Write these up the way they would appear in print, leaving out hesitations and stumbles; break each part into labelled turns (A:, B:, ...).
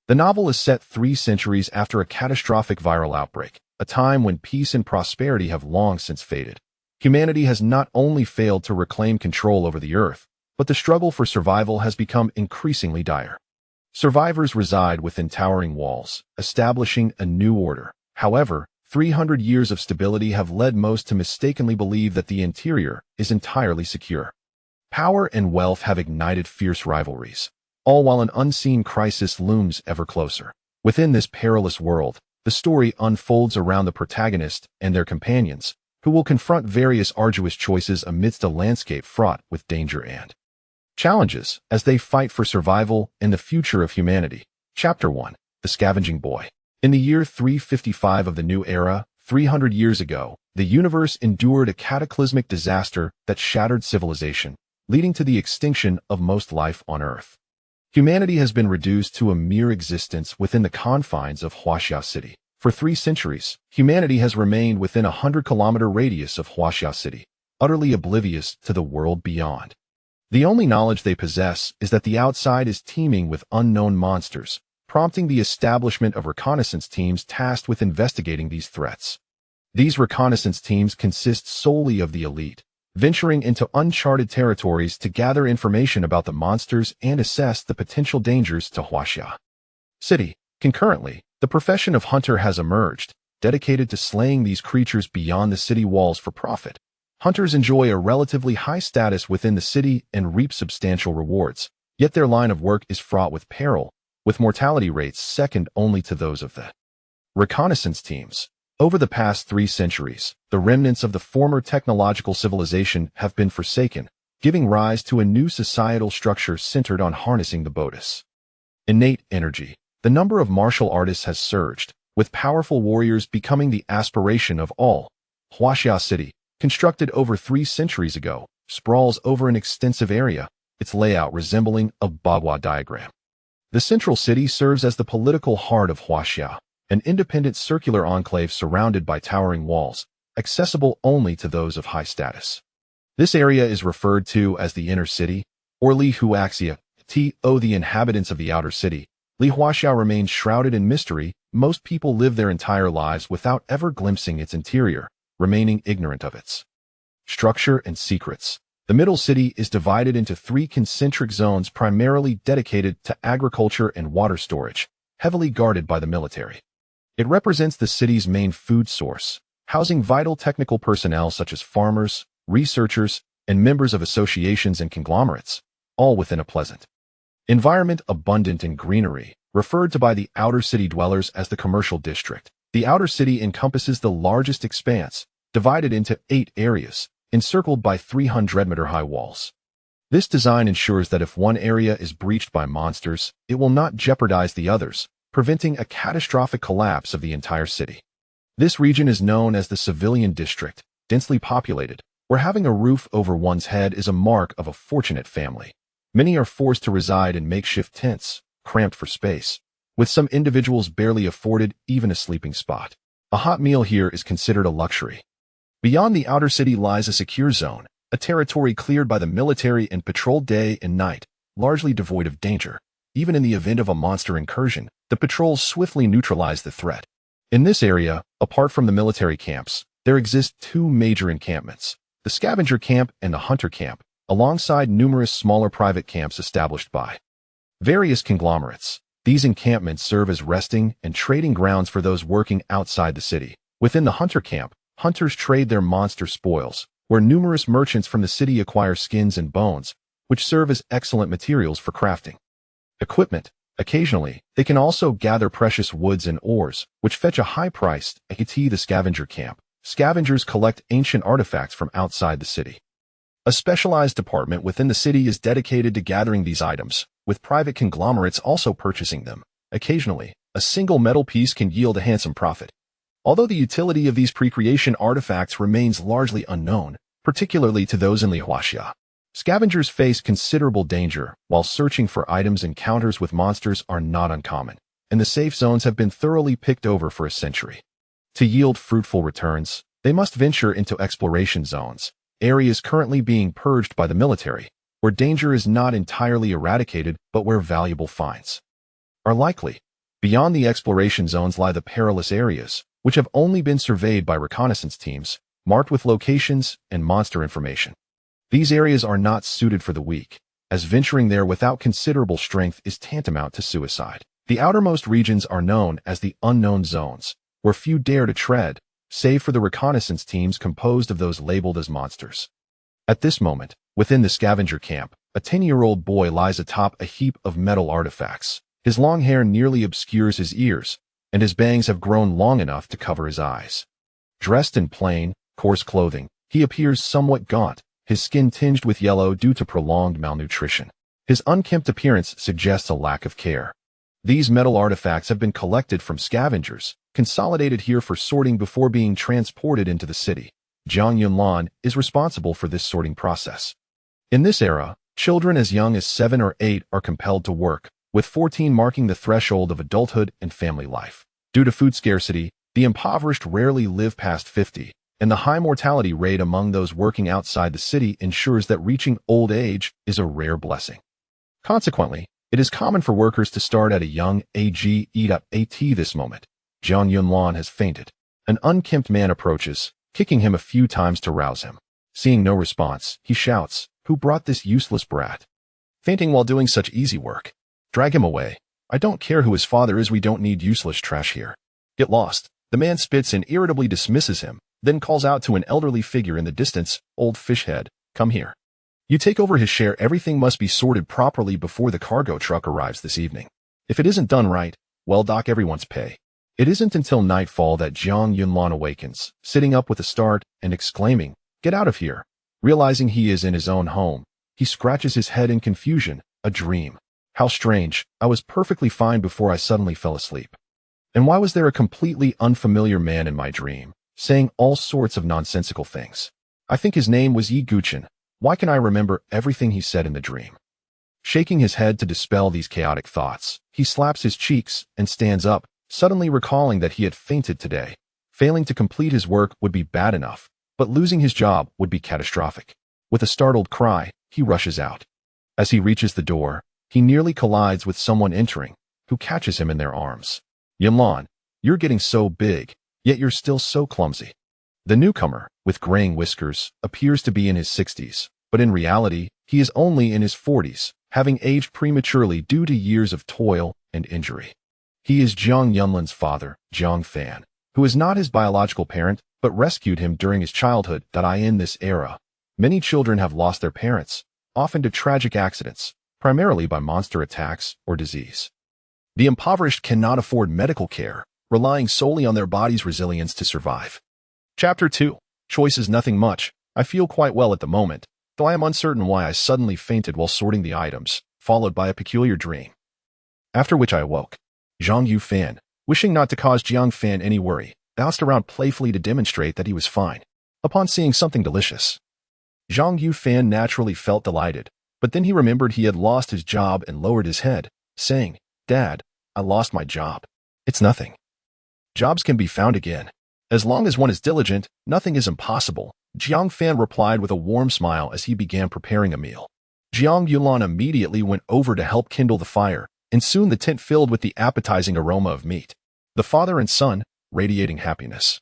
A: The novel is set 3 centuries after a catastrophic viral outbreak, a time when peace and prosperity have long since faded. Humanity has not only failed to reclaim control over the earth, but the struggle for survival has become increasingly dire. Survivors reside within towering walls, establishing a new order. However, 300 years of stability have led most to mistakenly believe that the interior is entirely secure. Power and wealth have ignited fierce rivalries, all while an unseen crisis looms ever closer. Within this perilous world, the story unfolds around the protagonist and their companions, who will confront various arduous choices amidst a landscape fraught with danger and challenges as they fight for survival and the future of humanity. Chapter 1. The Scavenging Boy. In the year 355 of the New Era, 300 years ago, the universe endured a cataclysmic disaster that shattered civilization, leading to the extinction of most life on Earth. Humanity has been reduced to a mere existence within the confines of Huaxia City. For 3 centuries, humanity has remained within a 100-kilometer radius of Huaxia City, utterly oblivious to the world beyond. The only knowledge they possess is that the outside is teeming with unknown monsters, prompting the establishment of reconnaissance teams tasked with investigating these threats. These reconnaissance teams consist solely of the elite, venturing into uncharted territories to gather information about the monsters and assess the potential dangers to Huaxia City. Concurrently, the profession of hunter has emerged, dedicated to slaying these creatures beyond the city walls for profit. Hunters enjoy a relatively high status within the city and reap substantial rewards, yet their line of work is fraught with peril, with mortality rates second only to those of the reconnaissance teams. Over the past 3 centuries, the remnants of the former technological civilization have been forsaken, giving rise to a new societal structure centered on harnessing the bodhis innate energy. The number of martial artists has surged, with powerful warriors becoming the aspiration of all. Huaxia City, constructed over 3 centuries ago, sprawls over an extensive area, its layout resembling a Bagua diagram. The central city serves as the political heart of Huaxia, an independent circular enclave surrounded by towering walls, accessible only to those of high status. This area is referred to as the inner city, or Li Huaxia. The inhabitants of the outer city. Li Huaxia remains shrouded in mystery. Most people live their entire lives without ever glimpsing its interior, remaining ignorant of its structure and secrets. The middle city is divided into 3 concentric zones primarily dedicated to agriculture and water storage, heavily guarded by the military. It represents the city's main food source, housing vital technical personnel such as farmers, researchers, and members of associations and conglomerates, all within a pleasant environment abundant in greenery, referred to by the outer city dwellers as the commercial district. The outer city encompasses the largest expanse, divided into 8 areas, encircled by 300-meter-high walls. This design ensures that if one area is breached by monsters, it will not jeopardize the others, preventing a catastrophic collapse of the entire city. This region is known as the civilian district, densely populated, where having a roof over one's head is a mark of a fortunate family. Many are forced to reside in makeshift tents, cramped for space, with some individuals barely afforded even a sleeping spot. A hot meal here is considered a luxury. Beyond the outer city lies a secure zone, a territory cleared by the military and patrolled day and night, largely devoid of danger. Even in the event of a monster incursion, the patrols swiftly neutralize the threat. In this area, apart from the military camps, there exist 2 major encampments, the scavenger camp and the hunter camp, alongside numerous smaller private camps established by various conglomerates. These encampments serve as resting and trading grounds for those working outside the city. Within the hunter camp, hunters trade their monster spoils, where numerous merchants from the city acquire skins and bones, which serve as excellent materials for crafting equipment. Occasionally, they can also gather precious woods and ores, which fetch a high price. The scavenger camp. Scavengers collect ancient artifacts from outside the city. A specialized department within the city is dedicated to gathering these items, with private conglomerates also purchasing them. Occasionally, a single metal piece can yield a handsome profit. Although the utility of these pre-creation artifacts remains largely unknown, particularly to those in Li Huaxia, scavengers face considerable danger while searching for items. Encounters with monsters are not uncommon, and the safe zones have been thoroughly picked over for a century. To yield fruitful returns, they must venture into exploration zones, areas currently being purged by the military, where danger is not entirely eradicated but where valuable finds are likely. Beyond the exploration zones lie the perilous areas, which have only been surveyed by reconnaissance teams, marked with locations and monster information. These areas are not suited for the weak, as venturing there without considerable strength is tantamount to suicide. The outermost regions are known as the unknown zones, where few dare to tread, save for the reconnaissance teams composed of those labeled as monsters. At this moment, within the scavenger camp, a 10-year-old boy lies atop a heap of metal artifacts. His long hair nearly obscures his ears, and his bangs have grown long enough to cover his eyes. Dressed in plain, coarse clothing, he appears somewhat gaunt, his skin tinged with yellow due to prolonged malnutrition. His unkempt appearance suggests a lack of care. These metal artifacts have been collected from scavengers, consolidated here for sorting before being transported into the city. Jiang Yunlan is responsible for this sorting process. In this era, children as young as 7 or 8 are compelled to work, with 14 marking the threshold of adulthood and family life. Due to food scarcity, the impoverished rarely live past 50, and the high mortality rate among those working outside the city ensures that reaching old age is a rare blessing. Consequently, it is common for workers to start at a young age. At this moment, Jiang Yunlan has fainted. An unkempt man approaches, kicking him a few times to rouse him. Seeing no response, he shouts, "Who brought this useless brat? Fainting while doing such easy work. Drag him away. I don't care who his father is, we don't need useless trash here. Get lost." The man spits and irritably dismisses him, then calls out to an elderly figure in the distance, "Old fishhead, come here. You take over his share. Everything must be sorted properly before the cargo truck arrives this evening. If it isn't done right, well, dock everyone's pay." It isn't until nightfall that Jiang Yunlan awakens, sitting up with a start and exclaiming, "Get out of here." Realizing he is in his own home, he scratches his head in confusion. A dream. How strange, I was perfectly fine before I suddenly fell asleep. And why was there a completely unfamiliar man in my dream, saying all sorts of nonsensical things? I think his name was Yi Guchen. Why can I remember everything he said in the dream? Shaking his head to dispel these chaotic thoughts, he slaps his cheeks and stands up, suddenly recalling that he had fainted today. Failing to complete his work would be bad enough, but losing his job would be catastrophic. With a startled cry, he rushes out. As he reaches the door, he nearly collides with someone entering, who catches him in their arms. "Yunlan, you're getting so big, yet you're still so clumsy." The newcomer, with graying whiskers, appears to be in his 60s, but in reality, he is only in his 40s, having aged prematurely due to years of toil and injury. He is Jiang Yunlan's father, Jiang Fan, who is not his biological parent, but rescued him during his childhood. In this era, many children have lost their parents, often to tragic accidents, primarily by monster attacks or disease. The impoverished cannot afford medical care, relying solely on their body's resilience to survive. Chapter 2. Choice is nothing much. I feel quite well at the moment, though I am uncertain why I suddenly fainted while sorting the items, followed by a peculiar dream. After which I awoke. Zhang Yu Fan, wishing not to cause Jiang Fan any worry, bounced around playfully to demonstrate that he was fine, upon seeing something delicious. Zhang Yu Fan naturally felt delighted, but then he remembered he had lost his job and lowered his head, saying, "Dad, I lost my job. It's nothing. Jobs can be found again. As long as one is diligent, nothing is impossible." Jiang Fan replied with a warm smile as he began preparing a meal. Jiang Yunlan immediately went over to help kindle the fire, and soon the tent filled with the appetizing aroma of meat. The father and son, radiating happiness,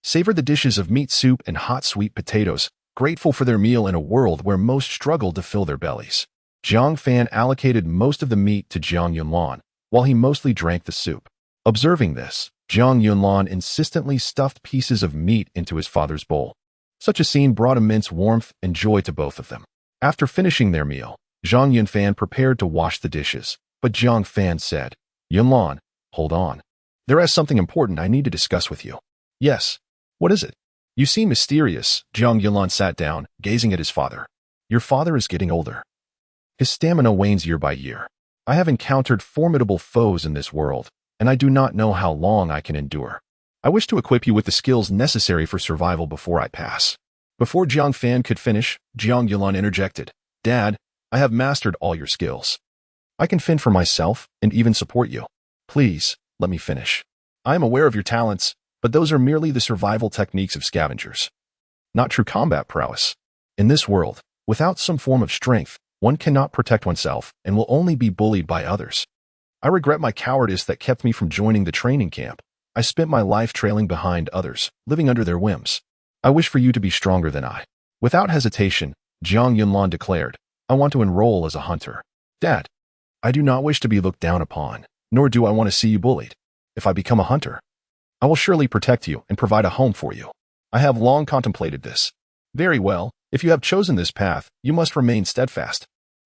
A: savored the dishes of meat soup and hot sweet potatoes, grateful for their meal in a world where most struggled to fill their bellies. Jiang Fan allocated most of the meat to Jiang Yunlan, while he mostly drank the soup. Observing this, Jiang Yunlan insistently stuffed pieces of meat into his father's bowl. Such a scene brought immense warmth and joy to both of them. After finishing their meal, Zhang Yunfan prepared to wash the dishes, but Jiang Fan said, "Yunlan, hold on. There is something important I need to discuss with you." "Yes. What is it?" "You seem mysterious." Jiang Yunlan sat down, gazing at his father. "Your father is getting older. His stamina wanes year by year. I have encountered formidable foes in this world, and I do not know how long I can endure. I wish to equip you with the skills necessary for survival before I pass." Before Jiang Fan could finish, Jiang Yunlan interjected, "Dad, I have mastered all your skills. I can fend for myself and even support you. Please, let me finish. I am aware of your talents, but those are merely the survival techniques of scavengers, not true combat prowess. In this world, without some form of strength, one cannot protect oneself and will only be bullied by others. I regret my cowardice that kept me from joining the training camp. I spent my life trailing behind others, living under their whims. I wish for you to be stronger than I. Without hesitation, Jiang Yunlan declared, I want to enroll as a hunter. Dad, I do not wish to be looked down upon, nor do I want to see you bullied. If I become a hunter, I will surely protect you and provide a home for you. I have long contemplated this. Very well, if you have chosen this path, you must remain steadfast.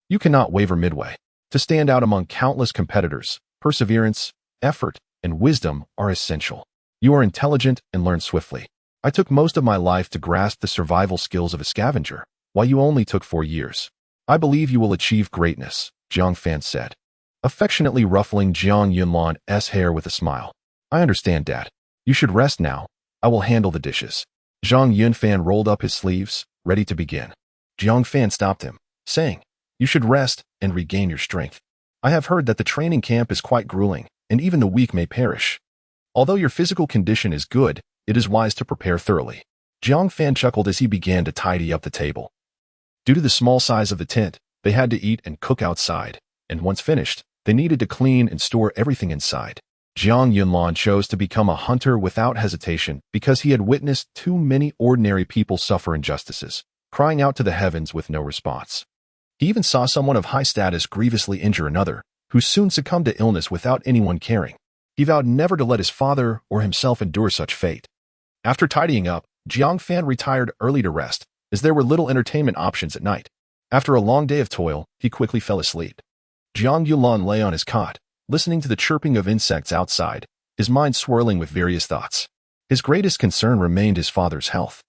A: You cannot waver midway. To stand out among countless competitors, perseverance, effort, and wisdom are essential. You are intelligent and learn swiftly. I took most of my life to grasp the survival skills of a scavenger, while you only took 4 years. I believe you will achieve greatness, Jiang Fan said, affectionately ruffling Jiang Yunlan's hair with a smile. I understand, Dad. You should rest now. I will handle the dishes. Jiang Yunfan rolled up his sleeves, ready to begin. Jiang Fan stopped him, saying, You should rest and regain your strength. I have heard that the training camp is quite grueling, and even the weak may perish. Although your physical condition is good, it is wise to prepare thoroughly. Jiang Fan chuckled as he began to tidy up the table. Due to the small size of the tent, they had to eat and cook outside, and once finished, they needed to clean and store everything inside. Jiang Yunlan chose to become a hunter without hesitation because he had witnessed too many ordinary people suffer injustices, crying out to the heavens with no response. He even saw someone of high status grievously injure another, who soon succumbed to illness without anyone caring. He vowed never to let his father or himself endure such fate. After tidying up, Jiang Fan retired early to rest, as there were little entertainment options at night. After a long day of toil, he quickly fell asleep. Jiang Yunlan lay on his cot, listening to the chirping of insects outside, his mind swirling with various thoughts. His greatest concern remained his father's health.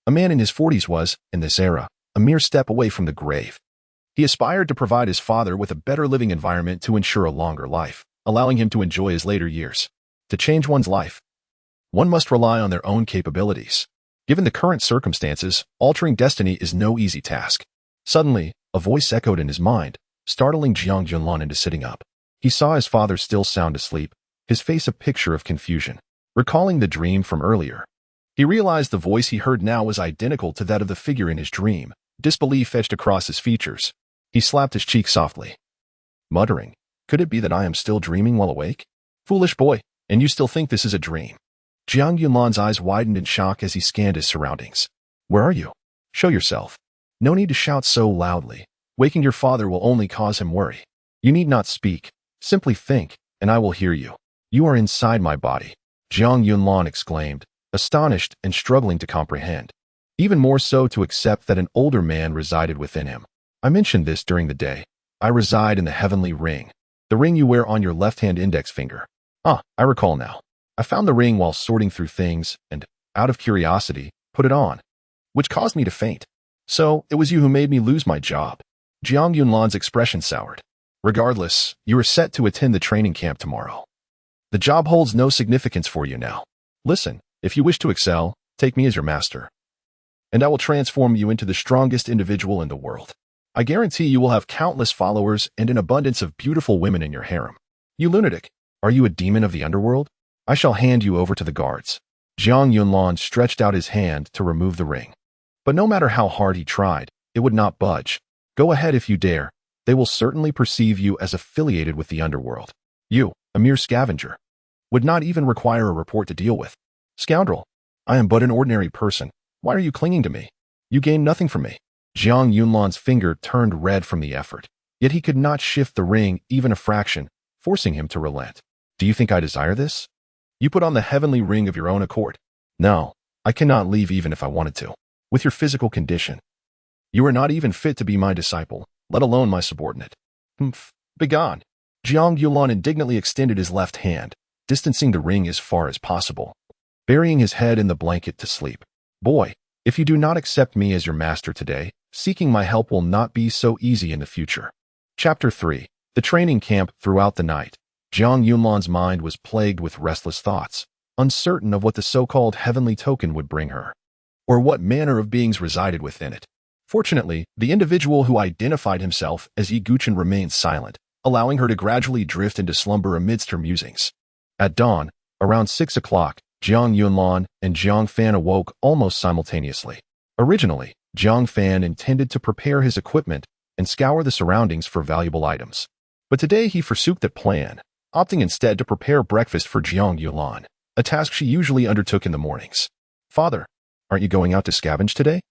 A: A man in his 40s was, in this era, a mere step away from the grave. He aspired to provide his father with a better living environment to ensure a longer life, allowing him to enjoy his later years. To change one's life, one must rely on their own capabilities. Given the current circumstances, altering destiny is no easy task. Suddenly, a voice echoed in his mind, startling Jiang Yunlan into sitting up. He saw his father still sound asleep, his face a picture of confusion. Recalling the dream from earlier, he realized the voice he heard now was identical to that of the figure in his dream. Disbelief etched across his features. He slapped his cheek softly, muttering, Could it be that I am still dreaming while awake? Foolish boy, and you still think this is a dream. Jiang Yunlan's eyes widened in shock as he scanned his surroundings. Where are you? Show yourself. No need to shout so loudly. Waking your father will only cause him worry. You need not speak. Simply think, and I will hear you. You are inside my body, Jiang Yunlan exclaimed, astonished and struggling to comprehend. Even more so to accept that an older man resided within him. I mentioned this during the day. I reside in the heavenly ring, the ring you wear on your left-hand index finger. I recall now. I found the ring while sorting through things and, out of curiosity, put it on, which caused me to faint. So, it was you who made me lose my job. Jiang Yunlan's expression soured. Regardless, you are set to attend the training camp tomorrow. The job holds no significance for you now. Listen, if you wish to excel, take me as your master, and I will transform you into the strongest individual in the world. I guarantee you will have countless followers and an abundance of beautiful women in your harem. You lunatic, are you a demon of the underworld? I shall hand you over to the guards. Jiang Yunlan stretched out his hand to remove the ring. But no matter how hard he tried, it would not budge. Go ahead if you dare. They will certainly perceive you as affiliated with the underworld. You, a mere scavenger, would not even require a report to deal with. Scoundrel, I am but an ordinary person. Why are you clinging to me? You gain nothing from me. Jiang Yunlan's finger turned red from the effort, yet he could not shift the ring even a fraction, forcing him to relent. Do you think I desire this? You put on the heavenly ring of your own accord. No, I cannot leave even if I wanted to. With your physical condition, you are not even fit to be my disciple, let alone my subordinate. Begone. Jiang Yunlan indignantly extended his left hand, distancing the ring as far as possible, burying his head in the blanket to sleep. Boy, if you do not accept me as your master today, seeking my help will not be so easy in the future. Chapter 3. The training camp. Throughout the night, Jiang Yunlan's mind was plagued with restless thoughts, uncertain of what the so-called heavenly token would bring her, or what manner of beings resided within it. Fortunately, the individual who identified himself as Yi Guchen remained silent, allowing her to gradually drift into slumber amidst her musings. At dawn, around 6 o'clock, Jiang Yunlan and Jiang Fan awoke almost simultaneously. Originally, Jiang Fan intended to prepare his equipment and scour the surroundings for valuable items. But today he forsook that plan, opting instead to prepare breakfast for Jiang Yulan, a task she usually undertook in the mornings. "Father, aren't you going out to scavenge today?"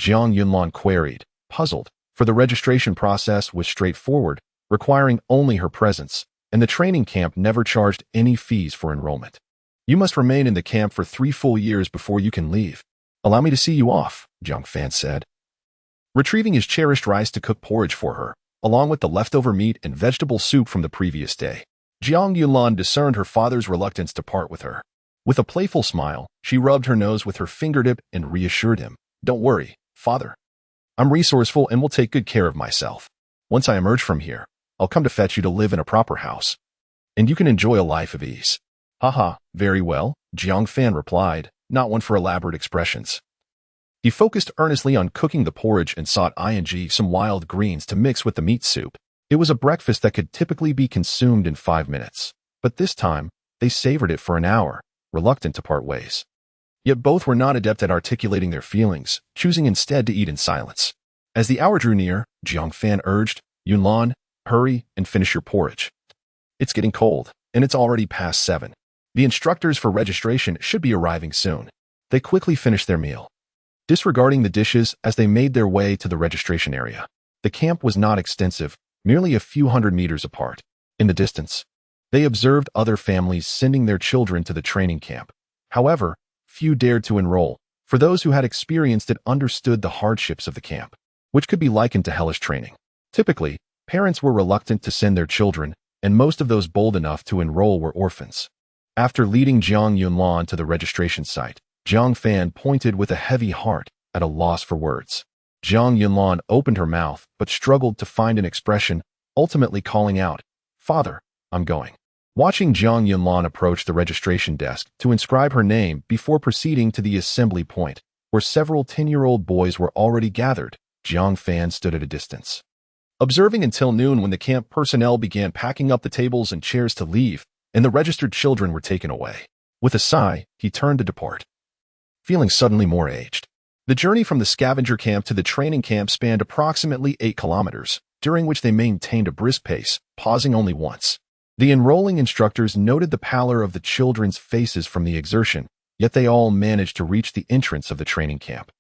A: Jiang Yunlan queried, puzzled, for the registration process was straightforward, requiring only her presence, and the training camp never charged any fees for enrollment. "You must remain in the camp for 3 full years before you can leave. Allow me to see you off," Jiang Fan said. Retrieving his cherished rice to cook porridge for her, along with the leftover meat and vegetable soup from the previous day, Jiang Yunlan discerned her father's reluctance to part with her. With a playful smile, she rubbed her nose with her fingertip and reassured him, "Don't worry, father. I'm resourceful and will take good care of myself. Once I emerge from here, I'll come to fetch you to live in a proper house, and you can enjoy a life of ease." "Haha, very well," Jiang Fan replied, not one for elaborate expressions. He focused earnestly on cooking the porridge and sought some wild greens to mix with the meat soup. It was a breakfast that could typically be consumed in 5 minutes, but this time, they savored it for an hour, reluctant to part ways. Yet both were not adept at articulating their feelings, choosing instead to eat in silence. As the hour drew near, Jiang Fan urged, "Yunlan, hurry and finish your porridge. It's getting cold, and it's already past 7. The instructors for registration should be arriving soon." They quickly finished their meal, disregarding the dishes as they made their way to the registration area. The camp was not extensive, merely a few hundred meters apart. In the distance, they observed other families sending their children to the training camp. However, few dared to enroll, for those who had experienced it understood the hardships of the camp, which could be likened to hellish training. Typically, parents were reluctant to send their children, and most of those bold enough to enroll were orphans. After leading Jiang Yunlan to the registration site, Jiang Fan pointed with a heavy heart, at a loss for words. Jiang Yunlan opened her mouth but struggled to find an expression, ultimately calling out, "Father, I'm going." Watching Jiang Yunlan approach the registration desk to inscribe her name before proceeding to the assembly point, where several 10-year-old boys were already gathered, Jiang Fan stood at a distance, observing until noon when the camp personnel began packing up the tables and chairs to leave, and the registered children were taken away. With a sigh, he turned to depart, feeling suddenly more aged. The journey from the scavenger camp to the training camp spanned approximately 8 kilometers, during which they maintained a brisk pace, pausing only once. The enrolling instructors noted the pallor of the children's faces from the exertion, yet they all managed to reach the entrance of the training camp.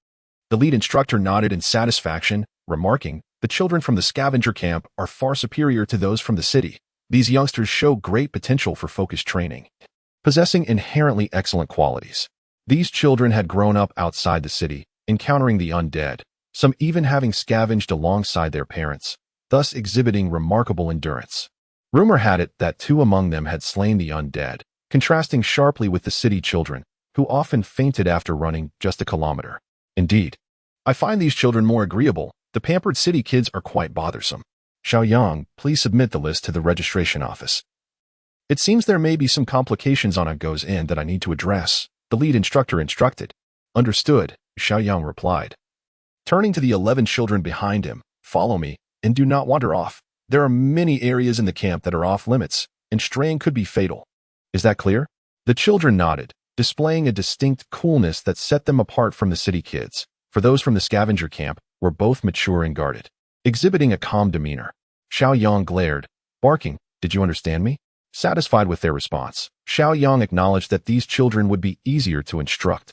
A: The lead instructor nodded in satisfaction, remarking, "The children from the scavenger camp are far superior to those from the city. These youngsters show great potential for focused training, possessing inherently excellent qualities." These children had grown up outside the city, encountering the undead, some even having scavenged alongside their parents, thus exhibiting remarkable endurance. Rumor had it that 2 among them had slain the undead, contrasting sharply with the city children, who often fainted after running just a kilometer. "Indeed, I find these children more agreeable. The pampered city kids are quite bothersome. Xiaoyang, please submit the list to the registration office. It seems there may be some complications on Go's end that I need to address," the lead instructor instructed. "Understood," Xiaoyang replied. Turning to the 11 children behind him, "Follow me, and do not wander off. There are many areas in the camp that are off limits, and straying could be fatal. Is that clear?" The children nodded, displaying a distinct coolness that set them apart from the city kids, for those from the scavenger camp were both mature and guarded, exhibiting a calm demeanor. Xiaoyang glared, barking, "Did you understand me?" Satisfied with their response, Xiaoyang acknowledged that these children would be easier to instruct,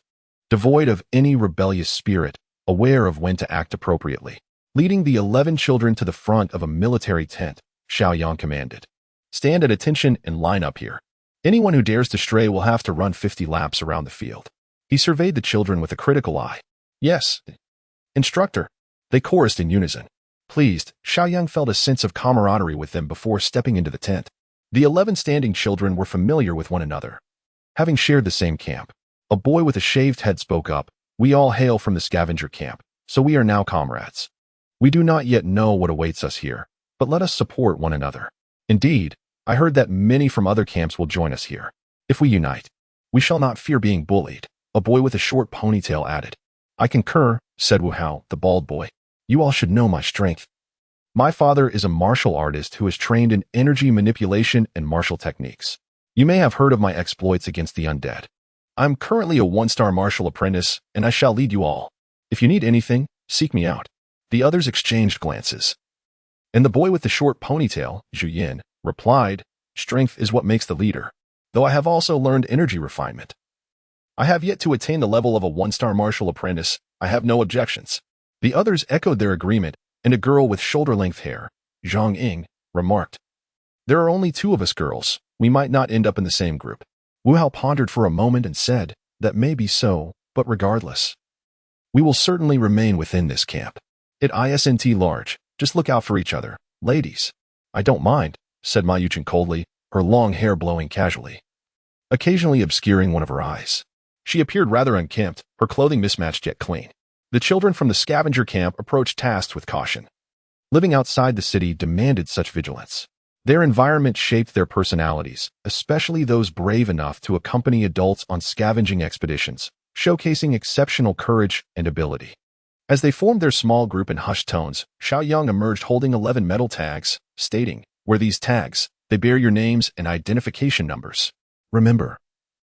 A: devoid of any rebellious spirit, aware of when to act appropriately. Leading the 11 children to the front of a military tent, Xiaoyang commanded, "Stand at attention and line up here. Anyone who dares to stray will have to run 50 laps around the field." He surveyed the children with a critical eye. "Yes, instructor," they chorused in unison. Pleased, Xiaoyang felt a sense of camaraderie with them before stepping into the tent. The 11 standing children were familiar with one another, having shared the same camp. A boy with a shaved head spoke up, "We all hail from the scavenger camp, so we are now comrades. We do not yet know what awaits us here, but let us support one another. Indeed, I heard that many from other camps will join us here. If we unite, we shall not fear being bullied," a boy with a short ponytail added. "I concur," said Wu Hao, the bald boy. "You all should know my strength. My father is a martial artist who is trained in energy manipulation and martial techniques. You may have heard of my exploits against the undead. I'm currently a 1-star martial apprentice, and I shall lead you all. If you need anything, seek me out." The others exchanged glances. And the boy with the short ponytail, Zhu Yin, replied, strength is what makes the leader. Though I have also learned energy refinement. I have yet to attain the level of a one-star martial apprentice. I have no objections. The others echoed their agreement, and a girl with shoulder-length hair, Zhang Ying, remarked, there are only 2 of us girls. We might not end up in the same group. Wu Hao pondered for a moment and said, that may be so, but regardless, we will certainly remain within this camp. It isn't large. Just look out for each other, ladies. I don't mind, said Ma Yuchen coldly, her long hair blowing casually, occasionally obscuring one of her eyes. She appeared rather unkempt, her clothing mismatched yet clean. The children from the scavenger camp approached tasks with caution. Living outside the city demanded such vigilance. Their environment shaped their personalities, especially those brave enough to accompany adults on scavenging expeditions, showcasing exceptional courage and ability. As they formed their small group in hushed tones, Xiaoyang emerged holding 11 metal tags, stating, "Where these tags, they bear your names and identification numbers. Remember,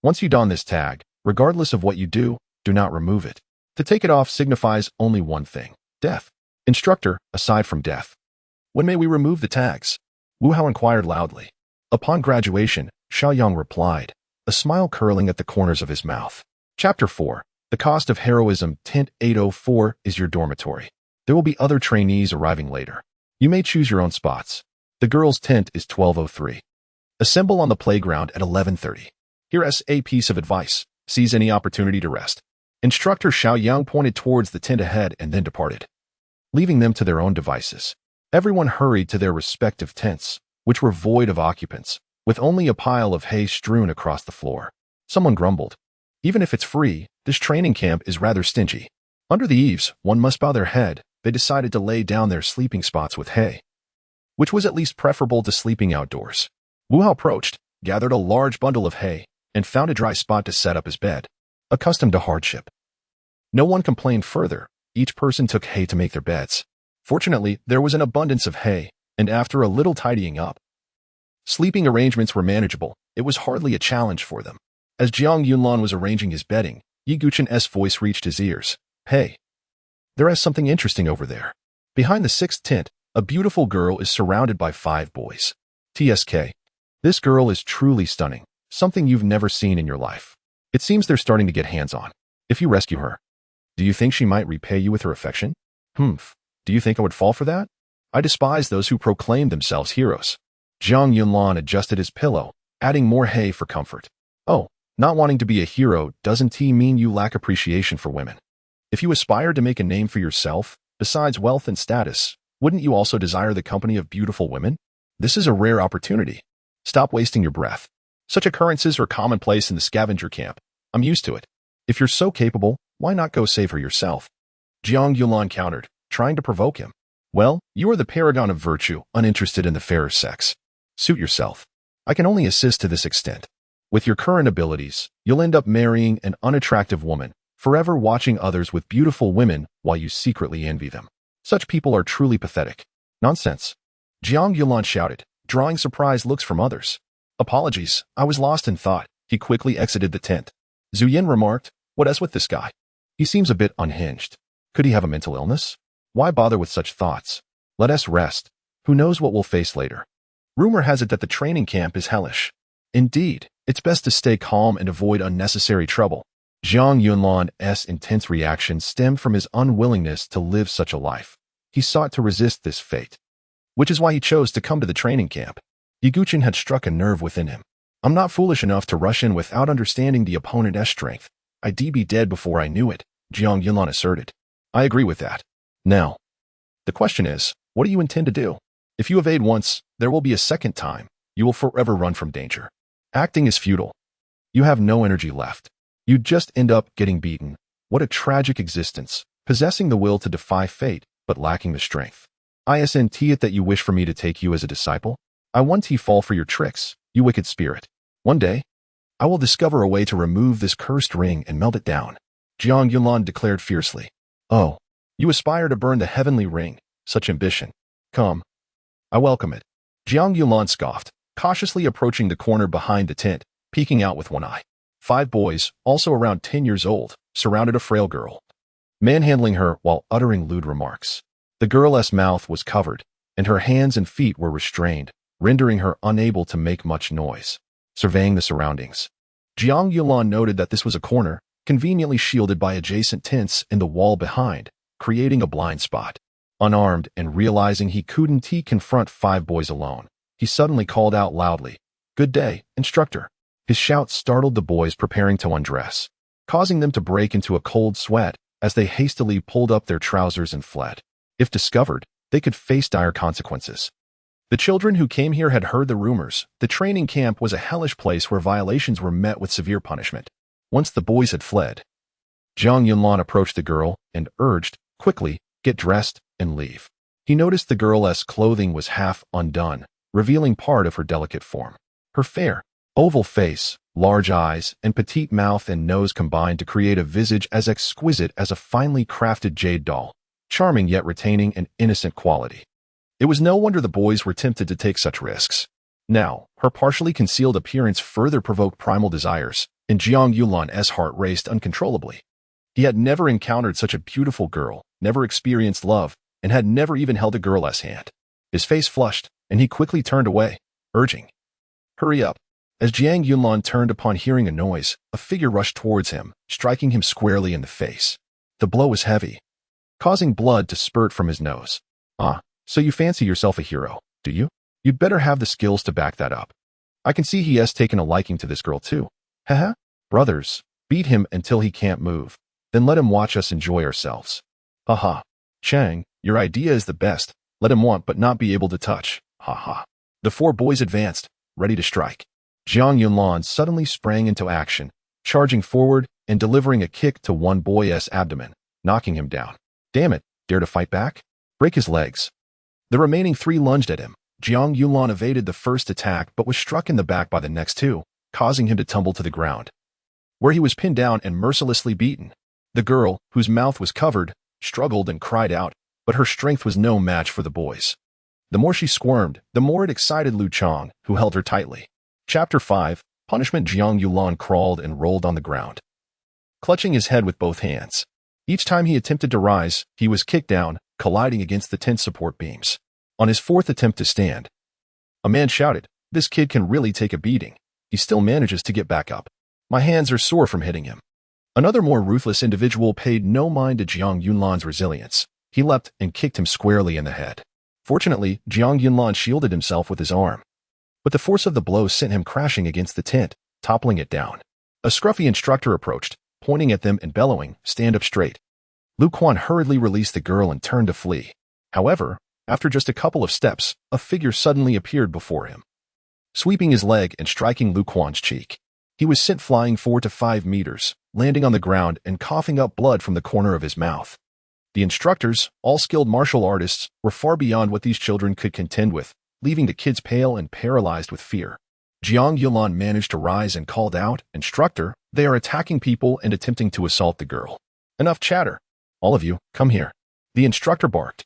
A: once you don this tag, regardless of what you do not remove it. To take it off signifies only one thing, death. Instructor, aside from death, when may we remove the tags?" Wu Hao inquired loudly. Upon graduation, Xiaoyang replied, a smile curling at the corners of his mouth. Chapter 4. The cost of heroism. Tent 804 is your dormitory. There will be other trainees arriving later. You may choose your own spots. The girls' tent is 1203. Assemble on the playground at 11:30. Here's a piece of advice. Seize any opportunity to rest. Instructor Xiaoyang pointed towards the tent ahead and then departed, leaving them to their own devices. Everyone hurried to their respective tents, which were void of occupants, with only a pile of hay strewn across the floor. Someone grumbled, even if it's free, this training camp is rather stingy. Under the eaves, one must bow their head. They decided to lay down their sleeping spots with hay, which was at least preferable to sleeping outdoors. Wu Hao approached, gathered a large bundle of hay, and found a dry spot to set up his bed. Accustomed to hardship, no one complained further. Each person took hay to make their beds. Fortunately, there was an abundance of hay, and after a little tidying up, sleeping arrangements were manageable. It was hardly a challenge for them. As Jiang Yunlan was arranging his bedding, Yi Guchen's voice reached his ears. Hey, there is something interesting over there. Behind the 6th tent, a beautiful girl is surrounded by 5 boys. TSK. This girl is truly stunning, something you've never seen in your life. It seems they're starting to get hands-on. If you rescue her, do you think she might repay you with her affection? Do you think I would fall for that? I despise those who proclaim themselves heroes. Jiang Yunlan adjusted his pillow, adding more hay for comfort. Oh, not wanting to be a hero doesn't mean you lack appreciation for women. If you aspire to make a name for yourself, besides wealth and status, wouldn't you also desire the company of beautiful women? This is a rare opportunity. Stop wasting your breath. Such occurrences are commonplace in the scavenger camp. I'm used to it. If you're so capable, why not go save her yourself? Jiang Yunlan countered, trying to provoke him. Well, you are the paragon of virtue, uninterested in the fairer sex. Suit yourself. I can only assist to this extent. With your current abilities, you'll end up marrying an unattractive woman, forever watching others with beautiful women while you secretly envy them. Such people are truly pathetic. Nonsense. Jiang Yunlan shouted, drawing surprised looks from others. Apologies, I was lost in thought. He quickly exited the tent. Zhu Yin remarked, what is with this guy? He seems a bit unhinged. Could he have a mental illness? Why bother with such thoughts? Let us rest. Who knows what we'll face later? Rumor has it that the training camp is hellish. Indeed, it's best to stay calm and avoid unnecessary trouble. Jiang Yunlan's intense reaction stemmed from his unwillingness to live such a life. He sought to resist this fate, which is why he chose to come to the training camp. Yi Guchen had struck a nerve within him. I'm not foolish enough to rush in without understanding the opponent's strength. I'd be dead before I knew it, Jiang Yunlan asserted. I agree with that. Now, the question is, what do you intend to do? If you evade once, there will be a second time. You will forever run from danger. Acting is futile. You have no energy left. You'd just end up getting beaten. What a tragic existence, possessing the will to defy fate, but lacking the strength. Isn't it that you wish for me to take you as a disciple? I want to fall for your tricks, you wicked spirit. One day, I will discover a way to remove this cursed ring and melt it down, Jiang Yunlan declared fiercely. Oh, you aspire to burn the heavenly ring, such ambition. Come. I welcome it. Jiang Yunlan scoffed, cautiously approaching the corner behind the tent, peeking out with one eye. 5 boys, also around 10 years old, surrounded a frail girl, manhandling her while uttering lewd remarks. The girl's mouth was covered, and her hands and feet were restrained, rendering her unable to make much noise. Surveying the surroundings, Jiang Yulan noted that this was a corner, conveniently shielded by adjacent tents in the wall behind, creating a blind spot. Unarmed and realizing he couldn't confront 5 boys alone, he suddenly called out loudly, "Good day, instructor." His shout startled the boys preparing to undress, causing them to break into a cold sweat as they hastily pulled up their trousers and fled. If discovered, they could face dire consequences. The children who came here had heard the rumors. The training camp was a hellish place where violations were met with severe punishment. Once the boys had fled, Jiang Yunlan approached the girl and urged, "Quickly, get dressed and leave." He noticed the girl's clothing was half undone, revealing part of her delicate form. Her fair, oval face, large eyes, and petite mouth and nose combined to create a visage as exquisite as a finely crafted jade doll, charming yet retaining an innocent quality. It was no wonder the boys were tempted to take such risks. Now, her partially concealed appearance further provoked primal desires, and Jiang Yulan's heart raced uncontrollably. He had never encountered such a beautiful girl, never experienced love, and had never even held a girl's hand. His face flushed, and he quickly turned away, urging, "Hurry up." As Jiang Yunlan turned upon hearing a noise, a figure rushed towards him, striking him squarely in the face. The blow was heavy, causing blood to spurt from his nose. "Ah, so you fancy yourself a hero, do you? You'd better have the skills to back that up. I can see he has taken a liking to this girl too. Haha. Brothers, beat him until he can't move. Then let him watch us enjoy ourselves." "Haha. Chang, your idea is the best. Let him want but not be able to touch. Haha." The 4 boys advanced, ready to strike. Jiang Yunlan suddenly sprang into action, charging forward and delivering a kick to one boy's abdomen, knocking him down. "Damn it, dare to fight back? Break his legs." The remaining 3 lunged at him. Jiang Yunlan evaded the first attack but was struck in the back by the next 2, causing him to tumble to the ground, where he was pinned down and mercilessly beaten. The girl, whose mouth was covered, struggled and cried out, but her strength was no match for the boys. The more she squirmed, the more it excited Lu Chang, who held her tightly. Chapter 5, Punishment. Jiang Yulan crawled and rolled on the ground, clutching his head with both hands. Each time he attempted to rise, he was kicked down, colliding against the tent support beams. On his 4th attempt to stand, a man shouted, "This kid can really take a beating. He still manages to get back up. My hands are sore from hitting him." Another more ruthless individual paid no mind to Jiang Yunlan's resilience. He leapt and kicked him squarely in the head. Fortunately, Jiang Yunlan shielded himself with his arm, but the force of the blow sent him crashing against the tent, toppling it down. A scruffy instructor approached, pointing at them and bellowing, "Stand up straight." Lu Quan hurriedly released the girl and turned to flee. However, after just a couple of steps, a figure suddenly appeared before him, sweeping his leg and striking Lu Quan's cheek. He was sent flying 4 to 5 meters, landing on the ground and coughing up blood from the corner of his mouth. The instructors, all skilled martial artists, were far beyond what these children could contend with, leaving the kids pale and paralyzed with fear. Jiang Yulan managed to rise and called out, "Instructor, they are attacking people and attempting to assault the girl." "Enough chatter. All of you, come here." The instructor barked,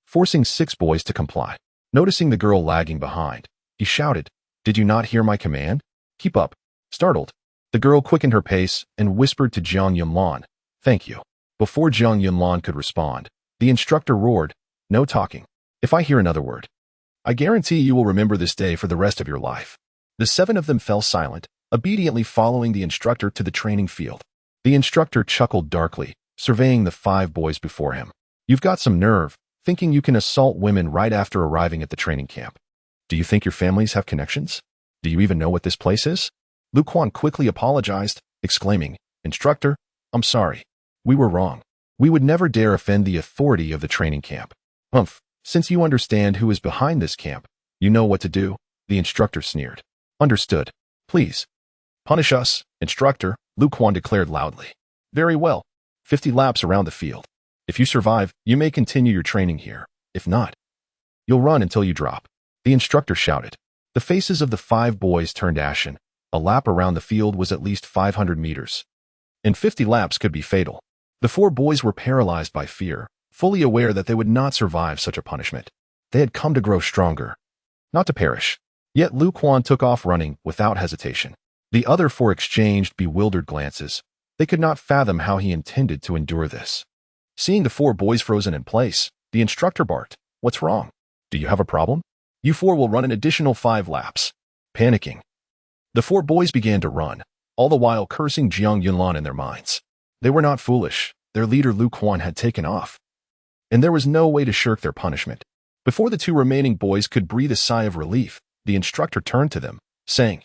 A: forcing 6 boys to comply. Noticing the girl lagging behind, he shouted, "Did you not hear my command? Keep up." Startled, the girl quickened her pace and whispered to Jiang Yunlan, "Thank you." Before Jiang Yunlan could respond, the instructor roared, "No talking. If I hear another word, I guarantee you will remember this day for the rest of your life." The 7 of them fell silent, obediently following the instructor to the training field. The instructor chuckled darkly, surveying the 5 boys before him. "You've got some nerve, thinking you can assault women right after arriving at the training camp. Do you think your families have connections? Do you even know what this place is?" Lu Quan quickly apologized, exclaiming, "Instructor, I'm sorry. We were wrong. We would never dare offend the authority of the training camp." "Humph, since you understand who is behind this camp, you know what to do," the instructor sneered. "Understood. Please punish us, instructor," Lu Quan declared loudly. "Very well. 50 laps around the field. If you survive, you may continue your training here. If not, you'll run until you drop," the instructor shouted. The faces of the 5 boys turned ashen. A lap around the field was at least 500 meters, and 50 laps could be fatal. The 4 boys were paralyzed by fear, fully aware that they would not survive such a punishment. They had come to grow stronger, not to perish. Yet Lu Quan took off running without hesitation. The other 4 exchanged bewildered glances. They could not fathom how he intended to endure this. Seeing the 4 boys frozen in place, the instructor barked, "What's wrong? Do you have a problem? You four will run an additional 5 laps. Panicking, the 4 boys began to run, all the while cursing Jiang Yunlan in their minds. They were not foolish. Their leader Lu Quan had taken off, and there was no way to shirk their punishment. Before the 2 remaining boys could breathe a sigh of relief, the instructor turned to them, saying,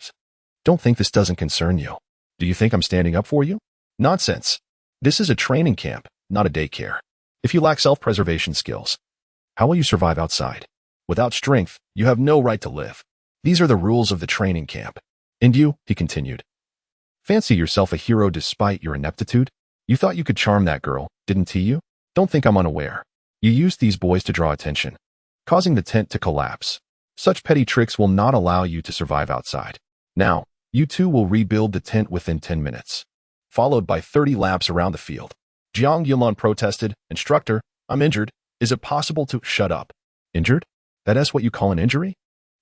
A: "Don't think this doesn't concern you. Do you think I'm standing up for you? Nonsense. This is a training camp, not a daycare. If you lack self-preservation skills, how will you survive outside? Without strength, you have no right to live. These are the rules of the training camp. And you," he continued, "fancy yourself a hero despite your ineptitude? You thought you could charm that girl, didn't you? Don't think I'm unaware. You used these boys to draw attention, causing the tent to collapse. Such petty tricks will not allow you to survive outside. Now, you 2 will rebuild the tent within 10 minutes, followed by 30 laps around the field." Jiang Yunlan protested, "Instructor, I'm injured. Is it possible to—" "Shut up. Injured? That is what you call an injury?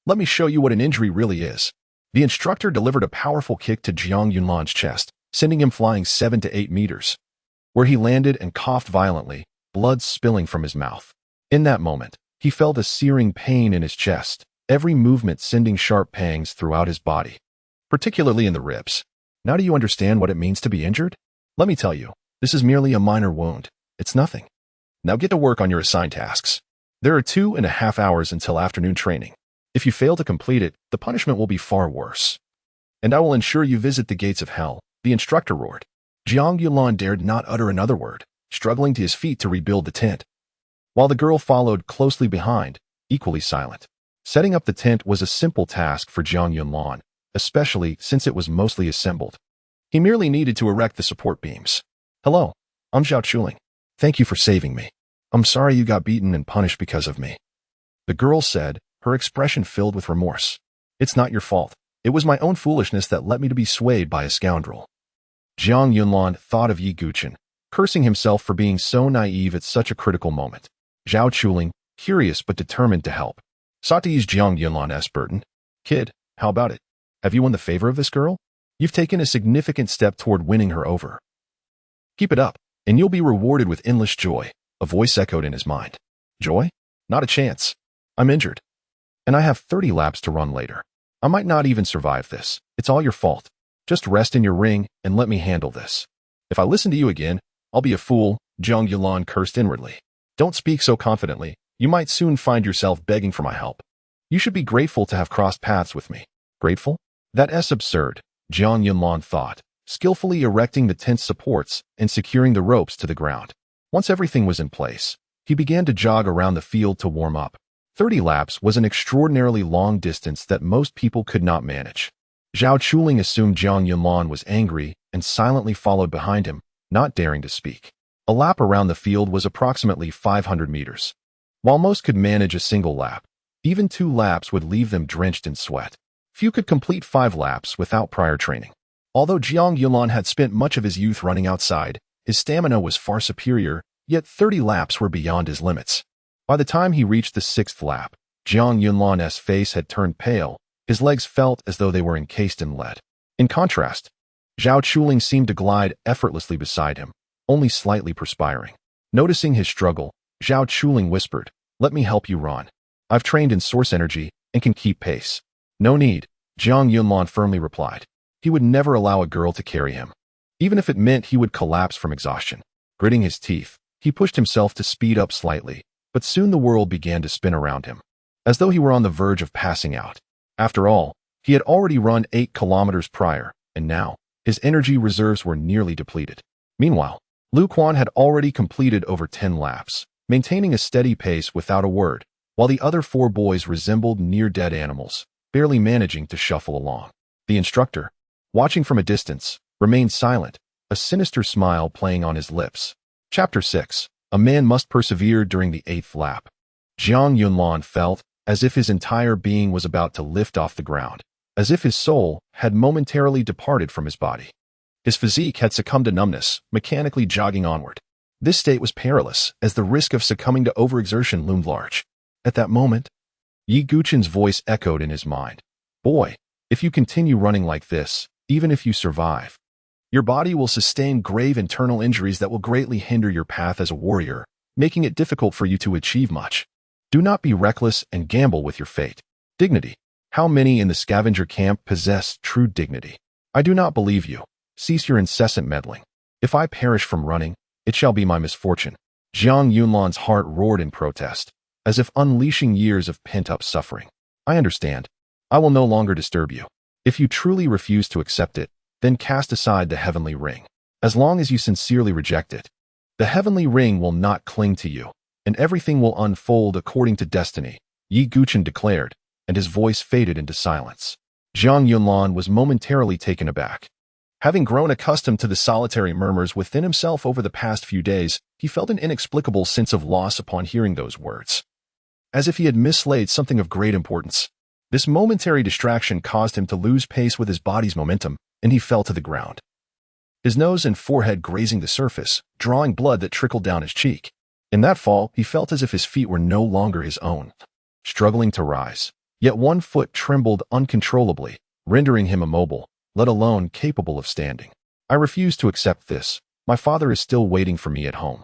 A: Let me show you what an injury really is." The instructor delivered a powerful kick to Jiang Yunlan's chest, sending him flying 7 to 8 meters, where he landed and coughed violently, blood spilling from his mouth. In that moment, he felt a searing pain in his chest, every movement sending sharp pangs throughout his body, particularly in the ribs. Now do you understand what it means to be injured? Let me tell you, this is merely a minor wound. It's nothing. Now get to work on your assigned tasks. There are 2.5 hours until afternoon training. If you fail to complete it, the punishment will be far worse. And I will ensure you visit the gates of hell, the instructor roared. Jiang Yunlan dared not utter another word, struggling to his feet to rebuild the tent, while the girl followed closely behind, equally silent. Setting up the tent was a simple task for Jiang Yunlan, especially since it was mostly assembled. He merely needed to erect the support beams. "Hello, I'm Zhao Chuling. Thank you for saving me. I'm sorry you got beaten and punished because of me," the girl said, her expression filled with remorse. "It's not your fault. It was my own foolishness that led me to be swayed by a scoundrel." Jiang Yunlan thought of Yi Guqin, cursing himself for being so naive at such a critical moment. Zhao Chuling, curious but determined to help, sought to ease Jiang Yunlan's burden. "Kid, how about it? Have you won the favor of this girl? You've taken a significant step toward winning her over. Keep it up, and you'll be rewarded with endless joy," a voice echoed in his mind. "Joy? Not a chance. I'm injured, and I have 30 laps to run later. I might not even survive this. It's all your fault. Just rest in your ring and let me handle this. If I listen to you again, I'll be a fool," Jiang Yunlan cursed inwardly. "Don't speak so confidently. You might soon find yourself begging for my help. You should be grateful to have crossed paths with me." "Grateful? That's absurd," Jiang Yunlan thought, skillfully erecting the tent's supports and securing the ropes to the ground. Once everything was in place, he began to jog around the field to warm up. 30 laps was an extraordinarily long distance that most people could not manage. Zhao Chuling assumed Jiang Yunlan was angry and silently followed behind him, not daring to speak. A lap around the field was approximately 500 meters. While most could manage a single lap, even 2 laps would leave them drenched in sweat. Few could complete 5 laps without prior training. Although Jiang Yunlan had spent much of his youth running outside, his stamina was far superior, yet 30 laps were beyond his limits. By the time he reached the 6th lap, Jiang Yunlan's face had turned pale. His legs felt as though they were encased in lead. In contrast, Zhao Chuling seemed to glide effortlessly beside him, only slightly perspiring. Noticing his struggle, Zhao Chuling whispered, "Let me help you run. I've trained in source energy and can keep pace." "No need," Jiang Yunlan firmly replied. He would never allow a girl to carry him, even if it meant he would collapse from exhaustion. Gritting his teeth, he pushed himself to speed up slightly, but soon the world began to spin around him, as though he were on the verge of passing out. After all, he had already run 8 kilometers prior, and now, his energy reserves were nearly depleted. Meanwhile, Lu Quan had already completed over 10 laps, maintaining a steady pace without a word, while the other 4 boys resembled near-dead animals, barely managing to shuffle along. The instructor, watching from a distance, remained silent, a sinister smile playing on his lips. Chapter 6. A man must persevere during the 8th lap. Jiang Yunlan felt as if his entire being was about to lift off the ground, as if his soul had momentarily departed from his body. His physique had succumbed to numbness, mechanically jogging onward. This state was perilous, as the risk of succumbing to overexertion loomed large. At that moment, Yi Guqin's voice echoed in his mind. "Boy, if you continue running like this, even if you survive, your body will sustain grave internal injuries that will greatly hinder your path as a warrior, making it difficult for you to achieve much." Do not be reckless and gamble with your fate. Dignity. How many in the scavenger camp possess true dignity? I do not believe you. Cease your incessant meddling. If I perish from running, it shall be my misfortune. Jiang Yunlan's heart roared in protest, as if unleashing years of pent-up suffering. I understand. I will no longer disturb you. If you truly refuse to accept it, then cast aside the heavenly ring. As long as you sincerely reject it, the heavenly ring will not cling to you, and everything will unfold according to destiny, Yi Guchen declared, and his voice faded into silence. Jiang Yunlan was momentarily taken aback. Having grown accustomed to the solitary murmurs within himself over the past few days, he felt an inexplicable sense of loss upon hearing those words. As if he had mislaid something of great importance. This momentary distraction caused him to lose pace with his body's momentum, and he fell to the ground. His nose and forehead grazing the surface, drawing blood that trickled down his cheek. In that fall, he felt as if his feet were no longer his own. Struggling to rise, yet one foot trembled uncontrollably, rendering him immobile, let alone capable of standing. I refuse to accept this. My father is still waiting for me at home.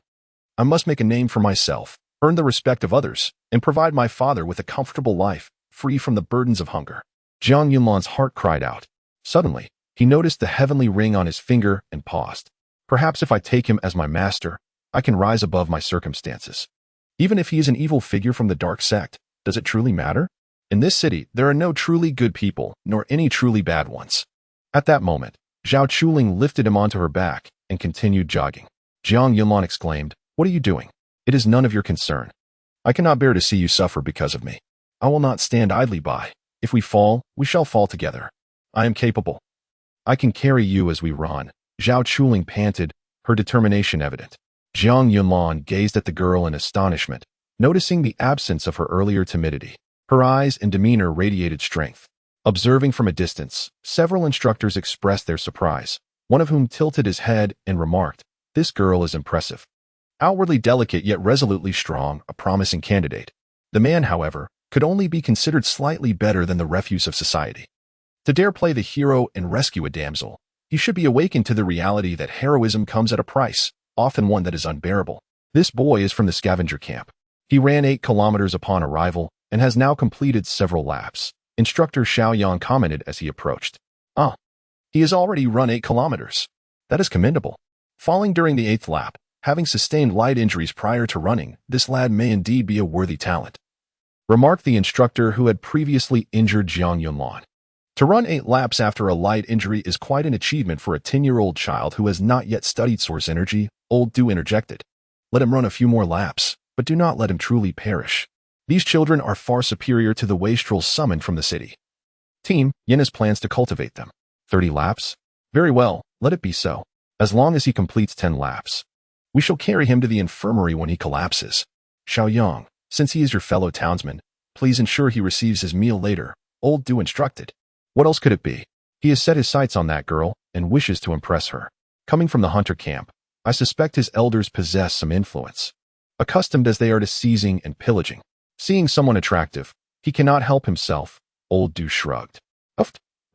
A: I must make a name for myself, earn the respect of others, and provide my father with a comfortable life, free from the burdens of hunger. Jiang Yunlan's heart cried out. Suddenly, he noticed the heavenly ring on his finger and paused. Perhaps if I take him as my master, I can rise above my circumstances. Even if he is an evil figure from the dark sect, does it truly matter? In this city, there are no truly good people, nor any truly bad ones. At that moment, Zhao Chuling lifted him onto her back and continued jogging. Jiang Yunlan exclaimed, "What are you doing? It is none of your concern. I cannot bear to see you suffer because of me. I will not stand idly by. If we fall, we shall fall together. I am capable. I can carry you as we run." Zhao Chuling panted, her determination evident. Jiang Yunlan gazed at the girl in astonishment, noticing the absence of her earlier timidity. Her eyes and demeanor radiated strength. Observing from a distance, several instructors expressed their surprise, one of whom tilted his head and remarked, "This girl is impressive. Outwardly delicate yet resolutely strong, a promising candidate." The man, however, could only be considered slightly better than the refuse of society. To dare play the hero and rescue a damsel, he should be awakened to the reality that heroism comes at a price, often one that is unbearable. This boy is from the scavenger camp. He ran 8 kilometers upon arrival and has now completed several laps. Instructor Xiaoyang commented as he approached. He has already run 8 kilometers. That is commendable. Falling during the 8th lap, having sustained light injuries prior to running, this lad may indeed be a worthy talent, remarked the instructor who had previously injured Jiang Yunlan. To run 8 laps after a light injury is quite an achievement for a 10-year-old child who has not yet studied source energy, Old Du interjected. Let him run a few more laps, but do not let him truly perish. These children are far superior to the wastrels summoned from the city. Team, Yin has plans to cultivate them. 30 laps? Very well, let it be so. As long as he completes 10 laps. We shall carry him to the infirmary when he collapses. Xiaoyang, since he is your fellow townsman, please ensure he receives his meal later, Old Du instructed. What else could it be? He has set his sights on that girl and wishes to impress her. Coming from the hunter camp, I suspect his elders possess some influence. Accustomed as they are to seizing and pillaging. Seeing someone attractive, he cannot help himself, Old Du shrugged.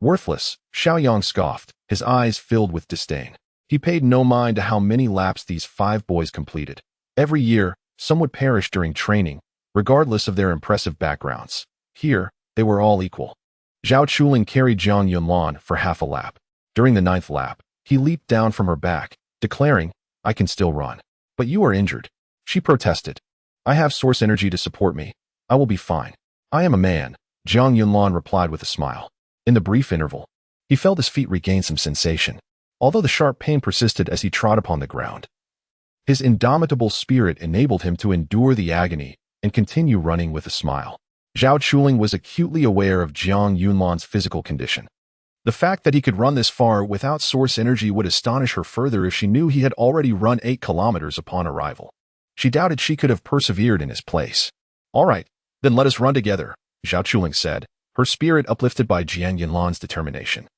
A: Worthless, Xiaoyang scoffed, his eyes filled with disdain. He paid no mind to how many laps these 5 boys completed. Every year, some would perish during training, regardless of their impressive backgrounds. Here, they were all equal. Zhao Chuling carried Jiang Yunlan for half a lap. During the 9th lap, he leaped down from her back, declaring, "I can still run." "But you are injured," she protested. "I have source energy to support me. I will be fine. I am a man," Jiang Yunlan replied with a smile. In the brief interval, he felt his feet regain some sensation, although the sharp pain persisted as he trod upon the ground. His indomitable spirit enabled him to endure the agony and continue running with a smile. Zhao Chuling was acutely aware of Jiang Yunlan's physical condition. The fact that he could run this far without source energy would astonish her further if she knew he had already run 8 kilometers upon arrival. She doubted she could have persevered in his place. "All right, then let us run together," Zhao Chuling said, her spirit uplifted by Jiang Yunlan's determination.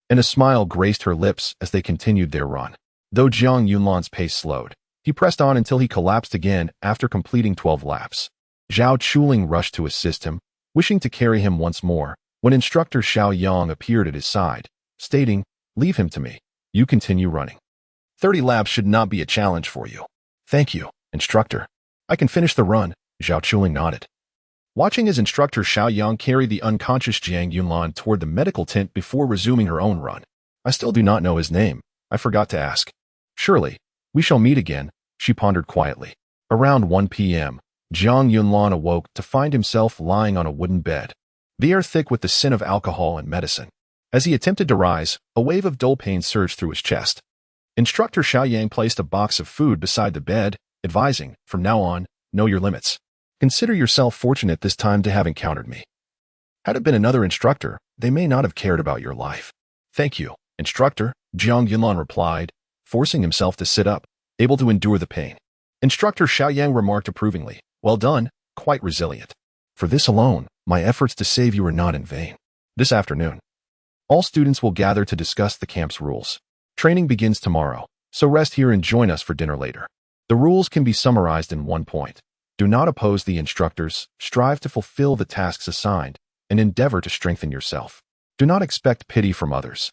A: And a smile graced her lips as they continued their run. Though Jiang Yunlan's pace slowed, he pressed on until he collapsed again after completing 12 laps. Zhao Chuling rushed to assist him, wishing to carry him once more, when instructor Xiaoyang appeared at his side, stating, "Leave him to me. You continue running. 30 laps should not be a challenge for you." "Thank you, instructor. I can finish the run," Zhao Chuling nodded. watching his instructor Xiao Yang carry the unconscious Jiang Yunlan toward the medical tent before resuming her own run. I still do not know his name. I forgot to ask. Surely, we shall meet again, she pondered quietly. Around 1 p.m., Jiang Yunlan awoke to find himself lying on a wooden bed, the air thick with the scent of alcohol and medicine. As he attempted to rise, a wave of dull pain surged through his chest. Instructor Xiao Yang placed a box of food beside the bed, advising, from now on, know your limits. Consider yourself fortunate this time to have encountered me. Had it been another instructor, they may not have cared about your life. Thank you, instructor, Jiang Yunlan replied, forcing himself to sit up, able to endure the pain. Instructor Xiao Yang remarked approvingly, well done, quite resilient. For this alone, my efforts to save you are not in vain. This afternoon, all students will gather to discuss the camp's rules. Training begins tomorrow, so rest here and join us for dinner later. The rules can be summarized in one point. Do not oppose the instructors, strive to fulfill the tasks assigned, and endeavor to strengthen yourself. Do not expect pity from others,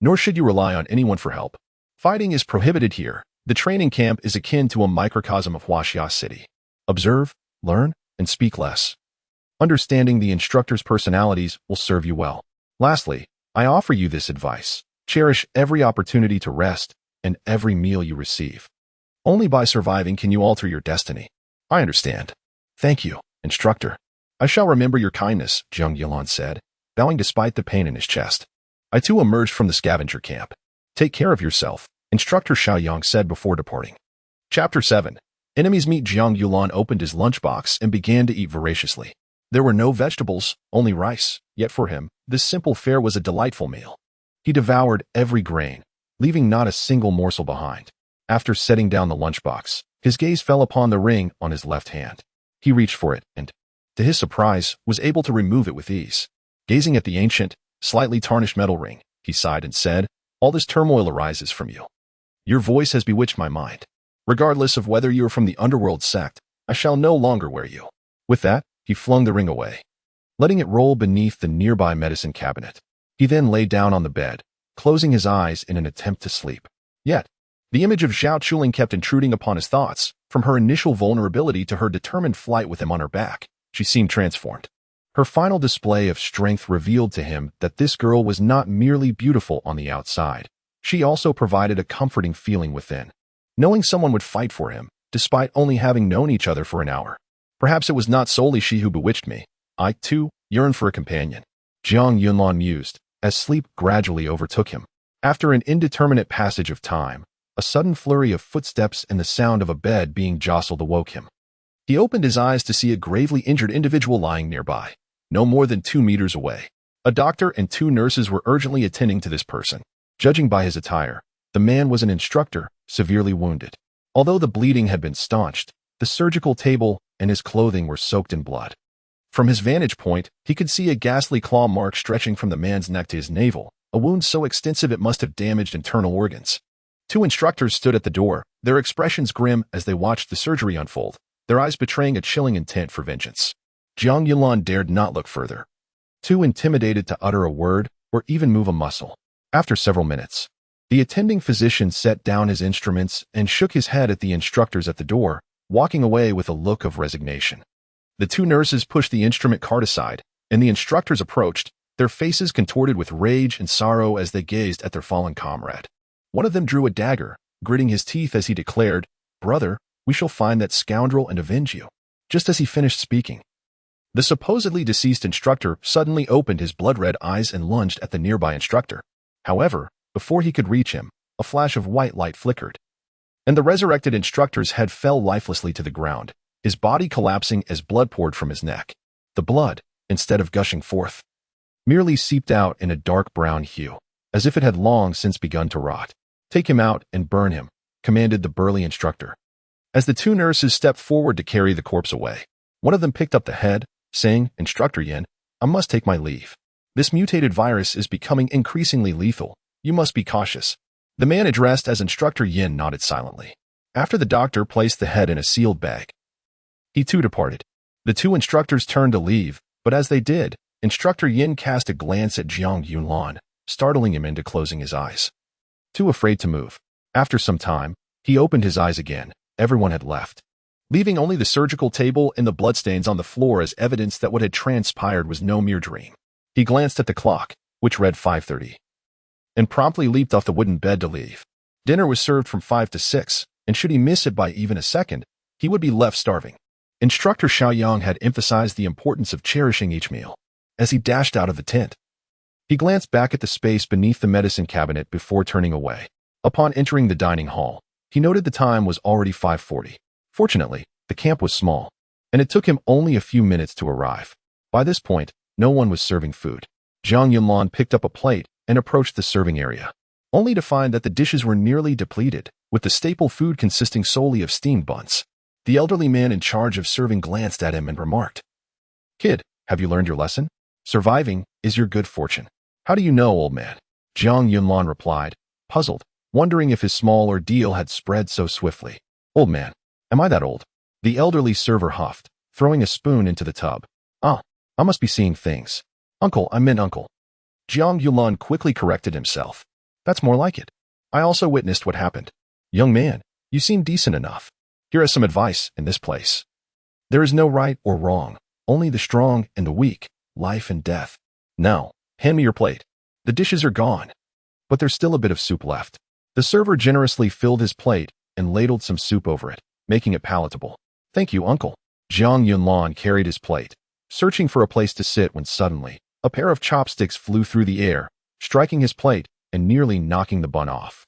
A: nor should you rely on anyone for help. Fighting is prohibited here. The training camp is akin to a microcosm of Huaxia City. Observe, learn, and speak less. Understanding the instructors' personalities will serve you well. Lastly, I offer you this advice. Cherish every opportunity to rest and every meal you receive. Only by surviving can you alter your destiny. I understand. Thank you, instructor. I shall remember your kindness, Jiang Yunlan said, bowing despite the pain in his chest. I too emerged from the scavenger camp. Take care of yourself, Instructor Xiao Yang said before departing. Chapter 7. Enemies meet. Jiang Yunlan opened his lunchbox and began to eat voraciously. There were no vegetables, only rice, yet for him, this simple fare was a delightful meal. He devoured every grain, leaving not a single morsel behind. After setting down the lunchbox, his gaze fell upon the ring on his left hand. He reached for it and, to his surprise, was able to remove it with ease. Gazing at the ancient, slightly tarnished metal ring, he sighed and said, all this turmoil arises from you. Your voice has bewitched my mind. Regardless of whether you are from the underworld sect, I shall no longer wear you. With that, he flung the ring away, letting it roll beneath the nearby medicine cabinet. He then lay down on the bed, closing his eyes in an attempt to sleep. Yet, the image of Zhao Chuling kept intruding upon his thoughts. From her initial vulnerability to her determined flight with him on her back, she seemed transformed. Her final display of strength revealed to him that this girl was not merely beautiful on the outside. She also provided a comforting feeling within, knowing someone would fight for him, despite only having known each other for an hour. Perhaps it was not solely she who bewitched me. I, too, yearn for a companion. Jiang Yunlan mused, as sleep gradually overtook him. After an indeterminate passage of time, a sudden flurry of footsteps and the sound of a bed being jostled awoke him. He opened his eyes to see a gravely injured individual lying nearby, no more than 2 meters away. A doctor and 2 nurses were urgently attending to this person. Judging by his attire, the man was an instructor, severely wounded. Although the bleeding had been staunched, the surgical table and his clothing were soaked in blood. From his vantage point, he could see a ghastly claw mark stretching from the man's neck to his navel, a wound so extensive it must have damaged internal organs. 2 instructors stood at the door, their expressions grim as they watched the surgery unfold, their eyes betraying a chilling intent for vengeance. Jiang Yunlan dared not look further, too intimidated to utter a word or even move a muscle. After several minutes, the attending physician set down his instruments and shook his head at the instructors at the door, walking away with a look of resignation. The 2 nurses pushed the instrument cart aside, and the instructors approached, their faces contorted with rage and sorrow as they gazed at their fallen comrade. One of them drew a dagger, gritting his teeth as he declared, "Brother, we shall find that scoundrel and avenge you." Just as he finished speaking, the supposedly deceased instructor suddenly opened his blood-red eyes and lunged at the nearby instructor. However, before he could reach him, a flash of white light flickered, and the resurrected instructor's head fell lifelessly to the ground, his body collapsing as blood poured from his neck. The blood, instead of gushing forth, merely seeped out in a dark brown hue, as if it had long since begun to rot. "Take him out and burn him," commanded the burly instructor. As the 2 nurses stepped forward to carry the corpse away, one of them picked up the head, saying, "Instructor Yin, I must take my leave. This mutated virus is becoming increasingly lethal. You must be cautious." The man addressed as Instructor Yin nodded silently. After the doctor placed the head in a sealed bag, he too departed. The 2 instructors turned to leave, but as they did, Instructor Yin cast a glance at Jiang Yunlan, startling him into closing his eyes. Too afraid to move. After some time, he opened his eyes again. Everyone had left. leaving only the surgical table and the bloodstains on the floor as evidence that what had transpired was no mere dream. He glanced at the clock, which read 5:30, and promptly leaped off the wooden bed to leave. Dinner was served from 5 to 6, and should he miss it by even a second, he would be left starving. Instructor Xiaoyang had emphasized the importance of cherishing each meal. As he dashed out of the tent, he glanced back at the space beneath the medicine cabinet before turning away. Upon entering the dining hall, he noted the time was already 5:40. Fortunately, the camp was small, and it took him only a few minutes to arrive. By this point, no one was serving food. Zhang Yunlan picked up a plate and approached the serving area, only to find that the dishes were nearly depleted, with the staple food consisting solely of steamed buns. The elderly man in charge of serving glanced at him and remarked, "Kid, have you learned your lesson? Surviving is your good fortune." "How do you know, old man?" Zhang Yunlan replied, puzzled, wondering if his small ordeal had spread so swiftly. "Old man? Am I that old?" The elderly server huffed, throwing a spoon into the tub. "Ah, I must be seeing things. Uncle, I meant uncle." Zhang Yunlan quickly corrected himself. "That's more like it. I also witnessed what happened. Young man, you seem decent enough. Here is some advice in this place. There is no right or wrong, only the strong and the weak, life and death. Now, hand me your plate. The dishes are gone, but there's still a bit of soup left." The server generously filled his plate and ladled some soup over it, making it palatable. "Thank you, uncle." Zhang Yunlan carried his plate, searching for a place to sit when suddenly, a pair of chopsticks flew through the air, striking his plate and nearly knocking the bun off.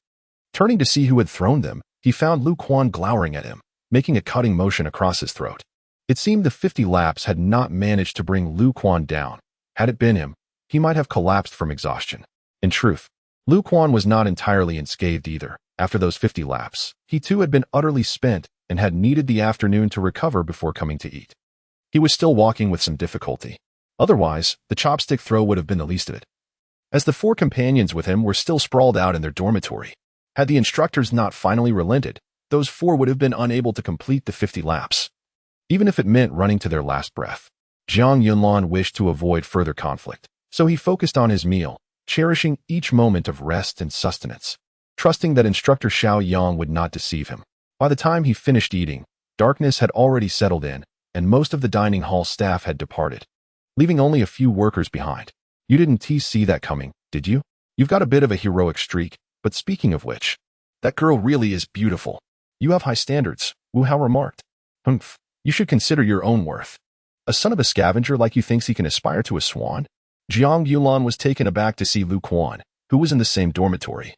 A: Turning to see who had thrown them, he found Lu Quan glowering at him, making a cutting motion across his throat. It seemed the 50 laps had not managed to bring Lu Quan down. Had it been him, he might have collapsed from exhaustion. In truth, Lu Quan was not entirely unscathed either. After those 50 laps, he too had been utterly spent and had needed the afternoon to recover before coming to eat. He was still walking with some difficulty. Otherwise, the chopstick throw would have been the least of it. As the 4 companions with him were still sprawled out in their dormitory, had the instructors not finally relented, those 4 would have been unable to complete the 50 laps, even if it meant running to their last breath. Zhang Yunlan wished to avoid further conflict, so he focused on his meal, cherishing each moment of rest and sustenance, trusting that Instructor Xiaoyang would not deceive him. By the time he finished eating, darkness had already settled in, and most of the dining hall staff had departed, leaving only a few workers behind. "You didn't see that coming, did you? You've got a bit of a heroic streak, but speaking of which, that girl really is beautiful. You have high standards," Wu Hao remarked. "Humph, you should consider your own worth. A son of a scavenger like you thinks he can aspire to a swan?" Zhang Yunlan was taken aback to see Lu Quan, who was in the same dormitory,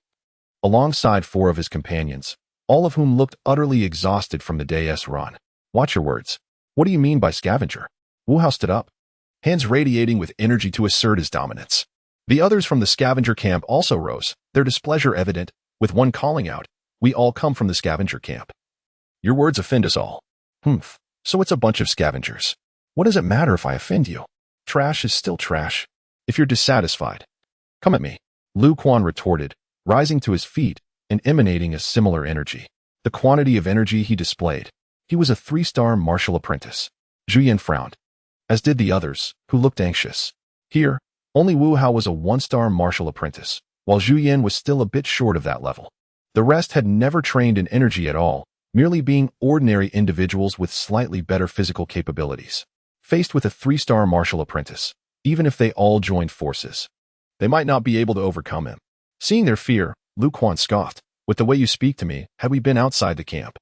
A: alongside 4 of his companions, all of whom looked utterly exhausted from the day's run. "Watch your words. What do you mean by scavenger?" Wu Hao stood up, hands radiating with energy to assert his dominance. The others from the scavenger camp also rose, their displeasure evident, with one calling out, "We all come from the scavenger camp." "Your words offend us all." "Humph, so it's a bunch of scavengers. What does it matter if I offend you? Trash is still trash. If you're dissatisfied, come at me," Lu Quan retorted, rising to his feet and emanating a similar energy. The quantity of energy he displayed. He was a 3-star martial apprentice. Zhu Yan frowned, as did the others, who looked anxious. Here, only Wu Hao was a 1-star martial apprentice, while Zhu Yan was still a bit short of that level. The rest had never trained in energy at all, merely being ordinary individuals with slightly better physical capabilities. Faced with a 3-star martial apprentice, even if they all joined forces, they might not be able to overcome him. Seeing their fear, Lu Quan scoffed, "With the way you speak to me, had we been outside the camp,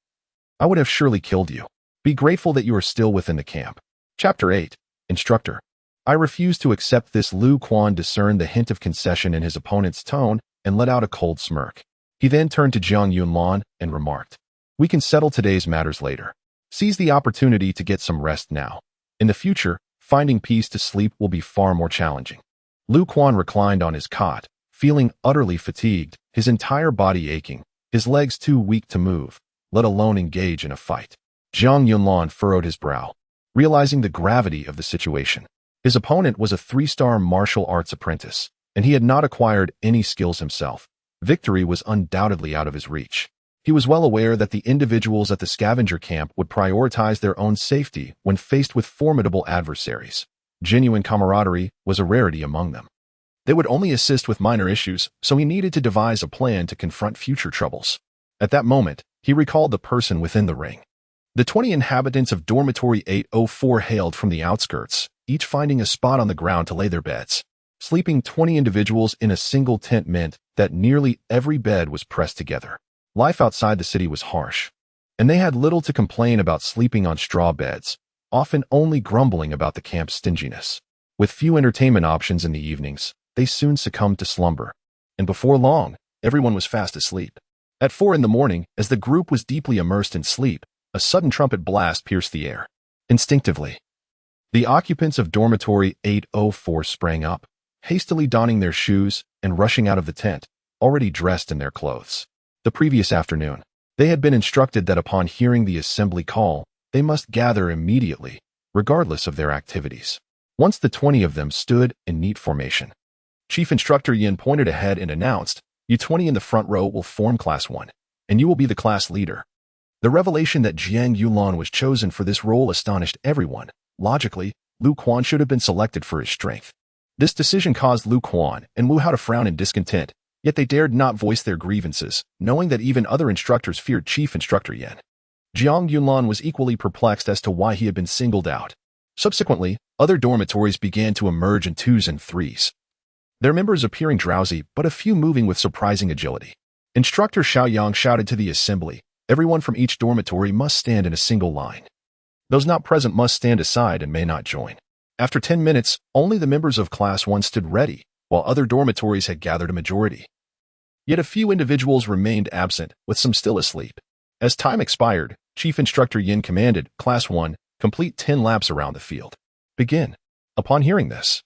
A: I would have surely killed you. Be grateful that you are still within the camp." Chapter 8. Instructor. I refuse to accept this. Lu Quan discerned the hint of concession in his opponent's tone and let out a cold smirk. He then turned to Zhang Yunlan and remarked, "We can settle today's matters later. Seize the opportunity to get some rest now. In the future, finding peace to sleep will be far more challenging." Lu Quan reclined on his cot, feeling utterly fatigued, his entire body aching, his legs too weak to move, let alone engage in a fight. Zhang Yunlan furrowed his brow, realizing the gravity of the situation. His opponent was a 3-star martial arts apprentice, and he had not acquired any skills himself. Victory was undoubtedly out of his reach. He was well aware that the individuals at the scavenger camp would prioritize their own safety when faced with formidable adversaries. Genuine camaraderie was a rarity among them. They would only assist with minor issues, so he needed to devise a plan to confront future troubles. At that moment, he recalled the person within the ring. The 20 inhabitants of Dormitory 804 hailed from the outskirts, each finding a spot on the ground to lay their beds. Sleeping 20 individuals in a single tent meant that nearly every bed was pressed together. Life outside the city was harsh, and they had little to complain about sleeping on straw beds, often only grumbling about the camp's stinginess. With few entertainment options in the evenings, they soon succumbed to slumber, and before long, everyone was fast asleep. At 4 a.m, as the group was deeply immersed in sleep, a sudden trumpet blast pierced the air. Instinctively, the occupants of Dormitory 804 sprang up, hastily donning their shoes and rushing out of the tent, already dressed in their clothes. The previous afternoon, they had been instructed that upon hearing the assembly call, they must gather immediately, regardless of their activities. Once the 20 of them stood in neat formation, Chief Instructor Yin pointed ahead and announced, "You 20 in the front row will form Class 1, and you will be the class leader." The revelation that Jiang Yulan was chosen for this role astonished everyone. Logically, Lu Quan should have been selected for his strength. This decision caused Lu Quan and Wu Hao to frown in discontent, yet they dared not voice their grievances, knowing that even other instructors feared Chief Instructor Yin. Jiang Yulan was equally perplexed as to why he had been singled out. Subsequently, other dormitories began to emerge in 2s and 3s. Their members appearing drowsy, but a few moving with surprising agility. Instructor Xiaoyang shouted to the assembly, "Everyone from each dormitory must stand in a single line. Those not present must stand aside and may not join." After 10 minutes, only the members of Class 1 stood ready, while other dormitories had gathered a majority. Yet a few individuals remained absent, with some still asleep. As time expired, Chief Instructor Yin commanded, "Class 1, complete 10 laps around the field. Begin." Upon hearing this,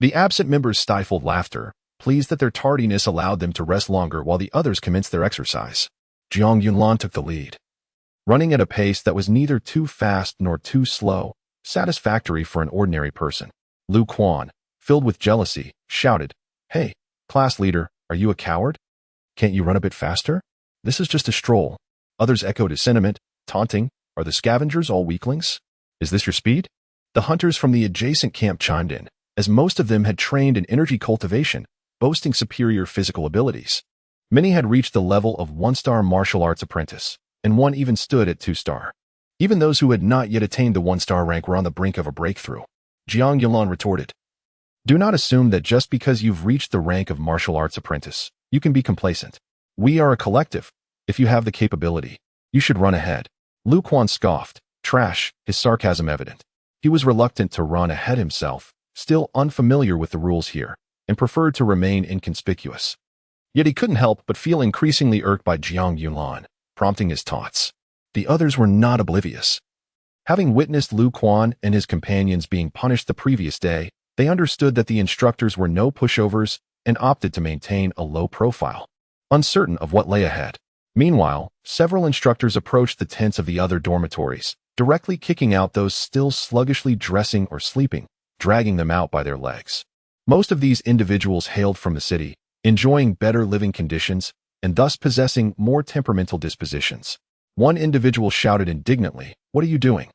A: the absent members stifled laughter, pleased that their tardiness allowed them to rest longer while the others commenced their exercise. Jiang Yunlan took the lead, running at a pace that was neither too fast nor too slow, satisfactory for an ordinary person. Lu Quan, filled with jealousy, shouted, "Hey, class leader, are you a coward? Can't you run a bit faster? This is just a stroll." Others echoed his sentiment, taunting, "Are the scavengers all weaklings? Is this your speed?" The hunters from the adjacent camp chimed in, as most of them had trained in energy cultivation, boasting superior physical abilities. Many had reached the level of 1-star martial arts apprentice, and one even stood at 2-star. Even those who had not yet attained the 1-star rank were on the brink of a breakthrough. Jiang Yulan retorted, "Do not assume that just because you've reached the rank of martial arts apprentice, you can be complacent. We are a collective. If you have the capability, you should run ahead." Lu Quan scoffed, trash, his sarcasm evident. He was reluctant to run ahead himself, still unfamiliar with the rules here, and preferred to remain inconspicuous. Yet he couldn't help but feel increasingly irked by Jiang Yulan, prompting his taunts. The others were not oblivious. Having witnessed Lu Quan and his companions being punished the previous day, they understood that the instructors were no pushovers and opted to maintain a low profile, uncertain of what lay ahead. Meanwhile, several instructors approached the tents of the other dormitories, directly kicking out those still sluggishly dressing or sleeping, dragging them out by their legs. Most of these individuals hailed from the city, enjoying better living conditions, and thus possessing more temperamental dispositions. One individual shouted indignantly, "What are you doing?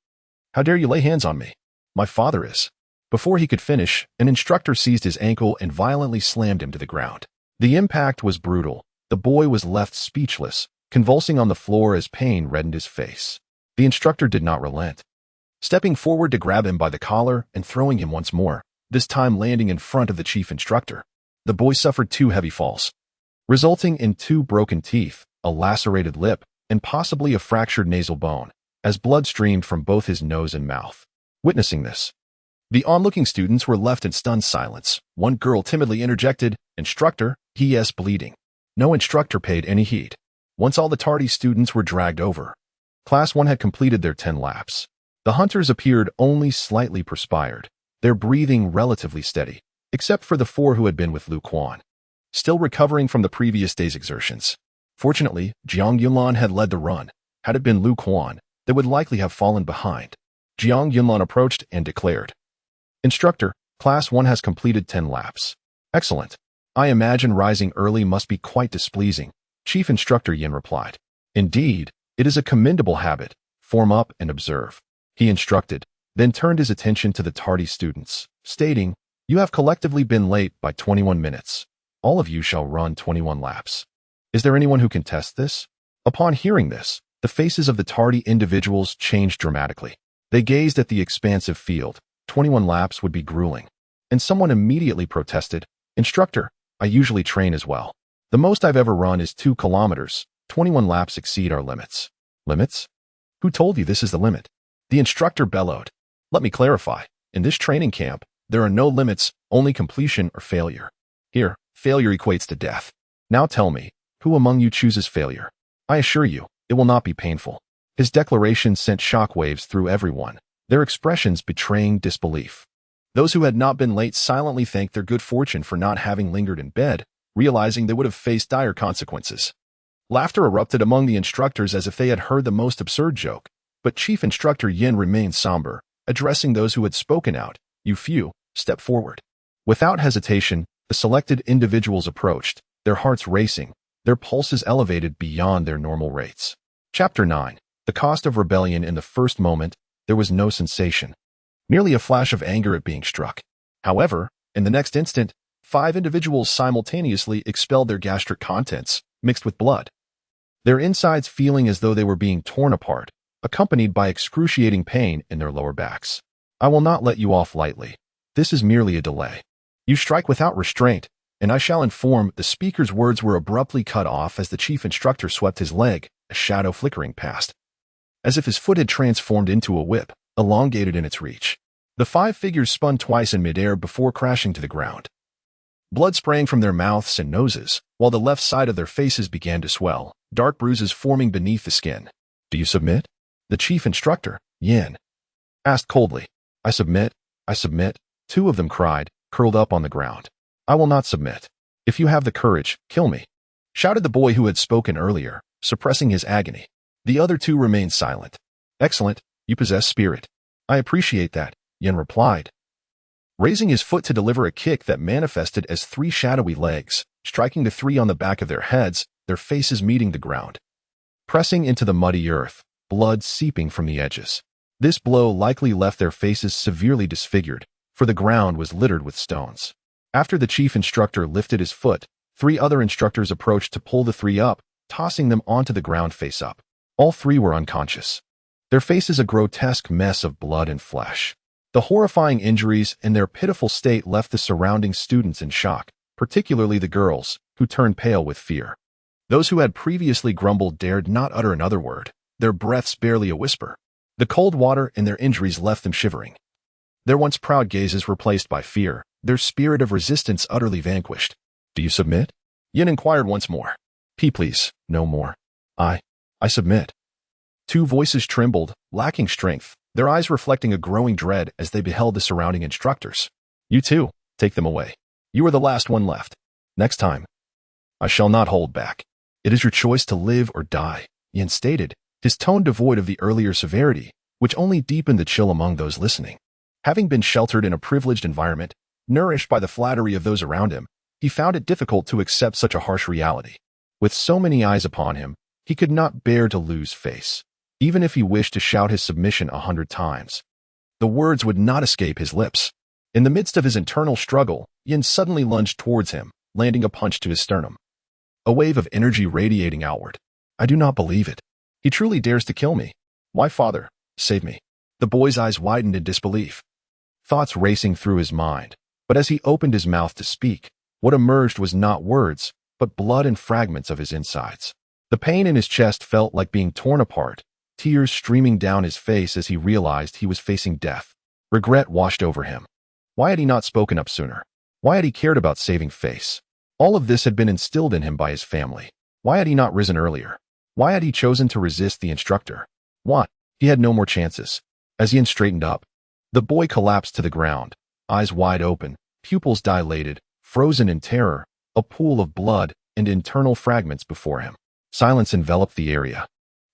A: How dare you lay hands on me? My father is." Before he could finish, an instructor seized his ankle and violently slammed him to the ground. The impact was brutal. The boy was left speechless, convulsing on the floor as pain reddened his face. The instructor did not relent, stepping forward to grab him by the collar and throwing him once more, this time landing in front of the chief instructor. The boy suffered 2 heavy falls, resulting in 2 broken teeth, a lacerated lip, and possibly a fractured nasal bone, as blood streamed from both his nose and mouth. Witnessing this, the onlooking students were left in stunned silence. One girl timidly interjected, "Instructor, he is bleeding." No instructor paid any heed. Once all the tardy students were dragged over, Class 1 had completed their 10 laps. The hunters appeared only slightly perspired, their breathing relatively steady, except for the 4 who had been with Lu Quan, still recovering from the previous day's exertions. Fortunately, Jiang Yunlan had led the run. Had it been Lu Quan, they would likely have fallen behind. Jiang Yunlan approached and declared, "Instructor, Class 1 has completed 10 laps. Excellent. I imagine rising early must be quite displeasing." Chief Instructor Yin replied, "Indeed, it is a commendable habit. Form up and observe." He instructed, then turned his attention to the tardy students, stating, "You have collectively been late by 21 minutes. All of you shall run 21 laps. Is there anyone who can test this?" Upon hearing this, The faces of the tardy individuals changed dramatically. They gazed at the expansive field. 21 laps would be grueling. And someone immediately protested, "Instructor, I usually train as well. The most I've ever run is 2 kilometers. 21 laps exceed our limits." Limits? Who told you this is the limit? The instructor bellowed. "Let me clarify. In this training camp, there are no limits, only completion or failure. Here, failure equates to death. Now tell me, who among you chooses failure? I assure you, it will not be painful." His declaration sent shockwaves through everyone, their expressions betraying disbelief. Those who had not been late silently thanked their good fortune for not having lingered in bed, realizing they would have faced dire consequences. Laughter erupted among the instructors as if they had heard the most absurd joke, but Chief Instructor Yin remained somber, addressing those who had spoken out. "You few, step forward." Without hesitation, the selected individuals approached, their hearts racing, their pulses elevated beyond their normal rates. Chapter 9. The Cost of Rebellion. In the first moment, there was no sensation, merely a flash of anger at being struck. However, in the next instant, 5 individuals simultaneously expelled their gastric contents, mixed with blood, their insides feeling as though they were being torn apart, accompanied by excruciating pain in their lower backs. "I will not let you off lightly. This is merely a delay. You strike without restraint, and I shall inform." The speaker's words were abruptly cut off as the chief instructor swept his leg, a shadow flickering past, as if his foot had transformed into a whip, elongated in its reach. The 5 figures spun twice in midair before crashing to the ground. Blood sprang from their mouths and noses, while the left side of their faces began to swell, dark bruises forming beneath the skin. "Do you submit?" The chief instructor, Yin, asked coldly. I submit. 2 of them cried, curled up on the ground. "I will not submit. If you have the courage, kill me," shouted the boy who had spoken earlier, suppressing his agony. The other 2 remained silent. "Excellent, you possess spirit. I appreciate that," Yin replied, raising his foot to deliver a kick that manifested as 3 shadowy legs, striking the 3 on the back of their heads, their faces meeting the ground, pressing into the muddy earth, blood seeping from the edges. This blow likely left their faces severely disfigured, for the ground was littered with stones. After the chief instructor lifted his foot, 3 other instructors approached to pull the 3 up, tossing them onto the ground face up. All 3 were unconscious, their faces a grotesque mess of blood and flesh. The horrifying injuries and their pitiful state left the surrounding students in shock, particularly the girls, who turned pale with fear. Those who had previously grumbled dared not utter another word, their breaths barely a whisper. The cold water and their injuries left them shivering, their once proud gazes replaced by fear, their spirit of resistance utterly vanquished. "Do you submit?" Yin inquired once more. Please, no more." I submit." 2 voices trembled, lacking strength, their eyes reflecting a growing dread as they beheld the surrounding instructors. "You too, take them away. You are the last one left. Next time, I shall not hold back. It is your choice to live or die," Yin stated, his tone devoid of the earlier severity, which only deepened the chill among those listening. Having been sheltered in a privileged environment, nourished by the flattery of those around him, he found it difficult to accept such a harsh reality. With so many eyes upon him, he could not bear to lose face. Even if he wished to shout his submission 100 times, the words would not escape his lips. In the midst of his internal struggle, Yin suddenly lunged towards him, landing a punch to his sternum, a wave of energy radiating outward. "I do not believe it. He truly dares to kill me. Why, father, save me." The boy's eyes widened in disbelief, thoughts racing through his mind. But as he opened his mouth to speak, what emerged was not words, but blood and fragments of his insides. The pain in his chest felt like being torn apart, tears streaming down his face as he realized he was facing death. Regret washed over him. Why had he not spoken up sooner? Why had he cared about saving face? All of this had been instilled in him by his family. Why had he not risen earlier? Why had he chosen to resist the instructor? What? He had no more chances. As Yin straightened up, the boy collapsed to the ground, eyes wide open, pupils dilated, frozen in terror, a pool of blood and internal fragments before him. Silence enveloped the area.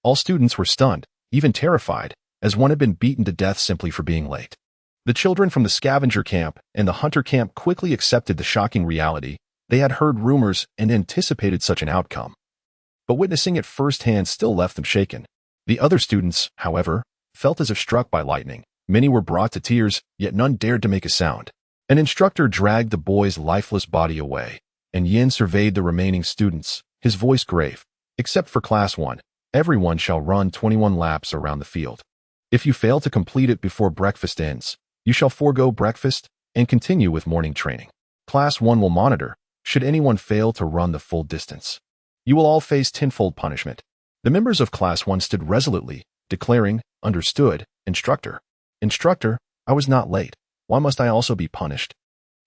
A: All students were stunned, even terrified, as one had been beaten to death simply for being late. The children from the scavenger camp and the hunter camp quickly accepted the shocking reality. They had heard rumors and anticipated such an outcome, but witnessing it firsthand still left them shaken. The other students, however, felt as if struck by lightning. Many were brought to tears, yet none dared to make a sound. An instructor dragged the boy's lifeless body away, and Yin surveyed the remaining students, his voice grave. "Except for Class 1, Everyone shall run 21 laps around the field. If you fail to complete it before breakfast ends, you shall forego breakfast and continue with morning training. Class 1 will monitor, should anyone fail to run the full distance. You will all face tenfold punishment. The members of Class 1 stood resolutely, declaring, "Understood, instructor." "Instructor, I was not late. Why must I also be punished?"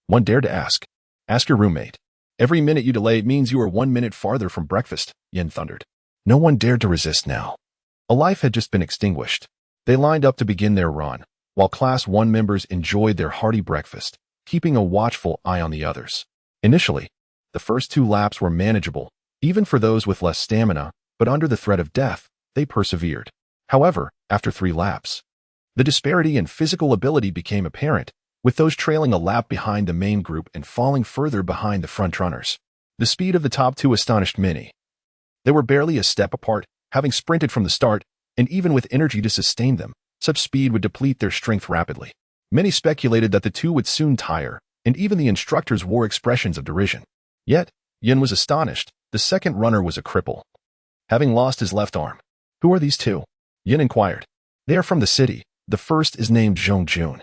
A: One dared to ask. "Ask your roommate. Every minute you delay means you are 1 minute farther from breakfast," Yin thundered. No one dared to resist now. A life had just been extinguished. They lined up to begin their run, while Class 1 members enjoyed their hearty breakfast, keeping a watchful eye on the others. Initially, the first 2 laps were manageable, even for those with less stamina, but under the threat of death, they persevered. However, after 3 laps, the disparity in physical ability became apparent, with those trailing a lap behind the main group and falling further behind the front runners. The speed of the top 2 astonished many. They were barely a step apart, having sprinted from the start, and even with energy to sustain them, such speed would deplete their strength rapidly. Many speculated that the 2 would soon tire, and even the instructors wore expressions of derision. Yet, Yin was astonished. The second runner was a cripple, having lost his left arm. "Who are these 2? Yin inquired. "They are from the city. The first is named Zhongjun,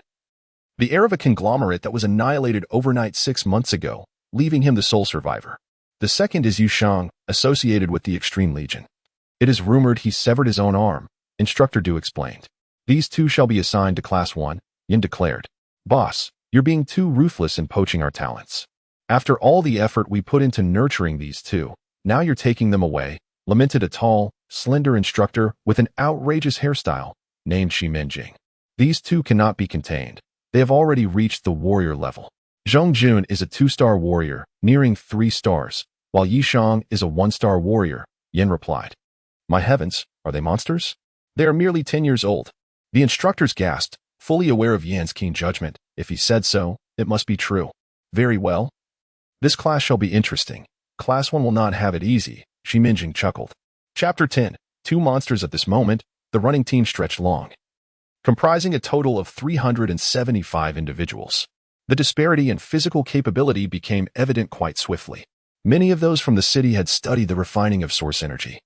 A: the heir of a conglomerate that was annihilated overnight 6 months ago, leaving him the sole survivor. The second is Yushang, associated with the Extreme Legion. It is rumored he severed his own arm," Instructor Du explained. "These 2 shall be assigned to Class 1, Yin declared. "Boss, you're being too ruthless in poaching our talents. After all the effort we put into nurturing these 2, now you're taking them away," lamented a tall, slender instructor with an outrageous hairstyle, named Shi Minjing. "These 2 cannot be contained. They have already reached the warrior level. Zhongjun is a 2-star warrior, nearing 3 stars, while Yishang is a 1-star warrior," Yin replied. "My heavens, are they monsters? They are merely 10 years old." The instructors gasped, fully aware of Yin's keen judgment. If he said so, it must be true. "Very well. This class shall be interesting. Class 1 will not have it easy," Shi Minjing chuckled. Chapter 10. 2 monsters. At this moment, the running team stretched long, comprising a total of 375 individuals. The disparity in physical capability became evident quite swiftly. Many of those from the city had studied the refining of source energy.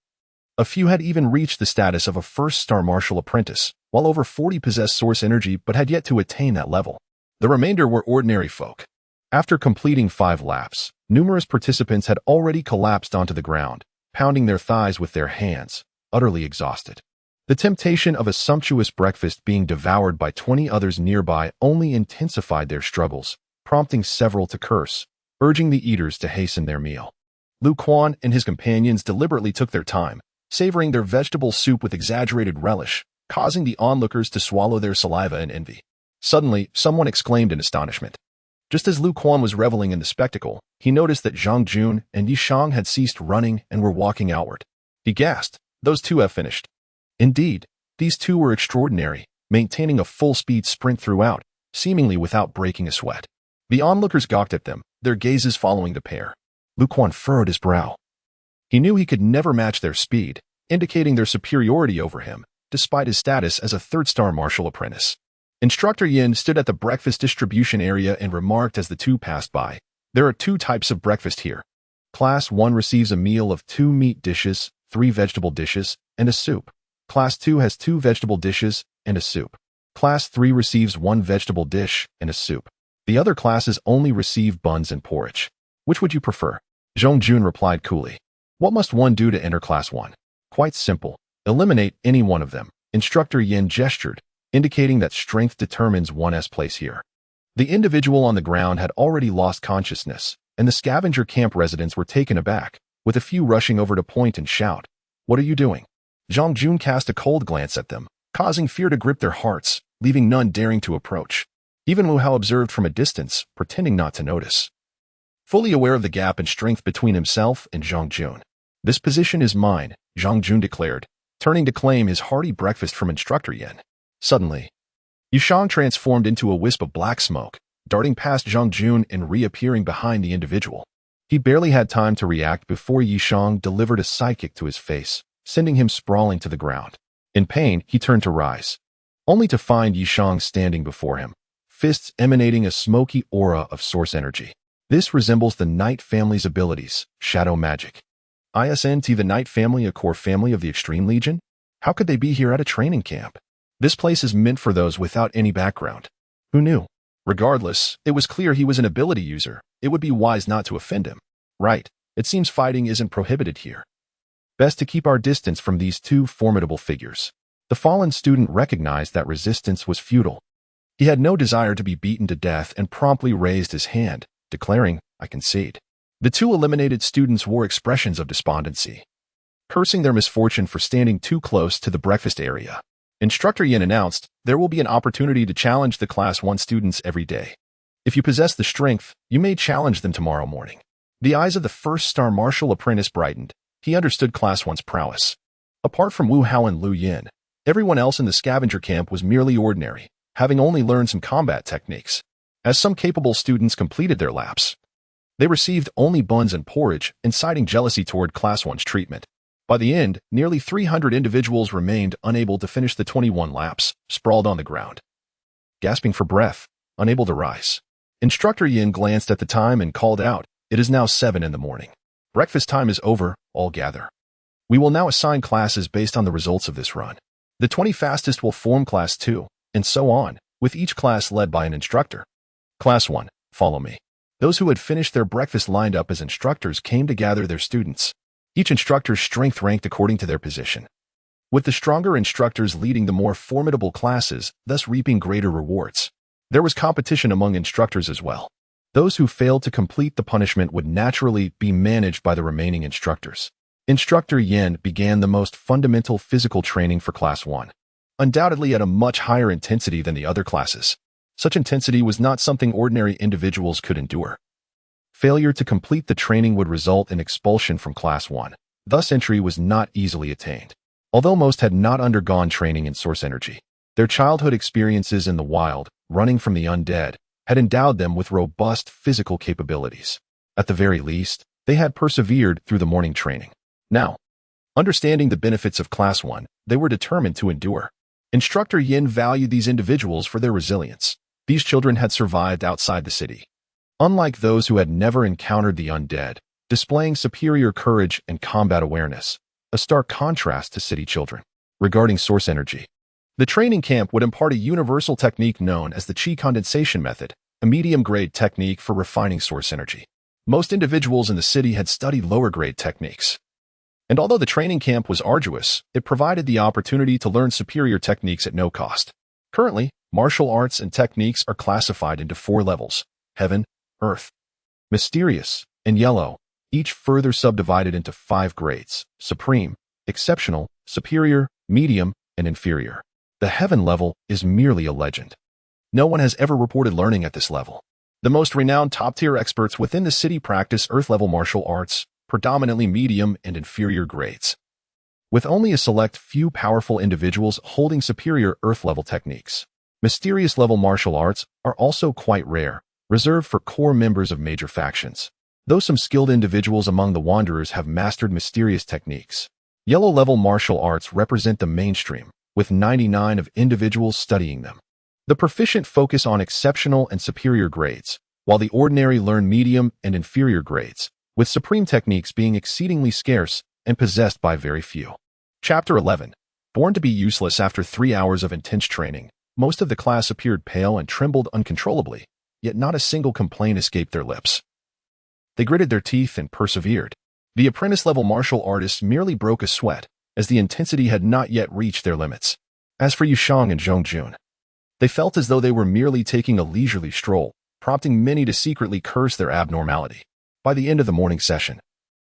A: A few had even reached the status of a first-star martial apprentice, while over 40 possessed source energy but had yet to attain that level. The remainder were ordinary folk. After completing 5 laps, numerous participants had already collapsed onto the ground, pounding their thighs with their hands, utterly exhausted. The temptation of a sumptuous breakfast being devoured by 20 others nearby only intensified their struggles, prompting several to curse, urging the eaters to hasten their meal. Lu Quan and his companions deliberately took their time, savoring their vegetable soup with exaggerated relish, causing the onlookers to swallow their saliva in envy. Suddenly, someone exclaimed in astonishment. Just as Lu Quan was reveling in the spectacle, he noticed that Zhang Jun and Yishang had ceased running and were walking outward. He gasped, "Those 2 have finished." Indeed, these 2 were extraordinary, maintaining a full-speed sprint throughout, seemingly without breaking a sweat. The onlookers gawked at them, their gazes following the pair. Lu Quan furrowed his brow. He knew he could never match their speed, indicating their superiority over him, despite his status as a 3rd-star martial apprentice. Instructor Yin stood at the breakfast distribution area and remarked as the 2 passed by, "There are 2 types of breakfast here. Class 1 receives a meal of 2 meat dishes, 3 vegetable dishes, and a soup. Class 2 has 2 vegetable dishes and a soup. Class 3 receives 1 vegetable dish and a soup. The other classes only receive buns and porridge. Which would you prefer?" Zhong Jun replied coolly. "What must one do to enter Class 1? Quite simple. Eliminate any one of them." Instructor Yin gestured, indicating that strength determines one's place here. The individual on the ground had already lost consciousness, and the scavenger camp residents were taken aback, with a few rushing over to point and shout, "What are you doing?" Zhang Jun cast a cold glance at them, causing fear to grip their hearts, leaving none daring to approach. Even Wu Hao observed from a distance, pretending not to notice, fully aware of the gap in strength between himself and Zhang Jun. "This position is mine," Zhang Jun declared, turning to claim his hearty breakfast from Instructor Yin. Suddenly, Yushang transformed into a wisp of black smoke, darting past Zhang Jun and reappearing behind the individual. He barely had time to react before Yushang delivered a sidekick to his face, sending him sprawling to the ground. In pain, he turned to rise, only to find Yushang standing before him, fists emanating a smoky aura of source energy. This resembles the Knight family's abilities, shadow magic. ISNT the Knight family, a core family of the Extreme Legion? How could they be here at a training camp? This place is meant for those without any background. Who knew? Regardless, it was clear he was an ability user. It would be wise not to offend him. Right, it seems fighting isn't prohibited here. Best to keep our distance from these two formidable figures. The fallen student recognized that resistance was futile. He had no desire to be beaten to death and promptly raised his hand, declaring, "I concede." The two eliminated students wore expressions of despondency, cursing their misfortune for standing too close to the breakfast area. Instructor Yin announced, "There will be an opportunity to challenge the Class 1 students every day. If you possess the strength, you may challenge them tomorrow morning." The eyes of the first-star martial apprentice brightened. He understood Class 1's prowess. Apart from Wu Hao and Lu Yin, everyone else in the scavenger camp was merely ordinary, having only learned some combat techniques. As some capable students completed their laps, they received only buns and porridge, inciting jealousy toward Class 1's treatment. By the end, nearly 300 individuals remained unable to finish the 21 laps, sprawled on the ground, gasping for breath, unable to rise. Instructor Yin glanced at the time and called out, "It is now 7 in the morning. Breakfast time is over, all gather. We will now assign classes based on the results of this run. The 20 fastest will form Class 2, and so on, with each class led by an instructor. Class 1, follow me." Those who had finished their breakfast lined up as instructors came to gather their students. Each instructor's strength ranked according to their position, with the stronger instructors leading the more formidable classes, thus reaping greater rewards. There was competition among instructors as well. Those who failed to complete the punishment would naturally be managed by the remaining instructors. Instructor Yin began the most fundamental physical training for Class 1, undoubtedly at a much higher intensity than the other classes. Such intensity was not something ordinary individuals could endure. Failure to complete the training would result in expulsion from Class 1. Thus entry was not easily attained. Although most had not undergone training in source energy, their childhood experiences in the wild, running from the undead, had endowed them with robust physical capabilities. At the very least, they had persevered through the morning training. Now, understanding the benefits of Class 1, they were determined to endure. Instructor Yin valued these individuals for their resilience. These children had survived outside the city, unlike those who had never encountered the undead, displaying superior courage and combat awareness, a stark contrast to city children. Regarding source energy, the training camp would impart a universal technique known as the Qi condensation method, a medium-grade technique for refining source energy. Most individuals in the city had studied lower-grade techniques, and although the training camp was arduous, it provided the opportunity to learn superior techniques at no cost. Currently, martial arts and techniques are classified into 4 levels: Heaven, Earth, Mysterious, and Yellow, each further subdivided into 5 grades: Supreme, Exceptional, Superior, Medium, and Inferior. The Heaven level is merely a legend. No one has ever reported learning at this level. The most renowned top-tier experts within the city practice Earth-level martial arts, predominantly medium and inferior grades, with only a select few powerful individuals holding superior Earth-level techniques. Mysterious-level martial arts are also quite rare, reserved for core members of major factions, though some skilled individuals among the Wanderers have mastered mysterious techniques. Yellow-level martial arts represent the mainstream, with 99 of individuals studying them. The proficient focus on exceptional and superior grades, while the ordinary learn medium and inferior grades, with supreme techniques being exceedingly scarce and possessed by very few. Chapter 11. Born to be useless after 3 hours of intense training, most of the class appeared pale and trembled uncontrollably, yet not a single complaint escaped their lips. They gritted their teeth and persevered. The apprentice-level martial artists merely broke a sweat, as the intensity had not yet reached their limits. As for Yushang and Zhongjun, they felt as though they were merely taking a leisurely stroll, prompting many to secretly curse their abnormality. By the end of the morning session,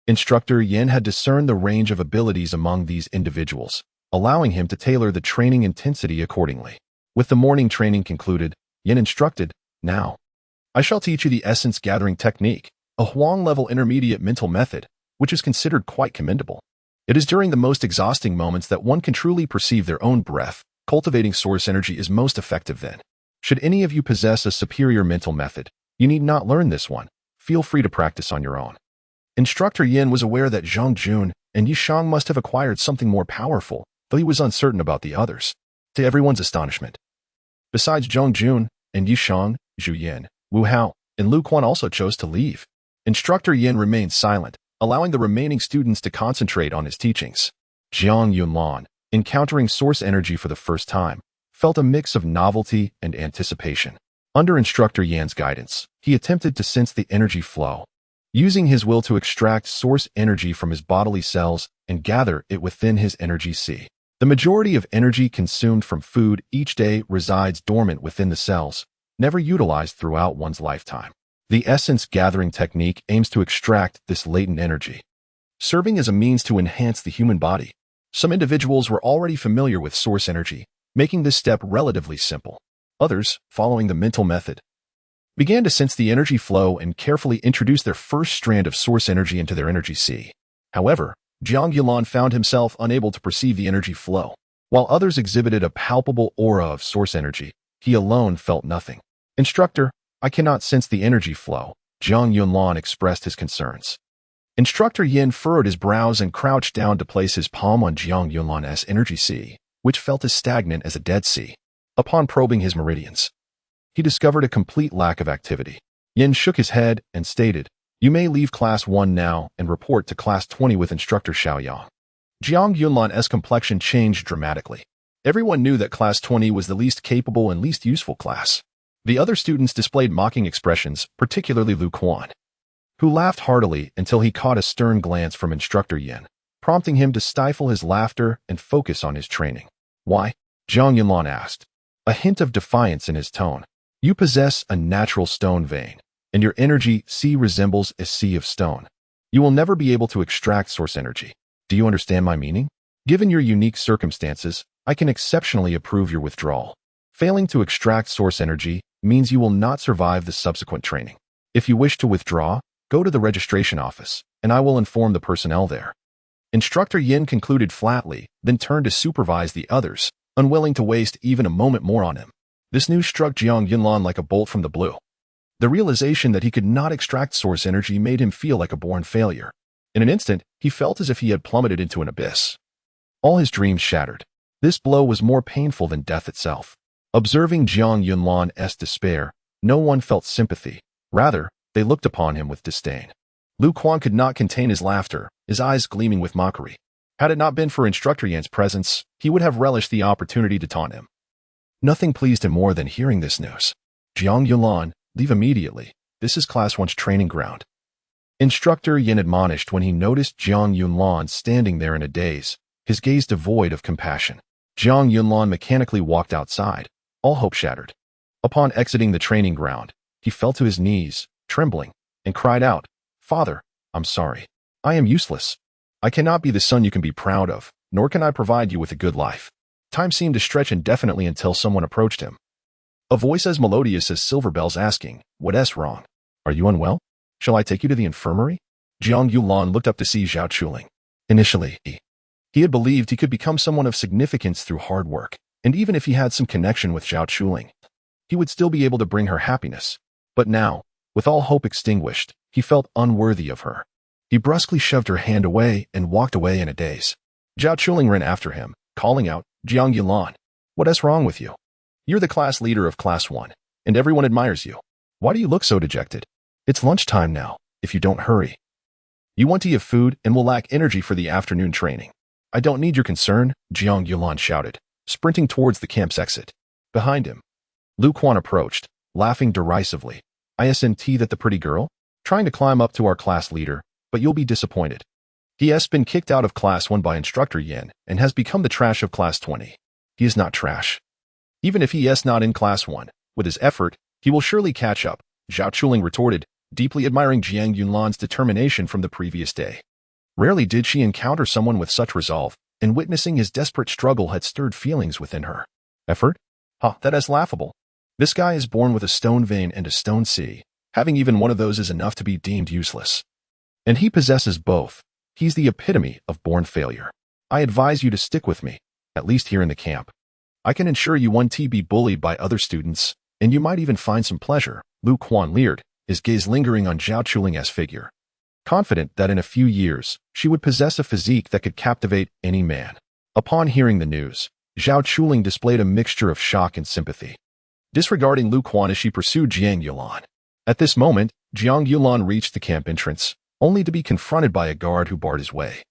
A: Instructor Yin had discerned the range of abilities among these individuals, allowing him to tailor the training intensity accordingly. With the morning training concluded, Yin instructed, "Now, I shall teach you the essence gathering technique, a Huang-level intermediate mental method, which is considered quite commendable. It is during the most exhausting moments that one can truly perceive their own breath. Cultivating source energy is most effective then. Should any of you possess a superior mental method, you need not learn this one. Feel free to practice on your own." Instructor Yin was aware that Zhang Jun and Yishang must have acquired something more powerful, though he was uncertain about the others. To everyone's astonishment, besides Zhang Jun and Yishang, Zhu Yin, Wu Hao, and Lu Quan also chose to leave. Instructor Yin remained silent, allowing the remaining students to concentrate on his teachings. Jiang Yunlan, encountering source energy for the first time, felt a mix of novelty and anticipation. Under instructor Yan's guidance, he attempted to sense the energy flow, using his will to extract source energy from his bodily cells and gather it within his energy sea. The majority of energy consumed from food each day resides dormant within the cells, never utilized throughout one's lifetime. The essence gathering technique aims to extract this latent energy, serving as a means to enhance the human body. Some individuals were already familiar with source energy, making this step relatively simple. Others, following the mental method, began to sense the energy flow and carefully introduce their first strand of source energy into their energy sea. However, Jiang Yulan found himself unable to perceive the energy flow. While others exhibited a palpable aura of source energy, he alone felt nothing. "Instructor, I cannot sense the energy flow," Jiang Yunlan expressed his concerns. Instructor Yin furrowed his brows and crouched down to place his palm on Jiang Yunlan's energy sea, which felt as stagnant as a dead sea. Upon probing his meridians, he discovered a complete lack of activity. Yin shook his head and stated, "You may leave Class 1 now and report to Class 20 with Instructor Xiaoyang." Jiang Yunlan's complexion changed dramatically. Everyone knew that Class 20 was the least capable and least useful class. The other students displayed mocking expressions, particularly Lu Quan, who laughed heartily until he caught a stern glance from Instructor Yin, prompting him to stifle his laughter and focus on his training. "Why?" Jiang Yunlan asked, a hint of defiance in his tone. "You possess a natural stone vein, and your energy sea resembles a sea of stone. You will never be able to extract source energy. Do you understand my meaning? Given your unique circumstances, I can exceptionally approve your withdrawal. Failing to extract source energy means you will not survive the subsequent training. If you wish to withdraw, go to the registration office, and I will inform the personnel there." Instructor Yin concluded flatly, then turned to supervise the others, unwilling to waste even a moment more on him. This news struck Jiang Yunlan like a bolt from the blue. The realization that he could not extract source energy made him feel like a born failure. In an instant, he felt as if he had plummeted into an abyss. All his dreams shattered. This blow was more painful than death itself. Observing Jiang Yunlan's despair, no one felt sympathy. Rather, they looked upon him with disdain. Lu Quan could not contain his laughter, his eyes gleaming with mockery. Had it not been for Instructor Yan's presence, he would have relished the opportunity to taunt him. Nothing pleased him more than hearing this news. "Jiang Yunlan, leave immediately. This is Class 1's training ground." Instructor Yin admonished when he noticed Jiang Yunlan standing there in a daze, his gaze devoid of compassion. Jiang Yunlan mechanically walked outside, all hope shattered. Upon exiting the training ground, he fell to his knees, trembling, and cried out, "Father, I'm sorry. I am useless. I cannot be the son you can be proud of, nor can I provide you with a good life." Time seemed to stretch indefinitely until someone approached him. A voice as melodious as silver bells asking, "What's wrong? Are you unwell? Shall I take you to the infirmary?" Jiang Yunlan looked up to see Zhao Chuling. Initially, he had believed he could become someone of significance through hard work, and even if he had some connection with Zhao Chuling, he would still be able to bring her happiness. But now, with all hope extinguished, he felt unworthy of her. He brusquely shoved her hand away and walked away in a daze. Zhao Chuling ran after him, calling out, "Jiang Yunlan, what's wrong with you? You're the class leader of Class 1, and everyone admires you. Why do you look so dejected? It's lunchtime now, if you don't hurry. You want to eat food and will lack energy for the afternoon training." "I don't need your concern," Jiang Yunlan shouted, sprinting towards the camp's exit. Behind him, Lu Quan approached, laughing derisively. "Isn't that the pretty girl? Trying to climb up to our class leader, but you'll be disappointed. He has been kicked out of Class 1 by Instructor Yin and has become the trash of Class 20. He is not trash. Even if he is not in Class 1, with his effort, he will surely catch up," Zhao Chuling retorted, deeply admiring Jiang Yunlan's determination from the previous day. Rarely did she encounter someone with such resolve, and witnessing his desperate struggle had stirred feelings within her. Effort? That is laughable. This guy is born with a stone vein and a stone sea. Having even one of those is enough to be deemed useless. And he possesses both. He's the epitome of born failure. I advise you to stick with me, at least here in the camp. I can ensure you won't be bullied by other students, and you might even find some pleasure." Lu Quan leered, his gaze lingering on Zhao Chuling's figure, confident that in a few years, she would possess a physique that could captivate any man. Upon hearing the news, Zhao Chuling displayed a mixture of shock and sympathy, disregarding Lu Quan as she pursued Jiang Yunlan. At this moment, Jiang Yunlan reached the camp entrance, only to be confronted by a guard who barred his way.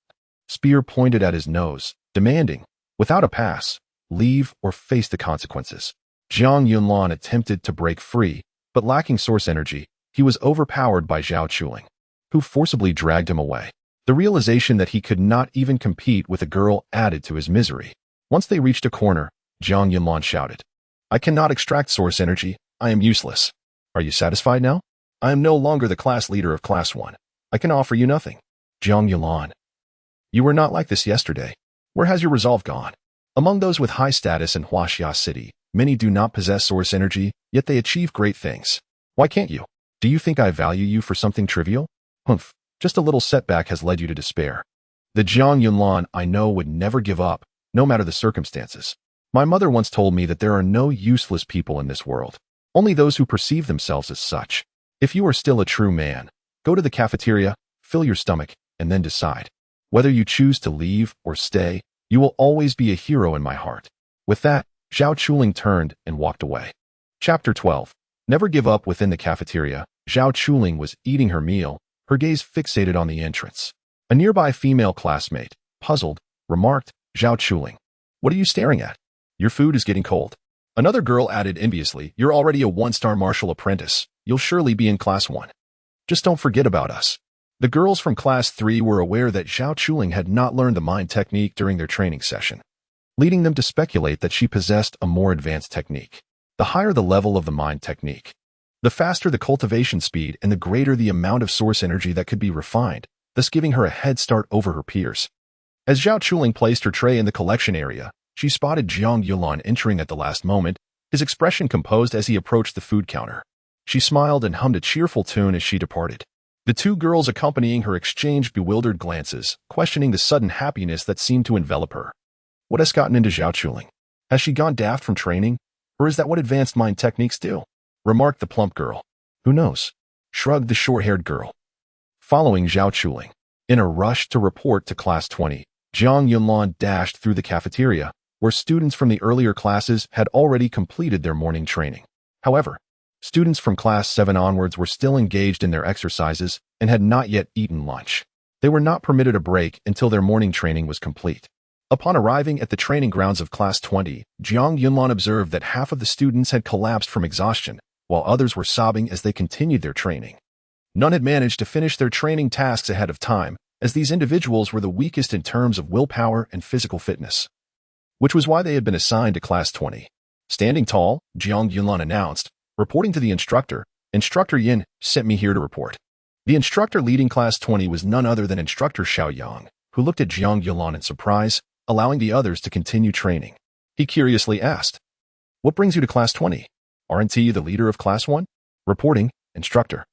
A: Spear pointed at his nose, demanding, without a pass, leave or face the consequences. Jiang Yunlan attempted to break free, but lacking source energy, he was overpowered by Zhao Chuling, who forcibly dragged him away. The realization that he could not even compete with a girl added to his misery. Once they reached a corner, Jiang Yunlan shouted, "I cannot extract source energy. I am useless. Are you satisfied now? I am no longer the class leader of Class 1. I can offer you nothing." Jiang Yunlan, you were not like this yesterday. Where has your resolve gone? Among those with high status in Huaxia City, many do not possess source energy, yet they achieve great things. Why can't you? Do you think I value you for something trivial? Humph, just a little setback has led you to despair. The Jiang Yunlan I know would never give up, no matter the circumstances. My mother once told me that there are no useless people in this world, only those who perceive themselves as such. If you are still a true man, go to the cafeteria, fill your stomach, and then decide. Whether you choose to leave or stay, you will always be a hero in my heart. With that, Zhao Chuling turned and walked away. Chapter 12. Never give up. Within the cafeteria, Zhao Chuling was eating her meal, her gaze fixated on the entrance. A nearby female classmate, puzzled, remarked, "Zhao Chuling, what are you staring at? Your food is getting cold." Another girl added enviously, "You're already a one-star martial apprentice. You'll surely be in Class 1. Just don't forget about us." The girls from Class 3 were aware that Zhao Chuling had not learned the mind technique during their training session, leading them to speculate that she possessed a more advanced technique. The higher the level of the mind technique, the faster the cultivation speed and the greater the amount of source energy that could be refined, thus giving her a head start over her peers. As Zhao Chuling placed her tray in the collection area, she spotted Jiang Yunlan entering at the last moment, his expression composed as he approached the food counter. She smiled and hummed a cheerful tune as she departed. The two girls accompanying her exchanged bewildered glances, questioning the sudden happiness that seemed to envelop her. What has gotten into Zhao Chuling? Has she gone daft from training? Or is that what advanced mind techniques do? Remarked the plump girl. Who knows? Shrugged the short-haired girl. Following Zhao Chuling, in a rush to report to Class 20, Jiang Yunlan dashed through the cafeteria, where students from the earlier classes had already completed their morning training. However, students from Class 7 onwards were still engaged in their exercises and had not yet eaten lunch. They were not permitted a break until their morning training was complete. Upon arriving at the training grounds of Class 20, Jiang Yunlan observed that half of the students had collapsed from exhaustion, while others were sobbing as they continued their training. None had managed to finish their training tasks ahead of time, as these individuals were the weakest in terms of willpower and physical fitness, which was why they had been assigned to Class 20. Standing tall, Jiang Yunlan announced, reporting to the instructor, "Instructor Yin sent me here to report." The instructor leading Class 20 was none other than Instructor Xiaoyang, who looked at Jiang Yunlan in surprise, allowing the others to continue training. He curiously asked, "What brings you to Class 20? Aren't you the leader of Class 1? Reporting, Instructor.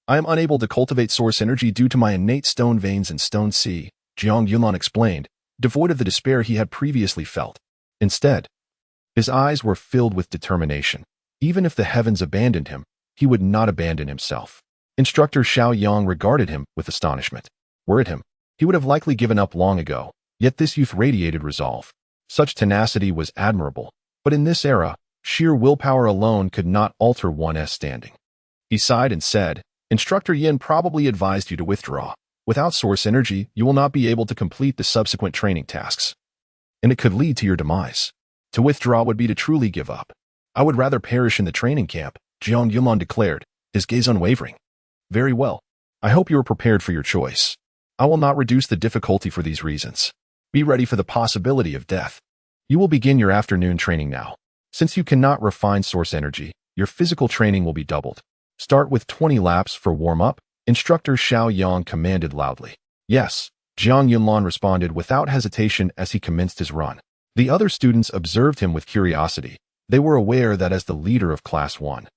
A: I am unable to cultivate source energy due to my innate stone veins and stone sea," Jiang Yunlan explained, devoid of the despair he had previously felt. Instead, his eyes were filled with determination. Even if the heavens abandoned him, he would not abandon himself. Instructor Xiaoyang regarded him with astonishment. Were it him, he would have likely given up long ago, yet this youth radiated resolve. Such tenacity was admirable, but in this era, sheer willpower alone could not alter one's standing. He sighed and said, "Instructor Yin probably advised you to withdraw. Without source energy, you will not be able to complete the subsequent training tasks, and it could lead to your demise. To withdraw would be to truly give up. I would rather perish in the training camp," Jiang Yunlan declared, his gaze unwavering. "Very well. I hope you are prepared for your choice. I will not reduce the difficulty for these reasons. Be ready for the possibility of death. You will begin your afternoon training now. Since you cannot refine source energy, your physical training will be doubled. Start with 20 laps for warm-up," Instructor Xiaoyang commanded loudly. "Yes," Jiang Yunlan responded without hesitation as he commenced his run. The other students observed him with curiosity. They were aware that as the leader of Class 1,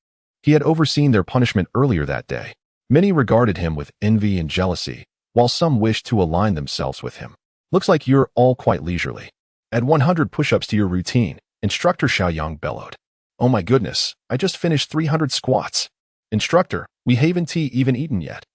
A: he had overseen their punishment earlier that day. Many regarded him with envy and jealousy, while some wished to align themselves with him. "Looks like you're all quite leisurely. Add 100 push-ups to your routine," Instructor Xiaoyang bellowed. "Oh my goodness, I just finished 300 squats. Instructor, we haven't even eaten yet."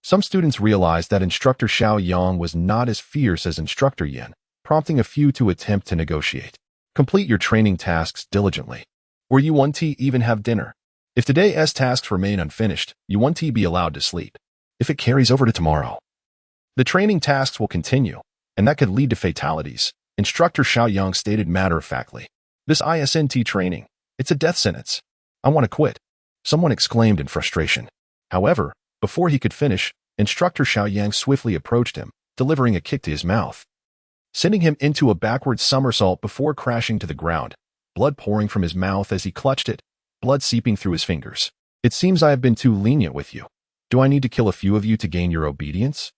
A: Some students realized that Instructor Xiaoyang was not as fierce as Instructor Yin, prompting a few to attempt to negotiate. "Complete your training tasks diligently, or you won't even have dinner. If today's tasks remain unfinished, you won't be allowed to sleep." if it carries over to tomorrow. The training tasks will continue, and that could lead to fatalities, Instructor Xiaoyang stated matter-of-factly. This ISNT training, it's a death sentence. I want to quit, someone exclaimed in frustration. However, before he could finish, Instructor Xiaoyang swiftly approached him, delivering a kick to his mouth, sending him into a backward somersault before crashing to the ground, blood pouring from his mouth as he clutched it, blood seeping through his fingers. It seems I have been too lenient with you. Do I need to kill a few of you to gain your obedience?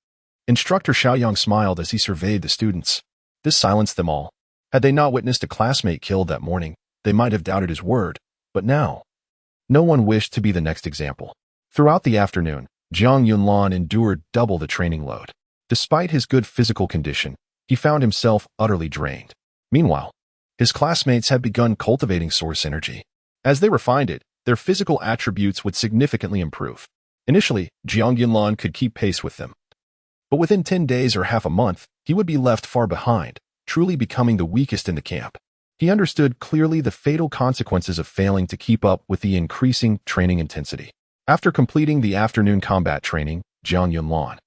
A: Instructor Xiaoyang smiled as he surveyed the students. This silenced them all. Had they not witnessed a classmate killed that morning, they might have doubted his word, but now, no one wished to be the next example. Throughout the afternoon, Jiang Yunlan endured double the training load. Despite his good physical condition, he found himself utterly drained. Meanwhile, his classmates had begun cultivating source energy. As they refined it, their physical attributes would significantly improve. Initially, Jiang Yunlan could keep pace with them. But within 10 days or half a month, he would be left far behind, truly becoming the weakest in the camp. He understood clearly the fatal consequences of failing to keep up with the increasing training intensity. After completing the afternoon combat training, Jiang Yunlan,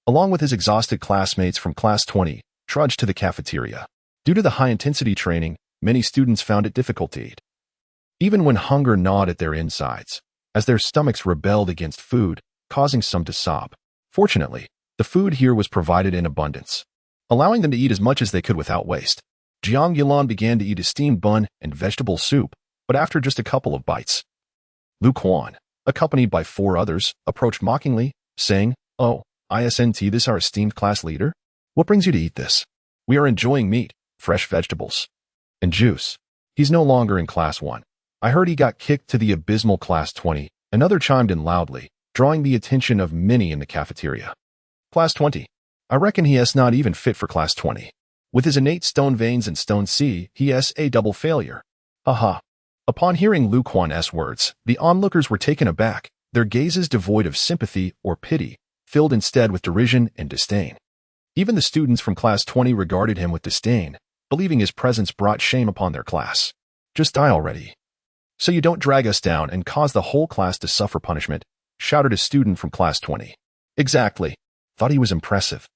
A: along with his exhausted classmates from Class 20, trudged to the cafeteria. Due to the high-intensity training, many students found it difficult to eat, even when hunger gnawed at their insides, as their stomachs rebelled against food, causing some to sob. Fortunately, the food here was provided in abundance, allowing them to eat as much as they could without waste. Jiang Yunlan began to eat a steamed bun and vegetable soup, but after just a couple of bites, Lu Quan, accompanied by 4 others, approached mockingly, saying, "Oh, ISNT, this our esteemed class leader? What brings you to eat this? We are enjoying meat, fresh vegetables, and juice." He's no longer in Class 1. I heard he got kicked to the abysmal Class 20. Another chimed in loudly, drawing the attention of many in the cafeteria. Class 20. I reckon he is not even fit for Class 20. With his innate stone veins and stone sea, he is a double failure. Haha. Upon hearing Lu Quan's words, the onlookers were taken aback, their gazes devoid of sympathy or pity, filled instead with derision and disdain. Even the students from Class 20 regarded him with disdain, believing his presence brought shame upon their class. Just die already, so you don't drag us down and cause the whole class to suffer punishment, shouted a student from Class 20. Exactly. Thought he was impressive.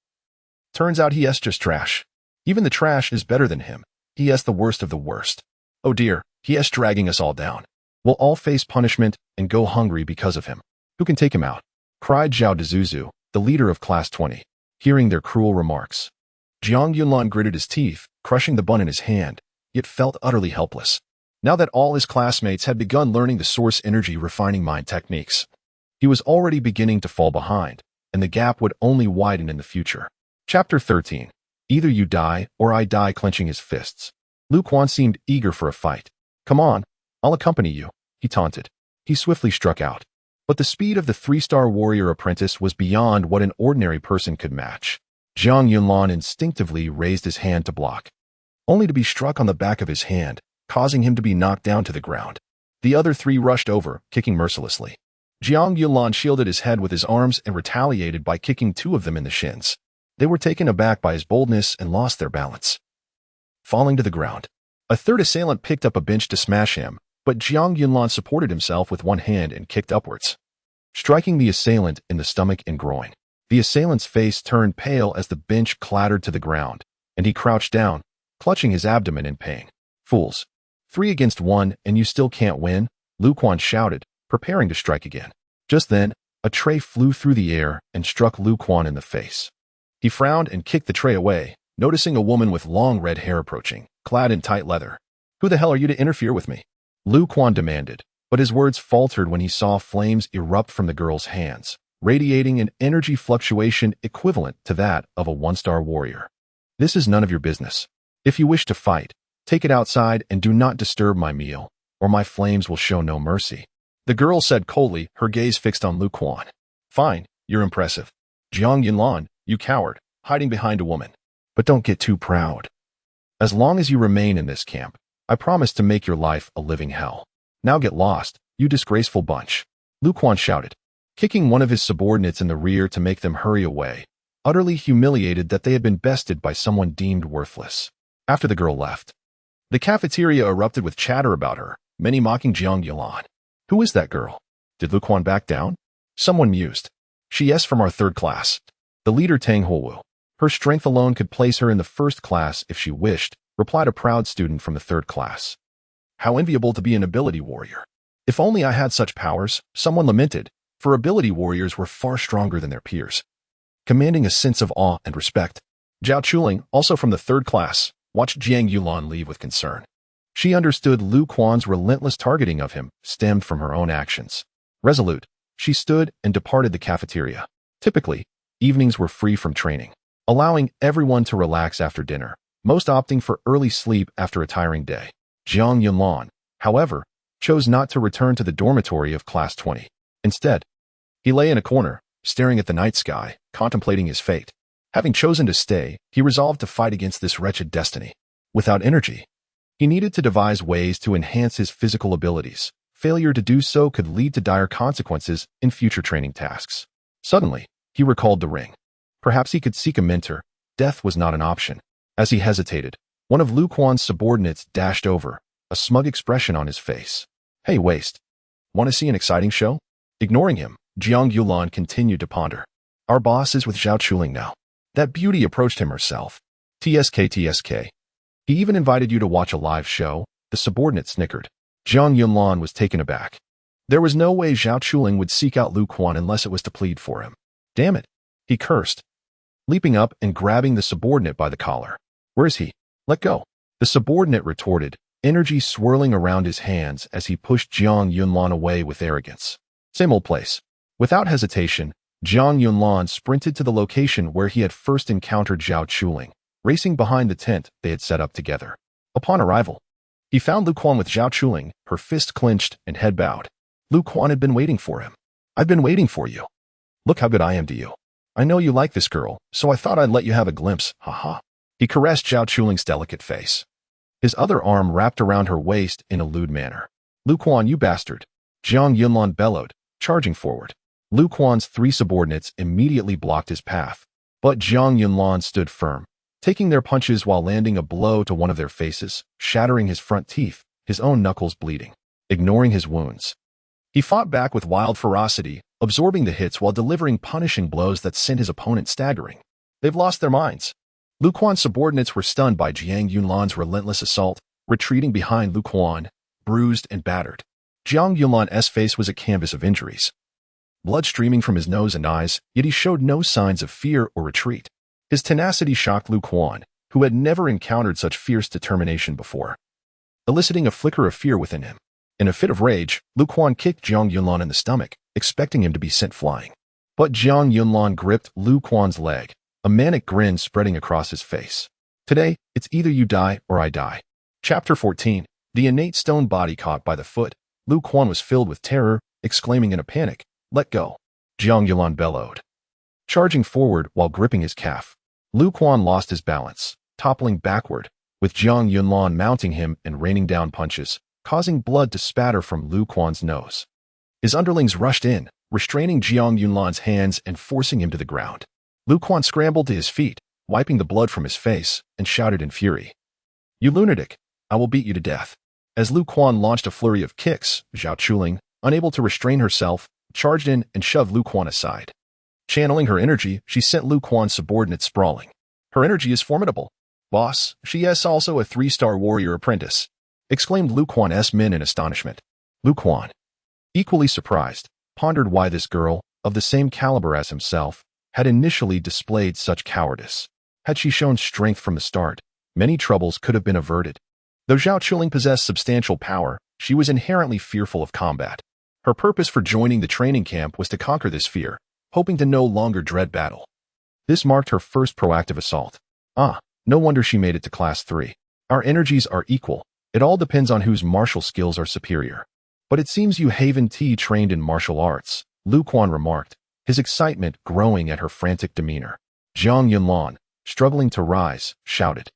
A: Turns out he is just trash. Even the trash is better than him. He is the worst of the worst. Oh dear, he is dragging us all down. We'll all face punishment and go hungry because of him. Who can take him out? Cried Zhao Dezuzu, the leader of Class 20, hearing their cruel remarks. Jiang Yunlan gritted his teeth, crushing the bun in his hand, yet felt utterly helpless. Now that all his classmates had begun learning the source energy refining mind techniques, he was already beginning to fall behind, and the gap would only widen in the future. Chapter 13. Either you die or I die, clenching his fists. Lu Quan seemed eager for a fight. Come on, I'll accompany you, he taunted. He swiftly struck out. But the speed of the 3-star warrior apprentice was beyond what an ordinary person could match. Jiang Yunlan instinctively raised his hand to block, only to be struck on the back of his hand, causing him to be knocked down to the ground. The other 3 rushed over, kicking mercilessly. Jiang Yunlan shielded his head with his arms and retaliated by kicking 2 of them in the shins. They were taken aback by his boldness and lost their balance, falling to the ground. A 3rd assailant picked up a bench to smash him, but Jiang Yunlan supported himself with one hand and kicked upwards, striking the assailant in the stomach and groin. The assailant's face turned pale as the bench clattered to the ground, and he crouched down, clutching his abdomen in pain. Fools. 3 against 1 and you still can't win, Lu Quan shouted, preparing to strike again. Just then, a tray flew through the air and struck Lu Quan in the face. He frowned and kicked the tray away, noticing a woman with long red hair approaching, clad in tight leather. Who the hell are you to interfere with me? Lu Quan demanded, but his words faltered when he saw flames erupt from the girl's hands, radiating an energy fluctuation equivalent to that of a 1-star warrior. This is none of your business. If you wish to fight, take it outside and do not disturb my meal, or my flames will show no mercy. The girl said coldly, her gaze fixed on Lu Quan. Fine, you're impressive. Jiang Yunlan, you coward, hiding behind a woman. But don't get too proud. As long as you remain in this camp, I promise to make your life a living hell. Now get lost, you disgraceful bunch. Lu Quan shouted, kicking one of his subordinates in the rear to make them hurry away, utterly humiliated that they had been bested by someone deemed worthless. After the girl left, the cafeteria erupted with chatter about her, many mocking Jiang Yunlan. Who is that girl? Did Lu Quan back down? Someone mused. She is from our third class. The leader Tang Huowu. Her strength alone could place her in the first class if she wished, replied a proud student from the third class. How enviable to be an ability warrior. If only I had such powers, someone lamented, for ability warriors were far stronger than their peers, commanding a sense of awe and respect. Zhao Chuling, also from the third class, watched Jiang Yulan leave with concern. She understood Lu Quan's relentless targeting of him stemmed from her own actions. Resolute, she stood and departed the cafeteria. Typically, evenings were free from training, allowing everyone to relax after dinner, most opting for early sleep after a tiring day. Jiang Yunlan, however, chose not to return to the dormitory of Class 20. Instead, he lay in a corner, staring at the night sky, contemplating his fate. Having chosen to stay, he resolved to fight against this wretched destiny. Without energy, he needed to devise ways to enhance his physical abilities. Failure to do so could lead to dire consequences in future training tasks. Suddenly, he recalled the ring. Perhaps he could seek a mentor. Death was not an option. As he hesitated, one of Lu Quan's subordinates dashed over, a smug expression on his face. Hey, waste. Want to see an exciting show? Ignoring him, Jiang Yulan continued to ponder. Our boss is with Zhao Chuling now. That beauty approached him herself. TSK. He even invited you to watch a live show, the subordinate snickered. Jiang Yunlan was taken aback. There was no way Zhao Chuling would seek out Lu Quan unless it was to plead for him. Damn it, he cursed, leaping up and grabbing the subordinate by the collar. Where is he? Let go. The subordinate retorted, energy swirling around his hands as he pushed Jiang Yunlan away with arrogance. Same old place. Without hesitation, Jiang Yunlan sprinted to the location where he had first encountered Zhao Chuling, racing behind the tent they had set up together. Upon arrival, he found Lu Quan with Zhao Chuling, her fist clenched and head bowed. Lu Quan had been waiting for him. I've been waiting for you. Look how good I am to you. I know you like this girl, so I thought I'd let you have a glimpse, haha. He caressed Zhao Chuling's delicate face. His other arm wrapped around her waist in a lewd manner. Lu Quan, you bastard. Jiang Yunlan bellowed, charging forward. Lu Quan's three subordinates immediately blocked his path, but Jiang Yunlan stood firm, taking their punches while landing a blow to one of their faces, shattering his front teeth, his own knuckles bleeding. Ignoring his wounds, he fought back with wild ferocity, absorbing the hits while delivering punishing blows that sent his opponent staggering. They've lost their minds. Lu Quan's subordinates were stunned by Jiang Yunlan's relentless assault, retreating behind Lu Quan, bruised and battered. Jiang Yunlan's face was a canvas of injuries, blood streaming from his nose and eyes, yet he showed no signs of fear or retreat. His tenacity shocked Lu Quan, who had never encountered such fierce determination before, eliciting a flicker of fear within him. In a fit of rage, Lu Quan kicked Jiang Yunlan in the stomach, expecting him to be sent flying. But Jiang Yunlan gripped Lu Quan's leg, a manic grin spreading across his face. Today, it's either you die or I die. Chapter 14. The innate stone body caught by the foot. Lu Quan was filled with terror, exclaiming in a panic, "Let go." Jiang Yunlan bellowed, charging forward while gripping his calf. Lu Quan lost his balance, toppling backward, with Jiang Yunlan mounting him and raining down punches, causing blood to spatter from Lu Quan's nose. His underlings rushed in, restraining Jiang Yunlan's hands and forcing him to the ground. Lu Quan scrambled to his feet, wiping the blood from his face, and shouted in fury, "You lunatic! I will beat you to death." As Lu Quan launched a flurry of kicks, Zhao Chuling, unable to restrain herself, charged in and shoved Lu Quan aside. Channeling her energy, she sent Lu Quan's subordinate sprawling. Her energy is formidable. Boss, she is also a 3-star warrior apprentice, exclaimed Lu Quan's men in astonishment. Lu Quan, equally surprised, pondered why this girl, of the same caliber as himself, had initially displayed such cowardice. Had she shown strength from the start, many troubles could have been averted. Though Zhao Chuling possessed substantial power, she was inherently fearful of combat. Her purpose for joining the training camp was to conquer this fear, hoping to no longer dread battle. This marked her first proactive assault. No wonder she made it to Class 3. Our energies are equal. It all depends on whose martial skills are superior. But it seems you Haven T trained in martial arts, Lu Quan remarked, his excitement growing at her frantic demeanor. Jiang Yunlan, struggling to rise, shouted,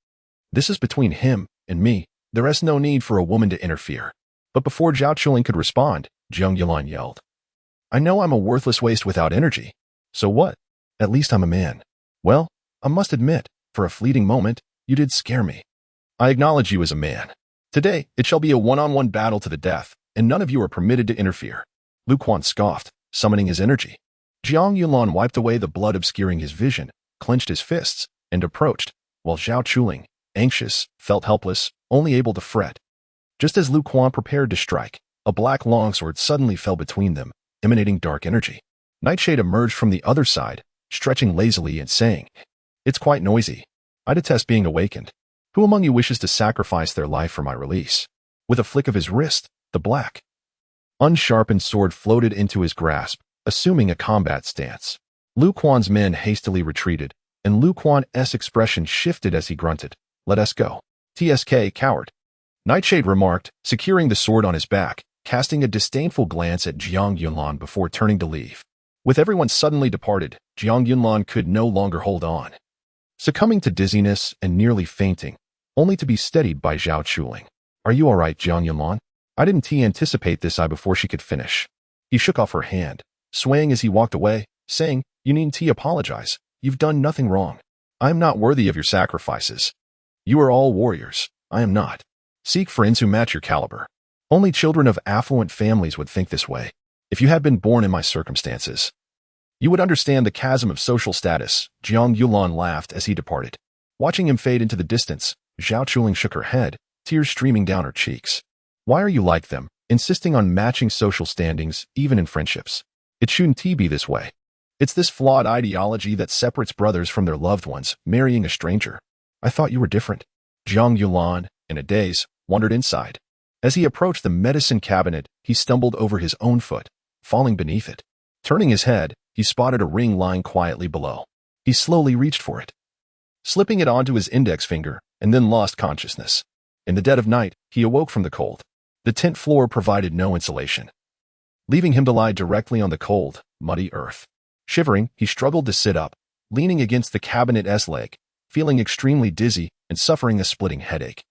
A: "This is between him and me. There is no need for a woman to interfere." But before Zhao Chuling could respond, Jiang Yunlan yelled, "I know I'm a worthless waste without energy. So what? At least I'm a man. Well, I must admit, for a fleeting moment, you did scare me. I acknowledge you as a man. Today, it shall be a one-on-one battle to the death, and none of you are permitted to interfere." Lu Quan scoffed, summoning his energy. Jiang Yunlan wiped away the blood obscuring his vision, clenched his fists, and approached, while Zhao Chuling, anxious, felt helpless, only able to fret. Just as Lu Quan prepared to strike, a black longsword suddenly fell between them, emanating dark energy. Nightshade emerged from the other side, stretching lazily and saying, "It's quite noisy. I detest being awakened. Who among you wishes to sacrifice their life for my release?" With a flick of his wrist, the black, unsharpened sword floated into his grasp, assuming a combat stance. Lu Quan's men hastily retreated, and Lu Quan's expression shifted as he grunted, "Let us go." "TSK, coward," Nightshade remarked, securing the sword on his back, casting a disdainful glance at Jiang Yunlan before turning to leave. With everyone suddenly departed, Jiang Yunlan could no longer hold on. Succumbing to dizziness and nearly fainting, only to be steadied by Zhao Chuling. "Are you all right, Jiang Yunlan? I didn't anticipate this before she could finish." He shook off her hand, swaying as he walked away, saying, "You needn't apologize. You've done nothing wrong. I am not worthy of your sacrifices. You are all warriors. I am not. Seek friends who match your caliber. Only children of affluent families would think this way. If you had been born in my circumstances, you would understand the chasm of social status." Jiang Yunlan laughed as he departed. Watching him fade into the distance, Zhao Chuling shook her head, tears streaming down her cheeks. "Why are you like them, insisting on matching social standings, even in friendships? It shouldn't be this way. It's this flawed ideology that separates brothers from their loved ones, marrying a stranger. I thought you were different." Jiang Yunlan, in a daze, wandered inside. As he approached the medicine cabinet, he stumbled over his own foot, falling beneath it. Turning his head, he spotted a ring lying quietly below. He slowly reached for it, slipping it onto his index finger, and then lost consciousness. In the dead of night, he awoke from the cold. The tent floor provided no insulation, leaving him to lie directly on the cold, muddy earth. Shivering, he struggled to sit up, leaning against the cabinet's leg, feeling extremely dizzy and suffering a splitting headache.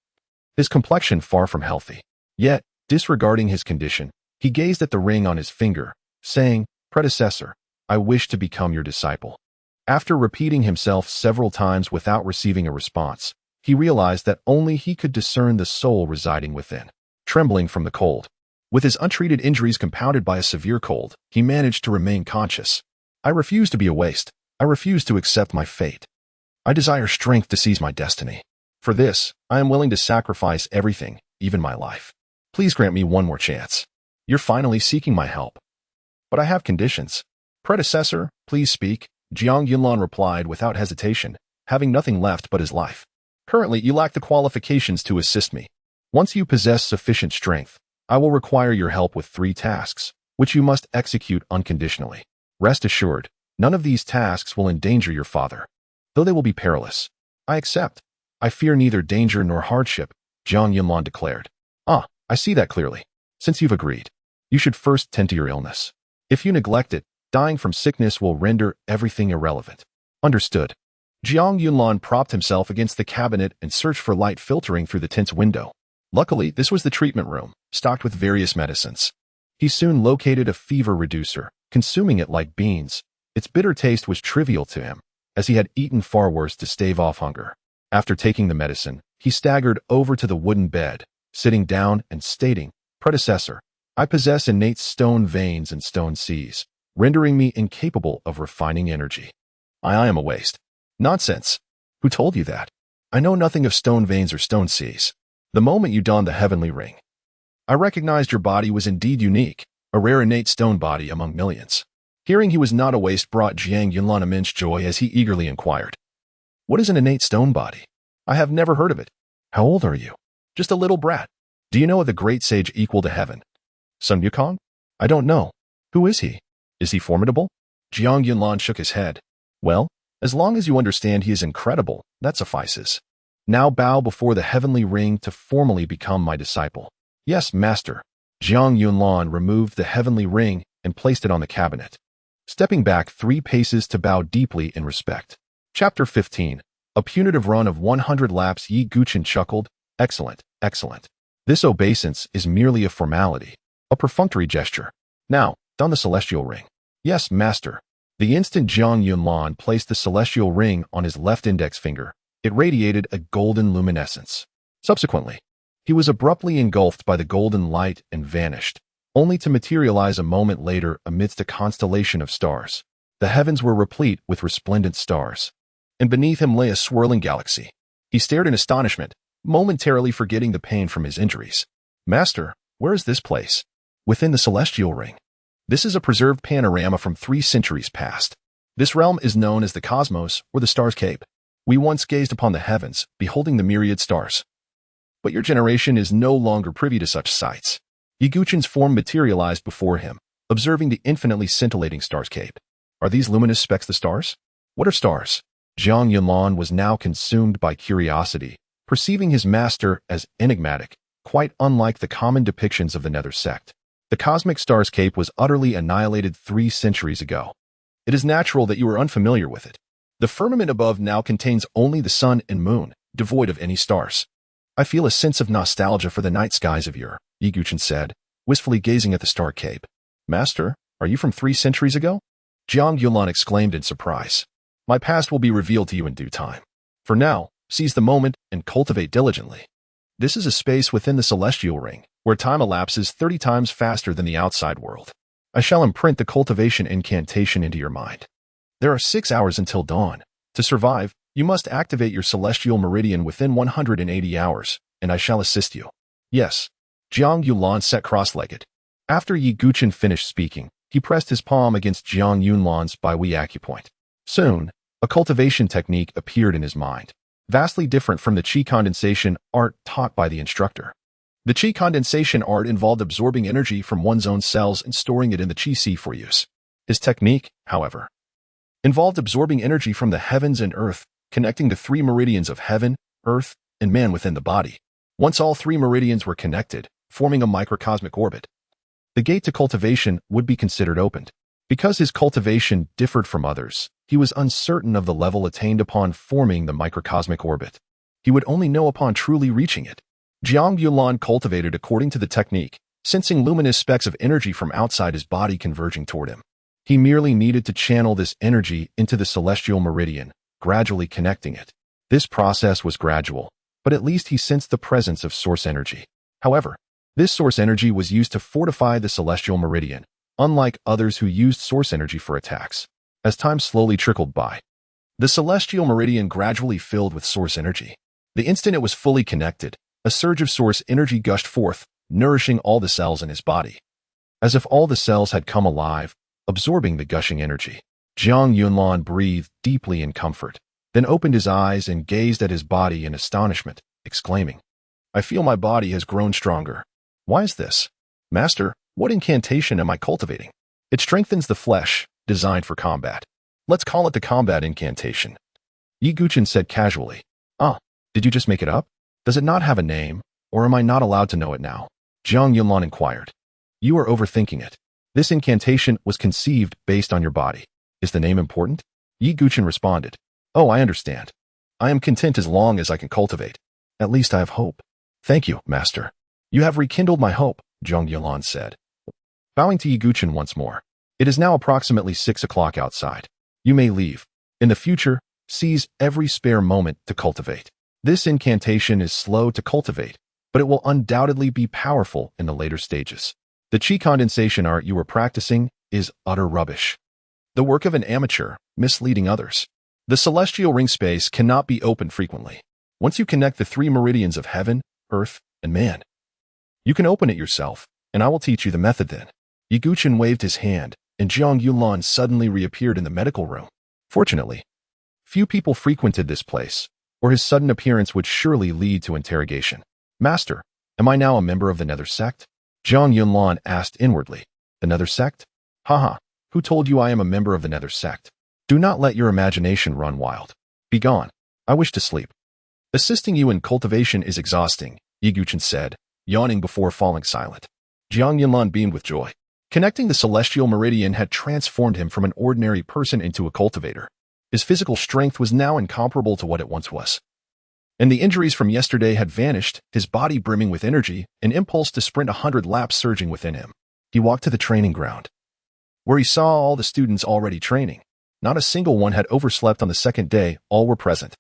A: His complexion far from healthy. Yet, disregarding his condition, he gazed at the ring on his finger, saying, "Predecessor, I wish to become your disciple." After repeating himself several times without receiving a response, he realized that only he could discern the soul residing within. Trembling from the cold, with his untreated injuries compounded by a severe cold, he managed to remain conscious. "I refuse to be a waste. I refuse to accept my fate. I desire strength to seize my destiny. For this, I am willing to sacrifice everything, even my life. Please grant me one more chance. You're finally seeking my help. But I have conditions." "Predecessor, please speak," Jiang Yunlan replied without hesitation, having nothing left but his life. "Currently, you lack the qualifications to assist me. Once you possess sufficient strength, I will require your help with 3 tasks, which you must execute unconditionally. Rest assured, none of these tasks will endanger your father, though they will be perilous." "I accept. I fear neither danger nor hardship," Jiang Yunlan declared. "Ah, I see that clearly. Since you've agreed, you should first tend to your illness. If you neglect it, dying from sickness will render everything irrelevant." "Understood." Jiang Yunlan propped himself against the cabinet and searched for light filtering through the tent's window. Luckily, this was the treatment room, stocked with various medicines. He soon located a fever reducer, consuming it like beans. Its bitter taste was trivial to him, as he had eaten far worse to stave off hunger. After taking the medicine, he staggered over to the wooden bed, sitting down and stating, "Predecessor, I possess innate stone veins and stone seas, rendering me incapable of refining energy. I am a waste." "Nonsense. Who told you that? I know nothing of stone veins or stone seas. The moment you donned the heavenly ring, I recognized your body was indeed unique, a rare innate stone body among millions." Hearing he was not a waste brought Jiang Yunlan immense joy as he eagerly inquired, "What is an innate stone body? I have never heard of it. How old are you?" "Just a little brat." "Do you know of the great sage equal to heaven? Sun Yukong?" "I don't know. Who is he? Is he formidable?" Jiang Yunlan shook his head. "Well, as long as you understand he is incredible, that suffices. Now bow before the heavenly ring to formally become my disciple." "Yes, master." Jiang Yunlan removed the heavenly ring and placed it on the cabinet, stepping back 3 paces to bow deeply in respect. Chapter 15. A punitive run of 100 laps. Yi Guchen chuckled. "Excellent, excellent. This obeisance is merely a formality, a perfunctory gesture. Now, don the celestial ring." "Yes, master." The instant Jiang Yunlan placed the celestial ring on his left index finger, it radiated a golden luminescence. Subsequently, he was abruptly engulfed by the golden light and vanished, only to materialize a moment later amidst a constellation of stars. The heavens were replete with resplendent stars, and beneath him lay a swirling galaxy. He stared in astonishment, momentarily forgetting the pain from his injuries. Master, where is this place? Within the celestial ring. This is a preserved panorama from 3 centuries past. This realm is known as the cosmos or the star's cape. We once gazed upon the heavens, beholding the myriad stars. But your generation is no longer privy to such sights. Yiguchen's form materialized before him, observing the infinitely scintillating star's cape. Are these luminous specks the stars? What are stars? Zhang Yunlan was now consumed by curiosity, perceiving his master as enigmatic, quite unlike the common depictions of the Nether sect. The cosmic star's cape was utterly annihilated 3 centuries ago. It is natural that you are unfamiliar with it. The firmament above now contains only the sun and moon, devoid of any stars. I feel a sense of nostalgia for the night skies of yore, Yiguchen said, wistfully gazing at the star cape. Master, are you from 3 centuries ago? Zhang Yunlan exclaimed in surprise. My past will be revealed to you in due time. For now, seize the moment and cultivate diligently. This is a space within the celestial ring, where time elapses 30 times faster than the outside world. I shall imprint the cultivation incantation into your mind. There are 6 hours until dawn. To survive, you must activate your celestial meridian within 180 hours, and I shall assist you. Yes. Zhang Yunlan sat cross-legged. After Yiguchen finished speaking, he pressed his palm against Zhang Yunlan's Baihui acupoint. Soon, a cultivation technique appeared in his mind, vastly different from the qi condensation art taught by the instructor. The qi condensation art involved absorbing energy from one's own cells and storing it in the qi sea for use. His technique, however, involved absorbing energy from the heavens and earth, connecting the 3 meridians of heaven, earth, and man within the body. Once all 3 meridians were connected, forming a microcosmic orbit, the gate to cultivation would be considered opened. Because his cultivation differed from others, he was uncertain of the level attained upon forming the microcosmic orbit. He would only know upon truly reaching it. Zhang Yunlan cultivated according to the technique, sensing luminous specks of energy from outside his body converging toward him. He merely needed to channel this energy into the celestial meridian, gradually connecting it. This process was gradual, but at least he sensed the presence of source energy. However, this source energy was used to fortify the celestial meridian, unlike others who used source energy for attacks. As time slowly trickled by, the celestial meridian gradually filled with source energy. The instant it was fully connected, a surge of source energy gushed forth, nourishing all the cells in his body. As if all the cells had come alive, absorbing the gushing energy. Zhang Yunlan breathed deeply in comfort, then opened his eyes and gazed at his body in astonishment, exclaiming, I feel my body has grown stronger. Why is this? Master, what incantation am I cultivating? It strengthens the flesh, designed for combat. Let's call it the combat incantation. Yiguchen said casually. Did you just make it up? Does it not have a name, or am I not allowed to know it now? Zhang Yunlan inquired. You are overthinking it. This incantation was conceived based on your body. Is the name important? Yiguchen responded. Oh, I understand. I am content as long as I can cultivate. At least I have hope. Thank you, Master. You have rekindled my hope, Zhang Yunlan said. Bowing to Yiguchen once more. It is now approximately 6 o'clock outside. You may leave. In the future, seize every spare moment to cultivate. This incantation is slow to cultivate, but it will undoubtedly be powerful in the later stages. The qi condensation art you are practicing is utter rubbish. The work of an amateur, misleading others. The celestial ring space cannot be opened frequently. Once you connect the 3 meridians of heaven, earth, and man, you can open it yourself, and I will teach you the method then. Yiguchen waved his hand, and Zhang Yunlan suddenly reappeared in the medical room. Fortunately, few people frequented this place, or his sudden appearance would surely lead to interrogation. Master, am I now a member of the Nether sect? Zhang Yunlan asked inwardly. The Nether sect? Haha, who told you I am a member of the Nether sect? Do not let your imagination run wild. Begone. I wish to sleep. Assisting you in cultivation is exhausting, Yiguchen said, yawning before falling silent. Zhang Yunlan beamed with joy. Connecting the celestial meridian had transformed him from an ordinary person into a cultivator. His physical strength was now incomparable to what it once was. And the injuries from yesterday had vanished, his body brimming with energy, an impulse to sprint 100 laps surging within him. He walked to the training ground, where he saw all the students already training. Not a single one had overslept on the second day, all were present.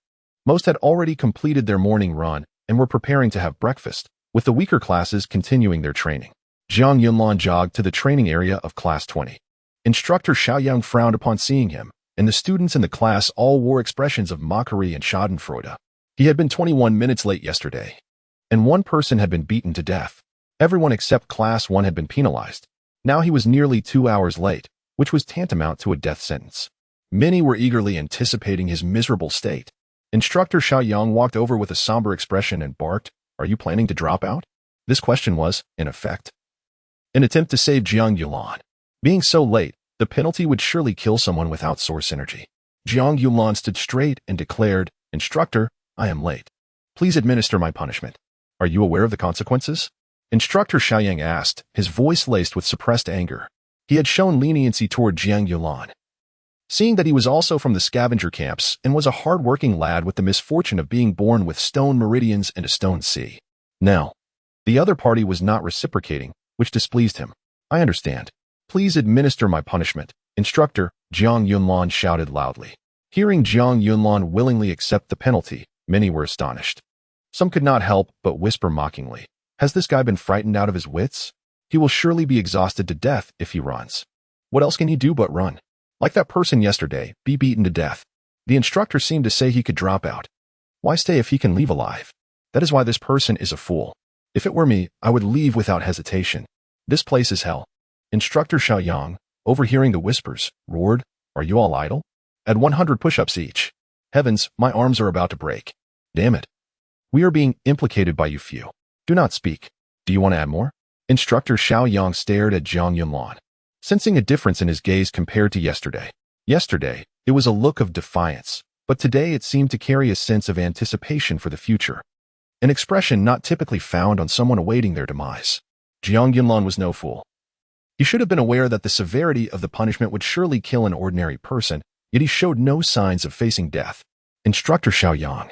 A: Most had already completed their morning run and were preparing to have breakfast, with the weaker classes continuing their training. Zhang Yunlan jogged to the training area of Class 20. Instructor Xiaoyang frowned upon seeing him, and the students in the class all wore expressions of mockery and schadenfreude. He had been 21 minutes late yesterday, and one person had been beaten to death. Everyone except Class 1 had been penalized. Now he was nearly 2 hours late, which was tantamount to a death sentence. Many were eagerly anticipating his miserable state. Instructor Xiaoyang walked over with a somber expression and barked, "Are you planning to drop out?" This question was, in effect, an attempt to save Jiang Yulan. Being so late, the penalty would surely kill someone without source energy. Jiang Yulan stood straight and declared, "Instructor, I am late. Please administer my punishment. Are you aware of the consequences?" Instructor Xiaoyang asked, his voice laced with suppressed anger. He had shown leniency toward Jiang Yulan, seeing that he was also from the scavenger camps and was a hard-working lad with the misfortune of being born with stone meridians and a stone sea. Now, the other party was not reciprocating, which displeased him. "I understand. Please administer my punishment." "Instructor," Jiang Yunlan shouted loudly. Hearing Jiang Yunlan willingly accept the penalty, many were astonished. Some could not help but whisper mockingly, "Has this guy been frightened out of his wits? He will surely be exhausted to death if he runs. What else can he do but run? Like that person yesterday, be beaten to death." The instructor seemed to say he could drop out. Why stay if he can leave alive? That is why this person is a fool. If it were me, I would leave without hesitation. This place is hell. Instructor Xiaoyang, overhearing the whispers, roared, "Are you all idle? At 100 push-ups each. Heavens, my arms are about to break. Damn it. We are being implicated by you few. Do not speak. Do you want to add more?" Instructor Xiaoyang stared at Jiang Yunlan, sensing a difference in his gaze compared to yesterday. Yesterday, it was a look of defiance, but today it seemed to carry a sense of anticipation for the future, an expression not typically found on someone awaiting their demise. Jiang Yunlan was no fool. He should have been aware that the severity of the punishment would surely kill an ordinary person, yet he showed no signs of facing death. Instructor Xiaoyang,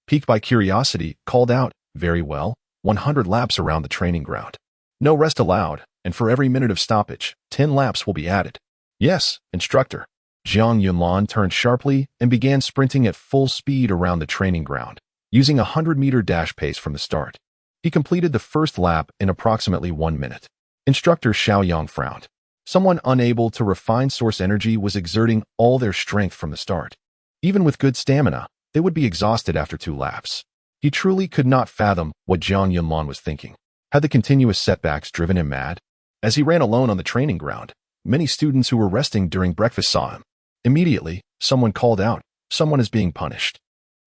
A: piqued by curiosity, called out, "Very well, 100 laps around the training ground. No rest allowed, and for every minute of stoppage, 10 laps will be added." "Yes, instructor." Jiang Yunlan turned sharply and began sprinting at full speed around the training ground, using a 100-meter dash pace from the start. He completed the first lap in approximately 1 minute. Instructor Xiaoyang frowned. Someone unable to refine source energy was exerting all their strength from the start. Even with good stamina, they would be exhausted after 2 laps. He truly could not fathom what Jiang Yunlan was thinking. Had the continuous setbacks driven him mad? As he ran alone on the training ground, many students who were resting during breakfast saw him. Immediately, someone called out, "Someone is being punished.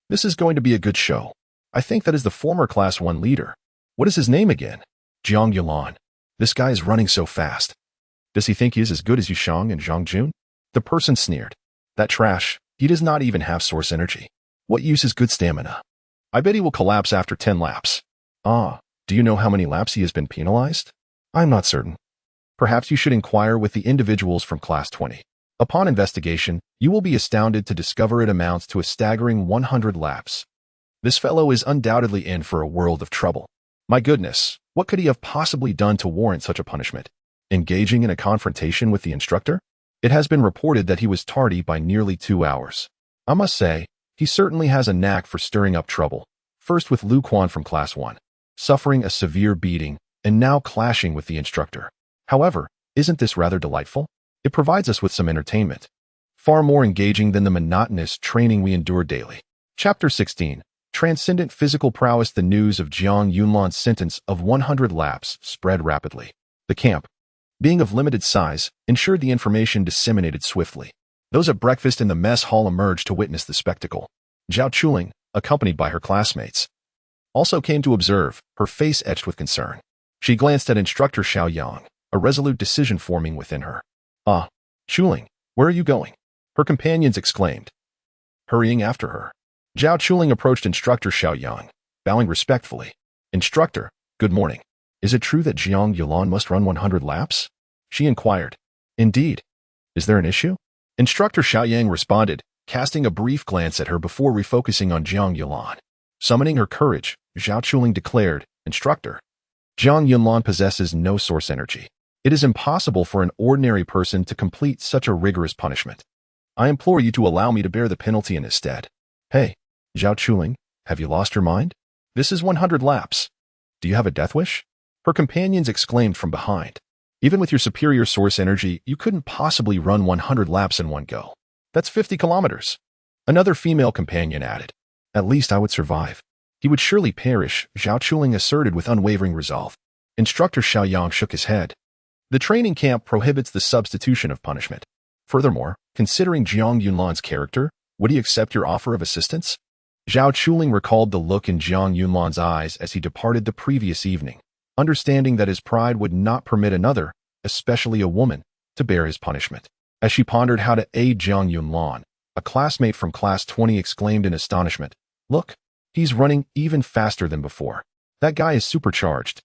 A: This is going to be a good show. I think that is the former Class 1 leader. What is his name again?" "Jiang Yulan. This guy is running so fast. Does he think he is as good as Yushang and Zhang Jun?" The person sneered. "That trash, he does not even have source energy. What use is good stamina? I bet he will collapse after 10 laps. Ah, do you know how many laps he has been penalized?" "I'm not certain. Perhaps you should inquire with the individuals from Class 20. Upon investigation, you will be astounded to discover it amounts to a staggering 100 laps. This fellow is undoubtedly in for a world of trouble. My goodness, what could he have possibly done to warrant such a punishment? Engaging in a confrontation with the instructor? It has been reported that he was tardy by nearly 2 hours. I must say, he certainly has a knack for stirring up trouble, first with Lu Quan from Class 1, suffering a severe beating, and now clashing with the instructor. However, isn't this rather delightful? It provides us with some entertainment, far more engaging than the monotonous training we endure daily. Chapter 16. Transcendent Physical Prowess. The news of Jiang Yunlan's sentence of 100 laps spread rapidly. The camp, being of limited size, ensured the information disseminated swiftly. Those at breakfast in the mess hall emerged to witness the spectacle. Zhao Chuling, accompanied by her classmates, also came to observe, her face etched with concern. She glanced at Instructor Xiaoyang, a resolute decision forming within her. "Ah, Chuling, where are you going?" her companions exclaimed, hurrying after her. Zhao Chuling approached Instructor Xiaoyang, bowing respectfully. "Instructor, good morning. Is it true that Jiang Yulan must run 100 laps?" she inquired. "Indeed. Is there an issue?" Instructor Xiaoyang responded, casting a brief glance at her before refocusing on Jiang Yulan. Summoning her courage, Zhao Chuling declared, "Instructor, Jiang Yulan possesses no source energy. It is impossible for an ordinary person to complete such a rigorous punishment. I implore you to allow me to bear the penalty in his stead." "Hey, Zhao Chuling, have you lost your mind? This is 100 laps. Do you have a death wish?" her companions exclaimed from behind. Even with your superior source energy, you couldn't possibly run 100 laps in one go. That's 50 kilometers. Another female companion added. At least I would survive. He would surely perish, Zhao Chuling asserted with unwavering resolve. Instructor Xiaoyang shook his head. The training camp prohibits the substitution of punishment. Furthermore, considering Jiang Yunlan's character, would he accept your offer of assistance? Zhao Chuling recalled the look in Jiang Yunlan's eyes as he departed the previous evening, understanding that his pride would not permit another, especially a woman, to bear his punishment. As she pondered how to aid Jiang Yunlan, a classmate from class 20 exclaimed in astonishment, "Look, he's running even faster than before. That guy is supercharged."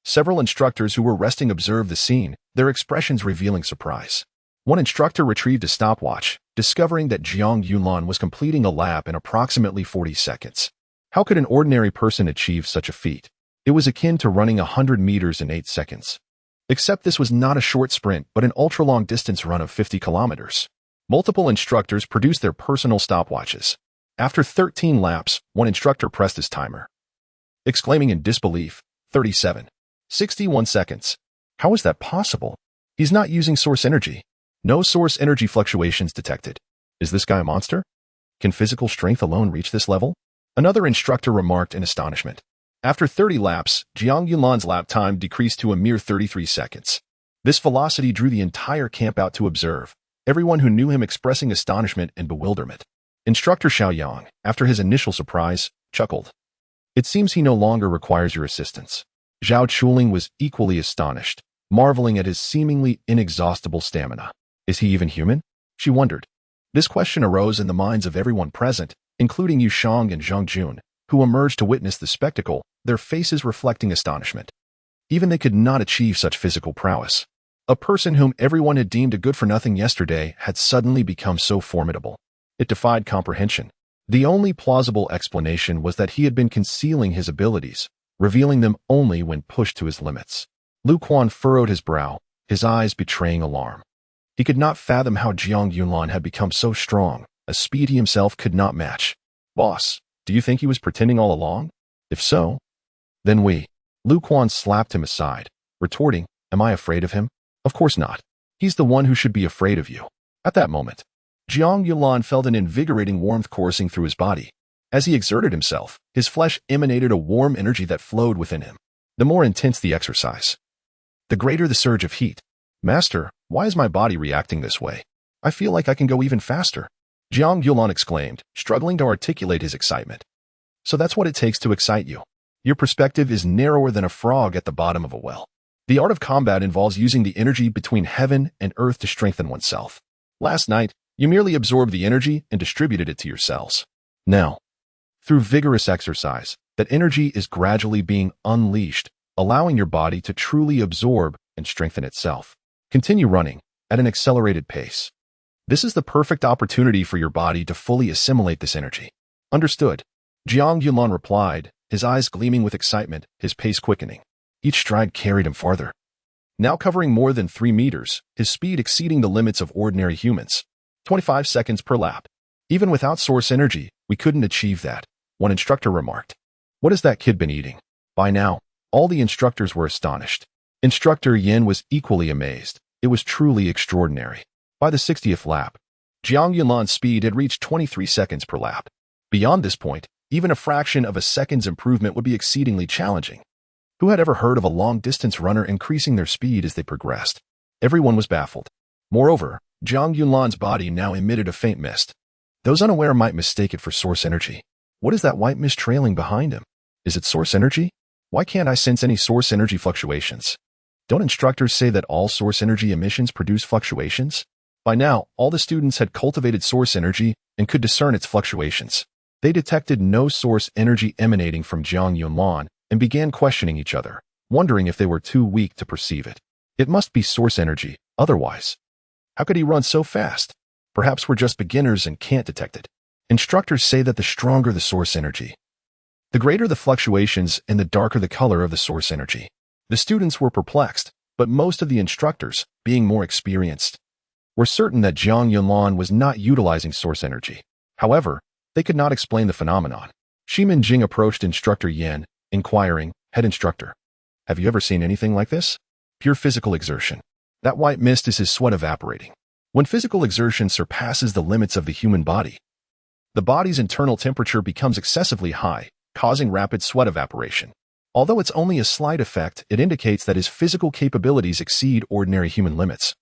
A: Several instructors who were resting observed the scene, their expressions revealing surprise. One instructor retrieved a stopwatch, discovering that Jiang Yunlan was completing a lap in approximately 40 seconds. How could an ordinary person achieve such a feat? It was akin to running 100 meters in 8 seconds. Except this was not a short sprint but an ultra-long distance run of 50 kilometers. Multiple instructors produced their personal stopwatches. After 13 laps, one instructor pressed his timer, exclaiming in disbelief, 37. 61 seconds. How is that possible? He's not using source energy. No source energy fluctuations detected. Is this guy a monster? Can physical strength alone reach this level? Another instructor remarked in astonishment. After 30 laps, Jiang Yunlan's lap time decreased to a mere 33 seconds. This velocity drew the entire camp out to observe, everyone who knew him expressing astonishment and bewilderment. Instructor Xiaoyang, after his initial surprise, chuckled. It seems he no longer requires your assistance. Zhao Chuling was equally astonished, marveling at his seemingly inexhaustible stamina. Is he even human? She wondered. This question arose in the minds of everyone present, including Yu Shang and Zhang Jun, who emerged to witness the spectacle, their faces reflecting astonishment. Even they could not achieve such physical prowess. A person whom everyone had deemed a good-for-nothing yesterday had suddenly become so formidable. It defied comprehension. The only plausible explanation was that he had been concealing his abilities, revealing them only when pushed to his limits. Lu Quan furrowed his brow, his eyes betraying alarm. He could not fathom how Jiang Yunlan had become so strong, a speed he himself could not match. Boss, do you think he was pretending all along? If so, then Lu Quan slapped him aside, retorting, am I afraid of him? Of course not. He's the one who should be afraid of you. At that moment, Jiang Yunlan felt an invigorating warmth coursing through his body. As he exerted himself, his flesh emanated a warm energy that flowed within him. The more intense the exercise, the greater the surge of heat. Master, why is my body reacting this way? I feel like I can go even faster. Jiang Yunlan exclaimed, struggling to articulate his excitement. So that's what it takes to excite you. Your perspective is narrower than a frog at the bottom of a well. The art of combat involves using the energy between heaven and earth to strengthen oneself. Last night, you merely absorbed the energy and distributed it to your cells. Now, through vigorous exercise, that energy is gradually being unleashed, allowing your body to truly absorb and strengthen itself. Continue running at an accelerated pace. This is the perfect opportunity for your body to fully assimilate this energy. Understood. Jiang Yunlan replied, his eyes gleaming with excitement, his pace quickening. Each stride carried him farther. Now covering more than 3 meters, his speed exceeding the limits of ordinary humans. 25 seconds per lap. Even without source energy, we couldn't achieve that, one instructor remarked. What has that kid been eating? By now, all the instructors were astonished. Instructor Yin was equally amazed. It was truly extraordinary. By the 60th lap, Jiang Yunlan's speed had reached 23 seconds per lap. Beyond this point, even a fraction of a second's improvement would be exceedingly challenging. Who had ever heard of a long-distance runner increasing their speed as they progressed? Everyone was baffled. Moreover, Jiang Yunlan's body now emitted a faint mist. Those unaware might mistake it for source energy. What is that white mist trailing behind him? Is it source energy? Why can't I sense any source energy fluctuations? Don't instructors say that all source energy emissions produce fluctuations? By now, all the students had cultivated source energy and could discern its fluctuations. They detected no source energy emanating from Jiang Yunlan and began questioning each other, wondering if they were too weak to perceive it. It must be source energy, otherwise. How could he run so fast? Perhaps we're just beginners and can't detect it. Instructors say that the stronger the source energy, the greater the fluctuations and the darker the color of the source energy. The students were perplexed, but most of the instructors, being more experienced, were certain that Jiang Yunlan was not utilizing source energy. However, they could not explain the phenomenon. Shimin Jing approached Instructor Yin, inquiring, Head Instructor, have you ever seen anything like this? Pure physical exertion. That white mist is his sweat evaporating. When physical exertion surpasses the limits of the human body, the body's internal temperature becomes excessively high, causing rapid sweat evaporation. Although it's only a slight effect, it indicates that his physical capabilities exceed ordinary human limits.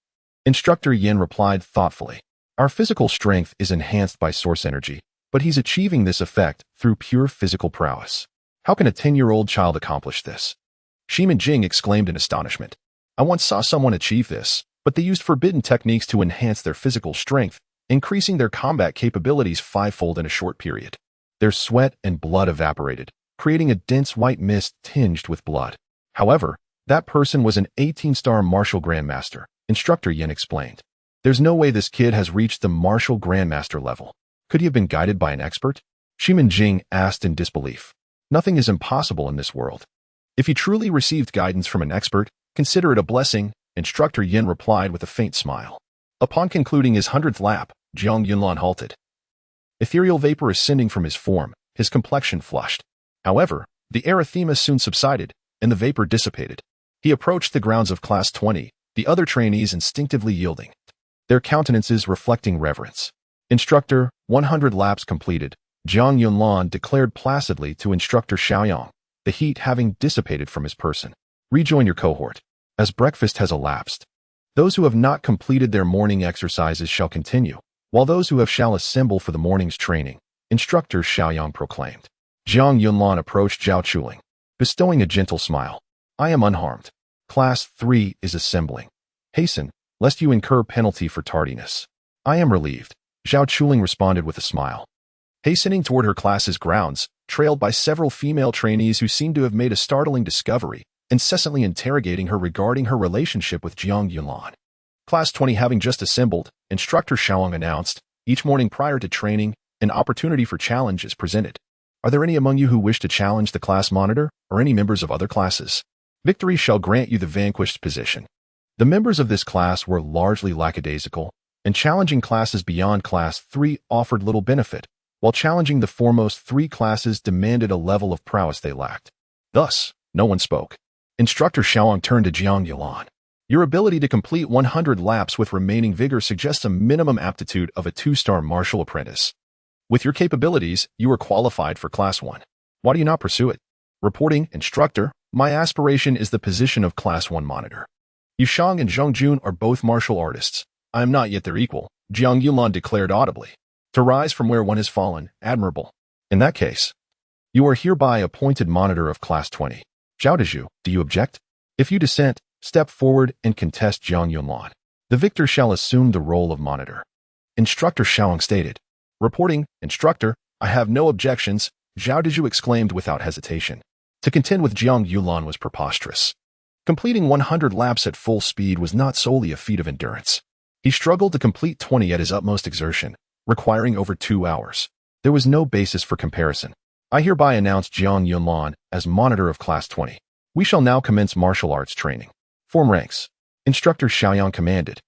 A: Instructor Yin replied thoughtfully, "Our physical strength is enhanced by source energy, but he's achieving this effect through pure physical prowess. How can a 10-year-old child accomplish this?" Shimin Jing exclaimed in astonishment. "I once saw someone achieve this, but they used forbidden techniques to enhance their physical strength, increasing their combat capabilities fivefold in a short period. Their sweat and blood evaporated, creating a dense white mist tinged with blood. However, that person was an 18-star martial grandmaster," Instructor Yin explained. "There's no way this kid has reached the martial grandmaster level. Could he have been guided by an expert?" Shimin Jing asked in disbelief. "Nothing is impossible in this world. If he truly received guidance from an expert, consider it a blessing," Instructor Yin replied with a faint smile. Upon concluding his 100th lap, Jiang Yunlan halted. Ethereal vapor ascending from his form, his complexion flushed. However, the erythema soon subsided, and the vapor dissipated. He approached the grounds of Class 20, the other trainees instinctively yielding, their countenances reflecting reverence. "Instructor, 100 laps completed," Jiang Yunlan declared placidly to Instructor Xiaoyang, the heat having dissipated from his person. "Rejoin your cohort, as breakfast has elapsed. Those who have not completed their morning exercises shall continue, while those who have shall assemble for the morning's training," Instructor Xiaoyang proclaimed. Jiang Yunlan approached Zhao Chuling, bestowing a gentle smile. "I am unharmed. Class 3 is assembling. Hasten, lest you incur penalty for tardiness." "I am relieved," Zhao Chuling responded with a smile. Hastening toward her class's grounds, trailed by several female trainees who seemed to have made a startling discovery, incessantly interrogating her regarding her relationship with Jiang Yunlan. Class 20 having just assembled, Instructor Xiaoyang announced, "Each morning prior to training, an opportunity for challenge is presented. Are there any among you who wish to challenge the class monitor, or any members of other classes? Victory shall grant you the vanquished position." The members of this class were largely lackadaisical, and challenging classes beyond Class 3 offered little benefit, while challenging the foremost 3 classes demanded a level of prowess they lacked. Thus, no one spoke. Instructor Xiaoyang turned to Jiang Yunlan. "Your ability to complete 100 laps with remaining vigor suggests a minimum aptitude of a 2-star martial apprentice. With your capabilities, you are qualified for Class 1. Why do you not pursue it?" Reporting, "Instructor, my aspiration is the position of Class 1 monitor. Yu Shang and Zheng Jun are both martial artists. I am not yet their equal," Jiang Yunlan declared audibly. "To rise from where one has fallen, admirable. In that case, you are hereby appointed monitor of Class 20. Zhao Dezhu, do you object? If you dissent, step forward and contest Jiang Yunlan. The victor shall assume the role of monitor," Instructor Xiaoyang stated. Reporting, "Instructor, I have no objections," Zhao Dezhu exclaimed without hesitation. To contend with Jiang Yunlan was preposterous. Completing 100 laps at full speed was not solely a feat of endurance. He struggled to complete 20 at his utmost exertion, requiring over 2 hours. There was no basis for comparison. "I hereby announce Jiang Yunlan as monitor of Class 20. We shall now commence martial arts training. Form ranks," Instructor Xiaoyang commanded.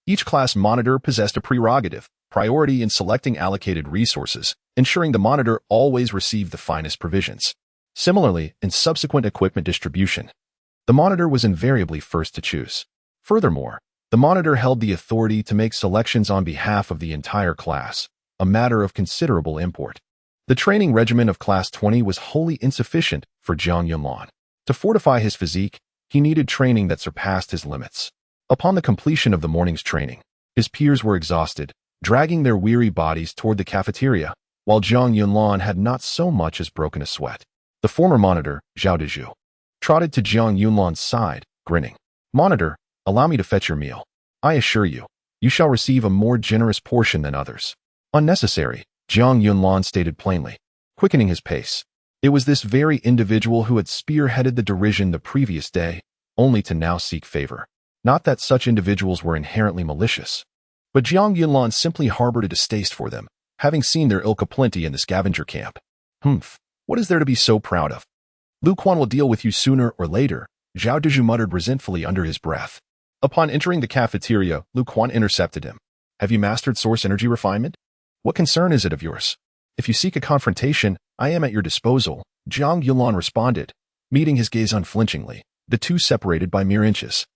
A: Each class monitor possessed a prerogative, priority in selecting allocated resources, ensuring the monitor always received the finest provisions. Similarly, in subsequent equipment distribution, the monitor was invariably first to choose. Furthermore, the monitor held the authority to make selections on behalf of the entire class, a matter of considerable import. The training regimen of Class 20 was wholly insufficient for Jiang Yunlan. To fortify his physique, he needed training that surpassed his limits. Upon the completion of the morning's training, his peers were exhausted, dragging their weary bodies toward the cafeteria, while Jiang Yunlan had not so much as broken a sweat. The former monitor, Zhao Dezhu, trotted to Jiang Yunlan's side, grinning. "Monitor, allow me to fetch your meal. I assure you, you shall receive a more generous portion than others." "Unnecessary," Jiang Yunlan stated plainly, quickening his pace. It was this very individual who had spearheaded the derision the previous day, only to now seek favor. Not that such individuals were inherently malicious, but Jiang Yunlan simply harbored a distaste for them, having seen their ilk aplenty in the scavenger camp. What is there to be so proud of? Lu Quan will deal with you sooner or later, Zhao Dezhu muttered resentfully under his breath. Upon entering the cafeteria, Lu Quan intercepted him. "Have you mastered source energy refinement? What concern is it of yours? If you seek a confrontation, I am at your disposal," Jiang Yunlan responded, meeting his gaze unflinchingly. the two separated by mere inches.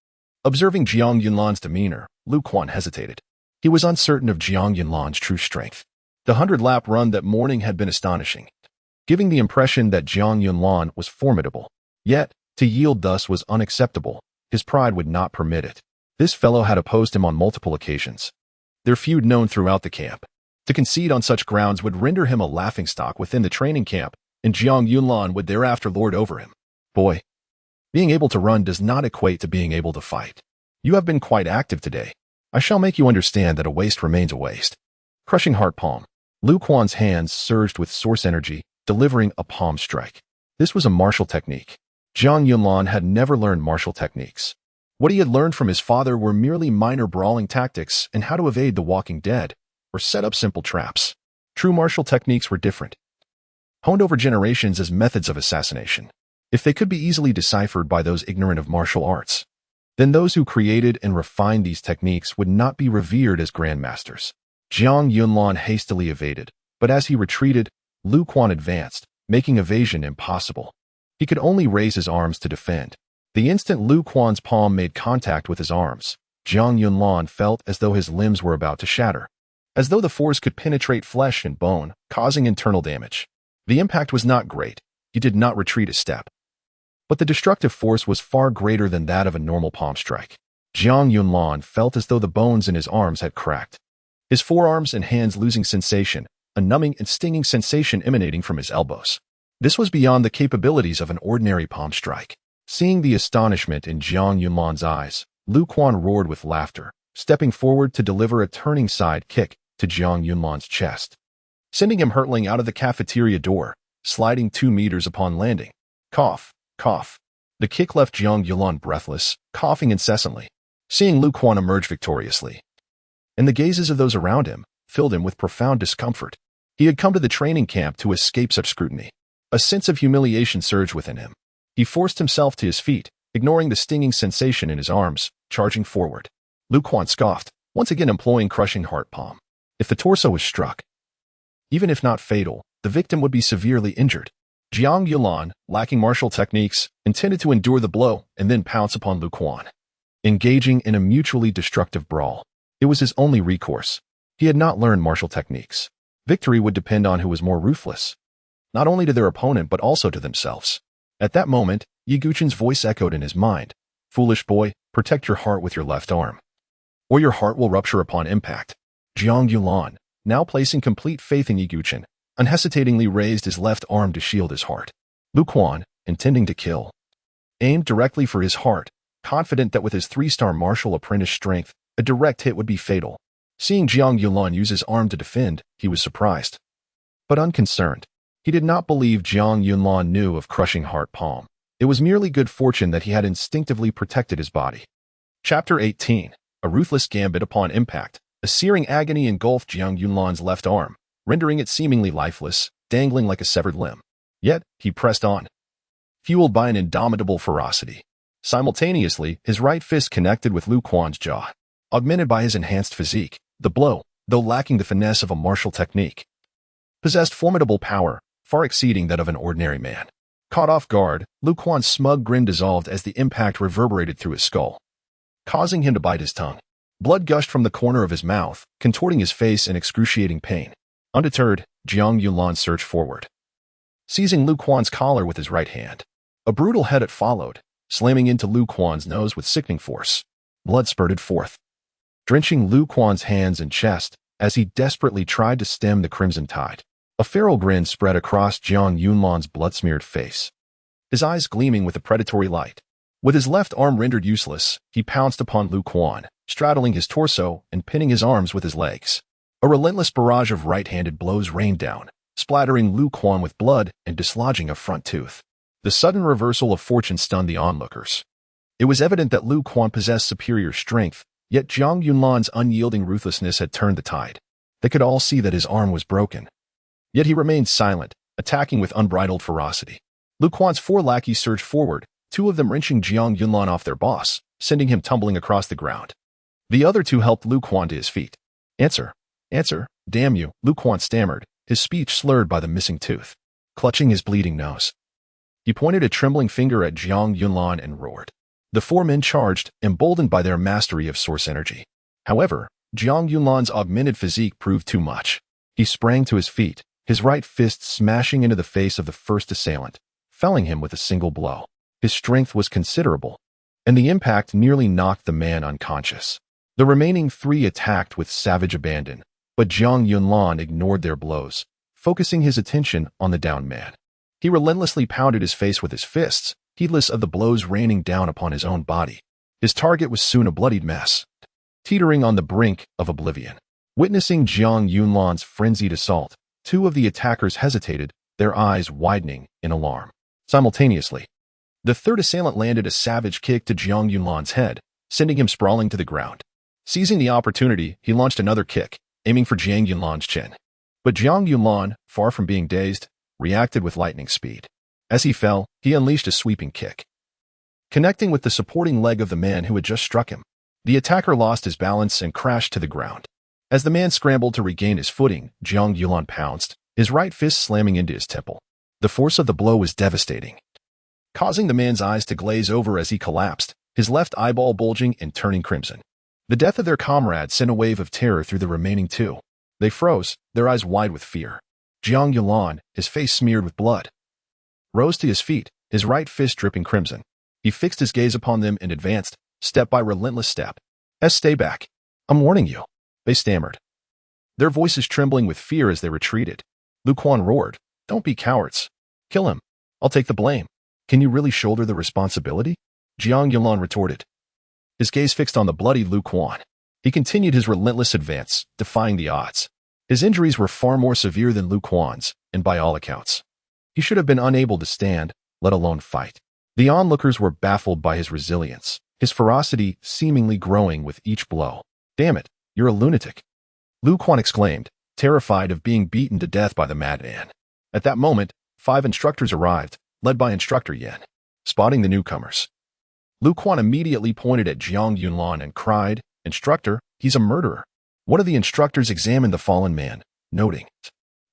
A: Observing Jiang Yunlan's demeanor, Lu Quan hesitated. He was uncertain of Jiang Yunlan's true strength. The 100-lap run that morning had been astonishing, giving the impression that Jiang Yunlan was formidable. Yet, to yield thus was unacceptable. His pride would not permit it. This fellow had opposed him on multiple occasions, their feud known throughout the camp. To concede on such grounds would render him a laughingstock within the training camp, and Jiang Yunlan would thereafter lord over him. Boy, being able to run does not equate to being able to fight. You have been quite active today. I shall make you understand that a waste remains a waste. Crushing heart palm. Lu Quan's hands surged with source energy, delivering a palm strike. This was a martial technique. Jiang Yunlan had never learned martial techniques. What he had learned from his father were merely minor brawling tactics and how to evade the walking dead, or set up simple traps. True martial techniques were different, honed over generations as methods of assassination. If they could be easily deciphered by those ignorant of martial arts, then those who created and refined these techniques would not be revered as grandmasters. Jiang Yunlan hastily evaded, but as he retreated, Lu Quan advanced, making evasion impossible. He could only raise his arms to defend. The instant Lu Quan's palm made contact with his arms, Jiang Yunlan felt as though his limbs were about to shatter, as though the force could penetrate flesh and bone, causing internal damage. The impact was not great. He did not retreat a step, but the destructive force was far greater than that of a normal palm strike. Jiang Yunlan felt as though the bones in his arms had cracked, his forearms and hands losing sensation, a numbing and stinging sensation emanating from his elbows. This was beyond the capabilities of an ordinary palm strike. Seeing the astonishment in Jiang Yunlan's eyes, Lu Quan roared with laughter, stepping forward to deliver a turning side kick to Jiang Yunlan's chest, sending him hurtling out of the cafeteria door, sliding 2 meters upon landing. Cough, cough. The kick left Jiang Yunlan breathless, coughing incessantly. Seeing Lu Quan emerge victoriously, and the gazes of those around him filled him with profound discomfort. He had come to the training camp to escape such scrutiny. A sense of humiliation surged within him. He forced himself to his feet, ignoring the stinging sensation in his arms, charging forward. Lu Quan scoffed, once again employing crushing heart palm. If the torso was struck, even if not fatal, the victim would be severely injured. Jiang Yunlan, lacking martial techniques, intended to endure the blow and then pounce upon Lu Quan, engaging in a mutually destructive brawl. It was his only recourse. He had not learned martial techniques. Victory would depend on who was more ruthless, not only to their opponent but also to themselves. At that moment, Yi Guchen's voice echoed in his mind. Foolish boy, protect your heart with your left arm, or your heart will rupture upon impact. Jiang Yunlan, now placing complete faith in Yi Guchen, unhesitatingly raised his left arm to shield his heart. Lu Quan, intending to kill, aimed directly for his heart, confident that with his 3-star martial apprentice strength, a direct hit would be fatal. Seeing Jiang Yunlan use his arm to defend, he was surprised, but unconcerned. He did not believe Jiang Yunlan knew of crushing heart palm. It was merely good fortune that he had instinctively protected his body. Chapter 18. A ruthless gambit upon impact. A searing agony engulfed Jiang Yunlan's left arm, rendering it seemingly lifeless, dangling like a severed limb. Yet, he pressed on, fueled by an indomitable ferocity. Simultaneously, his right fist connected with Lu Quan's jaw. Augmented by his enhanced physique, the blow, though lacking the finesse of a martial technique, possessed formidable power, far exceeding that of an ordinary man. Caught off guard, Lu Quan's smug grin dissolved as the impact reverberated through his skull, causing him to bite his tongue. Blood gushed from the corner of his mouth, contorting his face in excruciating pain. Undeterred, Jiang Yunlan surged forward, seizing Lu Quan's collar with his right hand. A brutal headbutt followed, slamming into Lu Quan's nose with sickening force. Blood spurted forth, drenching Lu Quan's hands and chest as he desperately tried to stem the crimson tide. A feral grin spread across Jiang Yunlan's blood-smeared face, his eyes gleaming with a predatory light. With his left arm rendered useless, he pounced upon Lu Quan, straddling his torso and pinning his arms with his legs. A relentless barrage of right-handed blows rained down, splattering Lu Quan with blood and dislodging a front tooth. The sudden reversal of fortune stunned the onlookers. It was evident that Lu Quan possessed superior strength, yet Jiang Yunlan's unyielding ruthlessness had turned the tide. They could all see that his arm was broken. Yet he remained silent, attacking with unbridled ferocity. Lu Quan's 4 lackeys surged forward, 2 of them wrenching Jiang Yunlan off their boss, sending him tumbling across the ground. The other 2 helped Lu Quan to his feet. Answer, damn you, Lu Quan stammered, his speech slurred by the missing tooth. Clutching his bleeding nose, He pointed a trembling finger at Jiang Yunlan and roared. The four men charged, emboldened by their mastery of source energy. However, Jiang Yunlan's augmented physique proved too much. He sprang to his feet, his right fist smashing into the face of the first assailant, felling him with a single blow. His strength was considerable, and the impact nearly knocked the man unconscious. The remaining three attacked with savage abandon, but Jiang Yunlan ignored their blows, focusing his attention on the downed man. He relentlessly pounded his face with his fists, heedless of the blows raining down upon his own body. His target was soon a bloodied mess, teetering on the brink of oblivion. Witnessing Jiang Yunlan's frenzied assault, two of the attackers hesitated, their eyes widening in alarm. Simultaneously, the third assailant landed a savage kick to Jiang Yunlan's head, sending him sprawling to the ground. Seizing the opportunity, he launched another kick, aiming for Jiang Yunlan's chin. But Jiang Yunlan, far from being dazed, reacted with lightning speed. As he fell, he unleashed a sweeping kick, connecting with the supporting leg of the man who had just struck him. The attacker lost his balance and crashed to the ground. As the man scrambled to regain his footing, Jiang Yunlan pounced, his right fist slamming into his temple. The force of the blow was devastating, causing the man's eyes to glaze over as he collapsed, his left eyeball bulging and turning crimson. The death of their comrade sent a wave of terror through the remaining two. They froze, their eyes wide with fear. Jiang Yunlan, his face smeared with blood, rose to his feet, his right fist dripping crimson. He fixed his gaze upon them and advanced, step by relentless step. Stay back. I'm warning you, they stammered, their voices trembling with fear as they retreated. Lu Quan roared, don't be cowards. Kill him. I'll take the blame. Can you really shoulder the responsibility? Jiang Yunlan retorted, his gaze fixed on the bloody Lu Quan. He continued his relentless advance, defying the odds. His injuries were far more severe than Lu Quan's, and by all accounts, he should have been unable to stand, let alone fight. The onlookers were baffled by his resilience, his ferocity seemingly growing with each blow. Damn it, you're a lunatic, Lu Quan exclaimed, terrified of being beaten to death by the madman. At that moment, 5 instructors arrived, led by Instructor Yin. Spotting the newcomers, Lu Quan immediately pointed at Jiang Yunlan and cried, Instructor, he's a murderer. One of the instructors examined the fallen man, noting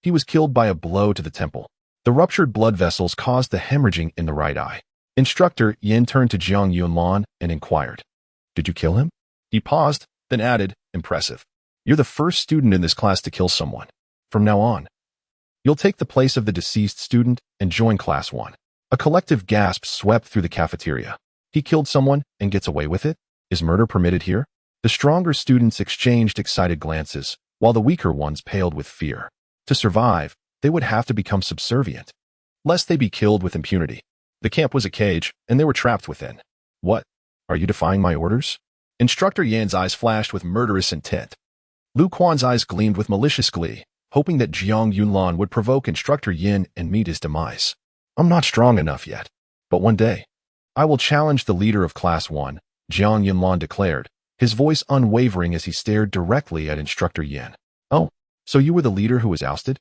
A: he was killed by a blow to the temple. The ruptured blood vessels caused the hemorrhaging in the right eye. Instructor Yin turned to Jiang Yunlan and inquired, did you kill him? He paused, then added, impressive. You're the first student in this class to kill someone. From now on, you'll take the place of the deceased student and join Class 1. A collective gasp swept through the cafeteria. He killed someone and gets away with it? Is murder permitted here? The stronger students exchanged excited glances, while the weaker ones paled with fear. To survive, they would have to become subservient, lest they be killed with impunity. The camp was a cage, and they were trapped within. What? Are you defying my orders? Instructor Yan's eyes flashed with murderous intent. Lu Quan's eyes gleamed with malicious glee, hoping that Jiang Yunlan would provoke Instructor Yin and meet his demise. I'm not strong enough yet, but one day, I will challenge the leader of Class 1, Jiang Yunlan declared, his voice unwavering as he stared directly at Instructor Yin. Oh, so you were the leader who was ousted?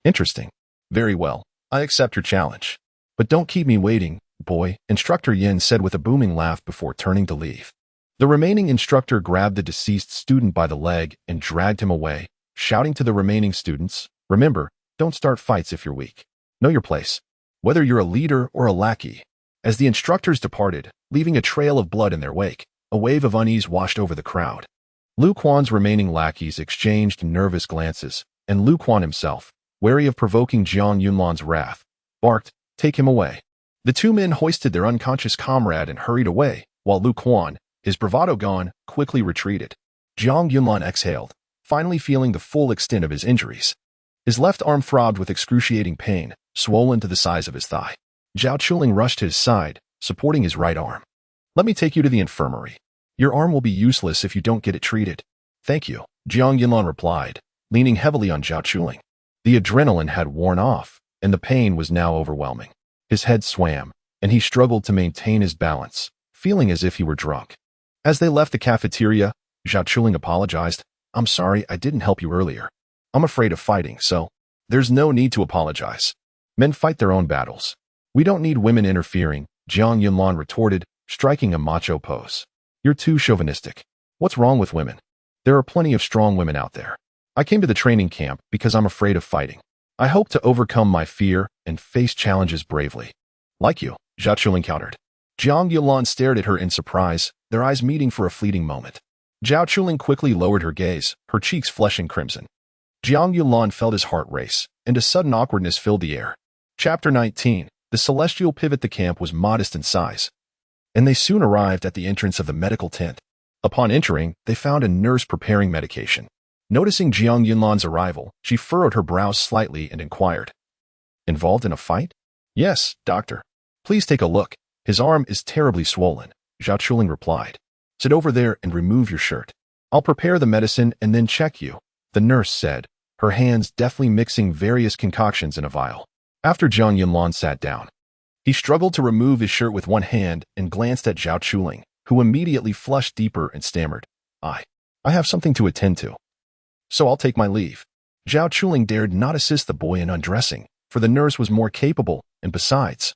A: Interesting. Very well, I accept your challenge. But don't keep me waiting, boy, Instructor Yin said with a booming laugh before turning to leave. The remaining instructor grabbed the deceased student by the leg and dragged him away, shouting to the remaining students, remember, don't start fights if you're weak. Know your place, whether you're a leader or a lackey. As the instructors departed, leaving a trail of blood in their wake, a wave of unease washed over the crowd. Lu Quan's remaining lackeys exchanged nervous glances, and Lu Quan himself, wary of provoking Jiang Yunlan's wrath, barked, take him away. The two men hoisted their unconscious comrade and hurried away, while Lu Quan, his bravado gone, quickly retreated. Jiang Yunlan exhaled, finally feeling the full extent of his injuries. His left arm throbbed with excruciating pain, swollen to the size of his thigh. Zhao Chuling rushed to his side, supporting his right arm. Let me take you to the infirmary. Your arm will be useless if you don't get it treated. Thank you, Jiang Yunlan replied, leaning heavily on Zhao Chuling. The adrenaline had worn off, and the pain was now overwhelming. His head swam, and he struggled to maintain his balance, feeling as if he were drunk. As they left the cafeteria, Zhao Chuling apologized. I'm sorry I didn't help you earlier. I'm afraid of fighting, so there's no need to apologize. Men fight their own battles. We don't need women interfering, Jiang Yunlan retorted, striking a macho pose. You're too chauvinistic. What's wrong with women? There are plenty of strong women out there. I came to the training camp because I'm afraid of fighting. I hope to overcome my fear and face challenges bravely. Like you, Zhao Chuling countered. Jiang Yulan stared at her in surprise, their eyes meeting for a fleeting moment. Zhao Chuling quickly lowered her gaze, her cheeks flushing crimson. Jiang Yulan felt his heart race, and a sudden awkwardness filled the air. Chapter 19. The celestial pivot. The camp was modest in size, and they soon arrived at the entrance of the medical tent. Upon entering, they found a nurse preparing medication. Noticing Jiang Yunlan's arrival, she furrowed her brows slightly and inquired, "Involved in a fight?" "Yes, doctor. Please take a look. His arm is terribly swollen," Zhao Chuling replied. "Sit over there and remove your shirt. I'll prepare the medicine and then check you," the nurse said, her hands deftly mixing various concoctions in a vial. After Jiang Yunlan sat down, he struggled to remove his shirt with one hand and glanced at Zhao Chuling, who immediately flushed deeper and stammered, I have something to attend to, so I'll take my leave." Zhao Chuling dared not assist the boy in undressing, for the nurse was more capable, and besides,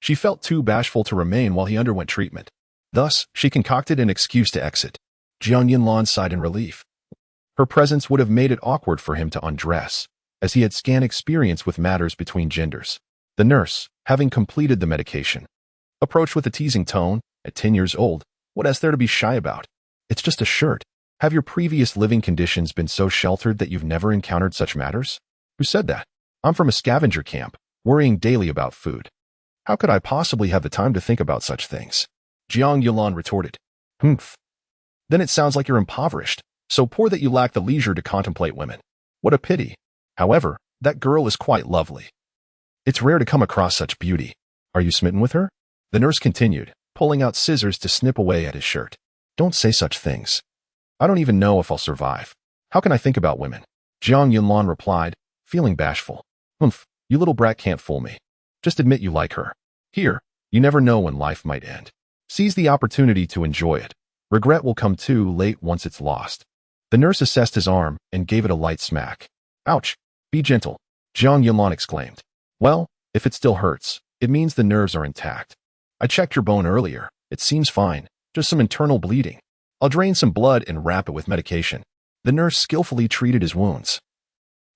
A: she felt too bashful to remain while he underwent treatment. Thus, she concocted an excuse to exit. Jiang Yunlan sighed in relief. Her presence would have made it awkward for him to undress, as he had scant experience with matters between genders. The nurse, having completed the medication, approached with a teasing tone. "At 10 years old, what is there to be shy about? It's just a shirt. Have your previous living conditions been so sheltered that you've never encountered such matters?" "Who said that? I'm from a scavenger camp, worrying daily about food. How could I possibly have the time to think about such things?" Jiang Yulan retorted. "Humph. Then it sounds like you're impoverished, so poor that you lack the leisure to contemplate women. What a pity. However, that girl is quite lovely. It's rare to come across such beauty. Are you smitten with her?" The nurse continued, pulling out scissors to snip away at his shirt. "Don't say such things. I don't even know if I'll survive. How can I think about women?" Jiang Yunlan replied, feeling bashful. "Humph, you little brat can't fool me. Just admit you like her. Here, you never know when life might end. Seize the opportunity to enjoy it. Regret will come too late once it's lost." The nurse assessed his arm and gave it a light smack. "Ouch. Be gentle," Jiang Yunlan exclaimed. "Well, if it still hurts, it means the nerves are intact. I checked your bone earlier. It seems fine, just some internal bleeding. I'll drain some blood and wrap it with medication." The nurse skillfully treated his wounds,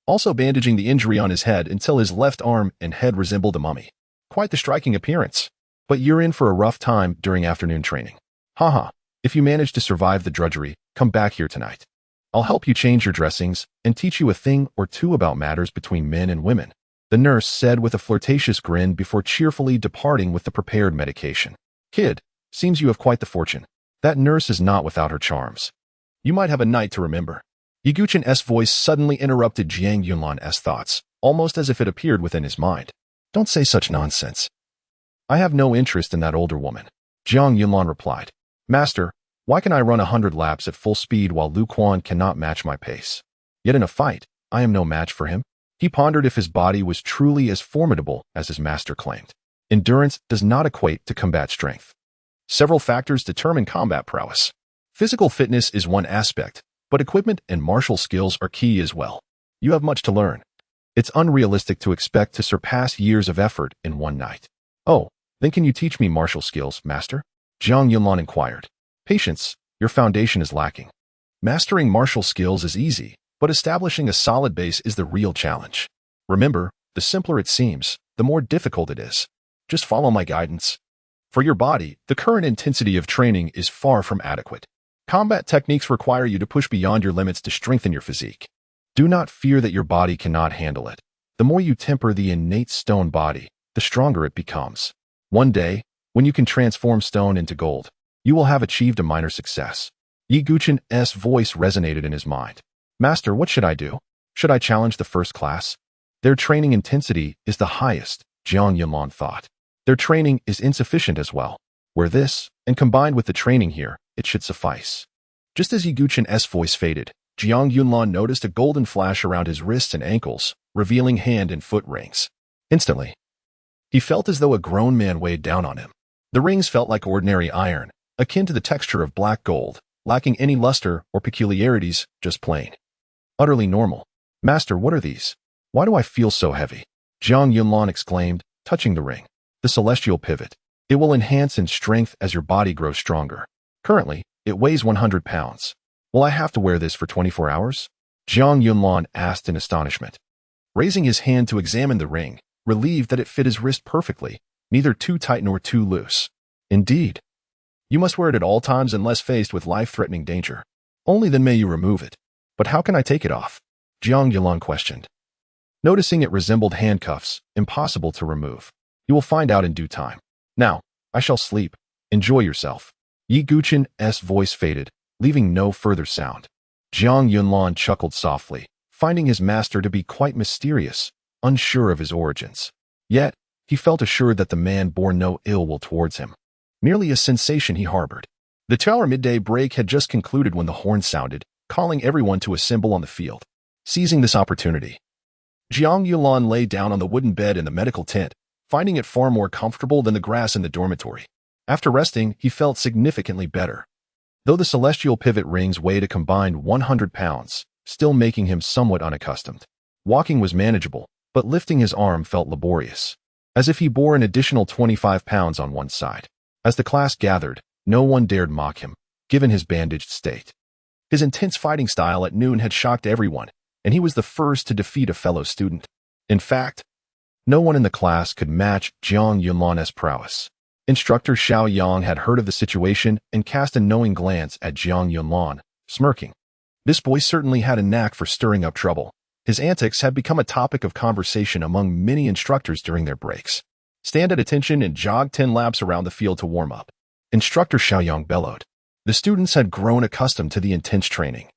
A: also bandaging the injury on his head until his left arm and head resembled a mummy. Quite the striking appearance. "But you're in for a rough time during afternoon training. Haha, if you manage to survive the drudgery, come back here tonight. I'll help you change your dressings and teach you a thing or two about matters between men and women," the nurse said with a flirtatious grin before cheerfully departing with the prepared medication. "Kid, seems you have quite the fortune. That nurse is not without her charms. You might have a night to remember." Yiguchen's voice suddenly interrupted Jiang Yunlan's thoughts, almost as if it appeared within his mind. "Don't say such nonsense. I have no interest in that older woman," Jiang Yunlan replied. "Master, why can I run 100 laps at full speed while Lu Quan cannot match my pace? Yet in a fight, I am no match for him." He pondered if his body was truly as formidable as his master claimed. Endurance does not equate to combat strength. Several factors determine combat prowess. Physical fitness is one aspect, but equipment and martial skills are key as well. You have much to learn. It's unrealistic to expect to surpass years of effort in one night. "Oh, then can you teach me martial skills, master?" Jiang Yunlan inquired. "Patience, your foundation is lacking. Mastering martial skills is easy, but establishing a solid base is the real challenge. Remember, the simpler it seems, the more difficult it is. Just follow my guidance. For your body, the current intensity of training is far from adequate. Combat techniques require you to push beyond your limits to strengthen your physique. Do not fear that your body cannot handle it. The more you temper the innate stone body, the stronger it becomes. One day, when you can transform stone into gold, you will have achieved a minor success." Yiguchen's voice resonated in his mind. "Master, what should I do? Should I challenge the first class? Their training intensity is the highest," Jiang Yunlan thought. "Their training is insufficient as well. Where this, and combined with the training here, it should suffice." Just as Yiguchen's voice faded, Jiang Yunlan noticed a golden flash around his wrists and ankles, revealing hand and foot rings. Instantly, he felt as though a grown man weighed down on him. The rings felt like ordinary iron, akin to the texture of black gold, lacking any luster or peculiarities, just plain. Utterly normal. "Master, what are these? Why do I feel so heavy?" Jiang Yunlan exclaimed, touching the ring. "The celestial pivot. It will enhance in strength as your body grows stronger. Currently, it weighs 100 pounds. Will I have to wear this for 24 hours? Jiang Yunlan asked in astonishment. Raising his hand to examine the ring, relieved that it fit his wrist perfectly, neither too tight nor too loose. Indeed, you must wear it at all times unless faced with life-threatening danger. Only then may you remove it. But how can I take it off? Jiang Yulan questioned. Noticing it resembled handcuffs, impossible to remove. You will find out in due time. Now, I shall sleep. Enjoy yourself. Yi Guchen's voice faded, leaving no further sound. Jiang Yunlan chuckled softly, finding his master to be quite mysterious, unsure of his origins. Yet, he felt assured that the man bore no ill will towards him. Merely a sensation he harbored. The 2-hour midday break had just concluded when the horn sounded, calling everyone to assemble on the field. Seizing this opportunity, Jiang Yulan lay down on the wooden bed in the medical tent, finding it far more comfortable than the grass in the dormitory. After resting, he felt significantly better. Though the celestial pivot rings weighed a combined 100 pounds, still making him somewhat unaccustomed. Walking was manageable, but lifting his arm felt laborious, as if he bore an additional 25 pounds on one side. As the class gathered, no one dared mock him, given his bandaged state. His intense fighting style at noon had shocked everyone, and he was the first to defeat a fellow student. In fact, no one in the class could match Jiang Yunlan's prowess. Instructor Xiao Yang had heard of the situation and cast a knowing glance at Jiang Yunlan, smirking. This boy certainly had a knack for stirring up trouble. His antics had become a topic of conversation among many instructors during their breaks. Stand at attention and jog 10 laps around the field to warm up. Instructor Xiaoyang bellowed. The students had grown accustomed to the intense training,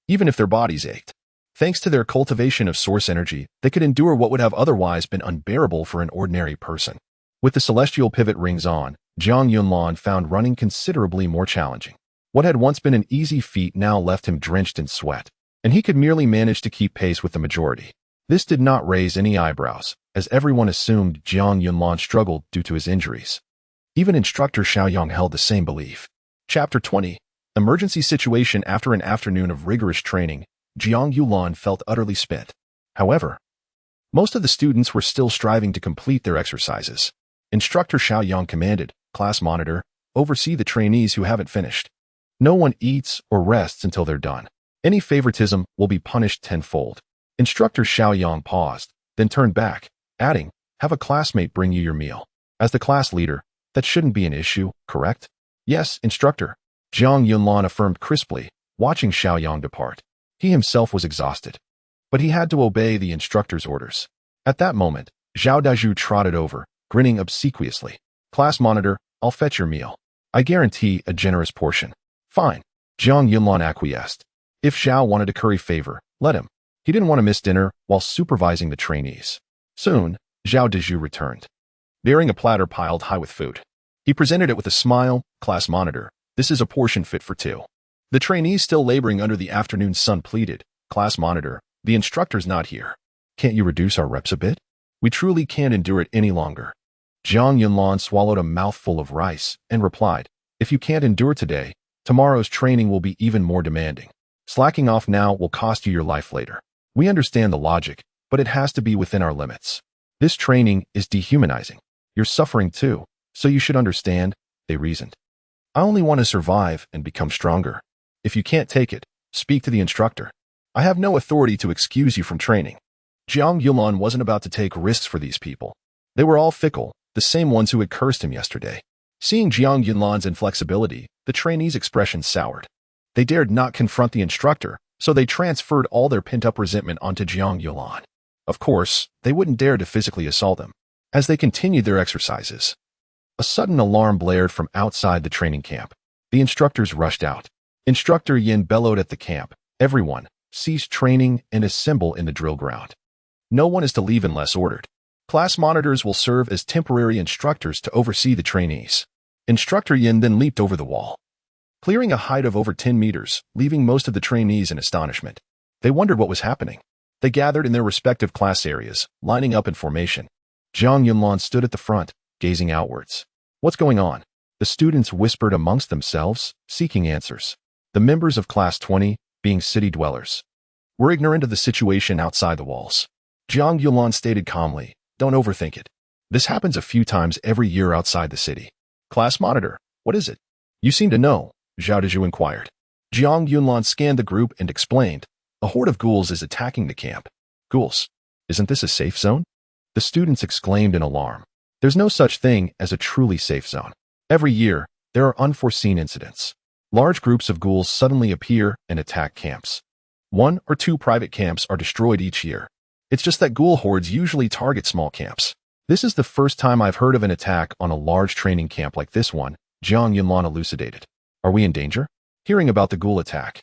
A: even if their bodies ached. Thanks to their cultivation of source energy, they could endure what would have otherwise been unbearable for an ordinary person. With the celestial pivot rings on, Jiang Yunlan found running considerably more challenging. What had once been an easy feat now left him drenched in sweat, and he could merely manage to keep pace with the majority. This did not raise any eyebrows, as everyone assumed Jiang Yunlan struggled due to his injuries. Even instructor Xiaoyang held the same belief. Chapter 20. Emergency situation. After an afternoon of rigorous training, Jiang Yulan felt utterly spent. However, most of the students were still striving to complete their exercises. Instructor Xiaoyang commanded, "Class monitor, oversee the trainees who haven't finished. No one eats or rests until they're done. Any favoritism will be punished tenfold." Instructor Xiaoyang paused, then turned back, adding, "Have a classmate bring you your meal. As the class leader, that shouldn't be an issue, correct?" "Yes, instructor," Jiang Yunlan affirmed crisply, watching Xiaoyang depart. He himself was exhausted, but he had to obey the instructor's orders. At that moment, Zhao Dazhu trotted over, grinning obsequiously. "Class monitor, I'll fetch your meal. I guarantee a generous portion." "Fine," Jiang Yunlan acquiesced. If Zhao wanted to curry favor, let him. He didn't want to miss dinner while supervising the trainees. Soon, Zhao Dazhu returned, bearing a platter piled high with food. He presented it with a smile. "Class monitor, this is a portion fit for 2. The trainees still laboring under the afternoon sun pleaded, "Class monitor, the instructor's not here. Can't you reduce our reps a bit? We truly can't endure it any longer." Jiang Yunlan swallowed a mouthful of rice and replied, "If you can't endure today, tomorrow's training will be even more demanding. Slacking off now will cost you your life later. We understand the logic, but it has to be within our limits. This training is dehumanizing. You're suffering too, so you should understand," they reasoned. "I only want to survive and become stronger. If you can't take it, speak to the instructor. I have no authority to excuse you from training." Jiang Yulan wasn't about to take risks for these people. They were all fickle, the same ones who had cursed him yesterday. Seeing Jiang Yunlan's inflexibility, the trainees' expression soured. They dared not confront the instructor, so they transferred all their pent-up resentment onto Jiang Yulan. Of course, they wouldn't dare to physically assault him. As they continued their exercises, a sudden alarm blared from outside the training camp. The instructors rushed out. Instructor Yin bellowed at the camp, "Everyone, cease training and assemble in the drill ground. No one is to leave unless ordered. Class monitors will serve as temporary instructors to oversee the trainees." Instructor Yin then leaped over the wall, clearing a height of over 10 meters, leaving most of the trainees in astonishment. They wondered what was happening. They gathered in their respective class areas, lining up in formation. Jiang Yunlan stood at the front, gazing outwards. "What's going on?" The students whispered amongst themselves, seeking answers. The members of Class 20, being city dwellers, were ignorant of the situation outside the walls. Jiang Yulan stated calmly, "Don't overthink it. This happens a few times every year outside the city." "Class monitor, what is it?" "You seem to know," Zhao Dazhu inquired. Jiang Yunlan scanned the group and explained, "A horde of ghouls is attacking the camp." "Ghouls? Isn't this a safe zone?" The students exclaimed in alarm. There's no such thing as a truly safe zone. Every year, there are unforeseen incidents. Large groups of ghouls suddenly appear and attack camps. 1 or 2 private camps are destroyed each year. It's just that ghoul hordes usually target small camps. This is the first time I've heard of an attack on a large training camp like this one, Jiang Yunlan elucidated. Are we in danger? Hearing about the ghoul attack,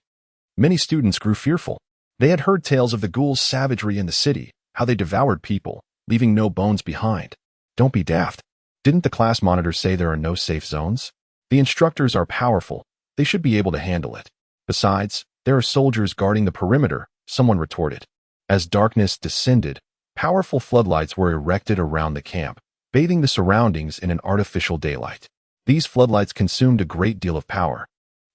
A: many students grew fearful. They had heard tales of the ghouls' savagery in the city, how they devoured people, leaving no bones behind. Don't be daft. Didn't the class monitor say there are no safe zones? The instructors are powerful. They should be able to handle it. Besides, there are soldiers guarding the perimeter, someone retorted. As darkness descended, powerful floodlights were erected around the camp, bathing the surroundings in an artificial daylight. These floodlights consumed a great deal of power,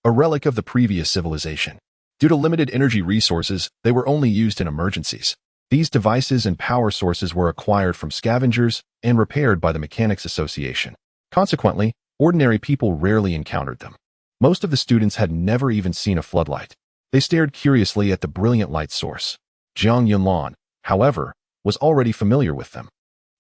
A: a relic of the previous civilization. Due to limited energy resources, they were only used in emergencies. These devices and power sources were acquired from scavengers and repaired by the Mechanics Association. Consequently, ordinary people rarely encountered them. Most of the students had never even seen a floodlight. They stared curiously at the brilliant light source. Jiang Yunlan, however, was already familiar with them.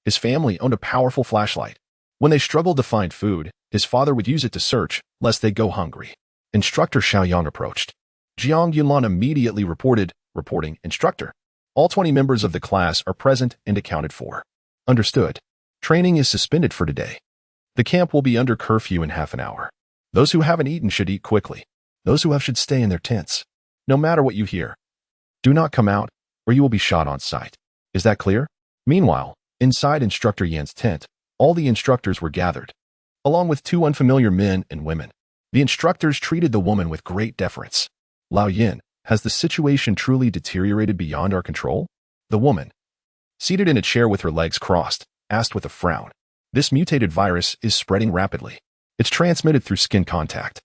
A: His family owned a powerful flashlight. When they struggled to find food, his father would use it to search, lest they go hungry. Instructor Xiaoyang approached. Jiang Yunlan immediately reporting, Instructor. All 20 members of the class are present and accounted for. Understood. Training is suspended for today. The camp will be under curfew in half an hour. Those who haven't eaten should eat quickly. Those who have should stay in their tents. No matter what you hear, do not come out, or you will be shot on sight. Is that clear? Meanwhile, inside Instructor Yan's tent, all the instructors were gathered, along with 2 unfamiliar men and women. The instructors treated the woman with great deference. Lao Yin, has the situation truly deteriorated beyond our control? The woman, seated in a chair with her legs crossed, asked with a frown. This mutated virus is spreading rapidly. It's transmitted through skin contact.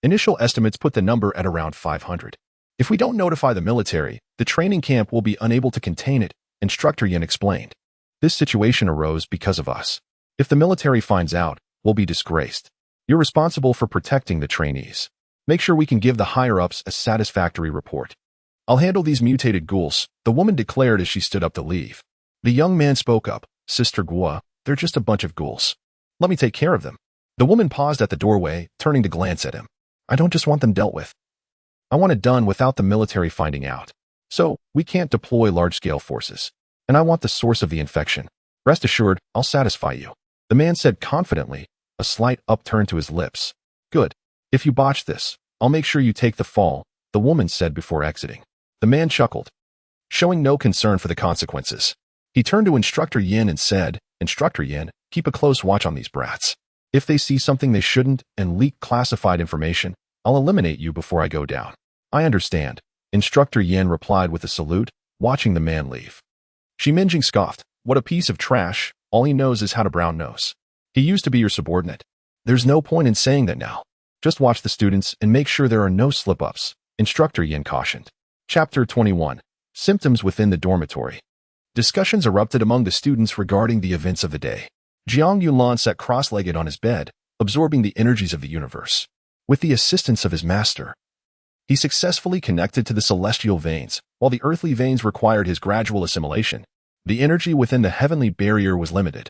A: Initial estimates put the number at around 500. If we don't notify the military, the training camp will be unable to contain it, Instructor Yin explained. This situation arose because of us. If the military finds out, we'll be disgraced. You're responsible for protecting the trainees. Make sure we can give the higher-ups a satisfactory report. I'll handle these mutated ghouls, the woman declared as she stood up to leave. The young man spoke up. Sister Gua, they're just a bunch of ghouls. Let me take care of them. The woman paused at the doorway, turning to glance at him. I don't just want them dealt with. I want it done without the military finding out. So, we can't deploy large-scale forces. And I want the source of the infection. Rest assured, I'll satisfy you. The man said confidently, a slight upturn to his lips. Good. If you botch this, I'll make sure you take the fall, the woman said before exiting. The man chuckled, showing no concern for the consequences. He turned to Instructor Yin and said, Instructor Yin, keep a close watch on these brats. If they see something they shouldn't and leak classified information, I'll eliminate you before I go down. I understand. Instructor Yin replied with a salute, watching the man leave. Shiminjing scoffed. What a piece of trash. All he knows is how to brown nose. He used to be your subordinate. There's no point in saying that now. Just watch the students and make sure there are no slip-ups, Instructor Yin cautioned. Chapter 21. Symptoms within the dormitory. Discussions erupted among the students regarding the events of the day. Jiang Yunlan sat cross-legged on his bed, absorbing the energies of the universe. With the assistance of his master, he successfully connected to the celestial veins, while the earthly veins required his gradual assimilation. The energy within the heavenly barrier was limited,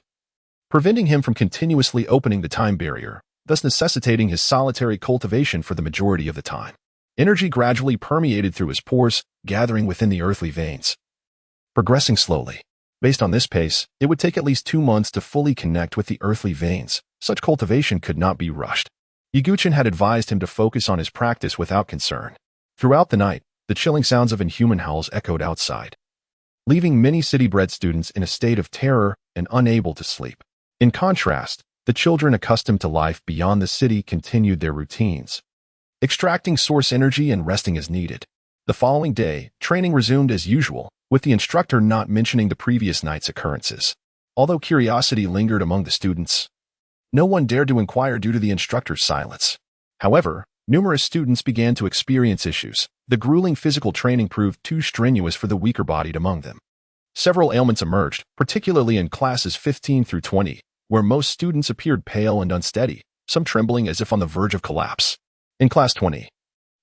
A: preventing him from continuously opening the time barrier, thus necessitating his solitary cultivation for the majority of the time. Energy gradually permeated through his pores, gathering within the earthly veins, progressing slowly. Based on this pace, it would take at least 2 months to fully connect with the earthly veins. Such cultivation could not be rushed. Yiguchen had advised him to focus on his practice without concern. Throughout the night, the chilling sounds of inhuman howls echoed outside, leaving many city-bred students in a state of terror and unable to sleep. In contrast, the children accustomed to life beyond the city continued their routines, extracting source energy and resting as needed. The following day, training resumed as usual, with the instructor not mentioning the previous night's occurrences. Although curiosity lingered among the students, no one dared to inquire due to the instructor's silence. However, numerous students began to experience issues. The grueling physical training proved too strenuous for the weaker-bodied among them. Several ailments emerged, particularly in classes 15 through 20, where most students appeared pale and unsteady, some trembling as if on the verge of collapse. In class 20,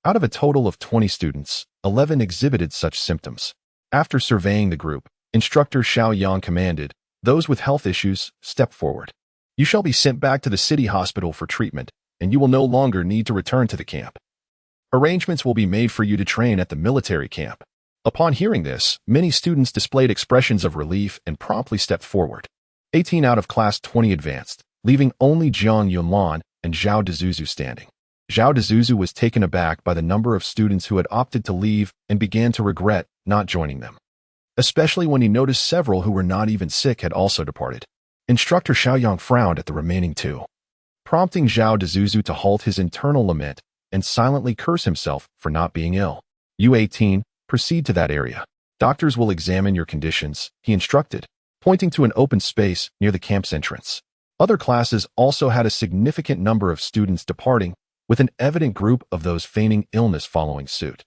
A: out of a total of 20 students, 11 exhibited such symptoms. After surveying the group, Instructor Xiaoyang commanded, Those with health issues, step forward. You shall be sent back to the city hospital for treatment, and you will no longer need to return to the camp. Arrangements will be made for you to train at the military camp. Upon hearing this, many students displayed expressions of relief and promptly stepped forward. 18 out of class 20 advanced, leaving only Jiang Yunlan and Zhao Dezuzu standing. Zhao Dezuzu was taken aback by the number of students who had opted to leave and began to regret not joining them, especially when he noticed several who were not even sick had also departed. Instructor Xiaoyang frowned at the remaining two, prompting Zhao Dezuzu to halt his internal lament and silently curse himself for not being ill. U18, proceed to that area. Doctors will examine your conditions, he instructed, pointing to an open space near the camp's entrance. Other classes also had a significant number of students departing, with an evident group of those feigning illness following suit.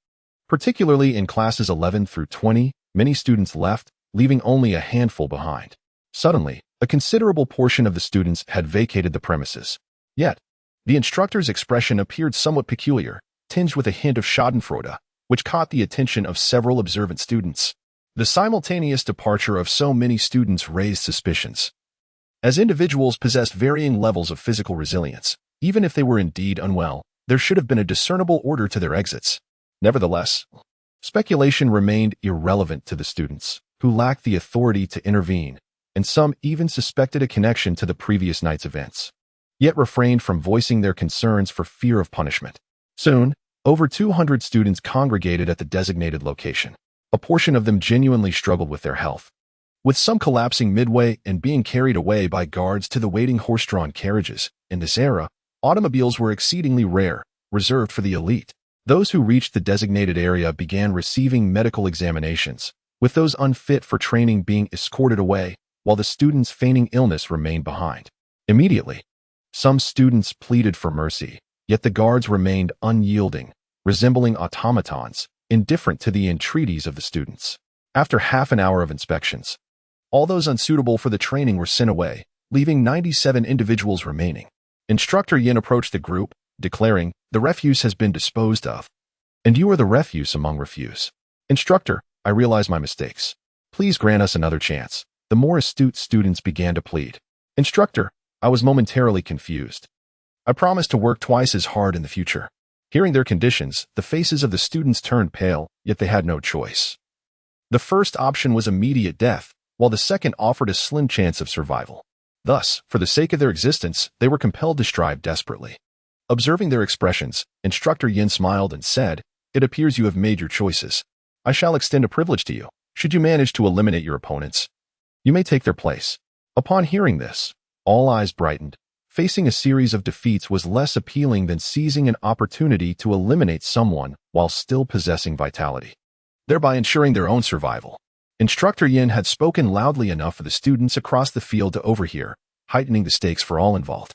A: Particularly in classes 11 through 20, many students left, leaving only a handful behind. Suddenly, a considerable portion of the students had vacated the premises. Yet, the instructor's expression appeared somewhat peculiar, tinged with a hint of schadenfreude, which caught the attention of several observant students. The simultaneous departure of so many students raised suspicions. As individuals possessed varying levels of physical resilience, even if they were indeed unwell, there should have been a discernible order to their exits. Nevertheless, speculation remained irrelevant to the students, who lacked the authority to intervene, and some even suspected a connection to the previous night's events, yet refrained from voicing their concerns for fear of punishment. Soon, over 200 students congregated at the designated location. A portion of them genuinely struggled with their health, with some collapsing midway and being carried away by guards to the waiting horse-drawn carriages. In this era, automobiles were exceedingly rare, reserved for the elite. Those who reached the designated area began receiving medical examinations, with those unfit for training being escorted away, while the students feigning illness remained behind. Immediately, some students pleaded for mercy, yet the guards remained unyielding, resembling automatons, indifferent to the entreaties of the students. After half an hour of inspections, all those unsuitable for the training were sent away, leaving 97 individuals remaining. Instructor Yin approached the group, declaring, "The refuse has been disposed of, and you are the refuse among refuse. Instructor, I realize my mistakes. Please grant us another chance." The more astute students began to plead. "Instructor, I was momentarily confused. I promise to work twice as hard in the future." Hearing their conditions, the faces of the students turned pale, yet they had no choice. The first option was immediate death, while the second offered a slim chance of survival. Thus, for the sake of their existence, they were compelled to strive desperately. Observing their expressions, Instructor Yin smiled and said, "It appears you have made your choices. I shall extend a privilege to you. Should you manage to eliminate your opponents, you may take their place." Upon hearing this, all eyes brightened. Facing a series of defeats was less appealing than seizing an opportunity to eliminate someone while still possessing vitality, thereby ensuring their own survival. Instructor Yin had spoken loudly enough for the students across the field to overhear, heightening the stakes for all involved.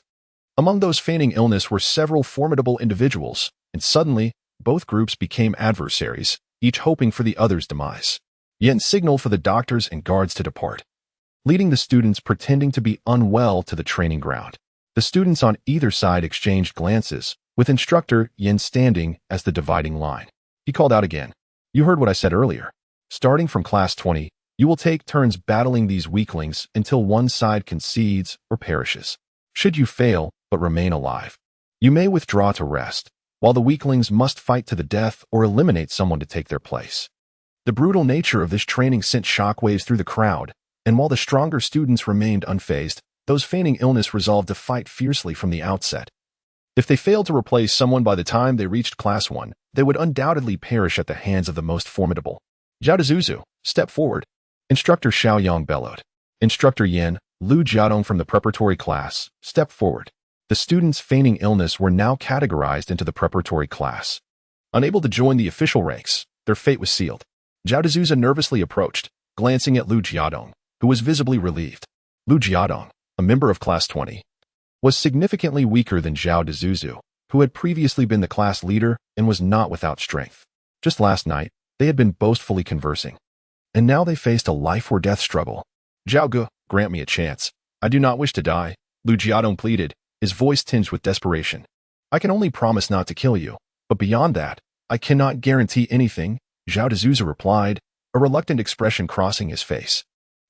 A: Among those feigning illness were several formidable individuals, and suddenly, both groups became adversaries, each hoping for the other's demise. Yin signaled for the doctors and guards to depart, leading the students pretending to be unwell to the training ground. The students on either side exchanged glances, with Instructor Yin standing as the dividing line. He called out again, "You heard what I said earlier. Starting from class 20, you will take turns battling these weaklings until one side concedes or perishes. Should you fail but remain alive, you may withdraw to rest, while the weaklings must fight to the death or eliminate someone to take their place." The brutal nature of this training sent shockwaves through the crowd, and while the stronger students remained unfazed, those feigning illness resolved to fight fiercely from the outset. If they failed to replace someone by the time they reached class 1, they would undoubtedly perish at the hands of the most formidable. "Zhao Dezuzu, step forward," Instructor Xiaoyang bellowed. Instructor Yin, Lu Jiadong from the preparatory class, stepped forward. The students feigning illness were now categorized into the preparatory class. Unable to join the official ranks, their fate was sealed. Zhao Dezuzu nervously approached, glancing at Lu Jiadong, who was visibly relieved. Lu Jiadong, a member of class 20, was significantly weaker than Zhao Dezuzu, who had previously been the class leader and was not without strength. Just last night, they had been boastfully conversing, and now they faced a life-or-death struggle. "Zhao Ge, grant me a chance. I do not wish to die," Lu Jiadong pleaded, his voice tinged with desperation. "I can only promise not to kill you, but beyond that, I cannot guarantee anything," Zhao Dezuzu replied, a reluctant expression crossing his face.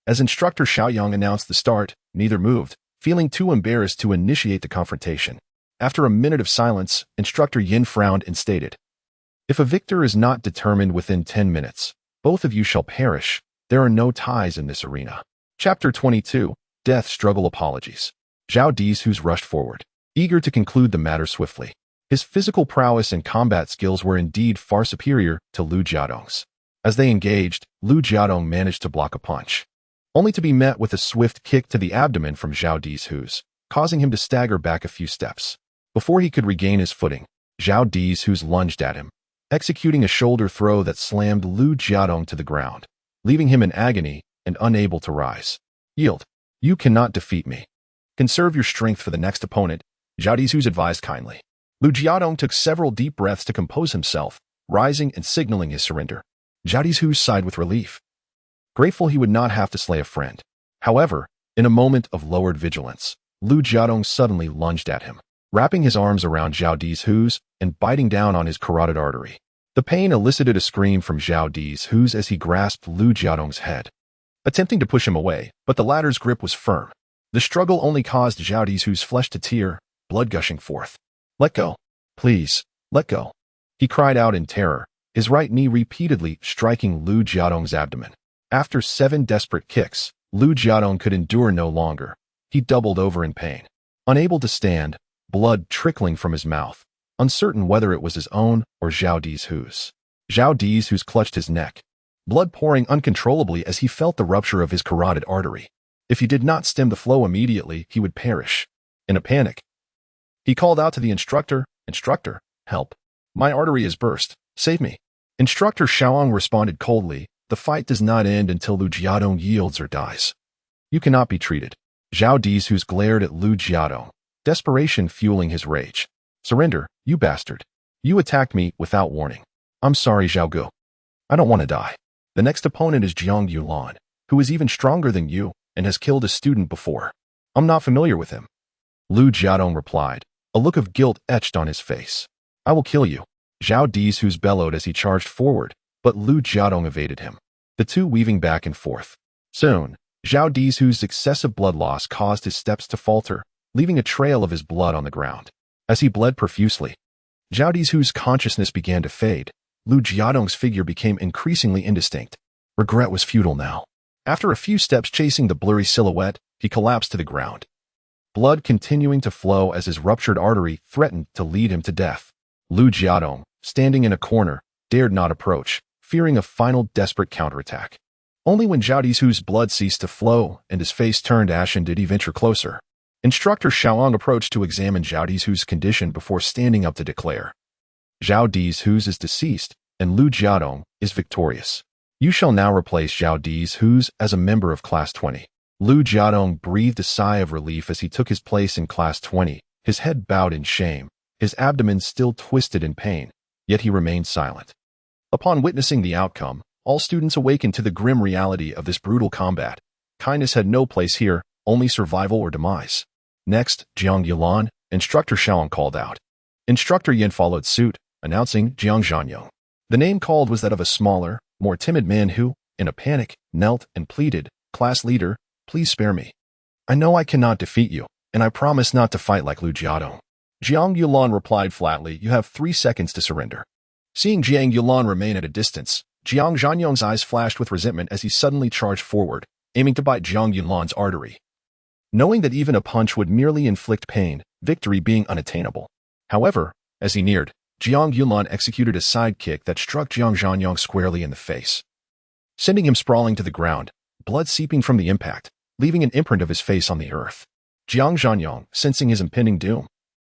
A: As instructor Xiaoyang announced the start, neither moved, feeling too embarrassed to initiate the confrontation. After a minute of silence, instructor Yin frowned and stated, "If a victor is not determined within 10 minutes, both of you shall perish. There are no ties in this arena." Chapter 22, Death Struggle Apologies. Zhao Dizhu's rushed forward, eager to conclude the matter swiftly. His physical prowess and combat skills were indeed far superior to Lu Jiadong's. As they engaged, Lu Jiadong managed to block a punch, only to be met with a swift kick to the abdomen from Zhao Dizhu's, causing him to stagger back a few steps. Before he could regain his footing, Zhao Dizhu's lunged at him, executing a shoulder throw that slammed Lu Jiadong to the ground, leaving him in agony and unable to rise. "Yield. You cannot defeat me. Conserve your strength for the next opponent," Zhao Dizhu's advised kindly. Lu Jiadong took several deep breaths to compose himself, rising and signaling his surrender. Zhao Dizhu sighed with relief, grateful he would not have to slay a friend. However, in a moment of lowered vigilance, Lu Jiadong suddenly lunged at him, wrapping his arms around Zhao Dizhu's and biting down on his carotid artery. The pain elicited a scream from Zhao Dizhu's as he grasped Lu Jiadong's head, attempting to push him away, but the latter's grip was firm. The struggle only caused Zhao Dizhu's flesh to tear, blood gushing forth. "Let go. Please, let go," he cried out in terror, his right knee repeatedly striking Lu Jiadong's abdomen. After 7 desperate kicks, Lu Jiadong could endure no longer. He doubled over in pain, unable to stand, blood trickling from his mouth, uncertain whether it was his own or Zhao Dizhu's. Zhao Dizhu's clutched his neck, blood pouring uncontrollably as he felt the rupture of his carotid artery. If he did not stem the flow immediately, he would perish. In a panic, he called out to the instructor, "Instructor, help. My artery is burst. Save me." Instructor Xiaoyang responded coldly, "The fight does not end until Lu Jiadong yields or dies. You cannot be treated." Zhao Dizhu's glared at Lu Jiadong, desperation fueling his rage. "Surrender, you bastard. You attacked me without warning. I'm sorry, Zhao Gu. I don't want to die. The next opponent is Jiang Yulan, who is even stronger than you and has killed a student before. I'm not familiar with him." Lu Jiadong replied, a look of guilt etched on his face. "I will kill you." Zhao Dizhu's bellowed as he charged forward, but Lu Jiadong evaded him, the two weaving back and forth. Soon, Zhao Dizhu's excessive blood loss caused his steps to falter, leaving a trail of his blood on the ground. As he bled profusely, Zhao Dizhu's consciousness began to fade. Lu Jiadong's figure became increasingly indistinct. Regret was futile now. After a few steps chasing the blurry silhouette, he collapsed to the ground, blood continuing to flow as his ruptured artery threatened to lead him to death. Lu Jiadong, standing in a corner, dared not approach, fearing a final desperate counterattack. Only when Zhao Dizhu's blood ceased to flow and his face turned ashen did he venture closer. Instructor Xiaoyang approached to examine Zhao Dizhu's condition before standing up to declare, "Zhao Dizhu's is deceased, and Lu Jiadong is victorious. You shall now replace Zhao Dizhu's as a member of Class 20. Lu Jiadong breathed a sigh of relief as he took his place in Class 20, his head bowed in shame, his abdomen still twisted in pain, yet he remained silent. Upon witnessing the outcome, all students awakened to the grim reality of this brutal combat. Kindness had no place here, only survival or demise. Next, Jiang Yulan, Instructor Xiaoyang called out. Instructor Yin followed suit, announcing Jiang Zhanyong. The name called was that of a smaller, more timid man who, in a panic, knelt and pleaded, "Class leader, please spare me. I know I cannot defeat you, and I promise not to fight like Lu Jiadong." Jiang Yulan replied flatly, "You have 3 seconds to surrender." Seeing Jiang Yulan remain at a distance, Jiang Zhanyong's eyes flashed with resentment as he suddenly charged forward, aiming to bite Jiang Yulan's artery. Knowing that even a punch would merely inflict pain, victory being unattainable. However, as he neared, Jiang Yulan executed a side kick that struck Jiang Zhanyong squarely in the face, sending him sprawling to the ground, blood seeping from the impact, leaving an imprint of his face on the earth. Jiang Zhanyong, sensing his impending doom,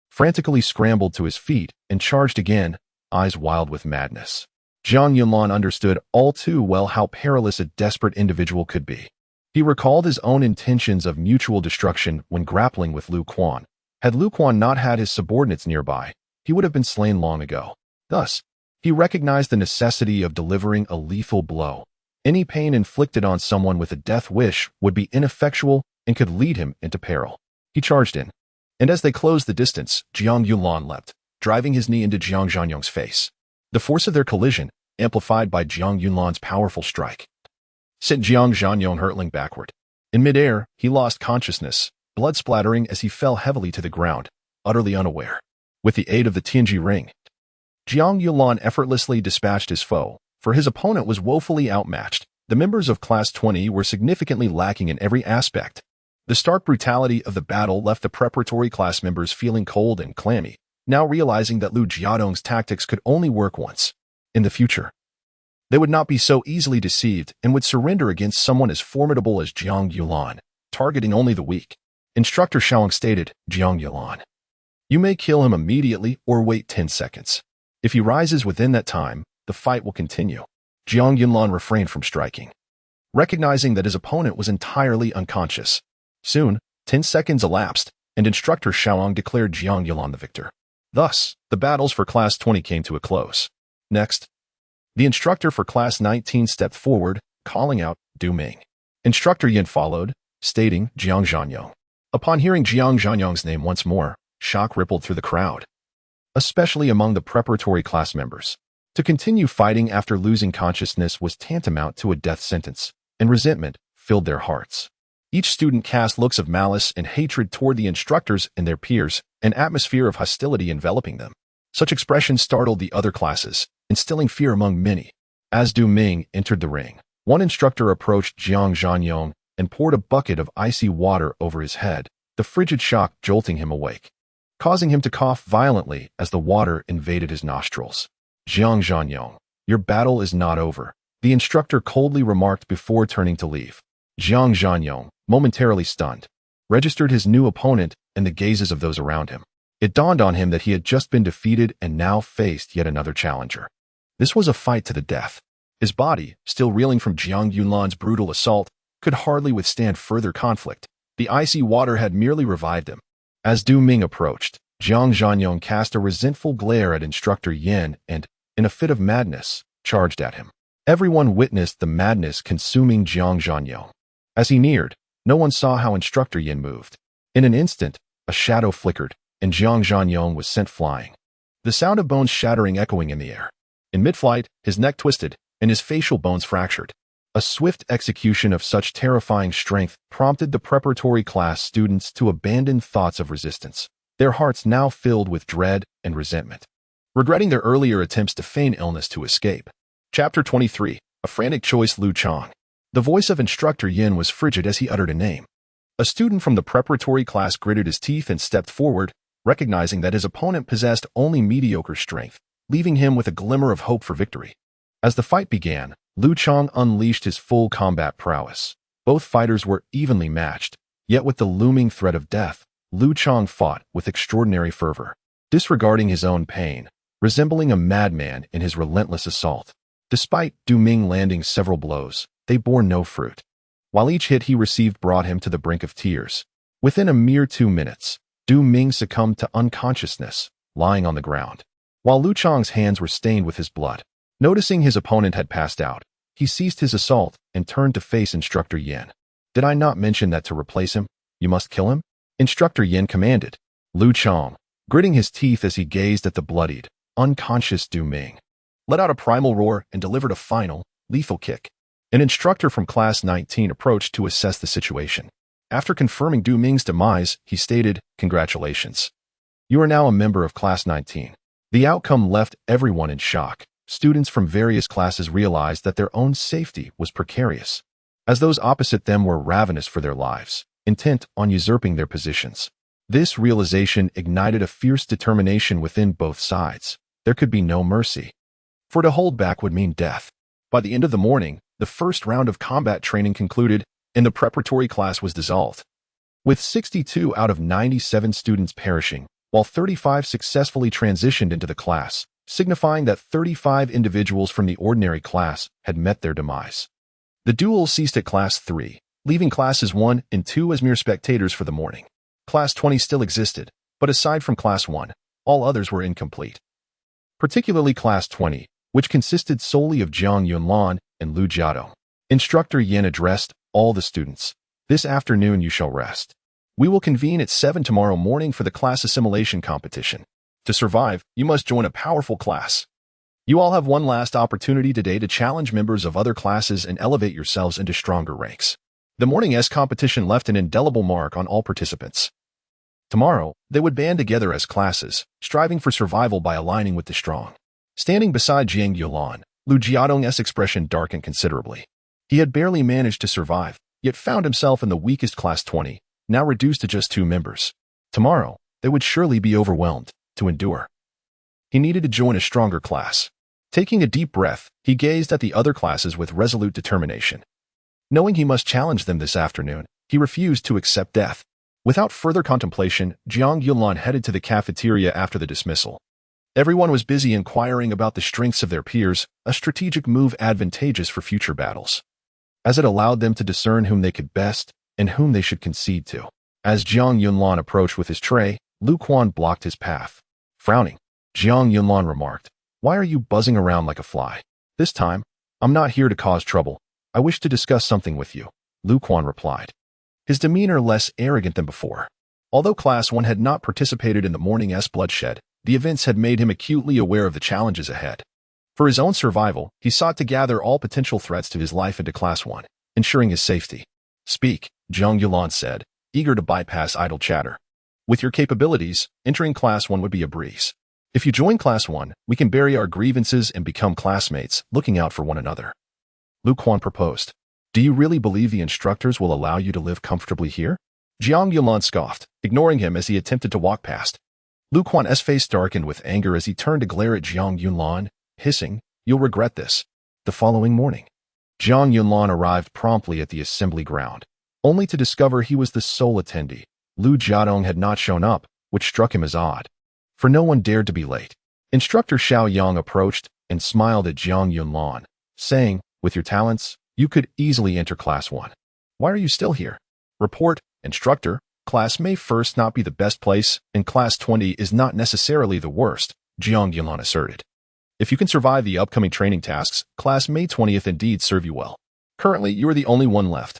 A: frantically scrambled to his feet and charged again, eyes wild with madness. Jiang Yulan understood all too well how perilous a desperate individual could be. He recalled his own intentions of mutual destruction when grappling with Lu Quan. Had Lu Quan not had his subordinates nearby, he would have been slain long ago. Thus, he recognized the necessity of delivering a lethal blow. Any pain inflicted on someone with a death wish would be ineffectual and could lead him into peril. He charged in, and as they closed the distance, Jiang Yulan leapt, driving his knee into Jiang Zhanyong's face. The force of their collision, amplified by Jiang Yulan's powerful strike, sent Jiang Zhanyong hurtling backward. In midair, he lost consciousness, blood splattering as he fell heavily to the ground, utterly unaware. With the aid of the Tianji ring, Jiang Yulan effortlessly dispatched his foe, for his opponent was woefully outmatched. The members of Class 20 were significantly lacking in every aspect. The stark brutality of the battle left the preparatory class members feeling cold and clammy, now realizing that Lu Jiadong's tactics could only work once. In the future, they would not be so easily deceived and would surrender against someone as formidable as Jiang Yulan, targeting only the weak. Instructor Xiaoyang stated, Jiang Yulan, you may kill him immediately or wait 10 seconds. If he rises within that time, the fight will continue. Jiang Yulan refrained from striking, recognizing that his opponent was entirely unconscious. Soon, 10 seconds elapsed, and Instructor Xiaoyang declared Jiang Yulan the victor. Thus, the battles for Class 20 came to a close. Next, the instructor for Class 19 stepped forward, calling out, Du Ming. Instructor Yin followed, stating, Jiang Zhanyong. Upon hearing Jiang Zhanyong's name once more, shock rippled through the crowd, especially among the preparatory class members. To continue fighting after losing consciousness was tantamount to a death sentence, and resentment filled their hearts. Each student cast looks of malice and hatred toward the instructors and their peers, an atmosphere of hostility enveloping them. Such expressions startled the other classes, instilling fear among many. As Du Ming entered the ring, one instructor approached Jiang Zhanyong and poured a bucket of icy water over his head, the frigid shock jolting him awake, causing him to cough violently as the water invaded his nostrils. Jiang Zhanyong, your battle is not over, the instructor coldly remarked before turning to leave. Jiang Zhanyong, momentarily stunned, registered his new opponent and the gazes of those around him. It dawned on him that he had just been defeated and now faced yet another challenger. This was a fight to the death. His body, still reeling from Jiang Yulan's brutal assault, could hardly withstand further conflict. The icy water had merely revived him. As Du Ming approached, Jiang Zhanyong cast a resentful glare at Instructor Yin and, in a fit of madness, charged at him. Everyone witnessed the madness consuming Jiang Zhanyong. As he neared, no one saw how Instructor Yin moved. In an instant, a shadow flickered, and Jiang Zhanyong was sent flying, the sound of bones shattering echoing in the air. In mid-flight, his neck twisted, and his facial bones fractured. A swift execution of such terrifying strength prompted the preparatory class students to abandon thoughts of resistance, their hearts now filled with dread and resentment, regretting their earlier attempts to feign illness to escape. Chapter 23, A Frantic Choice. Lu Chang. The voice of Instructor Yin was frigid as he uttered a name. A student from the preparatory class gritted his teeth and stepped forward, recognizing that his opponent possessed only mediocre strength, leaving him with a glimmer of hope for victory. As the fight began, Lu Chang unleashed his full combat prowess. Both fighters were evenly matched, yet with the looming threat of death, Lu Chang fought with extraordinary fervor, disregarding his own pain, resembling a madman in his relentless assault. Despite Du Ming landing several blows, they bore no fruit. While each hit he received brought him to the brink of tears. Within a mere 2 minutes, Du Ming succumbed to unconsciousness, lying on the ground, while Lu Chang's hands were stained with his blood. Noticing his opponent had passed out, he ceased his assault and turned to face Instructor Yin. Did I not mention that to replace him, you must kill him? Instructor Yin commanded. Lu Chang, gritting his teeth as he gazed at the bloodied, unconscious Du Ming, let out a primal roar and delivered a final, lethal kick. An instructor from Class 19 approached to assess the situation. After confirming Du Ming's demise, he stated, Congratulations. You are now a member of Class 19. The outcome left everyone in shock. Students from various classes realized that their own safety was precarious, as those opposite them were ravenous for their lives, intent on usurping their positions. This realization ignited a fierce determination within both sides. There could be no mercy, for to hold back would mean death. By the end of the morning, the first round of combat training concluded, and the preparatory class was dissolved, with 62 out of 97 students perishing, while 35 successfully transitioned into the class, signifying that 35 individuals from the ordinary class had met their demise. The duel ceased at Class 3, leaving Classes 1 and 2 as mere spectators for the morning. Class 20 still existed, but aside from Class 1, all others were incomplete. Particularly Class 20, which consisted solely of Jiang Yunlan and Lu Jiadong. Instructor Yin addressed all the students. This afternoon you shall rest. We will convene at 7 tomorrow morning for the class assimilation competition. To survive, you must join a powerful class. You all have one last opportunity today to challenge members of other classes and elevate yourselves into stronger ranks. The morning's competition left an indelible mark on all participants. Tomorrow, they would band together as classes, striving for survival by aligning with the strong. Standing beside Jiang Yulan, Lu Jiadong's expression darkened considerably. He had barely managed to survive, yet found himself in the weakest class 20, now reduced to just 2 members. Tomorrow, they would surely be overwhelmed, to endure. He needed to join a stronger class. Taking a deep breath, he gazed at the other classes with resolute determination. Knowing he must challenge them this afternoon, he refused to accept death. Without further contemplation, Jiang Yulan headed to the cafeteria after the dismissal. Everyone was busy inquiring about the strengths of their peers, a strategic move advantageous for future battles, as it allowed them to discern whom they could best and whom they should concede to. As Jiang Yulan approached with his tray, Lu Quan blocked his path. Frowning, Jiang Yulan remarked, "Why are you buzzing around like a fly? This time, I'm not here to cause trouble. I wish to discuss something with you," Lu Quan replied, his demeanor less arrogant than before. Although Class 1 had not participated in the morning's bloodshed, the events had made him acutely aware of the challenges ahead. For his own survival, he sought to gather all potential threats to his life into Class 1, ensuring his safety. "Speak," Jiang Yulan said, eager to bypass idle chatter. "With your capabilities, entering Class 1 would be a breeze. If you join Class 1, we can bury our grievances and become classmates, looking out for one another," Lu Quan proposed. "Do you really believe the instructors will allow you to live comfortably here?" Jiang Yulan scoffed, ignoring him as he attempted to walk past. Lu Quan's face darkened with anger as he turned to glare at Jiang Yulan, hissing, "You'll regret this." The following morning, Jiang Yulan arrived promptly at the assembly ground, only to discover he was the sole attendee. Lu Jiadong had not shown up, which struck him as odd, for no one dared to be late. Instructor Xiao Yang approached and smiled at Jiang Yulan, saying, "With your talents, you could easily enter Class 1. Why are you still here?" Report, Instructor, "Class may first not be the best place, and Class 20 is not necessarily the worst," Jiang Yulan asserted. "If you can survive the upcoming training tasks, Class May 20th indeed serve you well. Currently, you are the only one left."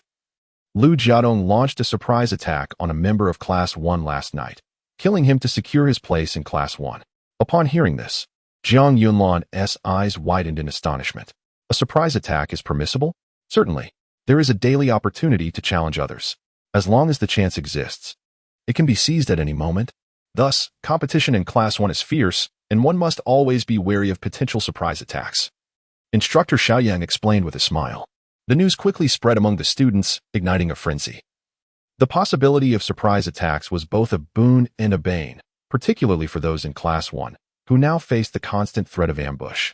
A: Lu Jiadong launched a surprise attack on a member of Class 1 last night, killing him to secure his place in Class 1. Upon hearing this, Jiang Yulan's eyes widened in astonishment. A surprise attack is permissible? Certainly. There is a daily opportunity to challenge others. As long as the chance exists, it can be seized at any moment. Thus, competition in Class 1 is fierce, and one must always be wary of potential surprise attacks. Instructor Xiaoyang explained with a smile. The news quickly spread among the students, igniting a frenzy. The possibility of surprise attacks was both a boon and a bane, particularly for those in Class 1, who now faced the constant threat of ambush,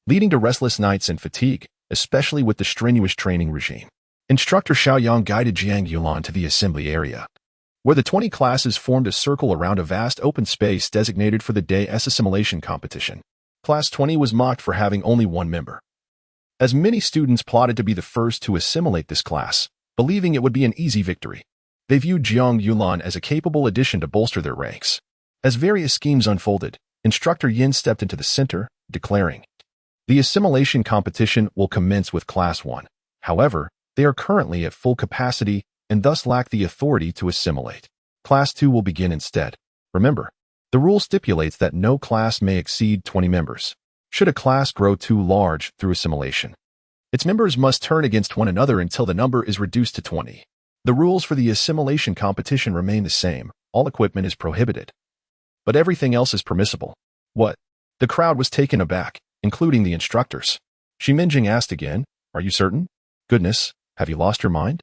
A: leading to restless nights and fatigue, especially with the strenuous training regime. Instructor Xiaoyang guided Jiang Yulan to the assembly area, where the 20 classes formed a circle around a vast open space designated for the day's assimilation competition. Class 20 was mocked for having only 1 member, as many students plotted to be the first to assimilate this class, believing it would be an easy victory. They viewed Jiang Yulan as a capable addition to bolster their ranks. As various schemes unfolded, Instructor Yin stepped into the center, declaring, "The assimilation competition will commence with Class 1. However, they are currently at full capacity and thus lack the authority to assimilate. Class 2 will begin instead. Remember, the rule stipulates that no class may exceed 20 members. Should a class grow too large through assimilation, its members must turn against one another until the number is reduced to 20. The rules for the assimilation competition remain the same. All equipment is prohibited, but everything else is permissible." "What?" The crowd was taken aback, including the instructors. Shi Minjing asked again, "Are you certain? Goodness, have you lost your mind?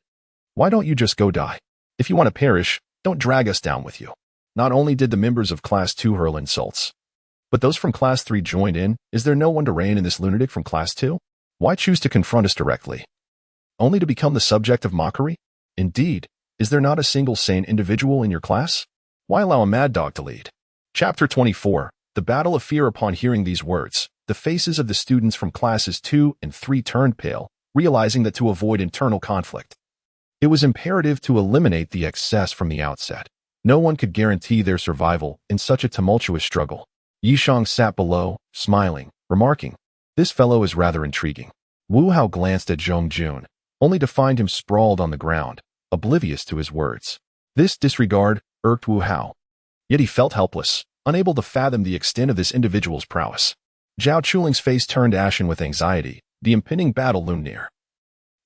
A: Why don't you just go die? If you want to perish, don't drag us down with you." Not only did the members of Class 2 hurl insults, but those from Class 3 joined in. "Is there no one to rein in this lunatic from Class 2? Why choose to confront us directly, only to become the subject of mockery? Indeed, is there not a single sane individual in your class? Why allow a mad dog to lead?" Chapter 24, The Battle of Fear. Upon hearing these words, the faces of the students from Classes 2 and 3 turned pale, realizing that to avoid internal conflict, it was imperative to eliminate the excess from the outset. No one could guarantee their survival in such a tumultuous struggle. Yishang sat below, smiling, remarking, "This fellow is rather intriguing." Wu Hao glanced at Zhong Jun, only to find him sprawled on the ground, oblivious to his words. This disregard irked Wu Hao. Yet he felt helpless, unable to fathom the extent of this individual's prowess. Zhao Chuling's face turned ashen with anxiety. The impending battle loomed near.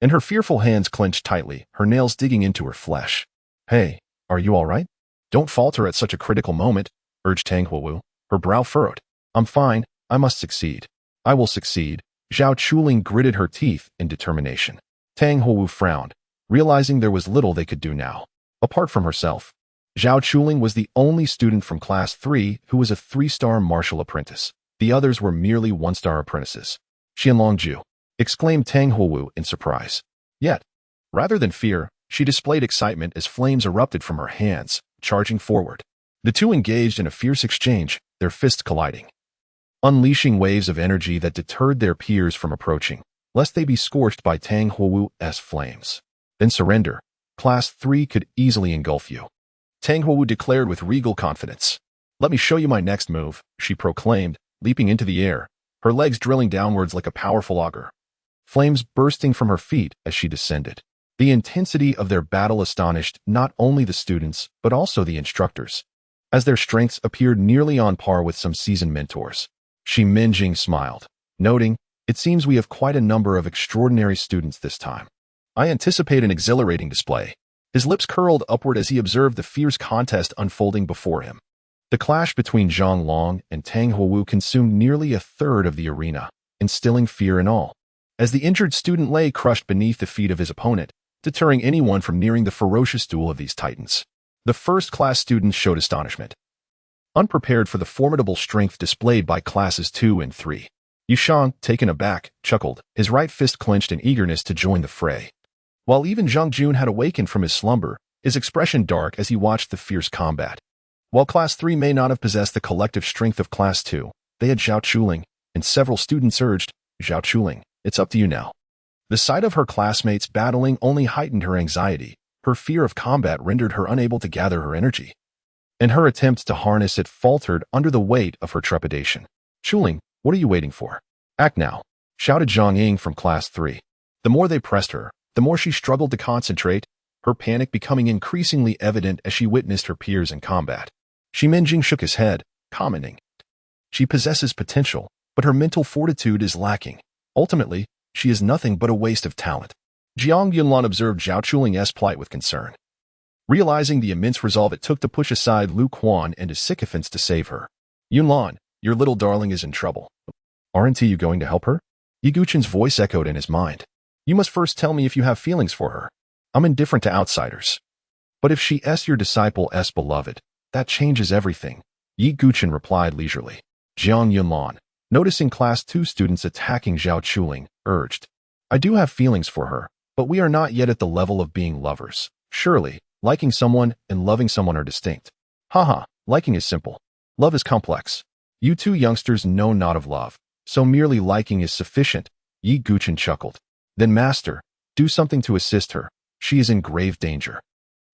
A: And her fearful hands clenched tightly, her nails digging into her flesh. Hey, are you all right? Don't falter at such a critical moment, urged Tang Huowu, her brow furrowed. I'm fine, I must succeed. I will succeed. Zhao Chuling gritted her teeth in determination. Tang Huowu frowned, realizing there was little they could do now. Apart from herself, Zhao Chuling was the only student from Class 3 who was a 3-star martial apprentice. The others were merely 1-star apprentices. Qianlongju, exclaimed Tang Huowu in surprise. Yet, rather than fear, she displayed excitement as flames erupted from her hands, charging forward. The two engaged in a fierce exchange, their fists colliding, unleashing waves of energy that deterred their peers from approaching, lest they be scorched by Tang Huowu's flames. Then surrender. Class 3 could easily engulf you, Tang Huowu declared with regal confidence. Let me show you my next move, she proclaimed, leaping into the air, her legs drilling downwards like a powerful auger. Flames bursting from her feet as she descended. The intensity of their battle astonished not only the students, but also the instructors, as their strengths appeared nearly on par with some seasoned mentors. Shi Minjing smiled, noting, it seems we have quite a number of extraordinary students this time. I anticipate an exhilarating display. His lips curled upward as he observed the fierce contest unfolding before him. The clash between Zhang Long and Tang Huowu consumed nearly a third of the arena, instilling fear in all. As the injured student lay crushed beneath the feet of his opponent, deterring anyone from nearing the ferocious duel of these titans. The first-class students showed astonishment, unprepared for the formidable strength displayed by classes 2 and 3. Yushang, taken aback, chuckled, his right fist clenched in eagerness to join the fray. While even Zhang Jun had awakened from his slumber, his expression dark as he watched the fierce combat. While Class 3 may not have possessed the collective strength of Class 2, they had Zhao Chuling, and several students urged, Zhao Chuling, it's up to you now. The sight of her classmates battling only heightened her anxiety. Her fear of combat rendered her unable to gather her energy, and her attempts to harness it faltered under the weight of her trepidation. Chuling, what are you waiting for? Act now, shouted Zhang Ying from Class 3. The more they pressed her, the more she struggled to concentrate, her panic becoming increasingly evident as she witnessed her peers in combat. Shi Minjing shook his head, commenting, she possesses potential, but her mental fortitude is lacking. Ultimately, she is nothing but a waste of talent. Jiang Yunlan observed Zhao Chuling's plight with concern, realizing the immense resolve it took to push aside Lu Quan and his sycophants to save her. Yunlan, your little darling is in trouble. Aren't you going to help her? Yi Guchen's voice echoed in his mind. You must first tell me if you have feelings for her. I'm indifferent to outsiders. But if she is your disciple's beloved, that changes everything, Yi Guchen replied leisurely. Jiang Yunlan, noticing Class 2 students attacking Zhao Chuling, urged, I do have feelings for her, but we are not yet at the level of being lovers. Surely, liking someone and loving someone are distinct. Haha, liking is simple. Love is complex. You two youngsters know not of love, so merely liking is sufficient, Yi Guchen chuckled. Then master, do something to assist her. She is in grave danger.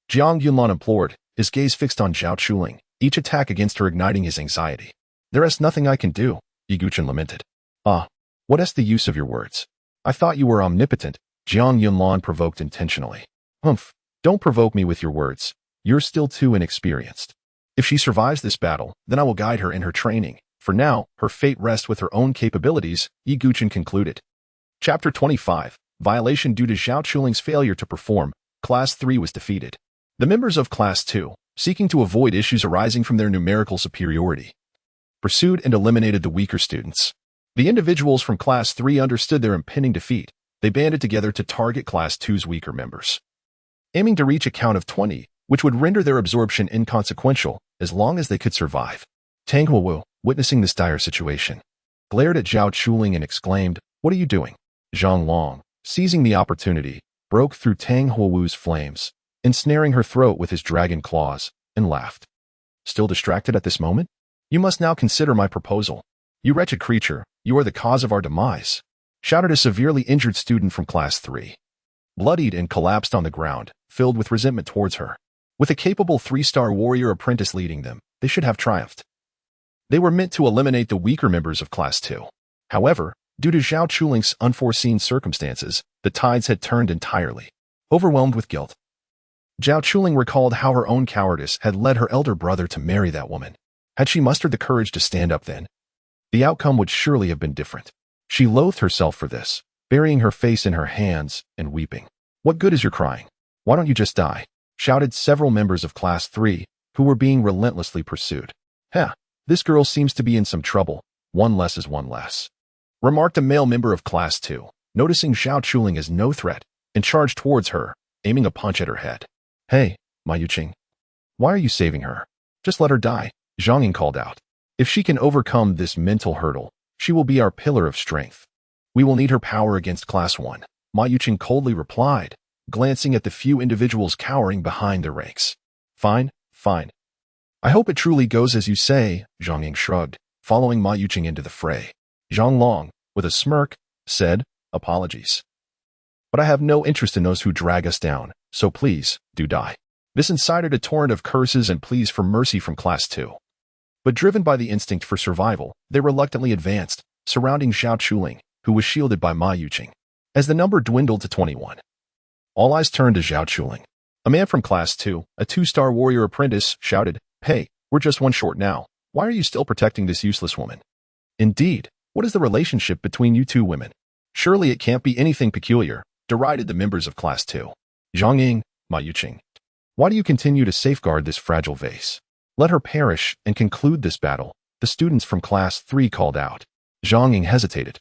A: Jiang Yunlan implored, his gaze fixed on Zhao Chuling, each attack against her igniting his anxiety. There is nothing I can do, Yi Guchen lamented. Ah, what is the use of your words? I thought you were omnipotent, Jiang Yunlan provoked intentionally. Humph, don't provoke me with your words. You're still too inexperienced. If she survives this battle, then I will guide her in her training. For now, her fate rests with her own capabilities, Yi Guchen concluded. Chapter 25, Violation due to Zhao Chuling's failure to perform, Class 3 was defeated. The members of Class 2, seeking to avoid issues arising from their numerical superiority, pursued and eliminated the weaker students. The individuals from Class 3 understood their impending defeat. They banded together to target Class 2's weaker members, aiming to reach a count of 20, which would render their absorption inconsequential as long as they could survive. Tang Huowu, witnessing this dire situation, glared at Zhao Chuling and exclaimed, What are you doing? Zhang Long, seizing the opportunity, broke through Tang Huowu's flames, ensnaring her throat with his dragon claws, and laughed. Still distracted at this moment? You must now consider my proposal. You wretched creature, you are the cause of our demise, shouted a severely injured student from Class 3. Bloodied and collapsed on the ground, filled with resentment towards her. With a capable 3-star warrior apprentice leading them, they should have triumphed. They were meant to eliminate the weaker members of Class 2. However, due to Zhao Chuling's unforeseen circumstances, the tides had turned entirely. Overwhelmed with guilt, Zhao Chuling recalled how her own cowardice had led her elder brother to marry that woman. Had she mustered the courage to stand up then? the outcome would surely have been different. She loathed herself for this, burying her face in her hands and weeping. "What good is your crying? Why don't you just die?" shouted several members of Class 3, who were being relentlessly pursued. "Heh, this girl seems to be in some trouble. One less is one less," remarked a male member of Class 2, noticing Zhao Chuling as no threat, and charged towards her, aiming a punch at her head. "Hey, Ma Yuqing, why are you saving her? Just let her die," Zhang Ying called out. "If she can overcome this mental hurdle, she will be our pillar of strength. We will need her power against Class 1, Ma Yuqing coldly replied, glancing at the few individuals cowering behind their ranks. Fine. I hope it truly goes as you say," Zhang Ying shrugged, following Ma Yuqing into the fray. Zhang Long, with a smirk, said, "Apologies. But I have no interest in those who drag us down, so please, do die." This incited a torrent of curses and pleas for mercy from Class 2. But driven by the instinct for survival, they reluctantly advanced, surrounding Zhao Chuling, who was shielded by Ma Yuqing. As the number dwindled to 21, all eyes turned to Zhao Chuling. A man from Class 2, a 2-star warrior apprentice, shouted, "Hey, we're just one short now. Why are you still protecting this useless woman?" "Indeed, what is the relationship between you two women? Surely it can't be anything peculiar," derided the members of Class 2. "Zhang Ying, Ma Yuqing, why do you continue to safeguard this fragile vase? Let her perish and conclude this battle," the students from Class 3 called out. Zhang Ying hesitated.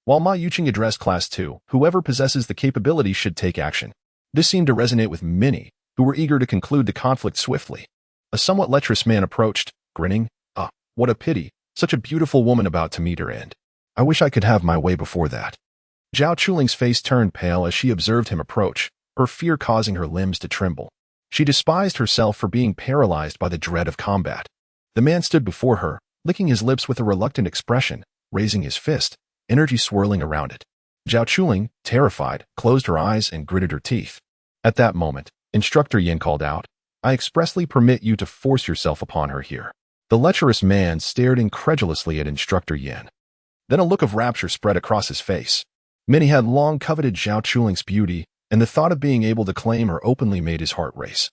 A: While Ma Yuqing addressed Class 2, whoever possesses the capability should take action. This seemed to resonate with many, who were eager to conclude the conflict swiftly. A somewhat lecherous man approached, grinning. "Ah, what a pity, such a beautiful woman about to meet her end. I wish I could have my way before that." Zhao Chuling's face turned pale as she observed him approach, her fear causing her limbs to tremble. She despised herself for being paralyzed by the dread of combat. The man stood before her, licking his lips with a reluctant expression, raising his fist, energy swirling around it. Zhao Chuling, terrified, closed her eyes and gritted her teeth. At that moment, Instructor Yin called out, "I expressly permit you to force yourself upon her here." The lecherous man stared incredulously at Instructor Yin. Then a look of rapture spread across his face. Many had long coveted Zhao Chuling's beauty, and the thought of being able to claim her openly made his heart race.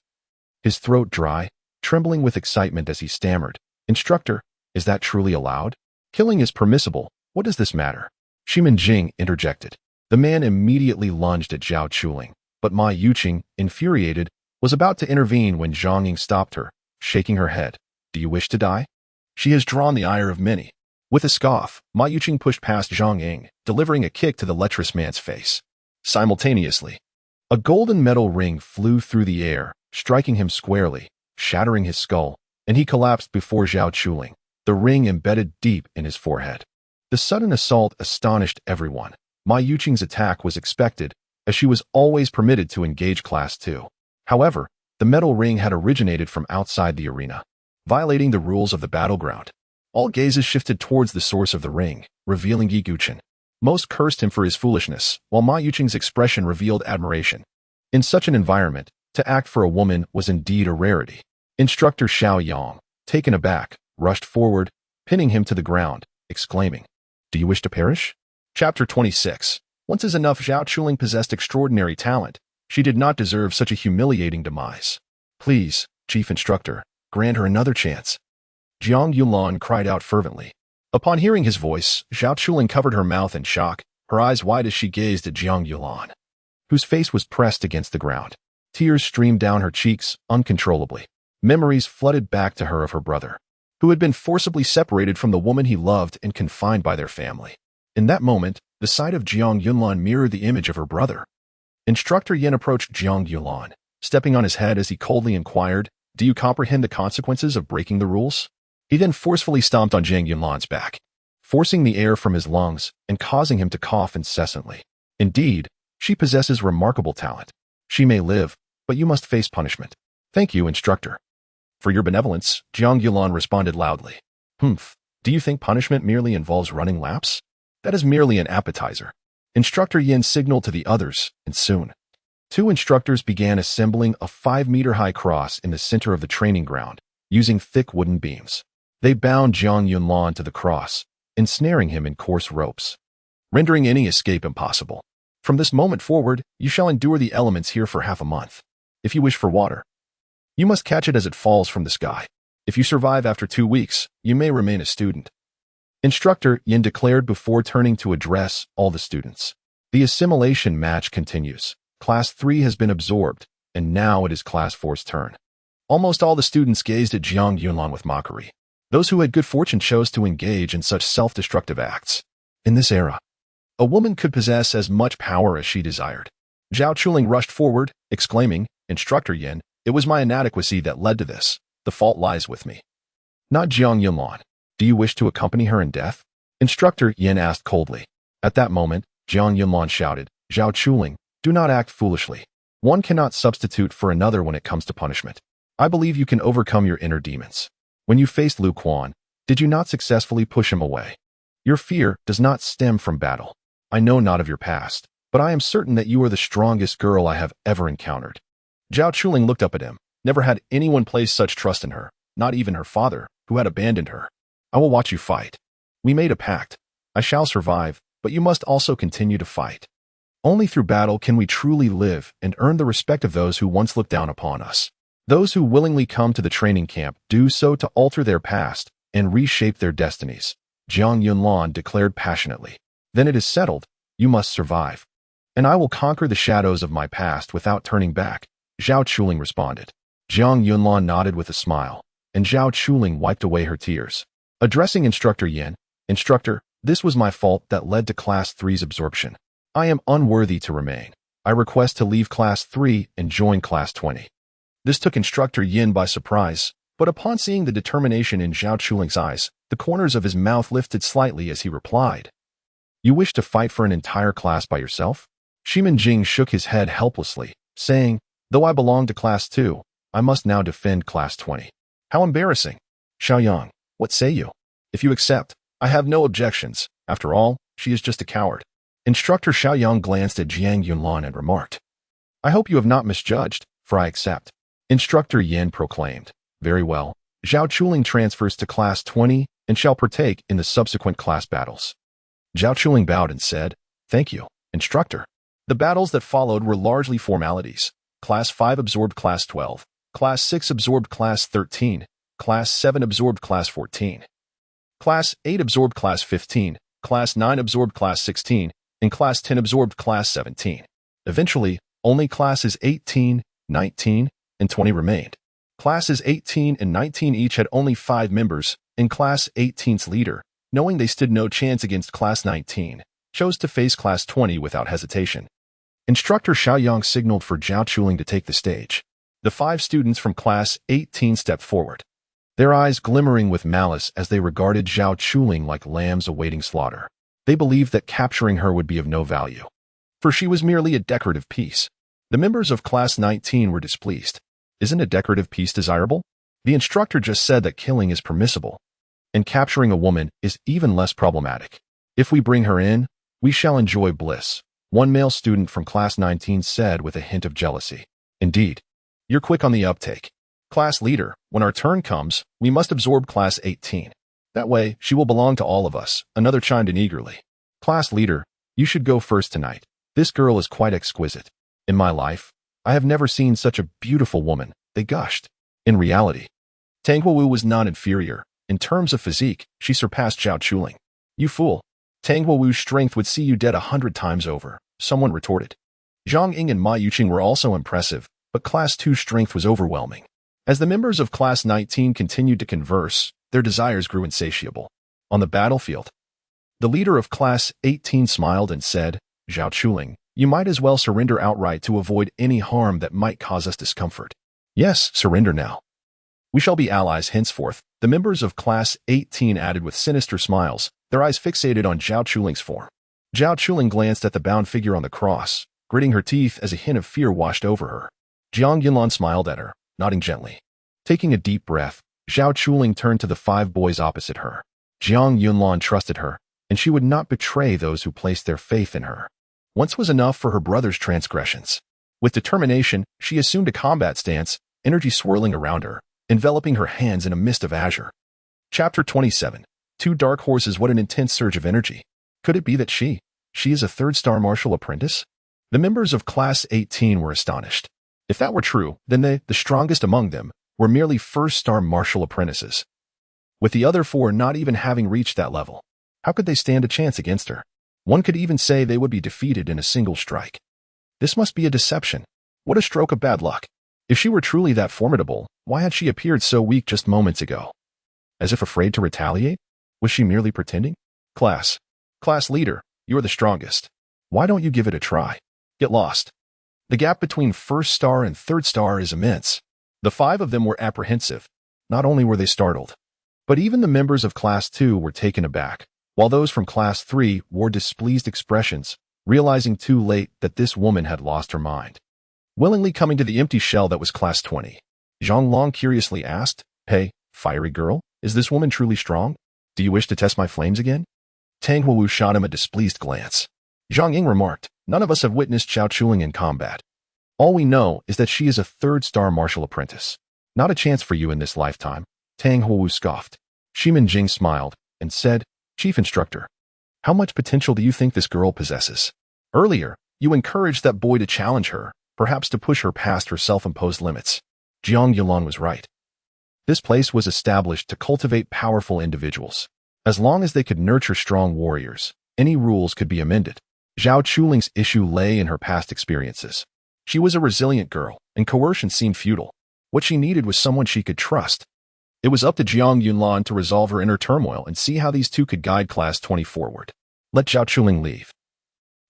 A: His throat dry, trembling with excitement as he stammered, "Instructor, is that truly allowed? Killing is permissible. What does this matter?" Shimin Jing interjected. The man immediately lunged at Zhao Chuling, but Ma Yuqing, infuriated, was about to intervene when Zhang Ying stopped her, shaking her head. "Do you wish to die? She has drawn the ire of many." With a scoff, Ma Yuqing pushed past Zhang Ying, delivering a kick to the lecherous man's face. Simultaneously, a golden metal ring flew through the air, striking him squarely, shattering his skull, and he collapsed before Zhao Chuling, the ring embedded deep in his forehead. The sudden assault astonished everyone. Ma Yuqing's attack was expected, as she was always permitted to engage Class 2. However, the metal ring had originated from outside the arena, violating the rules of the battleground. All gazes shifted towards the source of the ring, revealing Yi Guchen. Most cursed him for his foolishness, while Ma Yuqing's expression revealed admiration. In such an environment, to act for a woman was indeed a rarity. Instructor Xiao Yang, taken aback, rushed forward, pinning him to the ground, exclaiming, "Do you wish to perish?" Chapter 26. Once is enough. Zhao Chuling possessed extraordinary talent. She did not deserve such a humiliating demise. "Please, Chief Instructor, grant her another chance," Jiang Yulan cried out fervently. Upon hearing his voice, Zhao Chuling covered her mouth in shock, her eyes wide as she gazed at Jiang Yulan, whose face was pressed against the ground. Tears streamed down her cheeks uncontrollably. Memories flooded back to her of her brother, who had been forcibly separated from the woman he loved and confined by their family. In that moment, the sight of Jiang Yunlan mirrored the image of her brother. Instructor Yin approached Jiang Yulan, stepping on his head as he coldly inquired, "Do you comprehend the consequences of breaking the rules?" He then forcefully stomped on Jiang Yunlan's back, forcing the air from his lungs and causing him to cough incessantly. "Indeed, she possesses remarkable talent. She may live, but you must face punishment." "Thank you, Instructor." "For your benevolence," Jiang Yulan responded loudly. "Humph, do you think punishment merely involves running laps? That is merely an appetizer." Instructor Yin signaled to the others, and soon, two instructors began assembling a 5-meter-high cross in the center of the training ground, using thick wooden beams. They bound Jiang Yunlan to the cross, ensnaring him in coarse ropes, rendering any escape impossible. "From this moment forward, you shall endure the elements here for half a month. If you wish for water, you must catch it as it falls from the sky. If you survive after 2 weeks, you may remain a student." Instructor Yin declared before turning to address all the students. The assimilation match continues. Class 3 has been absorbed, and now it is Class 4's turn. Almost all the students gazed at Jiang Yunlan with mockery. Those who had good fortune chose to engage in such self-destructive acts. In this era, a woman could possess as much power as she desired. Zhao Chuling rushed forward, exclaiming, "Instructor Yin, it was my inadequacy that led to this. The fault lies with me." Not Jiang Yunlan. "Do you wish to accompany her in death?" Instructor Yin asked coldly. At that moment, Jiang Yunlan shouted, "Zhao Chuling, do not act foolishly. One cannot substitute for another when it comes to punishment. I believe you can overcome your inner demons. When you faced Lu Quan, did you not successfully push him away? Your fear does not stem from battle. I know not of your past, but I am certain that you are the strongest girl I have ever encountered." Zhao Chuling looked up at him. Never had anyone place such trust in her, not even her father, who had abandoned her. "I will watch you fight. We made a pact. I shall survive, but you must also continue to fight. Only through battle can we truly live and earn the respect of those who once looked down upon us. Those who willingly come to the training camp do so to alter their past and reshape their destinies," Jiang Yunlan declared passionately. "Then it is settled. You must survive. And I will conquer the shadows of my past without turning back," Zhao Chuling responded. Jiang Yunlan nodded with a smile, and Zhao Chuling wiped away her tears. Addressing Instructor Yin, "Instructor, this was my fault that led to Class 3's absorption. I am unworthy to remain. I request to leave Class 3 and join Class 20. This took Instructor Yin by surprise, but upon seeing the determination in Zhao Chuling's eyes, the corners of his mouth lifted slightly as he replied, "You wish to fight for an entire class by yourself?" Shimin Jing shook his head helplessly, saying, "Though I belong to Class 2, I must now defend Class 20. How embarrassing. Xiaoyang, what say you? If you accept, I have no objections. After all, she is just a coward." Instructor Xiaoyang glanced at Jiang Yunlan and remarked, "I hope you have not misjudged, for I accept." Instructor Yin proclaimed, "Very well. Zhao Chuling transfers to Class 20 and shall partake in the subsequent class battles." Zhao Chuling bowed and said, "Thank you, Instructor." The battles that followed were largely formalities. Class 5 absorbed Class 12, Class 6 absorbed Class 13, Class 7 absorbed Class 14. Class 8 absorbed Class 15, Class 9 absorbed Class 16, and Class 10 absorbed Class 17. Eventually, only Classes 18, 19, and 20 remained. Classes 18 and 19 each had only 5 members, and Class 18's leader, knowing they stood no chance against Class 19, chose to face Class 20 without hesitation. Instructor Xiaoyang signaled for Zhao Chuling to take the stage. The 5 students from Class 18 stepped forward, their eyes glimmering with malice as they regarded Zhao Chuling like lambs awaiting slaughter. They believed that capturing her would be of no value, for she was merely a decorative piece. The members of Class 19 were displeased. Isn't a decorative piece desirable? The instructor just said that killing is permissible, and capturing a woman is even less problematic. If we bring her in, we shall enjoy bliss, one male student from Class 19 said with a hint of jealousy. Indeed, you're quick on the uptake. Class leader, when our turn comes, we must absorb Class 18. That way, she will belong to all of us, another chimed in eagerly. Class leader, you should go first tonight. This girl is quite exquisite. In my life, I have never seen such a beautiful woman, they gushed. In reality, Tang Huowu was not inferior. In terms of physique, she surpassed Zhao Chuling. You fool. Tang Huowu's strength would see you dead 100 times over, someone retorted. Zhang Ying and Ma Yuqing were also impressive, but Class 2 strength was overwhelming. As the members of Class 19 continued to converse, their desires grew insatiable. On the battlefield, the leader of Class 18 smiled and said, Zhao Chuling, you might as well surrender outright to avoid any harm that might cause us discomfort. Yes, surrender now. We shall be allies henceforth, the members of Class 18 added with sinister smiles, their eyes fixated on Zhao Chuling's form. Zhao Chuling glanced at the bound figure on the cross, gritting her teeth as a hint of fear washed over her. Jiang Yunlan smiled at her, nodding gently. Taking a deep breath, Zhao Chuling turned to the 5 boys opposite her. Jiang Yunlan trusted her, and she would not betray those who placed their faith in her. Once was enough for her brother's transgressions. With determination, she assumed a combat stance, energy swirling around her, enveloping her hands in a mist of azure. Chapter 27. 2 dark horses. What an intense surge of energy. Could it be that she is a 3rd-star martial apprentice? The members of Class 18 were astonished. If that were true, then they, the strongest among them, were merely 1st-star martial apprentices, with the other 4 not even having reached that level. How could they stand a chance against her? One could even say they would be defeated in a single strike. This must be a deception. What a stroke of bad luck. If she were truly that formidable, why had she appeared so weak just moments ago? As if afraid to retaliate? Was she merely pretending? Class leader, you're the strongest. Why don't you give it a try? Get lost. The gap between first star and third star is immense. The 5 of them were apprehensive. Not only were they startled, but even the members of Class 2 were taken aback, while those from Class 3 wore displeased expressions, realizing too late that this woman had lost her mind. Willingly coming to the empty shell that was Class 20, Zhang Long curiously asked, "Hey, fiery girl, is this woman truly strong? Do you wish to test my flames again?" Tang Huowu shot him a displeased glance. Zhang Ying remarked, "None of us have witnessed Zhao Chuling in combat. All we know is that she is a third-star martial apprentice. Not a chance for you in this lifetime." Tang Huowu scoffed. Shimin Jing smiled and said, "Chief Instructor, how much potential do you think this girl possesses? Earlier, you encouraged that boy to challenge her, perhaps to push her past her self-imposed limits." Jiang Yulan was right. This place was established to cultivate powerful individuals. As long as they could nurture strong warriors, any rules could be amended. Zhao Chuling's issue lay in her past experiences. She was a resilient girl, and coercion seemed futile. What she needed was someone she could trust. It was up to Jiang Yunlan to resolve her inner turmoil and see how these two could guide Class 20 forward. Let Zhao Chuling leave.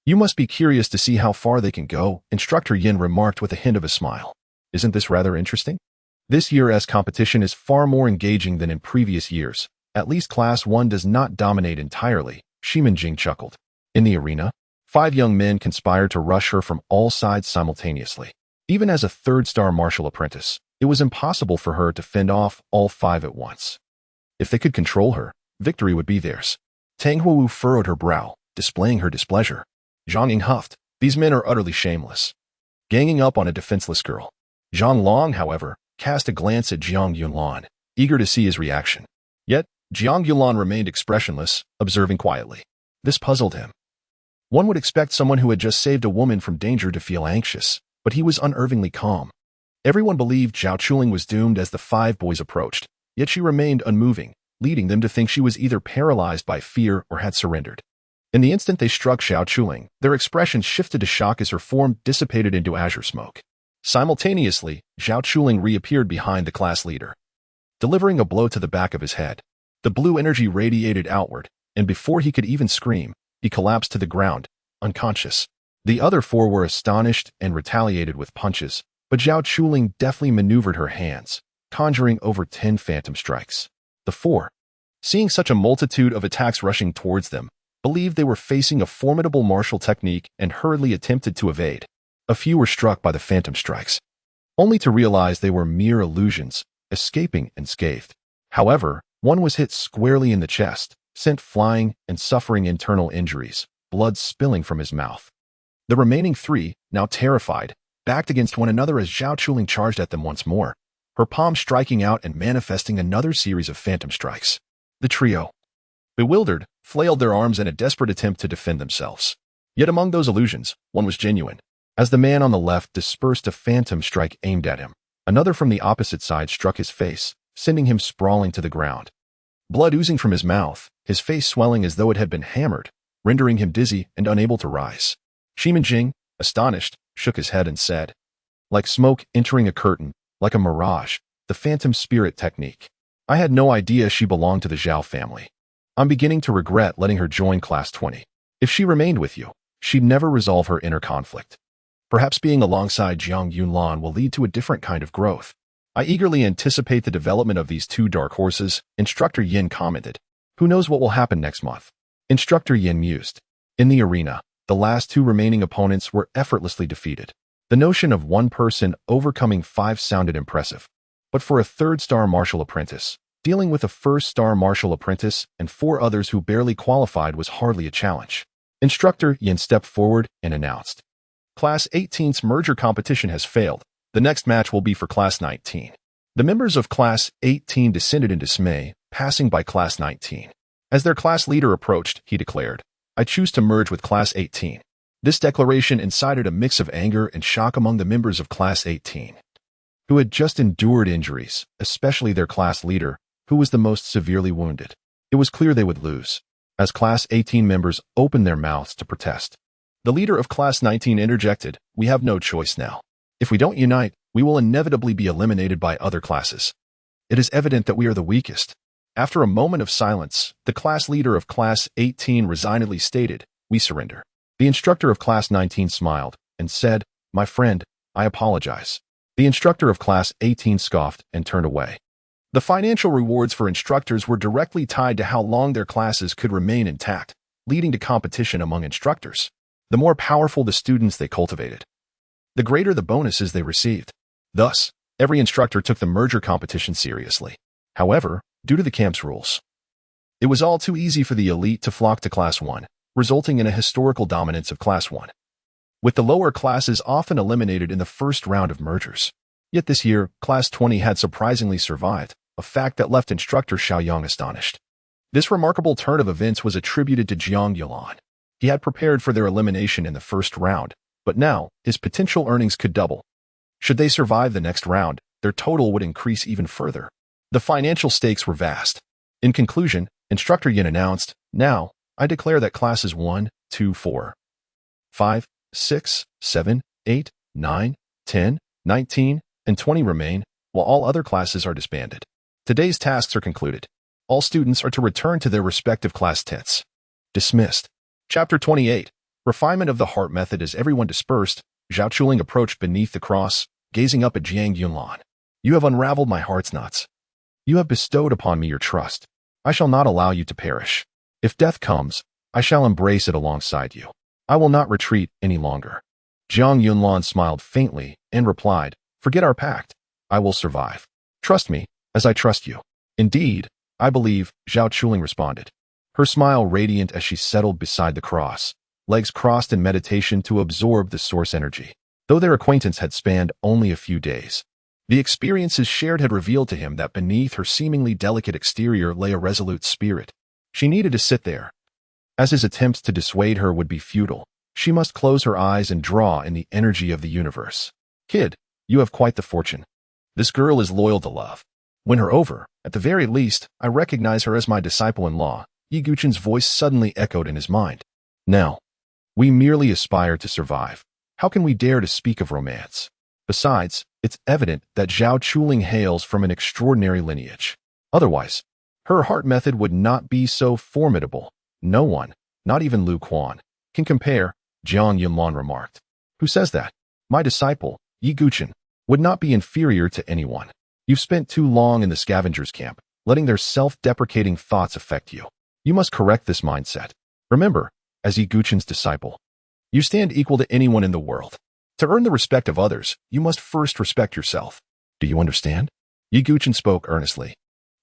A: You must be curious to see how far they can go, Instructor Yin remarked with a hint of a smile. Isn't this rather interesting? This year's competition is far more engaging than in previous years. At least Class 1 does not dominate entirely, Shimin Jing chuckled. In the arena, 5 young men conspired to rush her from all sides simultaneously. Even as a third-star martial apprentice, it was impossible for her to fend off all 5 at once. If they could control her, victory would be theirs. Tang Huowu furrowed her brow, displaying her displeasure. Zhang Ying huffed. These men are utterly shameless, ganging up on a defenseless girl. Zhang Long, however, cast a glance at Jiang Yunlan, eager to see his reaction. Yet, Jiang Yulan remained expressionless, observing quietly. This puzzled him. One would expect someone who had just saved a woman from danger to feel anxious, but he was unervingly calm. Everyone believed Zhao Chuling was doomed as the 5 boys approached, yet she remained unmoving, leading them to think she was either paralyzed by fear or had surrendered. In the instant they struck Zhao Chuling, their expressions shifted to shock as her form dissipated into azure smoke. Simultaneously, Zhao Chuling reappeared behind the class leader, delivering a blow to the back of his head. The blue energy radiated outward, and before he could even scream, he collapsed to the ground, unconscious. The other 4 were astonished and retaliated with punches, but Zhao Chuling deftly maneuvered her hands, conjuring over 10 phantom strikes. The 4, seeing such a multitude of attacks rushing towards them, believed they were facing a formidable martial technique and hurriedly attempted to evade. A few were struck by the phantom strikes, only to realize they were mere illusions, escaping unscathed. However, one was hit squarely in the chest, sent flying and suffering internal injuries, blood spilling from his mouth. The remaining 3, now terrified, backed against one another as Zhao Chuling charged at them once more, her palm striking out and manifesting another series of phantom strikes. The trio, bewildered, flailed their arms in a desperate attempt to defend themselves. Yet among those illusions, one was genuine. As the man on the left dispersed a phantom strike aimed at him, another from the opposite side struck his face, sending him sprawling to the ground. Blood oozing from his mouth, his face swelling as though it had been hammered, rendering him dizzy and unable to rise. Shimin Jing, astonished, shook his head and said, "Like smoke entering a curtain, like a mirage, the phantom spirit technique. I had no idea she belonged to the Zhao family. I'm beginning to regret letting her join Class 20. If she remained with you, she'd never resolve her inner conflict. Perhaps being alongside Jiang Yunlan will lead to a different kind of growth. I eagerly anticipate the development of these 2 dark horses," Instructor Yin commented. "Who knows what will happen next month?" Instructor Yin mused. In the arena, the last 2 remaining opponents were effortlessly defeated. The notion of one person overcoming 5 sounded impressive. But for a third-star martial apprentice, dealing with a first-star martial apprentice and 4 others who barely qualified was hardly a challenge. Instructor Yin stepped forward and announced, "Class 18's merger competition has failed. The next match will be for Class 19. The members of Class 18 descended in dismay, passing by Class 19. As their class leader approached, he declared, "I choose to merge with Class 18. This declaration incited a mix of anger and shock among the members of Class 18, who had just endured injuries, especially their class leader, who was the most severely wounded. It was clear they would lose. as Class 18 members opened their mouths to protest. The leader of Class 19 interjected, "We have no choice now. If we don't unite, we will inevitably be eliminated by other classes. It is evident that we are the weakest." After a moment of silence, the class leader of Class 18 resignedly stated, "We surrender." The instructor of Class 19 smiled and said, "My friend, I apologize." The instructor of Class 18 scoffed and turned away. The financial rewards for instructors were directly tied to how long their classes could remain intact, leading to competition among instructors. The more powerful the students they cultivated, the greater the bonuses they received. Thus, every instructor took the merger competition seriously. However, due to the camp's rules, it was all too easy for the elite to flock to Class 1, resulting in a historical dominance of Class 1, with the lower classes often eliminated in the first round of mergers. Yet this year, Class 20 had surprisingly survived, a fact that left instructor Xiaoyang astonished. This remarkable turn of events was attributed to Jiang Yulan. He had prepared for their elimination in the first round, but now his potential earnings could double. Should they survive the next round, their total would increase even further. The financial stakes were vast. In conclusion, Instructor Yin announced, "Now, I declare that classes 1, 2, 4, 5, 6, 7, 8, 9, 10, 19, and 20 remain, while all other classes are disbanded. Today's tasks are concluded. All students are to return to their respective class tents." Dismissed. Chapter 28. Refinement of the Heart Method. As everyone dispersed, Zhao Chuling approached beneath the cross, gazing up at Jiang Yunlan. "You have unraveled my heart's knots. You have bestowed upon me your trust. I shall not allow you to perish. If death comes, I shall embrace it alongside you. I will not retreat any longer." Jiang Yunlan smiled faintly and replied, "Forget our pact. I will survive. Trust me, as I trust you." "Indeed, I believe," Zhao Chuling responded, her smile radiant as she settled beside the cross, legs crossed in meditation to absorb the source energy. Though their acquaintance had spanned only a few days, the experiences shared had revealed to him that beneath her seemingly delicate exterior lay a resolute spirit. She needed to sit there. As his attempts to dissuade her would be futile, she must close her eyes and draw in the energy of the universe. "Kid, you have quite the fortune. This girl is loyal to love. Win her over. At the very least, I recognize her as my disciple-in-law." Yi Guchen's voice suddenly echoed in his mind. "Now, we merely aspire to survive. How can we dare to speak of romance? Besides, it's evident that Zhao Chuling hails from an extraordinary lineage. Otherwise, her heart method would not be so formidable. No one, not even Lu Quan, can compare," Jiang Yunlan remarked. "Who says that? My disciple, Yi Guchen, would not be inferior to anyone. You've spent too long in the scavenger's camp, letting their self-deprecating thoughts affect you. You must correct this mindset. Remember, as Yi Guchen's disciple, you stand equal to anyone in the world. To earn the respect of others, you must first respect yourself. Do you understand?" Yi Guchen spoke earnestly.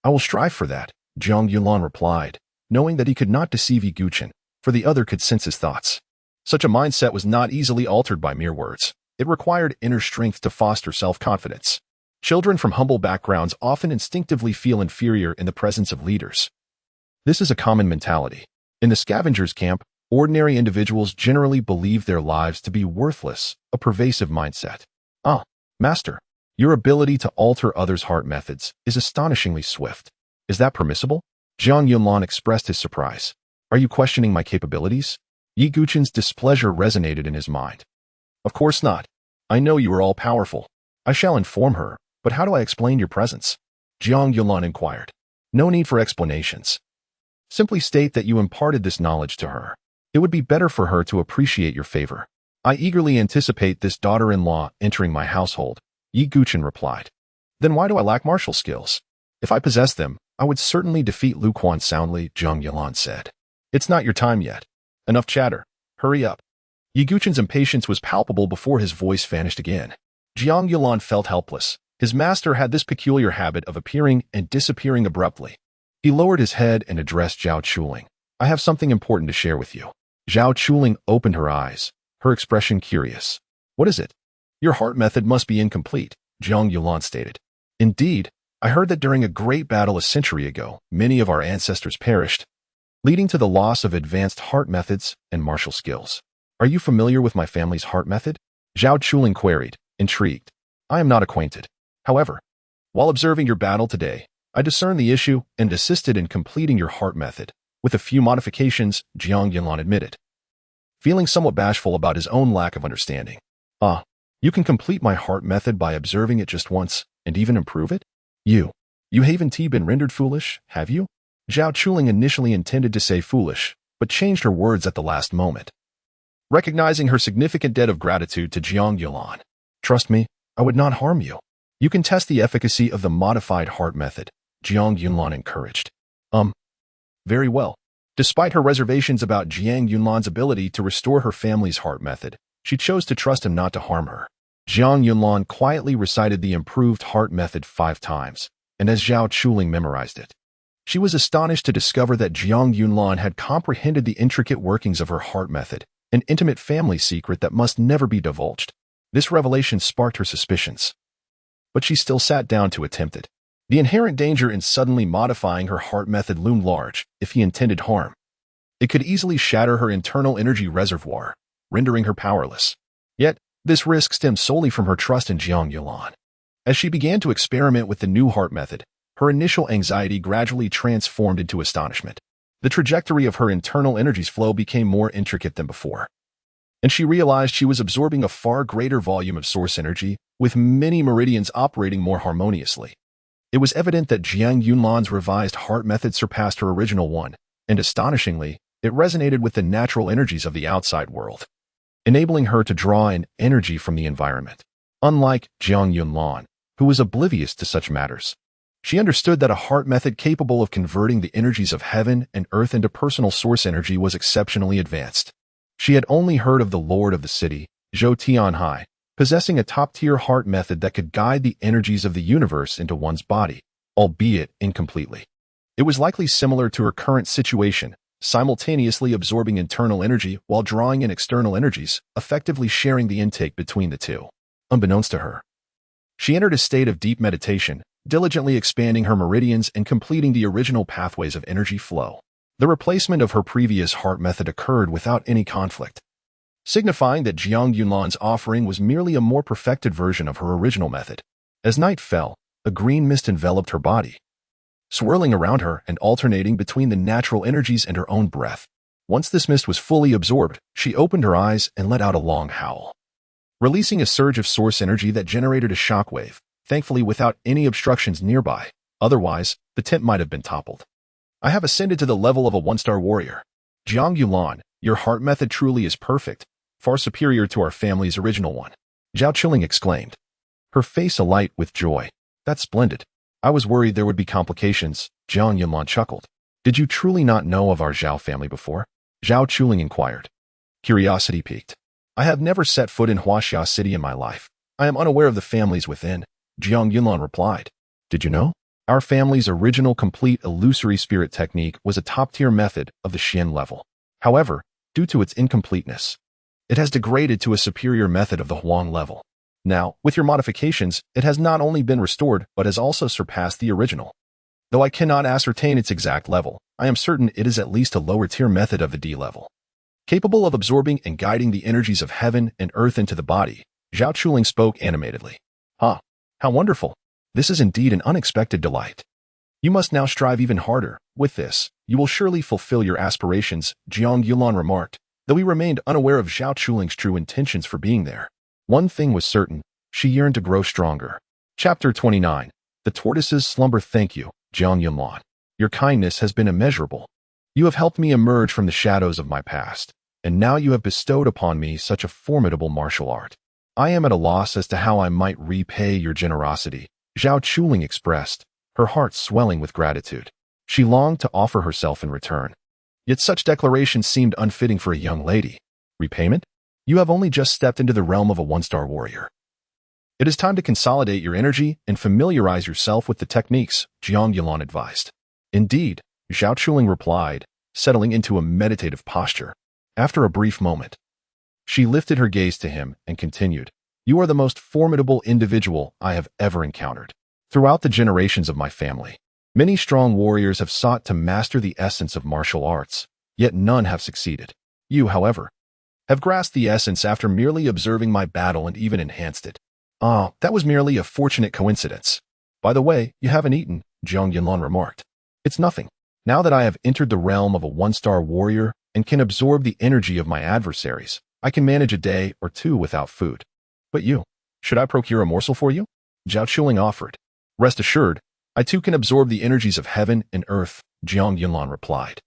A: "I will strive for that," Jiang Yunlan replied, knowing that he could not deceive Yi Guchen, for the other could sense his thoughts. Such a mindset was not easily altered by mere words. It required inner strength to foster self-confidence. Children from humble backgrounds often instinctively feel inferior in the presence of leaders. This is a common mentality. In the scavenger's camp, ordinary individuals generally believe their lives to be worthless, a pervasive mindset. "Ah, Master, your ability to alter others' heart methods is astonishingly swift. Is that permissible?" Jiang Yunlan expressed his surprise. "Are you questioning my capabilities?" Yi Guchen's displeasure resonated in his mind. "Of course not. I know you are all-powerful. I shall inform her, but how do I explain your presence?" Jiang Yunlan inquired. "No need for explanations. Simply state that you imparted this knowledge to her. It would be better for her to appreciate your favor." "I eagerly anticipate this daughter-in-law entering my household," Yi Guchen replied. "Then why do I lack martial skills? If I possessed them, I would certainly defeat Lu Quan soundly," Jiang Yunlan said. "It's not your time yet. Enough chatter. Hurry up." Yi Guchen's impatience was palpable before his voice vanished again. Jiang Yunlan felt helpless. His master had this peculiar habit of appearing and disappearing abruptly. He lowered his head and addressed Zhao Chuling. "I have something important to share with you." Zhao Chuling opened her eyes, her expression curious. "What is it?" "Your heart method must be incomplete," Jiang Yunlan stated. "Indeed, I heard that during a great battle a century ago, many of our ancestors perished, leading to the loss of advanced heart methods and martial skills. Are you familiar with my family's heart method?" Zhao Chuling queried, intrigued. "I am not acquainted. However, while observing your battle today, I discerned the issue and assisted in completing your heart method. With a few modifications, Jiang Yunlan admitted, feeling somewhat bashful about his own lack of understanding. Ah, you can complete my heart method by observing it just once, and even improve it? You haven't been rendered foolish, have you? Zhao Chuling initially intended to say foolish, but changed her words at the last moment, recognizing her significant debt of gratitude to Jiang Yunlan. Trust me, I would not harm you. You can test the efficacy of the modified heart method, Jiang Yunlan encouraged. Very well. Despite her reservations about Jiang Yunlan's ability to restore her family's heart method, she chose to trust him not to harm her. Jiang Yunlan quietly recited the improved heart method 5 times, and as Zhao Chuling memorized it, she was astonished to discover that Jiang Yunlan had comprehended the intricate workings of her heart method, an intimate family secret that must never be divulged. This revelation sparked her suspicions, but she still sat down to attempt it. The inherent danger in suddenly modifying her heart method loomed large if he intended harm. It could easily shatter her internal energy reservoir, rendering her powerless. Yet, this risk stemmed solely from her trust in Jiang Yunlan. As she began to experiment with the new heart method, her initial anxiety gradually transformed into astonishment. The trajectory of her internal energy's flow became more intricate than before, and she realized she was absorbing a far greater volume of source energy, with many meridians operating more harmoniously. It was evident that Jiang Yunlan's revised heart method surpassed her original one, and astonishingly, it resonated with the natural energies of the outside world, enabling her to draw in energy from the environment. Unlike Jiang Yunlan, who was oblivious to such matters, she understood that a heart method capable of converting the energies of heaven and earth into personal source energy was exceptionally advanced. She had only heard of the Lord of the City, Zhou Tianhai, possessing a top-tier heart method that could guide the energies of the universe into one's body, albeit incompletely. It was likely similar to her current situation, simultaneously absorbing internal energy while drawing in external energies, effectively sharing the intake between the two. Unbeknownst to her, she entered a state of deep meditation, diligently expanding her meridians and completing the original pathways of energy flow. The replacement of her previous heart method occurred without any conflict, signifying that Jiang Yunlan's offering was merely a more perfected version of her original method. As night fell, a green mist enveloped her body, swirling around her and alternating between the natural energies and her own breath. Once this mist was fully absorbed, she opened her eyes and let out a long howl, releasing a surge of source energy that generated a shockwave, thankfully without any obstructions nearby. Otherwise, the tent might have been toppled. I have ascended to the level of a 1-star warrior. Jiang Yunlan, your heart method truly is perfect, far superior to our family's original one. Zhao Chuling exclaimed, her face alight with joy. That's splendid. I was worried there would be complications. Jiang Yunlan chuckled. Did you truly not know of our Zhao family before? Zhao Chuling inquired. Curiosity piqued. I have never set foot in Huaxia City in my life. I am unaware of the families within. Jiang Yunlan replied. Did you know? Our family's original complete illusory spirit technique was a top-tier method of the Xian level. However, due to its incompleteness, it has degraded to a superior method of the Huang level. Now, with your modifications, it has not only been restored but has also surpassed the original. Though I cannot ascertain its exact level, I am certain it is at least a lower-tier method of the D level, capable of absorbing and guiding the energies of heaven and earth into the body. Zhao Chuling spoke animatedly. How wonderful! This is indeed an unexpected delight. You must now strive even harder. With this, you will surely fulfill your aspirations, Jiang Yunlan remarked, though he remained unaware of Zhao Chuling's true intentions for being there. One thing was certain, she yearned to grow stronger. Chapter 29. The Tortoise's Slumber. Thank you, Jiang Yunlan. Your kindness has been immeasurable. You have helped me emerge from the shadows of my past, and now you have bestowed upon me such a formidable martial art. I am at a loss as to how I might repay your generosity, Zhao Chuling expressed, her heart swelling with gratitude. She longed to offer herself in return. Yet such declarations seemed unfitting for a young lady. Repayment? You have only just stepped into the realm of a 1-star warrior. It is time to consolidate your energy and familiarize yourself with the techniques, Jiang Yunlan advised. Indeed, Zhao Chuling replied, settling into a meditative posture. After a brief moment, she lifted her gaze to him and continued, You are the most formidable individual I have ever encountered. Throughout the generations of my family, many strong warriors have sought to master the essence of martial arts, yet none have succeeded. You, however, have grasped the essence after merely observing my battle and even enhanced it. That was merely a fortunate coincidence. By the way, you haven't eaten, Jiang Yunlan remarked. It's nothing. Now that I have entered the realm of a one-star warrior and can absorb the energy of my adversaries, I can manage a day or two without food. But you, should I procure a morsel for you? Zhao Chuling offered. Rest assured, I too can absorb the energies of heaven and earth, Jiang Yunlan replied.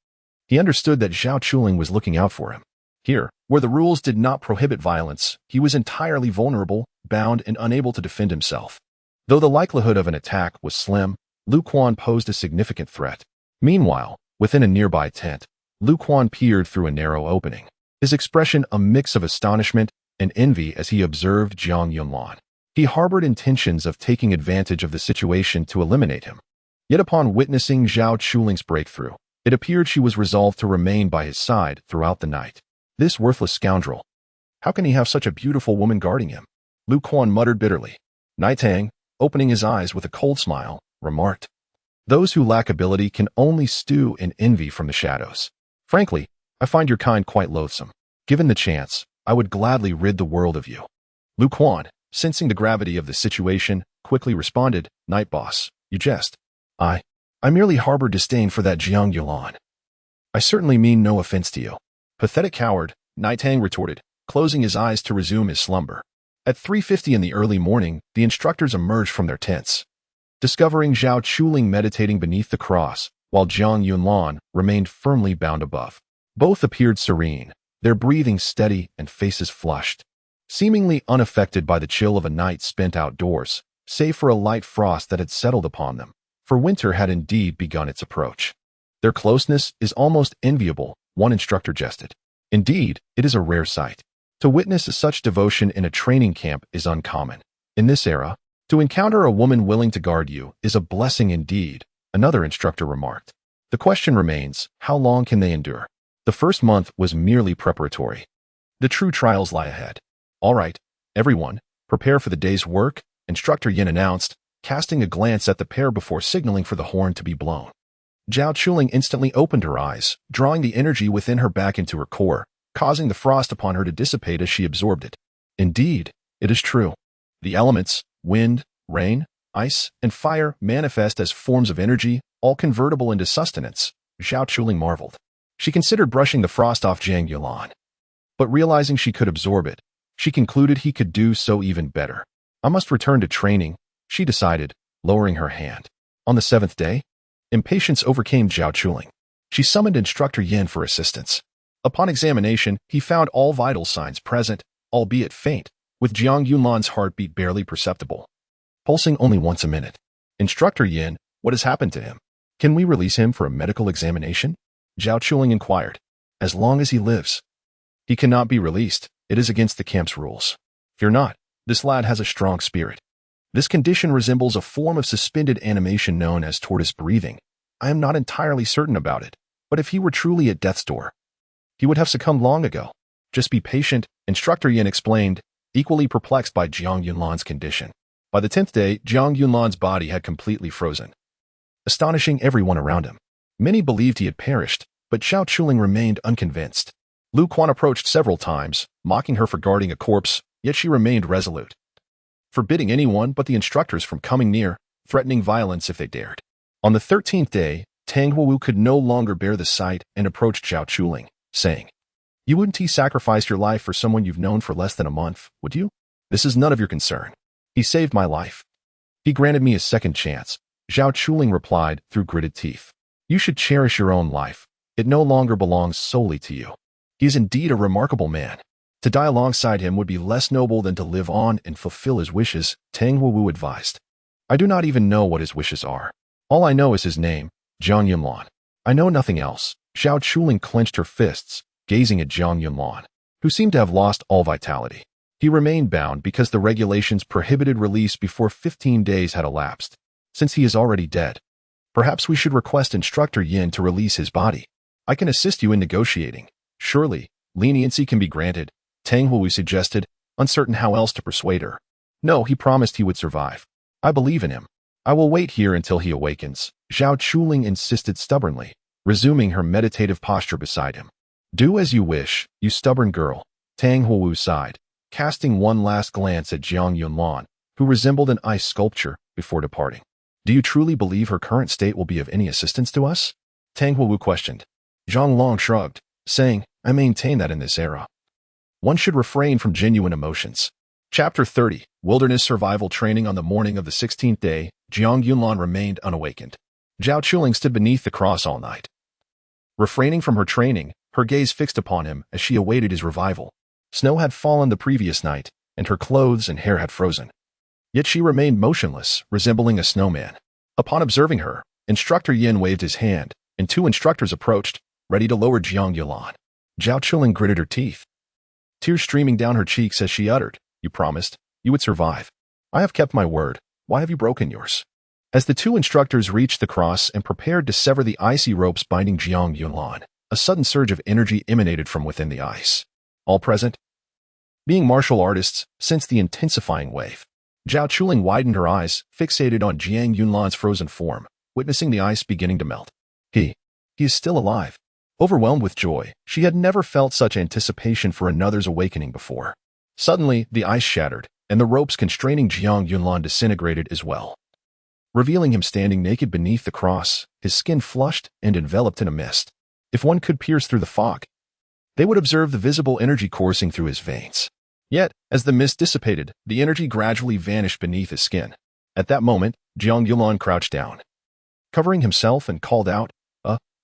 A: He understood that Zhao Chuling was looking out for him. Here, where the rules did not prohibit violence, he was entirely vulnerable, bound, and unable to defend himself. Though the likelihood of an attack was slim, Lu Quan posed a significant threat. Meanwhile, within a nearby tent, Lu Quan peered through a narrow opening, his expression a mix of astonishment and envy as he observed Jiang Yunlan. He harbored intentions of taking advantage of the situation to eliminate him. Yet upon witnessing Zhao Chuling's breakthrough, it appeared she was resolved to remain by his side throughout the night. This worthless scoundrel. How can he have such a beautiful woman guarding him? Lu Quan muttered bitterly. Naitang, opening his eyes with a cold smile, remarked. Those who lack ability can only stew in envy from the shadows. Frankly, I find your kind quite loathsome. Given the chance, I would gladly rid the world of you. Lu Quan, sensing the gravity of the situation, quickly responded, Night boss, you jest. I merely harbor disdain for that Jiang Yulan. I certainly mean no offense to you. Pathetic coward, Naitang retorted, closing his eyes to resume his slumber. At 3:50 in the early morning, the instructors emerged from their tents, discovering Zhao Chuling meditating beneath the cross, while Jiang Yunlan remained firmly bound above. Both appeared serene, their breathing steady and faces flushed, seemingly unaffected by the chill of a night spent outdoors, save for a light frost that had settled upon them, for winter had indeed begun its approach. Their closeness is almost enviable, one instructor jested. Indeed, it is a rare sight. To witness such devotion in a training camp is uncommon. In this era, to encounter a woman willing to guard you is a blessing indeed, another instructor remarked. The question remains, how long can they endure? The first month was merely preparatory. The true trials lie ahead. All right, everyone, prepare for the day's work, Instructor Yin announced, casting a glance at the pair before signaling for the horn to be blown. Zhao Chuling instantly opened her eyes, drawing the energy within her back into her core, causing the frost upon her to dissipate as she absorbed it. Indeed, it is true. The elements, wind, rain, ice, and fire manifest as forms of energy, all convertible into sustenance, Zhao Chuling marveled. She considered brushing the frost off Jiang Yulan. But realizing she could absorb it, she concluded he could do so even better. I must return to training, she decided, lowering her hand. On the 7th day, impatience overcame Zhao Chuling. She summoned Instructor Yin for assistance. Upon examination, he found all vital signs present, albeit faint, with Jiang Yunlan's heartbeat barely perceptible, pulsing only once a minute. Instructor Yin, what has happened to him? Can we release him for a medical examination? Zhao Chuling inquired. As long as he lives. He cannot be released. It is against the camp's rules. Fear not, this lad has a strong spirit. This condition resembles a form of suspended animation known as tortoise breathing. I am not entirely certain about it, but if he were truly at death's door, he would have succumbed long ago. Just be patient, Instructor Yin explained, equally perplexed by Jiang Yunlan's condition. By the 10th day, Jiang Yunlan's body had completely frozen, astonishing everyone around him. Many believed he had perished, but Zhao Chuling remained unconvinced. Lu Quan approached several times, mocking her for guarding a corpse, yet she remained resolute, forbidding anyone but the instructors from coming near, threatening violence if they dared. On the 13th day, Tang Huowu could no longer bear the sight and approached Zhao Chuling, saying, You wouldn't sacrifice your life for someone you've known for less than a month, would you? This is none of your concern. He saved my life. He granted me a second chance, Zhao Chuling replied through gritted teeth. You should cherish your own life. It no longer belongs solely to you. He is indeed a remarkable man. To die alongside him would be less noble than to live on and fulfill his wishes, Tang Huowu advised. I do not even know what his wishes are. All I know is his name, Jiang Yunlan. I know nothing else. Zhao Chuling clenched her fists, gazing at Jiang Yunlan, who seemed to have lost all vitality. He remained bound because the regulations prohibited release before 15 days had elapsed. Since he is already dead, perhaps we should request Instructor Yin to release his body. I can assist you in negotiating. Surely, leniency can be granted, Tang Huowu suggested, uncertain how else to persuade her. No, he promised he would survive. I believe in him. I will wait here until he awakens, Zhao Chuling insisted stubbornly, resuming her meditative posture beside him. Do as you wish, you stubborn girl, Tang Huowu sighed, casting one last glance at Jiang Yunlan, who resembled an ice sculpture, before departing. Do you truly believe her current state will be of any assistance to us? Tang Huawu questioned. Zhang Long shrugged, saying, I maintain that in this era, one should refrain from genuine emotions. Chapter 30, Wilderness Survival Training. On the morning of the 16th day, Jiang Yunlan remained unawakened. Zhao Chuling stood beneath the cross all night. Refraining from her training, her gaze fixed upon him as she awaited his revival. Snow had fallen the previous night, and her clothes and hair had frozen. Yet she remained motionless, resembling a snowman. Upon observing her, Instructor Yin waved his hand, and two instructors approached, ready to lower Jiang Yunlan. Zhao Chuling gritted her teeth, tears streaming down her cheeks as she uttered, You promised you would survive. I have kept my word. Why have you broken yours? As the two instructors reached the cross and prepared to sever the icy ropes binding Jiang Yunlan, a sudden surge of energy emanated from within the ice. All present, being martial artists, sensed the intensifying wave. Zhao Chuling widened her eyes, fixated on Jiang Yunlan's frozen form, witnessing the ice beginning to melt. He is still alive. Overwhelmed with joy, she had never felt such anticipation for another's awakening before. Suddenly, the ice shattered, and the ropes constraining Jiang Yunlan disintegrated as well, revealing him standing naked beneath the cross, his skin flushed and enveloped in a mist. If one could pierce through the fog, they would observe the visible energy coursing through his veins. Yet, as the mist dissipated, the energy gradually vanished beneath his skin. At that moment, Jiang Yunlan crouched down, covering himself, and called out,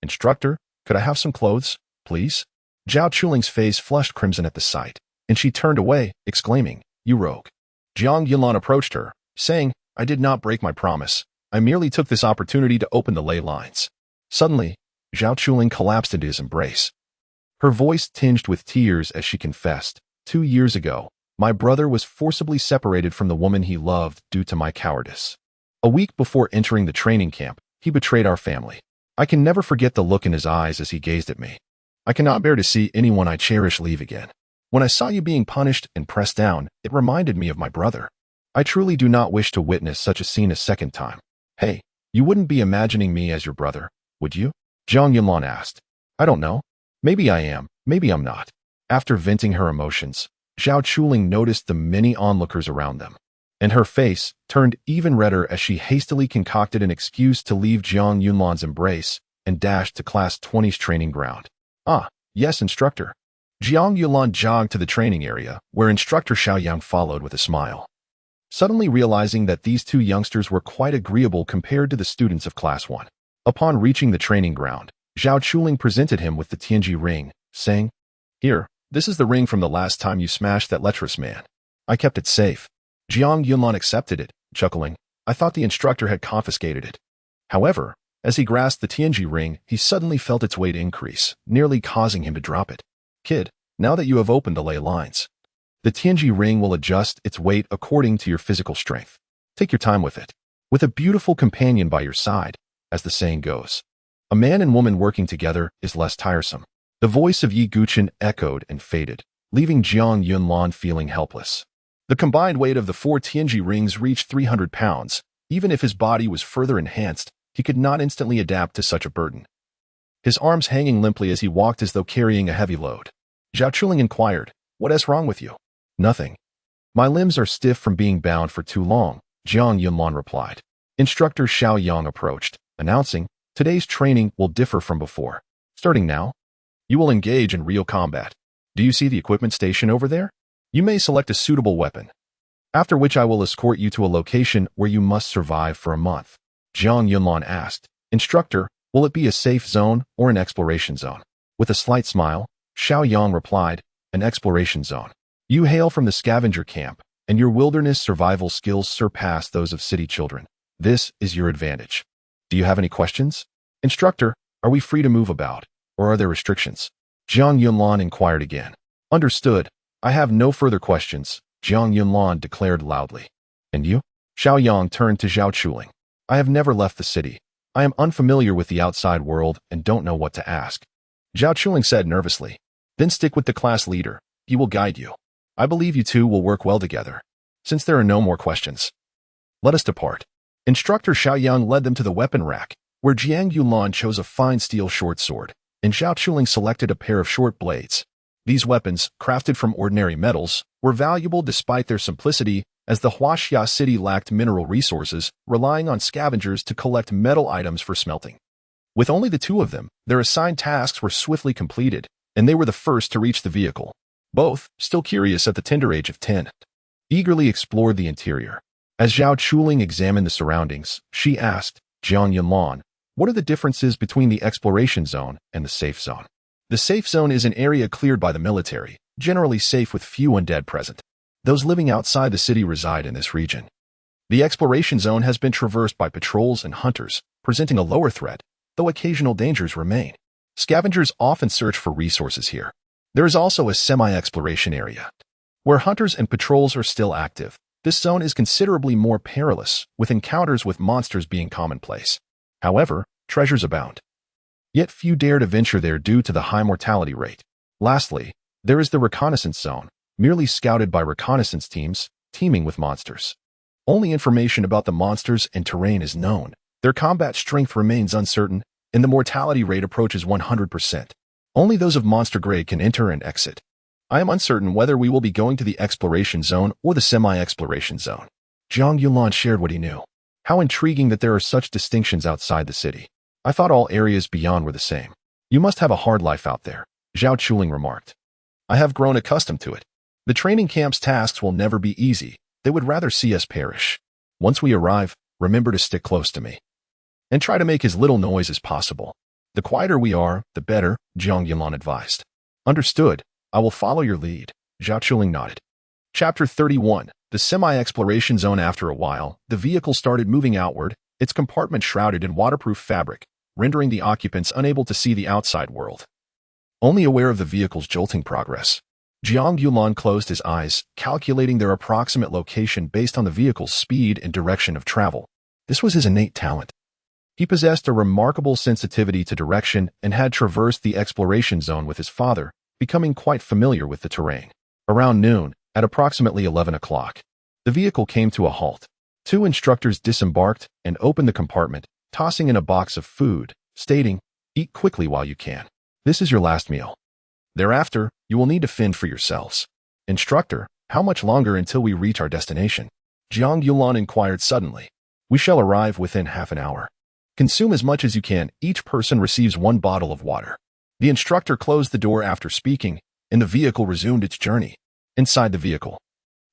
A: Instructor, could I have some clothes, please? Zhao Chuling's face flushed crimson at the sight, and she turned away, exclaiming, You rogue. Jiang Yunlan approached her, saying, I did not break my promise. I merely took this opportunity to open the ley lines. Suddenly, Zhao Chuling collapsed into his embrace. Her voice tinged with tears as she confessed, 2 years ago, my brother was forcibly separated from the woman he loved due to my cowardice. A week before entering the training camp, he betrayed our family. I can never forget the look in his eyes as he gazed at me. I cannot bear to see anyone I cherish leave again. When I saw you being punished and pressed down, it reminded me of my brother. I truly do not wish to witness such a scene a second time. Hey, you wouldn't be imagining me as your brother, would you? Jiang Yunlan asked. I don't know. Maybe I am, maybe I'm not. After venting her emotions, Zhao Chuling noticed the many onlookers around them, and her face turned even redder as she hastily concocted an excuse to leave Jiang Yunlan's embrace and dashed to Class 20's training ground. Yes, Instructor. Jiang Yunlan jogged to the training area, where Instructor Xiaoyang followed with a smile. Suddenly realizing that these two youngsters were quite agreeable compared to the students of Class 1. Upon reaching the training ground, Zhao Chuling presented him with the Tianji ring, saying, Here, this is the ring from the last time you smashed that lecherous man. I kept it safe. Jiang Yunlan accepted it, chuckling. I thought the instructor had confiscated it. However, as he grasped the Tianji ring, he suddenly felt its weight increase, nearly causing him to drop it. Kid, now that you have opened the ley lines, the Tianji ring will adjust its weight according to your physical strength. Take your time with it. With a beautiful companion by your side, as the saying goes, a man and woman working together is less tiresome. The voice of Yi Guqin echoed and faded, leaving Jiang Yunlan feeling helpless. The combined weight of the 4 Tianji rings reached 300 pounds. Even if his body was further enhanced, he could not instantly adapt to such a burden, his arms hanging limply as he walked as though carrying a heavy load. Zhao Chuling inquired, What is wrong with you? Nothing. My limbs are stiff from being bound for too long, Jiang Yunlan replied. Instructor Xiaoyang approached, announcing, Today's training will differ from before. Starting now, you will engage in real combat. Do you see the equipment station over there? You may select a suitable weapon, after which I will escort you to a location where you must survive for a month. Jiang Yunlan asked, Instructor, will it be a safe zone or an exploration zone? With a slight smile, Xiaoyang replied, An exploration zone. You hail from the scavenger camp, and your wilderness survival skills surpass those of city children. This is your advantage. Do you have any questions? Instructor, are we free to move about, or are there restrictions? Jiang Yunlan inquired again. Understood. I have no further questions, Jiang Yunlan declared loudly. And you? Xiaoyang turned to Zhao Chuling. I have never left the city. I am unfamiliar with the outside world and don't know what to ask. Zhao Chuling said nervously. Then stick with the class leader. He will guide you. I believe you two will work well together. Since there are no more questions, let us depart. Instructor Xiaoyang led them to the weapon rack, where Jiang Yunlan chose a fine steel short sword, and Zhao Chuling selected a pair of short blades. These weapons, crafted from ordinary metals, were valuable despite their simplicity, as the Huaxia city lacked mineral resources, relying on scavengers to collect metal items for smelting. With only the two of them, their assigned tasks were swiftly completed, and they were the first to reach the vehicle. Both, still curious at the tender age of 10, eagerly explored the interior. As Zhao Chuling examined the surroundings, she asked, Jiang Yunlan, what are the differences between the exploration zone and the safe zone? The safe zone is an area cleared by the military, generally safe with few undead present. Those living outside the city reside in this region. The exploration zone has been traversed by patrols and hunters, presenting a lower threat, though occasional dangers remain. Scavengers often search for resources here. There is also a semi-exploration area, where hunters and patrols are still active. This zone is considerably more perilous, with encounters with monsters being commonplace. However, treasures abound. Yet few dare to venture there due to the high mortality rate. Lastly, there is the reconnaissance zone, merely scouted by reconnaissance teams, teeming with monsters. Only information about the monsters and terrain is known. Their combat strength remains uncertain, and the mortality rate approaches 100%. Only those of monster grade can enter and exit. I am uncertain whether we will be going to the exploration zone or the semi-exploration zone. Jiang Yunlan shared what he knew. How intriguing that there are such distinctions outside the city. I thought all areas beyond were the same. You must have a hard life out there, Zhao Chuling remarked. I have grown accustomed to it. The training camp's tasks will never be easy. They would rather see us perish. Once we arrive, remember to stick close to me. And try to make as little noise as possible. The quieter we are, the better, Jiang Yunlan advised. Understood. I will follow your lead, Zhao Chuling nodded. Chapter 31. The semi-exploration zone. After a while, the vehicle started moving outward, its compartment shrouded in waterproof fabric, rendering the occupants unable to see the outside world. Only aware of the vehicle's jolting progress, Jiang Yunlan closed his eyes, calculating their approximate location based on the vehicle's speed and direction of travel. This was his innate talent. He possessed a remarkable sensitivity to direction and had traversed the exploration zone with his father, becoming quite familiar with the terrain. Around noon, at approximately 11 o'clock, the vehicle came to a halt. Two instructors disembarked and opened the compartment, tossing in a box of food, stating, "Eat quickly while you can. This is your last meal. Thereafter, you will need to fend for yourselves." Instructor, how much longer until we reach our destination? Jiang Yunlan inquired suddenly. We shall arrive within half an hour. Consume as much as you can. Each person receives 1 bottle of water. The instructor closed the door after speaking, and the vehicle resumed its journey. Inside the vehicle,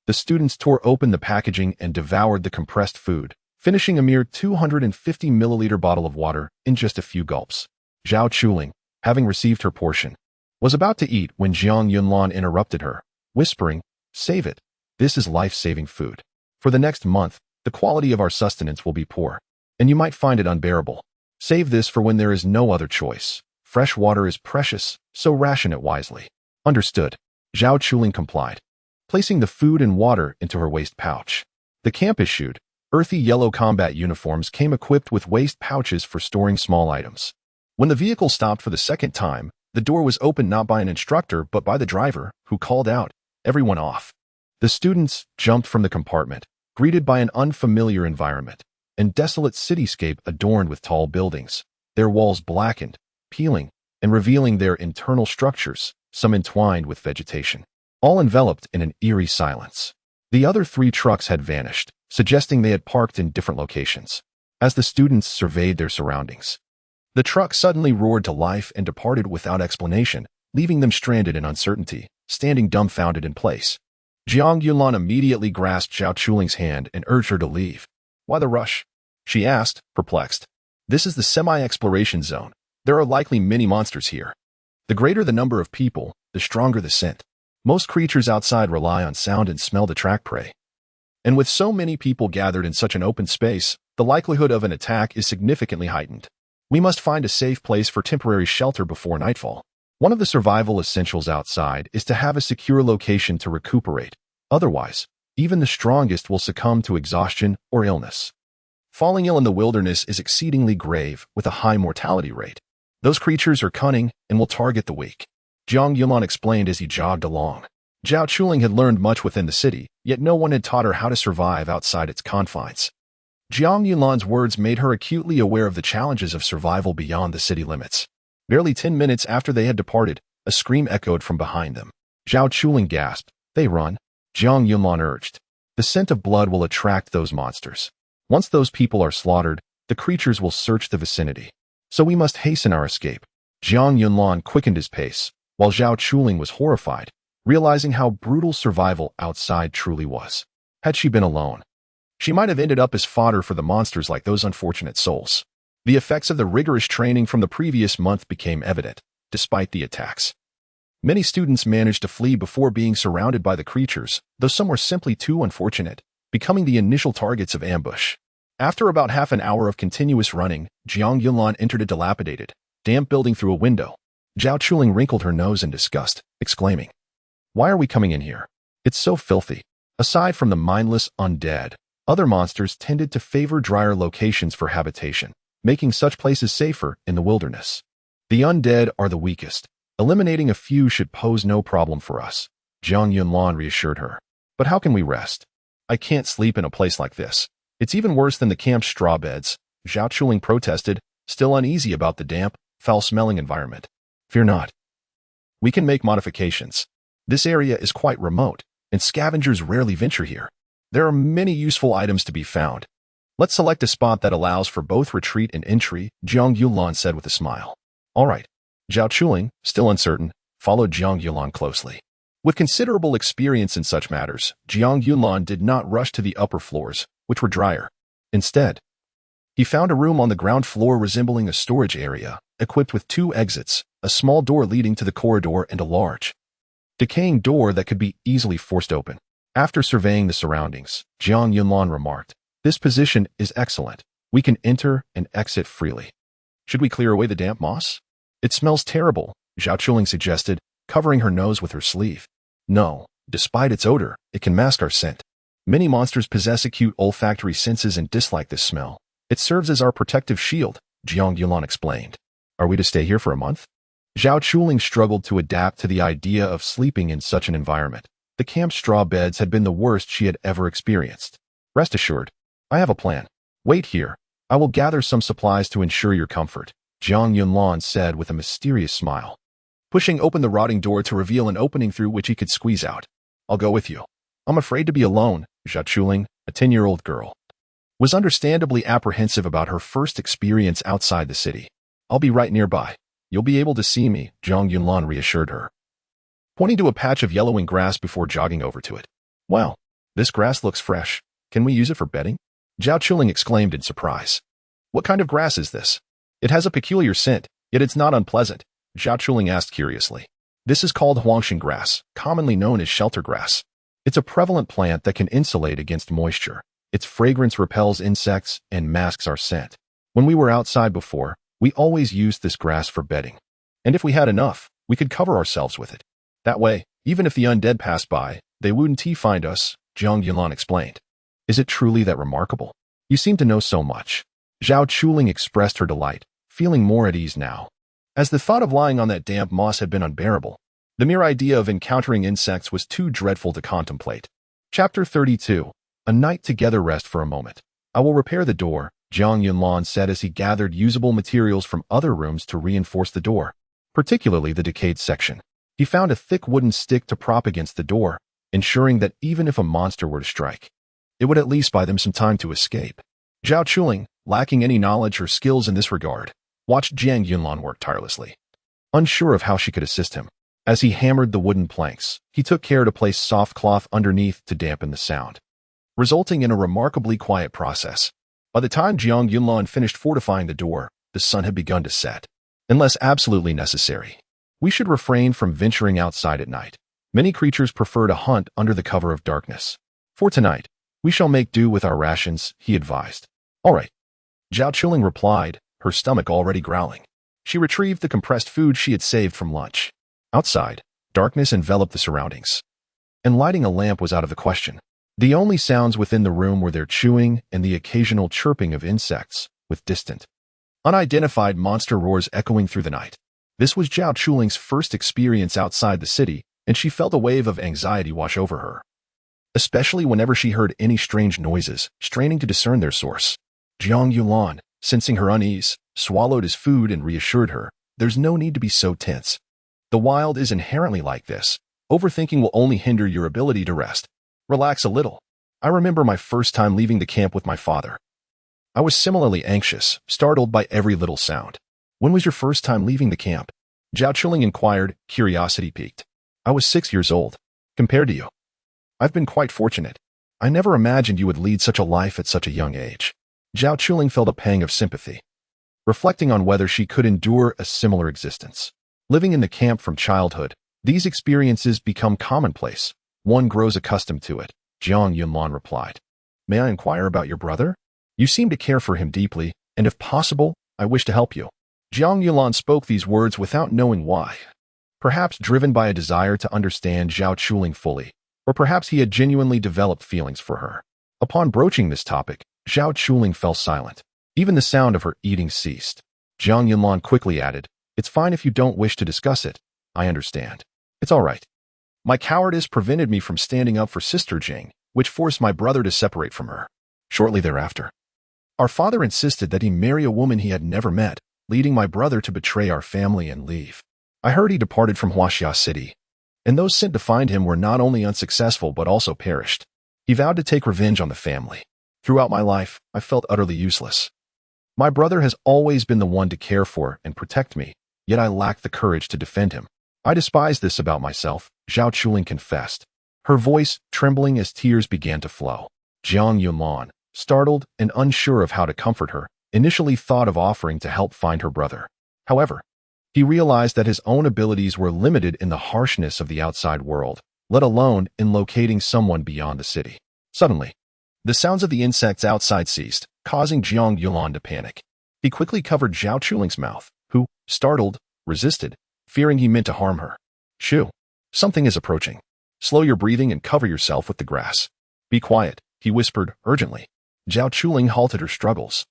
A: the students tore open the packaging and devoured the compressed food, finishing a mere 250-milliliter bottle of water in just a few gulps. Zhao Chuling, having received her portion, was about to eat when Jiang Yunlan interrupted her, whispering, "Save it. This is life-saving food. For the next month, the quality of our sustenance will be poor, and you might find it unbearable. Save this for when there is no other choice. Fresh water is precious, so ration it wisely." Understood. Zhao Chuling complied, placing the food and water into her waist pouch. The camp issued earthy yellow combat uniforms came equipped with waist pouches for storing small items. When the vehicle stopped for the second time, the door was opened not by an instructor but by the driver, who called out, "Everyone off." The students jumped from the compartment, greeted by an unfamiliar environment, and desolate cityscape adorned with tall buildings, their walls blackened, peeling, and revealing their internal structures, some entwined with vegetation, all enveloped in an eerie silence. The other 3 trucks had vanished, suggesting they had parked in different locations. As the students surveyed their surroundings, the truck suddenly roared to life and departed without explanation, leaving them stranded in uncertainty, standing dumbfounded in place. Jiang Yunlan immediately grasped Zhao Chuling's hand and urged her to leave. "Why the rush?" she asked, perplexed. "This is the semi-exploration zone. There are likely many monsters here. The greater the number of people, the stronger the scent. Most creatures outside rely on sound and smell to track prey. And with so many people gathered in such an open space, the likelihood of an attack is significantly heightened. We must find a safe place for temporary shelter before nightfall. One of the survival essentials outside is to have a secure location to recuperate. Otherwise, even the strongest will succumb to exhaustion or illness. Falling ill in the wilderness is exceedingly grave, with a high mortality rate. Those creatures are cunning and will target the weak," Jiang Yunlan explained as he jogged along. Zhao Chuling had learned much within the city, yet no one had taught her how to survive outside its confines. Jiang Yunlan's words made her acutely aware of the challenges of survival beyond the city limits. Barely 10 minutes after they had departed, a scream echoed from behind them. Zhao Chuling gasped. "They run," Jiang Yunlan urged. "The scent of blood will attract those monsters. Once those people are slaughtered, the creatures will search the vicinity. so we must hasten our escape. Jiang Yunlan quickened his pace, while Zhao Chuling was horrified, realizing how brutal survival outside truly was. Had she been alone, she might have ended up as fodder for the monsters like those unfortunate souls. The effects of the rigorous training from the previous month became evident, despite the attacks. Many students managed to flee before being surrounded by the creatures, though some were simply too unfortunate, becoming the initial targets of ambush. After about half an hour of continuous running, Jiang Yunlan entered a dilapidated, damp building through a window. Zhao Chuling wrinkled her nose in disgust, exclaiming, "Why are we coming in here? It's so filthy." Aside from the mindless undead, other monsters tended to favor drier locations for habitation, making such places safer in the wilderness. The undead are the weakest. Eliminating a few should pose no problem for us, Jiang Yunlan reassured her. But how can we rest? I can't sleep in a place like this. It's even worse than the camp's straw beds, Zhao Chuling protested, still uneasy about the damp, foul-smelling environment. Fear not. We can make modifications. This area is quite remote, and scavengers rarely venture here. There are many useful items to be found. Let's select a spot that allows for both retreat and entry, Jiang Yunlan said with a smile. All right. Zhao Chuling, still uncertain, followed Jiang Yunlan closely. With considerable experience in such matters, Jiang Yunlan did not rush to the upper floors, which were drier. Instead, he found a room on the ground floor resembling a storage area, equipped with 2 exits, a small door leading to the corridor and a large, decaying door that could be easily forced open. After surveying the surroundings, Jiang Yunlan remarked, "This position is excellent. We can enter and exit freely. Should we clear away the damp moss?" "It smells terrible," Zhao Chuling suggested, covering her nose with her sleeve. "No, despite its odor, it can mask our scent. Many monsters possess acute olfactory senses and dislike this smell. It serves as our protective shield," Jiang Yunlan explained. "Are we to stay here for a month?" Zhao Chuling struggled to adapt to the idea of sleeping in such an environment. The camp straw beds had been the worst she had ever experienced. "Rest assured, I have a plan. Wait here. I will gather some supplies to ensure your comfort," Jiang Yunlan said with a mysterious smile, pushing open the rotting door to reveal an opening through which he could squeeze out. "I'll go with you." "I'm afraid to be alone," Zhao Chuling, a 10-year-old girl, was understandably apprehensive about her first experience outside the city. "I'll be right nearby. You'll be able to see me," Jiang Yunlan reassured her, pointing to a patch of yellowing grass before jogging over to it. "Wow, this grass looks fresh. Can we use it for bedding?" Zhao Chuling exclaimed in surprise. "What kind of grass is this? It has a peculiar scent, yet it's not unpleasant," Zhao Chuling asked curiously. "This is called Huangshan grass, commonly known as shelter grass. It's a prevalent plant that can insulate against moisture. Its fragrance repels insects and masks our scent. When we were outside before, we always used this grass for bedding. And if we had enough, we could cover ourselves with it. That way, even if the undead passed by, they wouldn't find us," Jiang Yunlan explained. "Is it truly that remarkable? You seem to know so much." Zhao Chuling expressed her delight, feeling more at ease now. As the thought of lying on that damp moss had been unbearable, the mere idea of encountering insects was too dreadful to contemplate. Chapter 32. A night together. Rest for a moment. "I will repair the door," Jiang Yunlan said as he gathered usable materials from other rooms to reinforce the door, particularly the decayed section. He found a thick wooden stick to prop against the door, ensuring that even if a monster were to strike, it would at least buy them some time to escape. Zhao Chuling, lacking any knowledge or skills in this regard, watched Jiang Yunlan work tirelessly, unsure of how she could assist him. As he hammered the wooden planks, he took care to place soft cloth underneath to dampen the sound, resulting in a remarkably quiet process. By the time Jiang Yunlan finished fortifying the door, the sun had begun to set. "Unless absolutely necessary, we should refrain from venturing outside at night. Many creatures prefer to hunt under the cover of darkness. For tonight, we shall make do with our rations," he advised. "All right," Zhao Chuling replied, her stomach already growling. She retrieved the compressed food she had saved from lunch. Outside, darkness enveloped the surroundings, and lighting a lamp was out of the question. The only sounds within the room were their chewing and the occasional chirping of insects, with distant, unidentified monster roars echoing through the night. This was Zhao Chuling's first experience outside the city, and she felt a wave of anxiety wash over her, especially whenever she heard any strange noises, straining to discern their source. Jiang Yunlan, sensing her unease, swallowed his food and reassured her, "There's no need to be so tense. The wild is inherently like this. Overthinking will only hinder your ability to rest. Relax a little. I remember my first time leaving the camp with my father. I was similarly anxious, startled by every little sound. When was your first time leaving the camp? Zhao Chuling inquired, curiosity piqued. I was 6 years old. Compared to you, I've been quite fortunate. I never imagined you would lead such a life at such a young age. Zhao Chuling felt a pang of sympathy, reflecting on whether she could endure a similar existence. Living in the camp from childhood, these experiences become commonplace. One grows accustomed to it, Jiang Yunlan replied. May I inquire about your brother? You seem to care for him deeply, and if possible, I wish to help you. Jiang Yunlan spoke these words without knowing why. Perhaps driven by a desire to understand Zhao Chuling fully, or perhaps he had genuinely developed feelings for her. Upon broaching this topic, Zhao Chuling fell silent. Even the sound of her eating ceased. Jiang Yunlan quickly added, It's fine if you don't wish to discuss it. I understand. It's all right. My cowardice prevented me from standing up for Sister Jing, which forced my brother to separate from her. Shortly thereafter, our father insisted that he marry a woman he had never met, leading my brother to betray our family and leave. I heard he departed from Huaxia City, and those sent to find him were not only unsuccessful but also perished. He vowed to take revenge on the family. Throughout my life, I felt utterly useless. My brother has always been the one to care for and protect me, yet I lacked the courage to defend him. I despise this about myself, Zhao Chuling confessed, her voice trembling as tears began to flow. Jiang Yunlan, startled and unsure of how to comfort her, initially thought of offering to help find her brother. However, he realized that his own abilities were limited in the harshness of the outside world, let alone in locating someone beyond the city. Suddenly, the sounds of the insects outside ceased, causing Jiang Yunlan to panic. He quickly covered Zhao Chuling's mouth, who, startled, resisted, fearing he meant to harm her. Shoo, something is approaching. Slow your breathing and cover yourself with the grass. Be quiet, he whispered urgently. Zhao Chuling halted her struggles,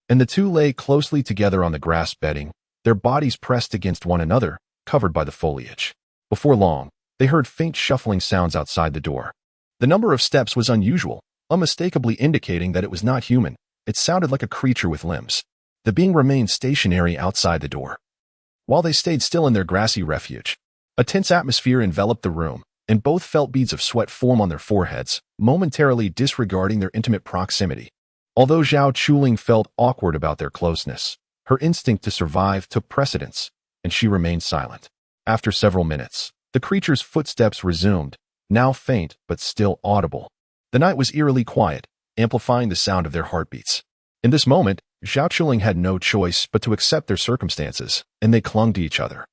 A: and the two lay closely together on the grass bedding, their bodies pressed against one another, covered by the foliage. Before long, they heard faint shuffling sounds outside the door. The number of steps was unusual, unmistakably indicating that it was not human. It sounded like a creature with limbs. The being remained stationary outside the door, while they stayed still in their grassy refuge. A tense atmosphere enveloped the room, and both felt beads of sweat form on their foreheads, momentarily disregarding their intimate proximity. Although Zhao Chuling felt awkward about their closeness, her instinct to survive took precedence, and she remained silent. After several minutes, the creature's footsteps resumed, now faint but still audible. The night was eerily quiet, amplifying the sound of their heartbeats. In this moment, Zhao Chuling had no choice but to accept their circumstances, and they clung to each other,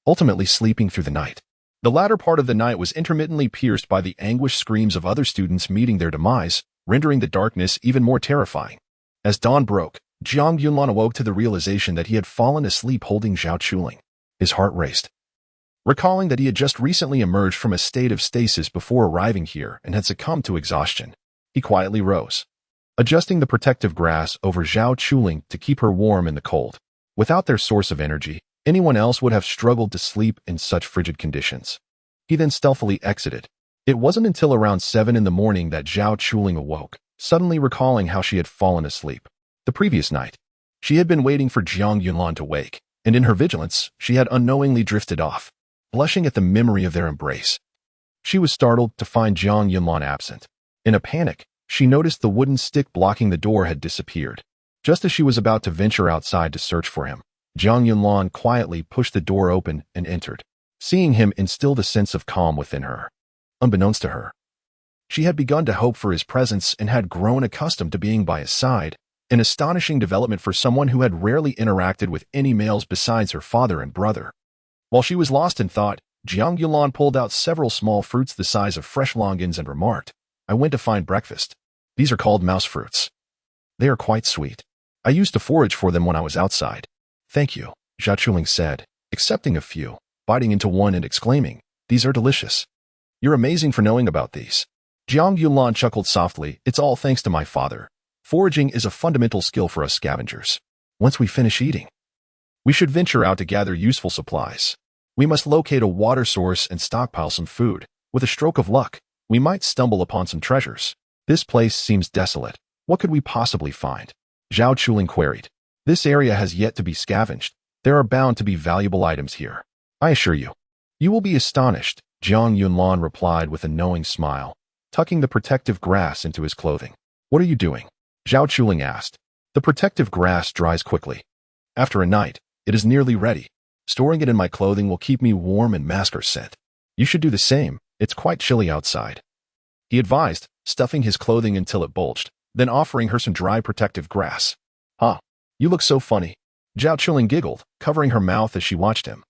A: ultimately sleeping through the night. The latter part of the night was intermittently pierced by the anguished screams of other students meeting their demise, rendering the darkness even more terrifying. As dawn broke, Jiang Yunlan awoke to the realization that he had fallen asleep holding Zhao Chuling. His heart raced, recalling that he had just recently emerged from a state of stasis before arriving here and had succumbed to exhaustion. He quietly rose, adjusting the protective grass over Zhao Chuling to keep her warm in the cold. Without their source of energy, anyone else would have struggled to sleep in such frigid conditions. He then stealthily exited. It wasn't until around 7 in the morning that Zhao Chuling awoke, suddenly recalling how she had fallen asleep. The previous night, she had been waiting for Jiang Yunlan to wake, and in her vigilance, she had unknowingly drifted off, blushing at the memory of their embrace. She was startled to find Jiang Yunlan absent. In a panic, she noticed the wooden stick blocking the door had disappeared. Just as she was about to venture outside to search for him, Jiang Yunlan quietly pushed the door open and entered. Seeing him instilled a sense of calm within her. Unbeknownst to her, she had begun to hope for his presence and had grown accustomed to being by his side, an astonishing development for someone who had rarely interacted with any males besides her father and brother. While she was lost in thought, Jiang Yunlan pulled out several small fruits the size of fresh longans and remarked, I went to find breakfast. These are called mouse fruits. They are quite sweet. I used to forage for them when I was outside. Thank you, Zhao Chuling said, accepting a few, biting into one and exclaiming, these are delicious. You're amazing for knowing about these. Jiang Yunlan chuckled softly, it's all thanks to my father. Foraging is a fundamental skill for us scavengers. Once we finish eating, we should venture out to gather useful supplies. We must locate a water source and stockpile some food. With a stroke of luck, we might stumble upon some treasures. This place seems desolate. What could we possibly find? Zhao Chuling queried. This area has yet to be scavenged. There are bound to be valuable items here. I assure you. You will be astonished, Jiang Yunlan replied with a knowing smile, tucking the protective grass into his clothing. What are you doing? Zhao Chuling asked. The protective grass dries quickly. After a night, It is nearly ready. Storing it in my clothing will keep me warm and mask our scent. You should do the same. It's quite chilly outside. He advised, stuffing his clothing until it bulged, then offering her some dry protective grass. Huh, you look so funny. Zhao Chuling giggled, covering her mouth as she watched him.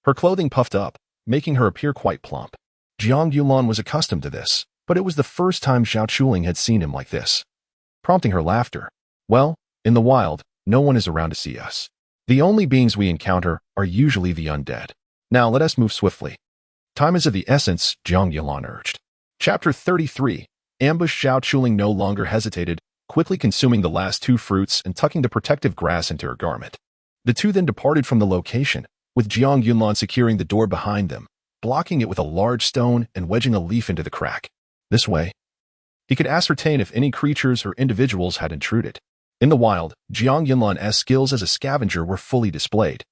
A: Her clothing puffed up, making her appear quite plump. Jiang Yulan was accustomed to this, but it was the first time Zhao Chuling had seen him like this, prompting her laughter. Well, in the wild, no one is around to see us. The only beings we encounter are usually the undead. Now let us move swiftly. Time is of the essence, Jiang Yulan urged. Chapter 33. Ambush. Zhao Chuling no longer hesitated, quickly consuming the last two fruits and tucking the protective grass into her garment. The two then departed from the location, with Jiang Yulan securing the door behind them, blocking it with a large stone and wedging a leaf into the crack. This way, he could ascertain if any creatures or individuals had intruded. In the wild, Jiang Yunlan's skills as a scavenger were fully displayed.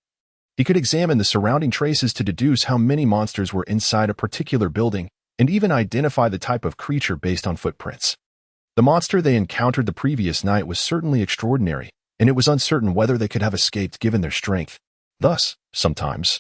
A: He could examine the surrounding traces to deduce how many monsters were inside a particular building and even identify the type of creature based on footprints. The monster they encountered the previous night was certainly extraordinary, and it was uncertain whether they could have escaped given their strength. Thus, sometimes,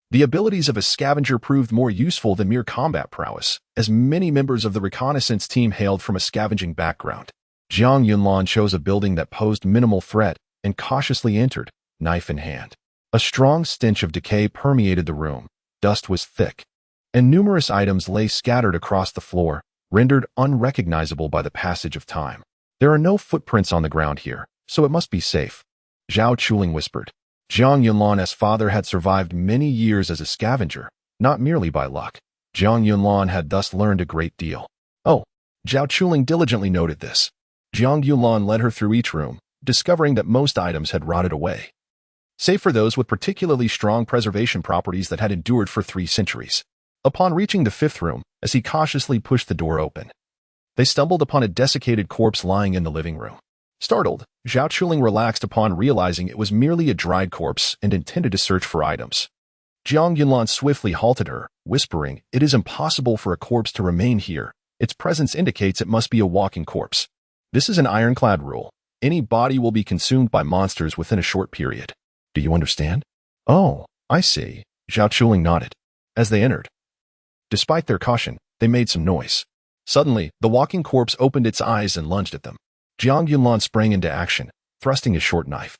A: the abilities of a scavenger proved more useful than mere combat prowess, as many members of the reconnaissance team hailed from a scavenging background. Jiang Yunlan chose a building that posed minimal threat and cautiously entered, knife in hand. A strong stench of decay permeated the room. Dust was thick, and numerous items lay scattered across the floor, rendered unrecognizable by the passage of time. There are no footprints on the ground here, so it must be safe, Zhao Chuling whispered. Jiang Yunlan's father had survived many years as a scavenger, not merely by luck. Jiang Yunlan had thus learned a great deal. Oh, Zhao Chuling diligently noted this. Jiang Yulan led her through each room, discovering that most items had rotted away, save for those with particularly strong preservation properties that had endured for 3 centuries. Upon reaching the 5th room, as he cautiously pushed the door open, they stumbled upon a desiccated corpse lying in the living room. Startled, Zhao Chuling relaxed upon realizing it was merely a dried corpse and intended to search for items. Jiang Yunlan swiftly halted her, whispering, "It is impossible for a corpse to remain here. Its presence indicates it must be a walking corpse. This is an ironclad rule. Any body will be consumed by monsters within a short period. Do you understand?" "Oh, I see," Zhao Chuling nodded. As they entered, despite their caution, they made some noise. Suddenly, the walking corpse opened its eyes and lunged at them. Jiang Yunlan sprang into action, thrusting his short knife,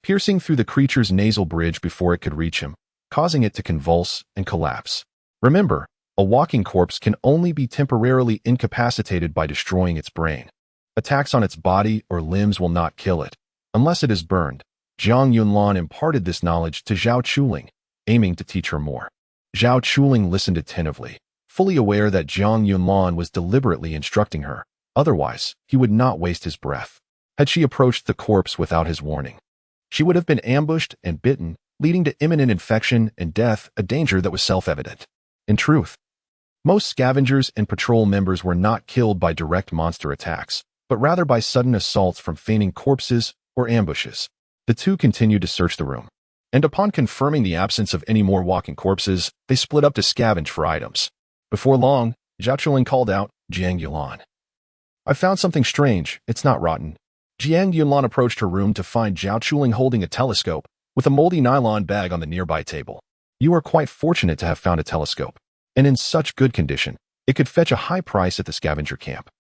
A: piercing through the creature's nasal bridge before it could reach him, causing it to convulse and collapse. Remember, a walking corpse can only be temporarily incapacitated by destroying its brain. Attacks on its body or limbs will not kill it, unless it is burned. Jiang Yunlan imparted this knowledge to Zhao Chuling, aiming to teach her more. Zhao Chuling listened attentively, fully aware that Jiang Yunlan was deliberately instructing her. Otherwise, he would not waste his breath. Had she approached the corpse without his warning, she would have been ambushed and bitten, leading to imminent infection and death, a danger that was self-evident. In truth, most scavengers and patrol members were not killed by direct monster attacks, but rather by sudden assaults from feigning corpses or ambushes. The two continued to search the room, and upon confirming the absence of any more walking corpses, they split up to scavenge for items. Before long, Zhao Chuling called out, "Jiang Yulan, I found something strange. It's not rotten." Jiang Yulan approached her room to find Zhao Chuling holding a telescope with a moldy nylon bag on the nearby table. "You are quite fortunate to have found a telescope, and in such good condition. It could fetch a high price at the scavenger camp,"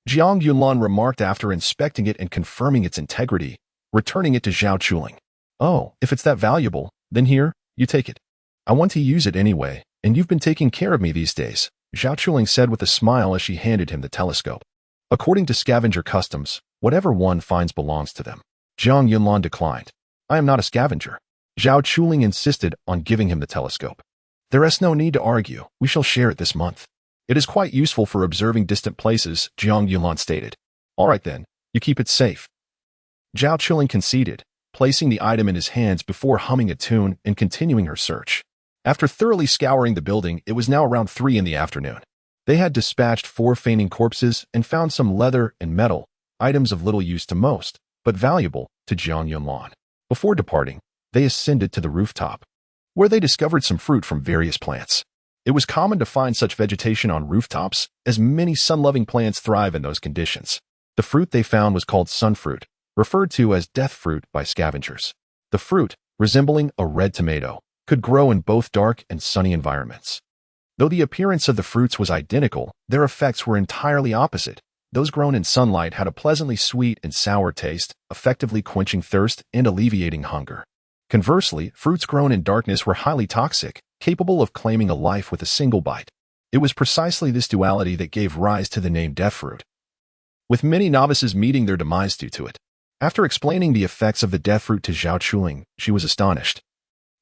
A: Jiang Yulan remarked after inspecting it and confirming its integrity, returning it to Zhao Chuling. "Oh, if it's that valuable, then here, you take it. I want to use it anyway, and you've been taking care of me these days," Zhao Chuling said with a smile as she handed him the telescope. According to scavenger customs, whatever one finds belongs to them. Jiang Yunlan declined. "I am not a scavenger." Zhao Chuling insisted on giving him the telescope. "There is no need to argue. We shall share it this month. It is quite useful for observing distant places," Jiang Yulan stated. "All right then, you keep it safe." Zhao Chuling conceded, placing the item in his hands before humming a tune and continuing her search. After thoroughly scouring the building, it was now around 3 in the afternoon. They had dispatched 4 feigning corpses and found some leather and metal, items of little use to most, but valuable to Jiang Yunlan. Before departing, they ascended to the rooftop, where they discovered some fruit from various plants. It was common to find such vegetation on rooftops, as many sun-loving plants thrive in those conditions. The fruit they found was called sunfruit, referred to as death fruit by scavengers. The fruit, resembling a red tomato, could grow in both dark and sunny environments. Though the appearance of the fruits was identical, their effects were entirely opposite. Those grown in sunlight had a pleasantly sweet and sour taste, effectively quenching thirst and alleviating hunger. Conversely, fruits grown in darkness were highly toxic, capable of claiming a life with a single bite. It was precisely this duality that gave rise to the name death fruit, with many novices meeting their demise due to it. After explaining the effects of the death fruit to Zhao Chuling, she was astonished.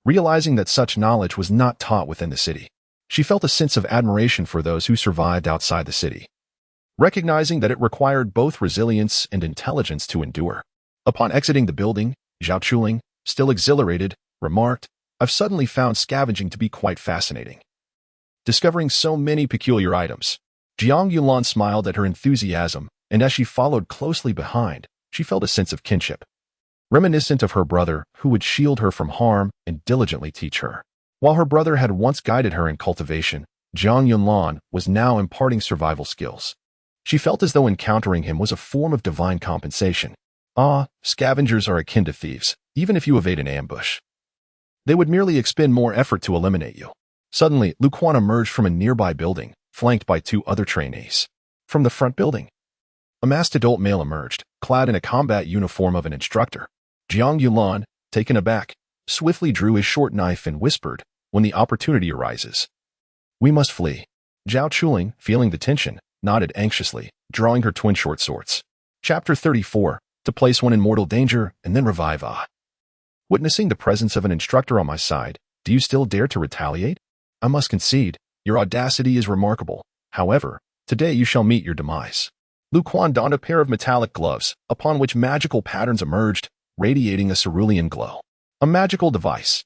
A: Realizing that such knowledge was not taught within the city, she felt a sense of admiration for those who survived outside the city, recognizing that it required both resilience and intelligence to endure. Upon exiting the building, Zhao Chuling, still exhilarated, remarked, "I've suddenly found scavenging to be quite fascinating. Discovering so many peculiar items." Jiang Yunlan smiled at her enthusiasm, and as she followed closely behind, she felt a sense of kinship, reminiscent of her brother who would shield her from harm and diligently teach her. While her brother had once guided her in cultivation, Jiang Yunlan was now imparting survival skills. She felt as though encountering him was a form of divine compensation. Scavengers are akin to thieves, even if you evade an ambush. They would merely expend more effort to eliminate you. Suddenly, Lu Quan emerged from a nearby building, flanked by two other trainees. From the front building, a masked adult male emerged, clad in a combat uniform of an instructor. Jiang Yunlan, taken aback, swiftly drew his short knife and whispered, "When the opportunity arises, we must flee." Zhao Chuling, feeling the tension, nodded anxiously, drawing her twin short swords. Chapter 34, to place one in mortal danger and then revive. Witnessing the presence of an instructor on my side, do you still dare to retaliate? I must concede, your audacity is remarkable. However, today you shall meet your demise. Lu Quan donned a pair of metallic gloves, upon which magical patterns emerged, radiating a cerulean glow. A magical device.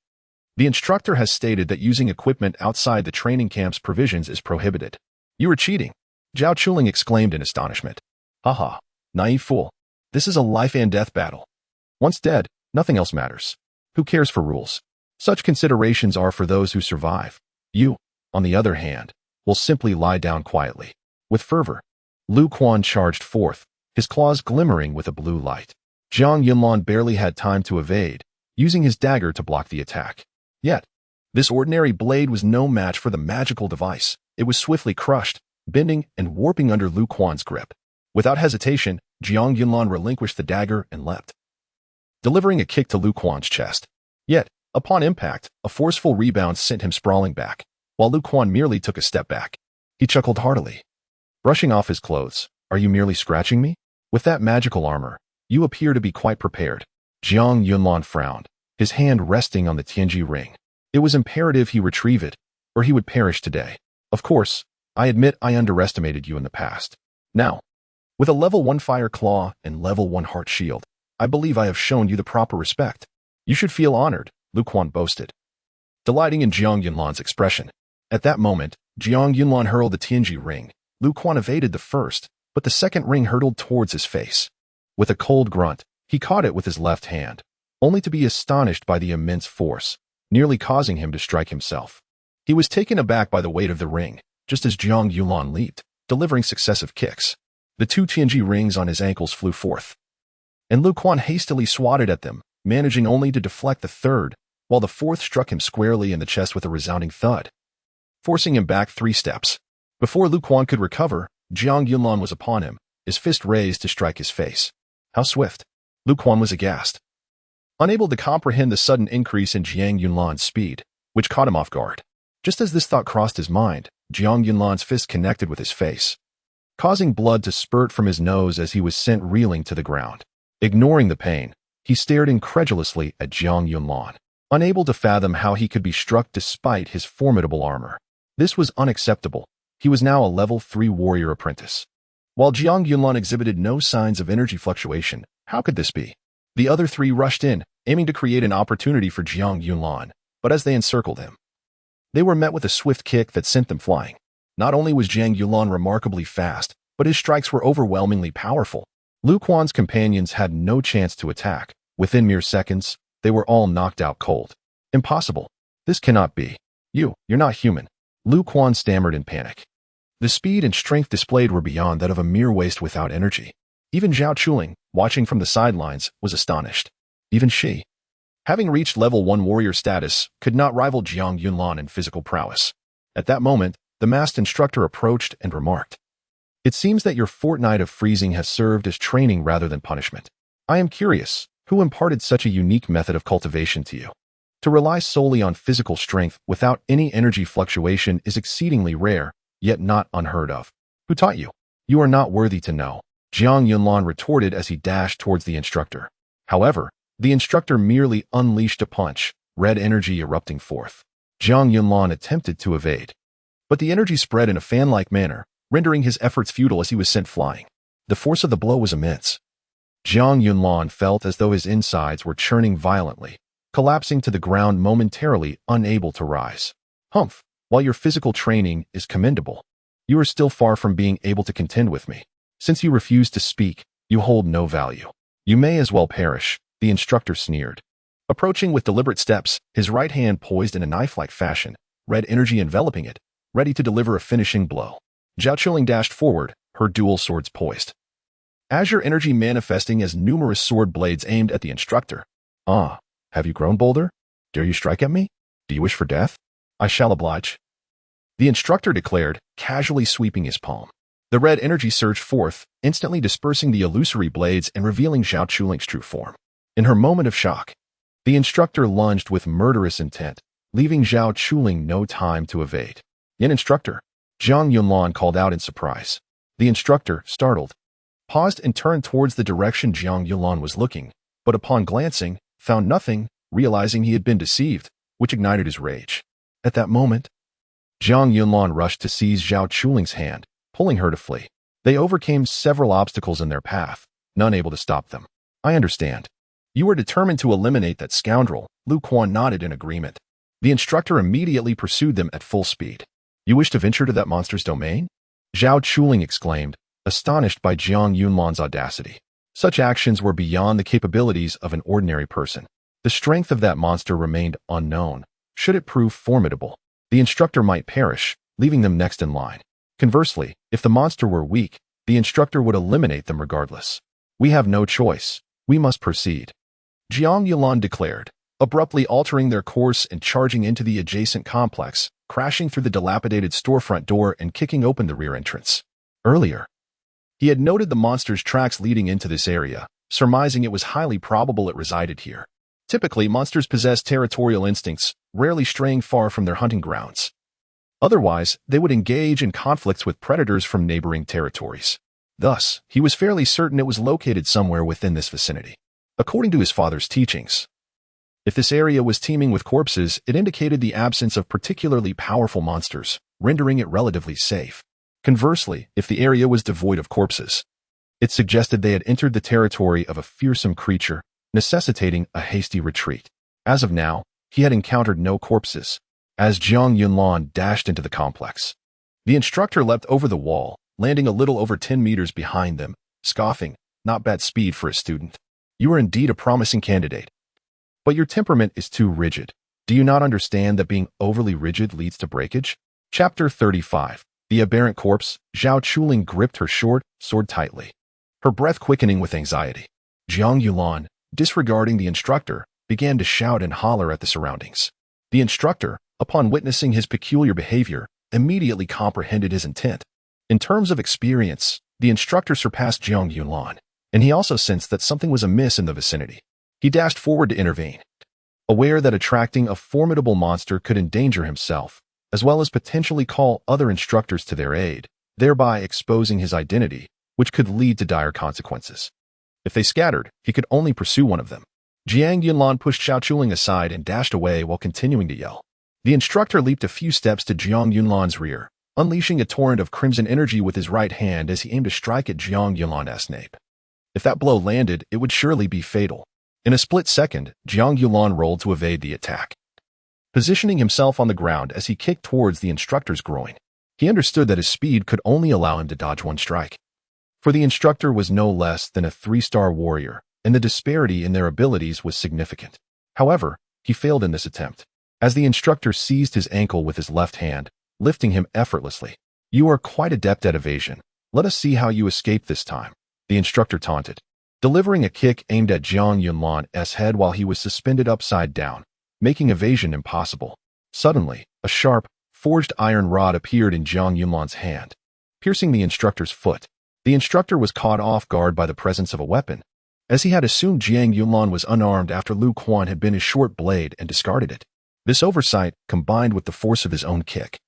A: The instructor has stated that using equipment outside the training camp's provisions is prohibited. You are cheating, Zhao Chuling exclaimed in astonishment. Haha, naive fool. This is a life and death battle. Once dead, nothing else matters. Who cares for rules? Such considerations are for those who survive. You, on the other hand, will simply lie down quietly. With fervor, Lu Quan charged forth, his claws glimmering with a blue light. Jiang Yunlan barely had time to evade, using his dagger to block the attack. Yet, this ordinary blade was no match for the magical device. It was swiftly crushed, bending and warping under Lu Quan's grip. Without hesitation, Jiang Yunlan relinquished the dagger and leapt, delivering a kick to Lu Quan's chest. Yet, upon impact, a forceful rebound sent him sprawling back, while Lu Quan merely took a step back. He chuckled heartily, brushing off his clothes. "Are you merely scratching me? With that magical armor, you appear to be quite prepared." Jiang Yunlan frowned, his hand resting on the Tianji ring. It was imperative he retrieve it, or he would perish today. Of course, I admit I underestimated you in the past. Now, with a level 1 fire claw and level 1 heart shield, I believe I have shown you the proper respect. You should feel honored, Lu Quan boasted, delighting in Jiang Yunlan's expression. At that moment, Jiang Yunlan hurled the Tianji ring. Lu Quan evaded the first, but the second ring hurtled towards his face. With a cold grunt, he caught it with his left hand, only to be astonished by the immense force, nearly causing him to strike himself. He was taken aback by the weight of the ring, just as Jiang Yunlan leaped, delivering successive kicks. The two Tianji rings on his ankles flew forth, and Lu Quan hastily swatted at them, managing only to deflect the third, while the fourth struck him squarely in the chest with a resounding thud, forcing him back 3 steps. Before Lu Quan could recover, Jiang Yunlan was upon him, his fist raised to strike his face. How swift! Lu Quan was aghast, unable to comprehend the sudden increase in Jiang Yunlan's speed, which caught him off guard. Just as this thought crossed his mind, Jiang Yunlan's fist connected with his face, causing blood to spurt from his nose as he was sent reeling to the ground. Ignoring the pain, he stared incredulously at Jiang Yunlan, unable to fathom how he could be struck despite his formidable armor. This was unacceptable. He was now a level 3 warrior apprentice. While Jiang Yunlan exhibited no signs of energy fluctuation, how could this be? The other 3 rushed in, aiming to create an opportunity for Jiang Yunlan, but as they encircled him, they were met with a swift kick that sent them flying. Not only was Jiang Yunlan remarkably fast, but his strikes were overwhelmingly powerful. Lu Quan's companions had no chance to attack. Within mere seconds, they were all knocked out cold. Impossible. This cannot be. You're not human. Lu Quan stammered in panic. The speed and strength displayed were beyond that of a mere waste without energy. Even Zhao Chuling, watching from the sidelines, was astonished. Even she. Having reached level 1 warrior status, could not rival Jiang Yunlan in physical prowess. At that moment, the masked instructor approached and remarked, "It seems that your fortnight of freezing has served as training rather than punishment. I am curious, who imparted such a unique method of cultivation to you? To rely solely on physical strength without any energy fluctuation is exceedingly rare, yet not unheard of. Who taught you? You are not worthy to know," Jiang Yunlan retorted as he dashed towards the instructor. However, the instructor merely unleashed a punch, red energy erupting forth. Jiang Yunlan attempted to evade, but the energy spread in a fan-like manner, rendering his efforts futile as he was sent flying. The force of the blow was immense. Jiang Yunlan felt as though his insides were churning violently, collapsing to the ground momentarily, unable to rise. Humph, while your physical training is commendable, you are still far from being able to contend with me. Since you refuse to speak, you hold no value. You may as well perish, the instructor sneered. Approaching with deliberate steps, his right hand poised in a knife-like fashion, red energy enveloping it, ready to deliver a finishing blow. Zhao Chuling dashed forward, her dual swords poised. Azure energy manifesting as numerous sword blades aimed at the instructor. "Ah, have you grown bolder? Dare you strike at me? Do you wish for death? I shall oblige," the instructor declared, casually sweeping his palm. The red energy surged forth, instantly dispersing the illusory blades and revealing Zhao Chuling's true form. In her moment of shock, the instructor lunged with murderous intent, leaving Zhao Chuling no time to evade. "Yin instructor," Jiang Yunlan called out in surprise. The instructor, startled, paused and turned towards the direction Jiang Yunlan was looking, but upon glancing, found nothing, realizing he had been deceived, which ignited his rage. At that moment, Jiang Yunlan rushed to seize Zhao Chuling's hand, pulling her to flee. They overcame several obstacles in their path, none able to stop them. "I understand. You are determined to eliminate that scoundrel," Lu Quan nodded in agreement. The instructor immediately pursued them at full speed. "You wish to venture to that monster's domain?" Zhao Chuling exclaimed, astonished by Jiang Yunlan's audacity. Such actions were beyond the capabilities of an ordinary person. The strength of that monster remained unknown. Should it prove formidable, the instructor might perish, leaving them next in line. Conversely, if the monster were weak, the instructor would eliminate them regardless. "We have no choice. We must proceed," Jiang Yunlan declared, abruptly altering their course and charging into the adjacent complex, crashing through the dilapidated storefront door and kicking open the rear entrance. Earlier, he had noted the monster's tracks leading into this area, surmising it was highly probable it resided here. Typically, monsters possess territorial instincts, rarely straying far from their hunting grounds. Otherwise, they would engage in conflicts with predators from neighboring territories. Thus, he was fairly certain it was located somewhere within this vicinity. According to his father's teachings, if this area was teeming with corpses, it indicated the absence of particularly powerful monsters, rendering it relatively safe. Conversely, if the area was devoid of corpses, it suggested they had entered the territory of a fearsome creature, necessitating a hasty retreat. As of now, he had encountered no corpses. As Jiang Yunlan dashed into the complex, the instructor leapt over the wall, landing a little over 10 meters behind them, scoffing, "Not bad speed for a student. You are indeed a promising candidate. But your temperament is too rigid. Do you not understand that being overly rigid leads to breakage?" Chapter 35. The Aberrant Corpse. Zhao Chuling gripped her short sword tightly, her breath quickening with anxiety. Jiang Yunlan, disregarding the instructor, began to shout and holler at the surroundings. The instructor, upon witnessing his peculiar behavior, immediately comprehended his intent. In terms of experience, the instructor surpassed Jiang Yunlan, and he also sensed that something was amiss in the vicinity. He dashed forward to intervene, aware that attracting a formidable monster could endanger himself, as well as potentially call other instructors to their aid, thereby exposing his identity, which could lead to dire consequences. If they scattered, he could only pursue one of them. Jiang Yunlan pushed Zhao Chuling aside and dashed away while continuing to yell. The instructor leaped a few steps to Jiang Yunlan's rear, unleashing a torrent of crimson energy with his right hand as he aimed to strike at Jiang Yunlan's nape. If that blow landed, it would surely be fatal. In a split second, Jiang Yunlan rolled to evade the attack, positioning himself on the ground as he kicked towards the instructor's groin. He understood that his speed could only allow him to dodge one strike. For the instructor was no less than a 3-star warrior, and the disparity in their abilities was significant. However, he failed in this attempt, as the instructor seized his ankle with his left hand, lifting him effortlessly. "You are quite adept at evasion. Let us see how you escape this time," the instructor taunted. delivering a kick aimed at Jiang Yunlan's head while he was suspended upside down, making evasion impossible. Suddenly, a sharp, forged iron rod appeared in Jiang Yunlan's hand, piercing the instructor's foot. The instructor was caught off guard by the presence of a weapon, as he had assumed Jiang Yunlan was unarmed after Lu Quan had been his short blade and discarded it. This oversight, combined with the force of his own kick,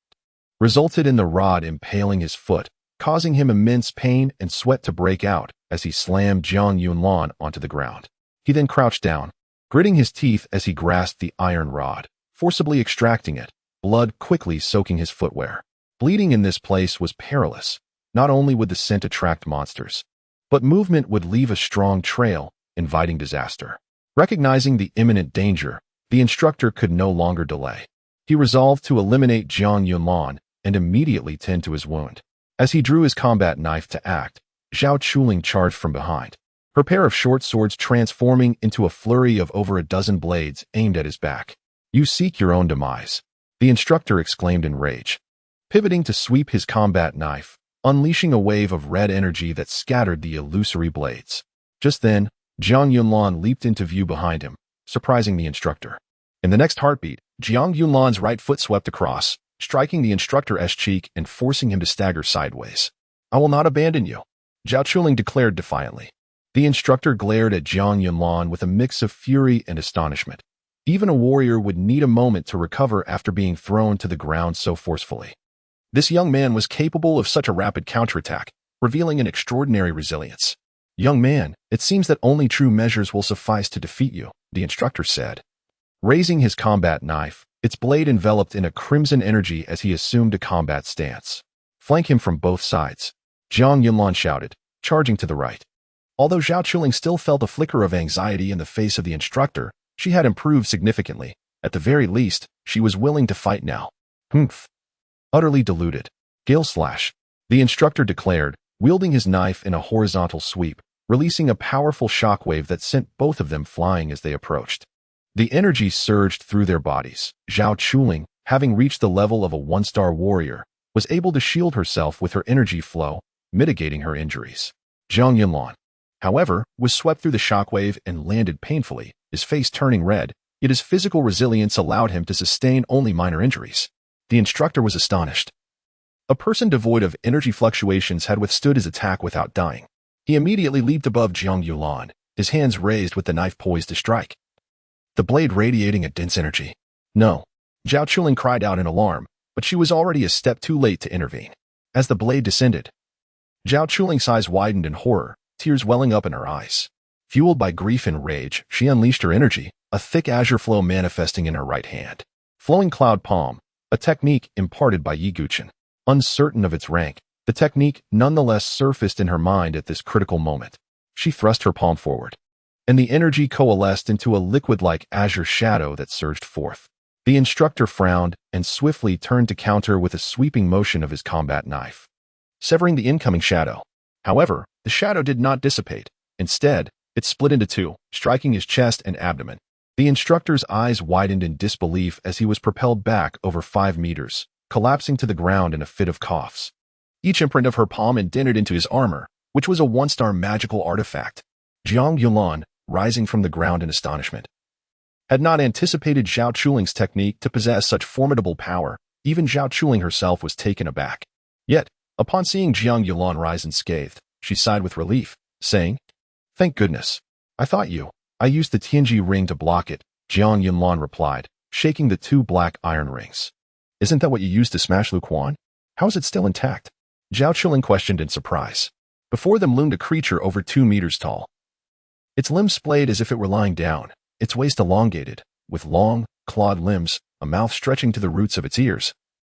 A: resulted in the rod impaling his foot, causing him immense pain and sweat to break out as he slammed Jiang Yunlan onto the ground. He then crouched down, gritting his teeth as he grasped the iron rod, forcibly extracting it, blood quickly soaking his footwear. Bleeding in this place was perilous. Not only would the scent attract monsters, but movement would leave a strong trail, inviting disaster. Recognizing the imminent danger, the instructor could no longer delay. He resolved to eliminate Jiang Yunlan and immediately tend to his wound. As he drew his combat knife to act, Zhao Chuling charged from behind, her pair of short swords transforming into a flurry of over a dozen blades aimed at his back. "You seek your own demise," the instructor exclaimed in rage, pivoting to sweep his combat knife, unleashing a wave of red energy that scattered the illusory blades. Just then, Jiang Yunlan leaped into view behind him, surprising the instructor. In the next heartbeat, Jiang Yunlan's right foot swept across, striking the instructor's cheek and forcing him to stagger sideways. "I will not abandon you," Zhao Chuling declared defiantly. The instructor glared at Jiang Yunlan with a mix of fury and astonishment. Even a warrior would need a moment to recover after being thrown to the ground so forcefully. This young man was capable of such a rapid counterattack, revealing an extraordinary resilience. "Young man, it seems that only true measures will suffice to defeat you," the instructor said. Raising his combat knife, its blade enveloped in a crimson energy as he assumed a combat stance. "Flank him from both sides," Jiang Yunlan shouted, charging to the right. Although Zhao Chuling still felt a flicker of anxiety in the face of the instructor, she had improved significantly. At the very least, she was willing to fight now. "Humph." Utterly deluded. "Gale slash," the instructor declared, wielding his knife in a horizontal sweep, releasing a powerful shockwave that sent both of them flying as they approached. The energy surged through their bodies. Zhao Chuling, having reached the level of a one-star warrior, was able to shield herself with her energy flow, mitigating her injuries. Jiang Yunlan, however, was swept through the shockwave and landed painfully, his face turning red, yet his physical resilience allowed him to sustain only minor injuries. The instructor was astonished. A person devoid of energy fluctuations had withstood his attack without dying. He immediately leaped above Jiang Yunlan, his hands raised with the knife poised to strike, the blade radiating a dense energy. "No," Zhao Chuling cried out in alarm, but she was already a step too late to intervene. As the blade descended, Zhao Chuling's eyes widened in horror, tears welling up in her eyes. Fueled by grief and rage, she unleashed her energy, a thick azure flow manifesting in her right hand. Flowing Cloud Palm, a technique imparted by Yi Guchen. Uncertain of its rank, the technique nonetheless surfaced in her mind at this critical moment. She thrust her palm forward, and the energy coalesced into a liquid-like azure shadow that surged forth. The instructor frowned and swiftly turned to counter with a sweeping motion of his combat knife, severing the incoming shadow. However, the shadow did not dissipate. Instead, it split into two, striking his chest and abdomen. The instructor's eyes widened in disbelief as he was propelled back over 5 meters, collapsing to the ground in a fit of coughs. Each imprint of her palm indented into his armor, which was a one-star magical artifact. Jiang Yunlan, rising from the ground in astonishment, had not anticipated Zhao Chuling's technique to possess such formidable power. Even Zhao Chuling herself was taken aback. Yet, upon seeing Jiang Yunlan rise unscathed, she sighed with relief, saying, "Thank goodness. I used the Tianji ring to block it," Jiang Yunlan replied, shaking the 2 black iron rings. "Isn't that what you used to smash Lu Quan? How is it still intact?" Zhao Chuling questioned in surprise. Before them loomed a creature over 2 meters tall. Its limbs splayed as if it were lying down, its waist elongated, with long, clawed limbs, a mouth stretching to the roots of its ears.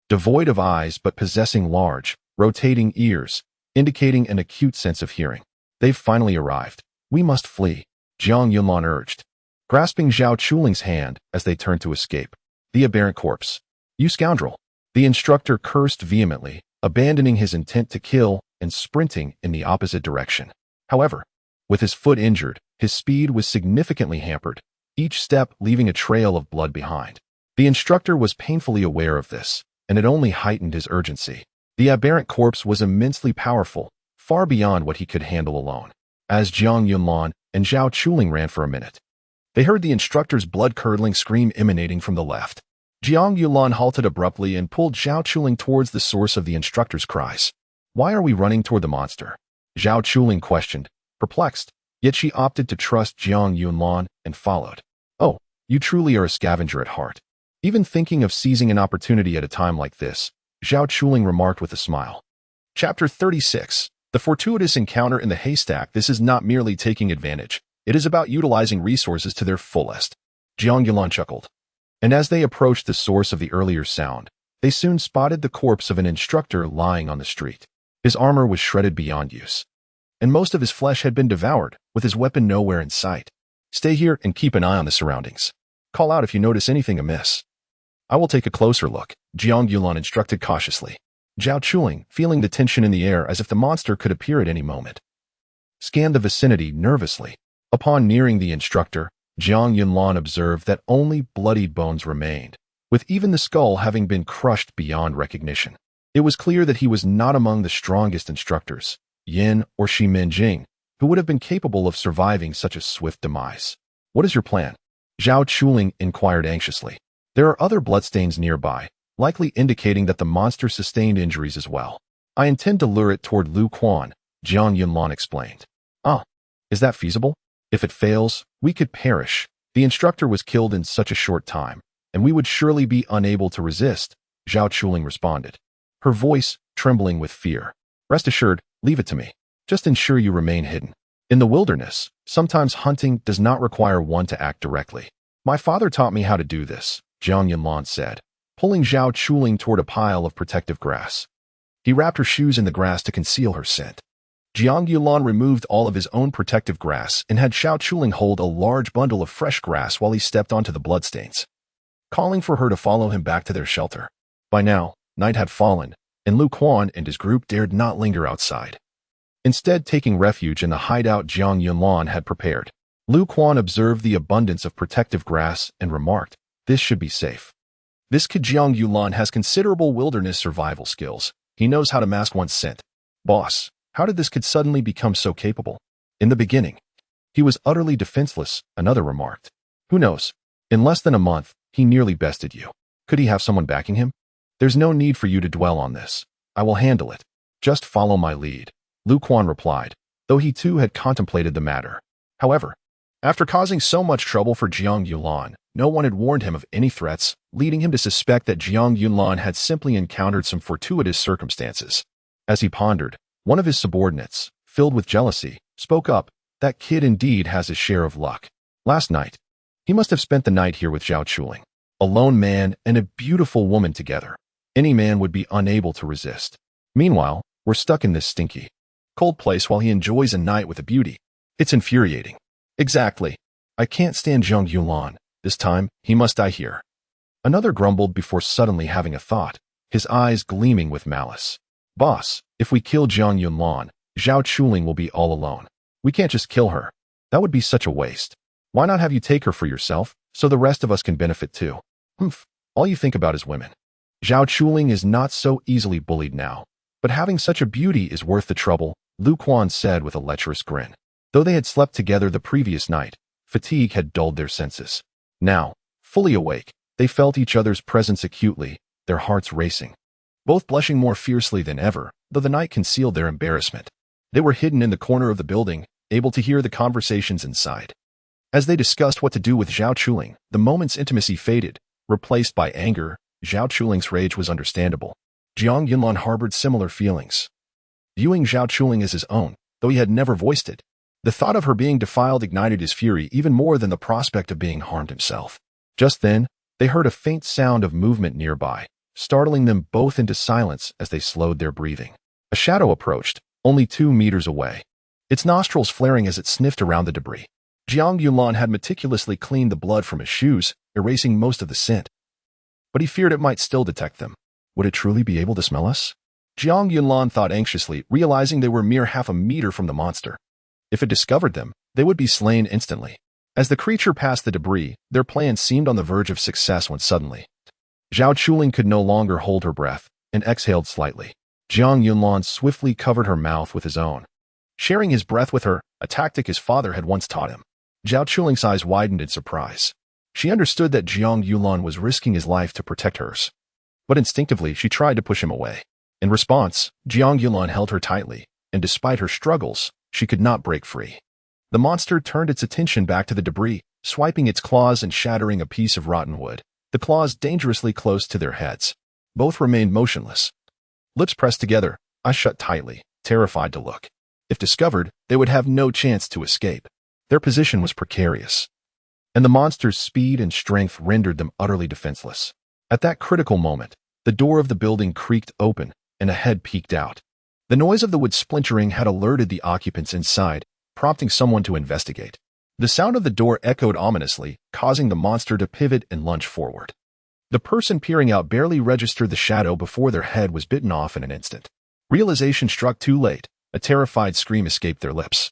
A: Devoid of eyes but possessing large, rotating ears, indicating an acute sense of hearing. "They've finally arrived. We must flee," Jiang Yunlan urged, grasping Zhao Chuling's hand as they turned to escape. "The aberrant corpse. You scoundrel!" The instructor cursed vehemently, abandoning his intent to kill and sprinting in the opposite direction. However, with his foot injured, his speed was significantly hampered, each step leaving a trail of blood behind. The instructor was painfully aware of this, and it only heightened his urgency. The aberrant corpse was immensely powerful, far beyond what he could handle alone. as Jiang Yunlan and Zhao Chuling ran for a minute. They heard the instructor's blood-curdling scream emanating from the left. Jiang Yunlan halted abruptly and pulled Zhao Chuling towards the source of the instructor's cries. "Why are we running toward the monster?" Zhao Chuling questioned, perplexed, yet she opted to trust Jiang Yunlan and followed. "Oh, you truly are a scavenger at heart." Even thinking of seizing an opportunity at a time like this, Zhao Chuling remarked with a smile. Chapter 36. The fortuitous encounter in the haystack. This is not merely taking advantage. It is about utilizing resources to their fullest. Jiang Yunlan chuckled. And as they approached the source of the earlier sound, they soon spotted the corpse of an instructor lying on the street. His armor was shredded beyond use, and most of his flesh had been devoured, with his weapon nowhere in sight. "Stay here and keep an eye on the surroundings. Call out if you notice anything amiss." "I will take a closer look," Jiang Yunlan instructed cautiously. Zhao Chuling, feeling the tension in the air as if the monster could appear at any moment, scanned the vicinity nervously. Upon nearing the instructor, Jiang Yunlan observed that only bloodied bones remained, with even the skull having been crushed beyond recognition. It was clear that he was not among the strongest instructors, Yin or Shimin Jing, who would have been capable of surviving such a swift demise. "What is your plan?" Zhao Chuling inquired anxiously. "There are other bloodstains nearby, likely indicating that the monster sustained injuries as well. I intend to lure it toward Lu Quan," Jiang Yunlan explained. "Ah, is that feasible? If it fails, we could perish. The instructor was killed in such a short time, and we would surely be unable to resist," Zhao Chuling responded, her voice trembling with fear. "Rest assured, leave it to me. Just ensure you remain hidden. In the wilderness, sometimes hunting does not require one to act directly. My father taught me how to do this," Jiang Yunlan said, pulling Zhao Chuling toward a pile of protective grass. He wrapped her shoes in the grass to conceal her scent. Jiang Yunlan removed all of his own protective grass and had Zhao Chuling hold a large bundle of fresh grass while he stepped onto the bloodstains, calling for her to follow him back to their shelter. By now, night had fallen, and Lu Quan and his group dared not linger outside, instead taking refuge in the hideout Jiang Yunlan had prepared. Lu Quan observed the abundance of protective grass and remarked, "This should be safe." This kid Jiang Yunlan has considerable wilderness survival skills. He knows how to mask one's scent. "Boss, how did this kid suddenly become so capable?" "In the beginning, he was utterly defenseless," another remarked. "Who knows? In less than a month, he nearly bested you. Could he have someone backing him?" "There's no need for you to dwell on this. I will handle it. Just follow my lead," Lu Quan replied, though he too had contemplated the matter. However, after causing so much trouble for Jiang Yunlan, no one had warned him of any threats, leading him to suspect that Jiang Yunlan had simply encountered some fortuitous circumstances. As he pondered, one of his subordinates, filled with jealousy, spoke up. "That kid indeed has his share of luck. Last night, he must have spent the night here with Zhao Chuling. A lone man and a beautiful woman together. Any man would be unable to resist. Meanwhile, we're stuck in this stinky, cold place while he enjoys a night with a beauty. It's infuriating." "Exactly. I can't stand Jiang Yunlan. This time, he must die here." Another grumbled before suddenly having a thought, his eyes gleaming with malice. "Boss, if we kill Jiang Yunlan, Zhao Chuling will be all alone. We can't just kill her. That would be such a waste. Why not have you take her for yourself, so the rest of us can benefit too?" "Humph, all you think about is women. Zhao Chuling is not so easily bullied now, but having such a beauty is worth the trouble," Lu Quan said with a lecherous grin. Though they had slept together the previous night, fatigue had dulled their senses. Now, fully awake, they felt each other's presence acutely, their hearts racing, both blushing more fiercely than ever, though the night concealed their embarrassment. They were hidden in the corner of the building, able to hear the conversations inside. As they discussed what to do with Zhao Chuling, the moment's intimacy faded, replaced by anger. Zhao Chuling's rage was understandable. Jiang Yunlan harbored similar feelings, viewing Zhao Chuling as his own, though he had never voiced it. The thought of her being defiled ignited his fury even more than the prospect of being harmed himself. Just then, they heard a faint sound of movement nearby, startling them both into silence as they slowed their breathing. A shadow approached, only 2 meters away, its nostrils flaring as it sniffed around the debris. Jiang Yunlan had meticulously cleaned the blood from his shoes, erasing most of the scent. But he feared it might still detect them. Would it truly be able to smell us? Jiang Yunlan thought anxiously, realizing they were mere half a meter from the monster. If it discovered them, they would be slain instantly. As the creature passed the debris, their plan seemed on the verge of success when suddenly, Zhao Chuling could no longer hold her breath and exhaled slightly. Jiang Yunlan swiftly covered her mouth with his own. sharing his breath with her, a tactic his father had once taught him. Zhao Chuling's eyes widened in surprise. She understood that Jiang Yulan was risking his life to protect hers. But instinctively, she tried to push him away. In response, Jiang Yulan held her tightly, and despite her struggles, she could not break free. The monster turned its attention back to the debris, swiping its claws and shattering a piece of rotten wood, the claws dangerously close to their heads. Both remained motionless. Lips pressed together, eyes shut tightly, terrified to look. If discovered, they would have no chance to escape. Their position was precarious, and the monster's speed and strength rendered them utterly defenseless. At that critical moment, the door of the building creaked open, and a head peeked out. The noise of the wood splintering had alerted the occupants inside, prompting someone to investigate. The sound of the door echoed ominously, causing the monster to pivot and lunge forward. The person peering out barely registered the shadow before their head was bitten off in an instant. Realization struck too late. A terrified scream escaped their lips.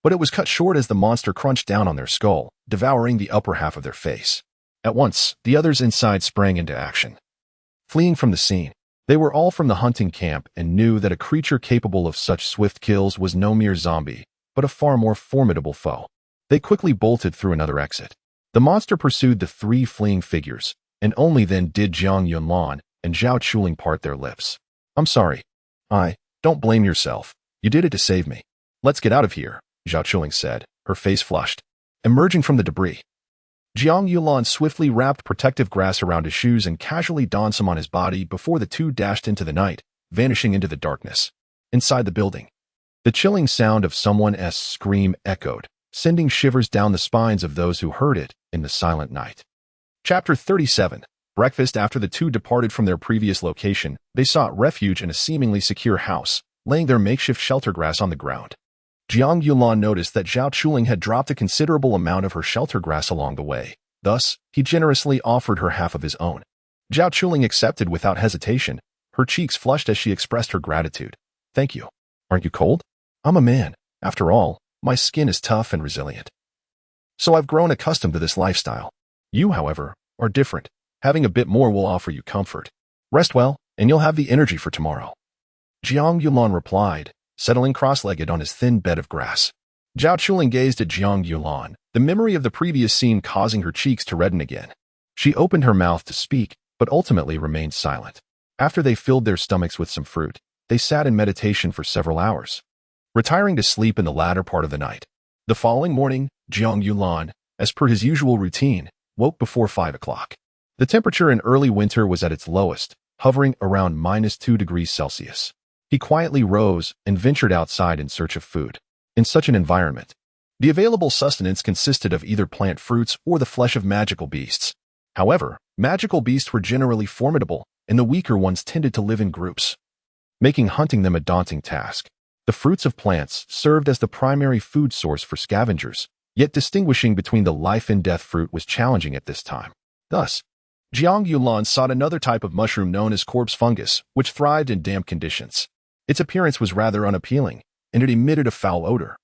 A: But it was cut short as the monster crunched down on their skull, devouring the upper half of their face. At once, the others inside sprang into action. Fleeing from the scene, they were all from the hunting camp and knew that a creature capable of such swift kills was no mere zombie, but a far more formidable foe. They quickly bolted through another exit. The monster pursued the three fleeing figures, and only then did Jiang Yunlan and Zhao Chuling part their lips. "I'm sorry. Don't blame yourself. You did it to save me. Let's get out of here," Zhao Chuling said, her face flushed. Emerging from the debris, Jiang Yulan swiftly wrapped protective grass around his shoes and casually donned some on his body before the two dashed into the night, vanishing into the darkness. Inside the building, the chilling sound of someone's scream echoed, sending shivers down the spines of those who heard it in the silent night. Chapter 37. Breakfast. After the two departed from their previous location, they sought refuge in a seemingly secure house, laying their makeshift shelter grass on the ground. Jiang Yulan noticed that Zhao Chuling had dropped a considerable amount of her shelter grass along the way. Thus, he generously offered her half of his own. Zhao Chuling accepted without hesitation, her cheeks flushed as she expressed her gratitude. "Thank you. Aren't you cold? I'm a man. After all, my skin is tough and resilient. So I've grown accustomed to this lifestyle. You, however, are different. Having a bit more will offer you comfort. Rest well, and you'll have the energy for tomorrow." Jiang Yulan replied, settling cross-legged on his thin bed of grass. Zhao Chuling gazed at Jiang Yulan, the memory of the previous scene causing her cheeks to redden again. She opened her mouth to speak, but ultimately remained silent. After they filled their stomachs with some fruit, they sat in meditation for several hours, retiring to sleep in the latter part of the night. The following morning, Jiang Yulan, as per his usual routine, woke before 5 o'clock. The temperature in early winter was at its lowest, hovering around -2°C. He quietly rose and ventured outside in search of food. In such an environment, the available sustenance consisted of either plant fruits or the flesh of magical beasts. However, magical beasts were generally formidable, and the weaker ones tended to live in groups, making hunting them a daunting task. The fruits of plants served as the primary food source for scavengers, yet distinguishing between the life and death fruit was challenging at this time. Thus, Jiang Yulan sought another type of mushroom known as corpse fungus, which thrived in damp conditions. Its appearance was rather unappealing, and it emitted a foul odor,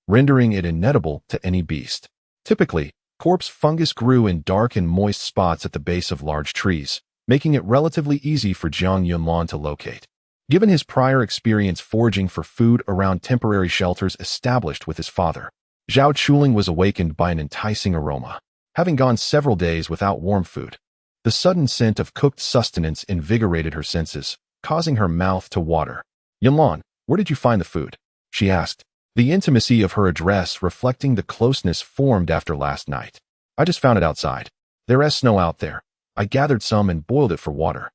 A: rendering it inedible to any beast. Typically, corpse fungus grew in dark and moist spots at the base of large trees, making it relatively easy for Jiang Yulan to locate. Given his prior experience foraging for food around temporary shelters established with his father, Zhao Chuling was awakened by an enticing aroma. Having gone several days without warm food, the sudden scent of cooked sustenance invigorated her senses, causing her mouth to water. "Yulan, where did you find the food?" she asked, the intimacy of her address reflecting the closeness formed after last night. "I just found it outside. There's snow out there. I gathered some and boiled it for water,"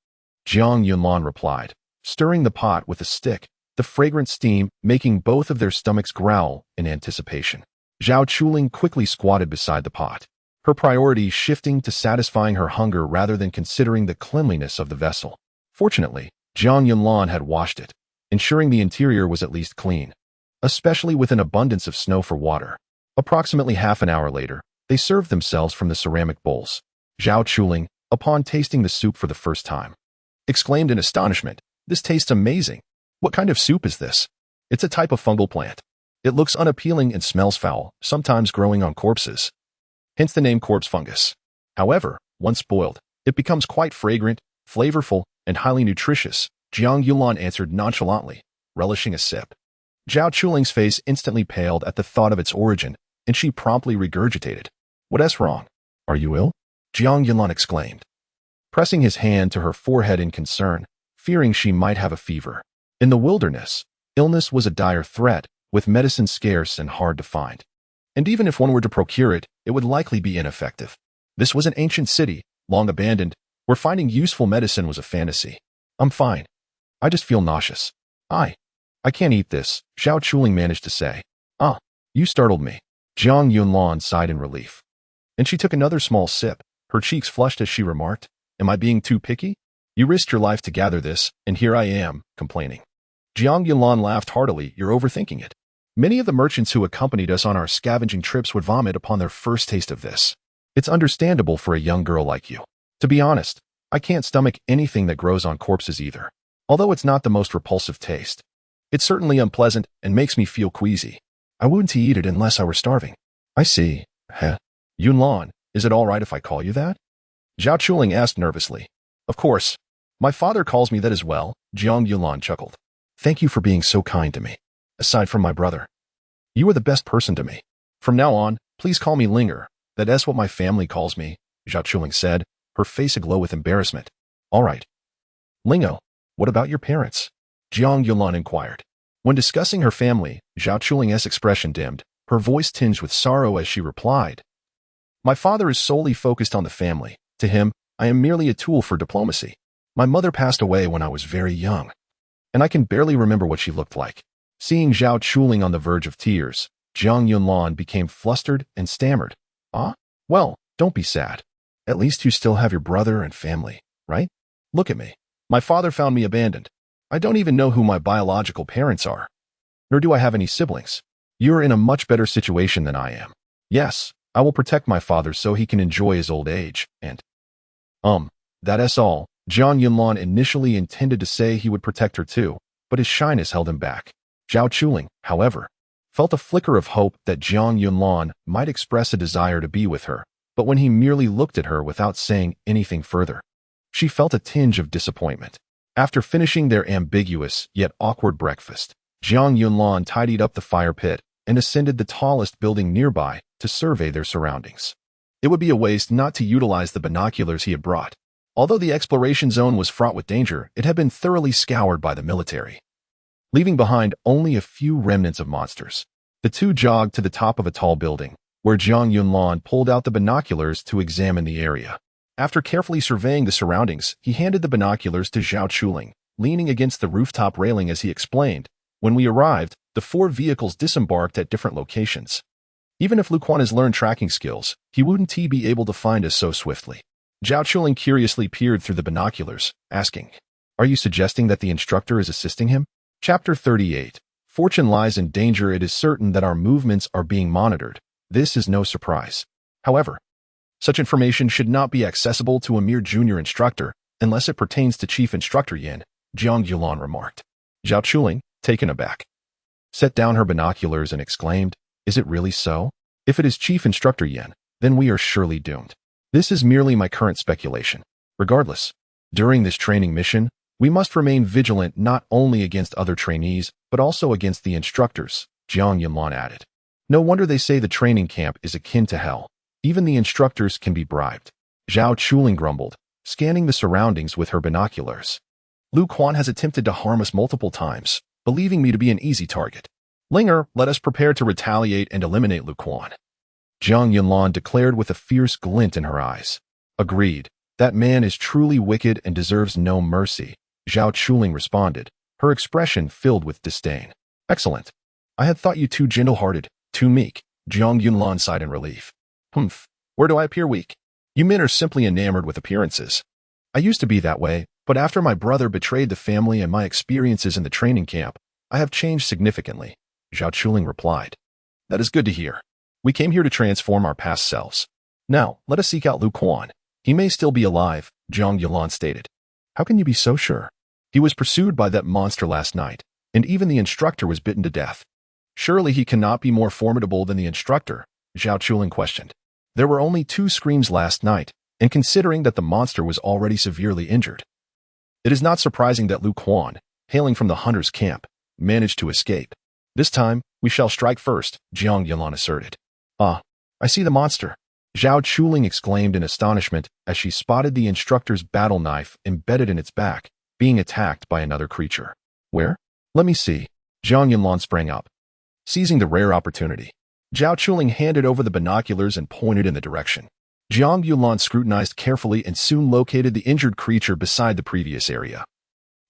A: Jiang Yulan replied, stirring the pot with a stick, the fragrant steam making both of their stomachs growl in anticipation. Zhao Chuling quickly squatted beside the pot, her priorities shifting to satisfying her hunger rather than considering the cleanliness of the vessel. Fortunately, Jiang Yulan had washed it, ensuring the interior was at least clean, especially with an abundance of snow for water. Approximately half an hour later, they served themselves from the ceramic bowls. Zhao Chuling, upon tasting the soup for the first time, exclaimed in astonishment, "This tastes amazing. What kind of soup is this?" "It's a type of fungal plant. It looks unappealing and smells foul, sometimes growing on corpses. Hence the name corpse fungus. However, once boiled, it becomes quite fragrant, flavorful, and highly nutritious," Jiang Yulan answered nonchalantly, relishing a sip. Zhao Chuling's face instantly paled at the thought of its origin, and she promptly regurgitated. What's wrong? Are you ill? Jiang Yunlan exclaimed, pressing his hand to her forehead in concern, fearing she might have a fever. In the wilderness, illness was a dire threat, with medicine scarce and hard to find. And even if one were to procure it, it would likely be ineffective. This was an ancient city, long abandoned, where finding useful medicine was a fantasy. I'm fine. I just feel nauseous. I can't eat this, Zhao Chuling managed to say. Ah, you startled me. Jiang Yunlan sighed in relief. And she took another small sip, her cheeks flushed as she remarked, Am I being too picky? You risked your life to gather this, and here I am, complaining. Jiang Yunlan laughed heartily. You're overthinking it. Many of the merchants who accompanied us on our scavenging trips would vomit upon their first taste of this. It's understandable for a young girl like you. To be honest, I can't stomach anything that grows on corpses either. Although it's not the most repulsive taste. It's certainly unpleasant and makes me feel queasy. I wouldn't eat it unless I were starving. I see. Heh. Yunlan, is it all right if I call you that? Zhao Chuling asked nervously. Of course. My father calls me that as well, Jiang Yunlan chuckled. Thank you for being so kind to me. Aside from my brother. You are the best person to me. From now on, please call me Linger. That's what my family calls me, Zhao Chuling said, her face aglow with embarrassment. All right. Lingo, what about your parents? Jiang Yunlan inquired. When discussing her family, Zhao Chuling's expression dimmed, her voice tinged with sorrow as she replied. My father is solely focused on the family. To him, I am merely a tool for diplomacy. My mother passed away when I was very young, and I can barely remember what she looked like. Seeing Zhao Chuling on the verge of tears, Jiang Yunlan became flustered and stammered. Ah? Well, don't be sad. At least you still have your brother and family, right? Look at me. My father found me abandoned. I don't even know who my biological parents are. Nor do I have any siblings. You're in a much better situation than I am. Yes, I will protect my father so he can enjoy his old age, and… that's all. Jiang Yunlan initially intended to say he would protect her too, but his shyness held him back. Zhao Chuling, however, felt a flicker of hope that Jiang Yunlan might express a desire to be with her, but when he merely looked at her without saying anything further, she felt a tinge of disappointment. After finishing their ambiguous yet awkward breakfast, Jiang Yunlan tidied up the fire pit and ascended the tallest building nearby to survey their surroundings. It would be a waste not to utilize the binoculars he had brought. Although the exploration zone was fraught with danger, it had been thoroughly scoured by the military, leaving behind only a few remnants of monsters. The two jogged to the top of a tall building, where Jiang Yunlan pulled out the binoculars to examine the area. After carefully surveying the surroundings, he handed the binoculars to Zhao Chuling, leaning against the rooftop railing as he explained, When we arrived, the 4 vehicles disembarked at different locations. Even if Luquan has learned tracking skills, he wouldn't be able to find us so swiftly. Zhao Chuling curiously peered through the binoculars, asking, Are you suggesting that the instructor is assisting him? Chapter 38. Fortune lies in danger. It is certain that our movements are being monitored. This is no surprise. However, such information should not be accessible to a mere junior instructor unless it pertains to Chief Instructor Yin, Jiang Yunlan remarked. Zhao Chuling, taken aback, set down her binoculars and exclaimed, Is it really so? If it is Chief Instructor Yin, then we are surely doomed. This is merely my current speculation. Regardless, during this training mission, we must remain vigilant not only against other trainees, but also against the instructors, Jiang Yunlan added. No wonder they say the training camp is akin to hell. Even the instructors can be bribed. Zhao Chuling grumbled, scanning the surroundings with her binoculars. Luquan has attempted to harm us multiple times, believing me to be an easy target. Linger, let us prepare to retaliate and eliminate Luquan. Jiang Yunlan declared with a fierce glint in her eyes. Agreed. That man is truly wicked and deserves no mercy, Zhao Chuling responded, her expression filled with disdain. Excellent. I had thought you too gentle-hearted, too meek, Jiang Yunlan sighed in relief. Humph, where do I appear weak? You men are simply enamored with appearances. I used to be that way, but after my brother betrayed the family and my experiences in the training camp, I have changed significantly, Zhao Chuling replied. That is good to hear. We came here to transform our past selves. Now, let us seek out Luquan. He may still be alive, Jiang Yunlan stated. How can you be so sure? He was pursued by that monster last night, and even the instructor was bitten to death. Surely he cannot be more formidable than the instructor, Zhao Chuling questioned. There were only 2 screams last night, and considering that the monster was already severely injured, it is not surprising that Luquan, hailing from the hunter's camp, managed to escape. This time, we shall strike first, Jiang Yunlan asserted. Ah, I see the monster, Zhao Chuling exclaimed in astonishment as she spotted the instructor's battle knife embedded in its back, being attacked by another creature. Where? Let me see. Jiang Yunlan sprang up. Seizing the rare opportunity, Zhao Chuling handed over the binoculars and pointed in the direction. Jiang Yunlan scrutinized carefully and soon located the injured creature beside the previous area.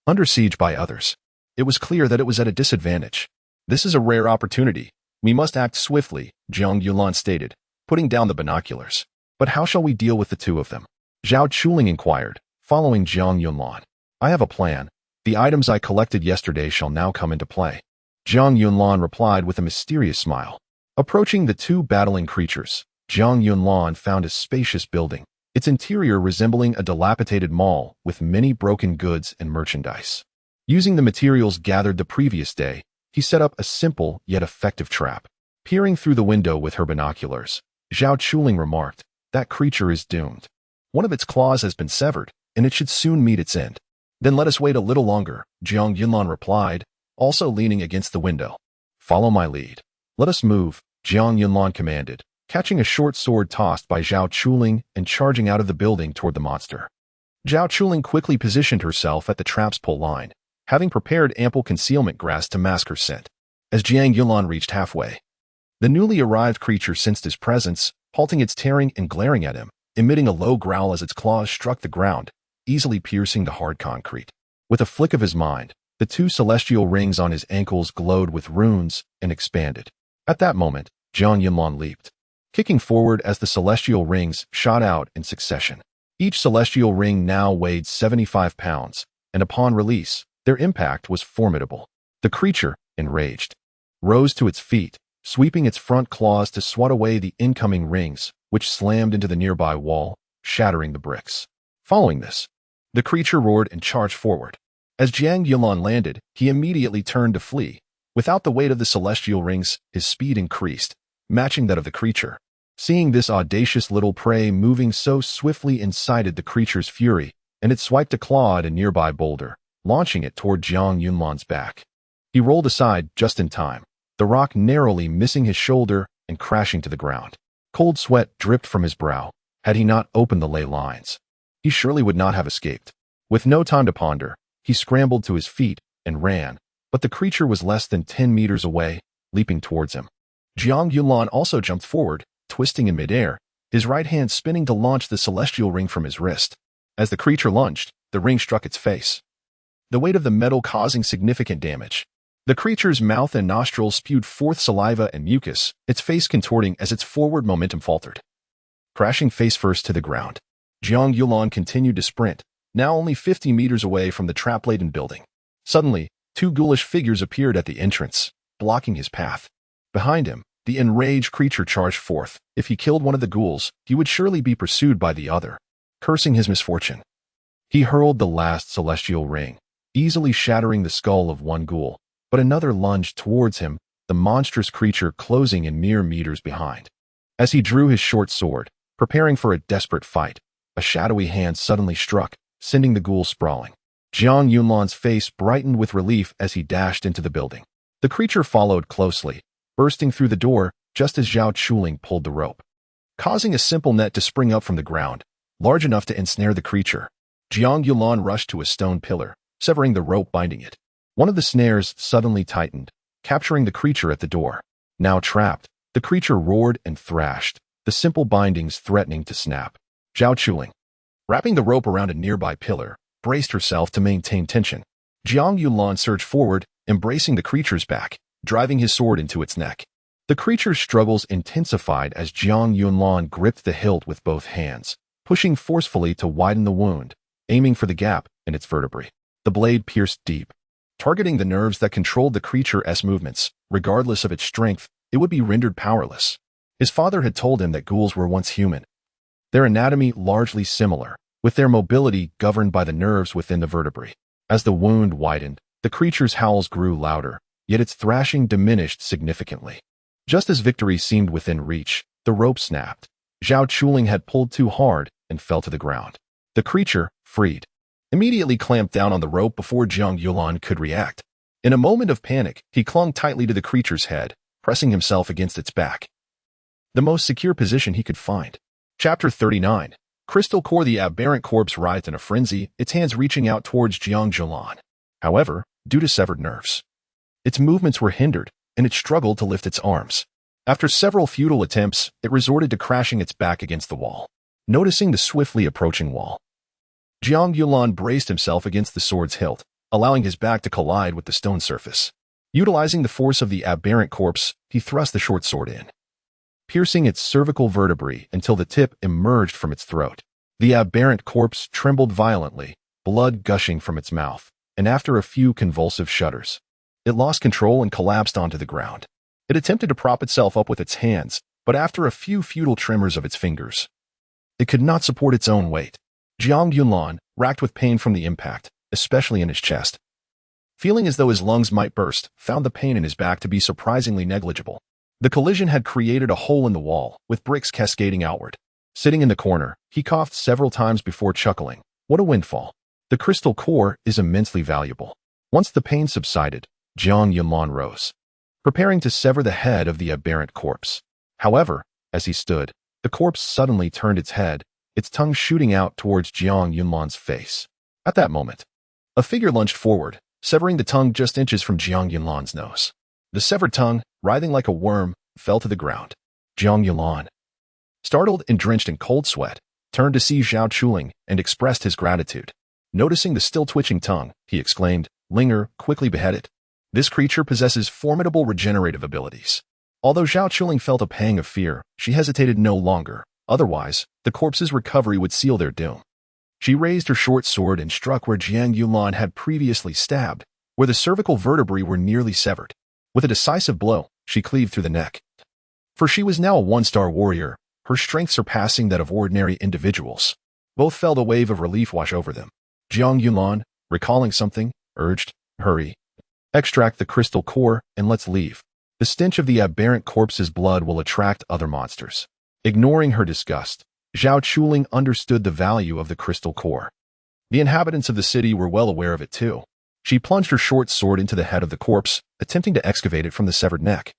A: Under siege by others, it was clear that it was at a disadvantage. This is a rare opportunity. We must act swiftly, Jiang Yunlan stated, putting down the binoculars. But how shall we deal with the two of them? Zhao Chuling inquired, following Jiang Yunlan. I have a plan. The items I collected yesterday shall now come into play. Jiang Yunlan replied with a mysterious smile. Approaching the two battling creatures, Jiang Yunlan found a spacious building, its interior resembling a dilapidated mall with many broken goods and merchandise. Using the materials gathered the previous day, he set up a simple yet effective trap. Peering through the window with her binoculars, Zhao Chuling remarked, that creature is doomed. One of its claws has been severed, and it should soon meet its end. Then let us wait a little longer, Jiang Yunlan replied, also leaning against the window. Follow my lead. Let us move, Jiang Yunlan commanded, catching a short sword tossed by Zhao Chuling and charging out of the building toward the monster. Zhao Chuling quickly positioned herself at the trap's pull line, having prepared ample concealment grass to mask her scent. As Jiang Yunlan reached halfway, the newly arrived creature sensed his presence, halting its tearing and glaring at him, emitting a low growl as its claws struck the ground, easily piercing the hard concrete. With a flick of his mind, the two celestial rings on his ankles glowed with runes and expanded. At that moment, Jiang Yunlan leaped, kicking forward as the celestial rings shot out in succession. Each celestial ring now weighed 75 pounds, and upon release, their impact was formidable. The creature, enraged, rose to its feet, sweeping its front claws to swat away the incoming rings, which slammed into the nearby wall, shattering the bricks. Following this, the creature roared and charged forward. As Jiang Yunlan landed, he immediately turned to flee. Without the weight of the celestial rings, his speed increased, matching that of the creature. Seeing this audacious little prey moving so swiftly incited the creature's fury, and it swiped a claw at a nearby boulder, launching it toward Jiang Yunlan's back. He rolled aside just in time, the rock narrowly missing his shoulder and crashing to the ground. Cold sweat dripped from his brow. Had he not opened the ley lines, he surely would not have escaped. With no time to ponder, he scrambled to his feet and ran, but the creature was less than 10 meters away, leaping towards him. Jiang Yunlan also jumped forward, twisting in midair, his right hand spinning to launch the celestial ring from his wrist. As the creature lunged, the ring struck its face, the weight of the metal causing significant damage. The creature's mouth and nostrils spewed forth saliva and mucus, its face contorting as its forward momentum faltered. Crashing face first to the ground, Jiang Yunlan continued to sprint, now only 50 meters away from the trap-laden building. Suddenly, two ghoulish figures appeared at the entrance, blocking his path. Behind him, the enraged creature charged forth. If he killed one of the ghouls, he would surely be pursued by the other. Cursing his misfortune, he hurled the last celestial ring, easily shattering the skull of one ghoul. But another lunged towards him, the monstrous creature closing in mere meters behind. As he drew his short sword, preparing for a desperate fight, a shadowy hand suddenly struck, sending the ghoul sprawling. Jiang Yunlan's face brightened with relief as he dashed into the building. The creature followed closely, bursting through the door just as Zhao Chuling pulled the rope, causing a simple net to spring up from the ground, large enough to ensnare the creature. Jiang Yunlan rushed to a stone pillar, severing the rope binding it. One of the snares suddenly tightened, capturing the creature at the door. Now trapped, the creature roared and thrashed, the simple bindings threatening to snap. Zhao Chuling, wrapping the rope around a nearby pillar, braced herself to maintain tension. Jiang Yunlan surged forward, embracing the creature's back, driving his sword into its neck. The creature's struggles intensified as Jiang Yunlan gripped the hilt with both hands, pushing forcefully to widen the wound, aiming for the gap in its vertebrae. The blade pierced deep, targeting the nerves that controlled the creature's movements. Regardless of its strength, it would be rendered powerless. His father had told him that ghouls were once human, their anatomy largely similar, with their mobility governed by the nerves within the vertebrae. As the wound widened, the creature's howls grew louder, yet its thrashing diminished significantly. Just as victory seemed within reach, the rope snapped. Zhao Chuling had pulled too hard and fell to the ground. The creature, freed, immediately clamped down on the rope before Jiang Yunlan could react. In a moment of panic, he clung tightly to the creature's head, pressing himself against its back. The most secure position he could find. Chapter 39. Crystal Core. The aberrant corpse writhed in a frenzy, its hands reaching out towards Jiang Julan. However, due to severed nerves, its movements were hindered, and it struggled to lift its arms. After several futile attempts, it resorted to crashing its back against the wall. Noticing the swiftly approaching wall, Jiang Yulan braced himself against the sword's hilt, allowing his back to collide with the stone surface. Utilizing the force of the aberrant corpse, he thrust the short sword in, piercing its cervical vertebrae until the tip emerged from its throat. The aberrant corpse trembled violently, blood gushing from its mouth, and after a few convulsive shudders, it lost control and collapsed onto the ground. It attempted to prop itself up with its hands, but after a few futile tremors of its fingers, it could not support its own weight. Jiang Yunlan, racked with pain from the impact, especially in his chest, feeling as though his lungs might burst, found the pain in his back to be surprisingly negligible. The collision had created a hole in the wall, with bricks cascading outward. Sitting in the corner, he coughed several times before chuckling. What a windfall. The crystal core is immensely valuable. Once the pain subsided, Jiang Yunlan rose, preparing to sever the head of the aberrant corpse. However, as he stood, the corpse suddenly turned its head, its tongue shooting out towards Jiang Yunlan's face. At that moment, a figure lunged forward, severing the tongue just inches from Jiang Yunlan's nose. The severed tongue, writhing like a worm, fell to the ground. Jiang Yunlan, startled and drenched in cold sweat, turned to see Zhao Chuling and expressed his gratitude. Noticing the still twitching tongue, he exclaimed, "Linger, quickly behead it." This creature possesses formidable regenerative abilities. Although Zhao Chuling felt a pang of fear, she hesitated no longer. Otherwise, the corpse's recovery would seal their doom. She raised her short sword and struck where Jiang Yulan had previously stabbed, where the cervical vertebrae were nearly severed. With a decisive blow, she cleaved through the neck. For she was now a one-star warrior, her strength surpassing that of ordinary individuals. Both felt a wave of relief wash over them. Jiang Yulan, recalling something, urged, "Hurry. Extract the crystal core, and let's leave. The stench of the aberrant corpse's blood will attract other monsters." Ignoring her disgust, Zhao Chuling understood the value of the crystal core. The inhabitants of the city were well aware of it too. She plunged her short sword into the head of the corpse, attempting to excavate it from the severed neck.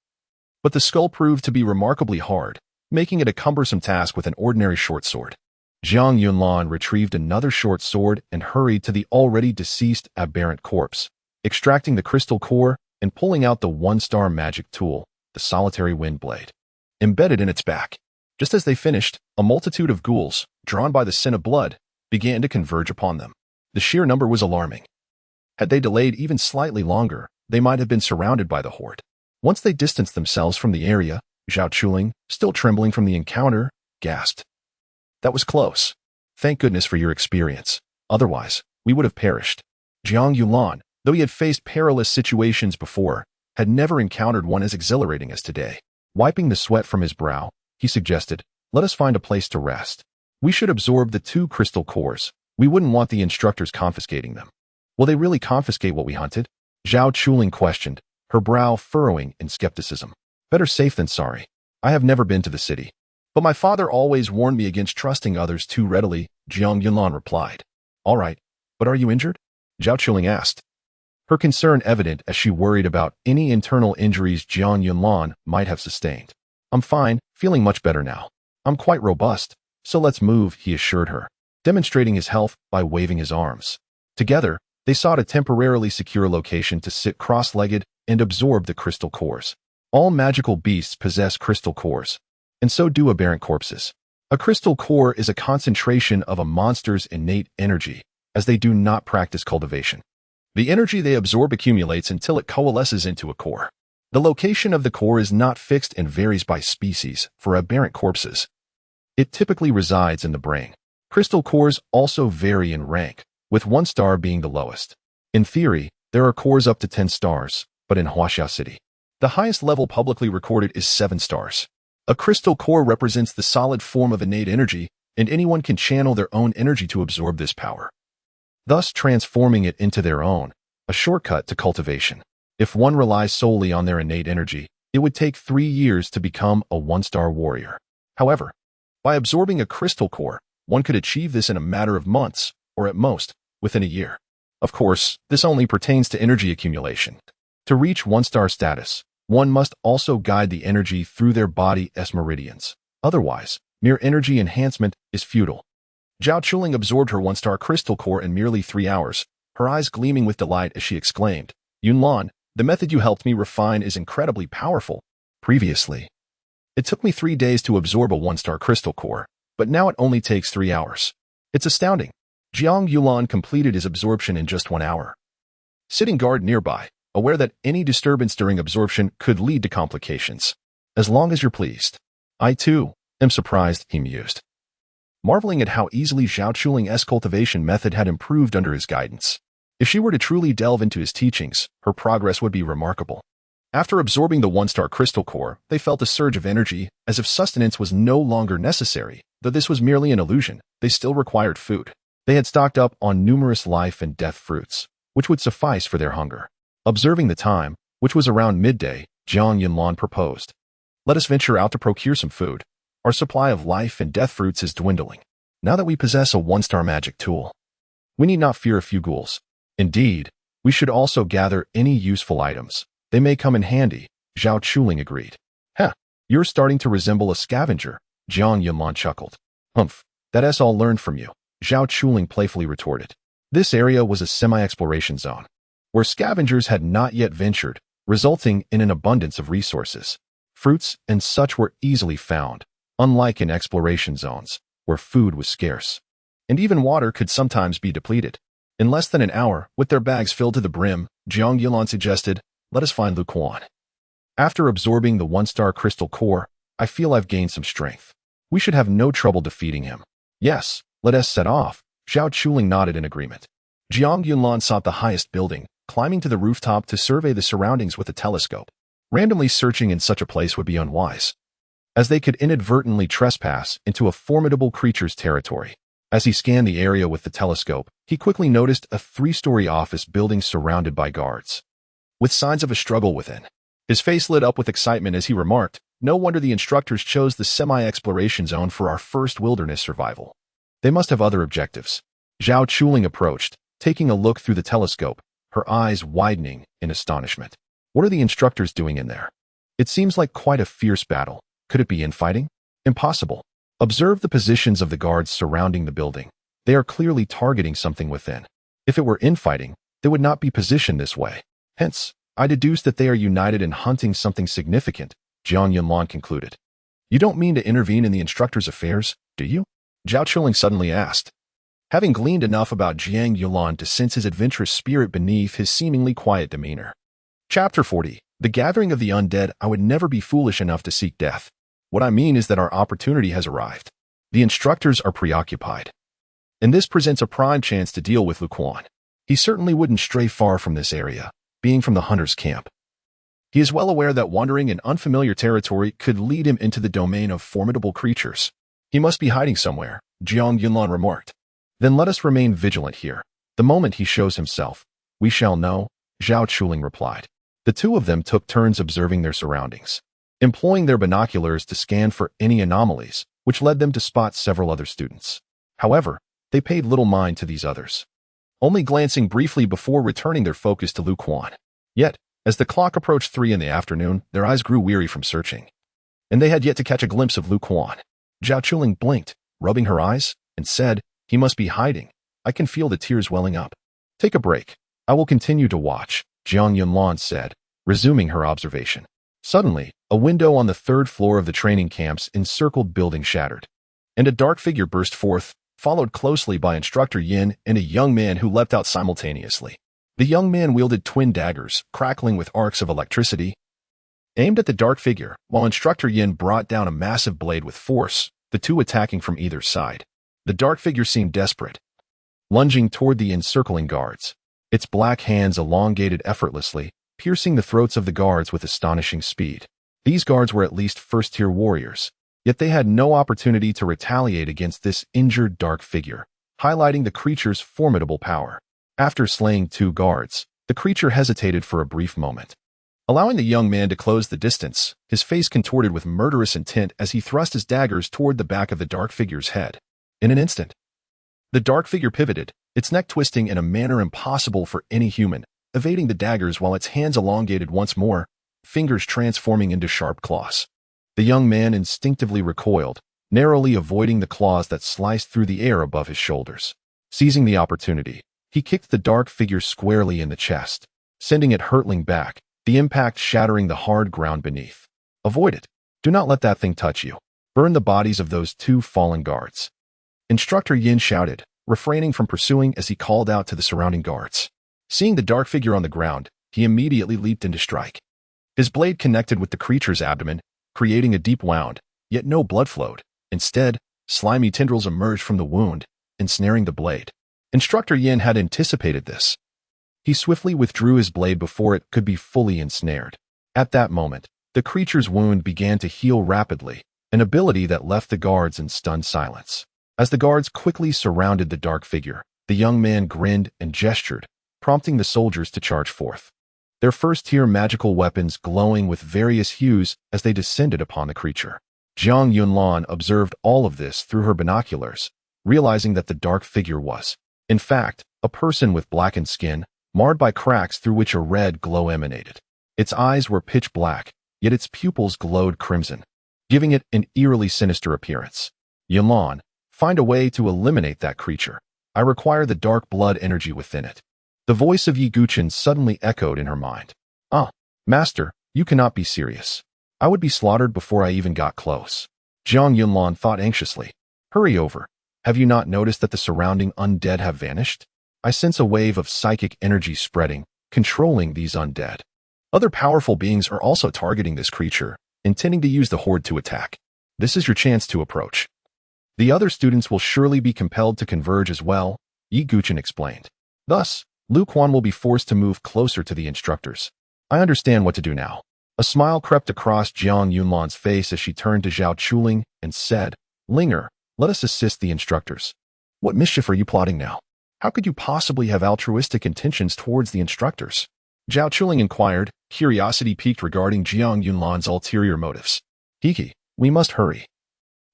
A: But the skull proved to be remarkably hard, making it a cumbersome task with an ordinary short sword. Jiang Yunlan retrieved another short sword and hurried to the already deceased aberrant corpse, extracting the crystal core and pulling out the one-star magic tool, the solitary wind blade, embedded in its back. Just as they finished, a multitude of ghouls, drawn by the scent of blood, began to converge upon them. The sheer number was alarming. Had they delayed even slightly longer, they might have been surrounded by the horde. Once they distanced themselves from the area, Zhao Chuling, still trembling from the encounter, gasped. "That was close. Thank goodness for your experience. Otherwise, we would have perished." Jiang Yulan, though he had faced perilous situations before, had never encountered one as exhilarating as today. Wiping the sweat from his brow, he suggested, "Let us find a place to rest. We should absorb the 2 crystal cores. We wouldn't want the instructors confiscating them." "Will they really confiscate what we hunted?" Zhao Chuling questioned, her brow furrowing in skepticism. "Better safe than sorry. I have never been to the city. But my father always warned me against trusting others too readily," Jiang Yunlan replied. "All right, but are you injured?" Zhao Chuling asked, her concern evident as she worried about any internal injuries Jiang Yunlan might have sustained. "I'm fine, feeling much better now. I'm quite robust, so let's move," he assured her, demonstrating his health by waving his arms. Together, they sought a temporarily secure location to sit cross-legged and absorb the crystal cores. All magical beasts possess crystal cores, and so do aberrant corpses. A crystal core is a concentration of a monster's innate energy, as they do not practice cultivation. The energy they absorb accumulates until it coalesces into a core. The location of the core is not fixed and varies by species. For aberrant corpses, it typically resides in the brain. Crystal cores also vary in rank, with 1 star being the lowest. In theory, there are cores up to 10 stars, but in Huaxia City, the highest level publicly recorded is 7 stars. A crystal core represents the solid form of innate energy, and anyone can channel their own energy to absorb this power, thus transforming it into their own, a shortcut to cultivation. If one relies solely on their innate energy, it would take 3 years to become a 1-star warrior. However, by absorbing a crystal core, one could achieve this in a matter of months, or at most, within a year. Of course, this only pertains to energy accumulation. To reach one-star status, one must also guide the energy through their body's meridians. Otherwise, mere energy enhancement is futile. Zhao Chuling absorbed her one-star crystal core in merely 3 hours, her eyes gleaming with delight as she exclaimed, "Yunlan, the method you helped me refine is incredibly powerful. Previously, it took me 3 days to absorb a one-star crystal core, but now it only takes 3 hours. It's astounding." Jiang Yulan completed his absorption in just 1 hour. Sitting guard nearby, aware that any disturbance during absorption could lead to complications. "As long as you're pleased. I, too, am surprised," he mused, marveling at how easily Zhao Chuling's cultivation method had improved under his guidance. If she were to truly delve into his teachings, her progress would be remarkable. After absorbing the one-star crystal core, they felt a surge of energy, as if sustenance was no longer necessary. Though this was merely an illusion, they still required food. They had stocked up on numerous life and death fruits, which would suffice for their hunger. Observing the time, which was around midday, Jiang Yunlan proposed, "Let us venture out to procure some food. Our supply of life and death fruits is dwindling. Now that we possess a one-star magic tool, we need not fear a few ghouls. Indeed, we should also gather any useful items. They may come in handy," Zhao Chuling agreed. "Huh, you're starting to resemble a scavenger," Jiang Yunlan chuckled. "Humph, that's all learned from you," Zhao Chuling playfully retorted. This area was a semi-exploration zone, where scavengers had not yet ventured, resulting in an abundance of resources. Fruits and such were easily found, unlike in exploration zones, where food was scarce. And even water could sometimes be depleted. In less than an hour, with their bags filled to the brim, Jiang Yulan suggested, "Let us find Lu Quan. After absorbing the one-star crystal core, I feel I've gained some strength. We should have no trouble defeating him." "Yes, let us set off," Zhao Chuling nodded in agreement. Jiang Yunlan sought the highest building, climbing to the rooftop to survey the surroundings with a telescope. Randomly searching in such a place would be unwise, as they could inadvertently trespass into a formidable creature's territory. As he scanned the area with the telescope, he quickly noticed a 3-story office building surrounded by guards, with signs of a struggle within. His face lit up with excitement as he remarked, "No wonder the instructors chose the semi-exploration zone for our first wilderness survival. They must have other objectives." Zhao Chuling approached, taking a look through the telescope, her eyes widening in astonishment. "What are the instructors doing in there? It seems like quite a fierce battle. Could it be infighting? Impossible. Observe the positions of the guards surrounding the building. They are clearly targeting something within. If it were infighting, they would not be positioned this way. Hence, I deduce that they are united in hunting something significant," Jiang Yunlan concluded. "You don't mean to intervene in the instructor's affairs, do you?" Zhao Chuling suddenly asked, having gleaned enough about Jiang Yulan to sense his adventurous spirit beneath his seemingly quiet demeanor. Chapter 40. The Gathering of the Undead. I would never be foolish enough to seek death. What I mean is that our opportunity has arrived. The instructors are preoccupied, and this presents a prime chance to deal with Lu Quan. He certainly wouldn't stray far from this area, being from the hunter's camp. He is well aware that wandering in unfamiliar territory could lead him into the domain of formidable creatures. He must be hiding somewhere, Jiang Yunlan remarked. "Then let us remain vigilant here. The moment he shows himself, we shall know," Zhao Chuling replied. The two of them took turns observing their surroundings, employing their binoculars to scan for any anomalies, which led them to spot several other students. However, they paid little mind to these others, only glancing briefly before returning their focus to Lu Quan. Yet, as the clock approached 3 in the afternoon, their eyes grew weary from searching, and they had yet to catch a glimpse of Lu Quan. Zhao Chuling blinked, rubbing her eyes, and said, "He must be hiding. I can feel the tears welling up." "Take a break. I will continue to watch," Jiang Yunlan said, resuming her observation. Suddenly, a window on the 3rd floor of the training camp's encircled building shattered, and a dark figure burst forth, followed closely by Instructor Yin and a young man who leapt out simultaneously. The young man wielded twin daggers, crackling with arcs of electricity, aimed at the dark figure, while Instructor Yin brought down a massive blade with force, the two attacking from either side. The dark figure seemed desperate, lunging toward the encircling guards. Its black hands elongated effortlessly, piercing the throats of the guards with astonishing speed. These guards were at least first-tier warriors, yet they had no opportunity to retaliate against this injured dark figure, highlighting the creature's formidable power. After slaying 2 guards, the creature hesitated for a brief moment, allowing the young man to close the distance, his face contorted with murderous intent as he thrust his daggers toward the back of the dark figure's head. In an instant, the dark figure pivoted, its neck twisting in a manner impossible for any human, evading the daggers while its hands elongated once more, fingers transforming into sharp claws. The young man instinctively recoiled, narrowly avoiding the claws that sliced through the air above his shoulders. Seizing the opportunity, he kicked the dark figure squarely in the chest, sending it hurtling back, the impact shattering the hard ground beneath. Avoid it. Do not let that thing touch you. Burn the bodies of those two fallen guards. Instructor Yin shouted, refraining from pursuing as he called out to the surrounding guards. Seeing the dark figure on the ground, he immediately leaped into strike. His blade connected with the creature's abdomen, creating a deep wound, yet no blood flowed. Instead, slimy tendrils emerged from the wound, ensnaring the blade. Instructor Yin had anticipated this. He swiftly withdrew his blade before it could be fully ensnared. At that moment, the creature's wound began to heal rapidly, an ability that left the guards in stunned silence. As the guards quickly surrounded the dark figure, the young man grinned and gestured, prompting the soldiers to charge forth. Their first-tier magical weapons glowing with various hues as they descended upon the creature. Jiang Yunlan observed all of this through her binoculars, realizing that the dark figure was, in fact, a person with blackened skin, marred by cracks through which a red glow emanated. Its eyes were pitch black, yet its pupils glowed crimson, giving it an eerily sinister appearance. Yunlan, find a way to eliminate that creature. I require the dark blood energy within it. The voice of Yi Guqin suddenly echoed in her mind. Master, you cannot be serious. I would be slaughtered before I even got close. Jiang Yunlan thought anxiously. Hurry over. Have you not noticed that the surrounding undead have vanished? I sense a wave of psychic energy spreading, controlling these undead. Other powerful beings are also targeting this creature, intending to use the horde to attack. This is your chance to approach. The other students will surely be compelled to converge as well, Yi Guqin explained. Thus, Lu Quan will be forced to move closer to the instructors. I understand what to do now. A smile crept across Jiang Yunlan's face as she turned to Zhao Chuling and said, Linger, let us assist the instructors. What mischief are you plotting now? How could you possibly have altruistic intentions towards the instructors? Zhao Chuling inquired, curiosity piqued regarding Jiang Yunlan's ulterior motives. Hiki, we must hurry.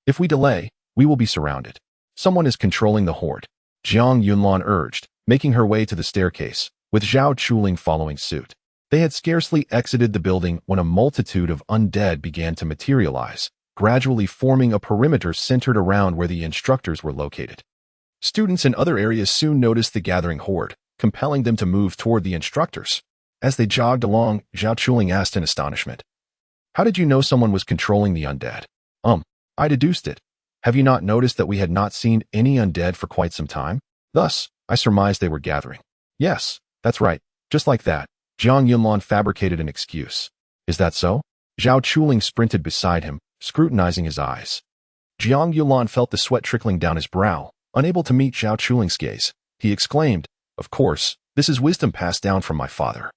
A: If we delay, we will be surrounded. Someone is controlling the horde. Jiang Yunlan urged, making her way to the staircase, with Zhao Chuling following suit. They had scarcely exited the building when a multitude of undead began to materialize, gradually forming a perimeter centered around where the instructors were located. Students in other areas soon noticed the gathering horde, compelling them to move toward the instructors. As they jogged along, Zhao Chuling asked in astonishment, How did you know someone was controlling the undead? I deduced it. Have you not noticed that we had not seen any undead for quite some time? Thus, I surmised they were gathering. Yes, that's right. Just like that, Jiang Yunlan fabricated an excuse. Is that so? Zhao Chuling sprinted beside him, scrutinizing his eyes. Jiang Yunlan felt the sweat trickling down his brow, unable to meet Zhao Chuling's gaze. He exclaimed, Of course, this is wisdom passed down from my father.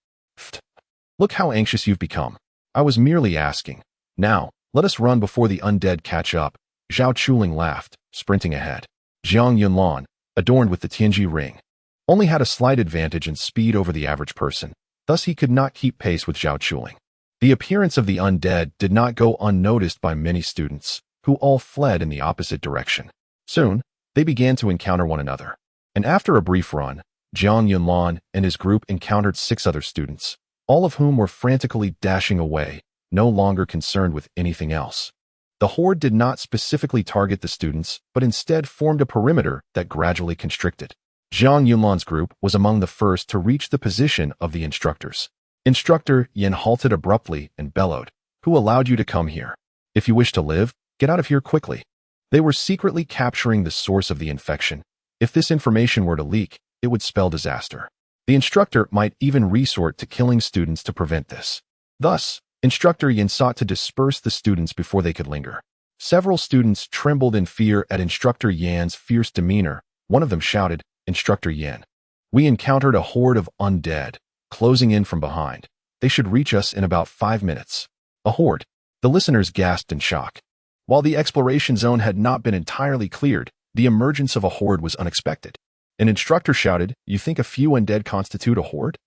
A: Look how anxious you've become. I was merely asking. Now, let us run before the undead catch up. Zhao Chuling laughed, sprinting ahead. Jiang Yunlan, adorned with the Tianji ring, only had a slight advantage in speed over the average person, thus he could not keep pace with Zhao Chuling. The appearance of the undead did not go unnoticed by many students, who all fled in the opposite direction. Soon, they began to encounter one another. And after a brief run, Jiang Yunlan and his group encountered 6 other students, all of whom were frantically dashing away, no longer concerned with anything else. The horde did not specifically target the students, but instead formed a perimeter that gradually constricted. Jiang Yunlan's group was among the first to reach the position of the instructors. Instructor Yin halted abruptly and bellowed, Who allowed you to come here? If you wish to live, get out of here quickly. They were secretly capturing the source of the infection. If this information were to leak, it would spell disaster. The instructor might even resort to killing students to prevent this. Thus, Instructor Yin sought to disperse the students before they could linger. Several students trembled in fear at Instructor Yan's fierce demeanor. One of them shouted, Instructor Yan, we encountered a horde of undead, closing in from behind. They should reach us in about 5 minutes. A horde. The listeners gasped in shock. While the exploration zone had not been entirely cleared, the emergence of a horde was unexpected. An instructor shouted, You think a few undead constitute a horde?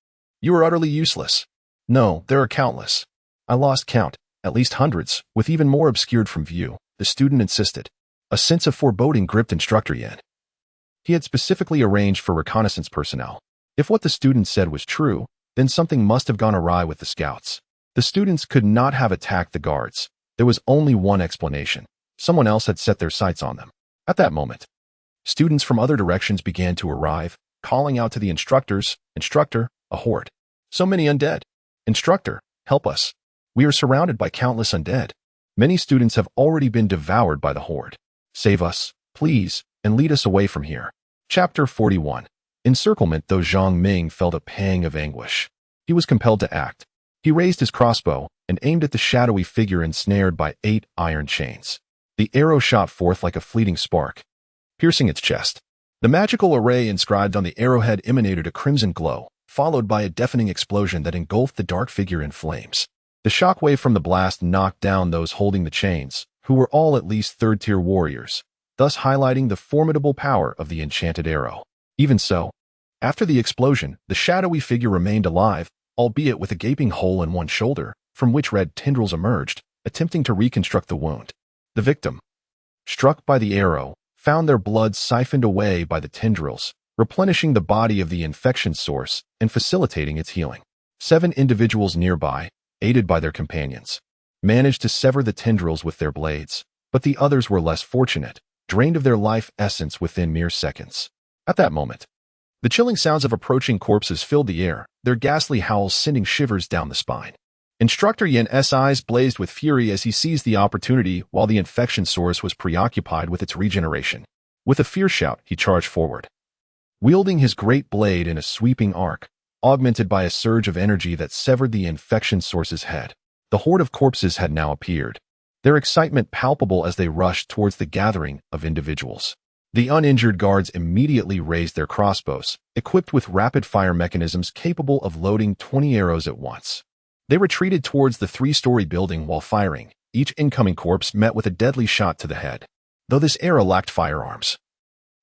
A: You are utterly useless. No, there are countless. I lost count, at least hundreds, with even more obscured from view, the student insisted. A sense of foreboding gripped Instructor Yan. He had specifically arranged for reconnaissance personnel. If what the student said was true, Then something must have gone awry with the scouts. The students could not have attacked the guards. There was only one explanation. Someone else had set their sights on them. At that moment, students from other directions began to arrive, calling out to the instructors, "Instructor, a horde. So many undead. Instructor, help us. We are surrounded by countless undead. Many students have already been devoured by the horde. Save us, please, and lead us away from here." Chapter 41. Encirclement. Though Zhang Ming felt a pang of anguish, he was compelled to act. He raised his crossbow and aimed at the shadowy figure ensnared by 8 iron chains. The arrow shot forth like a fleeting spark, piercing its chest. The magical array inscribed on the arrowhead emanated a crimson glow, followed by a deafening explosion that engulfed the dark figure in flames. The shockwave from the blast knocked down those holding the chains, who were all at least third-tier warriors, thus highlighting the formidable power of the enchanted arrow. Even so, after the explosion, the shadowy figure remained alive, albeit with a gaping hole in one shoulder, from which red tendrils emerged, attempting to reconstruct the wound. The victim, struck by the arrow, found their blood siphoned away by the tendrils, replenishing the body of the infection source and facilitating its healing. 7 individuals nearby, aided by their companions, managed to sever the tendrils with their blades, but the others were less fortunate, drained of their life essence within mere seconds. At that moment, the chilling sounds of approaching corpses filled the air, their ghastly howls sending shivers down the spine. Instructor Yan's eyes blazed with fury as he seized the opportunity while the infection source was preoccupied with its regeneration. With a fierce shout, he charged forward, wielding his great blade in a sweeping arc, augmented by a surge of energy that severed the infection source's head. The horde of corpses had now appeared, their excitement palpable as they rushed towards the gathering of individuals. The uninjured guards immediately raised their crossbows, equipped with rapid-fire mechanisms capable of loading 20 arrows at once. They retreated towards the 3-story building while firing. Each incoming corpse met with a deadly shot to the head. Though this era lacked firearms,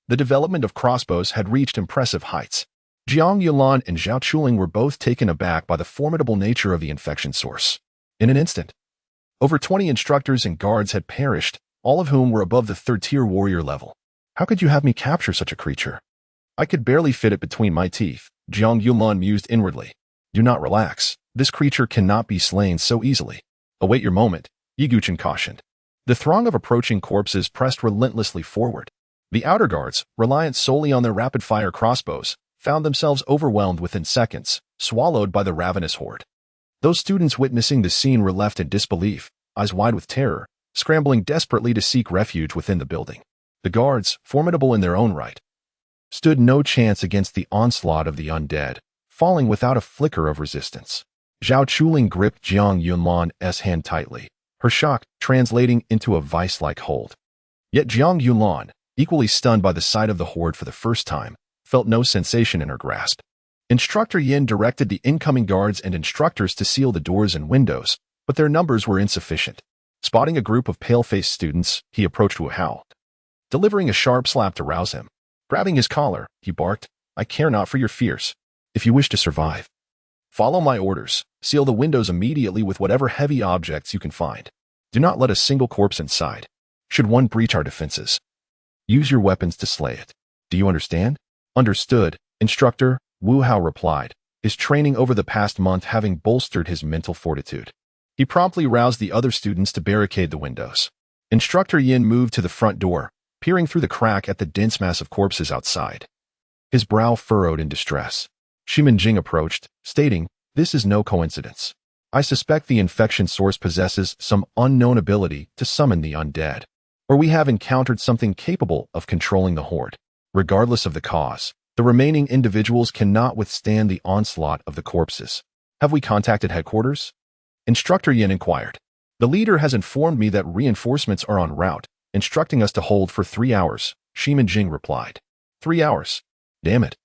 A: the development of crossbows had reached impressive heights. Jiang Yulan and Zhao Chuling were both taken aback by the formidable nature of the infection source. In an instant, over 20 instructors and guards had perished, all of whom were above the 3rd-tier warrior level. How could you have me capture such a creature? I could barely fit it between my teeth, Jiang Yulan mused inwardly. Do not relax. This creature cannot be slain so easily. Await your moment, Ye Guchen cautioned. The throng of approaching corpses pressed relentlessly forward. The outer guards, reliant solely on their rapid-fire crossbows, found themselves overwhelmed within seconds, swallowed by the ravenous horde. Those students witnessing the scene were left in disbelief, eyes wide with terror, scrambling desperately to seek refuge within the building. The guards, formidable in their own right, stood no chance against the onslaught of the undead, falling without a flicker of resistance. Zhao Chuling gripped Jiang Yunlan's hand tightly, her shock translating into a vice-like hold. Yet Jiang Yulan, equally stunned by the sight of the horde for the first time, felt no sensation in her grasp. Instructor Yin directed the incoming guards and instructors to seal the doors and windows, but their numbers were insufficient. Spotting a group of pale-faced students, he approached Wu Hao, delivering a sharp slap to rouse him. Grabbing his collar, he barked, "I care not for your fears. If you wish to survive, follow my orders. Seal the windows immediately with whatever heavy objects you can find. Do not let a single corpse inside. Should one breach our defenses, use your weapons to slay it. Do you understand?" "Understood, Instructor," Wu Hao replied, his training over the past month having bolstered his mental fortitude. He promptly roused the other students to barricade the windows. Instructor Yin moved to the front door, peering through the crack at the dense mass of corpses outside. His brow furrowed in distress. Shimin Jing approached, stating, "This is no coincidence. I suspect the infection source possesses some unknown ability to summon the undead, or we have encountered something capable of controlling the horde. Regardless of the cause, the remaining individuals cannot withstand the onslaught of the corpses. Have we contacted headquarters?" Instructor Yin inquired. "The leader has informed me that reinforcements are en route, instructing us to hold for 3 hours, Shimin Jing replied. 3 hours? Damn it.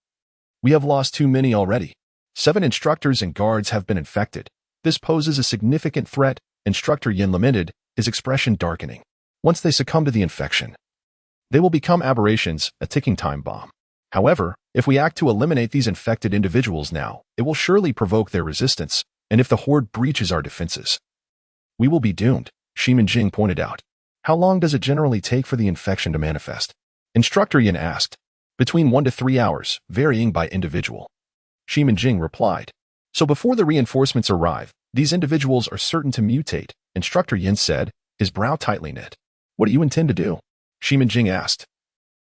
A: We have lost too many already. 7 instructors and guards have been infected. This poses a significant threat, Instructor Yin lamented, his expression darkening. Once they succumb to the infection, they will become aberrations, a ticking time bomb. However, if we act to eliminate these infected individuals now, it will surely provoke their resistance, and if the horde breaches our defenses, we will be doomed, Shimin Jing pointed out. How long does it generally take for the infection to manifest? Instructor Yin asked. Between 1 to 3 hours, varying by individual. Shimin Jing replied. So before the reinforcements arrive, these individuals are certain to mutate, Instructor Yin said, his brow tightly knit. What do you intend to do? Shimin Jing asked,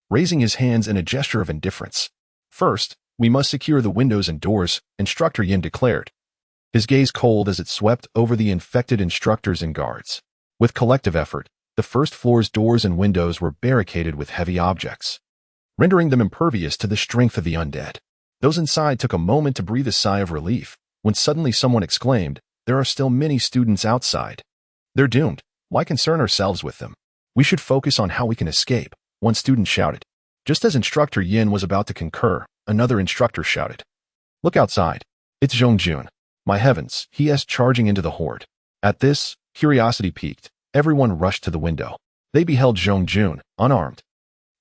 A: raising his hands in a gesture of indifference. First, we must secure the windows and doors, Instructor Yin declared, his gaze cold as it swept over the infected instructors and guards. With collective effort, the first floor's doors and windows were barricaded with heavy objects, rendering them impervious to the strength of the undead. Those inside took a moment to breathe a sigh of relief, when suddenly someone exclaimed, there are still many students outside. They're doomed. Why concern ourselves with them? We should focus on how we can escape, one student shouted. Just as Instructor Yin was about to concur, another instructor shouted, look outside. It's Zhongjun. My heavens, he is charging into the horde. At this, curiosity piqued. Everyone rushed to the window. They beheld Zhongjun, unarmed,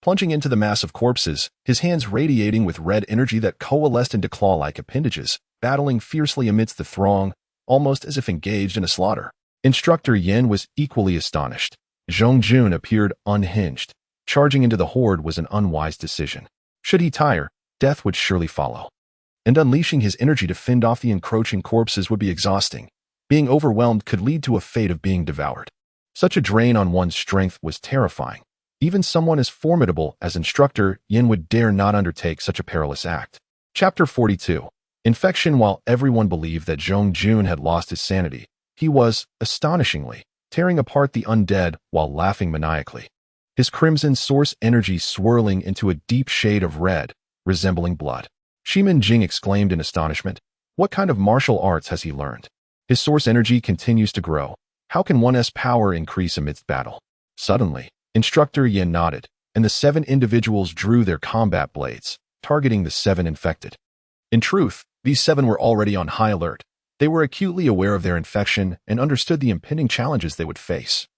A: plunging into the mass of corpses, his hands radiating with red energy that coalesced into claw-like appendages, battling fiercely amidst the throng, almost as if engaged in a slaughter. Instructor Yin was equally astonished. Zhongjun appeared unhinged. Charging into the horde was an unwise decision. Should he tire, death would surely follow. And unleashing his energy to fend off the encroaching corpses would be exhausting. Being overwhelmed could lead to a fate of being devoured. Such a drain on one's strength was terrifying. Even someone as formidable as Instructor Yin would dare not undertake such a perilous act. Chapter 42. Infection. While everyone believed that Zhongjun had lost his sanity, he was, astonishingly, tearing apart the undead while laughing maniacally. His crimson source energy swirling into a deep shade of red, resembling blood. Shimin Jing exclaimed in astonishment. What kind of martial arts has he learned? His source energy continues to grow. How can one's power increase amidst battle? Suddenly, Instructor Yin nodded, and the 7 individuals drew their combat blades, targeting the 7 infected. In truth, these 7 were already on high alert. They were acutely aware of their infection and understood the impending challenges they would face,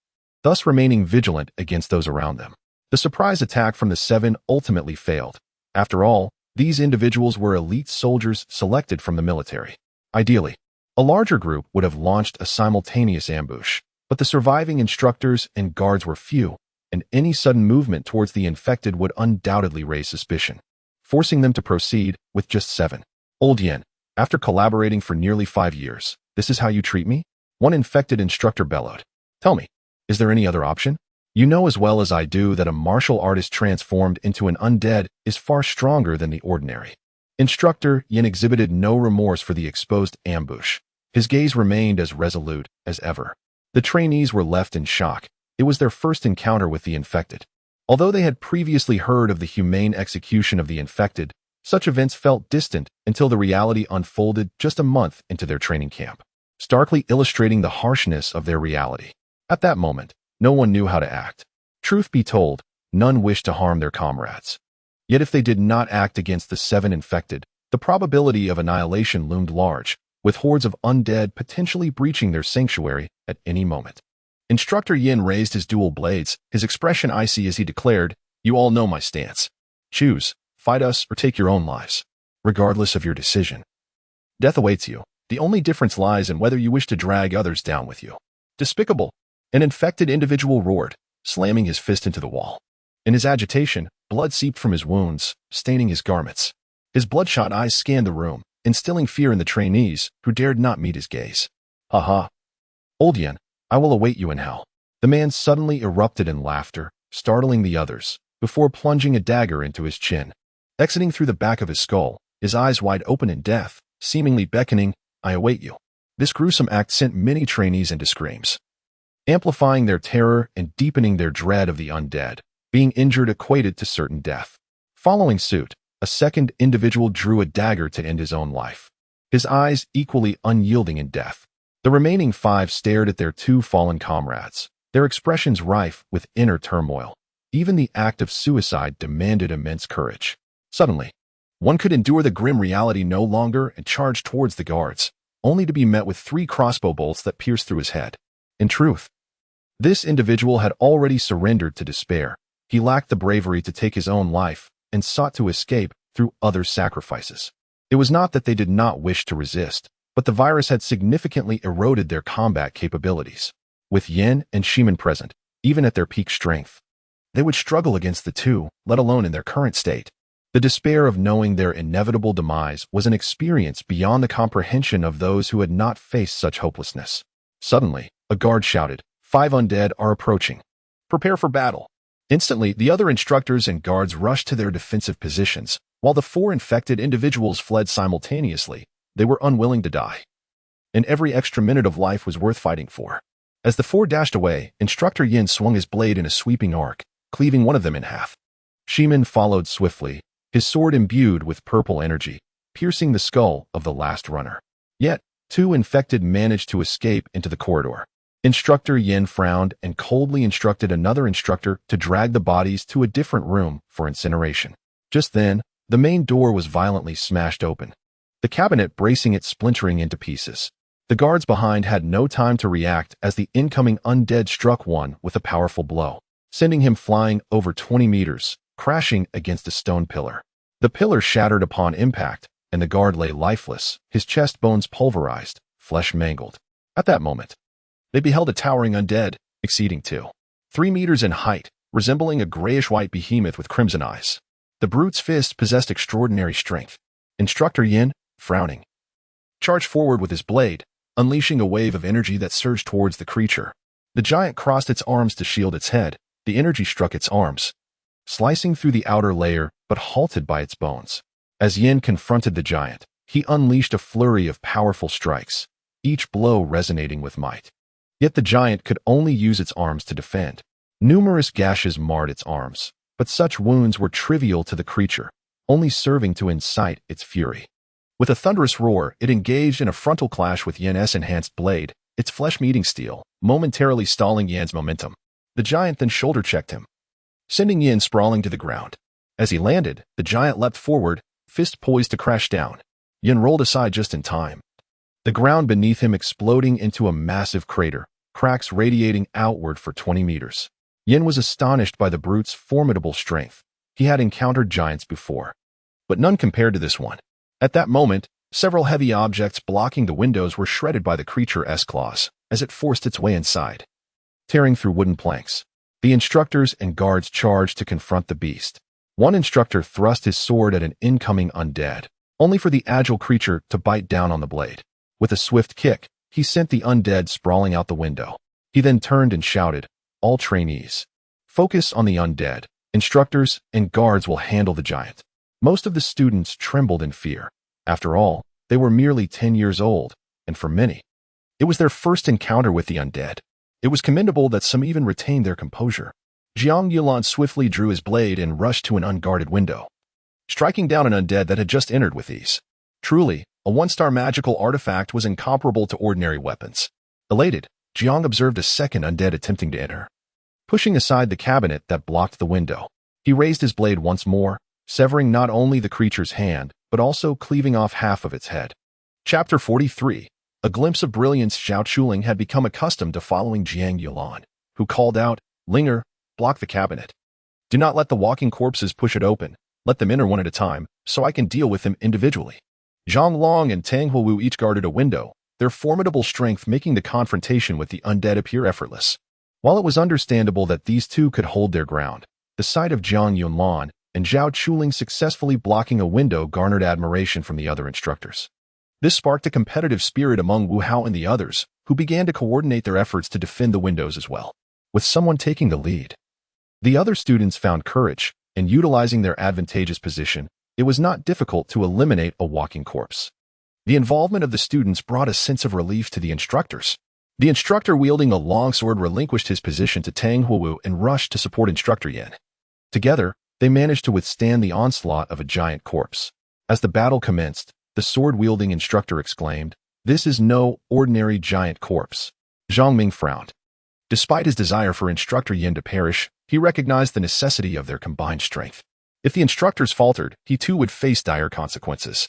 A: thus remaining vigilant against those around them. The surprise attack from the 7 ultimately failed. After all, these individuals were elite soldiers selected from the military. Ideally, a larger group would have launched a simultaneous ambush, but the surviving instructors and guards were few, and any sudden movement towards the infected would undoubtedly raise suspicion, forcing them to proceed with just 7. Old Yin, after collaborating for nearly 5 years, this is how you treat me? One infected instructor bellowed. Tell me, is there any other option? You know as well as I do that a martial artist transformed into an undead is far stronger than the ordinary. Instructor Yin exhibited no remorse for the exposed ambush. His gaze remained as resolute as ever. The trainees were left in shock. It was their first encounter with the infected. Although they had previously heard of the humane execution of the infected, such events felt distant until the reality unfolded just a month into their training camp, starkly illustrating the harshness of their reality. At that moment, no one knew how to act. Truth be told, none wished to harm their comrades. Yet if they did not act against the 7 infected, the probability of annihilation loomed large, with hordes of undead potentially breaching their sanctuary at any moment. Instructor Yin raised his dual blades, his expression icy as he declared, you all know my stance. Choose, fight us or take your own lives. Regardless of your decision, death awaits you. The only difference lies in whether you wish to drag others down with you. Despicable! An infected individual roared, slamming his fist into the wall. In his agitation, blood seeped from his wounds, staining his garments. His bloodshot eyes scanned the room, instilling fear in the trainees, who dared not meet his gaze. Ha ha! Old Yin, I will await you in hell. The man suddenly erupted in laughter, startling the others, before plunging a dagger into his chin. Exiting through the back of his skull, his eyes wide open in death, seemingly beckoning, I await you. This gruesome act sent many trainees into screams, amplifying their terror and deepening their dread of the undead. Being injured equated to certain death. Following suit, a second individual drew a dagger to end his own life, his eyes equally unyielding in death. The remaining 5 stared at their 2 fallen comrades, their expressions rife with inner turmoil. Even the act of suicide demanded immense courage. Suddenly, one could endure the grim reality no longer and charge towards the guards, only to be met with 3 crossbow bolts that pierced through his head. In truth, this individual had already surrendered to despair. He lacked the bravery to take his own life and sought to escape through other sacrifices. It was not that they did not wish to resist, but the virus had significantly eroded their combat capabilities. With Yin and Shimin present, even at their peak strength, they would struggle against the 2, let alone in their current state. The despair of knowing their inevitable demise was an experience beyond the comprehension of those who had not faced such hopelessness. Suddenly, a guard shouted, "5 undead are approaching. Prepare for battle." Instantly, the other instructors and guards rushed to their defensive positions, while the 4 infected individuals fled simultaneously. They were unwilling to die, and every extra minute of life was worth fighting for. As the 4 dashed away, Instructor Yin swung his blade in a sweeping arc, cleaving one of them in half. Shimin followed swiftly, his sword imbued with purple energy, piercing the skull of the last runner. Yet, 2 infected managed to escape into the corridor. Instructor Yin frowned and coldly instructed another instructor to drag the bodies to a different room for incineration. Just then, the main door was violently smashed open, the cabinet bracing it splintering into pieces. The guards behind had no time to react as the incoming undead struck one with a powerful blow, sending him flying over 20 meters, crashing against a stone pillar. The pillar shattered upon impact, and the guard lay lifeless, his chest bones pulverized, flesh mangled. At that moment, they beheld a towering undead, exceeding 3 meters in height, resembling a grayish-white behemoth with crimson eyes. The brute's fist possessed extraordinary strength. Instructor Yin, frowning, charged forward with his blade, unleashing a wave of energy that surged towards the creature. The giant crossed its arms to shield its head. The energy struck its arms, slicing through the outer layer, but halted by its bones. As Yin confronted the giant, he unleashed a flurry of powerful strikes, each blow resonating with might. Yet the giant could only use its arms to defend. Numerous gashes marred its arms, but such wounds were trivial to the creature, only serving to incite its fury. With a thunderous roar, it engaged in a frontal clash with Yin's enhanced blade, its flesh meeting steel, momentarily stalling Yin's momentum. The giant then shoulder-checked him, sending Yin sprawling to the ground. As he landed, the giant leapt forward, fist poised to crash down. Yin rolled aside just in time, the ground beneath him exploding into a massive crater, cracks radiating outward for 20 meters. Yin was astonished by the brute's formidable strength. He had encountered giants before, but none compared to this one. At that moment, several heavy objects blocking the windows were shredded by the creature's claws as it forced its way inside, tearing through wooden planks. The instructors and guards charged to confront the beast. One instructor thrust his sword at an incoming undead, only for the agile creature to bite down on the blade. With a swift kick, he sent the undead sprawling out the window. He then turned and shouted, "All trainees, focus on the undead. Instructors and guards will handle the giant." Most of the students trembled in fear. After all, they were merely 10 years old, and for many, it was their first encounter with the undead. It was commendable that some even retained their composure. Jiang Yulan swiftly drew his blade and rushed to an unguarded window, striking down an undead that had just entered with ease. Truly, a 1-star magical artifact was incomparable to ordinary weapons. Elated, Jiang observed a second undead attempting to enter. Pushing aside the cabinet that blocked the window, he raised his blade once more, severing not only the creature's hand, but also cleaving off half of its head. Chapter 43. A glimpse of brilliance. Zhao Chuling had become accustomed to following Jiang Yulan, who called out, "Linger, block the cabinet. Do not let the walking corpses push it open. Let them enter one at a time, so I can deal with them individually." Zhang Long and Tang Huowu each guarded a window, their formidable strength making the confrontation with the undead appear effortless. While it was understandable that these two could hold their ground, the sight of Jiang Yulan and Zhao Chuling successfully blocking a window garnered admiration from the other instructors. This sparked a competitive spirit among Wu Hao and the others, who began to coordinate their efforts to defend the windows as well, with someone taking the lead. The other students found courage, and utilizing their advantageous position, it was not difficult to eliminate a walking corpse. The involvement of the students brought a sense of relief to the instructors. The instructor wielding a long sword relinquished his position to Tang Huowu and rushed to support Instructor Yin. Together, they managed to withstand the onslaught of a giant corpse. As the battle commenced, the sword-wielding instructor exclaimed, "This is no ordinary giant corpse." Zhang Ming frowned. Despite his desire for Instructor Yin to perish, he recognized the necessity of their combined strength. If the instructors faltered, he too would face dire consequences.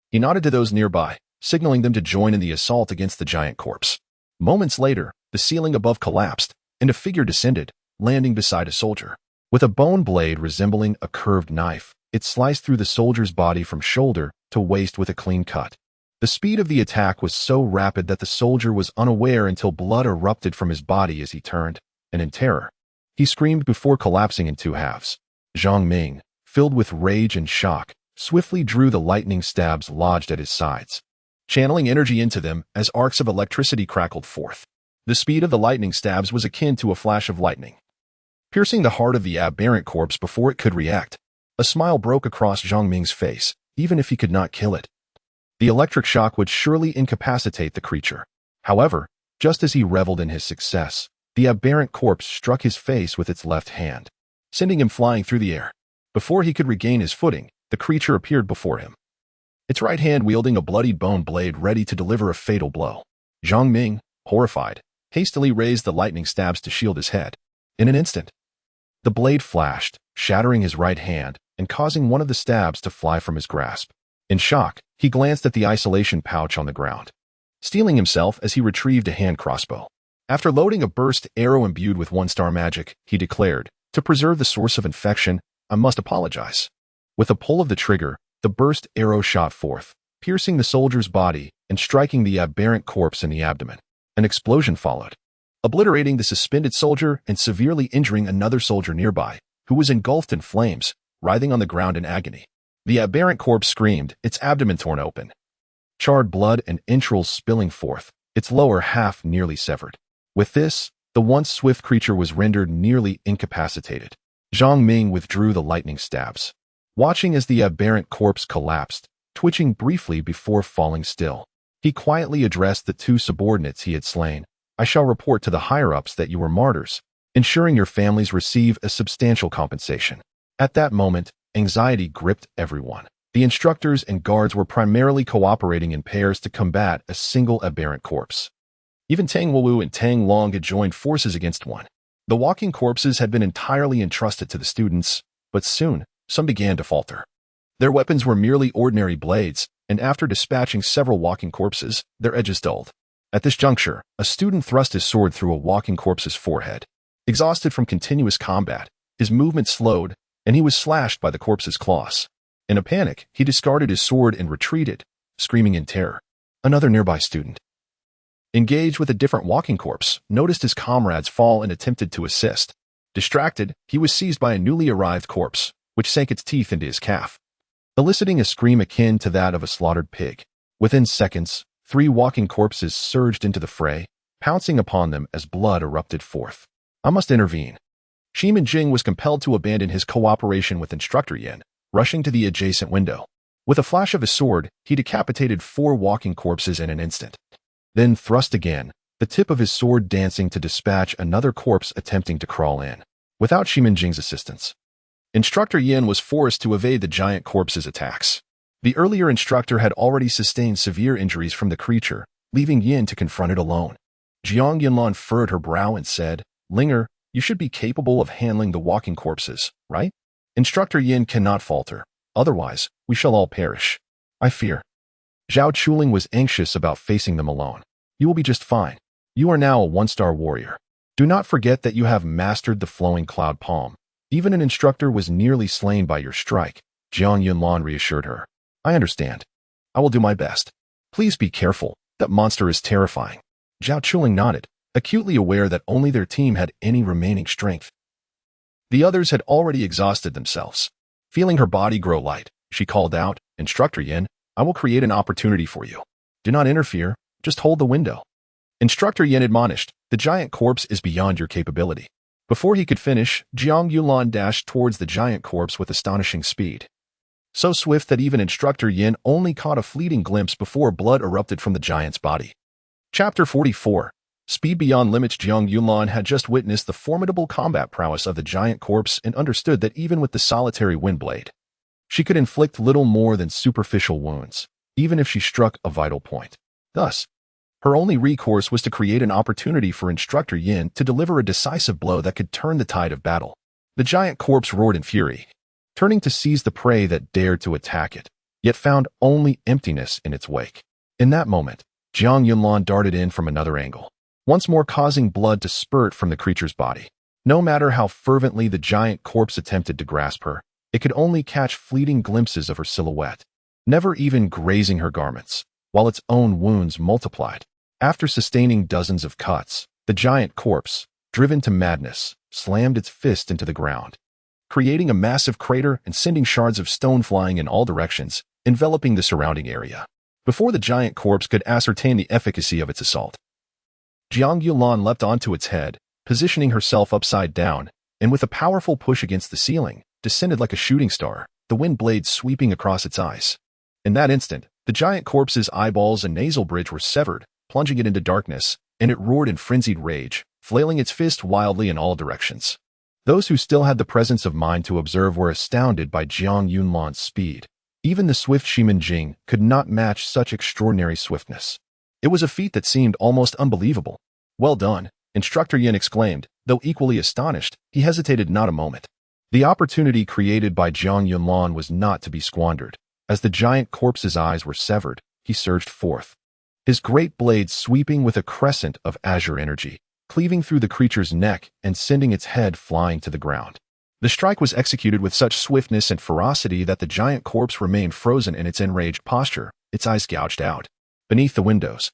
A: He nodded to those nearby, signaling them to join in the assault against the giant corpse. Moments later, the ceiling above collapsed, and a figure descended, landing beside a soldier. With a bone blade resembling a curved knife, it sliced through the soldier's body from shoulder to waist with a clean cut. The speed of the attack was so rapid that the soldier was unaware until blood erupted from his body as he turned, and in terror, he screamed before collapsing in two halves. Zhang Ming, filled with rage and shock, swiftly drew the lightning stabs lodged at his sides, channeling energy into them as arcs of electricity crackled forth. The speed of the lightning stabs was akin to a flash of lightning, piercing the heart of the aberrant corpse before it could react. A smile broke across Zhang Ming's face, even if he could not kill it. The electric shock would surely incapacitate the creature. However, just as he reveled in his success, the aberrant corpse struck his face with its left hand, sending him flying through the air. Before he could regain his footing, the creature appeared before him, its right hand wielding a bloodied bone blade ready to deliver a fatal blow. Zhang Ming, horrified, hastily raised the lightning stabs to shield his head. In an instant, the blade flashed, shattering his right hand and causing one of the stabs to fly from his grasp. In shock, he glanced at the isolation pouch on the ground, steeling himself as he retrieved a hand crossbow. After loading a burst arrow imbued with one-star magic, he declared, "To preserve the source of infection, I must apologize." With a pull of the trigger, the burst arrow shot forth, piercing the soldier's body and striking the aberrant corpse in the abdomen. An explosion followed, obliterating the suspended soldier and severely injuring another soldier nearby, who was engulfed in flames, writhing on the ground in agony. The aberrant corpse screamed, its abdomen torn open, charred blood and entrails spilling forth, its lower half nearly severed. With this, the once swift creature was rendered nearly incapacitated. Zhang Ming withdrew the lightning stabs, watching as the aberrant corpse collapsed, twitching briefly before falling still. He quietly addressed the two subordinates he had slain. "I shall report to the higher-ups that you were martyrs, ensuring your families receive a substantial compensation." At that moment, anxiety gripped everyone. The instructors and guards were primarily cooperating in pairs to combat a single aberrant corpse. Even Tang Wuwu and Tang Long had joined forces against one. The walking corpses had been entirely entrusted to the students, but soon, some began to falter. Their weapons were merely ordinary blades, and after dispatching several walking corpses, their edges dulled. At this juncture, a student thrust his sword through a walking corpse's forehead. Exhausted from continuous combat, his movement slowed, and he was slashed by the corpse's claws. In a panic, he discarded his sword and retreated, screaming in terror. Another nearby student, engaged with a different walking corpse, noticed his comrades fall and attempted to assist. Distracted, he was seized by a newly arrived corpse, which sank its teeth into his calf, eliciting a scream akin to that of a slaughtered pig. Within seconds, 3 walking corpses surged into the fray, pouncing upon them as blood erupted forth. "I must intervene." Shimin Jing was compelled to abandon his cooperation with Instructor Yin, rushing to the adjacent window. With a flash of his sword, he decapitated 4 walking corpses in an instant. Then thrust again, the tip of his sword dancing to dispatch another corpse attempting to crawl in. Without Shimin Jing's assistance, Instructor Yin was forced to evade the giant corpse's attacks. The earlier instructor had already sustained severe injuries from the creature, leaving Yin to confront it alone. Jiang Yinlan furrowed her brow and said, "Linger, you should be capable of handling the walking corpses, right? Instructor Yin cannot falter, otherwise we shall all perish." "I fear." Zhao Chuling was anxious about facing them alone. "You will be just fine. You are now a 1-star warrior. Do not forget that you have mastered the flowing cloud palm. Even an instructor was nearly slain by your strike." Jiang Yunlan reassured her. "I understand. I will do my best. Please be careful. That monster is terrifying." Zhao Chuling nodded, acutely aware that only their team had any remaining strength. The others had already exhausted themselves. Feeling her body grow light, she called out, "Instructor Yin, I will create an opportunity for you. Do not interfere, just hold the window." Instructor Yin admonished, "The giant corpse is beyond your capability." Before he could finish, Jiang Yunlan dashed towards the giant corpse with astonishing speed. So swift that even Instructor Yin only caught a fleeting glimpse before blood erupted from the giant's body. Chapter 44. Speed Beyond Limits. Jiang Yunlan had just witnessed the formidable combat prowess of the giant corpse and understood that even with the solitary wind blade, she could inflict little more than superficial wounds, even if she struck a vital point. Thus, her only recourse was to create an opportunity for Instructor Yin to deliver a decisive blow that could turn the tide of battle. The giant corpse roared in fury, turning to seize the prey that dared to attack it, yet found only emptiness in its wake. In that moment, Jiang Yunlan darted in from another angle, once more causing blood to spurt from the creature's body. No matter how fervently the giant corpse attempted to grasp her, it could only catch fleeting glimpses of her silhouette, never even grazing her garments, while its own wounds multiplied. After sustaining dozens of cuts, the giant corpse, driven to madness, slammed its fist into the ground, creating a massive crater and sending shards of stone flying in all directions, enveloping the surrounding area. Before the giant corpse could ascertain the efficacy of its assault, Jiang Yulan leapt onto its head, positioning herself upside down, and with a powerful push against the ceiling, descended like a shooting star, the wind blade sweeping across its eyes. In that instant, the giant corpse's eyeballs and nasal bridge were severed, plunging it into darkness, and it roared in frenzied rage, flailing its fist wildly in all directions. Those who still had the presence of mind to observe were astounded by Jiang Yunlan's speed. Even the swift Shimin Jing could not match such extraordinary swiftness. It was a feat that seemed almost unbelievable. "Well done," Instructor Yin exclaimed. Though equally astonished, he hesitated not a moment. The opportunity created by Jiang Yunlan was not to be squandered. As the giant corpse's eyes were severed, he surged forth, his great blade sweeping with a crescent of azure energy, cleaving through the creature's neck and sending its head flying to the ground. The strike was executed with such swiftness and ferocity that the giant corpse remained frozen in its enraged posture, its eyes gouged out. Beneath the windows,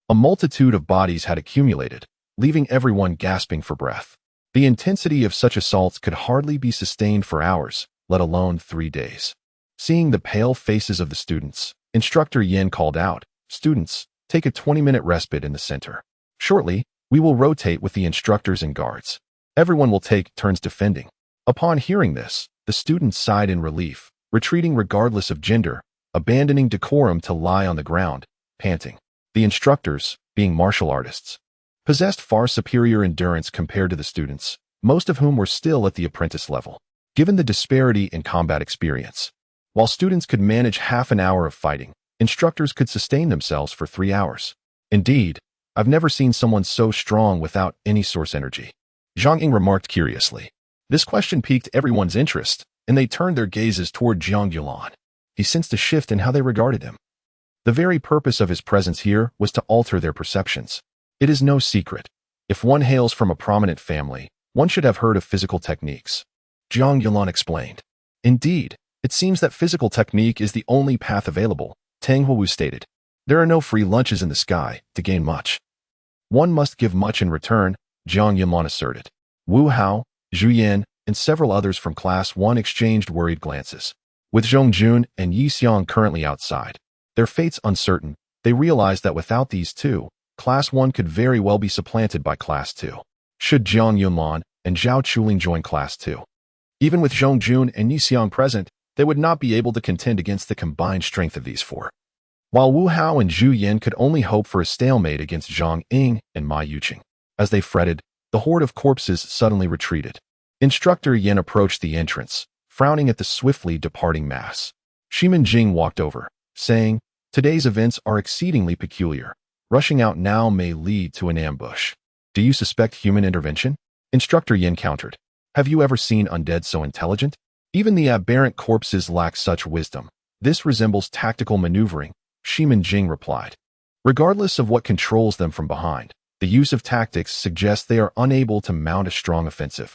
A: a multitude of bodies had accumulated, leaving everyone gasping for breath. The intensity of such assaults could hardly be sustained for hours, let alone 3 days. Seeing the pale faces of the students, Instructor Yin called out, "Students, take a 20-minute respite in the center. Shortly, we will rotate with the instructors and guards. Everyone will take turns defending." Upon hearing this, the students sighed in relief, retreating regardless of gender, abandoning decorum to lie on the ground, panting. The instructors, being martial artists, possessed far superior endurance compared to the students, most of whom were still at the apprentice level. Given the disparity in combat experience, while students could manage half an hour of fighting, instructors could sustain themselves for 3 hours. Indeed, I've never seen someone so strong without any source energy, Zhang Ying remarked curiously. This question piqued everyone's interest, and they turned their gazes toward Jiang Yulan. He sensed a shift in how they regarded him. The very purpose of his presence here was to alter their perceptions. It is no secret. If one hails from a prominent family, one should have heard of physical techniques. Jiang Yulan explained. Indeed, it seems that physical technique is the only path available, Tang Huowu stated. There are no free lunches in the sky to gain much. One must give much in return, Jiang Yulan asserted. Wu Hao, Zhu Yan, and several others from Class 1 exchanged worried glances. With Zhong Jun and Yi Xiang currently outside, their fates uncertain, they realized that without these two, Class 1 could very well be supplanted by Class 2. Should Jiang Yunlan and Zhao Chuling join Class 2? Even with Zhong Jun and Yi Xiang present, they would not be able to contend against the combined strength of these four. While Wu Hao and Zhu Yan could only hope for a stalemate against Zhang Ying and Ma Yuqing. As they fretted, the horde of corpses suddenly retreated. Instructor Yin approached the entrance, frowning at the swiftly departing mass. Shimin Jing walked over, saying, "Today's events are exceedingly peculiar. Rushing out now may lead to an ambush. Do you suspect human intervention?" Instructor Yin countered. "Have you ever seen undead so intelligent? Even the aberrant corpses lack such wisdom. This resembles tactical maneuvering," Shimin Jing replied. "Regardless of what controls them from behind, the use of tactics suggests they are unable to mount a strong offensive,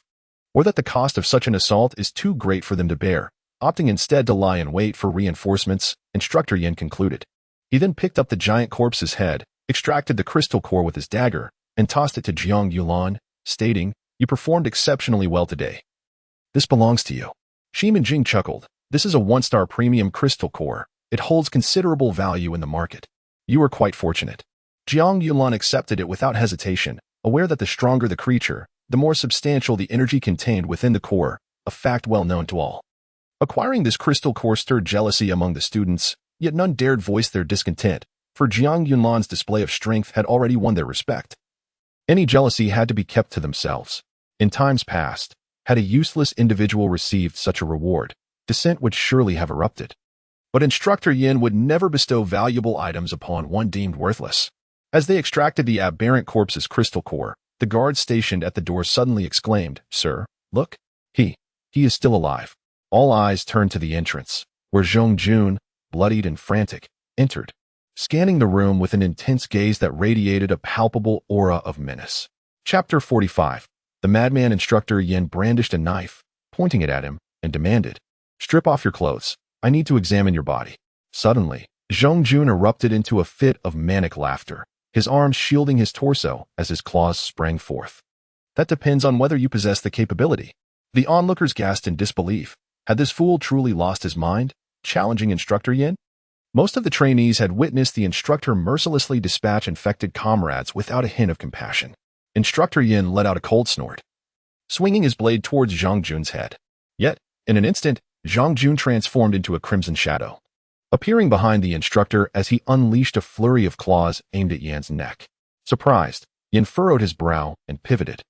A: or that the cost of such an assault is too great for them to bear, opting instead to lie in wait for reinforcements," Instructor Yin concluded. He then picked up the giant corpse's head, extracted the crystal core with his dagger, and tossed it to Jiang Yulan, stating, "You performed exceptionally well today. This belongs to you." Shimin Jing chuckled. "This is a 1-star premium crystal core. It holds considerable value in the market. You were quite fortunate." Jiang Yulan accepted it without hesitation, aware that the stronger the creature, the more substantial the energy contained within the core, a fact well known to all. Acquiring this crystal core stirred jealousy among the students, yet none dared voice their discontent, for Jiang Yunlan's display of strength had already won their respect. Any jealousy had to be kept to themselves. In times past, had a useless individual received such a reward, dissent would surely have erupted. But Instructor Yin would never bestow valuable items upon one deemed worthless. As they extracted the aberrant corpse's crystal core, the guard stationed at the door suddenly exclaimed, "Sir, look, he is still alive." All eyes turned to the entrance, where Zhong Jun, bloodied and frantic, entered, scanning the room with an intense gaze that radiated a palpable aura of menace. Chapter 45. The madman. Instructor Yin brandished a knife, pointing it at him, and demanded, "Strip off your clothes. I need to examine your body." Suddenly, Zhong Jun erupted into a fit of manic laughter, his arms shielding his torso as his claws sprang forth. "That depends on whether you possess the capability." The onlookers gasped in disbelief. Had this fool truly lost his mind, challenging Instructor Yin? Most of the trainees had witnessed the instructor mercilessly dispatch infected comrades without a hint of compassion. Instructor Yin let out a cold snort, swinging his blade towards Zhang Jun's head. Yet, in an instant, Zhang Jun transformed into a crimson shadow, appearing behind the instructor as he unleashed a flurry of claws aimed at Yan's neck. Surprised, Yin furrowed his brow and pivoted,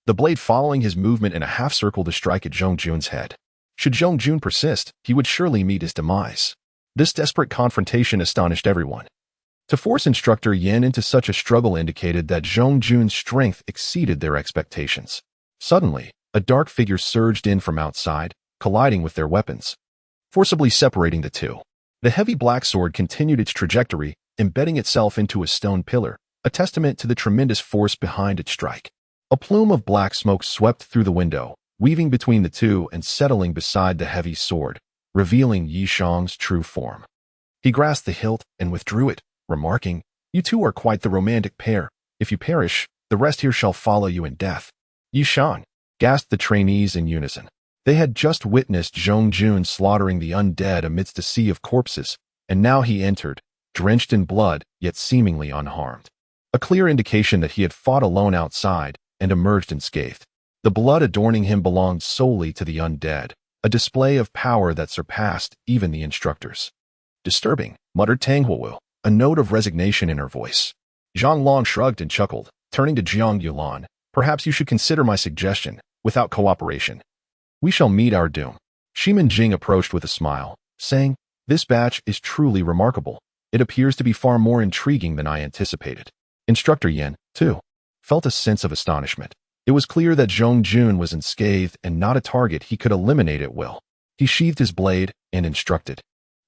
A: the blade following his movement in a half-circle to strike at Zhang Jun's head. Should Zhang Jun persist, he would surely meet his demise. This desperate confrontation astonished everyone. To force Instructor Yin into such a struggle indicated that Zhang Jun's strength exceeded their expectations. Suddenly, a dark figure surged in from outside, colliding with their weapons, forcibly separating the two. The heavy black sword continued its trajectory, embedding itself into a stone pillar, a testament to the tremendous force behind its strike. A plume of black smoke swept through the window, weaving between the two and settling beside the heavy sword, revealing Yi Shang's true form. He grasped the hilt and withdrew it, remarking, "You two are quite the romantic pair. If you perish, the rest here shall follow you in death." "Yi Shang," gasped the trainees in unison. They had just witnessed Zhang Jun slaughtering the undead amidst a sea of corpses, and now he entered, drenched in blood, yet seemingly unharmed. A clear indication that he had fought alone outside and emerged unscathed. The blood adorning him belonged solely to the undead, a display of power that surpassed even the instructors. "Disturbing," muttered Tang Huowu, a note of resignation in her voice. Zhang Long shrugged and chuckled, turning to Jiang Yulan. "Perhaps you should consider my suggestion. Without cooperation, we shall meet our doom." Shimin Jing approached with a smile, saying, "This batch is truly remarkable. It appears to be far more intriguing than I anticipated." Instructor Yin, too, felt a sense of astonishment. It was clear that Zhang Jun was unscathed and not a target he could eliminate at will. He sheathed his blade and instructed,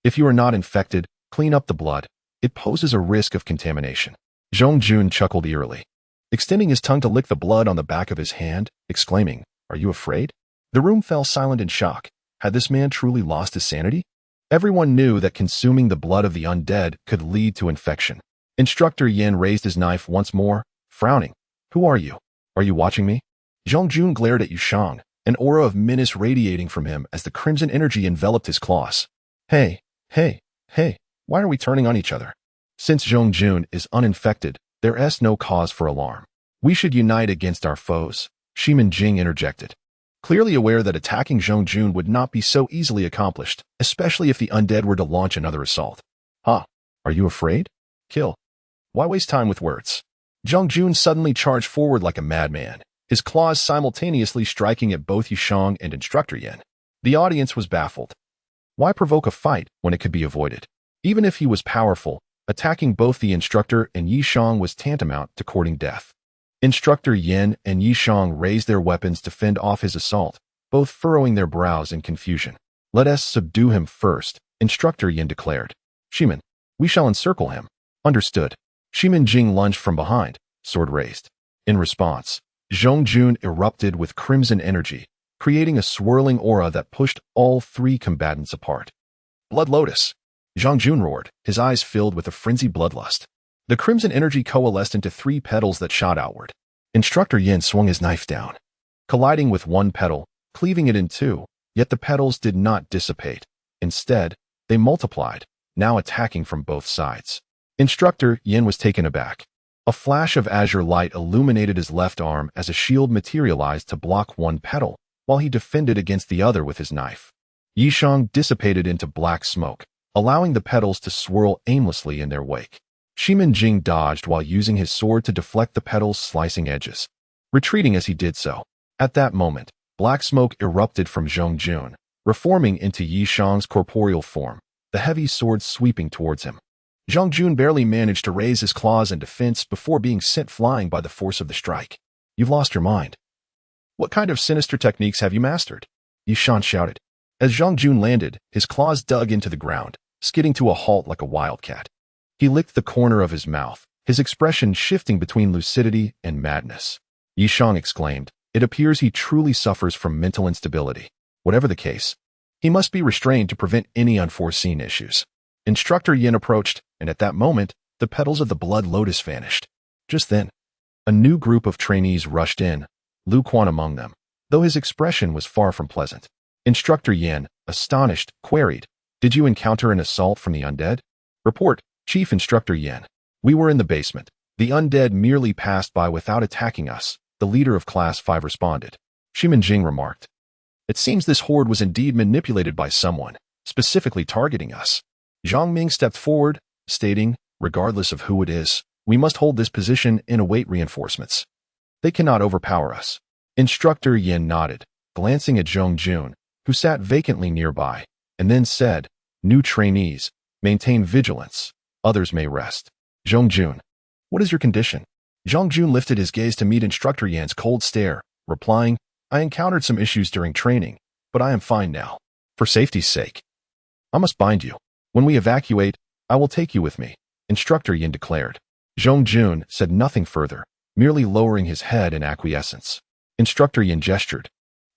A: "If you are not infected, clean up the blood. It poses a risk of contamination." Zhang Jun chuckled eerily, extending his tongue to lick the blood on the back of his hand, exclaiming, "Are you afraid?" The room fell silent in shock. Had this man truly lost his sanity? Everyone knew that consuming the blood of the undead could lead to infection. Instructor Yin raised his knife once more, frowning. "Who are you? Are you watching me?" Zhang Jun glared at Yi Shang, an aura of menace radiating from him as the crimson energy enveloped his claws. Hey, why are we turning on each other? Since Zhang Jun is uninfected, there is no cause for alarm. We should unite against our foes, Shimin Jing interjected, clearly aware that attacking Zhang Jun would not be so easily accomplished, especially if the undead were to launch another assault. "Huh, are you afraid? Kill. Why waste time with words?" Zhang Jun suddenly charged forward like a madman, his claws simultaneously striking at both Yi Shang and Instructor Yin. The audience was baffled. Why provoke a fight when it could be avoided? Even if he was powerful, attacking both the instructor and Yi Shang was tantamount to courting death. Instructor Yin and Yi Shang raised their weapons to fend off his assault, both furrowing their brows in confusion. "Let us subdue him first," Instructor Yin declared. "Shimin, we shall encircle him." "Understood." Shimin Jing lunged from behind, sword raised. In response, Zhang Jun erupted with crimson energy, creating a swirling aura that pushed all three combatants apart. "Blood Lotus!" Zhang Jun roared, his eyes filled with a frenzied bloodlust. The crimson energy coalesced into three petals that shot outward. Instructor Yin swung his knife down, colliding with one petal, cleaving it in two, yet the petals did not dissipate. Instead, they multiplied, now attacking from both sides. Instructor Yin was taken aback. A flash of azure light illuminated his left arm as a shield materialized to block one petal, while he defended against the other with his knife. Yi Shang dissipated into black smoke, allowing the petals to swirl aimlessly in their wake. Shimin Jing dodged while using his sword to deflect the petals' slicing edges, retreating as he did so. At that moment, black smoke erupted from Zhang Jun, reforming into Yi Shang's corporeal form, the heavy sword sweeping towards him. Zhang Jun barely managed to raise his claws in defense before being sent flying by the force of the strike. "You've lost your mind. What kind of sinister techniques have you mastered?" Yi Shang shouted. As Zhang Jun landed, his claws dug into the ground, skidding to a halt like a wildcat. He licked the corner of his mouth, his expression shifting between lucidity and madness. Yi Shang exclaimed, "It appears he truly suffers from mental instability. Whatever the case, he must be restrained to prevent any unforeseen issues." Instructor Yin approached, and at that moment, the petals of the blood lotus vanished. Just then, a new group of trainees rushed in, Lu Quan among them. though his expression was far from pleasant. Instructor Yin, astonished, queried, "Did you encounter an assault from the undead?" Report, Chief Instructor Yin. "We were in the basement. The undead merely passed by without attacking us," the leader of Class 5 responded. Shimin Jing remarked, "It seems this horde was indeed manipulated by someone, specifically targeting us." Zhang Ming stepped forward, stating, "Regardless of who it is, we must hold this position and await reinforcements. They cannot overpower us." Instructor Yin nodded, glancing at Zhong Jun, who sat vacantly nearby, and then said, "New trainees, maintain vigilance. Others may rest." Zhong Jun, "What is your condition?" Zhong Jun lifted his gaze to meet Instructor Yan's cold stare, replying, "I encountered some issues during training, but I am fine now. For safety's sake, I must bind you. When we evacuate, I will take you with me," Instructor Yin declared. Zhong Jun said nothing further, merely lowering his head in acquiescence. Instructor Yin gestured,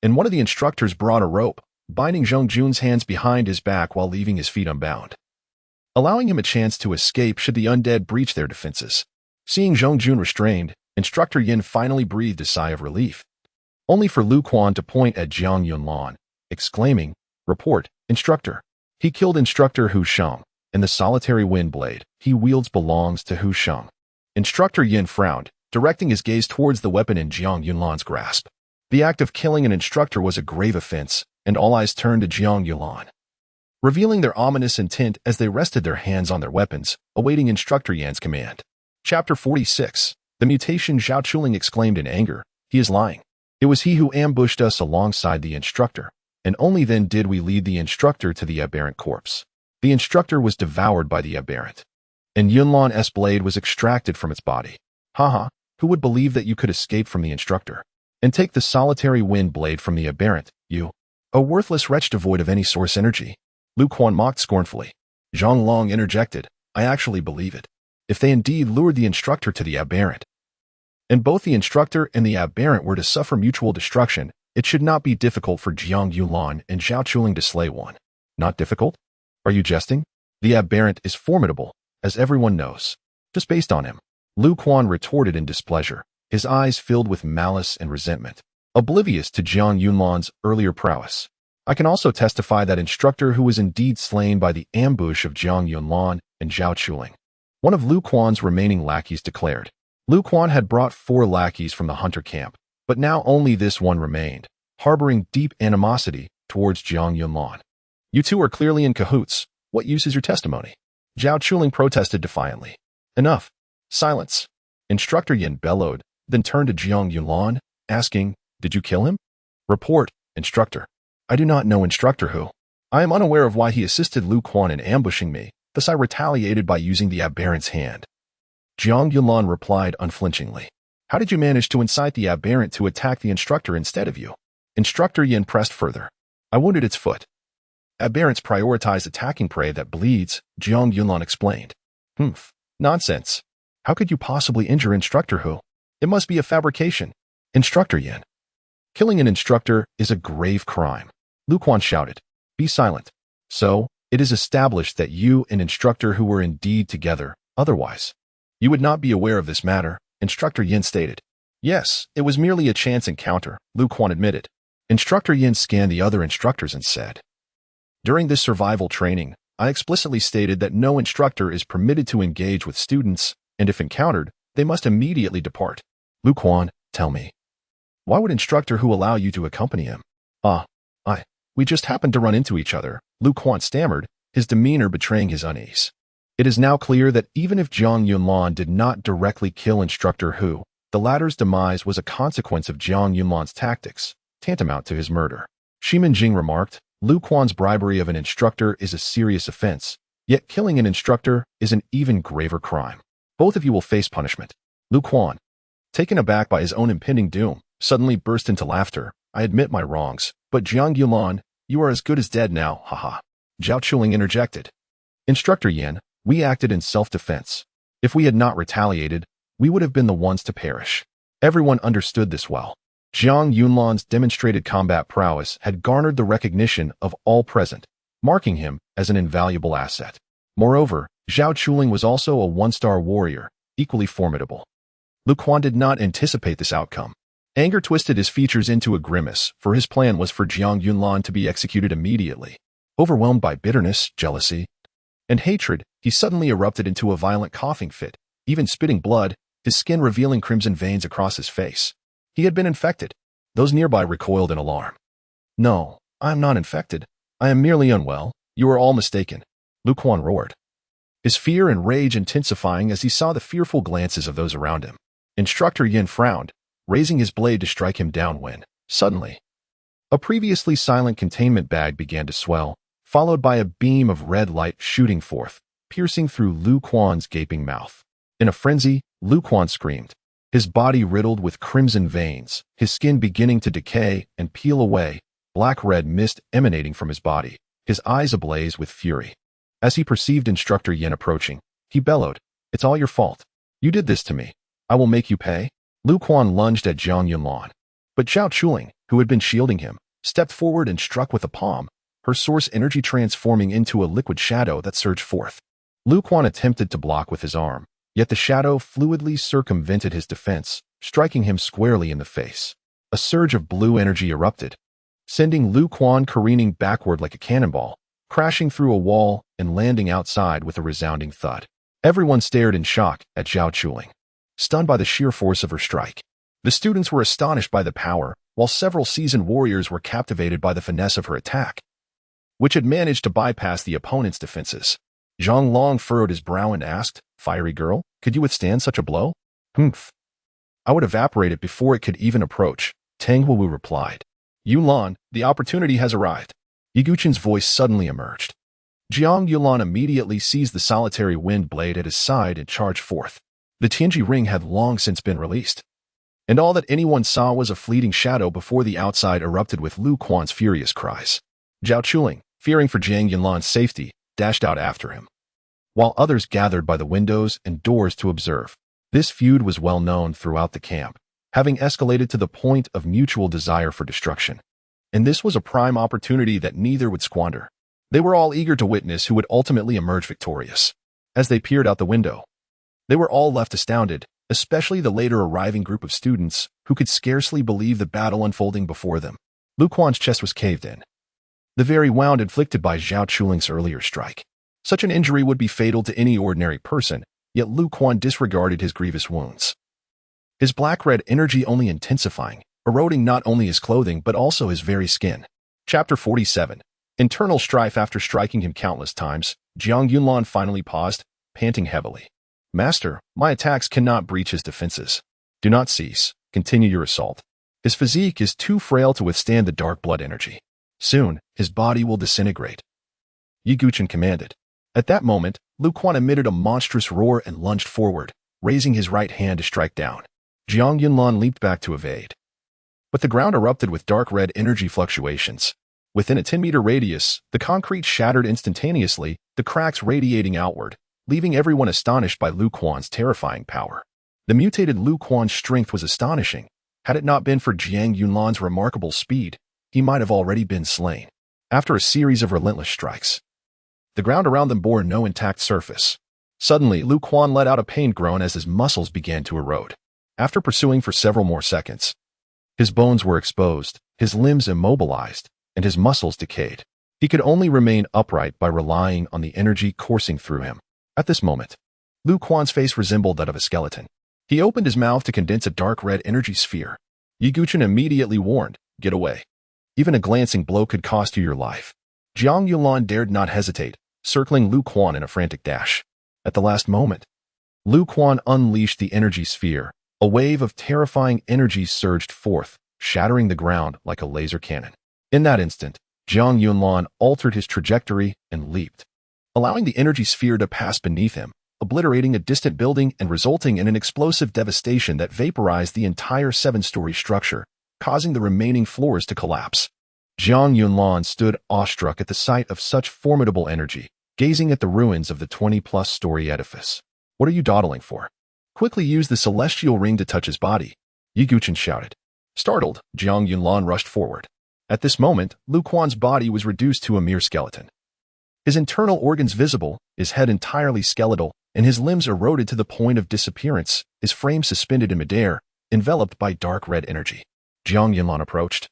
A: and one of the instructors brought a rope, binding Zhong Jun's hands behind his back while leaving his feet unbound, allowing him a chance to escape should the undead breach their defenses. Seeing Zhong Jun restrained, Instructor Yin finally breathed a sigh of relief, only for Lu Quan to point at Jiang Yunlan, exclaiming, "Report, Instructor. He killed Instructor Hu Sheng, and the solitary wind blade he wields belongs to Hu Sheng." Instructor Yin frowned, directing his gaze towards the weapon in Jiang Yunlan's grasp. The act of killing an instructor was a grave offense, and all eyes turned to Jiang Yunlan, revealing their ominous intent as they rested their hands on their weapons, awaiting Instructor Yan's command. Chapter 46. The mutation. Zhao Chuling exclaimed in anger, "He is lying. It was he who ambushed us alongside the instructor, and only then did we lead the instructor to the aberrant corpse. The instructor was devoured by the aberrant, and Yunlan's blade was extracted from its body. Haha, who would believe that you could escape from the instructor and take the solitary wind blade from the aberrant, you, a worthless wretch devoid of any source energy?" Lu Quan mocked scornfully. Zhang Long interjected, "I actually believe it. If they indeed lured the instructor to the aberrant, and both the instructor and the aberrant were to suffer mutual destruction, it should not be difficult for Jiang Yunlan and Zhao Chuling to slay one." "Not difficult? Are you jesting? The aberrant is formidable, as everyone knows. Just based on him." Lu Quan retorted in displeasure, his eyes filled with malice and resentment, oblivious to Jiang Yunlan's earlier prowess. "I can also testify that instructor who was indeed slain by the ambush of Jiang Yunlan and Zhao Chuling," one of Lu Quan's remaining lackeys declared. Lu Quan had brought 4 lackeys from the hunter camp, but now only this one remained, harboring deep animosity towards Jiang Yunlan. "You two are clearly in cahoots. What use is your testimony?" Zhao Chuling protested defiantly. "Enough. Silence." Instructor Yin bellowed, then turned to Jiang Yunlan, asking, "Did you kill him?" "Report, Instructor. I do not know Instructor Hu. I am unaware of why he assisted Lu Quan in ambushing me, thus I retaliated by using the aberrant's hand." Jiang Yunlan replied unflinchingly, "How did you manage to incite the aberrant to attack the instructor instead of you?" Instructor Yin pressed further. "I wounded its foot. Aberrants prioritize attacking prey that bleeds," Jiang Yunlan explained. "Humph. Nonsense. How could you possibly injure Instructor Hu? It must be a fabrication." Instructor Yin, "Killing an instructor is a grave crime." Lu Quan shouted, "Be silent." "So, it is established that you and Instructor Hu were indeed together, otherwise you would not be aware of this matter," Instructor Yin stated. "Yes, it was merely a chance encounter," Lu Quan admitted. Instructor Yin scanned the other instructors and said, "During this survival training, I explicitly stated that no instructor is permitted to engage with students, and if encountered, they must immediately depart." Lu Quan, "Tell me, why would Instructor Hu allow you to accompany him?" We just happened to run into each other," Lu Quan stammered, his demeanor betraying his unease. It is now clear that even if Jiang Yunlan did not directly kill Instructor Hu, the latter's demise was a consequence of Jiang Yunlan's tactics, tantamount to his murder. Shimin Jing remarked, "Lu Quan's bribery of an instructor is a serious offense, yet killing an instructor is an even graver crime. Both of you will face punishment." Lu Quan, taken aback by his own impending doom, suddenly burst into laughter. "I admit my wrongs, but Jiang Yunlan, you are as good as dead now, haha." Zhao Chuling interjected, "Instructor Yin, we acted in self-defense. If we had not retaliated, we would have been the ones to perish." Everyone understood this well. Jiang Yunlan's demonstrated combat prowess had garnered the recognition of all present, marking him as an invaluable asset. Moreover, Zhao Chuling was also a 1-star warrior, equally formidable. Lu Quan did not anticipate this outcome. Anger twisted his features into a grimace, for his plan was for Jiang Yunlan to be executed immediately. Overwhelmed by bitterness, jealousy, and hatred, he suddenly erupted into a violent coughing fit, even spitting blood, his skin revealing crimson veins across his face. He had been infected. Those nearby recoiled in alarm. "No, I am not infected. I am merely unwell. You are all mistaken," Lu Quan roared, his fear and rage intensifying as he saw the fearful glances of those around him. Instructor Yin frowned, raising his blade to strike him down when, suddenly, a previously silent containment bag began to swell, followed by a beam of red light shooting forth, piercing through Lu Quan's gaping mouth. In a frenzy, Lu Quan screamed, his body riddled with crimson veins, his skin beginning to decay and peel away, black-red mist emanating from his body, his eyes ablaze with fury. As he perceived Instructor Yin approaching, he bellowed, "It's all your fault. You did this to me. I will make you pay." Lu Quan lunged at Jiang Yunlan, but Zhao Chuling, who had been shielding him, stepped forward and struck with a palm, her source energy transforming into a liquid shadow that surged forth. Lu Quan attempted to block with his arm, yet the shadow fluidly circumvented his defense, striking him squarely in the face. A surge of blue energy erupted, sending Lu Quan careening backward like a cannonball, crashing through a wall and landing outside with a resounding thud. Everyone stared in shock at Zhao Chuling, stunned by the sheer force of her strike. The students were astonished by the power, while several seasoned warriors were captivated by the finesse of her attack, which had managed to bypass the opponent's defenses. Zhang Long furrowed his brow and asked, "Fiery girl, could you withstand such a blow?" "Humph. I would evaporate it before it could even approach," Tang Huiwu replied. "Yunlan, the opportunity has arrived." Yiguchen's voice suddenly emerged. Jiang Yunlan immediately seized the solitary wind blade at his side and charged forth. The Tianji ring had long since been released, and all that anyone saw was a fleeting shadow before the outside erupted with Lu Quan's furious cries. Zhao Chuling, fearing for Jiang Yunlan's safety, dashed out after him, while others gathered by the windows and doors to observe. This feud was well known throughout the camp, having escalated to the point of mutual desire for destruction. And this was a prime opportunity that neither would squander. They were all eager to witness who would ultimately emerge victorious. As they peered out the window, they were all left astounded, especially the later arriving group of students, who could scarcely believe the battle unfolding before them. Lu Quan's chest was caved in, the very wound inflicted by Zhao Chuling's earlier strike. Such an injury would be fatal to any ordinary person, yet Lu Quan disregarded his grievous wounds, his black-red energy only intensifying, eroding not only his clothing but also his very skin. Chapter 47. Internal strife. After striking him countless times, Jiang Yunlan finally paused, panting heavily. "Master, my attacks cannot breach his defenses." "Do not cease. Continue your assault. His physique is too frail to withstand the dark blood energy. Soon, his body will disintegrate," Yiguchen commanded. At that moment, Lu Quan emitted a monstrous roar and lunged forward, raising his right hand to strike down. Jiang Yunlan leaped back to evade, but the ground erupted with dark red energy fluctuations. Within a 10-meter radius, the concrete shattered instantaneously, the cracks radiating outward, leaving everyone astonished by Lu Quan's terrifying power. The mutated Lu Quan's strength was astonishing. Had it not been for Jiang Yunlan's remarkable speed, he might have already been slain. After a series of relentless strikes, the ground around them bore no intact surface. Suddenly, Lu Quan let out a pained groan as his muscles began to erode. After pursuing for several more seconds, his bones were exposed, his limbs immobilized, and his muscles decayed. He could only remain upright by relying on the energy coursing through him. At this moment, Lu Quan's face resembled that of a skeleton. He opened his mouth to condense a dark red energy sphere. Yiguchen immediately warned, "Get away. Even a glancing blow could cost you your life." Jiang Yunlan dared not hesitate, circling Lu Quan in a frantic dash. At the last moment, Lu Quan unleashed the energy sphere. A wave of terrifying energy surged forth, shattering the ground like a laser cannon. In that instant, Jiang Yunlan altered his trajectory and leaped, allowing the energy sphere to pass beneath him, obliterating a distant building and resulting in an explosive devastation that vaporized the entire 7-story structure, causing the remaining floors to collapse. Jiang Yunlan stood awestruck at the sight of such formidable energy, gazing at the ruins of the 20-plus story edifice. "What are you dawdling for? Quickly use the celestial ring to touch his body," Yiguchen shouted. Startled, Jiang Yunlan rushed forward. At this moment, Lu Quan's body was reduced to a mere skeleton. His internal organs visible, his head entirely skeletal, and his limbs eroded to the point of disappearance, his frame suspended in midair, enveloped by dark red energy. Jiang Yunlan approached,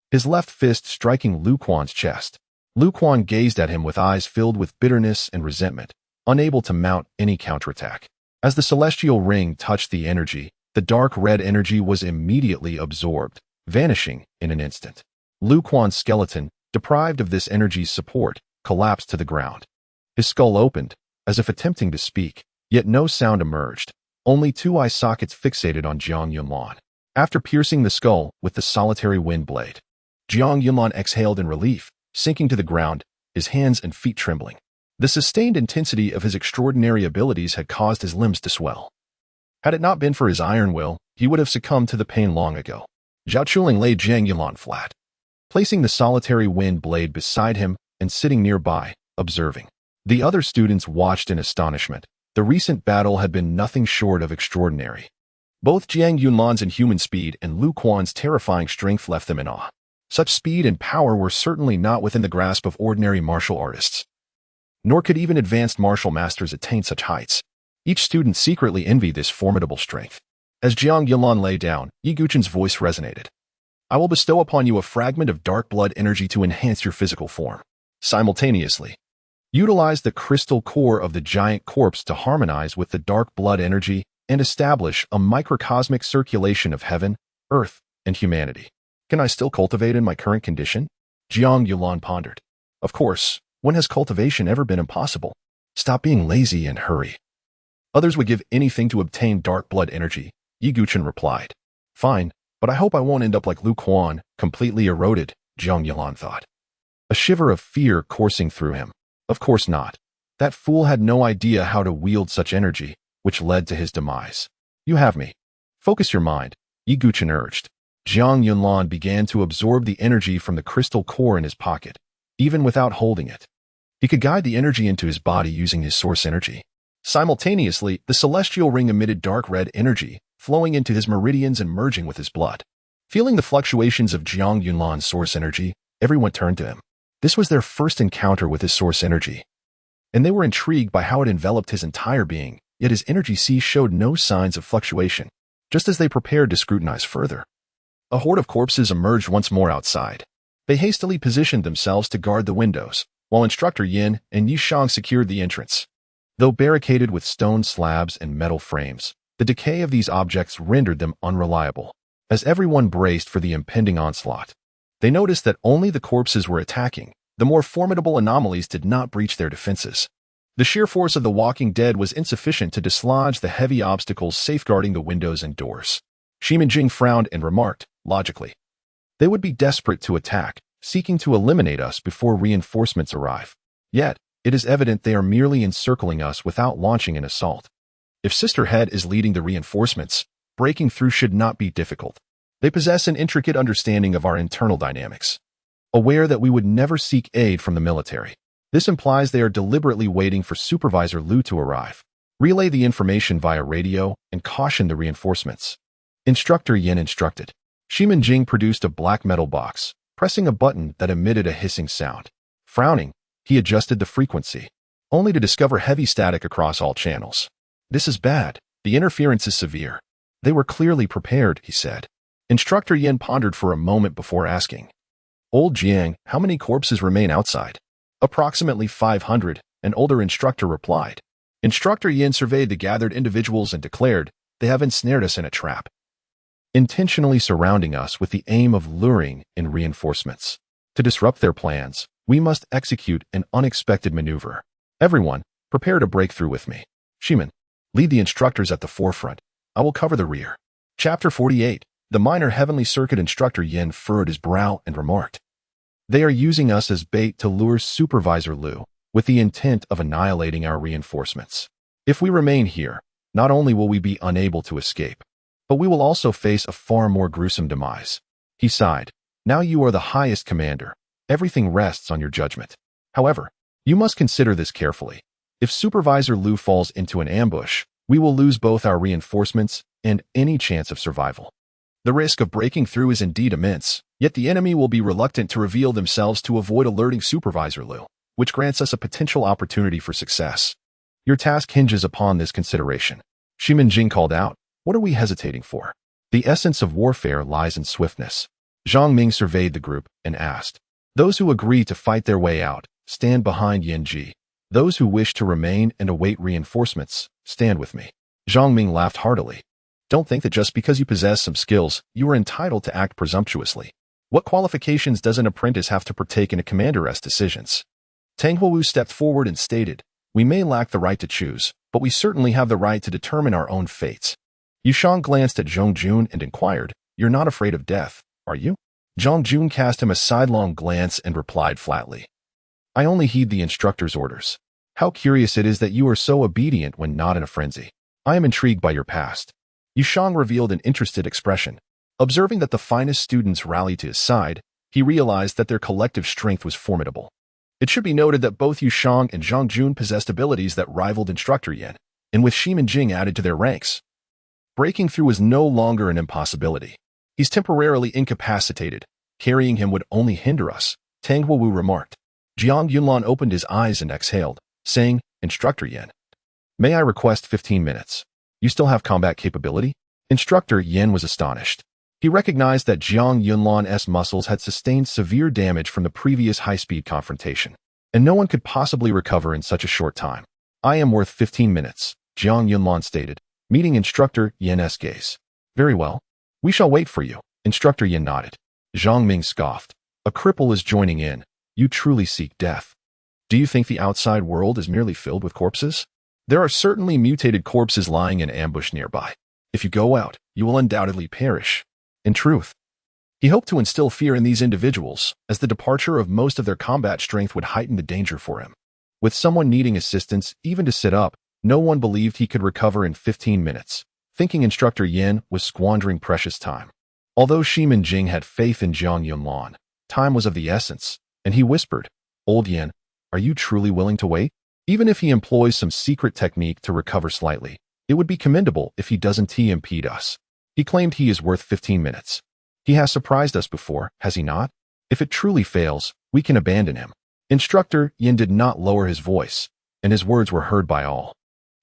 A: his left fist striking Lu Quan's chest. Lu Quan gazed at him with eyes filled with bitterness and resentment, unable to mount any counterattack. As the celestial ring touched the energy, the dark red energy was immediately absorbed, vanishing in an instant. Lu Quan's skeleton, deprived of this energy's support, collapsed to the ground. His skull opened, as if attempting to speak, yet no sound emerged, only two eye sockets fixated on Jiang Yunlan. After piercing the skull with the solitary wind blade, Jiang Yunlan exhaled in relief, sinking to the ground, his hands and feet trembling. The sustained intensity of his extraordinary abilities had caused his limbs to swell. Had it not been for his iron will, he would have succumbed to the pain long ago. Zhao Chuling laid Jiang Yunlan flat, placing the solitary wind blade beside him and sitting nearby, observing. The other students watched in astonishment. The recent battle had been nothing short of extraordinary. Both Jiang Yunlan's inhuman speed and Lu Quan's terrifying strength left them in awe. Such speed and power were certainly not within the grasp of ordinary martial artists. Nor could even advanced martial masters attain such heights. Each student secretly envied this formidable strength. As Jiang Yunlan lay down, Yi Guchen's voice resonated. I will bestow upon you a fragment of dark blood energy to enhance your physical form. Simultaneously, utilize the crystal core of the giant corpse to harmonize with the dark blood energy and establish a microcosmic circulation of heaven, earth, and humanity. Can I still cultivate in my current condition? Jiang Yunlan pondered. Of course, when has cultivation ever been impossible? Stop being lazy and hurry. Others would give anything to obtain dark blood energy, Yi Guchen replied. Fine, but I hope I won't end up like Lu Quan, completely eroded, Jiang Yunlan thought. A shiver of fear coursing through him. Of course not. That fool had no idea how to wield such energy, which led to his demise. You have me. Focus your mind, Yi Guchen urged. Jiang Yunlan began to absorb the energy from the crystal core in his pocket, even without holding it. He could guide the energy into his body using his source energy. Simultaneously, the celestial ring emitted dark red energy, flowing into his meridians and merging with his blood. Feeling the fluctuations of Jiang Yunlan's source energy, everyone turned to him. This was their first encounter with his source energy, and they were intrigued by how it enveloped his entire being, yet his energy sea showed no signs of fluctuation. Just as they prepared to scrutinize further, a horde of corpses emerged once more outside. They hastily positioned themselves to guard the windows, while Instructor Yin and Yishang secured the entrance. Though barricaded with stone slabs and metal frames, the decay of these objects rendered them unreliable. As everyone braced for the impending onslaught, they noticed that only the corpses were attacking. The more formidable anomalies did not breach their defenses. The sheer force of the walking dead was insufficient to dislodge the heavy obstacles safeguarding the windows and doors. Shimin Jing frowned and remarked, logically, they would be desperate to attack, seeking to eliminate us before reinforcements arrive. Yet, it is evident they are merely encircling us without launching an assault. If Sister Head is leading the reinforcements, breaking through should not be difficult. They possess an intricate understanding of our internal dynamics. Aware that we would never seek aid from the military, this implies they are deliberately waiting for Supervisor Lu to arrive. Relay the information via radio and caution the reinforcements. Instructor Yin instructed. Shimin Jing produced a black metal box, pressing a button that emitted a hissing sound. Frowning, he adjusted the frequency, only to discover heavy static across all channels. This is bad. The interference is severe. They were clearly prepared, he said. Instructor Yin pondered for a moment before asking. Old Jiang, how many corpses remain outside? Approximately 500, an older instructor replied. Instructor Yin surveyed the gathered individuals and declared, they have ensnared us in a trap, intentionally surrounding us with the aim of luring in reinforcements. To disrupt their plans, we must execute an unexpected maneuver. Everyone, prepare to break through with me. Shimin, lead the instructors at the forefront. I will cover the rear. Chapter 48. The minor heavenly circuit instructor Yin furrowed his brow and remarked. They are using us as bait to lure Supervisor Lu, with the intent of annihilating our reinforcements. If we remain here, not only will we be unable to escape, but we will also face a far more gruesome demise. He sighed. Now you are the highest commander. Everything rests on your judgment. However, you must consider this carefully. If Supervisor Lu falls into an ambush, we will lose both our reinforcements and any chance of survival. The risk of breaking through is indeed immense, yet the enemy will be reluctant to reveal themselves to avoid alerting Supervisor Lu, which grants us a potential opportunity for success. Your task hinges upon this consideration. Shimin Jing called out, what are we hesitating for? The essence of warfare lies in swiftness. Zhang Ming surveyed the group and asked, "Those who agree to fight their way out, stand behind Yan Ji. Those who wish to remain and await reinforcements, stand with me." Zhang Ming laughed heartily. "Don't think that just because you possess some skills, you are entitled to act presumptuously. What qualifications does an apprentice have to partake in a commander's decisions?" Tang Huowu stepped forward and stated, "We may lack the right to choose, but we certainly have the right to determine our own fates." Yushang glanced at Zhong Jun and inquired, "You're not afraid of death, are you?" Zhong Jun cast him a sidelong glance and replied flatly, "I only heed the instructor's orders. How curious it is that you are so obedient when not in a frenzy. I am intrigued by your past." Yushang revealed an interested expression. Observing that the finest students rallied to his side, he realized that their collective strength was formidable. It should be noted that both Yushang and Zhang Jun possessed abilities that rivaled Instructor Yan, and with Shimin Jing added to their ranks, breaking through was no longer an impossibility. "He's temporarily incapacitated. Carrying him would only hinder us," Tang Huowu remarked. Jiang Yunlan opened his eyes and exhaled, saying, "Instructor Yan, may I request 15 minutes? You still have combat capability?" Instructor Yan was astonished. He recognized that Jiang Yunlan's muscles had sustained severe damage from the previous high-speed confrontation, and no one could possibly recover in such a short time. "I am worth 15 minutes, Jiang Yunlan stated, meeting Instructor Yan's gaze. "Very well. We shall wait for you," Instructor Yan nodded. Zhang Ming scoffed. "A cripple is joining in. You truly seek death. Do you think the outside world is merely filled with corpses? There are certainly mutated corpses lying in ambush nearby. If you go out, you will undoubtedly perish." In truth, he hoped to instill fear in these individuals, as the departure of most of their combat strength would heighten the danger for him. With someone needing assistance even to sit up, no one believed he could recover in 15 minutes, thinking Instructor Yan was squandering precious time. Although Shimin Jing had faith in Jiang Yunlan, time was of the essence, and he whispered, "Old Yan, are you truly willing to wait? Even if he employs some secret technique to recover slightly, it would be commendable if he doesn't impede us. He claimed he is worth 15 minutes. He has surprised us before, has he not? If it truly fails, we can abandon him." Instructor Yan did not lower his voice, and his words were heard by all.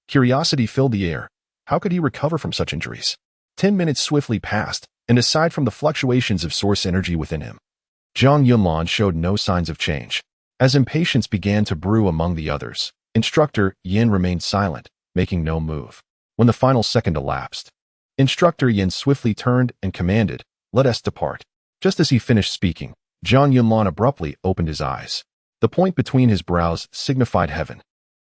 A: Curiosity filled the air. How could he recover from such injuries? 10 minutes swiftly passed, and aside from the fluctuations of source energy within him, Jiang Yunlan showed no signs of change. As impatience began to brew among the others, Instructor Yan remained silent, making no move. When the final second elapsed, Instructor Yan swiftly turned and commanded, "Let us depart." Just as he finished speaking, Jiang Yunlan abruptly opened his eyes. The point between his brows signified heaven.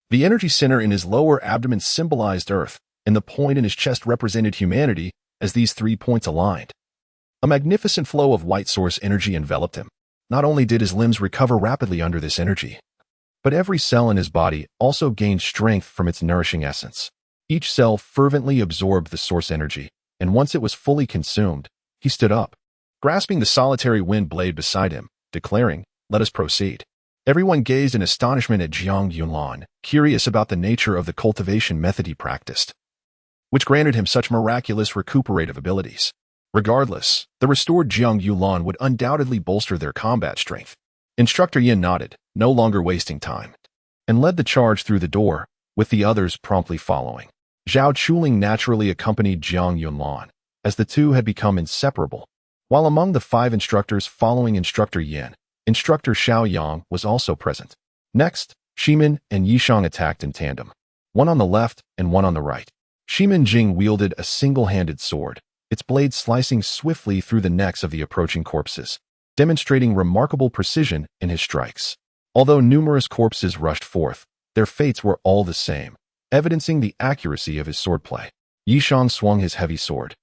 A: The energy center in his lower abdomen symbolized earth, and the point in his chest represented humanity as these 3 points aligned. A magnificent flow of white source energy enveloped him. Not only did his limbs recover rapidly under this energy, but every cell in his body also gained strength from its nourishing essence. Each cell fervently absorbed the source energy, and once it was fully consumed, he stood up, grasping the solitary wind blade beside him, declaring, "Let us proceed." Everyone gazed in astonishment at Jiang Yunlan, curious about the nature of the cultivation method he practiced, which granted him such miraculous recuperative abilities. Regardless, the restored Jiang Yunlan would undoubtedly bolster their combat strength. Instructor Yan nodded, no longer wasting time, and led the charge through the door, with the others promptly following. Zhao Chuling naturally accompanied Jiang Yunlan, as the two had become inseparable. While among the 5 instructors following Instructor Yan, Instructor Xiaoyang was also present. Next, Shimin and Yishang attacked in tandem, one on the left and one on the right. Shimin Jing wielded a single-handed sword, its blade slicing swiftly through the necks of the approaching corpses, demonstrating remarkable precision in his strikes. Although numerous corpses rushed forth, their fates were all the same, evidencing the accuracy of his swordplay. Yishang swung his heavy sword,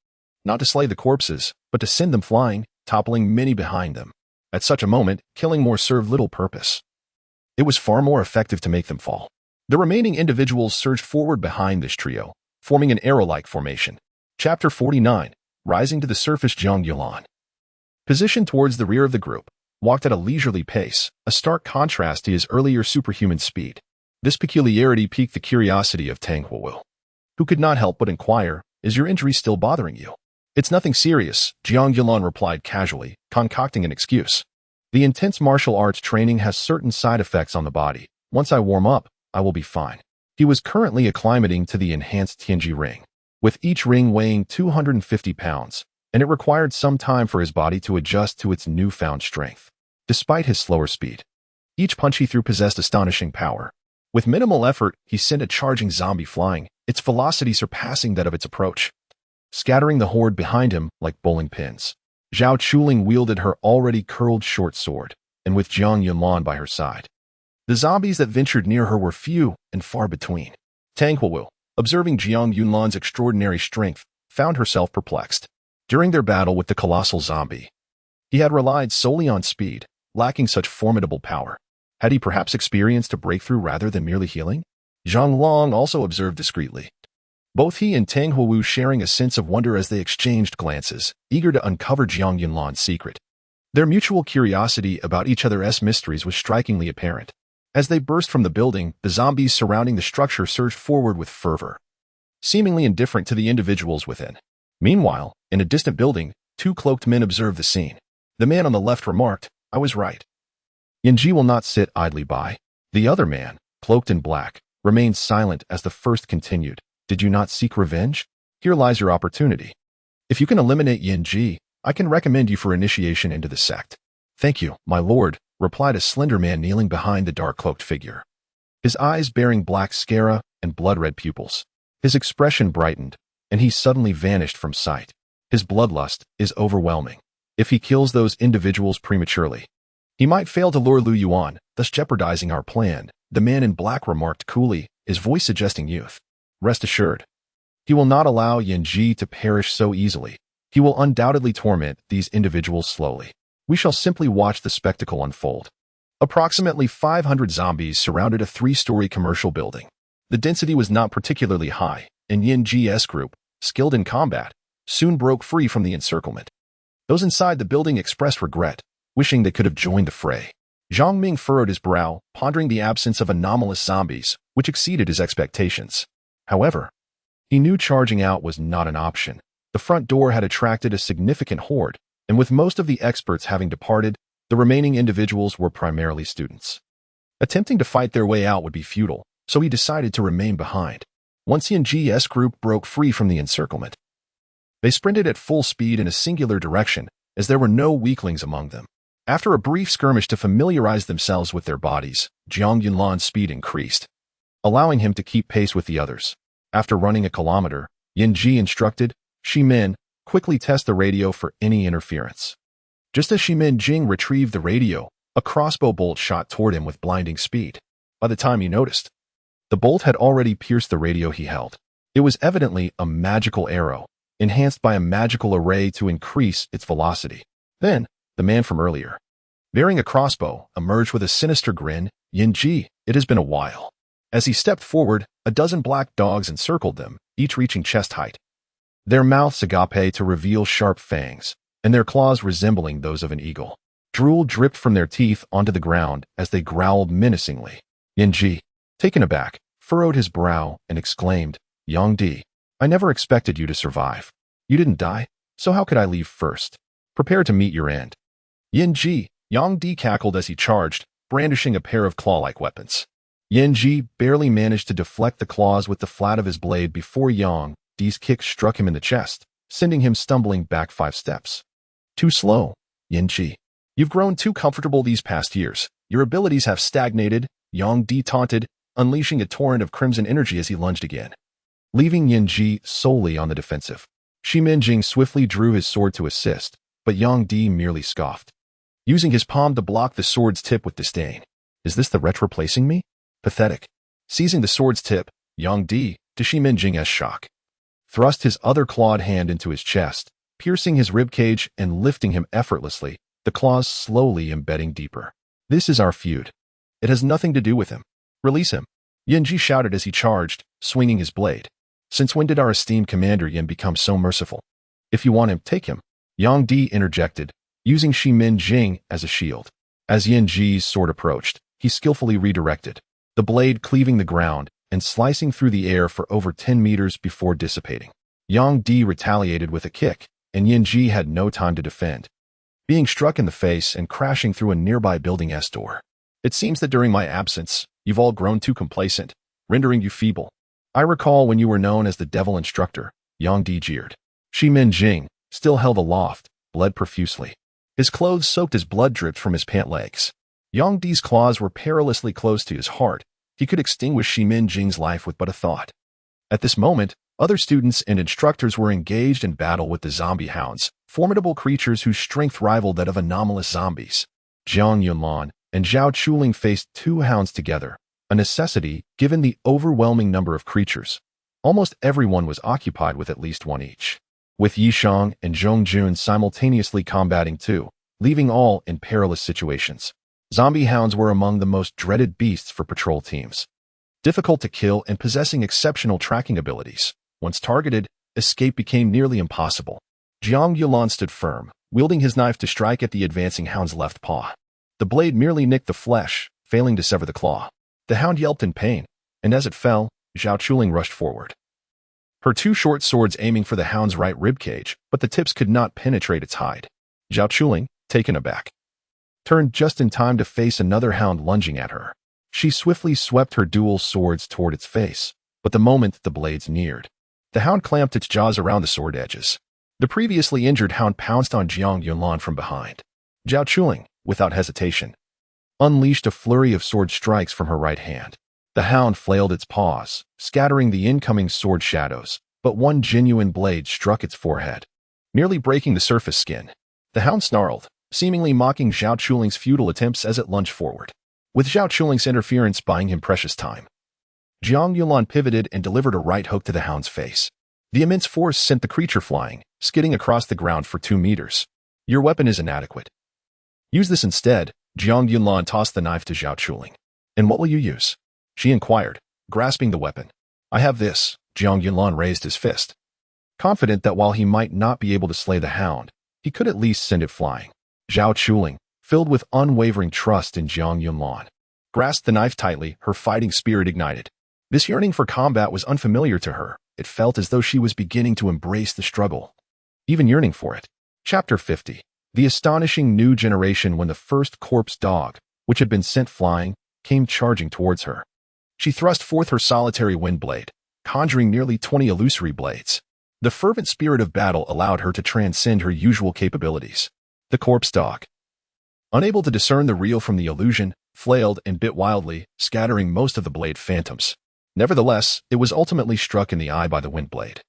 A: not to slay the corpses, but to send them flying, toppling many behind them. At such a moment, killing more served little purpose. It was far more effective to make them fall. The remaining individuals surged forward behind this trio, forming an arrow-like formation. Chapter 49, Rising to the Surface. Jiang Yunlan, positioned towards the rear of the group, walked at a leisurely pace, a stark contrast to his earlier superhuman speed. This peculiarity piqued the curiosity of Tang Huowu, who could not help but inquire, "Is your injury still bothering you?" "It's nothing serious," Jiang Yunlan replied casually, concocting an excuse. "The intense martial arts training has certain side effects on the body. Once I warm up, I will be fine." He was currently acclimating to the enhanced Tianji ring, with each ring weighing 250 pounds. and it required some time for his body to adjust to its newfound strength. Despite his slower speed, each punch he threw possessed astonishing power. With minimal effort, he sent a charging zombie flying, its velocity surpassing that of its approach, scattering the horde behind him like bowling pins. Zhao Chuling wielded her already curled short sword, and with Jiang Yunlan by her side. The zombies that ventured near her were few and far between. Tang Huowu, observing Jiang Yunlan's extraordinary strength, found herself perplexed. During their battle with the colossal zombie, he had relied solely on speed, lacking such formidable power. Had he perhaps experienced a breakthrough rather than merely healing? Zhang Long also observed discreetly. Both he and Tang Huowu sharing a sense of wonder as they exchanged glances, eager to uncover Jiang Yunlan's secret. Their mutual curiosity about each other's mysteries was strikingly apparent. As they burst from the building, the zombies surrounding the structure surged forward with fervor, seemingly indifferent to the individuals within. Meanwhile, in a distant building, two cloaked men observed the scene. The man on the left remarked, "I was right. Yanji will not sit idly by." The other man, cloaked in black, remained silent as the first continued. "Did you not seek revenge? Here lies your opportunity. If you can eliminate Yanji, I can recommend you for initiation into the sect." "Thank you, my lord," replied a slender man kneeling behind the dark-cloaked figure, his eyes bearing black sclera and blood-red pupils. His expression brightened, and he suddenly vanished from sight. His bloodlust is overwhelming. If he kills those individuals prematurely, he might fail to lure Lu Yuan, thus jeopardizing our plan, the man in black remarked coolly, his voice suggesting youth. "Rest assured, he will not allow Yanji to perish so easily. He will undoubtedly torment these individuals slowly. We shall simply watch the spectacle unfold." Approximately 500 zombies surrounded a 3-story commercial building. The density was not particularly high, and Yanji's group, skilled in combat, soon broke free from the encirclement. Those inside the building expressed regret, wishing they could have joined the fray. Zhang Ming furrowed his brow, pondering the absence of anomalous zombies, which exceeded his expectations. However, he knew charging out was not an option. The front door had attracted a significant horde, and with most of the experts having departed, the remaining individuals were primarily students. Attempting to fight their way out would be futile, so he decided to remain behind. Once Yanji's group broke free from the encirclement, they sprinted at full speed in a singular direction, as there were no weaklings among them. After a brief skirmish to familiarize themselves with their bodies, Jiang Yunlan's speed increased, allowing him to keep pace with the others. After running a kilometer, Yanji instructed, "Shimin, quickly test the radio for any interference." Just as Shimin Jing retrieved the radio, a crossbow bolt shot toward him with blinding speed. By the time he noticed, the bolt had already pierced the radio he held. It was evidently a magical arrow, enhanced by a magical array to increase its velocity. Then, the man from earlier, bearing a crossbow, emerged with a sinister grin. "Yanji, it has been a while." As he stepped forward, a dozen black dogs encircled them, each reaching chest height, their mouths agape to reveal sharp fangs, and their claws resembling those of an eagle. Drool dripped from their teeth onto the ground as they growled menacingly. Yanji, taken aback, furrowed his brow and exclaimed, "Yang Di, I never expected you to survive. You didn't die, so how could I leave first? Prepare to meet your end." Yanji, Yang Di cackled as he charged, brandishing a pair of claw-like weapons. Yanji barely managed to deflect the claws with the flat of his blade before Yang Di's kick struck him in the chest, sending him stumbling back 5 steps. "Too slow, Yanji. You've grown too comfortable these past years. Your abilities have stagnated," Yang Di taunted, unleashing a torrent of crimson energy as he lunged again, leaving Yanji solely on the defensive. Shimin Jing swiftly drew his sword to assist, but Yang Di merely scoffed, using his palm to block the sword's tip with disdain. "Is this the wretch replacing me? Pathetic." Seizing the sword's tip, Yang Di, to Shimin Jing's shock, thrust his other clawed hand into his chest, piercing his ribcage and lifting him effortlessly, the claws slowly embedding deeper. "This is our feud. It has nothing to do with him. Release him," Yanji shouted as he charged, swinging his blade. "Since when did our esteemed Commander Yin become so merciful? If you want him, take him," Yang Di interjected, using Shimin Jing as a shield. As Yanji's sword approached, he skillfully redirected, the blade cleaving the ground and slicing through the air for over 10 meters before dissipating. Yang Di retaliated with a kick, and Yanji had no time to defend, being struck in the face and crashing through a nearby building's door. "It seems that during my absence, you've all grown too complacent, rendering you feeble. I recall when you were known as the Devil Instructor," Yang Di jeered. Shimin Jing, still held aloft, bled profusely. His clothes soaked as blood dripped from his pant legs. Yang Di's claws were perilously close to his heart. He could extinguish Shimin Jing's life with but a thought. At this moment, other students and instructors were engaged in battle with the zombie hounds, formidable creatures whose strength rivaled that of anomalous zombies. Jiang Yunlan and Zhao Chuling faced two hounds together, a necessity given the overwhelming number of creatures. Almost everyone was occupied with at least one each, with Yishang and Zhong Jun simultaneously combating too, leaving all in perilous situations. Zombie hounds were among the most dreaded beasts for patrol teams. Difficult to kill and possessing exceptional tracking abilities. Once targeted, escape became nearly impossible. Jiang Yulan stood firm, wielding his knife to strike at the advancing hound's left paw. The blade merely nicked the flesh, failing to sever the claw. The hound yelped in pain, and as it fell, Zhao Chuling rushed forward, her two short swords aiming for the hound's right ribcage, but the tips could not penetrate its hide. Zhao Chuling, taken aback, turned just in time to face another hound lunging at her. She swiftly swept her dual swords toward its face, but the moment the blades neared, the hound clamped its jaws around the sword edges. The previously injured hound pounced on Jiang Yunlan from behind. Zhao Chuling, without hesitation, unleashed a flurry of sword strikes from her right hand. The hound flailed its paws, scattering the incoming sword shadows, but one genuine blade struck its forehead, nearly breaking the surface skin. The hound snarled, seemingly mocking Zhao Chuling's futile attempts as it lunged forward, with Zhao Chuling's interference buying him precious time. Jiang Yulan pivoted and delivered a right hook to the hound's face. The immense force sent the creature flying, skidding across the ground for 2 meters. Your weapon is inadequate. Use this instead. Jiang Yunlan tossed the knife to Zhao Chuling. And what will you use? She inquired, grasping the weapon. I have this. Jiang Yunlan raised his fist, confident that while he might not be able to slay the hound, he could at least send it flying. Zhao Chuling, filled with unwavering trust in Jiang Yunlan, grasped the knife tightly, her fighting spirit ignited. This yearning for combat was unfamiliar to her. It felt as though she was beginning to embrace the struggle, even yearning for it. Chapter 50. The astonishing new generation when the first corpse dog, which had been sent flying, came charging towards her. She thrust forth her solitary wind blade, conjuring nearly 20 illusory blades. The fervent spirit of battle allowed her to transcend her usual capabilities. The corpse dog, unable to discern the real from the illusion, flailed and bit wildly, scattering most of the blade phantoms. Nevertheless, it was ultimately struck in the eye by the wind blade,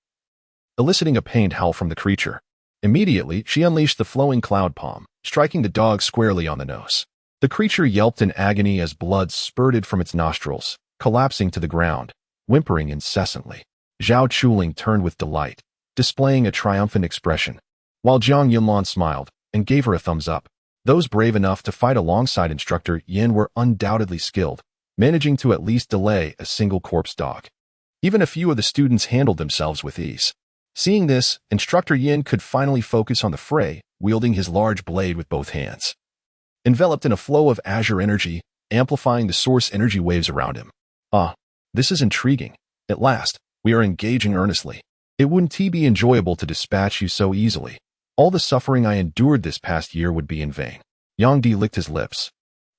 A: eliciting a pained howl from the creature. Immediately, she unleashed the flowing cloud palm, striking the dog squarely on the nose. The creature yelped in agony as blood spurted from its nostrils, collapsing to the ground, whimpering incessantly. Zhao Chuling turned with delight, displaying a triumphant expression, while Jiang Yunlan smiled and gave her a thumbs up. Those brave enough to fight alongside Instructor Yin were undoubtedly skilled, managing to at least delay a single corpse dog. Even a few of the students handled themselves with ease. Seeing this, Instructor Yin could finally focus on the fray, wielding his large blade with both hands, enveloped in a flow of azure energy, amplifying the source energy waves around him. Ah, this is intriguing. At last, we are engaging earnestly. It wouldn't be enjoyable to dispatch you so easily. All the suffering I endured this past year would be in vain. Yang Di licked his lips,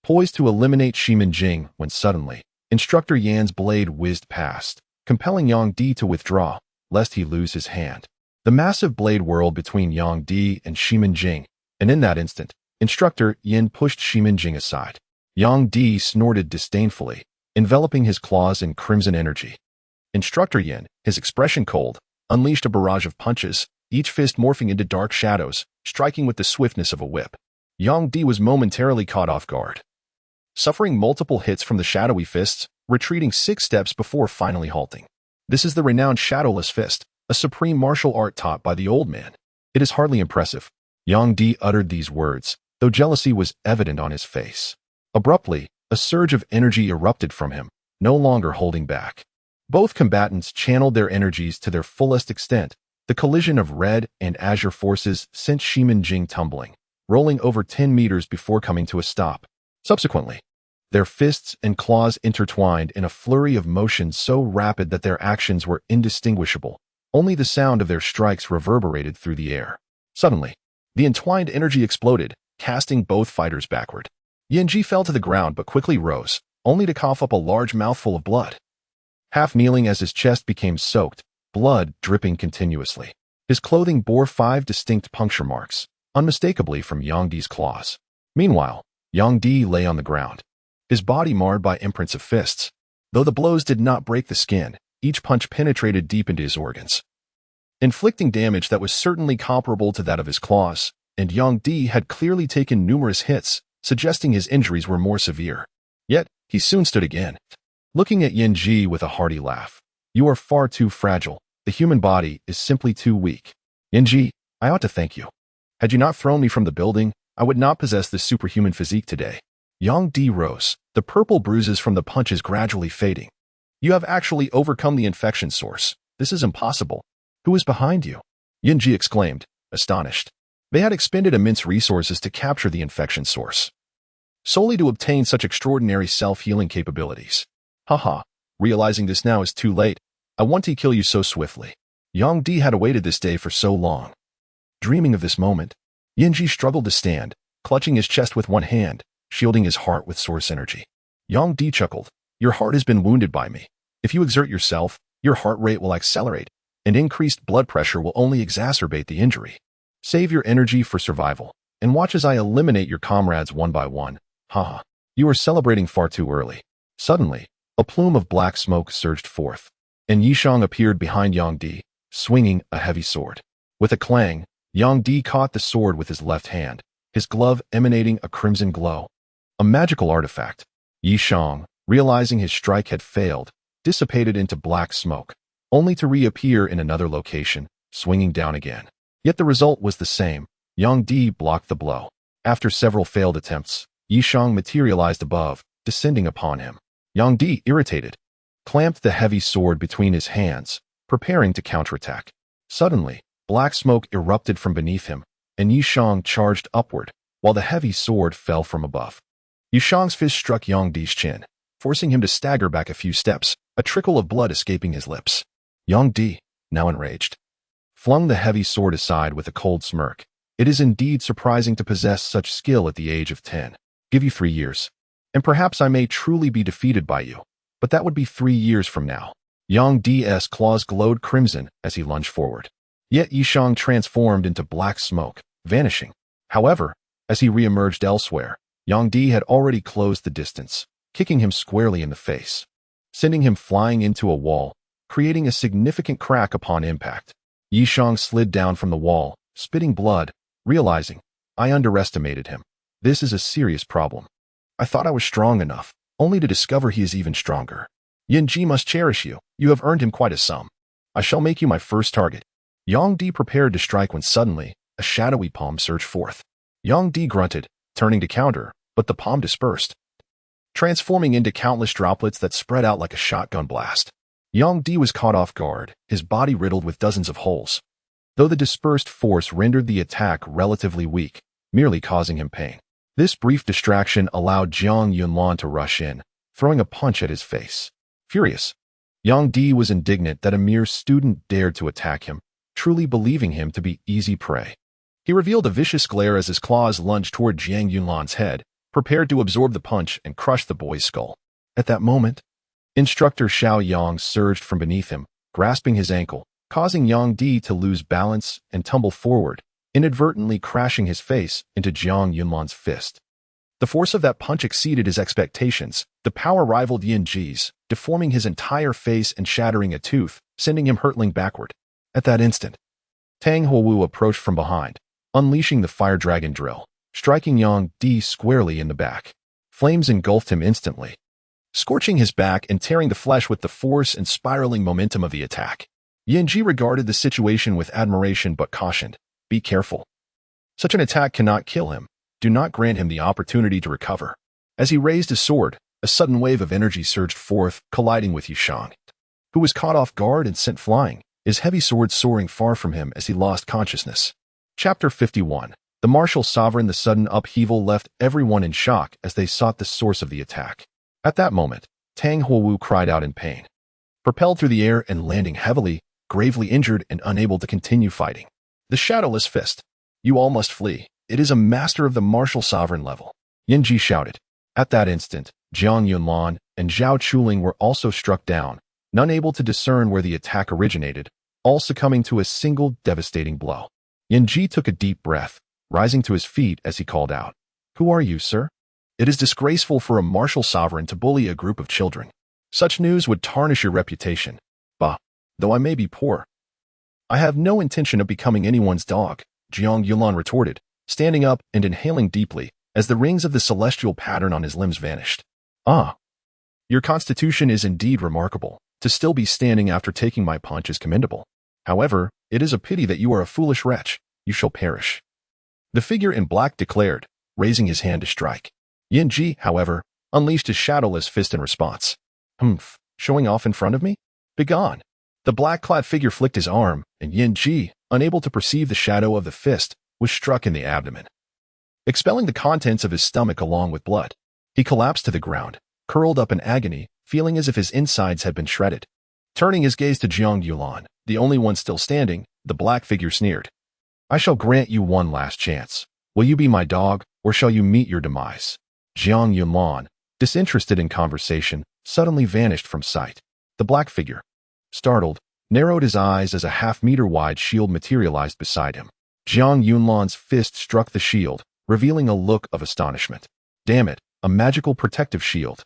A: poised to eliminate Shimin Jing when suddenly, Instructor Yan's blade whizzed past, compelling Yang Di to withdraw, lest he lose his hand. The massive blade whirled between Yang Di and Shimin Jing, and in that instant, Instructor Yin pushed Shimin Jing aside. Yang Di snorted disdainfully, enveloping his claws in crimson energy. Instructor Yin, his expression cold, unleashed a barrage of punches, each fist morphing into dark shadows, striking with the swiftness of a whip. Yang Di was momentarily caught off guard, suffering multiple hits from the shadowy fists, retreating 6 steps before finally halting. This is the renowned Shadowless Fist, a supreme martial art taught by the old man. It is hardly impressive. Yang Di uttered these words, though jealousy was evident on his face. Abruptly, a surge of energy erupted from him, no longer holding back. Both combatants channeled their energies to their fullest extent. The collision of red and azure forces sent Shimin Jing tumbling, rolling over 10 meters before coming to a stop. Subsequently, their fists and claws intertwined in a flurry of motion so rapid that their actions were indistinguishable. Only the sound of their strikes reverberated through the air. Suddenly, the entwined energy exploded, casting both fighters backward. Yanji fell to the ground but quickly rose, only to cough up a large mouthful of blood, half kneeling as his chest became soaked, blood dripping continuously. His clothing bore 5 distinct puncture marks, unmistakably from Yang Di's claws. Meanwhile, Yang Di lay on the ground, his body marred by imprints of fists. Though the blows did not break the skin, each punch penetrated deep into his organs, inflicting damage that was certainly comparable to that of his claws, and Yang Di had clearly taken numerous hits, suggesting his injuries were more severe. Yet, he soon stood again, looking at Yin Ji with a hearty laugh. You are far too fragile. The human body is simply too weak. Yin Ji, I ought to thank you. Had you not thrown me from the building, I would not possess this superhuman physique today. Yang Di rose, the purple bruises from the punches gradually fading. You have actually overcome the infection source. This is impossible. Who is behind you? Yin Ji exclaimed, astonished. They had expended immense resources to capture the infection source, solely to obtain such extraordinary self-healing capabilities. Haha, realizing this now is too late. I want to kill you so swiftly. Yang Di had awaited this day for so long. Dreaming of this moment, Yin Ji struggled to stand, clutching his chest with one hand, shielding his heart with source energy. Yang Di chuckled. Your heart has been wounded by me. If you exert yourself, your heart rate will accelerate, and increased blood pressure will only exacerbate the injury. Save your energy for survival, and watch as I eliminate your comrades one by one. Haha, you are celebrating far too early. Suddenly, a plume of black smoke surged forth, and Yishang appeared behind Yang Di, swinging a heavy sword. With a clang, Yang Di caught the sword with his left hand, his glove emanating a crimson glow. A magical artifact. Yishang, realizing his strike had failed, dissipated into black smoke, only to reappear in another location, swinging down again. Yet the result was the same. Yang Di blocked the blow. After several failed attempts, Yishang materialized above, descending upon him. Yang Di, irritated, clamped the heavy sword between his hands, preparing to counterattack. Suddenly, black smoke erupted from beneath him, and Yishang charged upward, while the heavy sword fell from above. Yishang's fist struck Yang Di's chin, forcing him to stagger back a few steps, a trickle of blood escaping his lips. Yang Di, now enraged, flung the heavy sword aside with a cold smirk. It is indeed surprising to possess such skill at the age of 10. Give you 3 years, and perhaps I may truly be defeated by you, but that would be 3 years from now. Yang Di's claws glowed crimson as he lunged forward. Yet Yishang transformed into black smoke, vanishing. However, as he re-emerged elsewhere, Yang Di had already closed the distance, kicking him squarely in the face, sending him flying into a wall, creating a significant crack upon impact. Yishang slid down from the wall, spitting blood, realizing, I underestimated him. This is a serious problem. I thought I was strong enough, only to discover he is even stronger. Yin Ji must cherish you. You have earned him quite a sum. I shall make you my first target. Yang Di prepared to strike when suddenly, a shadowy palm surged forth. Yang Di grunted, turning to counter, but the palm dispersed, transforming into countless droplets that spread out like a shotgun blast. Yang Di was caught off guard, his body riddled with dozens of holes, though the dispersed force rendered the attack relatively weak, merely causing him pain. This brief distraction allowed Jiang Yunlan to rush in, throwing a punch at his face. Furious, Yang Di was indignant that a mere student dared to attack him, truly believing him to be easy prey. He revealed a vicious glare as his claws lunged toward Jiang Yunlan's head, prepared to absorb the punch and crush the boy's skull. At that moment, Instructor Xiao Yang surged from beneath him, grasping his ankle, causing Yang Di to lose balance and tumble forward, inadvertently crashing his face into Jiang Yunlan's fist. The force of that punch exceeded his expectations. The power rivaled Yin Ji's, deforming his entire face and shattering a tooth, sending him hurtling backward. At that instant, Tang Huowu approached from behind, unleashing the fire dragon drill, striking Yang Di squarely in the back. Flames engulfed him instantly, scorching his back and tearing the flesh with the force and spiraling momentum of the attack. Yin Ji regarded the situation with admiration but cautioned, be careful. Such an attack cannot kill him. Do not grant him the opportunity to recover. As he raised his sword, a sudden wave of energy surged forth, colliding with Yishang, who was caught off guard and sent flying, his heavy sword soaring far from him as he lost consciousness. Chapter 51. The martial sovereign. The sudden upheaval left everyone in shock as they sought the source of the attack. At that moment, Tang Huowu cried out in pain, propelled through the air and landing heavily, gravely injured and unable to continue fighting. The Shadowless Fist. You all must flee. It is a master of the martial sovereign level. Yin Ji shouted. At that instant, Jiang Yunlan and Zhao Chuling were also struck down, none able to discern where the attack originated, all succumbing to a single devastating blow. Yanji took a deep breath, rising to his feet as he called out, "Who are you, sir?" It is disgraceful for a martial sovereign to bully a group of children. Such news would tarnish your reputation. Bah, though I may be poor. I have no intention of becoming anyone's dog, Jiang Yulan retorted, standing up and inhaling deeply as the rings of the celestial pattern on his limbs vanished. Ah, your constitution is indeed remarkable. To still be standing after taking my punch is commendable. However, it is a pity that you are a foolish wretch. You shall perish. The figure in black declared, raising his hand to strike. Yanji, however, unleashed his shadowless fist in response. Humph, showing off in front of me? Begone. The black-clad figure flicked his arm, and Yanji, unable to perceive the shadow of the fist, was struck in the abdomen. Expelling the contents of his stomach along with blood, he collapsed to the ground, curled up in agony, feeling as if his insides had been shredded. Turning his gaze to Jiang Yulan, the only one still standing, the black figure sneered. I shall grant you one last chance. Will you be my dog, or shall you meet your demise? Jiang Yulan, disinterested in conversation, suddenly vanished from sight. The black figure, startled, narrowed his eyes as a half-meter-wide shield materialized beside him. Jiang Yulan's fist struck the shield, revealing a look of astonishment. Damn it, a magical protective shield.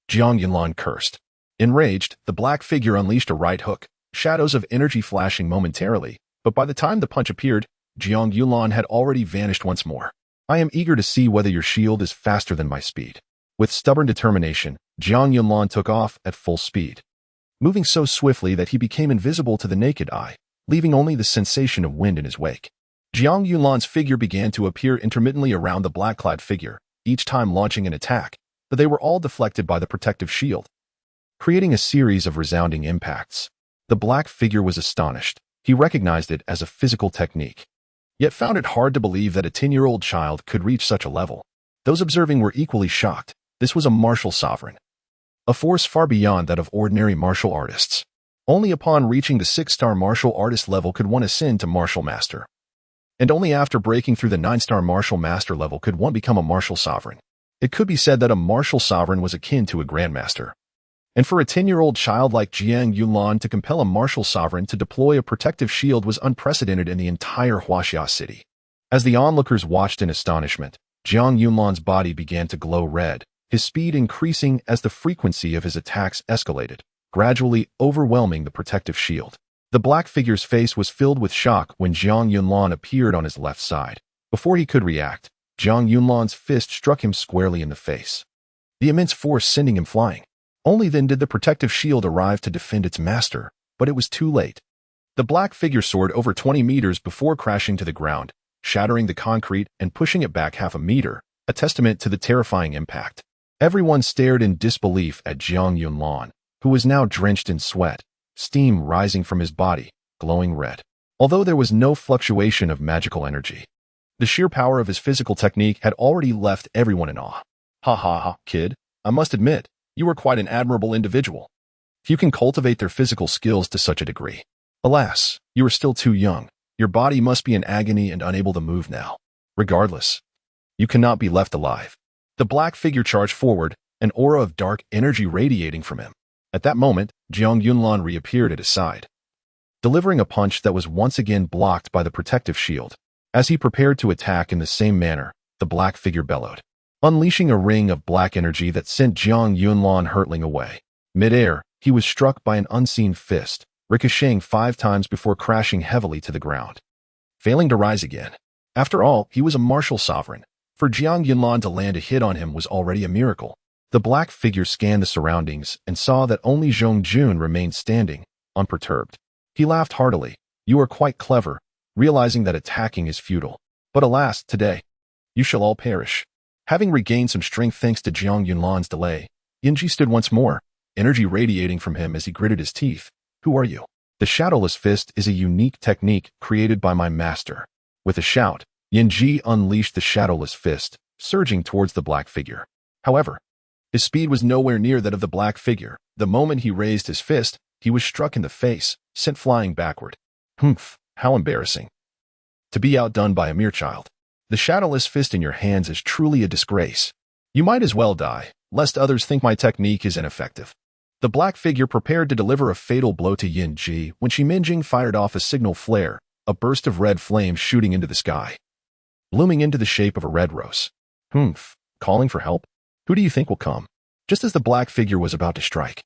A: Jiang Yulan cursed. Enraged, the black figure unleashed a right hook, shadows of energy flashing momentarily, but by the time the punch appeared, Jiang Yulan had already vanished once more. I am eager to see whether your shield is faster than my speed. With stubborn determination, Jiang Yulan took off at full speed, moving so swiftly that he became invisible to the naked eye, leaving only the sensation of wind in his wake. Jiang Yulan's figure began to appear intermittently around the black-clad figure, each time launching an attack, but they were all deflected by the protective shield, creating a series of resounding impacts. The black figure was astonished. He recognized it as a physical technique, yet found it hard to believe that a 10-year-old child could reach such a level. Those observing were equally shocked. This was a martial sovereign, a force far beyond that of ordinary martial artists. Only upon reaching the 6-star martial artist level could one ascend to martial master. And only after breaking through the 9-star martial master level could one become a martial sovereign. It could be said that a martial sovereign was akin to a grandmaster. And for a 10-year-old child like Jiang Yulan to compel a martial sovereign to deploy a protective shield was unprecedented in the entire Huaxia city. As the onlookers watched in astonishment, Jiang Yulan's body began to glow red, his speed increasing as the frequency of his attacks escalated, gradually overwhelming the protective shield. The black figure's face was filled with shock when Jiang Yulan appeared on his left side. Before he could react, Jiang Yulan's fist struck him squarely in the face, the immense force sending him flying. Only then did the protective shield arrive to defend its master, but it was too late. The black figure soared over 20 meters before crashing to the ground, shattering the concrete and pushing it back half a meter, a testament to the terrifying impact. Everyone stared in disbelief at Jiang Yulan, who was now drenched in sweat, steam rising from his body, glowing red. Although there was no fluctuation of magical energy, the sheer power of his physical technique had already left everyone in awe. Ha ha ha, kid, I must admit, you are quite an admirable individual. If you can cultivate their physical skills to such a degree. Alas, you are still too young. Your body must be in agony and unable to move now. Regardless, you cannot be left alive. The black figure charged forward, an aura of dark energy radiating from him. At that moment, Jiang Yulan reappeared at his side, delivering a punch that was once again blocked by the protective shield. As he prepared to attack in the same manner, the black figure bellowed, unleashing a ring of black energy that sent Jiang Yulan hurtling away. Mid-air, he was struck by an unseen fist, ricocheting 5 times before crashing heavily to the ground, failing to rise again. After all, he was a martial sovereign. For Jiang Yulan to land a hit on him was already a miracle. The black figure scanned the surroundings and saw that only Zhong Jun remained standing, unperturbed. He laughed heartily. You are quite clever, realizing that attacking is futile. But alas, today, you shall all perish. Having regained some strength thanks to Jiang Yulan's delay, Yanji stood once more, energy radiating from him as he gritted his teeth. Who are you? The shadowless fist is a unique technique created by my master. With a shout, Yanji unleashed the shadowless fist, surging towards the black figure. However, his speed was nowhere near that of the black figure. The moment he raised his fist, he was struck in the face, sent flying backward. Humph, how embarrassing. To be outdone by a mere child. The shadowless fist in your hands is truly a disgrace. You might as well die, lest others think my technique is ineffective. The black figure prepared to deliver a fatal blow to Yin Ji when Minjing fired off a signal flare, a burst of red flame shooting into the sky, blooming into the shape of a red rose. Humph, calling for help? Who do you think will come? Just as the black figure was about to strike,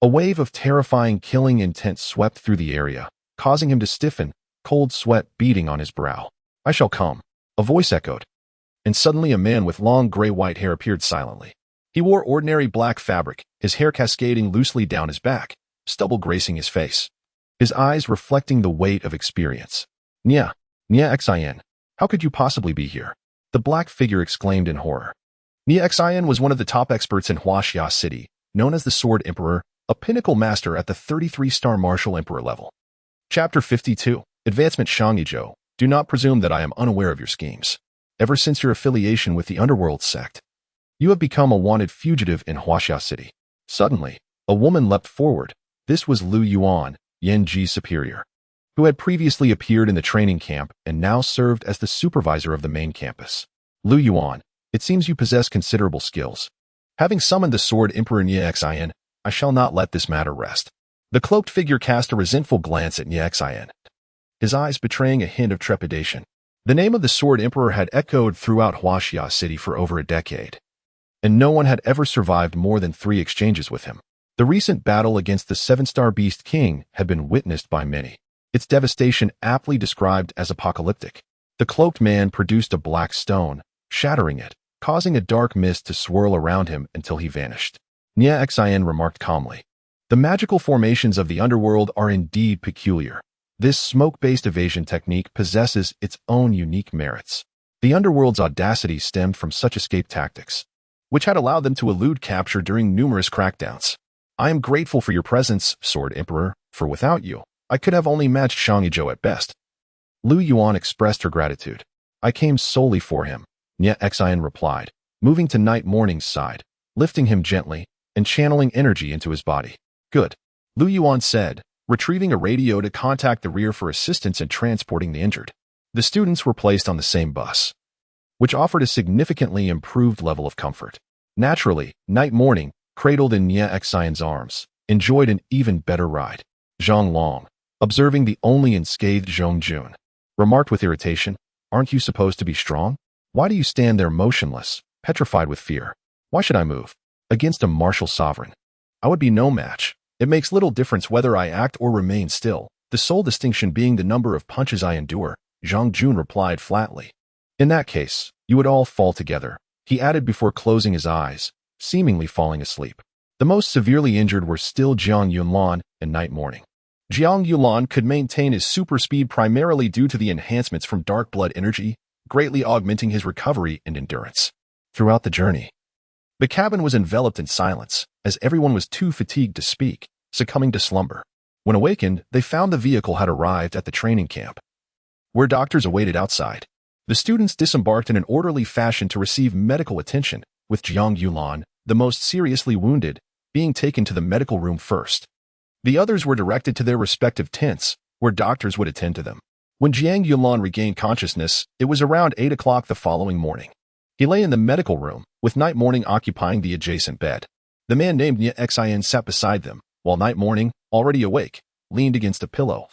A: a wave of terrifying killing intent swept through the area, causing him to stiffen, cold sweat beading on his brow. I shall come, a voice echoed. And suddenly a man with long gray-white hair appeared silently. He wore ordinary black fabric, his hair cascading loosely down his back, stubble gracing his face, his eyes reflecting the weight of experience. Nya Xin, how could you possibly be here? The black figure exclaimed in horror. Nya Xin was one of the top experts in Huaxia City, known as the Sword Emperor, a pinnacle master at the 33-star Martial Emperor level. Chapter 52, Advancement Shangyijo. Do not presume that I am unaware of your schemes. Ever since your affiliation with the Underworld sect, you have become a wanted fugitive in Huaxia City. Suddenly, a woman leapt forward. This was Lu Yuan, Yin Ji's superior, who had previously appeared in the training camp and now served as the supervisor of the main campus. Lu Yuan, it seems you possess considerable skills. Having summoned the Sword Emperor Nya Xin, I shall not let this matter rest. The cloaked figure cast a resentful glance at Nya Xin, his eyes betraying a hint of trepidation. The name of the Sword Emperor had echoed throughout Huaxia City for over a decade, and no one had ever survived more than 3 exchanges with him. The recent battle against the 7-star Beast King had been witnessed by many, its devastation aptly described as apocalyptic. The cloaked man produced a black stone, shattering it, causing a dark mist to swirl around him until he vanished. Nya Xin remarked calmly, "The magical formations of the underworld are indeed peculiar. This smoke-based evasion technique possesses its own unique merits. The underworld's audacity stemmed from such escape tactics, which had allowed them to elude capture during numerous crackdowns. I am grateful for your presence, Sword Emperor, for without you, I could have only matched Shangyijo at best." Lu Yuan expressed her gratitude. "I came solely for him," Nya Xin replied, moving to Night Morning's side, lifting him gently and channeling energy into his body. "Good," Lu Yuan said, retrieving a radio to contact the rear for assistance in transporting the injured. The students were placed on the same bus, which offered a significantly improved level of comfort. Naturally, Night Morning, cradled in Nya Xion's arms, enjoyed an even better ride. Zhang Long, observing the only unscathed Zhong Jun, remarked with irritation, "Aren't you supposed to be strong? Why do you stand there motionless, petrified with fear? Why should I move? Against a martial sovereign, I would be no match. It makes little difference whether I act or remain still, the sole distinction being the number of punches I endure," Zhang Jun replied flatly. "In that case, you would all fall together," he added before closing his eyes, seemingly falling asleep. The most severely injured were still Jiang Yunlan and Night Morning. Jiang Yunlan could maintain his super speed primarily due to the enhancements from dark blood energy, greatly augmenting his recovery and endurance. Throughout the journey, the cabin was enveloped in silence, as everyone was too fatigued to speak, succumbing to slumber. When awakened, they found the vehicle had arrived at the training camp, where doctors awaited outside. The students disembarked in an orderly fashion to receive medical attention, with Jiang Yulan, the most seriously wounded, being taken to the medical room first. The others were directed to their respective tents, where doctors would attend to them. When Jiang Yulan regained consciousness, it was around 8 o'clock the following morning. He lay in the medical room, with Night Morning occupying the adjacent bed. The man named Nya Xin sat beside them, while Night Morning, already awake, leaned against a pillow,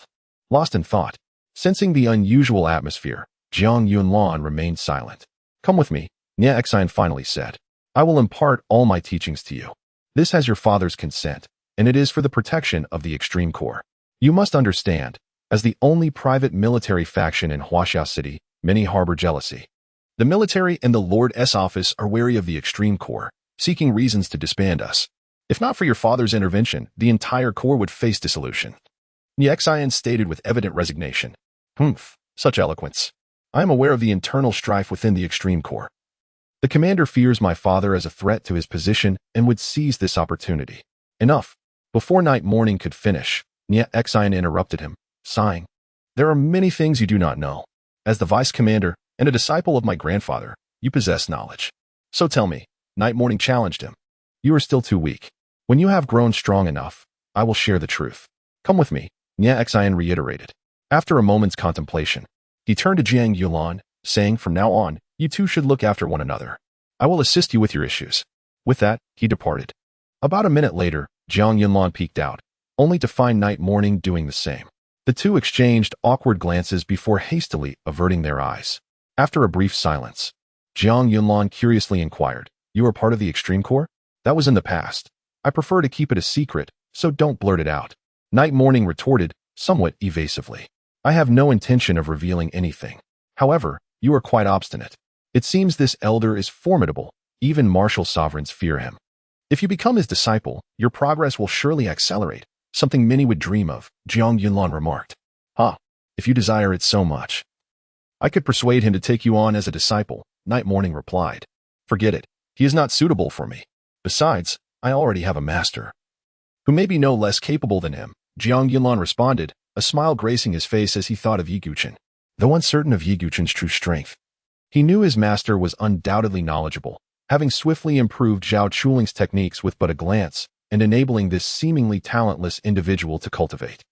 A: lost in thought. Sensing the unusual atmosphere, Jiang Yunlan remained silent. "Come with me," Nya Xin finally said. "I will impart all my teachings to you. This has your father's consent, and it is for the protection of the Extreme Corps. You must understand, as the only private military faction in Huaxia City, many harbor jealousy. The military and the Lord S office are wary of the Extreme Corps, seeking reasons to disband us. If not for your father's intervention, the entire Corps would face dissolution." Nya Xin stated with evident resignation. "Humph, such eloquence. I am aware of the internal strife within the Extreme Corps. The commander fears my father as a threat to his position and would seize this opportunity." Enough. Before Night Morning could finish, Nya Xin interrupted him, sighing. "There are many things you do not know. As the vice commander and a disciple of my grandfather, you possess knowledge. So tell me," Night Morning challenged him. "You are still too weak. When you have grown strong enough, I will share the truth. Come with me," Nya Xin reiterated. After a moment's contemplation, he turned to Jiang Yulan, saying, "From now on, you two should look after one another. I will assist you with your issues." With that, he departed. About a minute later, Jiang Yunlan peeked out, only to find Night Morning doing the same. The two exchanged awkward glances before hastily averting their eyes. After a brief silence, Jiang Yunlan curiously inquired, "You are part of the Extreme Corps?" "That was in the past. I prefer to keep it a secret, so don't blurt it out." Night Morning retorted, somewhat evasively. "I have no intention of revealing anything. However, you are quite obstinate. It seems this elder is formidable. Even martial sovereigns fear him. If you become his disciple, your progress will surely accelerate, something many would dream of," Jiang Yunlan remarked. If you desire it so much. I could persuade him to take you on as a disciple," Night Morning replied. "Forget it. He is not suitable for me. Besides, I already have a master who may be no less capable than him," Jiang Yunlan responded, a smile gracing his face as he thought of Yiguchen. Though uncertain of Yiguchen's true strength, he knew his master was undoubtedly knowledgeable, having swiftly improved Zhao Chuling's techniques with but a glance, and enabling this seemingly talentless individual to cultivate.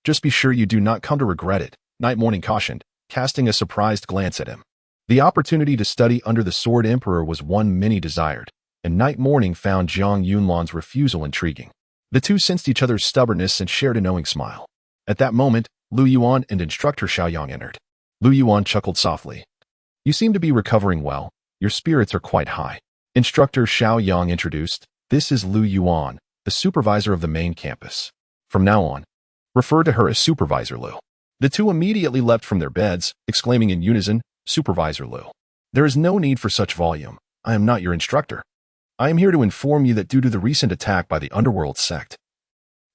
A: "Just be sure you do not come to regret it," Night Morning cautioned, casting a surprised glance at him. The opportunity to study under the Sword Emperor was one many desired, and Night Morning found Jiang Yunlan's refusal intriguing. The two sensed each other's stubbornness and shared a knowing smile. At that moment, Lu Yuan and instructor Xiaoyang entered. Lu Yuan chuckled softly. "You seem to be recovering well. Your spirits are quite high." Instructor Xiaoyang introduced, "This is Lu Yuan, the supervisor of the main campus. From now on, refer to her as Supervisor Lu." The two immediately leapt from their beds, exclaiming in unison, "Supervisor Lu. There is no need for such volume. I am not your instructor. I am here to inform you that due to the recent attack by the Underworld sect,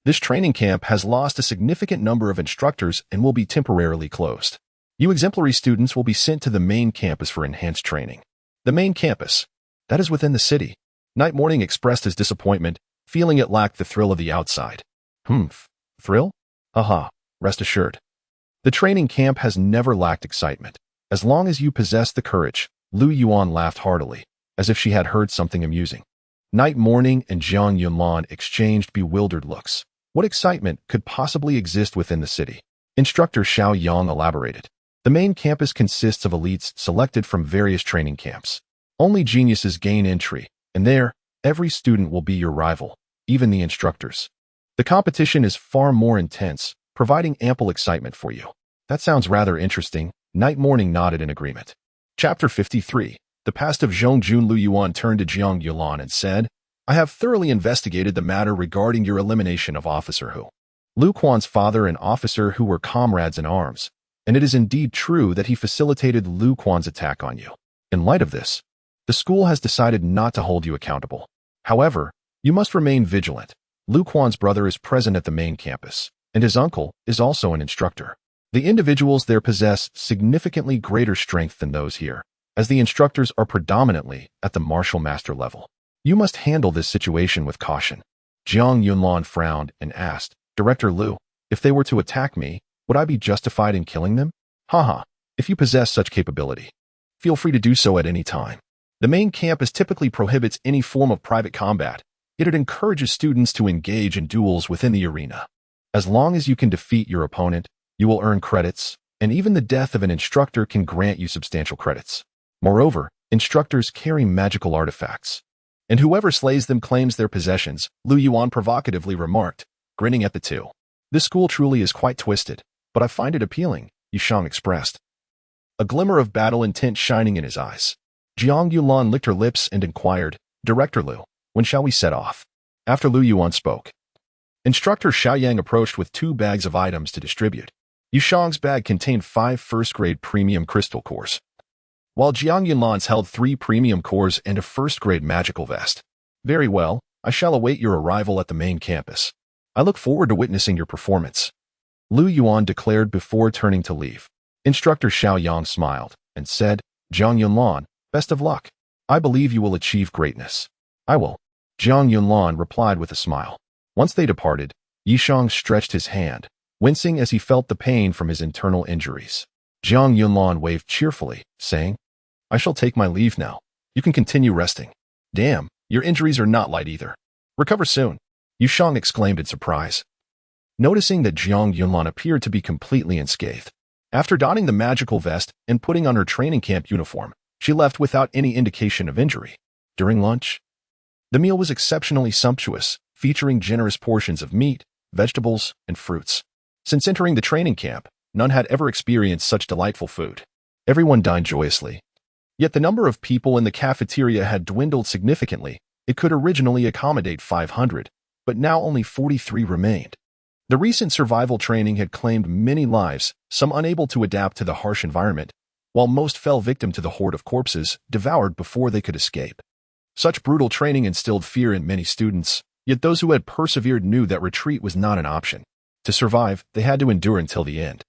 A: this training camp has lost a significant number of instructors and will be temporarily closed. You exemplary students will be sent to the main campus for enhanced training." The main campus? That is within the city. Night Morning expressed his disappointment, feeling it lacked the thrill of the outside. Thrill? Rest assured. The training camp has never lacked excitement. As long as you possess the courage, Lu Yuan laughed heartily, as if she had heard something amusing. Night Morning and Jiang Yunlan exchanged bewildered looks. What excitement could possibly exist within the city? Instructor Xiaoyang elaborated. The main campus consists of elites selected from various training camps. Only geniuses gain entry, and there, every student will be your rival, even the instructors. The competition is far more intense, providing ample excitement for you. That sounds rather interesting. Night Morning nodded in agreement. Chapter 53. The past of Zhongjun. Lu Yuan turned to Jiang Yunlan and said, "I have thoroughly investigated the matter regarding your elimination of Officer Hu, Lu Quan's father, and officer who were comrades in arms, and it is indeed true that he facilitated Lu Quan's attack on you. In light of this, the school has decided not to hold you accountable. However, you must remain vigilant. Lu Quan's brother is present at the main campus, and his uncle is also an instructor. The individuals there possess significantly greater strength than those here, as the instructors are predominantly at the martial master level. You must handle this situation with caution." Jiang Yunlan frowned and asked, "Director Lu, if they were to attack me, would I be justified in killing them?" If you possess such capability, feel free to do so at any time. The main campus typically prohibits any form of private combat, yet it encourages students to engage in duels within the arena. As long as you can defeat your opponent, you will earn credits, and even the death of an instructor can grant you substantial credits. Moreover, instructors carry magical artifacts, and whoever slays them claims their possessions," Lu Yuan provocatively remarked, grinning at the two. "This school truly is quite twisted, but I find it appealing," Yishang expressed, a glimmer of battle intent shining in his eyes. Jiang Yunlan licked her lips and inquired, "Director Lu, when shall we set off?" After Lu Yuan spoke, Instructor Xiaoyang approached with 2 bags of items to distribute. Yishang's bag contained 5 first-grade premium crystal cores, while Jiang Yunlan's held 3 premium cores and a first-grade magical vest. "Very well, I shall await your arrival at the main campus. I look forward to witnessing your performance," Lu Yuan declared before turning to leave. Instructor Xiaoyang smiled and said, "Jiang Yunlan, best of luck. I believe you will achieve greatness." "I will," Jiang Yunlan replied with a smile. Once they departed, Yishang stretched his hand, wincing as he felt the pain from his internal injuries. Jiang Yunlan waved cheerfully, saying, "I shall take my leave now. You can continue resting." "Damn, your injuries are not light either. Recover soon," Yishang exclaimed in surprise, noticing that Jiang Yunlan appeared to be completely unscathed. After donning the magical vest and putting on her training camp uniform, she left without any indication of injury. During lunch, the meal was exceptionally sumptuous, featuring generous portions of meat, vegetables, and fruits. Since entering the training camp, none had ever experienced such delightful food. Everyone dined joyously. Yet the number of people in the cafeteria had dwindled significantly. It could originally accommodate 500, but now only 43 remained. The recent survival training had claimed many lives, some unable to adapt to the harsh environment, while most fell victim to the horde of corpses devoured before they could escape. Such brutal training instilled fear in many students, yet those who had persevered knew that retreat was not an option. To survive, they had to endure until the end.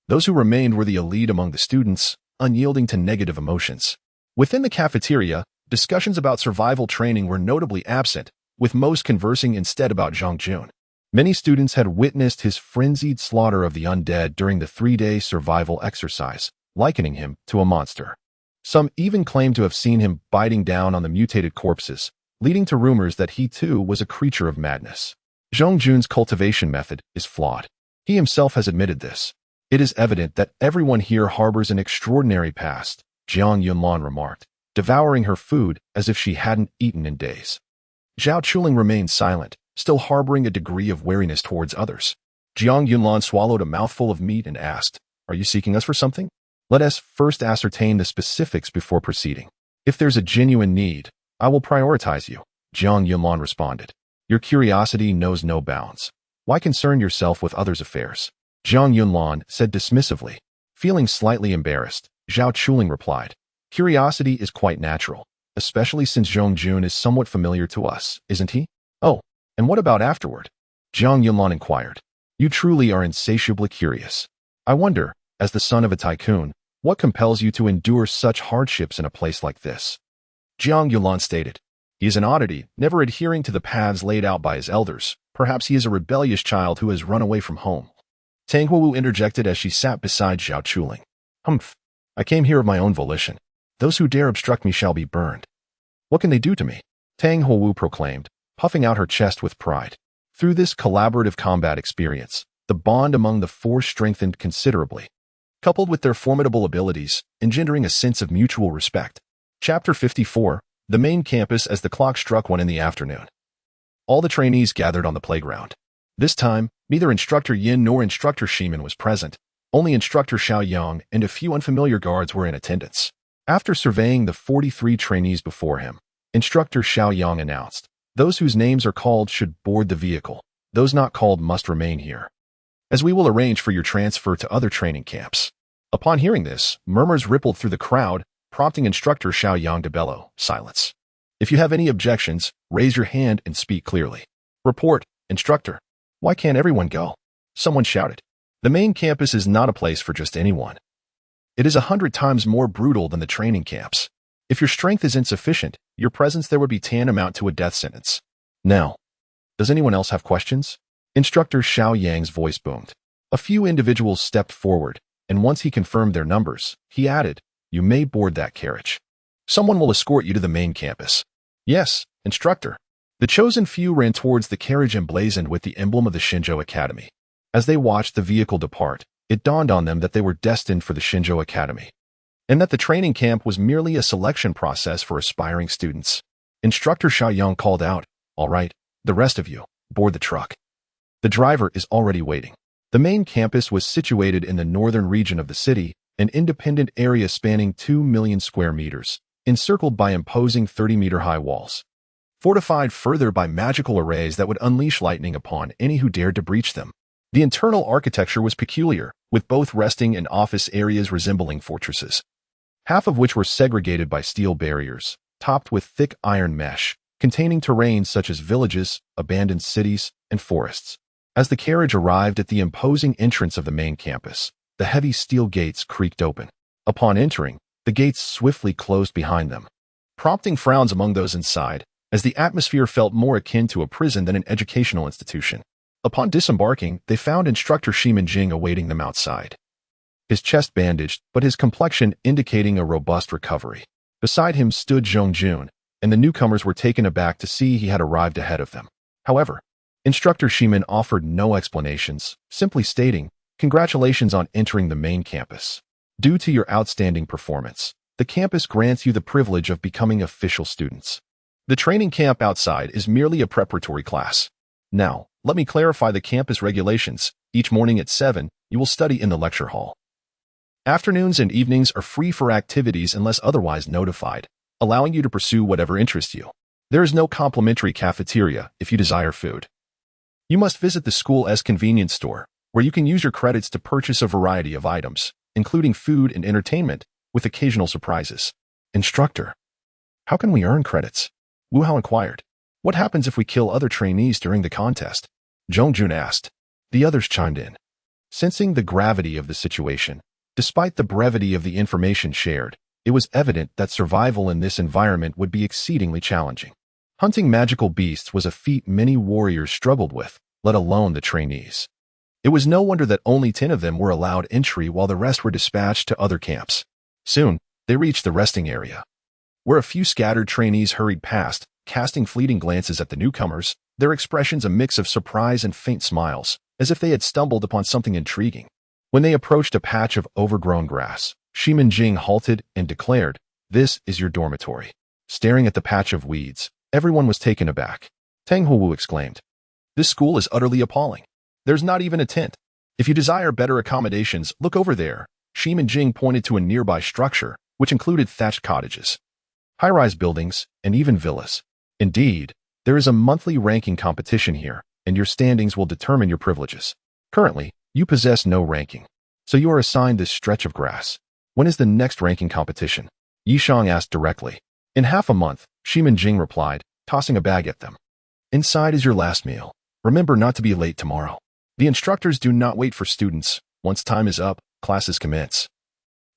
A: Those who remained were the elite among the students, unyielding to negative emotions. Within the cafeteria, discussions about survival training were notably absent, with most conversing instead about Zhang Jun. Many students had witnessed his frenzied slaughter of the undead during the 3-day survival exercise, likening him to a monster. Some even claimed to have seen him biting down on the mutated corpses, leading to rumors that he too was a creature of madness. Zhang Jun's cultivation method is flawed. He himself has admitted this. It is evident that everyone here harbors an extraordinary past, Jiang Yunlan remarked, devouring her food as if she hadn't eaten in days. Zhao Chuling remained silent, still harboring a degree of wariness towards others. Jiang Yunlan swallowed a mouthful of meat and asked, "Are you seeking us for something? Let us first ascertain the specifics before proceeding. If there's a genuine need, I will prioritize you," Jiang Yunlan responded. "Your curiosity knows no bounds. Why concern yourself with others' affairs?" Jiang Yunlan said dismissively. Feeling slightly embarrassed, Zhao Chuling replied, "Curiosity is quite natural, especially since Zhang Jun is somewhat familiar to us, isn't he?" "Oh, and what about afterward?" Jiang Yunlan inquired. "You truly are insatiably curious. I wonder, as the son of a tycoon, what compels you to endure such hardships in a place like this?" Jiang Yunlan stated, "He is an oddity, never adhering to the paths laid out by his elders. Perhaps he is a rebellious child who has run away from home." Tang Huowu interjected as she sat beside Zhao Chuling. "Humph. I came here of my own volition. Those who dare obstruct me shall be burned." "What can they do to me?" Tang Huowu proclaimed, puffing out her chest with pride. Through this collaborative combat experience, the bond among the four strengthened considerably, coupled with their formidable abilities, engendering a sense of mutual respect. Chapter 54, The Main Campus. As the clock struck 1 in the afternoon, all the trainees gathered on the playground. This time, neither Instructor Yin nor Instructor Shimin was present. Only Instructor Xiaoyang and a few unfamiliar guards were in attendance. After surveying the 43 trainees before him, Instructor Xiaoyang announced, "Those whose names are called should board the vehicle. Those not called must remain here, as we will arrange for your transfer to other training camps." Upon hearing this, murmurs rippled through the crowd, prompting Instructor Xiaoyang to bellow, "Silence. If you have any objections, raise your hand and speak clearly." "Report, Instructor." "Why can't everyone go?" someone shouted. "The main campus is not a place for just anyone. It is 100 times more brutal than the training camps. If your strength is insufficient, your presence there would be tantamount to a death sentence. Now, does anyone else have questions?" Instructor Xiaoyang's voice boomed. A few individuals stepped forward, and once he confirmed their numbers, he added, "You may board that carriage. Someone will escort you to the main campus." "Yes, Instructor." The chosen few ran towards the carriage emblazoned with the emblem of the Shinjo Academy. As they watched the vehicle depart, it dawned on them that they were destined for the Shinjo Academy, and that the training camp was merely a selection process for aspiring students. Instructor Xiaoyang called out, "All right, the rest of you, board the truck. The driver is already waiting." The main campus was situated in the northern region of the city, an independent area spanning 2 million square meters, encircled by imposing 30-meter-high walls, fortified further by magical arrays that would unleash lightning upon any who dared to breach them. The internal architecture was peculiar, with both resting and office areas resembling fortresses, half of which were segregated by steel barriers, topped with thick iron mesh, containing terrains such as villages, abandoned cities, and forests. As the carriage arrived at the imposing entrance of the main campus, the heavy steel gates creaked open. Upon entering, the gates swiftly closed behind them, prompting frowns among those inside, as the atmosphere felt more akin to a prison than an educational institution. Upon disembarking, they found Instructor Shimin Jing awaiting them outside, his chest bandaged, but his complexion indicating a robust recovery. Beside him stood Zhang Jun, and the newcomers were taken aback to see he had arrived ahead of them. However, Instructor Shimin offered no explanations, simply stating, "Congratulations on entering the main campus. Due to your outstanding performance, the campus grants you the privilege of becoming official students." The training camp outside is merely a preparatory class. Now, let me clarify the campus regulations. Each morning at 7, you will study in the lecture hall. Afternoons and evenings are free for activities unless otherwise notified, allowing you to pursue whatever interests you. There is no complimentary cafeteria if you desire food. You must visit the school's convenience store, where you can use your credits to purchase a variety of items, including food and entertainment, with occasional surprises. Instructor. How can we earn credits? Wu Hao inquired. What happens if we kill other trainees during the contest? Zhong Jun asked. The others chimed in. Sensing the gravity of the situation, despite the brevity of the information shared, it was evident that survival in this environment would be exceedingly challenging. Hunting magical beasts was a feat many warriors struggled with, let alone the trainees. It was no wonder that only 10 of them were allowed entry while the rest were dispatched to other camps. Soon, they reached the resting area, where a few scattered trainees hurried past, casting fleeting glances at the newcomers, their expressions a mix of surprise and faint smiles, as if they had stumbled upon something intriguing. When they approached a patch of overgrown grass, Shimin Jing halted and declared, "This is your dormitory." Staring at the patch of weeds, everyone was taken aback. Tang Huwu exclaimed, "This school is utterly appalling. There's not even a tent. If you desire better accommodations, look over there." Shimin Jing pointed to a nearby structure, which included thatched cottages, high-rise buildings, and even villas. Indeed, there is a monthly ranking competition here, and your standings will determine your privileges. Currently, you possess no ranking, so you are assigned this stretch of grass. When is the next ranking competition? Yishang asked directly. In half a month, Shimin Jing replied, tossing a bag at them. Inside is your last meal. Remember not to be late tomorrow. The instructors do not wait for students. Once time is up, classes commence.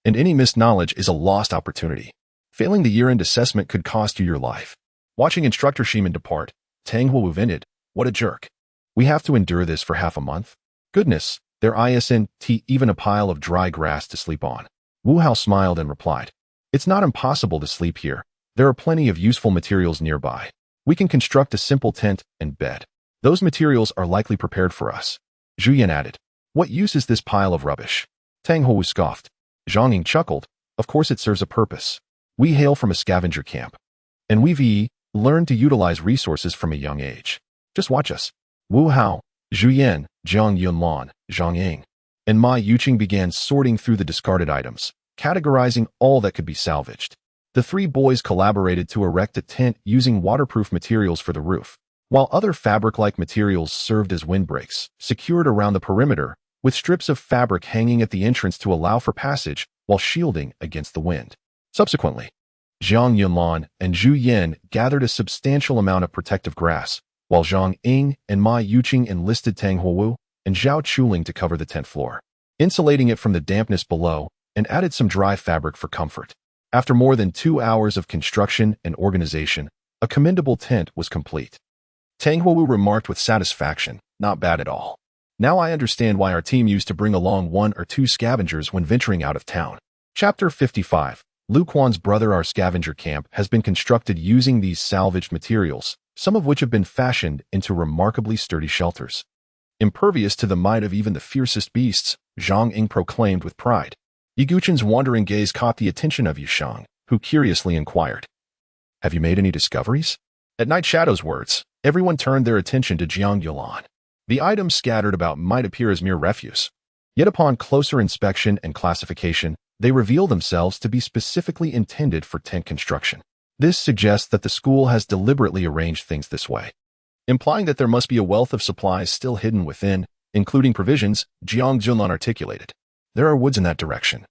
A: And any missed knowledge is a lost opportunity. Failing the year-end assessment could cost you your life. Watching instructor Shimin depart, Tang Huwu vented, "What a jerk. We have to endure this for half a month? Goodness, there isn't even a pile of dry grass to sleep on." Wu Hao smiled and replied, "It's not impossible to sleep here. There are plenty of useful materials nearby. We can construct a simple tent and bed. Those materials are likely prepared for us." Zhu Yan added, "What use is this pile of rubbish?" Tang Huwu scoffed. Zhang Ying chuckled, "Of course it serves a purpose. We hail from a scavenger camp, and we've learned to utilize resources from a young age. Just watch us." Wu Hao, Zhu Yan, Jiang Yunlan, Zhang Ying, and Ma Yuqing began sorting through the discarded items, categorizing all that could be salvaged. The three boys collaborated to erect a tent using waterproof materials for the roof, while other fabric-like materials served as windbreaks, secured around the perimeter, with strips of fabric hanging at the entrance to allow for passage while shielding against the wind. Subsequently, Jiang Yunlan and Zhu Yan gathered a substantial amount of protective grass, while Zhang Ying and Ma Yuqing enlisted Tang Huwu and Zhao Chuling to cover the tent floor, insulating it from the dampness below, and added some dry fabric for comfort. After more than 2 hours of construction and organization, a commendable tent was complete. Tang Huwu remarked with satisfaction, "Not bad at all. Now I understand why our team used to bring along 1 or 2 scavengers when venturing out of town." Chapter 55. Lu Quan's brother. Our scavenger camp has been constructed using these salvaged materials, some of which have been fashioned into remarkably sturdy shelters. Impervious to the might of even the fiercest beasts, Zhang Ying proclaimed with pride. Yiguchen's wandering gaze caught the attention of Yishang, who curiously inquired, "Have you made any discoveries?" At Night Shadow's words, everyone turned their attention to Jiang Yulan. The items scattered about might appear as mere refuse. Yet upon closer inspection and classification, they reveal themselves to be specifically intended for tent construction. This suggests that the school has deliberately arranged things this way, implying that there must be a wealth of supplies still hidden within, including provisions. Jiang Junlan articulated, "There are woods in that direction,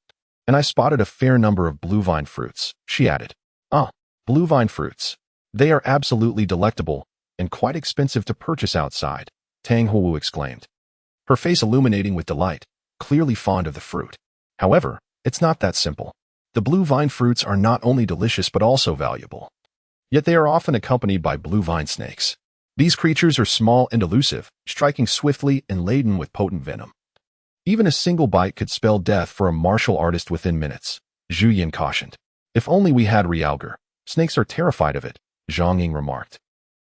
A: and I spotted a fair number of blue vine fruits," she added. "Ah, blue vine fruits. They are absolutely delectable and quite expensive to purchase outside," Tang Huwu exclaimed, her face illuminating with delight, clearly fond of the fruit. However, it's not that simple. The blue vine fruits are not only delicious but also valuable. Yet they are often accompanied by blue vine snakes. These creatures are small and elusive, striking swiftly and laden with potent venom. Even a single bite could spell death for a martial artist within minutes, Zhu Yin cautioned. "If only we had realgar. Snakes are terrified of it," Zhang Ying remarked.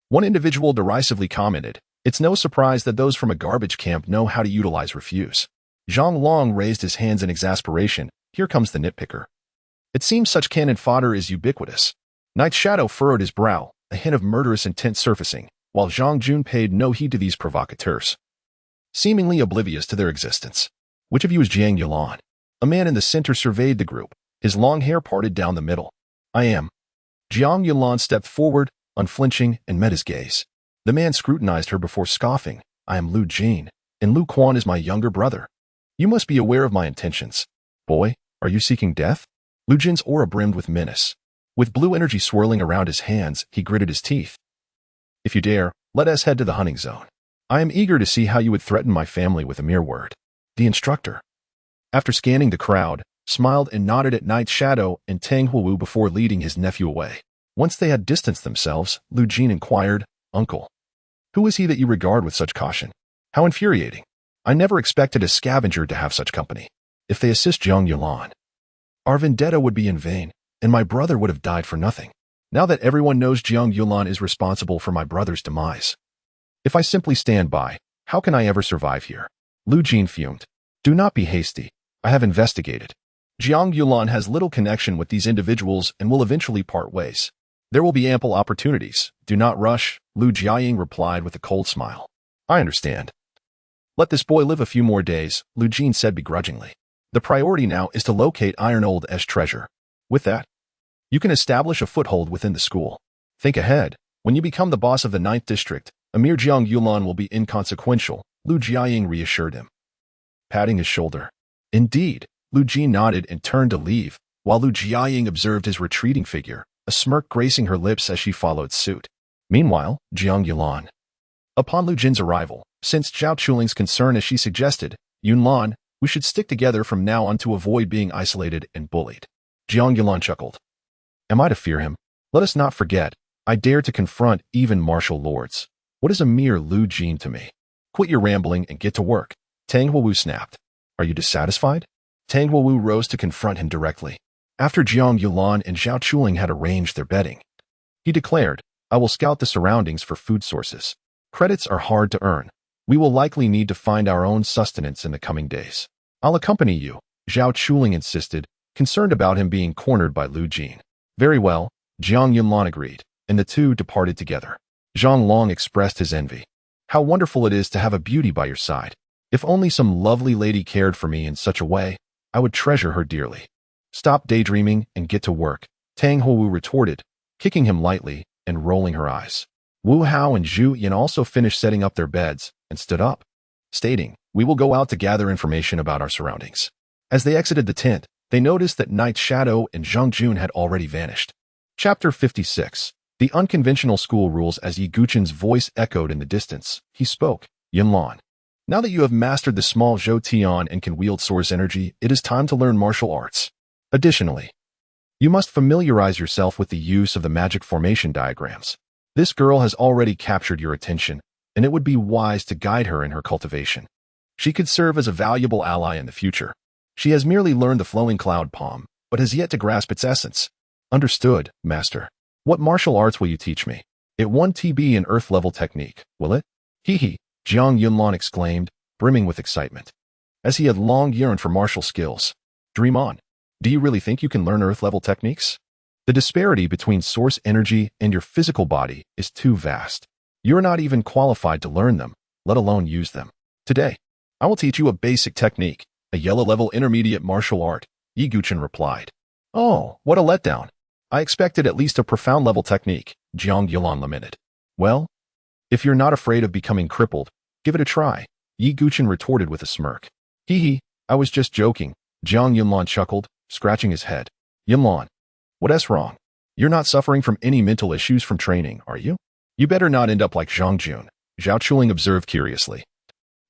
A: One individual derisively commented, "It's no surprise that those from a garbage camp know how to utilize refuse." Zhang Long raised his hands in exasperation. "Here comes the nitpicker. It seems such cannon fodder is ubiquitous." Night Shadow furrowed his brow, a hint of murderous intent surfacing, while Zhang Jun paid no heed to these provocateurs, seemingly oblivious to their existence. Which of you is Jiang Yulan? A man in the center surveyed the group, his long hair parted down the middle. I am. Jiang Yulan stepped forward, unflinching, and met his gaze. The man scrutinized her before scoffing. I am Lu Jin, and Lu Quan is my younger brother. You must be aware of my intentions. Boy, are you seeking death? Lu Jin's aura brimmed with menace. With blue energy swirling around his hands, he gritted his teeth. If you dare, let us head to the hunting zone. I am eager to see how you would threaten my family with a mere word. The instructor, after scanning the crowd, smiled and nodded at Night Shadow and Tang Huowu before leading his nephew away. Once they had distanced themselves, Lu Jin inquired, Uncle, who is he that you regard with such caution? How infuriating. I never expected a scavenger to have such company. If they assist Jiang Yulan, our vendetta would be in vain, and my brother would have died for nothing. Now that everyone knows Jiang Yulan is responsible for my brother's demise. If I simply stand by, how can I ever survive here? Lu Jin fumed. Do not be hasty. I have investigated. Jiang Yulan has little connection with these individuals and will eventually part ways. There will be ample opportunities. Do not rush, Lu Jiaying replied with a cold smile. I understand. Let this boy live a few more days, Lu Jin said begrudgingly. The priority now is to locate Iron Old Esh treasure. With that, you can establish a foothold within the school. Think ahead. When you become the boss of the 9th district, a mere Jiang Yulan will be inconsequential, Lu Jiaying reassured him, patting his shoulder. Indeed, Lu Jin nodded and turned to leave, while Lu Jiaying observed his retreating figure, a smirk gracing her lips as she followed suit. Meanwhile, Jiang Yulan. Upon Lu Jin's arrival, sensed Zhao Chuling's concern as she suggested, Yunlan, we should stick together from now on to avoid being isolated and bullied. Jiang Yulan chuckled. Am I to fear him? Let us not forget, I dare to confront even martial lords. What is a mere Lu Jin to me? Quit your rambling and get to work. Tang Huowu snapped. Are you dissatisfied? Tang Huowu rose to confront him directly. After Jiang Yulan and Zhao Chuling had arranged their bedding, he declared, I will scout the surroundings for food sources. Credits are hard to earn. We will likely need to find our own sustenance in the coming days. I'll accompany you, Zhao Chuling insisted, concerned about him being cornered by Lu Jin. Very well, Jiang Yulan agreed, and the two departed together. Zhang Long expressed his envy. How wonderful it is to have a beauty by your side. If only some lovely lady cared for me in such a way, I would treasure her dearly. Stop daydreaming and get to work, Tang Huowu retorted, kicking him lightly and rolling her eyes. Wu Hao and Zhu Yan also finished setting up their beds and stood up, stating, we will go out to gather information about our surroundings. As they exited the tent, they noticed that Night Shadow and Zhang Jun had already vanished. Chapter 56. The unconventional school rules. As Yi Guchen's voice echoed in the distance, he spoke, Yunlan. Now that you have mastered the small Zhou Tian and can wield source energy, it is time to learn martial arts. Additionally, you must familiarize yourself with the use of the magic formation diagrams. This girl has already captured your attention, and it would be wise to guide her in her cultivation. She could serve as a valuable ally in the future. She has merely learned the flowing cloud palm, but has yet to grasp its essence. Understood, master. What martial arts will you teach me? It won't be an earth-level technique, will it? Hee, Jiang Yunlan exclaimed, brimming with excitement. As he had long yearned for martial skills. Dream on. Do you really think you can learn earth-level techniques? The disparity between source energy and your physical body is too vast. You're not even qualified to learn them, let alone use them. Today, I will teach you a basic technique, a yellow-level intermediate martial art, Yi Guchen replied. Oh, what a letdown. I expected at least a profound-level technique, Jiang Yulan lamented. Well, if you're not afraid of becoming crippled, give it a try, Yi Guchen retorted with a smirk. I was just joking, Jiang Yulan chuckled, scratching his head. Yunlan, what's wrong? You're not suffering from any mental issues from training, are you? You better not end up like Zhang Jun, Zhao Chuling observed curiously.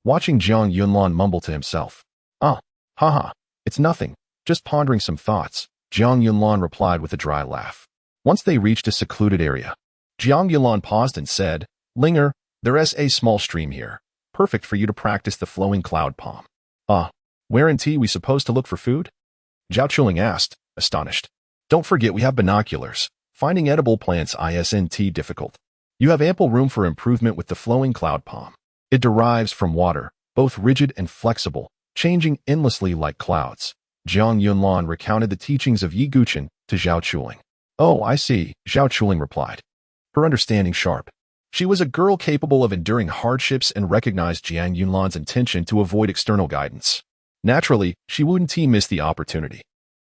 A: Watching Jiang Yunlan mumble to himself. Haha, it's nothing, just pondering some thoughts, Jiang Yunlan replied with a dry laugh. Once they reached a secluded area, Jiang Yunlan paused and said, Linger, there's a small stream here, perfect for you to practice the flowing cloud palm. Where in tea we supposed to look for food? Zhao Chuling asked, astonished. Don't forget we have binoculars. Finding edible plants isn't difficult. You have ample room for improvement with the flowing cloud palm. It derives from water, both rigid and flexible, changing endlessly like clouds. Jiang Yunlan recounted the teachings of Yi Guchen to Zhao Chuling. Oh, I see, Zhao Chuling replied. her understanding sharp. She was a girl capable of enduring hardships and recognized Jiang Yunlan's intention to avoid external guidance. Naturally, she wouldn't miss the opportunity.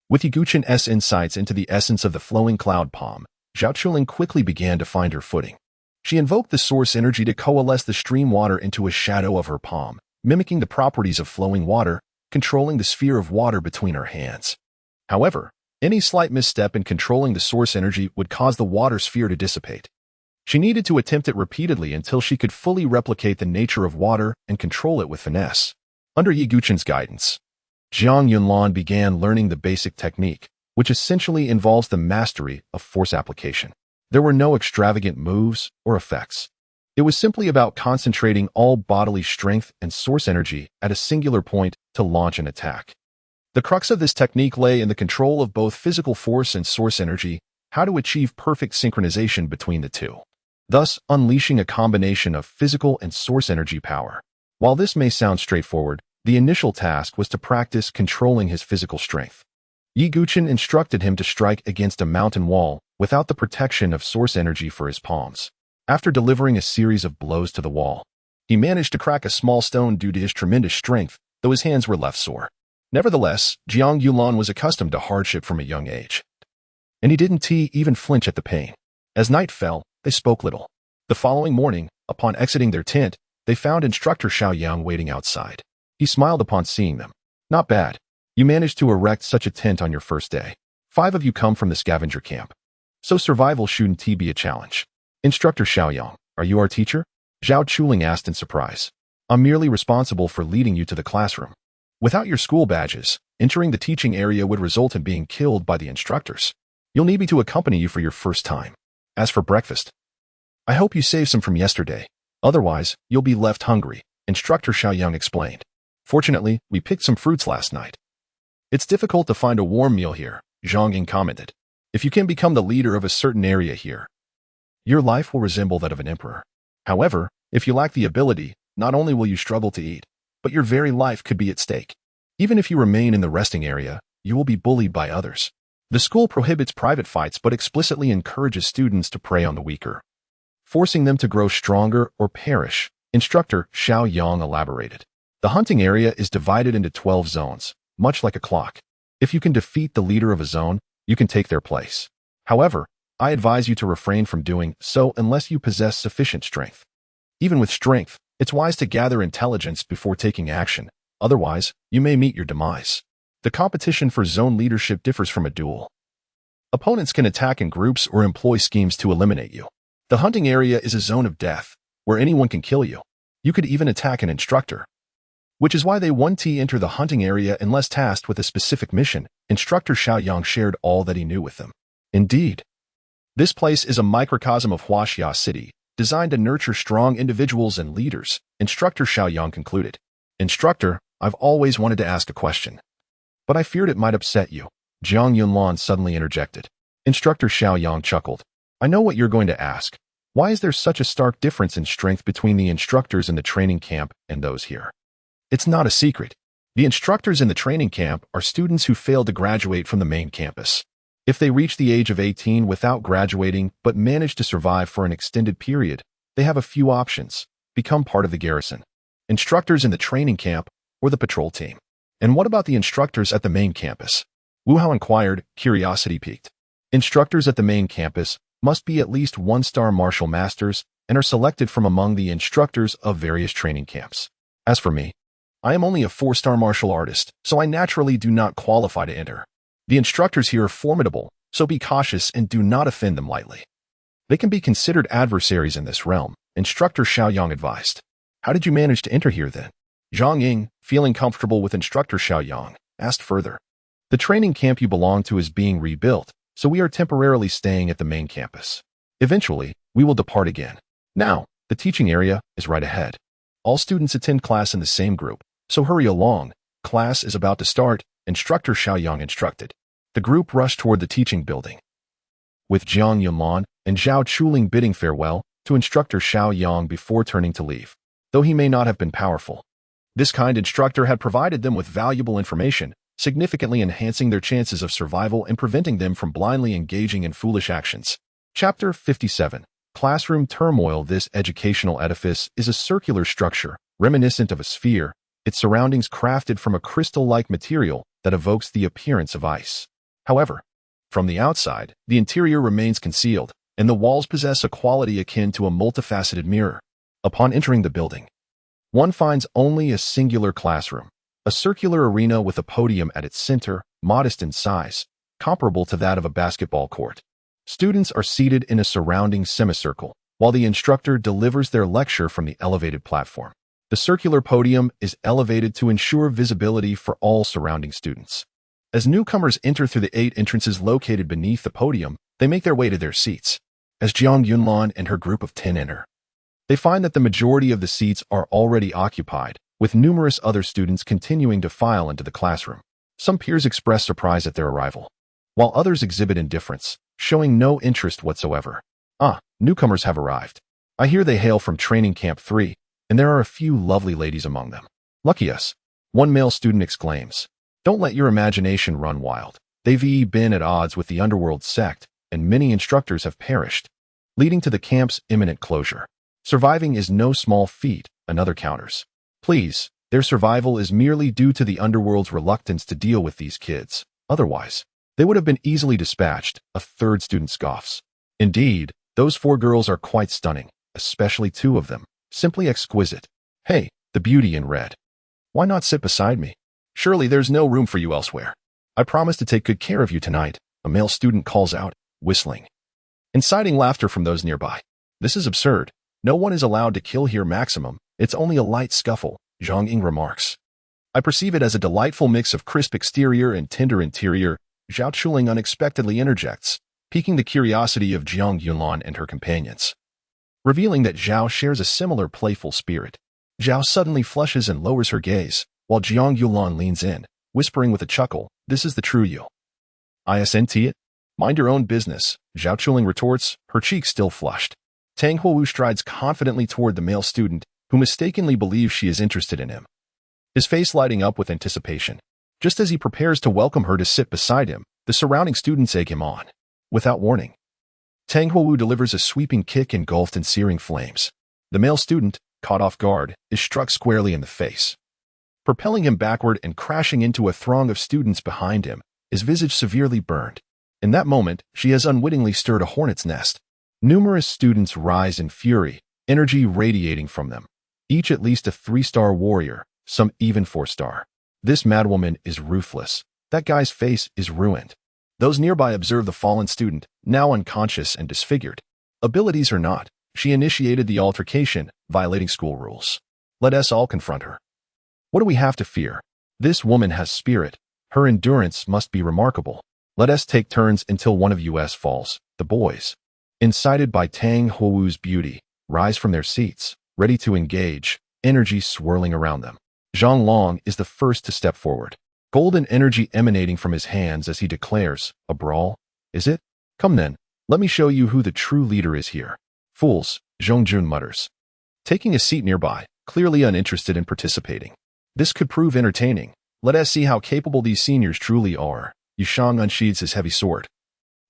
A: With Yiguchen's insights into the essence of the flowing cloud palm, Zhao Chuling quickly began to find her footing. She invoked the source energy to coalesce the stream water into a shadow of her palm, mimicking the properties of flowing water, controlling the sphere of water between her hands. However, any slight misstep in controlling the source energy would cause the water sphere to dissipate. She needed to attempt it repeatedly until she could fully replicate the nature of water and control it with finesse. Under Yiguchen's guidance, Jiang Yunlan began learning the basic technique, which essentially involves the mastery of force application. There were no extravagant moves or effects. It was simply about concentrating all bodily strength and source energy at a singular point to launch an attack. The crux of this technique lay in the control of both physical force and source energy, how to achieve perfect synchronization between the two, thus unleashing a combination of physical and source energy power. While this may sound straightforward, the initial task was to practice controlling his physical strength. Yiguchen instructed him to strike against a mountain wall without the protection of source energy for his palms. After delivering a series of blows to the wall, he managed to crack a small stone due to his tremendous strength, though his hands were left sore. Nevertheless, Jiang Yunlan was accustomed to hardship from a young age, and he didn't even flinch at the pain. As night fell, they spoke little. The following morning, upon exiting their tent, they found instructor Xiaoyang waiting outside. He smiled upon seeing them. Not bad. You managed to erect such a tent on your first day. 5 of you come from the scavenger camp. So survival shouldn't be a challenge. Instructor Xiaoyang, are you our teacher? Zhao Chuling asked in surprise. I'm merely responsible for leading you to the classroom. Without your school badges, entering the teaching area would result in being killed by the instructors. You'll need me to accompany you for your first time. As for breakfast, I hope you saved some from yesterday. Otherwise, you'll be left hungry, Instructor Xiaoyang explained. Fortunately, we picked some fruits last night. It's difficult to find a warm meal here, Zhang Ying commented. If you can become the leader of a certain area here, your life will resemble that of an emperor. However, if you lack the ability, not only will you struggle to eat, but your very life could be at stake. Even if you remain in the resting area, you will be bullied by others. The school prohibits private fights but explicitly encourages students to prey on the weaker, forcing them to grow stronger or perish, Instructor Xiaoyang elaborated. The hunting area is divided into 12 zones, much like a clock. If you can defeat the leader of a zone, you can take their place. However, I advise you to refrain from doing so unless you possess sufficient strength. Even with strength, it's wise to gather intelligence before taking action. Otherwise, you may meet your demise. The competition for zone leadership differs from a duel. Opponents can attack in groups or employ schemes to eliminate you. The hunting area is a zone of death, where anyone can kill you. You could even attack an instructor, which is why they won't enter the hunting area unless tasked with a specific mission. Instructor Xiaoyang shared all that he knew with them. Indeed, this place is a microcosm of Huaxia City, designed to nurture strong individuals and leaders, Instructor Xiaoyang concluded. Instructor, I've always wanted to ask a question, but I feared it might upset you, Jiang Yunlan suddenly interjected. Instructor Xiaoyang chuckled. I know what you're going to ask. Why is there such a stark difference in strength between the instructors in the training camp and those here? It's not a secret. The instructors in the training camp are students who failed to graduate from the main campus. If they reach the age of 18 without graduating but manage to survive for an extended period, they have a few options. Become part of the garrison, instructors in the training camp, or the patrol team. And what about the instructors at the main campus? Wu Hao inquired, curiosity piqued. Instructors at the main campus must be at least 1-star martial masters and are selected from among the instructors of various training camps. As for me, I am only a 4-star martial artist, so I naturally do not qualify to enter. The instructors here are formidable, so be cautious and do not offend them lightly. They can be considered adversaries in this realm, Instructor Xiaoyang advised. How did you manage to enter here then? Zhang Ying, feeling comfortable with Instructor Xiaoyang, asked further. The training camp you belong to is being rebuilt, so we are temporarily staying at the main campus. Eventually, we will depart again. Now, the teaching area is right ahead. All students attend class in the same group, so hurry along. Class is about to start, Instructor Xiaoyang instructed. The group rushed toward the teaching building, with Jiang Yunlan and Zhao Chuling bidding farewell to Instructor Xiaoyang before turning to leave. Though he may not have been powerful, this kind instructor had provided them with valuable information, significantly enhancing their chances of survival and preventing them from blindly engaging in foolish actions. Chapter 57. Classroom turmoil. This educational edifice is a circular structure, reminiscent of a sphere, its surroundings crafted from a crystal-like material that evokes the appearance of ice. However, from the outside, the interior remains concealed, and the walls possess a quality akin to a multifaceted mirror. Upon entering the building, one finds only a singular classroom, a circular arena with a podium at its center, modest in size, comparable to that of a basketball court. Students are seated in a surrounding semicircle, while the instructor delivers their lecture from the elevated platform. The circular podium is elevated to ensure visibility for all surrounding students. As newcomers enter through the 8 entrances located beneath the podium, they make their way to their seats. As Jiang Yunlan and her group of 10 enter, they find that the majority of the seats are already occupied, with numerous other students continuing to file into the classroom. Some peers express surprise at their arrival, while others exhibit indifference, showing no interest whatsoever. Newcomers have arrived. I hear they hail from Training Camp 3, and there are a few lovely ladies among them. Lucky us, one male student exclaims. Don't let your imagination run wild. They've been at odds with the underworld sect, and many instructors have perished, leading to the camp's imminent closure. Surviving is no small feat, another counters. Please, their survival is merely due to the underworld's reluctance to deal with these kids. Otherwise, they would have been easily dispatched, a third student scoffs. Indeed, those 4 girls are quite stunning, especially 2 of them. Simply exquisite. Hey, the beauty in red. Why not sit beside me? Surely there's no room for you elsewhere. I promise to take good care of you tonight, a male student calls out, whistling, inciting laughter from those nearby. This is absurd. No one is allowed to kill here maximum. It's only a light scuffle, Zhang Ying remarks. I perceive it as a delightful mix of crisp exterior and tender interior, Zhao Chuling unexpectedly interjects, piquing the curiosity of Jiang Yunlan and her companions. Revealing that Zhao shares a similar playful spirit, Zhao suddenly flushes and lowers her gaze, while Jiang Yunlan leans in, whispering with a chuckle, this is the true you. Isn't it? Mind your own business, Zhao Chuling retorts, her cheeks still flushed. Tang Huowu strides confidently toward the male student, who mistakenly believes she is interested in him, his face lighting up with anticipation. Just as he prepares to welcome her to sit beside him, the surrounding students egg him on. Without warning, Tang Huowu delivers a sweeping kick engulfed in searing flames. The male student, caught off guard, is struck squarely in the face, propelling him backward and crashing into a throng of students behind him, his visage severely burned. In that moment, she has unwittingly stirred a hornet's nest. Numerous students rise in fury, energy radiating from them, each at least a 3-star warrior, some even 4-star. This madwoman is ruthless. That guy's face is ruined. Those nearby observe the fallen student, now unconscious and disfigured. Abilities or not, she initiated the altercation, violating school rules. Let us all confront her. What do we have to fear? This woman has spirit. Her endurance must be remarkable. Let us take turns until one of us falls. The boys, incited by Tang Huowu's beauty, rise from their seats, ready to engage, energy swirling around them. Zhang Long is the first to step forward, golden energy emanating from his hands as he declares, a brawl? Is it? Come then, let me show you who the true leader is here. Fools, Zhong Jun mutters, taking a seat nearby, clearly uninterested in participating. This could prove entertaining. Let us see how capable these seniors truly are. Yushang unsheathes his heavy sword,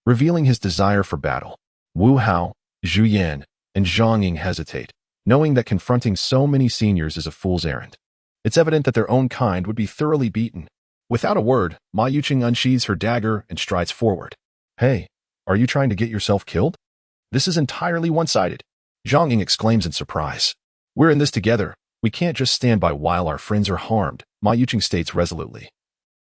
A: revealing his desire for battle. Wu Hao, Zhu Yan, and Zhang Ying hesitate, knowing that confronting so many seniors is a fool's errand. It's evident that their own kind would be thoroughly beaten. Without a word, Ma Yuqing unsheathes her dagger and strides forward. Hey, are you trying to get yourself killed? This is entirely one-sided, Zhang Ying exclaims in surprise. We're in this together. We can't just stand by while our friends are harmed, Ma Yuqing states resolutely.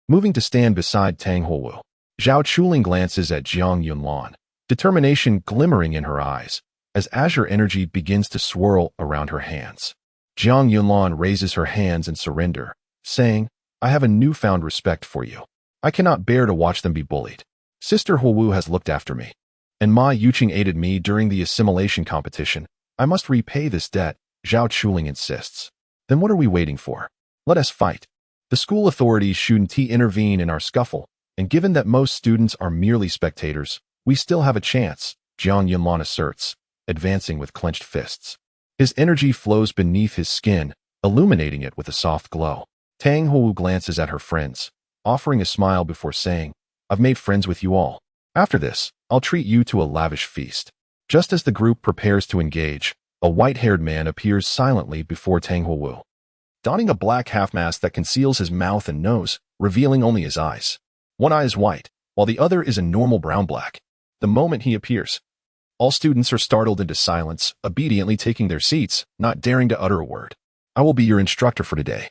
A: Moving to stand beside Tang Huowu, Zhao Chuling glances at Jiang Yunlan, determination glimmering in her eyes, as azure energy begins to swirl around her hands. Jiang Yunlan raises her hands in surrender, saying, I have a newfound respect for you. I cannot bear to watch them be bullied. Sister Huowu has looked after me, and Ma Yuqing aided me during the assimilation competition. I must repay this debt, Zhao Chuling insists. Then what are we waiting for? Let us fight. The school authorities shouldn't intervene in our scuffle, and given that most students are merely spectators, we still have a chance, Jiang Yunlan asserts, advancing with clenched fists. His energy flows beneath his skin, illuminating it with a soft glow. Tang Huowu glances at her friends, offering a smile before saying, I've made friends with you all. After this, I'll treat you to a lavish feast. Just as the group prepares to engage, a white-haired man appears silently before Tang Huowu, donning a black half-mask that conceals his mouth and nose, revealing only his eyes. One eye is white, while the other is a normal brown-black. The moment he appears, all students are startled into silence, obediently taking their seats, not daring to utter a word. I will be your instructor for today.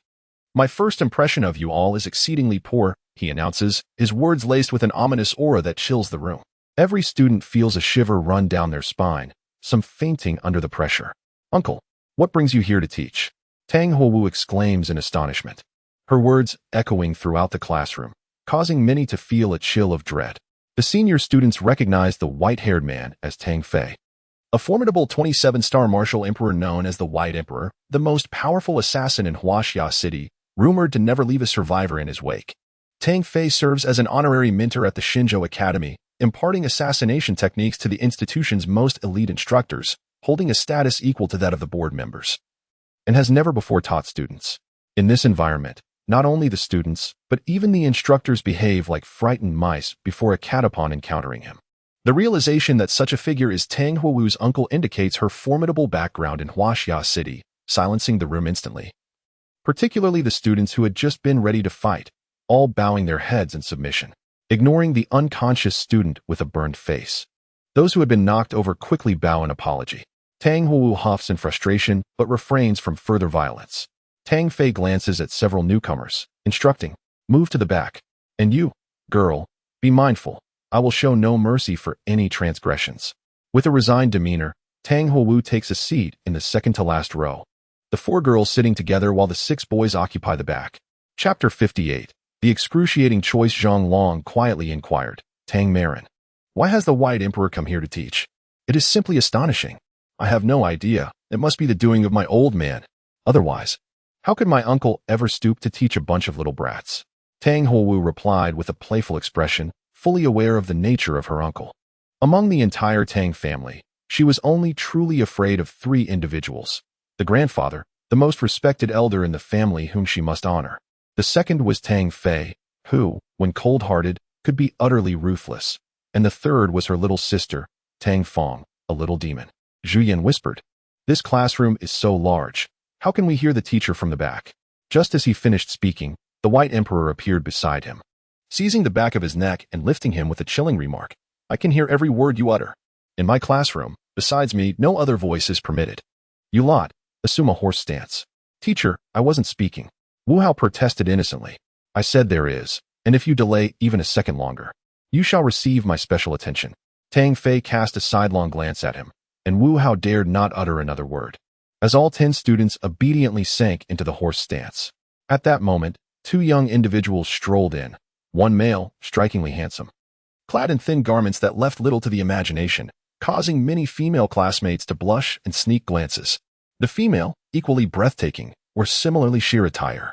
A: My first impression of you all is exceedingly poor, he announces, his words laced with an ominous aura that chills the room. Every student feels a shiver run down their spine, some fainting under the pressure. Uncle, what brings you here to teach? Tang Huowu exclaims in astonishment, her words echoing throughout the classroom, causing many to feel a chill of dread. The senior students recognize the white-haired man as Tang Fei, a formidable 27-star martial emperor known as the White Emperor, the most powerful assassin in Huaxia City, rumored to never leave a survivor in his wake. Tang Fei serves as an honorary mentor at the Xinzhou Academy, imparting assassination techniques to the institution's most elite instructors, holding a status equal to that of the board members, and has never before taught students. In this environment, not only the students, but even the instructors behave like frightened mice before a cat upon encountering him. The realization that such a figure is Tang Huowu's uncle indicates her formidable background in Huaxia City, silencing the room instantly. Particularly the students who had just been ready to fight, all bowing their heads in submission, ignoring the unconscious student with a burned face. Those who had been knocked over quickly bow in apology. Tang Huowu huffs in frustration, but refrains from further violence. Tang Fei glances at several newcomers, instructing, move to the back. And you, girl, be mindful. I will show no mercy for any transgressions. With a resigned demeanor, Tang Huowu takes a seat in the second-to-last row. The 4 girls sitting together while the 6 boys occupy the back. Chapter 58. The excruciating choice. Zhang Long quietly inquired, Tang Marin, why has the White Emperor come here to teach? It is simply astonishing. I have no idea. It must be the doing of my old man. Otherwise, how could my uncle ever stoop to teach a bunch of little brats? Tang Huowu replied with a playful expression, fully aware of the nature of her uncle. Among the entire Tang family, she was only truly afraid of 3 individuals. The grandfather, the most respected elder in the family whom she must honor. The second was Tang Fei, who, when cold-hearted, could be utterly ruthless. And the third was her little sister, Tang Fong, a little demon. Zhu Yan whispered, this classroom is so large. How can we hear the teacher from the back? Just as he finished speaking, the White Emperor appeared beside him, seizing the back of his neck and lifting him with a chilling remark. I can hear every word you utter. In my classroom, besides me, no other voice is permitted. You lot, assume a horse stance. Teacher, I wasn't speaking. Wu Hao protested innocently. I said there is, and if you delay even a second longer, you shall receive my special attention. Tang Fei cast a sidelong glance at him, and Wu Hao dared not utter another word, as all 10 students obediently sank into the horse stance. At that moment, 2 young individuals strolled in, one male, strikingly handsome, clad in thin garments that left little to the imagination, causing many female classmates to blush and sneak glances. The female, equally breathtaking, wore similarly sheer attire,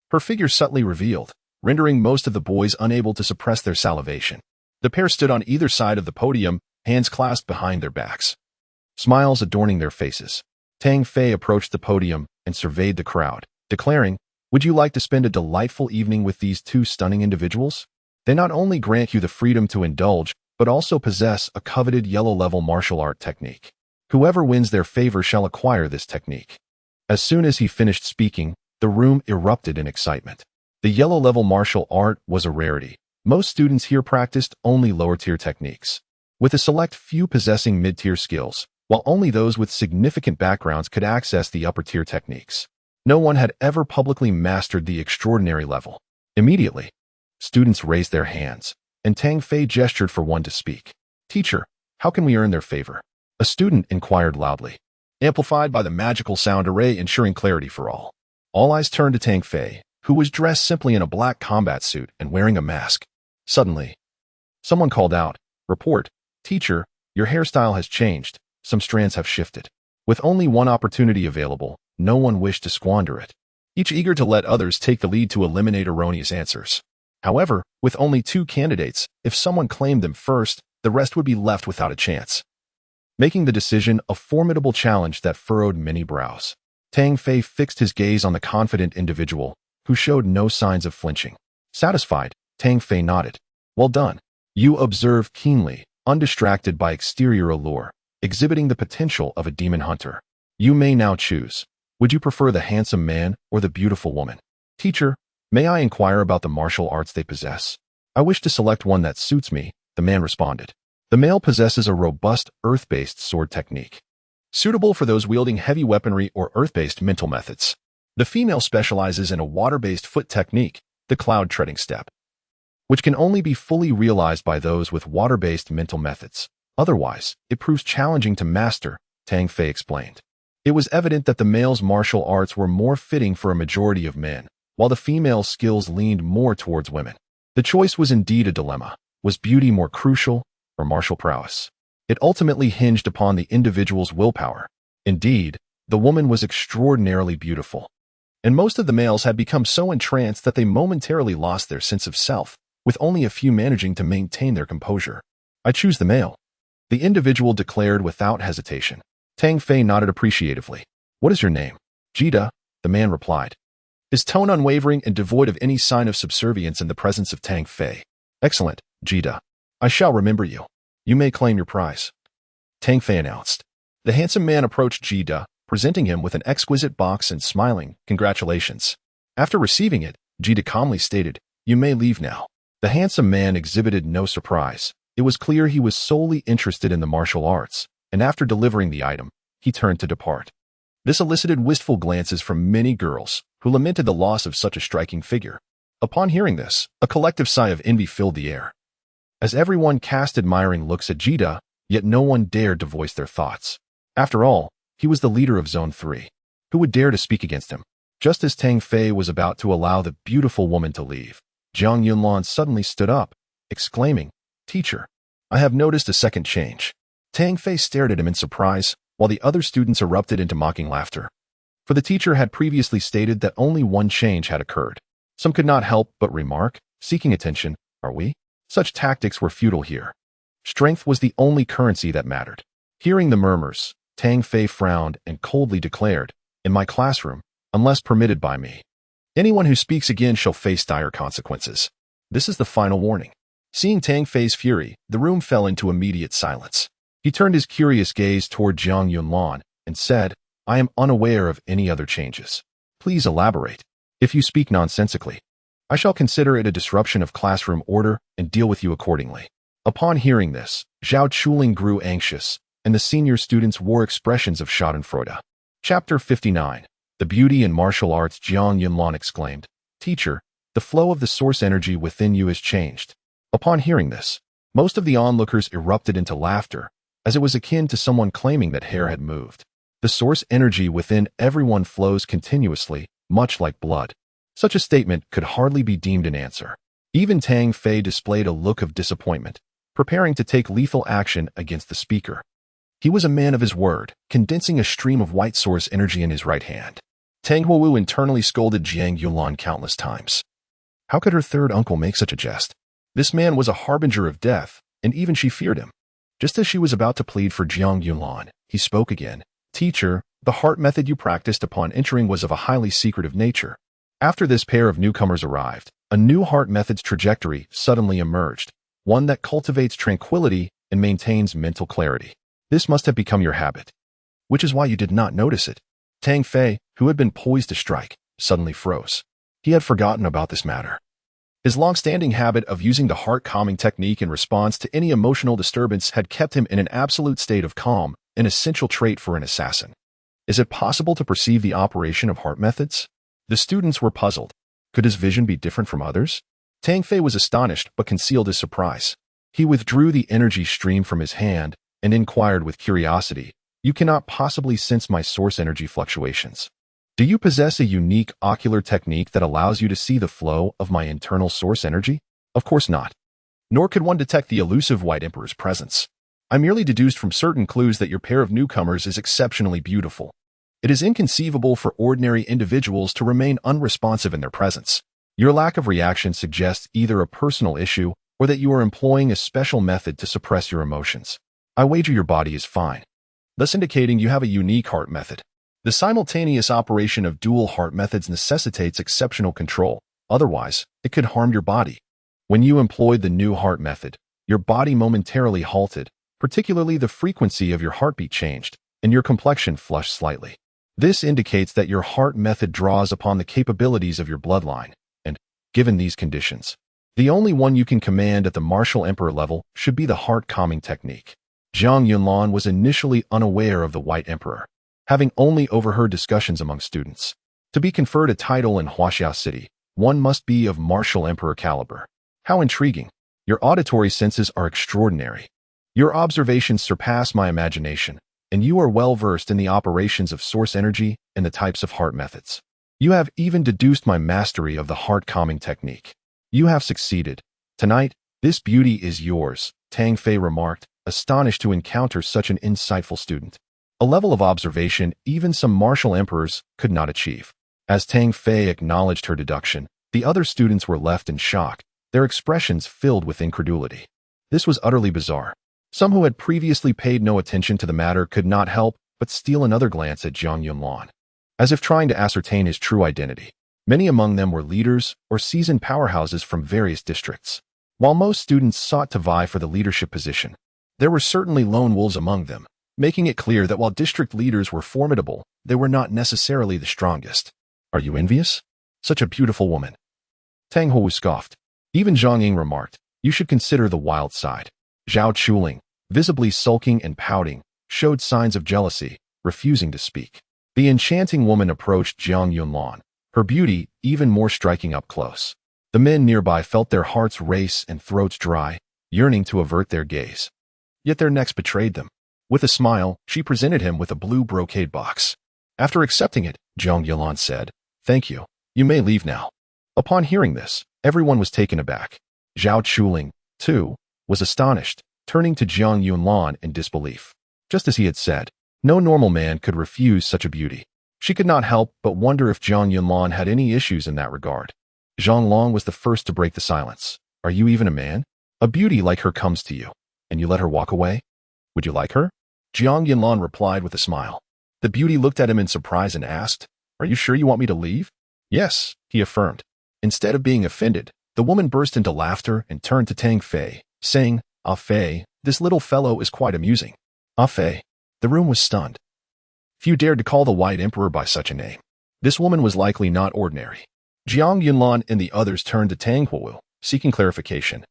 A: her figure subtly revealed, rendering most of the boys unable to suppress their salivation. The pair stood on either side of the podium, hands clasped behind their backs, smiles adorning their faces. Tang Fei approached the podium and surveyed the crowd, declaring, would you like to spend a delightful evening with these 2 stunning individuals? They not only grant you the freedom to indulge, but also possess a coveted yellow-level martial art technique. Whoever wins their favor shall acquire this technique. As soon as he finished speaking, the room erupted in excitement. The yellow-level martial art was a rarity. Most students here practiced only lower-tier techniques, with a select few possessing mid-tier skills, while only those with significant backgrounds could access the upper-tier techniques. No one had ever publicly mastered the extraordinary level. Immediately, students raised their hands, and Tang Fei gestured for one to speak. Teacher, how can we earn their favor? A student inquired loudly, amplified by the magical sound array ensuring clarity for all. All eyes turned to Tang Fei, who was dressed simply in a black combat suit and wearing a mask. Suddenly, someone called out, report, teacher, your hairstyle has changed, some strands have shifted. With only one opportunity available, no one wished to squander it, each eager to let others take the lead to eliminate erroneous answers. However, with only 2 candidates, if someone claimed them first, the rest would be left without a chance, making the decision a formidable challenge that furrowed many brows. Tang Fei fixed his gaze on the confident individual, who showed no signs of flinching. Satisfied, Tang Fei nodded. Well done. You observe keenly, undistracted by exterior allure. exhibiting the potential of a demon hunter. You may now choose. Would you prefer the handsome man or the beautiful woman? Teacher, may I inquire about the martial arts they possess? I wish to select one that suits me, the man responded. The male possesses a robust, earth-based sword technique, suitable for those wielding heavy weaponry or earth-based mental methods. The female specializes in a water-based foot technique, the cloud-treading step, which can only be fully realized by those with water-based mental methods. Otherwise, it proves challenging to master, Tang Fei explained. It was evident that the male's martial arts were more fitting for a majority of men, while the female's skills leaned more towards women. The choice was indeed a dilemma. Was beauty more crucial, or martial prowess? It ultimately hinged upon the individual's willpower. Indeed, the woman was extraordinarily beautiful, and most of the males had become so entranced that they momentarily lost their sense of self, with only a few managing to maintain their composure. I choose the male, the individual declared without hesitation. Tang Fei nodded appreciatively. What is your name? Jida, the man replied, his tone unwavering and devoid of any sign of subservience in the presence of Tang Fei. Excellent, Jida. I shall remember you. You may claim your prize, Tang Fei announced. The handsome man approached Jida, presenting him with an exquisite box and smiling, congratulations. After receiving it, Jida calmly stated, you may leave now. The handsome man exhibited no surprise. It was clear he was solely interested in the martial arts, and after delivering the item, he turned to depart. This elicited wistful glances from many girls, who lamented the loss of such a striking figure. Upon hearing this, a collective sigh of envy filled the air, as everyone cast admiring looks at Jida, yet no one dared to voice their thoughts. After all, he was the leader of Zone 3. Who would dare to speak against him? Just as Tang Fei was about to allow the beautiful woman to leave, Jiang Yunlan suddenly stood up, exclaiming, Teacher, I have noticed a second change. Tang Fei stared at him in surprise, while the other students erupted into mocking laughter. For the teacher had previously stated that only one change had occurred. Some could not help but remark, seeking attention, are we? Such tactics were futile here. Strength was the only currency that mattered. Hearing the murmurs, Tang Fei frowned and coldly declared, in my classroom, unless permitted by me, anyone who speaks again shall face dire consequences. This is the final warning. Seeing Tang Fei's fury, the room fell into immediate silence. He turned his curious gaze toward Jiang Yunlan and said, I am unaware of any other changes. Please elaborate. If you speak nonsensically, I shall consider it a disruption of classroom order and deal with you accordingly. Upon hearing this, Zhao Chuling grew anxious, and the senior students wore expressions of schadenfreude. Chapter 59. The Beauty in Martial Arts. Jiang Yunlan exclaimed, Teacher, the flow of the source energy within you has changed. Upon hearing this, most of the onlookers erupted into laughter, as it was akin to someone claiming that hair had moved. The source energy within everyone flows continuously, much like blood. Such a statement could hardly be deemed an answer. Even Tang Fei displayed a look of disappointment, preparing to take lethal action against the speaker. He was a man of his word, condensing a stream of white source energy in his right hand. Tang Huowu internally scolded Jiang Yunlan countless times. How could her third uncle make such a jest? This man was a harbinger of death, and even she feared him. Just as she was about to plead for Jiang Yunlan, he spoke again. Teacher, the heart method you practiced upon entering was of a highly secretive nature. After this pair of newcomers arrived, a new heart method's trajectory suddenly emerged, one that cultivates tranquility and maintains mental clarity. This must have become your habit, which is why you did not notice it. Tang Fei, who had been poised to strike, suddenly froze. He had forgotten about this matter. His long-standing habit of using the heart-calming technique in response to any emotional disturbance had kept him in an absolute state of calm, an essential trait for an assassin. Is it possible to perceive the operation of heart methods? The students were puzzled. Could his vision be different from others? Tang Fei was astonished but concealed his surprise. He withdrew the energy stream from his hand and inquired with curiosity, You cannot possibly sense my source energy fluctuations. Do you possess a unique ocular technique that allows you to see the flow of my internal source energy? Of course not. Nor could one detect the elusive White Emperor's presence. I merely deduced from certain clues that your pair of newcomers is exceptionally beautiful. It is inconceivable for ordinary individuals to remain unresponsive in their presence. Your lack of reaction suggests either a personal issue or that you are employing a special method to suppress your emotions. I wager your body is fine, thus indicating you have a unique heart method. The simultaneous operation of dual heart methods necessitates exceptional control. Otherwise, it could harm your body. When you employed the new heart method, your body momentarily halted, Particularly the frequency of your heartbeat changed, and your complexion flushed slightly. This indicates that your heart method draws upon the capabilities of your bloodline, and, given these conditions, the only one you can command at the martial emperor level should be the heart-calming technique. Zhang Yunlan was initially unaware of the White Emperor, having only overheard discussions among students. To be conferred a title in Huaxiao City, one must be of martial emperor caliber. How intriguing! Your auditory senses are extraordinary. Your observations surpass my imagination, and you are well versed in the operations of source energy and the types of heart methods. You have even deduced my mastery of the heart-calming technique. You have succeeded. Tonight, this beauty is yours, Tang Fei remarked, astonished to encounter such an insightful student. A level of observation even some martial emperors could not achieve. As Tang Fei acknowledged her deduction, the other students were left in shock, their expressions filled with incredulity. This was utterly bizarre. Some who had previously paid no attention to the matter could not help but steal another glance at Zhang Yunlan, as if trying to ascertain his true identity. Many among them were leaders or seasoned powerhouses from various districts. While most students sought to vie for the leadership position, there were certainly lone wolves among them, making it clear that while district leaders were formidable, they were not necessarily the strongest. Are you envious? Such a beautiful woman. Tang Hou scoffed. Even Zhang Ying remarked, you should consider the wild side. Zhao Chuling, visibly sulking and pouting, showed signs of jealousy, refusing to speak. The enchanting woman approached Zhang Yunlan, her beauty even more striking up close. The men nearby felt their hearts race and throats dry, yearning to avert their gaze. Yet their necks betrayed them. With a smile, she presented him with a blue brocade box. After accepting it, Zhang Yunlan said, "Thank you. You may leave now." Upon hearing this, everyone was taken aback. Zhao Chuling, too, was astonished, turning to Zhang Yunlan in disbelief. Just as he had said, no normal man could refuse such a beauty. She could not help but wonder if Zhang Yunlan had any issues in that regard. Zhang Long was the first to break the silence. Are you even a man? A beauty like her comes to you, and you let her walk away? Would you like her? Zhang Yunlan replied with a smile. The beauty looked at him in surprise and asked, Are you sure you want me to leave? Yes, he affirmed. Instead of being offended, the woman burst into laughter and turned to Tang Fei, saying, Ah Fei, this little fellow is quite amusing. Ah Fei. The room was stunned. Few dared to call the White Emperor by such a name. This woman was likely not ordinary. Zhang Yunlan and the others turned to Tang Hou, seeking clarification.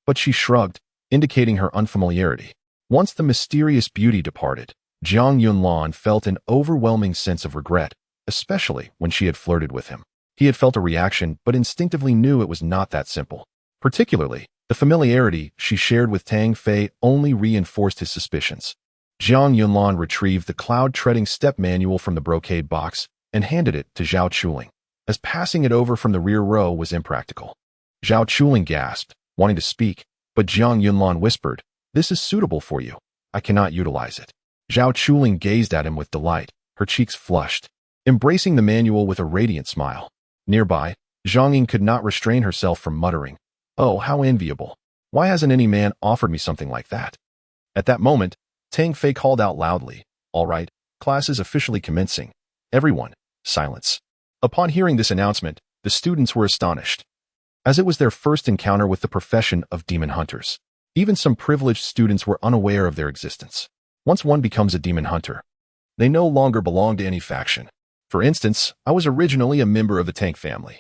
A: But she shrugged, indicating her unfamiliarity. Once the mysterious beauty departed, Zhang Yunlan felt an overwhelming sense of regret, especially when she had flirted with him. He had felt a reaction but instinctively knew it was not that simple. Particularly, the familiarity she shared with Tang Fei only reinforced his suspicions. Zhang Yunlan retrieved the cloud-treading step manual from the brocade box and handed it to Zhao Chuling, as passing it over from the rear row was impractical. Zhao Chuling gasped, wanting to speak, but Zhang Yunlan whispered, This is suitable for you. I cannot utilize it. Zhao Chuling gazed at him with delight, her cheeks flushed, embracing the manual with a radiant smile. Nearby, Zhang Ying could not restrain herself from muttering, Oh, how enviable. Why hasn't any man offered me something like that? At that moment, Tang Fei called out loudly, All right, class is officially commencing. Everyone, silence. Upon hearing this announcement, the students were astonished, as it was their first encounter with the profession of demon hunters. Even some privileged students were unaware of their existence. Once one becomes a demon hunter, they no longer belong to any faction. For instance, I was originally a member of the Tank family,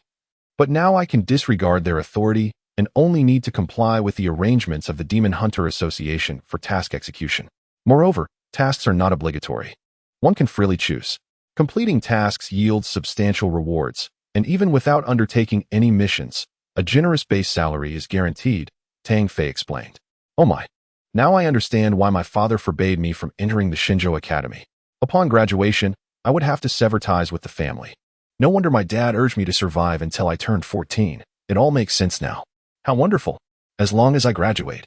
A: but now I can disregard their authority and only need to comply with the arrangements of the Demon Hunter Association for task execution. Moreover, tasks are not obligatory. One can freely choose. Completing tasks yields substantial rewards, and even without undertaking any missions, a generous base salary is guaranteed, Tang Fei explained. Oh my. Now I understand why my father forbade me from entering the Shinzhou Academy. Upon graduation, I would have to sever ties with the family. No wonder my dad urged me to survive until I turned 14. It all makes sense now. How wonderful. As long as I graduate,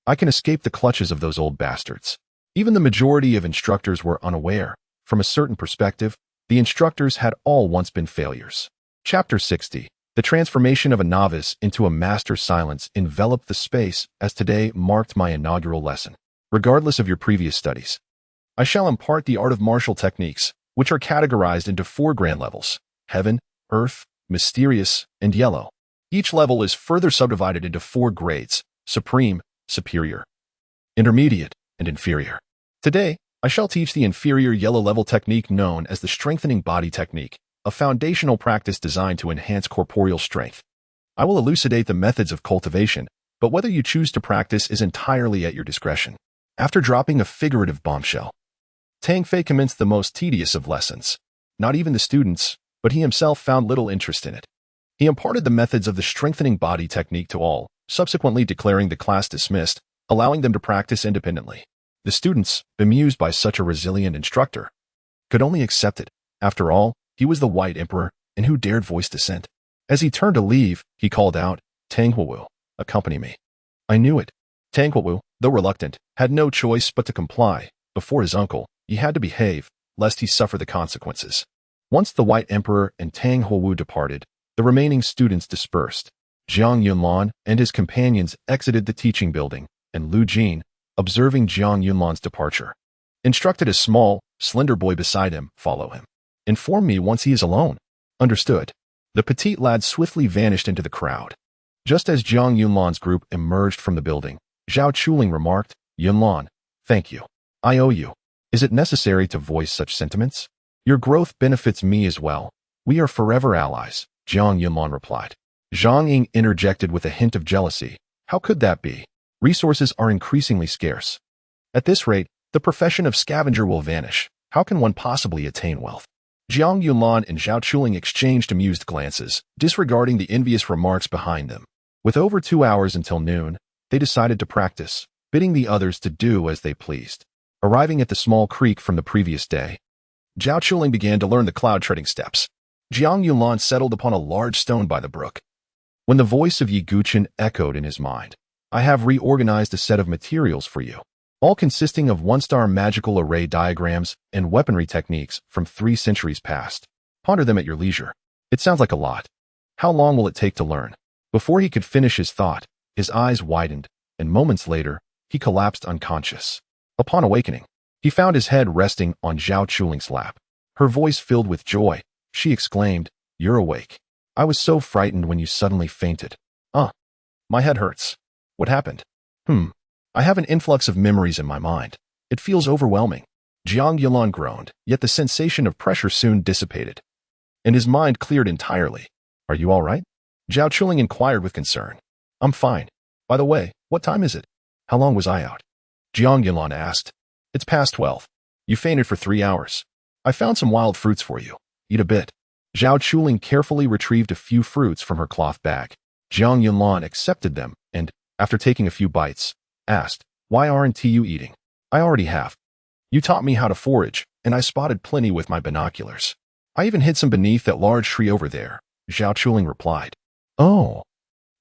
A: I can escape the clutches of those old bastards. Even the majority of instructors were unaware. From a certain perspective, the instructors had all once been failures. Chapter 60. The transformation of a novice into a master silence enveloped the space as today marked my inaugural lesson. Regardless of your previous studies, I shall impart the art of martial techniques, which are categorized into 4 grand levels: Heaven, Earth, Mysterious, and Yellow. Each level is further subdivided into 4 grades: Supreme, Superior, intermediate, and inferior. Today, I shall teach the inferior yellow level technique known as the strengthening body technique, a foundational practice designed to enhance corporeal strength. I will elucidate the methods of cultivation, but whether you choose to practice is entirely at your discretion. After dropping a figurative bombshell, Tang Fei commenced the most tedious of lessons. Not even the students, but he himself found little interest in it. He imparted the methods of the strengthening body technique to all, subsequently declaring the class dismissed, allowing them to practice independently. The students, bemused by such a resilient instructor, could only accept it. After all, he was the White Emperor, and who dared voice dissent? As he turned to leave, he called out, "Tang Huowu, accompany me." I knew it. Tang Huowu, though reluctant, had no choice but to comply. Before his uncle, he had to behave, lest he suffer the consequences. Once the White Emperor and Tang Huowu departed, the remaining students dispersed. Jiang Yunlan and his companions exited the teaching building, and Lu Jin, observing Jiang Yunlan's departure, instructed a small, slender boy beside him, "Follow him. Inform me once he is alone." Understood. The petite lad swiftly vanished into the crowd. Just as Jiang Yunlan's group emerged from the building, Zhao Chuling remarked, "Yunlan, thank you. I owe you. Is it necessary to voice such sentiments? Your growth benefits me as well. We are forever allies," Jiang Yunlan replied. Zhang Ying interjected with a hint of jealousy. "How could that be? Resources are increasingly scarce. At this rate, the profession of scavenger will vanish. How can one possibly attain wealth?" Jiang Yunlan and Zhao Chuling exchanged amused glances, disregarding the envious remarks behind them. With over 2 hours until noon, they decided to practice, bidding the others to do as they pleased. Arriving at the small creek from the previous day, Zhao Chuling began to learn the cloud-treading steps. Jiang Yunlan settled upon a large stone by the brook. When the voice of Yi Guqin echoed in his mind, "I have reorganized a set of materials for you, all consisting of one-star magical array diagrams and weaponry techniques from 3 centuries past. Ponder them at your leisure." It sounds like a lot. How long will it take to learn? Before he could finish his thought, his eyes widened, and moments later, he collapsed unconscious. Upon awakening, he found his head resting on Zhao Chuling's lap. Her voice filled with joy. She exclaimed, "You're awake. I was so frightened when you suddenly fainted. My head hurts. What happened? I have an influx of memories in my mind. It feels overwhelming." Jiang Yunlan groaned, yet the sensation of pressure soon dissipated, and his mind cleared entirely. "Are you all right?" Zhao Chuling inquired with concern. "I'm fine. By the way, what time is it? How long was I out?" Jiang Yunlan asked. "It's past 12. You fainted for 3 hours. I found some wild fruits for you. Eat a bit." Zhao Chuling carefully retrieved a few fruits from her cloth bag. Jiang Yunlan accepted them and, after taking a few bites, asked, "Why aren't you eating?" "I already have. You taught me how to forage, and I spotted plenty with my binoculars. I even hid some beneath that large tree over there," Zhao Chuling replied. "Oh,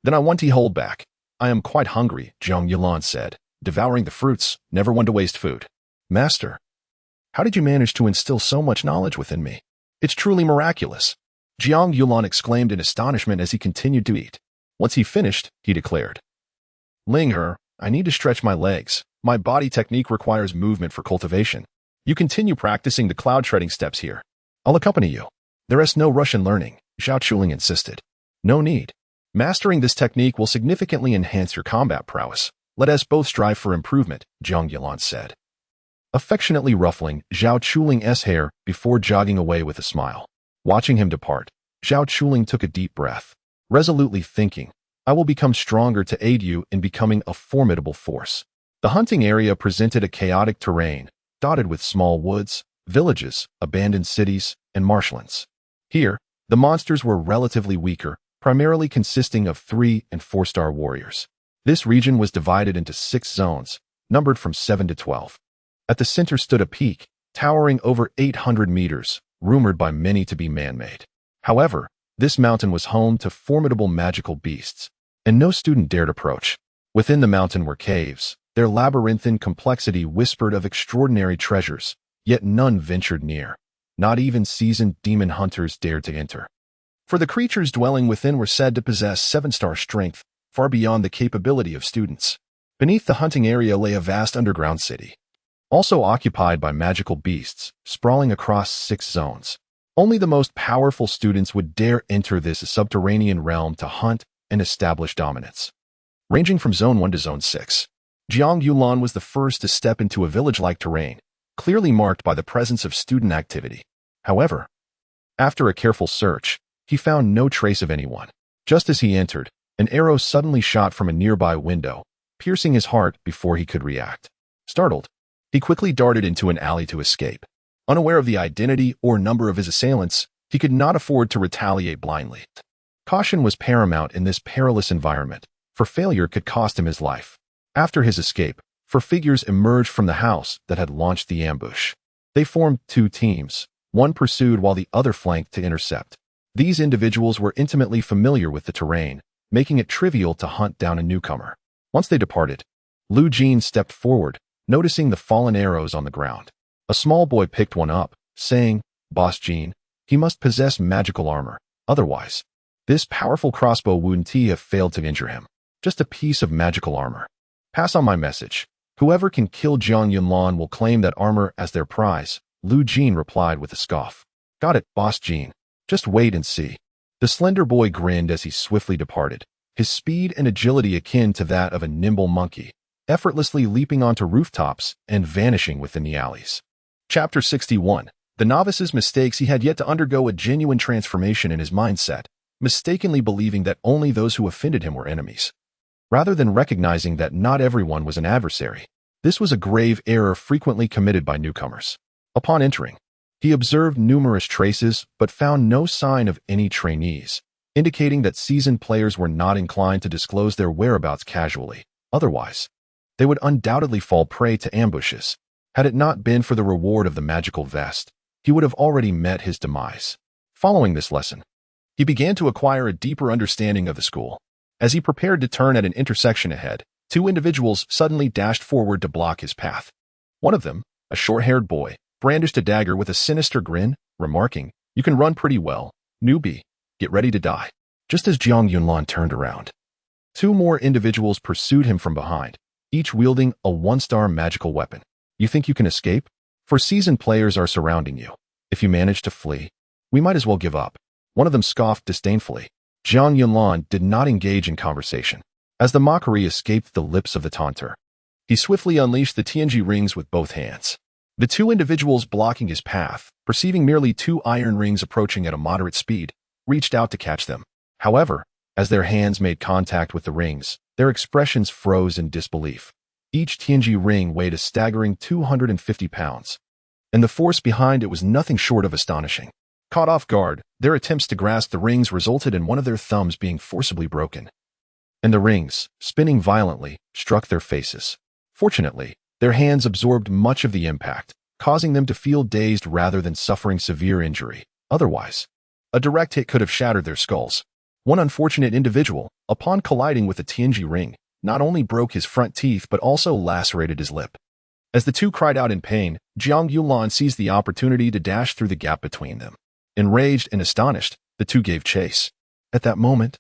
A: then I want to hold back. I am quite hungry," Jiang Yunlan said, devouring the fruits, never one to waste food. "Master, how did you manage to instill so much knowledge within me? It's truly miraculous," Jiang Yunlan exclaimed in astonishment as he continued to eat. Once he finished, he declared, "Ling, I need to stretch my legs. My body technique requires movement for cultivation. You continue practicing the cloud-treading steps here. I'll accompany you." "There is no rush in learning," Zhao Chuling insisted. "No need. Mastering this technique will significantly enhance your combat prowess. Let us both strive for improvement," Jiang Yunlan said, affectionately ruffling Zhao Chuling's hair before jogging away with a smile. Watching him depart, Zhao Chuling took a deep breath, resolutely thinking, "I will become stronger to aid you in becoming a formidable force." The hunting area presented a chaotic terrain, dotted with small woods, villages, abandoned cities, and marshlands. Here, the monsters were relatively weaker, primarily consisting of 3- and 4-star warriors. This region was divided into 6 zones, numbered from 7 to 12. At the center stood a peak, towering over 800 meters, rumored by many to be man-made. However, this mountain was home to formidable magical beasts, and no student dared approach. Within the mountain were caves. Their labyrinthine complexity whispered of extraordinary treasures, yet none ventured near. Not even seasoned demon hunters dared to enter. For the creatures dwelling within were said to possess 7-star strength, far beyond the capability of students. Beneath the hunting area lay a vast underground city, also occupied by magical beasts, sprawling across 6 zones. Only the most powerful students would dare enter this subterranean realm to hunt and establish dominance. Ranging from Zone 1 to Zone 6, Jiang Yulan was the first to step into a village-like terrain, clearly marked by the presence of student activity. However, after a careful search, he found no trace of anyone. Just as he entered, an arrow suddenly shot from a nearby window, piercing his heart before he could react. Startled, he quickly darted into an alley to escape. Unaware of the identity or number of his assailants, he could not afford to retaliate blindly. Caution was paramount in this perilous environment, for failure could cost him his life. After his escape, four figures emerged from the house that had launched the ambush. They formed two teams. One pursued while the other flanked to intercept. These individuals were intimately familiar with the terrain, making it trivial to hunt down a newcomer. Once they departed, Lu Jin stepped forward, noticing the fallen arrows on the ground. A small boy picked one up, saying, "Boss Jin, he must possess magical armor. Otherwise, this powerful crossbow wouldn't have failed to injure him. Just a piece of magical armor. Pass on my message. Whoever can kill Jiang Yunlan will claim that armor as their prize," Lu Jin replied with a scoff. "Got it, Boss Jin. Just wait and see." The slender boy grinned as he swiftly departed, his speed and agility akin to that of a nimble monkey, effortlessly leaping onto rooftops and vanishing within the alleys. Chapter 61. The novice's mistakes. He had yet to undergo a genuine transformation in his mindset, mistakenly believing that only those who offended him were enemies, rather than recognizing that not everyone was an adversary. This was a grave error frequently committed by newcomers. Upon entering, he observed numerous traces but found no sign of any trainees, indicating that seasoned players were not inclined to disclose their whereabouts casually. Otherwise, they would undoubtedly fall prey to ambushes. Had it not been for the reward of the magical vest, he would have already met his demise. Following this lesson, he began to acquire a deeper understanding of the school. As he prepared to turn at an intersection ahead, two individuals suddenly dashed forward to block his path. One of them, a short-haired boy, brandished a dagger with a sinister grin, remarking, "You can run pretty well, newbie. Get ready to die." Just as Jiang Yunlan turned around, two more individuals pursued him from behind, each wielding a one-star magical weapon. "You think you can escape? For seasoned players are surrounding you. If you manage to flee, we might as well give up." One of them scoffed disdainfully. Jiang Yunlan did not engage in conversation. As the mockery escaped the lips of the taunter, he swiftly unleashed the Tianji rings with both hands. The two individuals blocking his path, perceiving merely two iron rings approaching at a moderate speed, reached out to catch them. However, as their hands made contact with the rings, their expressions froze in disbelief. Each Tianji ring weighed a staggering 250 pounds, and the force behind it was nothing short of astonishing. Caught off guard, their attempts to grasp the rings resulted in one of their thumbs being forcibly broken, and the rings, spinning violently, struck their faces. Fortunately, their hands absorbed much of the impact, causing them to feel dazed rather than suffering severe injury. Otherwise, a direct hit could have shattered their skulls. One unfortunate individual, upon colliding with a Tianji ring, not only broke his front teeth but also lacerated his lip. As the two cried out in pain, Jiang Yulan seized the opportunity to dash through the gap between them. Enraged and astonished, the two gave chase. At that moment,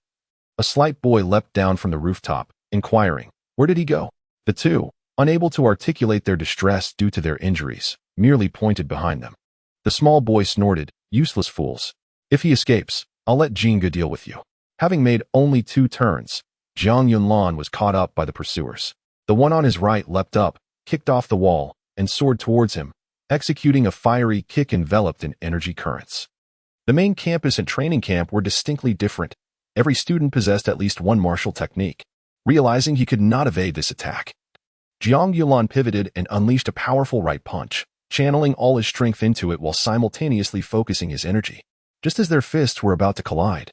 A: a slight boy leapt down from the rooftop, inquiring, "Where did he go?" The two, unable to articulate their distress due to their injuries, merely pointed behind them. The small boy snorted, "Useless fools. If he escapes, I'll let Jinga deal with you." Having made only 2 turns, Jiang Yunlan was caught up by the pursuers. The one on his right leapt up, kicked off the wall, and soared towards him, executing a fiery kick enveloped in energy currents. The main campus and training camp were distinctly different. Every student possessed at least one martial technique. Realizing he could not evade this attack, Jiang Yulan pivoted and unleashed a powerful right punch, channeling all his strength into it while simultaneously focusing his energy. Just as their fists were about to collide,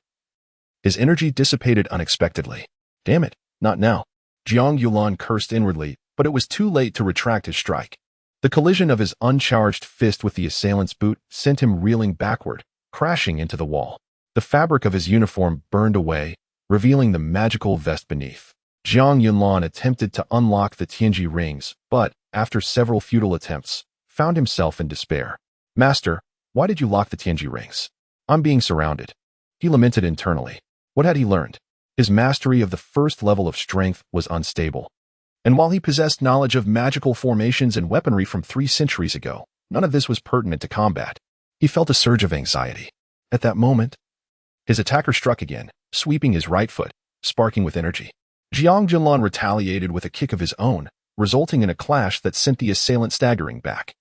A: his energy dissipated unexpectedly. "Damn it, not now." Jiang Yulan cursed inwardly, but it was too late to retract his strike. The collision of his uncharged fist with the assailant's boot sent him reeling backward, crashing into the wall. The fabric of his uniform burned away, revealing the magical vest beneath. Jiang Yunlan attempted to unlock the Tianji rings, but, after several futile attempts, found himself in despair. "Master, why did you lock the Tianji rings? I'm being surrounded." He lamented internally. What had he learned? His mastery of the first level of strength was unstable. And while he possessed knowledge of magical formations and weaponry from 3 centuries ago, none of this was pertinent to combat. He felt a surge of anxiety. At that moment, his attacker struck again, sweeping his right foot, sparking with energy. Jiang Yunlan retaliated with a kick of his own, resulting in a clash that sent the assailant staggering back.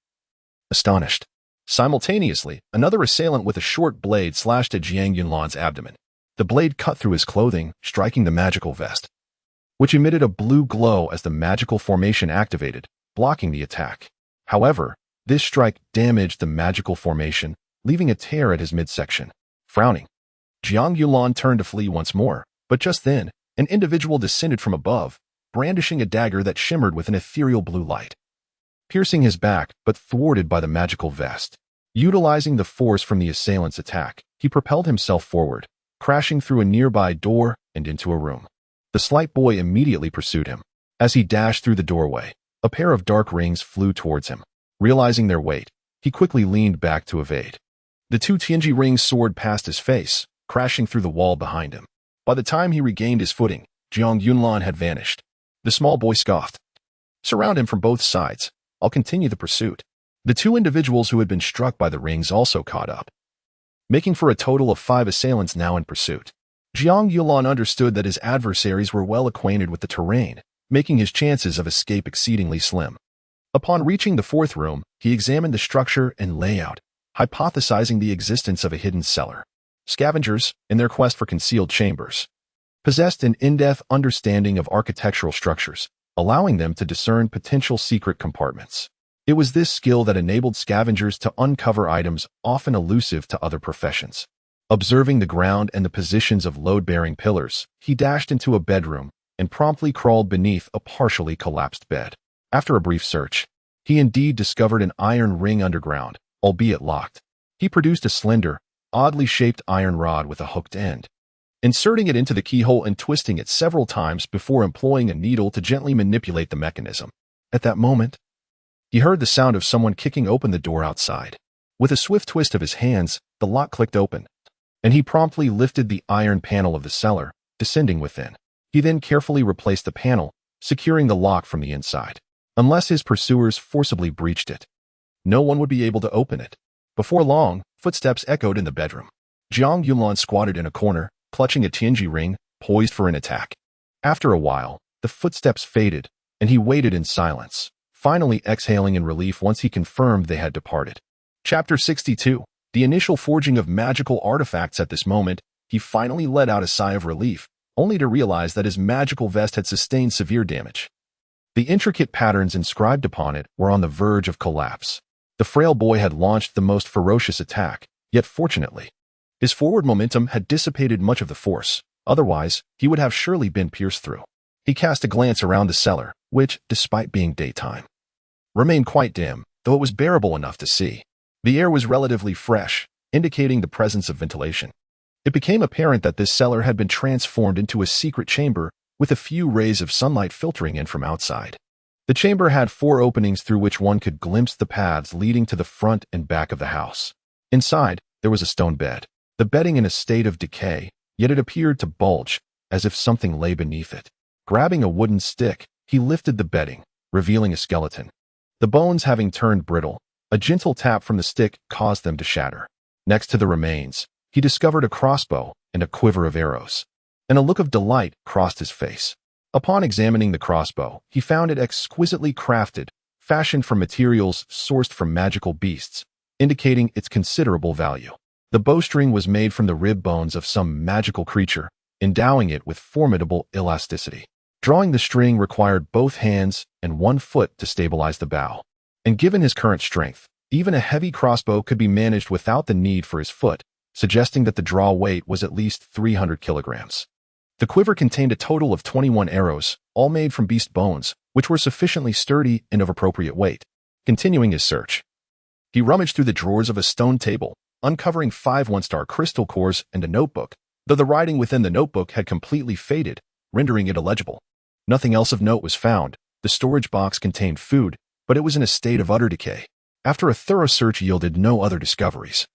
A: Astonished. Simultaneously, another assailant with a short blade slashed at Jiang Yunlan's abdomen. The blade cut through his clothing, striking the magical vest, which emitted a blue glow as the magical formation activated, blocking the attack. However, this strike damaged the magical formation, leaving a tear at his midsection. Frowning, Jiang Yunlan turned to flee once more, but just then, an individual descended from above, brandishing a dagger that shimmered with an ethereal blue light, piercing his back but thwarted by the magical vest. Utilizing the force from the assailant's attack, he propelled himself forward, crashing through a nearby door and into a room. The slight boy immediately pursued him. As he dashed through the doorway, a pair of dark rings flew towards him. Realizing their weight, he quickly leaned back to evade. The two Tianji rings soared past his face, crashing through the wall behind him. By the time he regained his footing, Jiang Yunlan had vanished. The small boy scoffed. Surround him from both sides. I'll continue the pursuit. The two individuals who had been struck by the rings also caught up, making for a total of 5 assailants now in pursuit. Jiang Yunlan understood that his adversaries were well acquainted with the terrain, making his chances of escape exceedingly slim. Upon reaching the 4th room, he examined the structure and layout, hypothesizing the existence of a hidden cellar. Scavengers, in their quest for concealed chambers, possessed an in-depth understanding of architectural structures, allowing them to discern potential secret compartments. It was this skill that enabled scavengers to uncover items often elusive to other professions. Observing the ground and the positions of load-bearing pillars, he dashed into a bedroom and promptly crawled beneath a partially collapsed bed. After a brief search, he indeed discovered an iron ring underground, albeit locked. He produced a slender, oddly shaped iron rod with a hooked end, inserting it into the keyhole and twisting it several times before employing a needle to gently manipulate the mechanism. At that moment, he heard the sound of someone kicking open the door outside. With a swift twist of his hands, the lock clicked open, and he promptly lifted the iron panel of the cellar, descending within. He then carefully replaced the panel, securing the lock from the inside. Unless his pursuers forcibly breached it, no one would be able to open it. Before long, footsteps echoed in the bedroom. Jiang Yunlan squatted in a corner, clutching a Tianji ring, poised for an attack. After a while, the footsteps faded, and he waited in silence, finally exhaling in relief once he confirmed they had departed. Chapter 62. The initial forging of magical artifacts. At this moment, he finally let out a sigh of relief, only to realize that his magical vest had sustained severe damage. The intricate patterns inscribed upon it were on the verge of collapse. The frail boy had launched the most ferocious attack, yet fortunately, his forward momentum had dissipated much of the force, otherwise he would have surely been pierced through. He cast a glance around the cellar, which, despite being daytime, remained quite dim, though it was bearable enough to see. The air was relatively fresh, indicating the presence of ventilation. It became apparent that this cellar had been transformed into a secret chamber with a few rays of sunlight filtering in from outside. The chamber had 4 openings through which one could glimpse the paths leading to the front and back of the house. Inside, there was a stone bed, the bedding in a state of decay, yet it appeared to bulge, as if something lay beneath it. Grabbing a wooden stick, he lifted the bedding, revealing a skeleton. The bones having turned brittle, a gentle tap from the stick caused them to shatter. Next to the remains, he discovered a crossbow and a quiver of arrows, and a look of delight crossed his face. Upon examining the crossbow, he found it exquisitely crafted, fashioned from materials sourced from magical beasts, indicating its considerable value. The bowstring was made from the rib bones of some magical creature, endowing it with formidable elasticity. Drawing the string required both hands and 1 foot to stabilize the bow. And given his current strength, even a heavy crossbow could be managed without the need for his foot, suggesting that the draw weight was at least 300 kilograms. The quiver contained a total of 21 arrows, all made from beast bones, which were sufficiently sturdy and of appropriate weight. Continuing his search, he rummaged through the drawers of a stone table, uncovering 5 one-star crystal cores and a notebook, though the writing within the notebook had completely faded, rendering it illegible. Nothing else of note was found. The storage box contained food, but it was in a state of utter decay. After a thorough search yielded no other discoveries,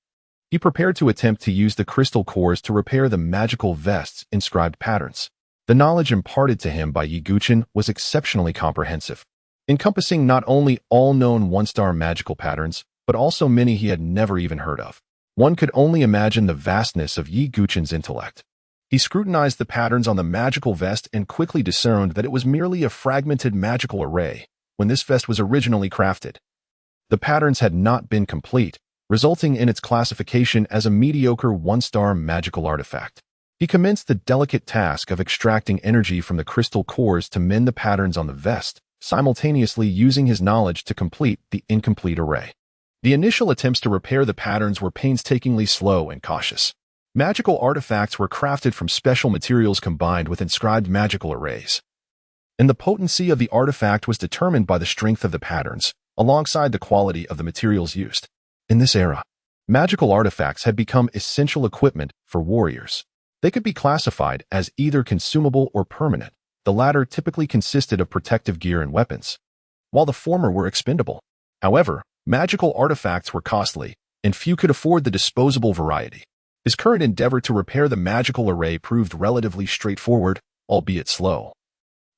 A: he prepared to attempt to use the crystal cores to repair the magical vest's inscribed patterns. The knowledge imparted to him by Yi Guqin was exceptionally comprehensive, encompassing not only all known 1-star magical patterns, but also many he had never even heard of. One could only imagine the vastness of Yi Guqin's intellect. He scrutinized the patterns on the magical vest and quickly discerned that it was merely a fragmented magical array, when this vest was originally crafted. The patterns had not been complete, resulting in its classification as a mediocre one-star magical artifact. He commenced the delicate task of extracting energy from the crystal cores to mend the patterns on the vest, simultaneously using his knowledge to complete the incomplete array. The initial attempts to repair the patterns were painstakingly slow and cautious. Magical artifacts were crafted from special materials combined with inscribed magical arrays, and the potency of the artifact was determined by the strength of the patterns, alongside the quality of the materials used. In this era, magical artifacts had become essential equipment for warriors. They could be classified as either consumable or permanent. The latter typically consisted of protective gear and weapons, while the former were expendable. However, magical artifacts were costly, and few could afford the disposable variety. His current endeavor to repair the magical array proved relatively straightforward, albeit slow.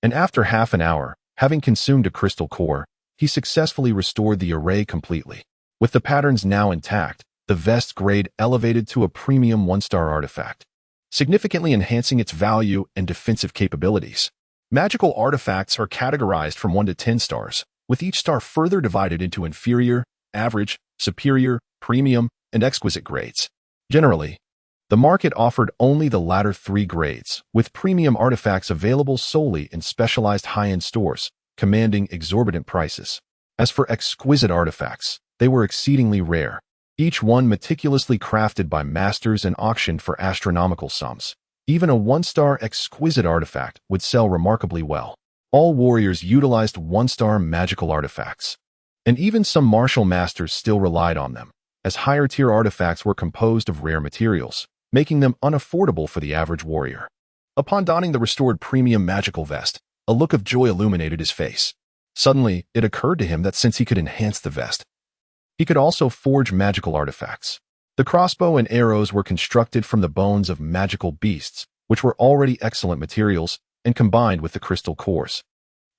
A: And after half an hour, having consumed a crystal core, he successfully restored the array completely. With the patterns now intact, the vest's grade elevated to a premium one-star artifact, significantly enhancing its value and defensive capabilities. Magical artifacts are categorized from 1 to 10 stars, with each star further divided into inferior, average, superior, premium, and exquisite grades. Generally, the market offered only the latter 3 grades, with premium artifacts available solely in specialized high-end stores, commanding exorbitant prices. As for exquisite artifacts, they were exceedingly rare, each one meticulously crafted by masters and auctioned for astronomical sums. Even a one-star exquisite artifact would sell remarkably well. All warriors utilized one-star magical artifacts, and even some martial masters still relied on them, as higher-tier artifacts were composed of rare materials, making them unaffordable for the average warrior. Upon donning the restored premium magical vest, a look of joy illuminated his face. Suddenly, it occurred to him that since he could enhance the vest, he could also forge magical artifacts. The crossbow and arrows were constructed from the bones of magical beasts, which were already excellent materials, and combined with the crystal cores.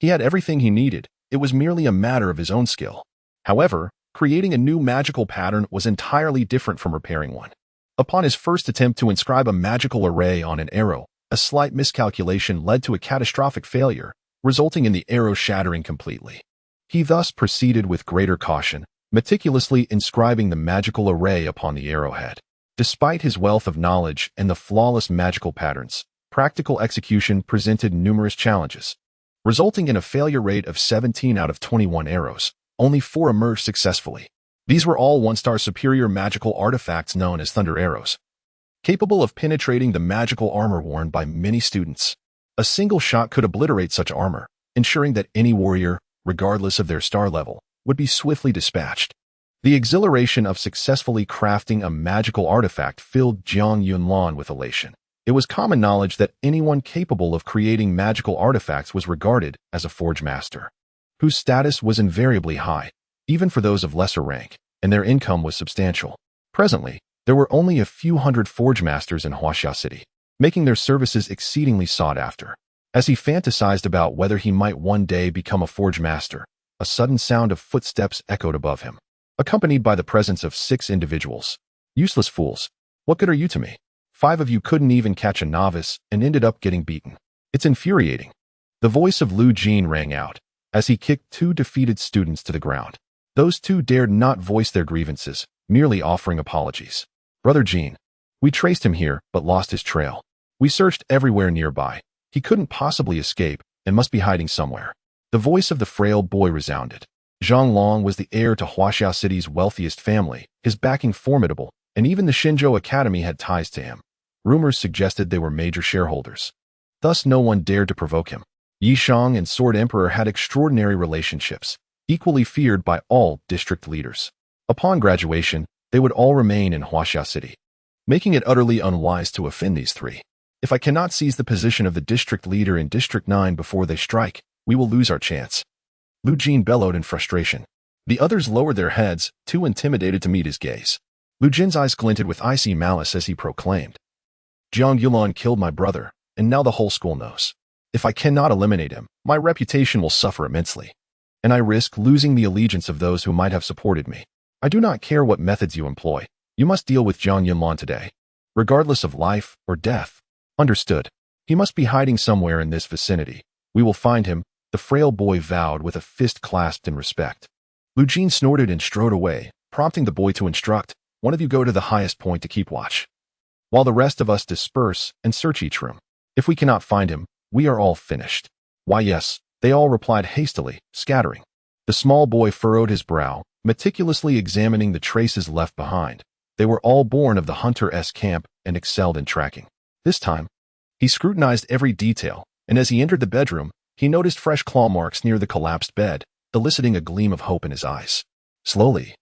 A: He had everything he needed. It was merely a matter of his own skill. However, creating a new magical pattern was entirely different from repairing one. Upon his first attempt to inscribe a magical array on an arrow, a slight miscalculation led to a catastrophic failure, resulting in the arrow shattering completely. He thus proceeded with greater caution, meticulously inscribing the magical array upon the arrowhead. Despite his wealth of knowledge and the flawless magical patterns, practical execution presented numerous challenges, resulting in a failure rate of 17 out of 21 arrows. Only 4 emerged successfully. These were all one-star superior magical artifacts known as thunder arrows, capable of penetrating the magical armor worn by many students. A single shot could obliterate such armor, ensuring that any warrior, regardless of their star level, would be swiftly dispatched. The exhilaration of successfully crafting a magical artifact filled Jiang Yunlan with elation. It was common knowledge that anyone capable of creating magical artifacts was regarded as a forge master, whose status was invariably high, even for those of lesser rank, and their income was substantial. Presently, there were only a few hundred forge masters in Huaxia City, making their services exceedingly sought after. As he fantasized about whether he might one day become a forge master, a sudden sound of footsteps echoed above him, accompanied by the presence of 6 individuals. Useless fools. What good are you to me? 5 of you couldn't even catch a novice and ended up getting beaten. It's infuriating. The voice of Lu Jin rang out as he kicked 2 defeated students to the ground. Those 2 dared not voice their grievances, merely offering apologies. Brother Jin. We traced him here, but lost his trail. We searched everywhere nearby. He couldn't possibly escape and must be hiding somewhere. The voice of the frail boy resounded. Zhang Long was the heir to Huaxia City's wealthiest family, his backing formidable, and even the Xinzhou Academy had ties to him. Rumors suggested they were major shareholders. Thus no one dared to provoke him. Yishang and Sword Emperor had extraordinary relationships, equally feared by all district leaders. Upon graduation, they would all remain in Huaxia City, making it utterly unwise to offend these 3. If I cannot seize the position of the district leader in District 9 before they strike, we will lose our chance. Lu Jin bellowed in frustration. The others lowered their heads, too intimidated to meet his gaze. Lu Jin's eyes glinted with icy malice as he proclaimed, Jiang Yulan killed my brother, and now the whole school knows. If I cannot eliminate him, my reputation will suffer immensely, and I risk losing the allegiance of those who might have supported me. I do not care what methods you employ. You must deal with Jiang Yunlan today, regardless of life or death. Understood. He must be hiding somewhere in this vicinity. We will find him, the frail boy vowed with a fist clasped in respect. Lu Jin snorted and strode away, prompting the boy to instruct, "One of you go to the highest point to keep watch, while the rest of us disperse and search each room. If we cannot find him, we are all finished." "Why, yes," they all replied hastily, scattering. The small boy furrowed his brow, meticulously examining the traces left behind. They were all born of the Hunter-S camp and excelled in tracking. This time, he scrutinized every detail, and as he entered the bedroom, he noticed fresh claw marks near the collapsed bed, eliciting a gleam of hope in his eyes. Slowly,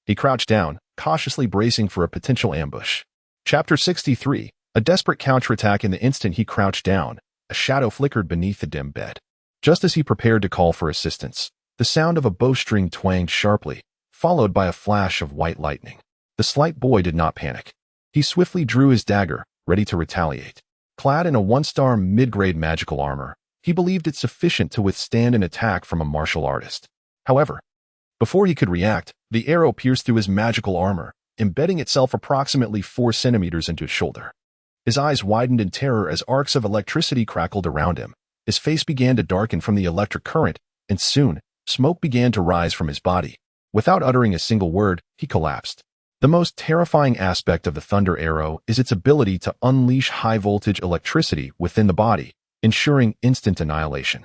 A: he crouched down, cautiously bracing for a potential ambush. Chapter 63. A desperate counterattack. In the instant he crouched down, a shadow flickered beneath the dim bed. Just as he prepared to call for assistance, the sound of a bowstring twanged sharply, followed by a flash of white lightning. The slight boy did not panic. He swiftly drew his dagger, ready to retaliate. Clad in a one-star mid-grade magical armor, he believed it sufficient to withstand an attack from a martial artist. However, before he could react, the arrow pierced through his magical armor, embedding itself approximately 4 centimeters into his shoulder. His eyes widened in terror as arcs of electricity crackled around him. His face began to darken from the electric current, and soon, smoke began to rise from his body. Without uttering a single word, he collapsed. The most terrifying aspect of the thunder arrow is its ability to unleash high-voltage electricity within the body, ensuring instant annihilation.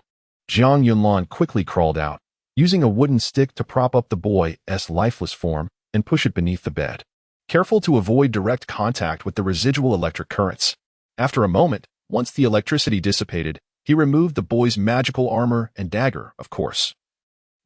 A: Jiang Yunlan quickly crawled out, using a wooden stick to prop up the boy's lifeless form and push it beneath the bed, careful to avoid direct contact with the residual electric currents. After a moment, once the electricity dissipated, he removed the boy's magical armor and dagger, of course.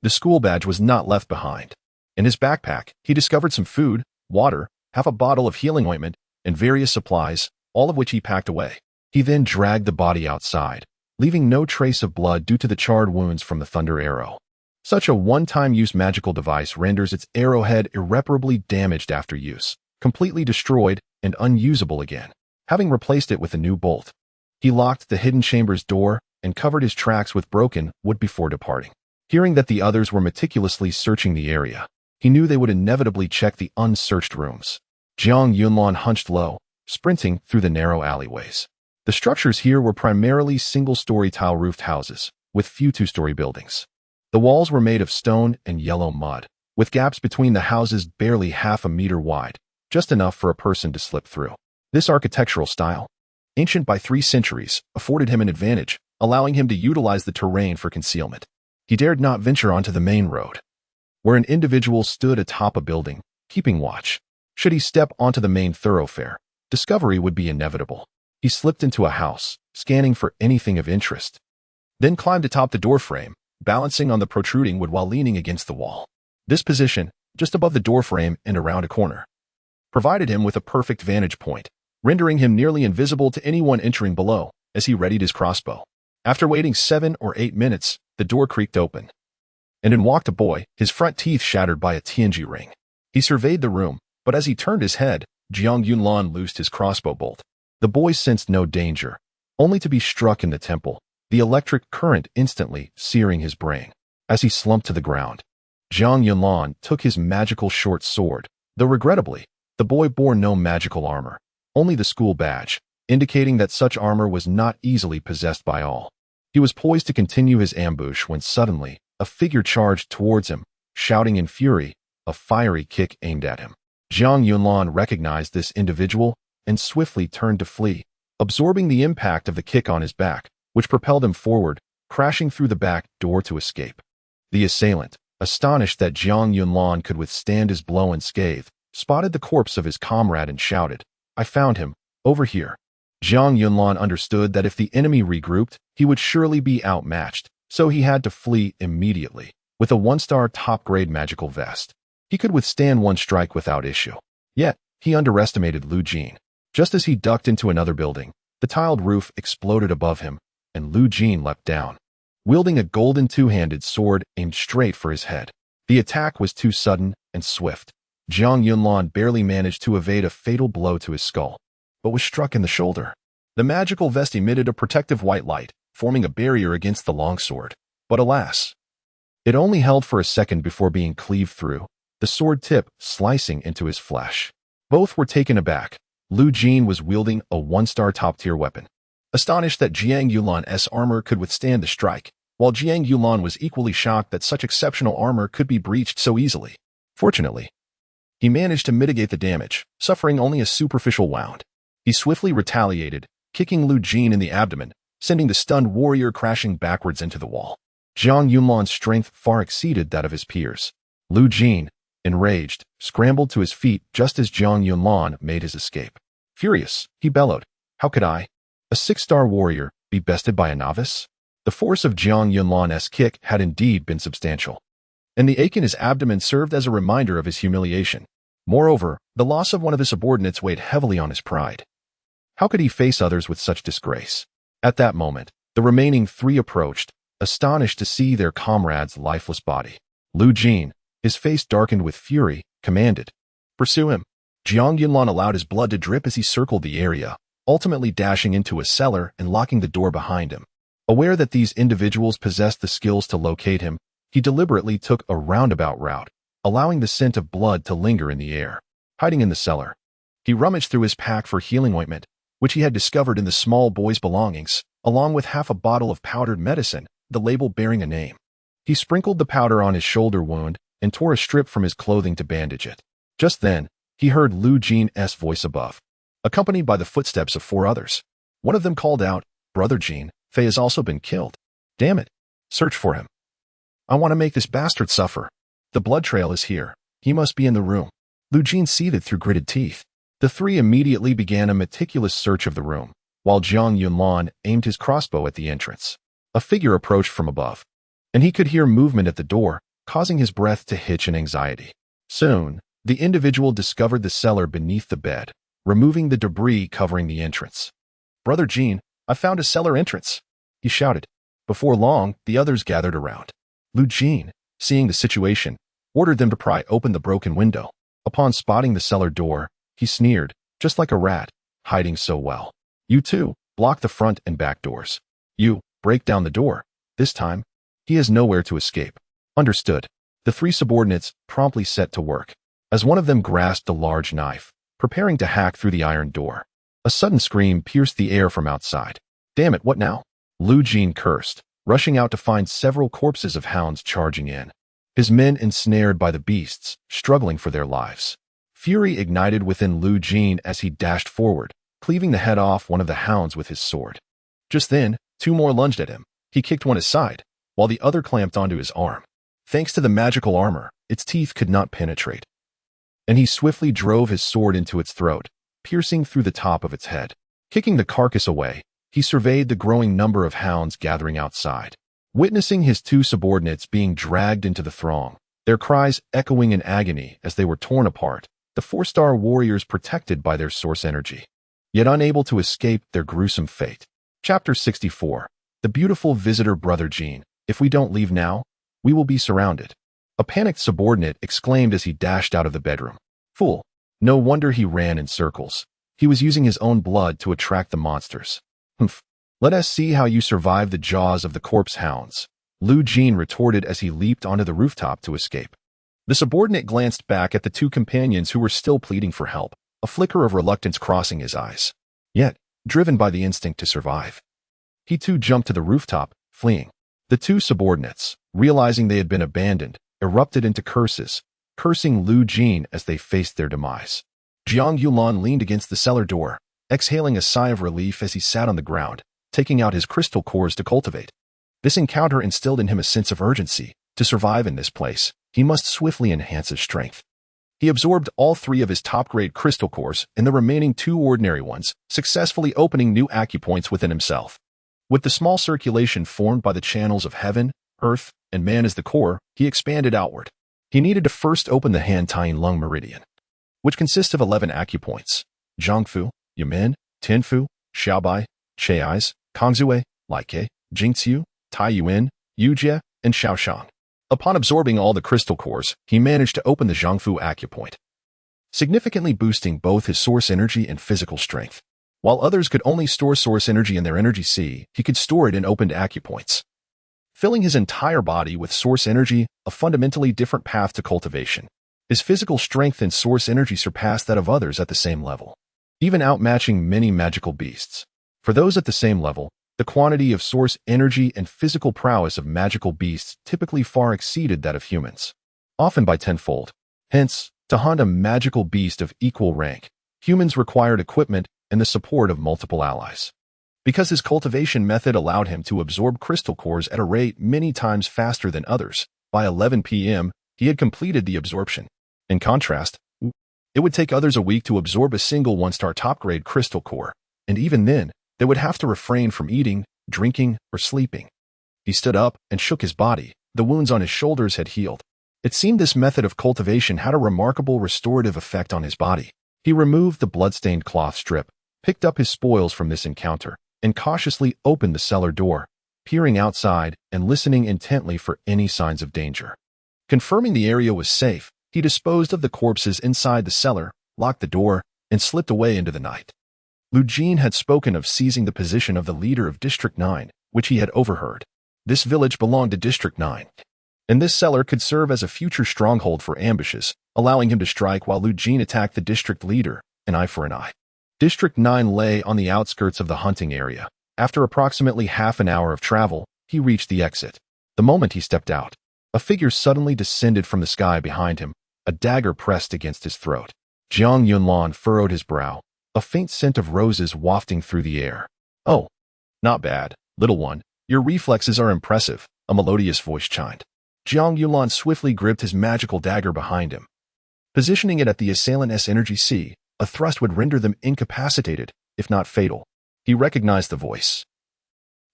A: The school badge was not left behind. In his backpack, he discovered some food, water, half a bottle of healing ointment, and various supplies, all of which he packed away. He then dragged the body outside, leaving no trace of blood due to the charred wounds from the thunder arrow. Such a one-time use magical device renders its arrowhead irreparably damaged after use, completely destroyed and unusable again. Having replaced it with a new bolt, he locked the hidden chamber's door and covered his tracks with broken wood before departing. Hearing that the others were meticulously searching the area, he knew they would inevitably check the unsearched rooms. Jiang Yunlan hunched low, sprinting through the narrow alleyways. The structures here were primarily single-story tile-roofed houses, with few two-story buildings. The walls were made of stone and yellow mud, with gaps between the houses barely half a meter wide, just enough for a person to slip through. This architectural style, ancient by 3 centuries, afforded him an advantage, allowing him to utilize the terrain for concealment. He dared not venture onto the main road, where an individual stood atop a building, keeping watch. Should he step onto the main thoroughfare, discovery would be inevitable. He slipped into a house, scanning for anything of interest, then climbed atop the doorframe, balancing on the protruding wood while leaning against the wall. This position, just above the doorframe and around a corner, provided him with a perfect vantage point, rendering him nearly invisible to anyone entering below as he readied his crossbow. After waiting 7 or 8 minutes, the door creaked open, and in walked a boy, his front teeth shattered by a TNG ring. He surveyed the room, but as he turned his head, Jiang Yunlan loosed his crossbow bolt. The boy sensed no danger, only to be struck in the temple, the electric current instantly searing his brain. As he slumped to the ground, Jiang Yunlan took his magical short sword, though regrettably, the boy bore no magical armor, only the school badge, indicating that such armor was not easily possessed by all. He was poised to continue his ambush when suddenly, a figure charged towards him, shouting in fury, a fiery kick aimed at him. Jiang Yunlan recognized this individual and swiftly turned to flee, absorbing the impact of the kick on his back, which propelled him forward, crashing through the back door to escape. The assailant, astonished that Jiang Yunlan could withstand his blow unscathed, spotted the corpse of his comrade and shouted, "I found him, over here." Jiang Yunlan understood that if the enemy regrouped, he would surely be outmatched, so he had to flee immediately. With a 1-star top-grade magical vest, he could withstand one strike without issue. Yet, he underestimated Lu Jin. Just as he ducked into another building, the tiled roof exploded above him, and Lu Jin leapt down, wielding a golden 2-handed sword aimed straight for his head. The attack was too sudden and swift. Jiang Yunlan barely managed to evade a fatal blow to his skull, but was struck in the shoulder. The magical vest emitted a protective white light, forming a barrier against the longsword. But alas, it only held for a second before being cleaved through, the sword tip slicing into his flesh. Both were taken aback. Lu Jin was wielding a 1-star top-tier weapon. Astonished that Jiang Yunlan's armor could withstand the strike, while Jiang Yulan was equally shocked that such exceptional armor could be breached so easily. Fortunately, he managed to mitigate the damage, suffering only a superficial wound. He swiftly retaliated, kicking Lu Jin in the abdomen, sending the stunned warrior crashing backwards into the wall. Jiang Yulan's strength far exceeded that of his peers. Lu Jin, enraged, scrambled to his feet just as Jiang Yulan made his escape. Furious, he bellowed, "How could I, a 6-star warrior, be bested by a novice?" The force of Jiang Yulan's kick had indeed been substantial, and the ache in his abdomen served as a reminder of his humiliation. Moreover, the loss of one of his subordinates weighed heavily on his pride. How could he face others with such disgrace? At that moment, the remaining 3 approached, astonished to see their comrade's lifeless body. Lu Jin, his face darkened with fury, commanded, "Pursue him." Jiang Yulan allowed his blood to drip as he circled the area, ultimately dashing into a cellar and locking the door behind him. Aware that these individuals possessed the skills to locate him, he deliberately took a roundabout route, allowing the scent of blood to linger in the air. Hiding in the cellar, he rummaged through his pack for healing ointment, which he had discovered in the small boy's belongings, along with half a bottle of powdered medicine, the label bearing a name. He sprinkled the powder on his shoulder wound and tore a strip from his clothing to bandage it. Just then, he heard Lu Jin's voice above, accompanied by the footsteps of 4 others. One of them called out, "Brother Jin, Fei has also been killed. Damn it. Search for him. I want to make this bastard suffer. The blood trail is here. He must be in the room." Lu Jin seethed through gritted teeth. The 3 immediately began a meticulous search of the room, while Jiang Yulan aimed his crossbow at the entrance. A figure approached from above, and he could hear movement at the door, causing his breath to hitch in anxiety. Soon, the individual discovered the cellar beneath the bed, removing the debris covering the entrance. "Brother Jin, I found a cellar entrance," he shouted. Before long, the others gathered around. Lu Jin, seeing the situation, ordered them to pry open the broken window. Upon spotting the cellar door, he sneered, "Just like a rat, hiding so well. You too, block the front and back doors. You, break down the door. This time, he has nowhere to escape." Understood. The 3 subordinates promptly set to work, as one of them grasped a large knife, preparing to hack through the iron door. A sudden scream pierced the air from outside. "Damn it, what now?" Lu Jin cursed, rushing out to find several corpses of hounds charging in. His men ensnared by the beasts, struggling for their lives. Fury ignited within Lu Jin as he dashed forward, cleaving the head off one of the hounds with his sword. Just then, 2 more lunged at him. He kicked one aside, while the other clamped onto his arm. Thanks to the magical armor, its teeth could not penetrate, and he swiftly drove his sword into its throat, piercing through the top of its head. Kicking the carcass away, he surveyed the growing number of hounds gathering outside. Witnessing his 2 subordinates being dragged into the throng, their cries echoing in agony as they were torn apart, the 4-star warriors protected by their source energy, yet unable to escape their gruesome fate. Chapter 64. The beautiful visitor. "Brother Jin, if we don't leave now, we will be surrounded," a panicked subordinate exclaimed as he dashed out of the bedroom. Fool. No wonder he ran in circles. He was using his own blood to attract the monsters. "Humph. Let us see how you survive the jaws of the corpse hounds," Lu Jin retorted as he leaped onto the rooftop to escape. The subordinate glanced back at the 2 companions who were still pleading for help, a flicker of reluctance crossing his eyes. Yet, driven by the instinct to survive, he too jumped to the rooftop, fleeing. The 2 subordinates, realizing they had been abandoned, erupted into curses, cursing Lu Jin as they faced their demise. Jiang Yulan leaned against the cellar door, exhaling a sigh of relief as he sat on the ground, taking out his crystal cores to cultivate. This encounter instilled in him a sense of urgency. To survive in this place, he must swiftly enhance his strength. He absorbed all 3 of his top-grade crystal cores and the remaining 2 ordinary ones, successfully opening new acupoints within himself. With the small circulation formed by the channels of heaven, earth, and man as the core, he expanded outward. He needed to first open the hand-tying lung meridian, which consists of 11 acupoints: Zhangfu, Yumen, Tenfu, Xiaobai, Chai's, Kongzue, Like, Jingxiu, Taiyuan, Yujie, and Shaoshang. Upon absorbing all the crystal cores, he managed to open the Zhangfu acupoint, significantly boosting both his source energy and physical strength. While others could only store source energy in their energy sea, he could store it in opened acupoints, filling his entire body with source energy, a fundamentally different path to cultivation. His physical strength and source energy surpassed that of others at the same level, even outmatching many magical beasts. For those at the same level, The quantity of source energy and physical prowess of magical beasts typically far exceeded that of humans, often by tenfold. Hence, to hunt a magical beast of equal rank, humans required equipment and the support of multiple allies. Because his cultivation method allowed him to absorb crystal cores at a rate many times faster than others, by 11 p.m., he had completed the absorption. In contrast, it would take others a week to absorb a single one-star top-grade crystal core, and even then, they would have to refrain from eating, drinking, or sleeping. He stood up and shook his body. The wounds on his shoulders had healed. It seemed this method of cultivation had a remarkable restorative effect on his body. He removed the blood-stained cloth strip, picked up his spoils from this encounter, and cautiously opened the cellar door, peering outside and listening intently for any signs of danger. Confirming the area was safe, he disposed of the corpses inside the cellar, locked the door, and slipped away into the night. Lu Jin had spoken of seizing the position of the leader of District 9, which he had overheard. This village belonged to District 9, and this cellar could serve as a future stronghold for ambushes, allowing him to strike while Lu Jin attacked the district leader, an eye for an eye. District 9 lay on the outskirts of the hunting area. After approximately half an hour of travel, he reached the exit. The moment he stepped out, a figure suddenly descended from the sky behind him, a dagger pressed against his throat. Jiang Yunlan furrowed his brow, a faint scent of roses wafting through the air. "Oh, not bad, little one. Your reflexes are impressive," a melodious voice chimed. Jiang Yunlan swiftly gripped his magical dagger behind him. Positioning it at the assailant's energy C, a thrust would render them incapacitated, if not fatal. He recognized the voice.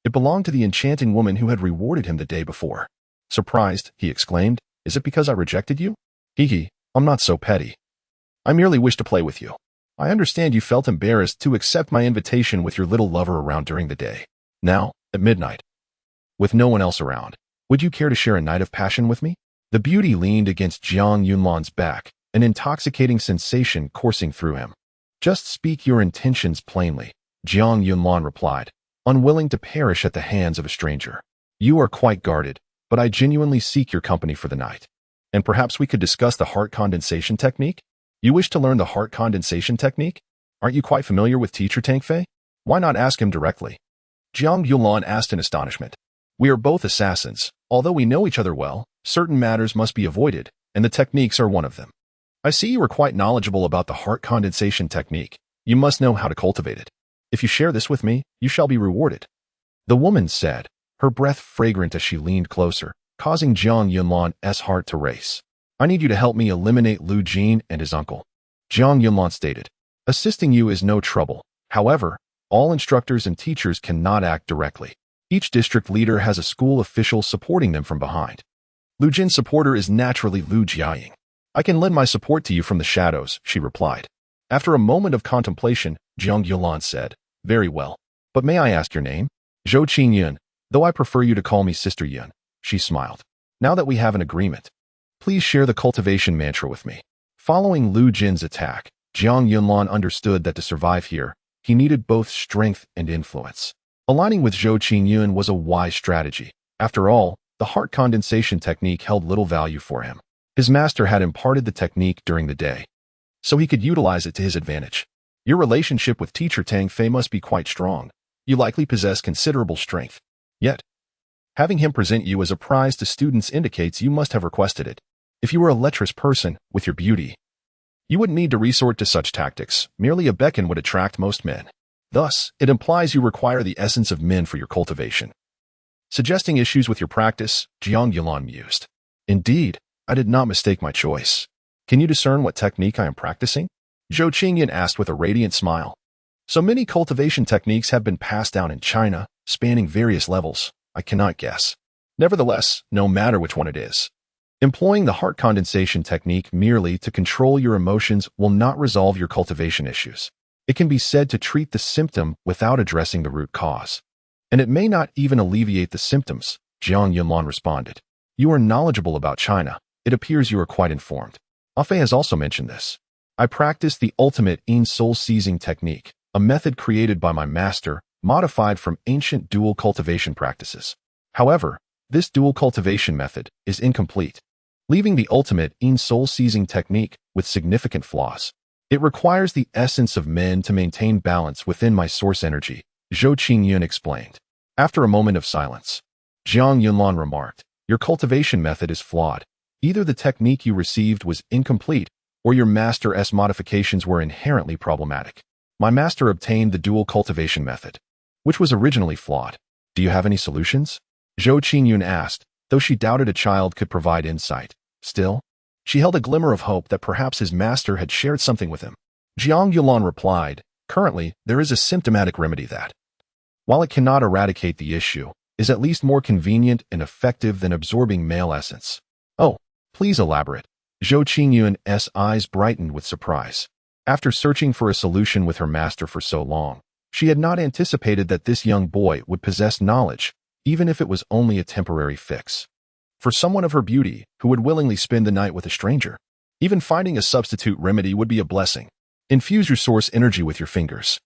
A: It belonged to the enchanting woman who had rewarded him the day before. Surprised, he exclaimed, "Is it because I rejected you?" "Hee, I'm not so petty. I merely wish to play with you. I understand you felt embarrassed to accept my invitation with your little lover around during the day. Now, at midnight, with no one else around, would you care to share a night of passion with me?" The beauty leaned against Jiang Yunlan's back, an intoxicating sensation coursing through him. "Just speak your intentions plainly," Jiang Yunlan replied, unwilling to perish at the hands of a stranger. "You are quite guarded, but I genuinely seek your company for the night. And perhaps we could discuss the heart condensation technique? You wish to learn the heart condensation technique? Aren't you quite familiar with Teacher Tang Fei? Why not ask him directly?" Jiang Yunlan asked in astonishment. "We are both assassins. Although we know each other well, certain matters must be avoided, and the techniques are one of them. I see you are quite knowledgeable about the heart condensation technique. You must know how to cultivate it. If you share this with me, you shall be rewarded," the woman said, her breath fragrant as she leaned closer, causing Jiang Yunlan's heart to race. "I need you to help me eliminate Lu Jin and his uncle," Jiang Yunlan stated. "Assisting you is no trouble. However, all instructors and teachers cannot act directly. Each district leader has a school official supporting them from behind. Lu Jin's supporter is naturally Lu Jiaying. I can lend my support to you from the shadows," she replied. After a moment of contemplation, Jiang Yunlan said, "Very well. But may I ask your name?" "Zhou Qingyun, though I prefer you to call me Sister Yun," she smiled. "Now that we have an agreement, please share the cultivation mantra with me." Following Lu Jin's attack, Jiang Yunlan understood that to survive here, he needed both strength and influence. Aligning with Zhou Qingyun was a wise strategy. After all, the heart condensation technique held little value for him. His master had imparted the technique during the day, so he could utilize it to his advantage. "Your relationship with Teacher Tang Fei must be quite strong. You likely possess considerable strength. Yet, having him present you as a prize to students indicates you must have requested it. If you were a lecherous person, with your beauty, you wouldn't need to resort to such tactics. Merely a beckon would attract most men. Thus, it implies you require the essence of men for your cultivation." Suggesting issues with your practice, Jiang Yunlan mused. "Indeed, I did not mistake my choice. Can you discern what technique I am practicing?" Zhou Qingyan asked with a radiant smile. "So many cultivation techniques have been passed down in China, spanning various levels. I cannot guess. Nevertheless, no matter which one it is, employing the heart condensation technique merely to control your emotions will not resolve your cultivation issues. It can be said to treat the symptom without addressing the root cause. And it may not even alleviate the symptoms," Jiang Yunlan responded. "You are knowledgeable about China. It appears you are quite informed. Afei has also mentioned this. I practice the ultimate soul seizing technique, a method created by my master, modified from ancient dual cultivation practices. However, this dual cultivation method is incomplete, leaving the ultimate soul seizing technique with significant flaws. It requires the essence of men to maintain balance within my source energy," Zhou Qingyun explained. After a moment of silence, Jiang Yunlan remarked, "Your cultivation method is flawed. Either the technique you received was incomplete, or your master's modifications were inherently problematic. My master obtained the dual cultivation method, which was originally flawed. Do you have any solutions?" Zhou Qingyun asked, though she doubted a child could provide insight. Still, she held a glimmer of hope that perhaps his master had shared something with him. Jiang Yunlan replied, "Currently, there is a symptomatic remedy that, while it cannot eradicate the issue, is at least more convenient and effective than absorbing male essence." "Oh, please elaborate." Zhou Qingyun's eyes brightened with surprise. After searching for a solution with her master for so long, she had not anticipated that this young boy would possess knowledge, even if it was only a temporary fix. For someone of her beauty, who would willingly spend the night with a stranger, even finding a substitute remedy would be a blessing. Infuse your source energy with your fingers.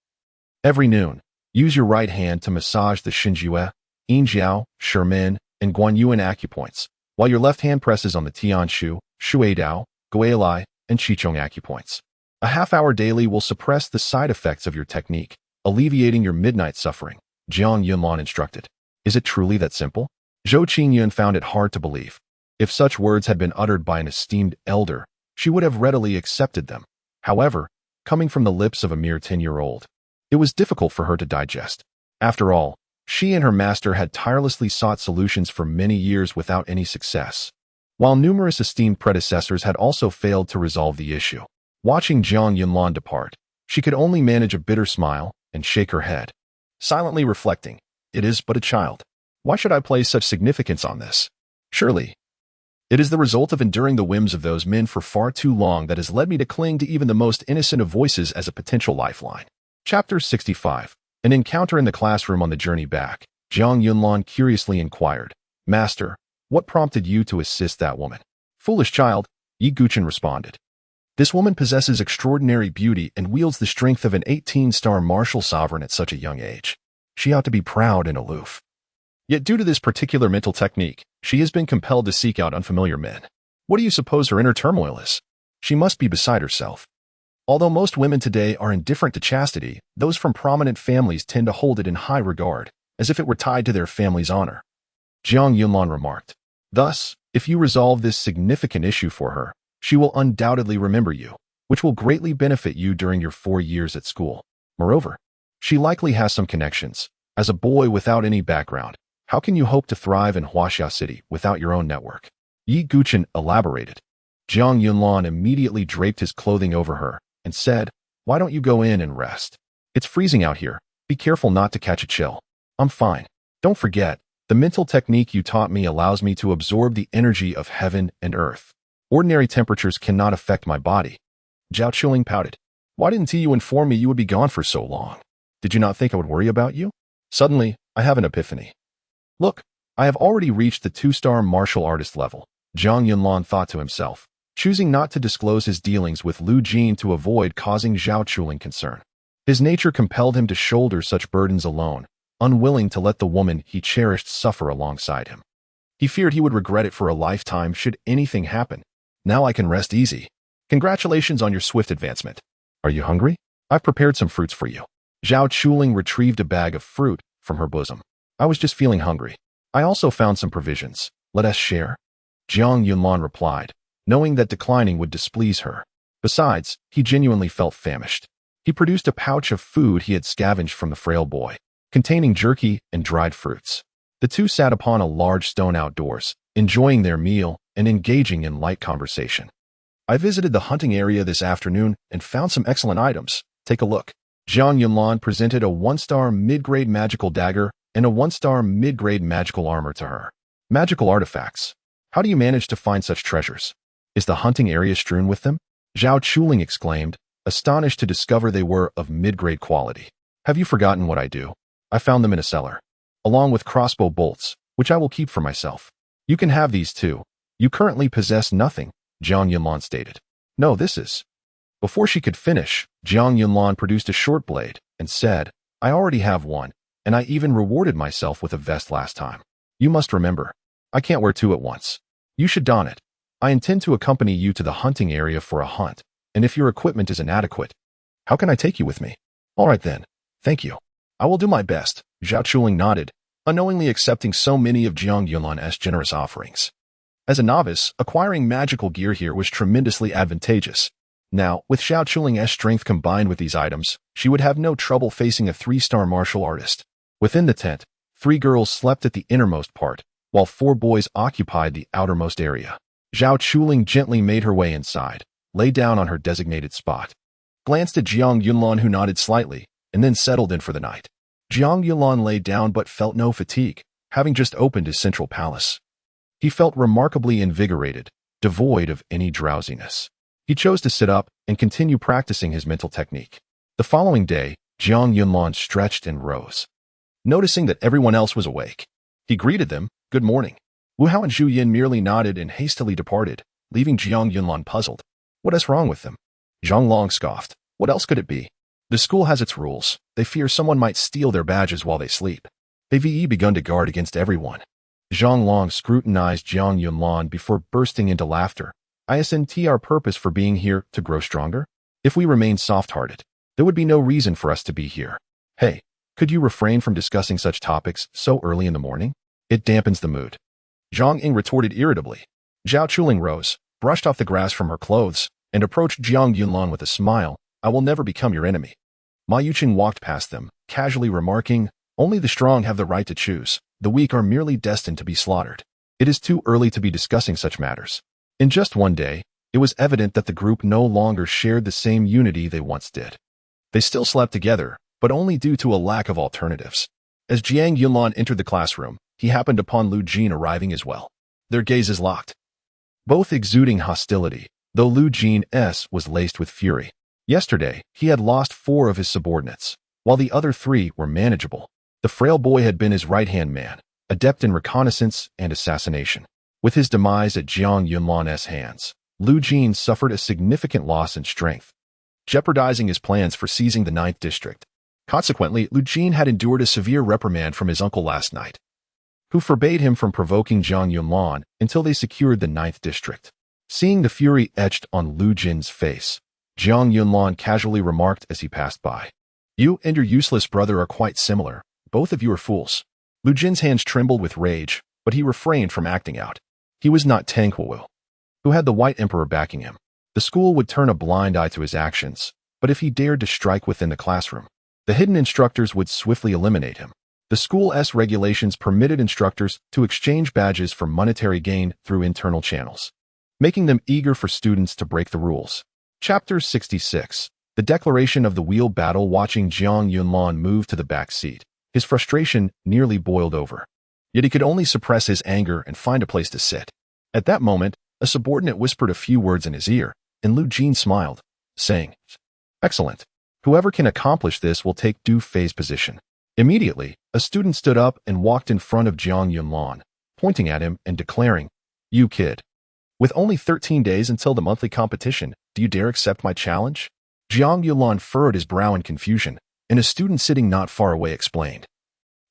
A: Every noon, use your right hand to massage the Xinjue, Yinjiao, Shermin, and Guanyuan acupoints, while your left hand presses on the Tianshu, Shuidao, Guilai, and Qichong acupoints. A half-hour daily will suppress the side effects of your technique, alleviating your midnight suffering, Jiang Yunlan instructed. Is it truly that simple? Zhou Qingyun found it hard to believe. If such words had been uttered by an esteemed elder, she would have readily accepted them. However, coming from the lips of a mere 10-year-old, it was difficult for her to digest. After all, she and her master had tirelessly sought solutions for many years without any success, while numerous esteemed predecessors had also failed to resolve the issue. Watching Jiang Yunlan depart, she could only manage a bitter smile and shake her head, silently reflecting, "It is but a child. Why should I place such significance on this? Surely, it is the result of enduring the whims of those men for far too long that has led me to cling to even the most innocent of voices as a potential lifeline." Chapter 65. An encounter in the classroom. On the journey back, Jiang Yunlan curiously inquired, "Master, what prompted you to assist that woman?" "Foolish child," Yi Guchen responded. "This woman possesses extraordinary beauty and wields the strength of an 18-star martial sovereign at such a young age. She ought to be proud and aloof. Yet due to this particular mental technique, she has been compelled to seek out unfamiliar men. What do you suppose her inner turmoil is? She must be beside herself." Although most women today are indifferent to chastity, those from prominent families tend to hold it in high regard, as if it were tied to their family's honor. Jiang Yunlan remarked, "Thus, if you resolve this significant issue for her, she will undoubtedly remember you, which will greatly benefit you during your 4 years at school. Moreover, she likely has some connections. As a boy without any background, how can you hope to thrive in Huaxia City without your own network?" Yi Guchen elaborated. Jiang Yunlan immediately draped his clothing over her and said, "Why don't you go in and rest? It's freezing out here. Be careful not to catch a chill." "I'm fine. Don't forget, the mental technique you taught me allows me to absorb the energy of heaven and earth. Ordinary temperatures cannot affect my body." Zhao Chuling pouted. "Why didn't you inform me you would be gone for so long? Did you not think I would worry about you?" Suddenly, I have an epiphany. Look, I have already reached the 2-star martial artist level, Jiang Yunlan thought to himself, choosing not to disclose his dealings with Lu Jin to avoid causing Zhao Chuling concern. His nature compelled him to shoulder such burdens alone, unwilling to let the woman he cherished suffer alongside him. He feared he would regret it for a lifetime should anything happen. Now I can rest easy. Congratulations on your swift advancement. Are you hungry? I've prepared some fruits for you. Zhao Chuling retrieved a bag of fruit from her bosom. I was just feeling hungry. I also found some provisions. Let us share. Jiang Yunlan replied, knowing that declining would displease her. Besides, he genuinely felt famished. He produced a pouch of food he had scavenged from the frail boy, containing jerky and dried fruits. The two sat upon a large stone outdoors, enjoying their meal and engaging in light conversation. I visited the hunting area this afternoon and found some excellent items. Take a look. Jiang Yunlan presented a 1-star mid-grade magical dagger and a 1-star mid-grade magical armor to her. Magical artifacts. How do you manage to find such treasures? Is the hunting area strewn with them? Zhao Chuling exclaimed, astonished to discover they were of mid-grade quality. Have you forgotten what I do? I found them in a cellar, along with crossbow bolts, which I will keep for myself. You can have these too. You currently possess nothing, Jiang Yunlan stated. No, this is. Before she could finish, Jiang Yunlan produced a short blade and said, I already have one, and I even rewarded myself with a vest last time. You must remember, I can't wear two at once. You should don it. I intend to accompany you to the hunting area for a hunt, and if your equipment is inadequate, how can I take you with me? All right then, thank you. I will do my best. Zhao Chuling nodded, unknowingly accepting so many of Jiang Yunlan's generous offerings. As a novice, acquiring magical gear here was tremendously advantageous. Now, with Xiao Chuling's strength combined with these items, she would have no trouble facing a 3-star martial artist. Within the tent, 3 girls slept at the innermost part, while 4 boys occupied the outermost area. Xiao Chuling gently made her way inside, lay down on her designated spot, glanced at Jiang Yunlan, who nodded slightly, and then settled in for the night. Jiang Yunlan lay down but felt no fatigue, having just opened his central palace. He felt remarkably invigorated, devoid of any drowsiness. He chose to sit up and continue practicing his mental technique. The following day, Jiang Yunlan stretched and rose. Noticing that everyone else was awake, he greeted them, "Good morning." Wu Hao and Zhu Yin merely nodded and hastily departed, leaving Jiang Yunlan puzzled. What is wrong with them? Zhang Long scoffed. What else could it be? The school has its rules. They fear someone might steal their badges while they sleep. They've begun to guard against everyone. Zhang Long scrutinized Jiang Yunlan before bursting into laughter. Isn't our purpose for being here to grow stronger? If we remain soft-hearted, there would be no reason for us to be here. Hey, could you refrain from discussing such topics so early in the morning? It dampens the mood. Zhang Ying retorted irritably. Zhao Chuling rose, brushed off the grass from her clothes, and approached Jiang Yunlan with a smile. I will never become your enemy. Ma Yuqing walked past them, casually remarking, only the strong have the right to choose. The weak are merely destined to be slaughtered. It is too early to be discussing such matters. In just one day, it was evident that the group no longer shared the same unity they once did. They still slept together, but only due to a lack of alternatives. As Jiang Yunlan entered the classroom, he happened upon Lu Jin arriving as well. Their gazes locked, both exuding hostility, though Lu Jin's was laced with fury. Yesterday, he had lost 4 of his subordinates, while the other 3 were manageable. The frail boy had been his right-hand man, adept in reconnaissance and assassination. With his demise at Jiang Yunlan's hands, Lu Jin suffered a significant loss in strength, jeopardizing his plans for seizing the 9th district. Consequently, Lu Jin had endured a severe reprimand from his uncle last night, who forbade him from provoking Jiang Yunlan until they secured the 9th district. Seeing the fury etched on Lu Jin's face, Jiang Yunlan casually remarked as he passed by. You and your useless brother are quite similar. Both of you are fools. Lu Jin's hands trembled with rage, but he refrained from acting out. He was not Tang Huo, who had the White Emperor backing him. The school would turn a blind eye to his actions, but if he dared to strike within the classroom, the hidden instructors would swiftly eliminate him. The school's regulations permitted instructors to exchange badges for monetary gain through internal channels, making them eager for students to break the rules. Chapter 66. The declaration of the wheel battle. Watching Jiang Yunlan move to the back seat, his frustration nearly boiled over. Yet he could only suppress his anger and find a place to sit. At that moment, a subordinate whispered a few words in his ear, and Lu Jin smiled, saying, Excellent. Whoever can accomplish this will take Du Fei's position. Immediately, a student stood up and walked in front of Jiang Yunlan, pointing at him and declaring, You kid. With only 13 days until the monthly competition, do you dare accept my challenge? Jiang Yunlan furrowed his brow in confusion, and a student sitting not far away explained.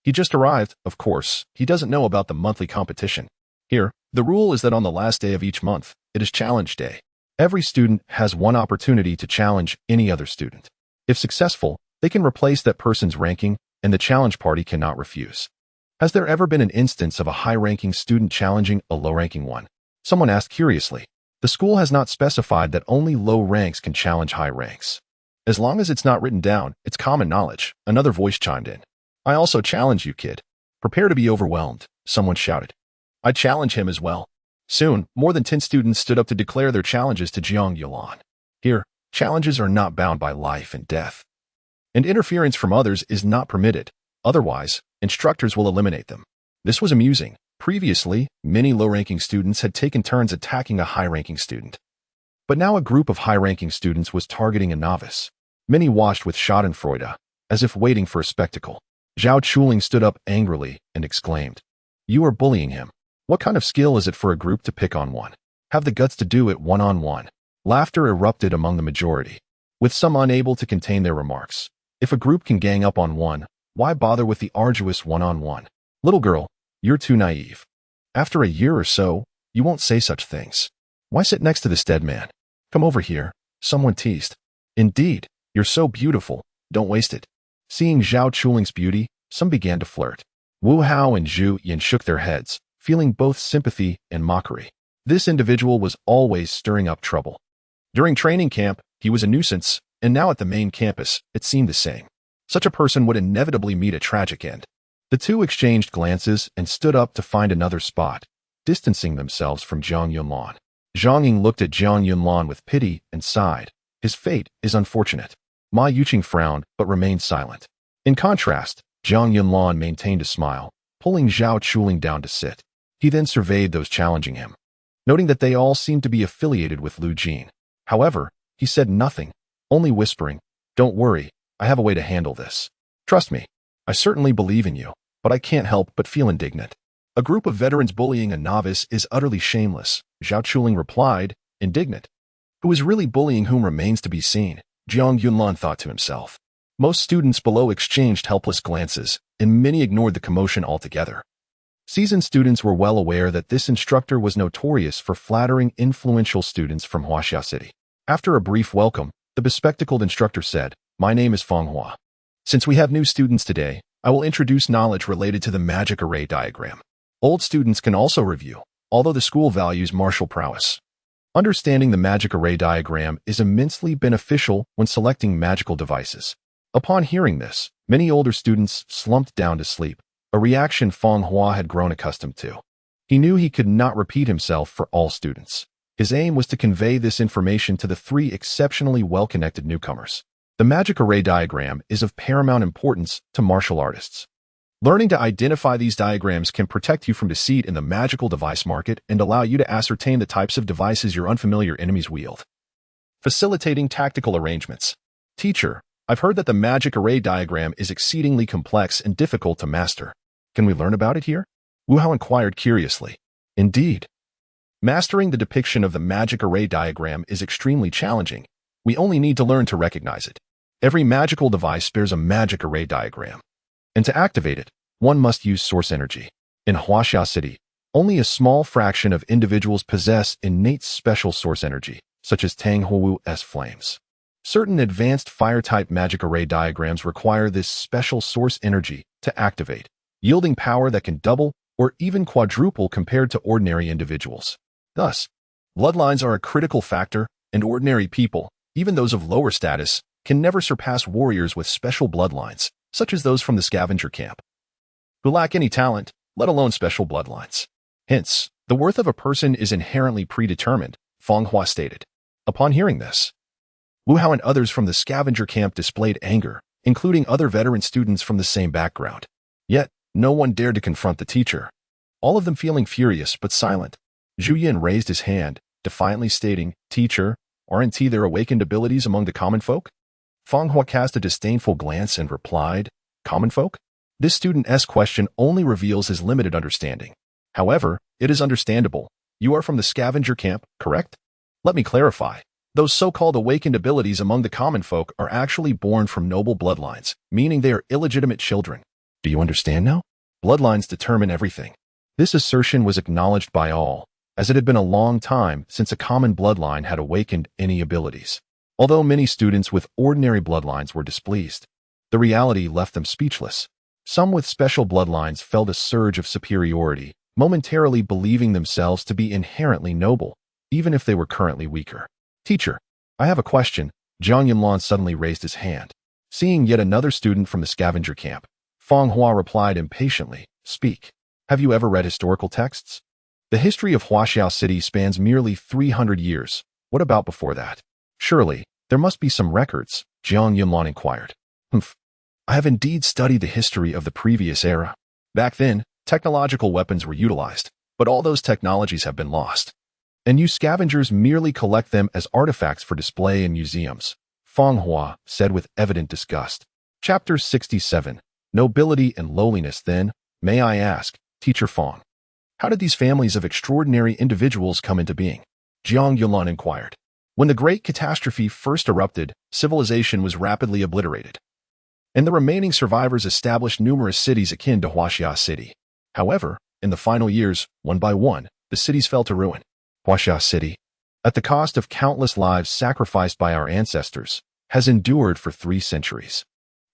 A: He just arrived, of course. He doesn't know about the monthly competition. Here, the rule is that on the last day of each month, it is challenge day. Every student has one opportunity to challenge any other student. If successful, they can replace that person's ranking, and the challenge party cannot refuse. Has there ever been an instance of a high-ranking student challenging a low-ranking one? Someone asked curiously. The school has not specified that only low ranks can challenge high ranks. As long as it's not written down, it's common knowledge, another voice chimed in. I also challenge you, kid. Prepare to be overwhelmed, someone shouted. I challenge him as well. Soon, more than 10 students stood up to declare their challenges to Jiang Yunlan. Here, challenges are not bound by life and death, and interference from others is not permitted. Otherwise, instructors will eliminate them. This was amusing. Previously, many low-ranking students had taken turns attacking a high-ranking student. But now a group of high-ranking students was targeting a novice. Many watched with schadenfreude, as if waiting for a spectacle. Zhao Chuling stood up angrily and exclaimed, You are bullying him. What kind of skill is it for a group to pick on one? Have the guts to do it one-on-one. Laughter erupted among the majority, with some unable to contain their remarks. If a group can gang up on one, why bother with the arduous one-on-one? Little girl, you're too naive. After a year or so, you won't say such things. Why sit next to this dead man? Come over here, someone teased. Indeed, you're so beautiful, don't waste it. Seeing Zhao Chuling's beauty, some began to flirt. Wu Hao and Zhu Yin shook their heads, feeling both sympathy and mockery. This individual was always stirring up trouble. During training camp, he was a nuisance, and now at the main campus, it seemed the same. Such a person would inevitably meet a tragic end. The two exchanged glances and stood up to find another spot, distancing themselves from Zhang Yunlan. Zhang Ying looked at Zhang Yunlan with pity and sighed. His fate is unfortunate. Ma Yuqing frowned but remained silent. In contrast, Zhang Yunlan maintained a smile, pulling Zhao Chuling down to sit. He then surveyed those challenging him, noting that they all seemed to be affiliated with Lu Jin. However, he said nothing, only whispering, "Don't worry, I have a way to handle this. Trust me, I certainly believe in you, but I can't help but feel indignant. A group of veterans bullying a novice is utterly shameless," Zhao Chuling replied, indignant. Who is really bullying whom remains to be seen, Zhang Yunlan thought to himself. Most students below exchanged helpless glances, and many ignored the commotion altogether. Seasoned students were well aware that this instructor was notorious for flattering influential students from Huaxia City. After a brief welcome, the bespectacled instructor said, "My name is Feng Hua. Since we have new students today, I will introduce knowledge related to the magic array diagram. Old students can also review, although the school values martial prowess. Understanding the magic array diagram is immensely beneficial when selecting magical devices." Upon hearing this, many older students slumped down to sleep, a reaction Feng Hua had grown accustomed to. He knew he could not repeat himself for all students. His aim was to convey this information to the three exceptionally well-connected newcomers. The magic array diagram is of paramount importance to martial artists. Learning to identify these diagrams can protect you from deceit in the magical device market and allow you to ascertain the types of devices your unfamiliar enemies wield. Facilitating tactical arrangements. Teacher, I've heard that the magic array diagram is exceedingly complex and difficult to master. Can we learn about it here? Wu Hao inquired curiously. Indeed. Mastering the depiction of the magic array diagram is extremely challenging. We only need to learn to recognize it. Every magical device bears a magic array diagram. And to activate it, one must use source energy. In Huaxia City, only a small fraction of individuals possess innate special source energy, such as Tang Huo's flames. Certain advanced fire-type magic array diagrams require this special source energy to activate, yielding power that can double or even quadruple compared to ordinary individuals. Thus, bloodlines are a critical factor, and ordinary people, even those of lower status, can never surpass warriors with special bloodlines, such as those from the scavenger camp, who lack any talent, let alone special bloodlines. Hence, the worth of a person is inherently predetermined, Feng Hua stated. Upon hearing this, Wu Hao and others from the scavenger camp displayed anger, including other veteran students from the same background. Yet, no one dared to confront the teacher, all of them feeling furious but silent. Zhu Yin raised his hand, defiantly stating, "Teacher, aren't there awakened abilities among the common folk?" Feng Hua cast a disdainful glance and replied, "Common folk?" This student's question only reveals his limited understanding. However, it is understandable. You are from the scavenger camp, correct? Let me clarify. Those so-called awakened abilities among the common folk are actually born from noble bloodlines, meaning they are illegitimate children. Do you understand now? Bloodlines determine everything. This assertion was acknowledged by all, as it had been a long time since a common bloodline had awakened any abilities. Although many students with ordinary bloodlines were displeased, the reality left them speechless. Some with special bloodlines felt a surge of superiority, momentarily believing themselves to be inherently noble, even if they were currently weaker. "Teacher, I have a question." Zhang Yunlan suddenly raised his hand. Seeing yet another student from the scavenger camp, Feng Hua replied impatiently, "Speak. Have you ever read historical texts? The history of Huaxia City spans merely 300 years. What about before that? Surely, there must be some records," Zhang Yunlan inquired. "Humph. I have indeed studied the history of the previous era. Back then, technological weapons were utilized, but all those technologies have been lost. And you scavengers merely collect them as artifacts for display in museums," Feng Hua said with evident disgust. Chapter 67. Nobility and Lowliness. Then, may I ask, Teacher Feng, how did these families of extraordinary individuals come into being? Zhang Yunlan inquired. When the great catastrophe first erupted, civilization was rapidly obliterated, and the remaining survivors established numerous cities akin to Huaxia City. However, in the final years, one by one, the cities fell to ruin. Huaxia City, at the cost of countless lives sacrificed by our ancestors, has endured for 3 centuries.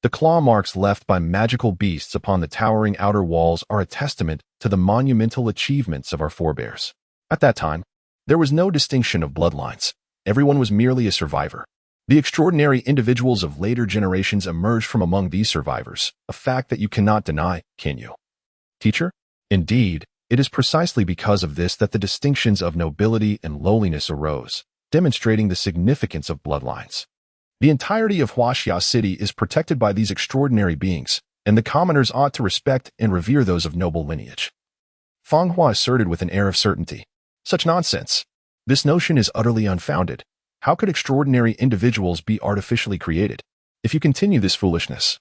A: The claw marks left by magical beasts upon the towering outer walls are a testament to the monumental achievements of our forebears. At that time, there was no distinction of bloodlines. Everyone was merely a survivor. The extraordinary individuals of later generations emerged from among these survivors, a fact that you cannot deny, can you? Teacher? Indeed, it is precisely because of this that the distinctions of nobility and lowliness arose, demonstrating the significance of bloodlines. The entirety of Huaxia City is protected by these extraordinary beings, and the commoners ought to respect and revere those of noble lineage. Feng Hua asserted with an air of certainty. Such nonsense. This notion is utterly unfounded. How could extraordinary individuals be artificially created? If you continue this foolishness,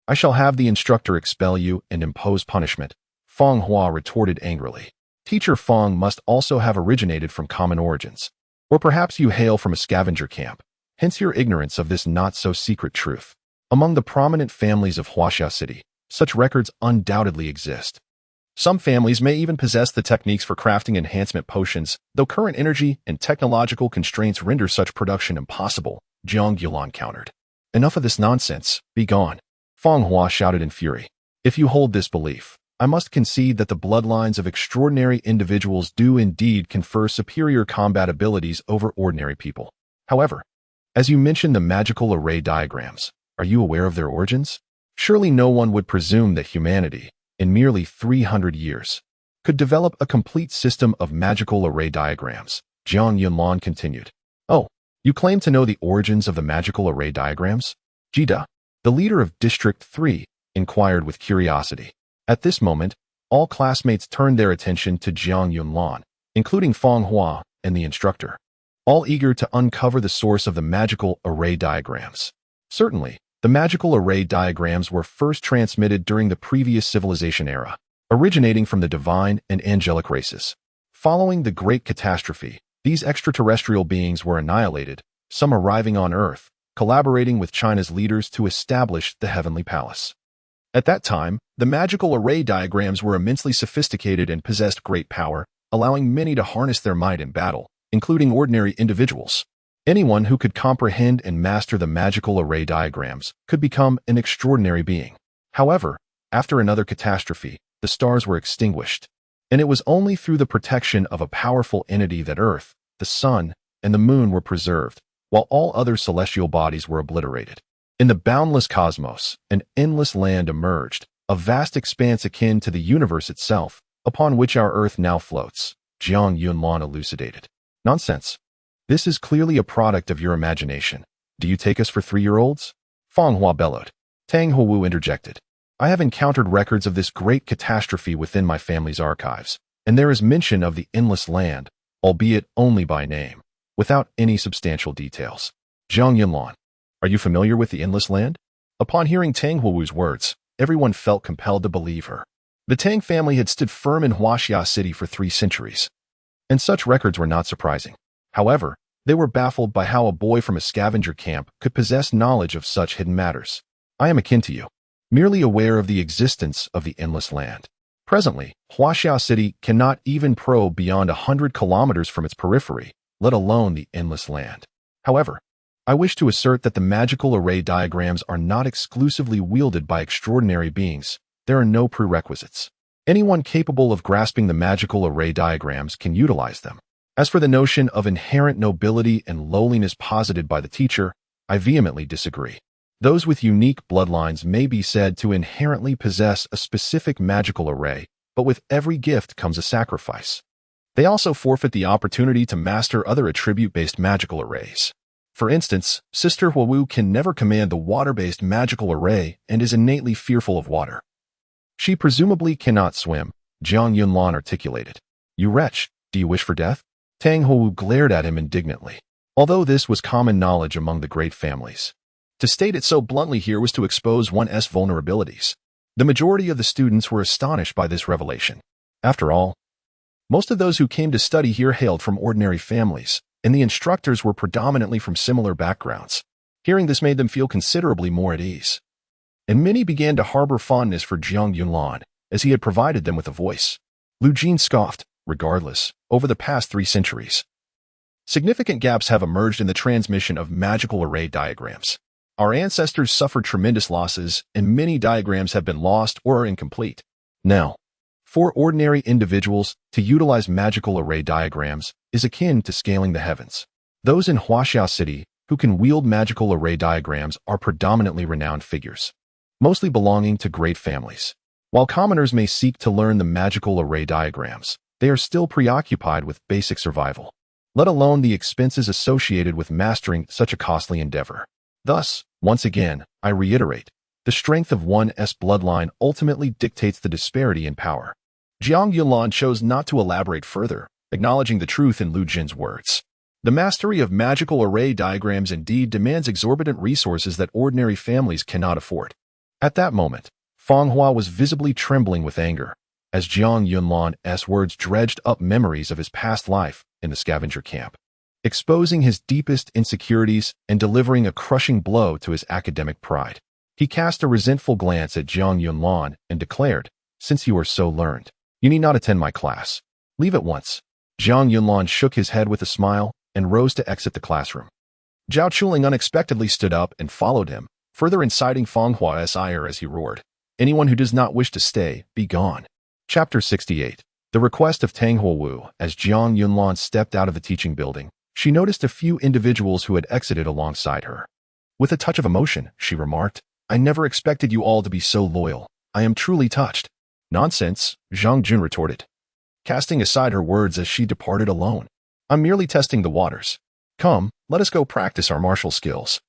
A: I shall have the instructor expel you and impose punishment, Feng Hua retorted angrily. Teacher Feng must also have originated from common origins. Or perhaps you hail from a scavenger camp. Hence your ignorance of this not-so-secret truth. Among the prominent families of Huaxia City, such records undoubtedly exist. Some families may even possess the techniques for crafting enhancement potions, though current energy and technological constraints render such production impossible, Jiang Yulan countered. Enough of this nonsense, be gone. Feng Hua shouted in fury. If you hold this belief, I must concede that the bloodlines of extraordinary individuals do indeed confer superior combat abilities over ordinary people. However, as you mentioned the magical array diagrams, are you aware of their origins? Surely no one would presume that humanity, in merely 300 years, could develop a complete system of magical array diagrams, Jiang Yunlan continued. Oh, you claim to know the origins of the magical array diagrams? Jida, the leader of District 3, inquired with curiosity. At this moment, all classmates turned their attention to Jiang Yunlan, including Feng Hua and the instructor, all eager to uncover the source of the magical array diagrams. Certainly, the magical array diagrams were first transmitted during the previous civilization era, originating from the divine and angelic races. Following the Great Catastrophe, these extraterrestrial beings were annihilated, some arriving on Earth, collaborating with China's leaders to establish the Heavenly Palace. At that time, the magical array diagrams were immensely sophisticated and possessed great power, allowing many to harness their might in battle, including ordinary individuals. Anyone who could comprehend and master the magical array diagrams could become an extraordinary being. However, after another catastrophe, the stars were extinguished, and it was only through the protection of a powerful entity that Earth, the Sun, and the Moon were preserved, while all other celestial bodies were obliterated. In the boundless cosmos, an endless land emerged, a vast expanse akin to the universe itself, upon which our Earth now floats, Jiang Yunlan elucidated. Nonsense. This is clearly a product of your imagination. Do you take us for 3-year-olds? Feng Hua bellowed. Tang Huwu interjected. I have encountered records of this great catastrophe within my family's archives, and there is mention of the endless land, albeit only by name, without any substantial details. Jiang Yunlan, are you familiar with the endless land? Upon hearing Tang Huwu's words, everyone felt compelled to believe her. The Tang family had stood firm in Huaxia City for 3 centuries, and such records were not surprising. However, they were baffled by how a boy from a scavenger camp could possess knowledge of such hidden matters. I am akin to you, merely aware of the existence of the endless land. Presently, Huaxia City cannot even probe beyond 100 kilometers from its periphery, let alone the endless land. However, I wish to assert that the magical array diagrams are not exclusively wielded by extraordinary beings. There are no prerequisites. Anyone capable of grasping the magical array diagrams can utilize them. As for the notion of inherent nobility and lowliness posited by the teacher, I vehemently disagree. Those with unique bloodlines may be said to inherently possess a specific magical array, but with every gift comes a sacrifice. They also forfeit the opportunity to master other attribute-based magical arrays. For instance, Sister Huowu can never command the water-based magical array and is innately fearful of water. She presumably cannot swim, Jiang Yunlan articulated. You wretch, do you wish for death? Tang Huowu glared at him indignantly. Although this was common knowledge among the great families, to state it so bluntly here was to expose one's vulnerabilities. The majority of the students were astonished by this revelation. After all, most of those who came to study here hailed from ordinary families, and the instructors were predominantly from similar backgrounds. Hearing this made them feel considerably more at ease. And many began to harbor fondness for Jiang Yunlan, as he had provided them with a voice. Lu Jin scoffed. Regardless, over the past 3 centuries, significant gaps have emerged in the transmission of magical array diagrams. Our ancestors suffered tremendous losses, and many diagrams have been lost or are incomplete. Now, for ordinary individuals, to utilize magical array diagrams is akin to scaling the heavens. Those in Huaxiao City who can wield magical array diagrams are predominantly renowned figures, mostly belonging to great families. While commoners may seek to learn the magical array diagrams, they are still preoccupied with basic survival, let alone the expenses associated with mastering such a costly endeavor. Thus, once again, I reiterate, the strength of one's bloodline ultimately dictates the disparity in power. Jiang Yunlan chose not to elaborate further, acknowledging the truth in Lu Jin's words. The mastery of magical array diagrams indeed demands exorbitant resources that ordinary families cannot afford. At that moment, Fang Hua was visibly trembling with anger, as Jiang Yunlan's words dredged up memories of his past life in the scavenger camp, exposing his deepest insecurities and delivering a crushing blow to his academic pride. He cast a resentful glance at Jiang Yunlan and declared, "Since you are so learned, you need not attend my class. Leave at once." Jiang Yunlan shook his head with a smile and rose to exit the classroom. Zhao Chuling unexpectedly stood up and followed him, further inciting Fang Hua's ire as he roared, "Anyone who does not wish to stay, be gone." Chapter 68. The request of Tang Huowu. As Jiang Yunlan stepped out of the teaching building, she noticed a few individuals who had exited alongside her. With a touch of emotion, she remarked, "I never expected you all to be so loyal. I am truly touched." "Nonsense," Zhang Jun retorted, casting aside her words as she departed alone. "I'm merely testing the waters. Come, let us go practice our martial skills.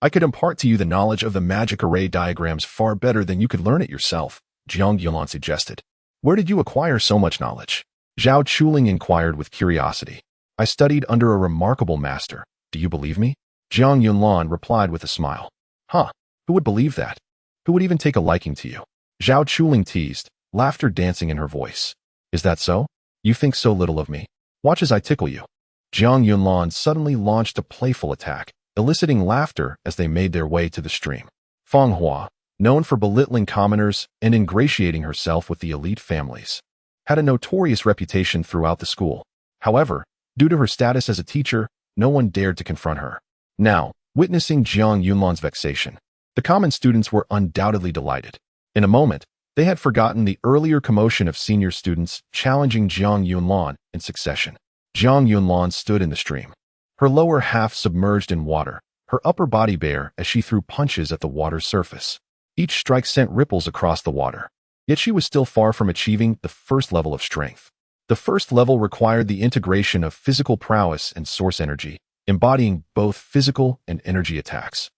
A: I could impart to you the knowledge of the magic array diagrams far better than you could learn it yourself," Jiang Yunlan suggested. "Where did you acquire so much knowledge?" Zhao Chuling inquired with curiosity. "I studied under a remarkable master. Do you believe me?" Jiang Yunlan replied with a smile. "Huh, who would believe that? Who would even take a liking to you?" Zhao Chuling teased, laughter dancing in her voice. "Is that so? You think so little of me? Watch as I tickle you." Jiang Yunlan suddenly launched a playful attack, eliciting laughter as they made their way to the stream. Fang Hua, known for belittling commoners and ingratiating herself with the elite families, had a notorious reputation throughout the school. However, due to her status as a teacher, no one dared to confront her. Now, witnessing Jiang Yunlan's vexation, the common students were undoubtedly delighted. In a moment, they had forgotten the earlier commotion of senior students challenging Jiang Yunlan in succession. Jiang Yunlan stood in the stream, her lower half submerged in water, her upper body bare as she threw punches at the water's surface. Each strike sent ripples across the water. Yet she was still far from achieving the first level of strength. The first level required the integration of physical prowess and source energy, embodying both physical and energy attacks,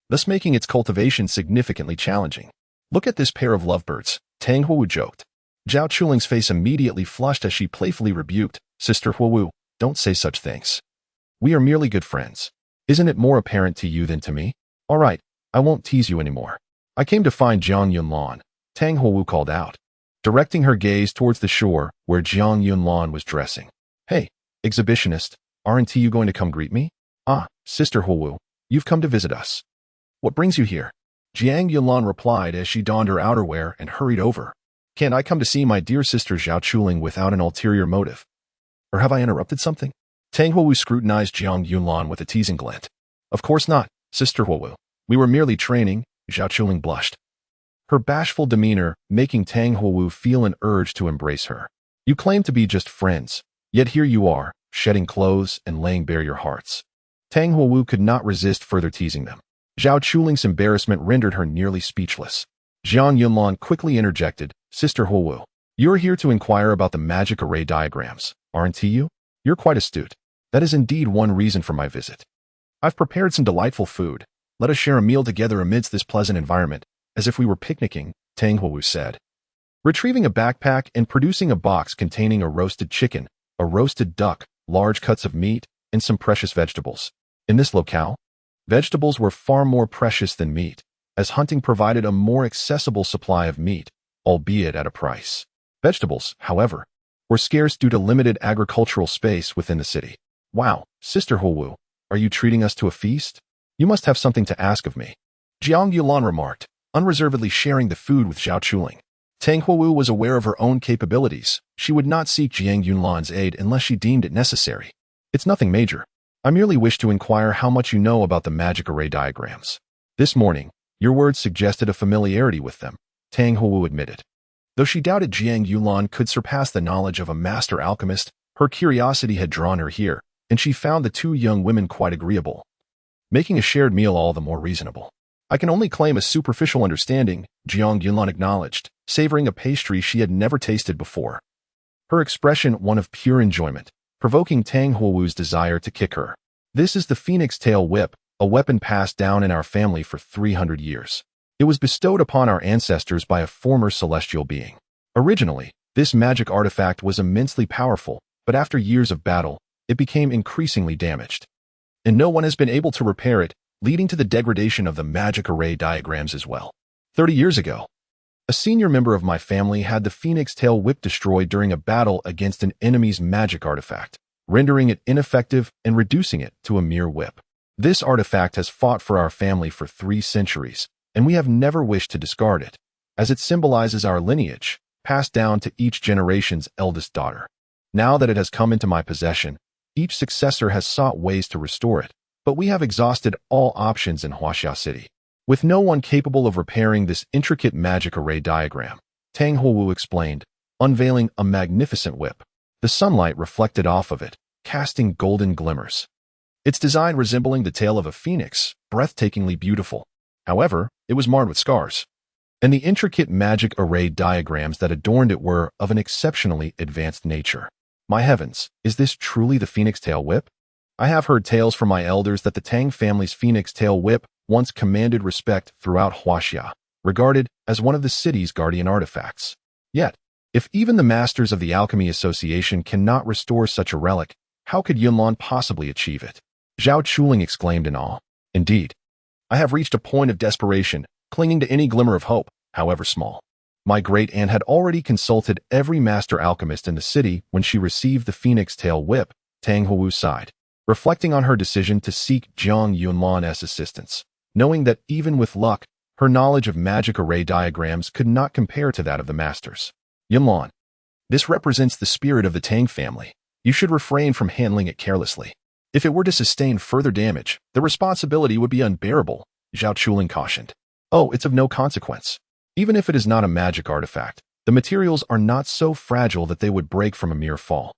A: thus making its cultivation significantly challenging. "Look at this pair of lovebirds," Tang Huowu joked. Zhao Chuling's face immediately flushed as she playfully rebuked, "Sister Huowu, don't say such things. We are merely good friends. Isn't it more apparent to you than to me? All right, I won't tease you anymore. I came to find Jiang Yunlan," Tang Huowu called out, directing her gaze towards the shore where Jiang Yunlan was dressing. "Hey, exhibitionist, aren't you going to come greet me?" "Ah, Sister Huowu, you've come to visit us. What brings you here?" Jiang Yunlan replied as she donned her outerwear and hurried over. "Can't I come to see my dear sister Zhao Chuling without an ulterior motive? Or have I interrupted something?" Tang Huowu scrutinized Jiang Yunlan with a teasing glint. "Of course not, Sister Huowu. We were merely training," Zhao Chuling blushed, her bashful demeanor making Tang Huowu feel an urge to embrace her. "You claim to be just friends, yet here you are, shedding clothes and laying bare your hearts." Tang Huowu could not resist further teasing them. Zhao Chuling's embarrassment rendered her nearly speechless. Jiang Yunlan quickly interjected, "Sister Huowu, you're here to inquire about the magic array diagrams, aren't you? You're quite astute. That is indeed one reason for my visit. I've prepared some delightful food. Let us share a meal together amidst this pleasant environment, as if we were picnicking," Tang Huowu said, retrieving a backpack and producing a box containing a roasted chicken, a roasted duck, large cuts of meat, and some precious vegetables. In this locale, vegetables were far more precious than meat, as hunting provided a more accessible supply of meat, albeit at a price. Vegetables, however, were scarce due to limited agricultural space within the city. "Wow, Sister Huowu, are you treating us to a feast? You must have something to ask of me," Jiang Yunlan remarked, unreservedly sharing the food with Zhao Chuling. Tang Huowu was aware of her own capabilities. She would not seek Jiang Yunlan's aid unless she deemed it necessary. "It's nothing major. I merely wish to inquire how much you know about the magic array diagrams." This morning, your words suggested a familiarity with them, Tang Huwu admitted. Though she doubted Jiang Yulan could surpass the knowledge of a master alchemist, her curiosity had drawn her here, and she found the two young women quite agreeable, making a shared meal all the more reasonable. I can only claim a superficial understanding, Jiang Yulan acknowledged, savoring a pastry she had never tasted before. Her expression one of pure enjoyment, provoking Tang Huowu's desire to kick her. This is the Phoenix Tail Whip, a weapon passed down in our family for 300 years. It was bestowed upon our ancestors by a former celestial being. Originally, this magic artifact was immensely powerful, but after years of battle, it became increasingly damaged. And no one has been able to repair it, leading to the degradation of the magic array diagrams as well. 30 years ago, a senior member of my family had the Phoenix Tail Whip destroyed during a battle against an enemy's magic artifact, rendering it ineffective and reducing it to a mere whip. This artifact has fought for our family for 3 centuries, and we have never wished to discard it, as it symbolizes our lineage, passed down to each generation's eldest daughter. Now that it has come into my possession, each successor has sought ways to restore it, but we have exhausted all options in Huaxia City. With no one capable of repairing this intricate magic array diagram, Tang Huowu explained, unveiling a magnificent whip. The sunlight reflected off of it, casting golden glimmers. Its design resembling the tail of a phoenix, breathtakingly beautiful. However, it was marred with scars, and the intricate magic array diagrams that adorned it were of an exceptionally advanced nature. My heavens, is this truly the Phoenix Tail Whip? I have heard tales from my elders that the Tang family's Phoenix Tail Whip once commanded respect throughout Huaxia, regarded as one of the city's guardian artifacts. Yet, if even the masters of the Alchemy Association cannot restore such a relic, how could Yunlan possibly achieve it? Zhao Chuling exclaimed in awe. Indeed, I have reached a point of desperation, clinging to any glimmer of hope, however small. My great-aunt had already consulted every master alchemist in the city when she received the Phoenix Tail Whip, Tang Huowu sighed, reflecting on her decision to seek Jiang Yunlan's assistance, knowing that even with luck, her knowledge of magic array diagrams could not compare to that of the masters. Yunlan, this represents the spirit of the Tang family. You should refrain from handling it carelessly. If it were to sustain further damage, the responsibility would be unbearable, Zhao Chuling cautioned. Oh, it's of no consequence. Even if it is not a magic artifact, the materials are not so fragile that they would break from a mere fall.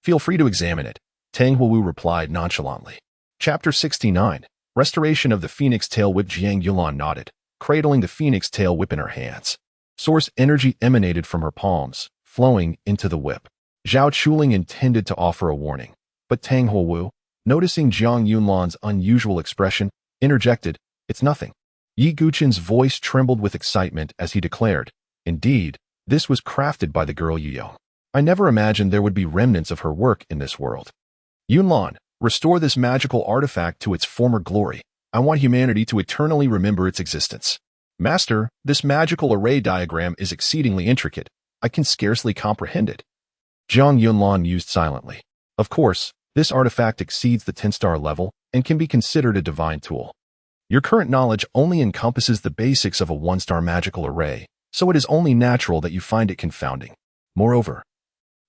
A: Feel free to examine it, Tang Huowu replied nonchalantly. Chapter 69, Restoration of the Phoenix Tail Whip. Jiang Yulan nodded, cradling the Phoenix Tail Whip in her hands. Source energy emanated from her palms, flowing into the whip. Zhao Chuling intended to offer a warning, but Tang Huowu, noticing Jiang Yunlan's unusual expression, interjected, "It's nothing." Yi Guqin's voice trembled with excitement as he declared, "Indeed, this was crafted by the girl Yuyong. I never imagined there would be remnants of her work in this world. Yunlan, restore this magical artifact to its former glory. I want humanity to eternally remember its existence." Master, this magical array diagram is exceedingly intricate. I can scarcely comprehend it. Jiang Yunlan mused silently. Of course, this artifact exceeds the 10-star level and can be considered a divine tool. Your current knowledge only encompasses the basics of a 1-star magical array, so it is only natural that you find it confounding. Moreover,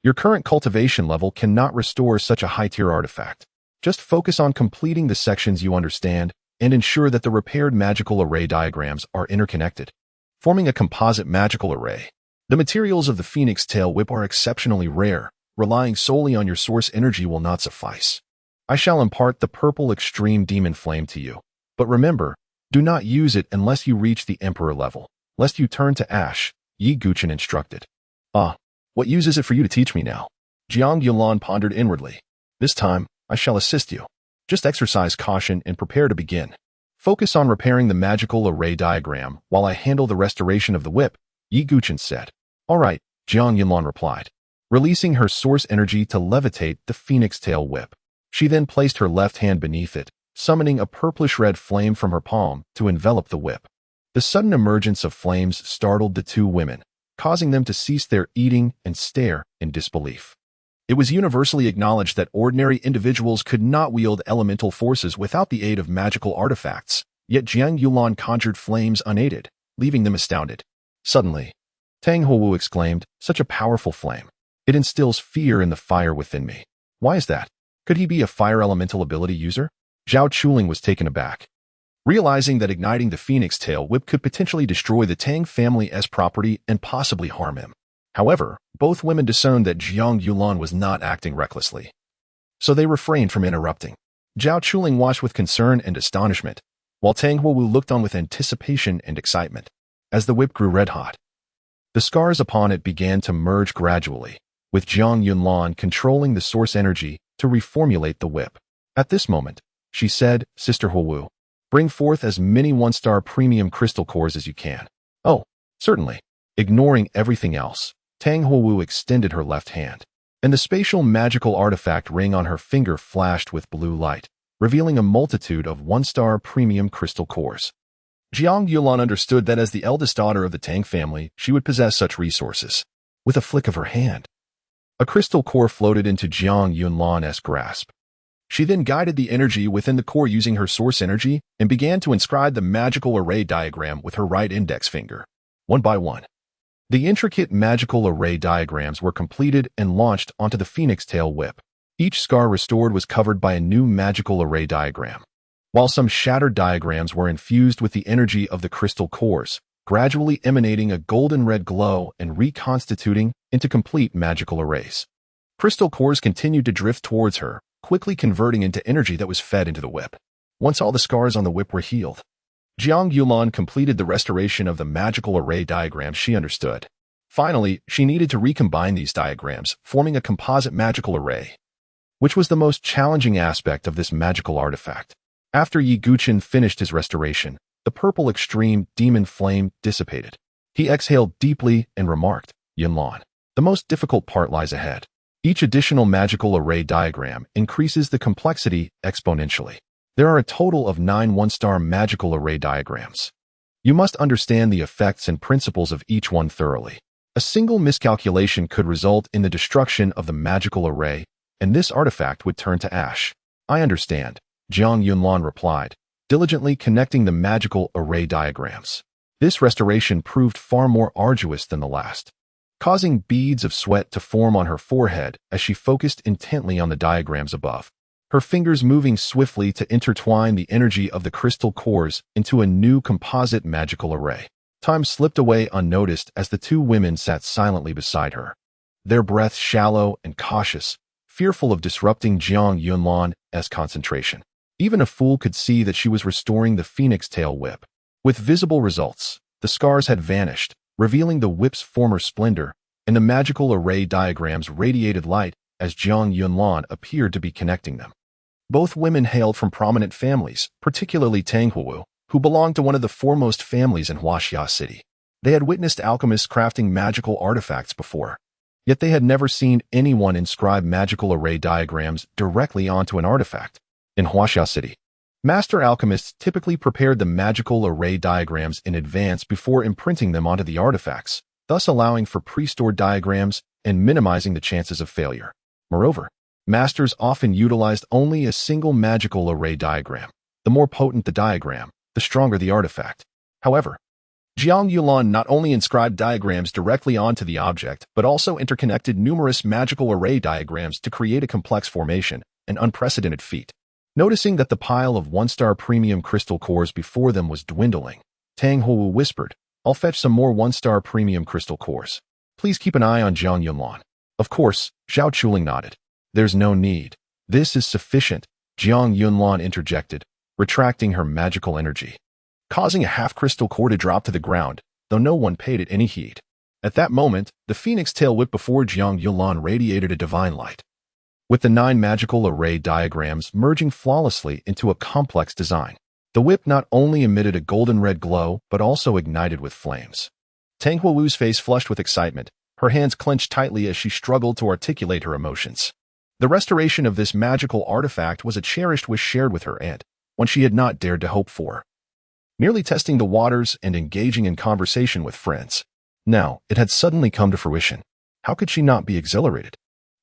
A: your current cultivation level cannot restore such a high-tier artifact. Just focus on completing the sections you understand and ensure that the repaired magical array diagrams are interconnected, forming a composite magical array. The materials of the Phoenix Tail Whip are exceptionally rare. Relying solely on your source energy will not suffice. I shall impart the purple extreme demon flame to you. But remember, do not use it unless you reach the Emperor level, lest you turn to ash, Yi Guqin instructed. Ah, what use is it for you to teach me now? Jiang Yulan pondered inwardly. This time, I shall assist you. Just exercise caution and prepare to begin. Focus on repairing the magical array diagram while I handle the restoration of the whip, Yi Guqin said. All right, Jiang Yulan replied, releasing her source energy to levitate the Phoenix Tail Whip. She then placed her left hand beneath it, summoning a purplish-red flame from her palm to envelop the whip. The sudden emergence of flames startled the two women, causing them to cease their eating and stare in disbelief. It was universally acknowledged that ordinary individuals could not wield elemental forces without the aid of magical artifacts, yet Jiang Yulan conjured flames unaided, leaving them astounded. Suddenly, Tang Huowu exclaimed, "Such a powerful flame. It instills fear in the fire within me. Why is that? Could he be a fire elemental ability user?" Zhao Chuling was taken aback. realizing that igniting the phoenix tail whip could potentially destroy the Tang family's property and possibly harm him. However, both women discerned that Jiang Yulan was not acting recklessly, so they refrained from interrupting. Zhao Chuling watched with concern and astonishment, while Tang Huowu looked on with anticipation and excitement. As the whip grew red-hot, the scars upon it began to merge gradually, with Jiang Yunlan controlling the source energy to reformulate the whip. At this moment, she said, "Sister Huowu, bring forth as many one-star premium crystal cores as you can." "Oh, certainly." Ignoring everything else, Tang Huowu extended her left hand, and the spatial magical artifact ring on her finger flashed with blue light, revealing a multitude of one-star premium crystal cores. Jiang Yulan understood that as the eldest daughter of the Tang family, she would possess such resources. With a flick of her hand, a crystal core floated into Jiang Yunlan's grasp. She then guided the energy within the core using her source energy and began to inscribe the magical array diagram with her right index finger. One by one, the intricate magical array diagrams were completed and launched onto the phoenix tail whip. Each scar restored was covered by a new magical array diagram, while some shattered diagrams were infused with the energy of the crystal cores, gradually emanating a golden red glow and reconstituting into complete magical arrays. Crystal cores continued to drift towards her, quickly converting into energy that was fed into the whip. Once all the scars on the whip were healed, Jiang Yulan completed the restoration of the magical array diagrams she understood. Finally, she needed to recombine these diagrams, forming a composite magical array, which was the most challenging aspect of this magical artifact. After Yi Guqin finished his restoration, the purple extreme demon flame dissipated. He exhaled deeply and remarked, "Yunlan, the most difficult part lies ahead. Each additional magical array diagram increases the complexity exponentially. There are a total of 9 one-star magical array diagrams. You must understand the effects and principles of each one thoroughly. A single miscalculation could result in the destruction of the magical array, and this artifact would turn to ash." "I understand," Jiang Yunlan replied, diligently connecting the magical array diagrams. This restoration proved far more arduous than the last, causing beads of sweat to form on her forehead as she focused intently on the diagrams above, her fingers moving swiftly to intertwine the energy of the crystal cores into a new composite magical array. Time slipped away unnoticed as the two women sat silently beside her, their breaths shallow and cautious, fearful of disrupting Jiang Yunlan's concentration. Even a fool could see that she was restoring the phoenix tail whip. With visible results, the scars had vanished, revealing the whip's former splendor, and the magical array diagrams radiated light as Jiang Yunlan appeared to be connecting them. Both women hailed from prominent families, particularly Tang Huowu, who belonged to one of the foremost families in Huaxia City. They had witnessed alchemists crafting magical artifacts before, yet they had never seen anyone inscribe magical array diagrams directly onto an artifact. In Huaxia City, master alchemists typically prepared the magical array diagrams in advance before imprinting them onto the artifacts, thus allowing for pre-stored diagrams and minimizing the chances of failure. Moreover, masters often utilized only a single magical array diagram. The more potent the diagram, the stronger the artifact. However, Jiang Yulan not only inscribed diagrams directly onto the object, but also interconnected numerous magical array diagrams to create a complex formation, an unprecedented feat. Noticing that the pile of one-star premium crystal cores before them was dwindling, Tang Huowu whispered, "I'll fetch some more one-star premium crystal cores. Please keep an eye on Jiang Yunlan." "Of course," Zhao Chuling nodded. "There's no need. This is sufficient," Jiang Yunlan interjected, retracting her magical energy, causing a half-crystal core to drop to the ground, though no one paid it any heed. At that moment, the phoenix tail whip before Jiang Yunlan radiated a divine light, with the 9 magical array diagrams merging flawlessly into a complex design. The whip not only emitted a golden red glow, but also ignited with flames. Tang Huowu's face flushed with excitement, her hands clenched tightly as she struggled to articulate her emotions. The restoration of this magical artifact was a cherished wish shared with her and one she had not dared to hope for. Merely testing the waters and engaging in conversation with friends. Now, it had suddenly come to fruition. How could she not be exhilarated?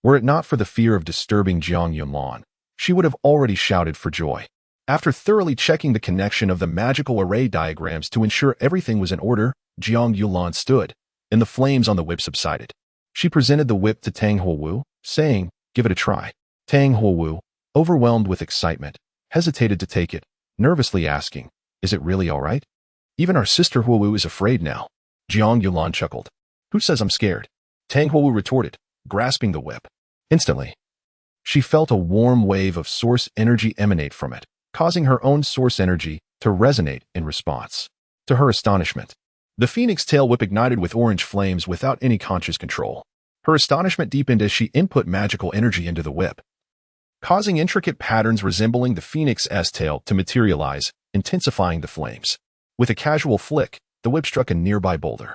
A: Were it not for the fear of disturbing Jiang Yunlan, she would have already shouted for joy. After thoroughly checking the connection of the magical array diagrams to ensure everything was in order, Jiang Yulan stood, and the flames on the whip subsided. She presented the whip to Tang Huowu, saying, "Give it a try." Tang Huowu, overwhelmed with excitement, hesitated to take it, nervously asking, Is it really all right? Even our sister Huowu is afraid now. Jiang Yulan chuckled. Who says I'm scared? Tang Huowu retorted, grasping the whip. Instantly, she felt a warm wave of source energy emanate from it, causing her own source energy to resonate in response. To her astonishment, the phoenix tail whip ignited with orange flames without any conscious control. Her astonishment deepened as she input magical energy into the whip, causing intricate patterns resembling the phoenix's tail to materialize, intensifying the flames. With a casual flick, the whip struck a nearby boulder,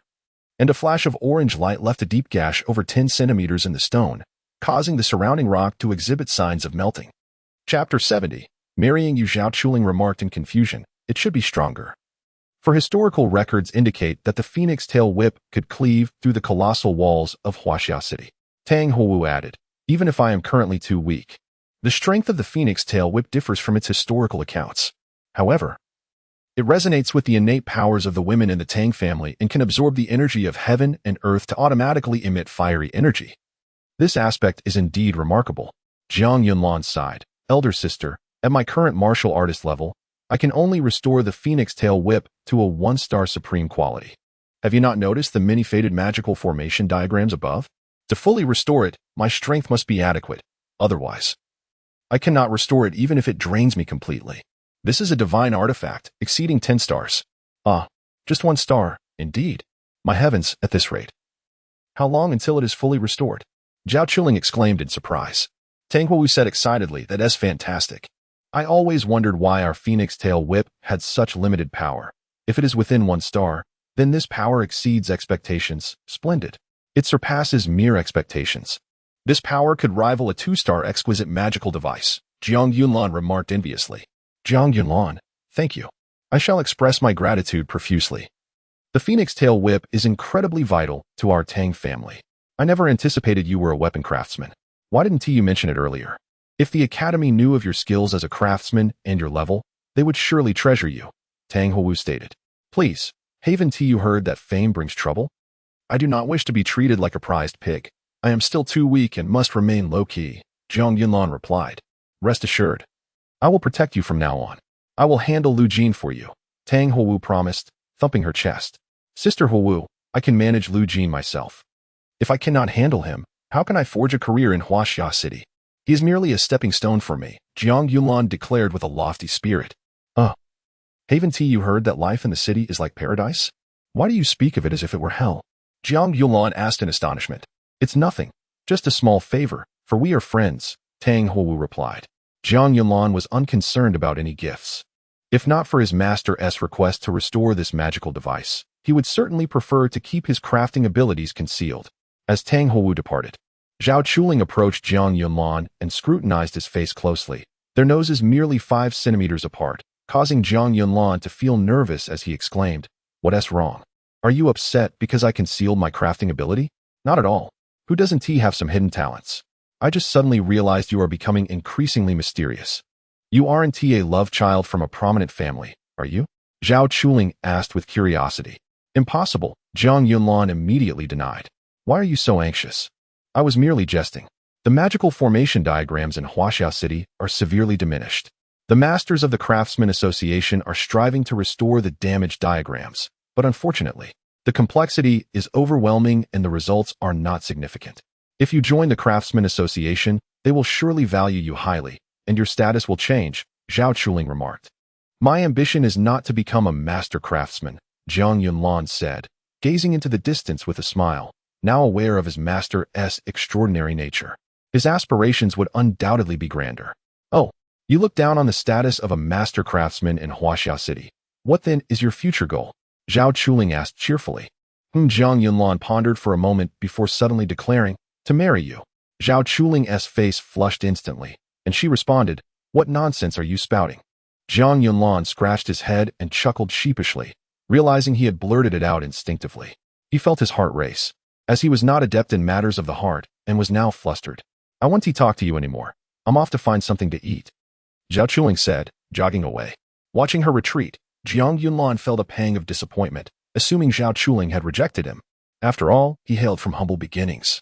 A: and a flash of orange light left a deep gash over 10 centimeters in the stone, causing the surrounding rock to exhibit signs of melting. Chapter 70. Marrying you. Zhao Chuling remarked in confusion, it should be stronger. For historical records indicate that the phoenix tail whip could cleave through the colossal walls of Huaxia City. Tang Huowu added, even if I am currently too weak. The strength of the phoenix tail whip differs from its historical accounts. However, it resonates with the innate powers of the women in the Tang family and can absorb the energy of heaven and earth to automatically emit fiery energy. This aspect is indeed remarkable. Jiang Yunlan sighed. Elder sister, at my current martial artist level, I can only restore the phoenix tail whip to a 1-star supreme quality. Have you not noticed the many faded magical formation diagrams above? To fully restore it, my strength must be adequate. Otherwise, I cannot restore it even if it drains me completely. This is a divine artifact, exceeding 10 stars. Ah, just 1 star, indeed. My heavens, at this rate. How long until it is fully restored? Zhao Chuling exclaimed in surprise. Tang Huowu said excitedly, that is fantastic. I always wondered why our phoenix tail whip had such limited power. If it is within 1 star, then this power exceeds expectations. Splendid. It surpasses mere expectations. This power could rival a 2-star exquisite magical device, Jiang Yunlan remarked enviously. Jiang Yunlan, thank you. I shall express my gratitude profusely. The phoenix tail whip is incredibly vital to our Tang family. I never anticipated you were a weapon craftsman. Why didn't you mention it earlier? If the academy knew of your skills as a craftsman and your level, they would surely treasure you, Tang Huowu stated. Please, haven't you heard that fame brings trouble? I do not wish to be treated like a prized pig. I am still too weak and must remain low-key, Jiang Yunlan replied. Rest assured, I will protect you from now on. I will handle Lu Jin for you, Tang Huowu promised, thumping her chest. Sister Huowu, I can manage Lu Jin myself. If I cannot handle him, how can I forge a career in Huaxia City? He is merely a stepping stone for me, Jiang Yunlan declared with a lofty spirit. Haven't you heard that life in the city is like paradise? Why do you speak of it as if it were hell? Jiang Yunlan asked in astonishment. It's nothing, just a small favor, for we are friends, Tang Huowu replied. Jiang Yunlan was unconcerned about any gifts. If not for his master's request to restore this magical device, he would certainly prefer to keep his crafting abilities concealed. As Tang Huowu departed, Zhao Chuling approached Jiang Yunlan and scrutinized his face closely, their noses merely 5 centimeters apart, causing Jiang Yunlan to feel nervous as he exclaimed, What's wrong? Are you upset because I concealed my crafting ability? Not at all. Who doesn't have some hidden talents? I just suddenly realized you are becoming increasingly mysterious. You aren't a love child from a prominent family, are you? Zhao Chuling asked with curiosity. Impossible, Jiang Yunlan immediately denied. Why are you so anxious? I was merely jesting. The magical formation diagrams in Huaxia City are severely diminished. The Masters of the Craftsmen Association are striving to restore the damaged diagrams, but unfortunately, the complexity is overwhelming and the results are not significant. If you join the Craftsmen Association, they will surely value you highly, and your status will change, Zhao Chuling remarked. My ambition is not to become a master craftsman, Jiang Yunlan said, gazing into the distance with a smile, now aware of his master's extraordinary nature. His aspirations would undoubtedly be grander. Oh, you look down on the status of a master craftsman in Huaxia City. What then is your future goal? Zhao Chuling asked cheerfully. Jiang Yunlan pondered for a moment before suddenly declaring, to marry you. Zhao Chuling's face flushed instantly, and she responded, What nonsense are you spouting? Jiang Yunlan scratched his head and chuckled sheepishly, realizing he had blurted it out instinctively. He felt his heart race, as he was not adept in matters of the heart and was now flustered. I won't talk to you anymore. I'm off to find something to eat, Zhao Chuling said, jogging away. Watching her retreat, Jiang Yunlan felt a pang of disappointment, assuming Zhao Chuling had rejected him. After all, he hailed from humble beginnings,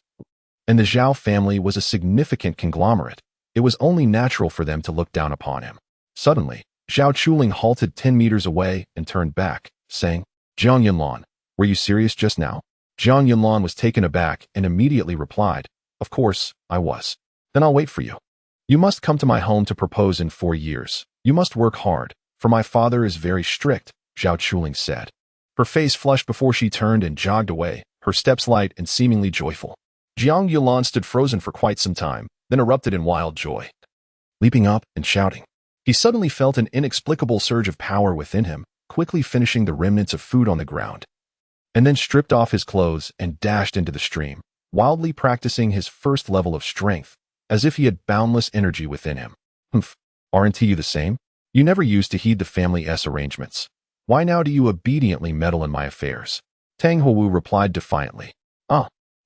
A: and the Zhao family was a significant conglomerate. It was only natural for them to look down upon him. Suddenly, Zhao Chuling halted 10 meters away and turned back, saying, Jiang Yunlan, were you serious just now? Jiang Yunlan was taken aback and immediately replied, Of course, I was. Then I'll wait for you. You must come to my home to propose in 4 years. You must work hard, for my father is very strict, Zhao Chuling said. Her face flushed before she turned and jogged away, her steps light and seemingly joyful. Jiang Yunlan stood frozen for quite some time, then erupted in wild joy. Leaping up and shouting. He suddenly felt an inexplicable surge of power within him, quickly finishing the remnants of food on the ground. And then stripped off his clothes and dashed into the stream, wildly practicing his first level of strength, as if he had boundless energy within him. Humph, aren't you the same? You never used to heed the family's arrangements. Why now do you obediently meddle in my affairs? Tang Huowu replied defiantly.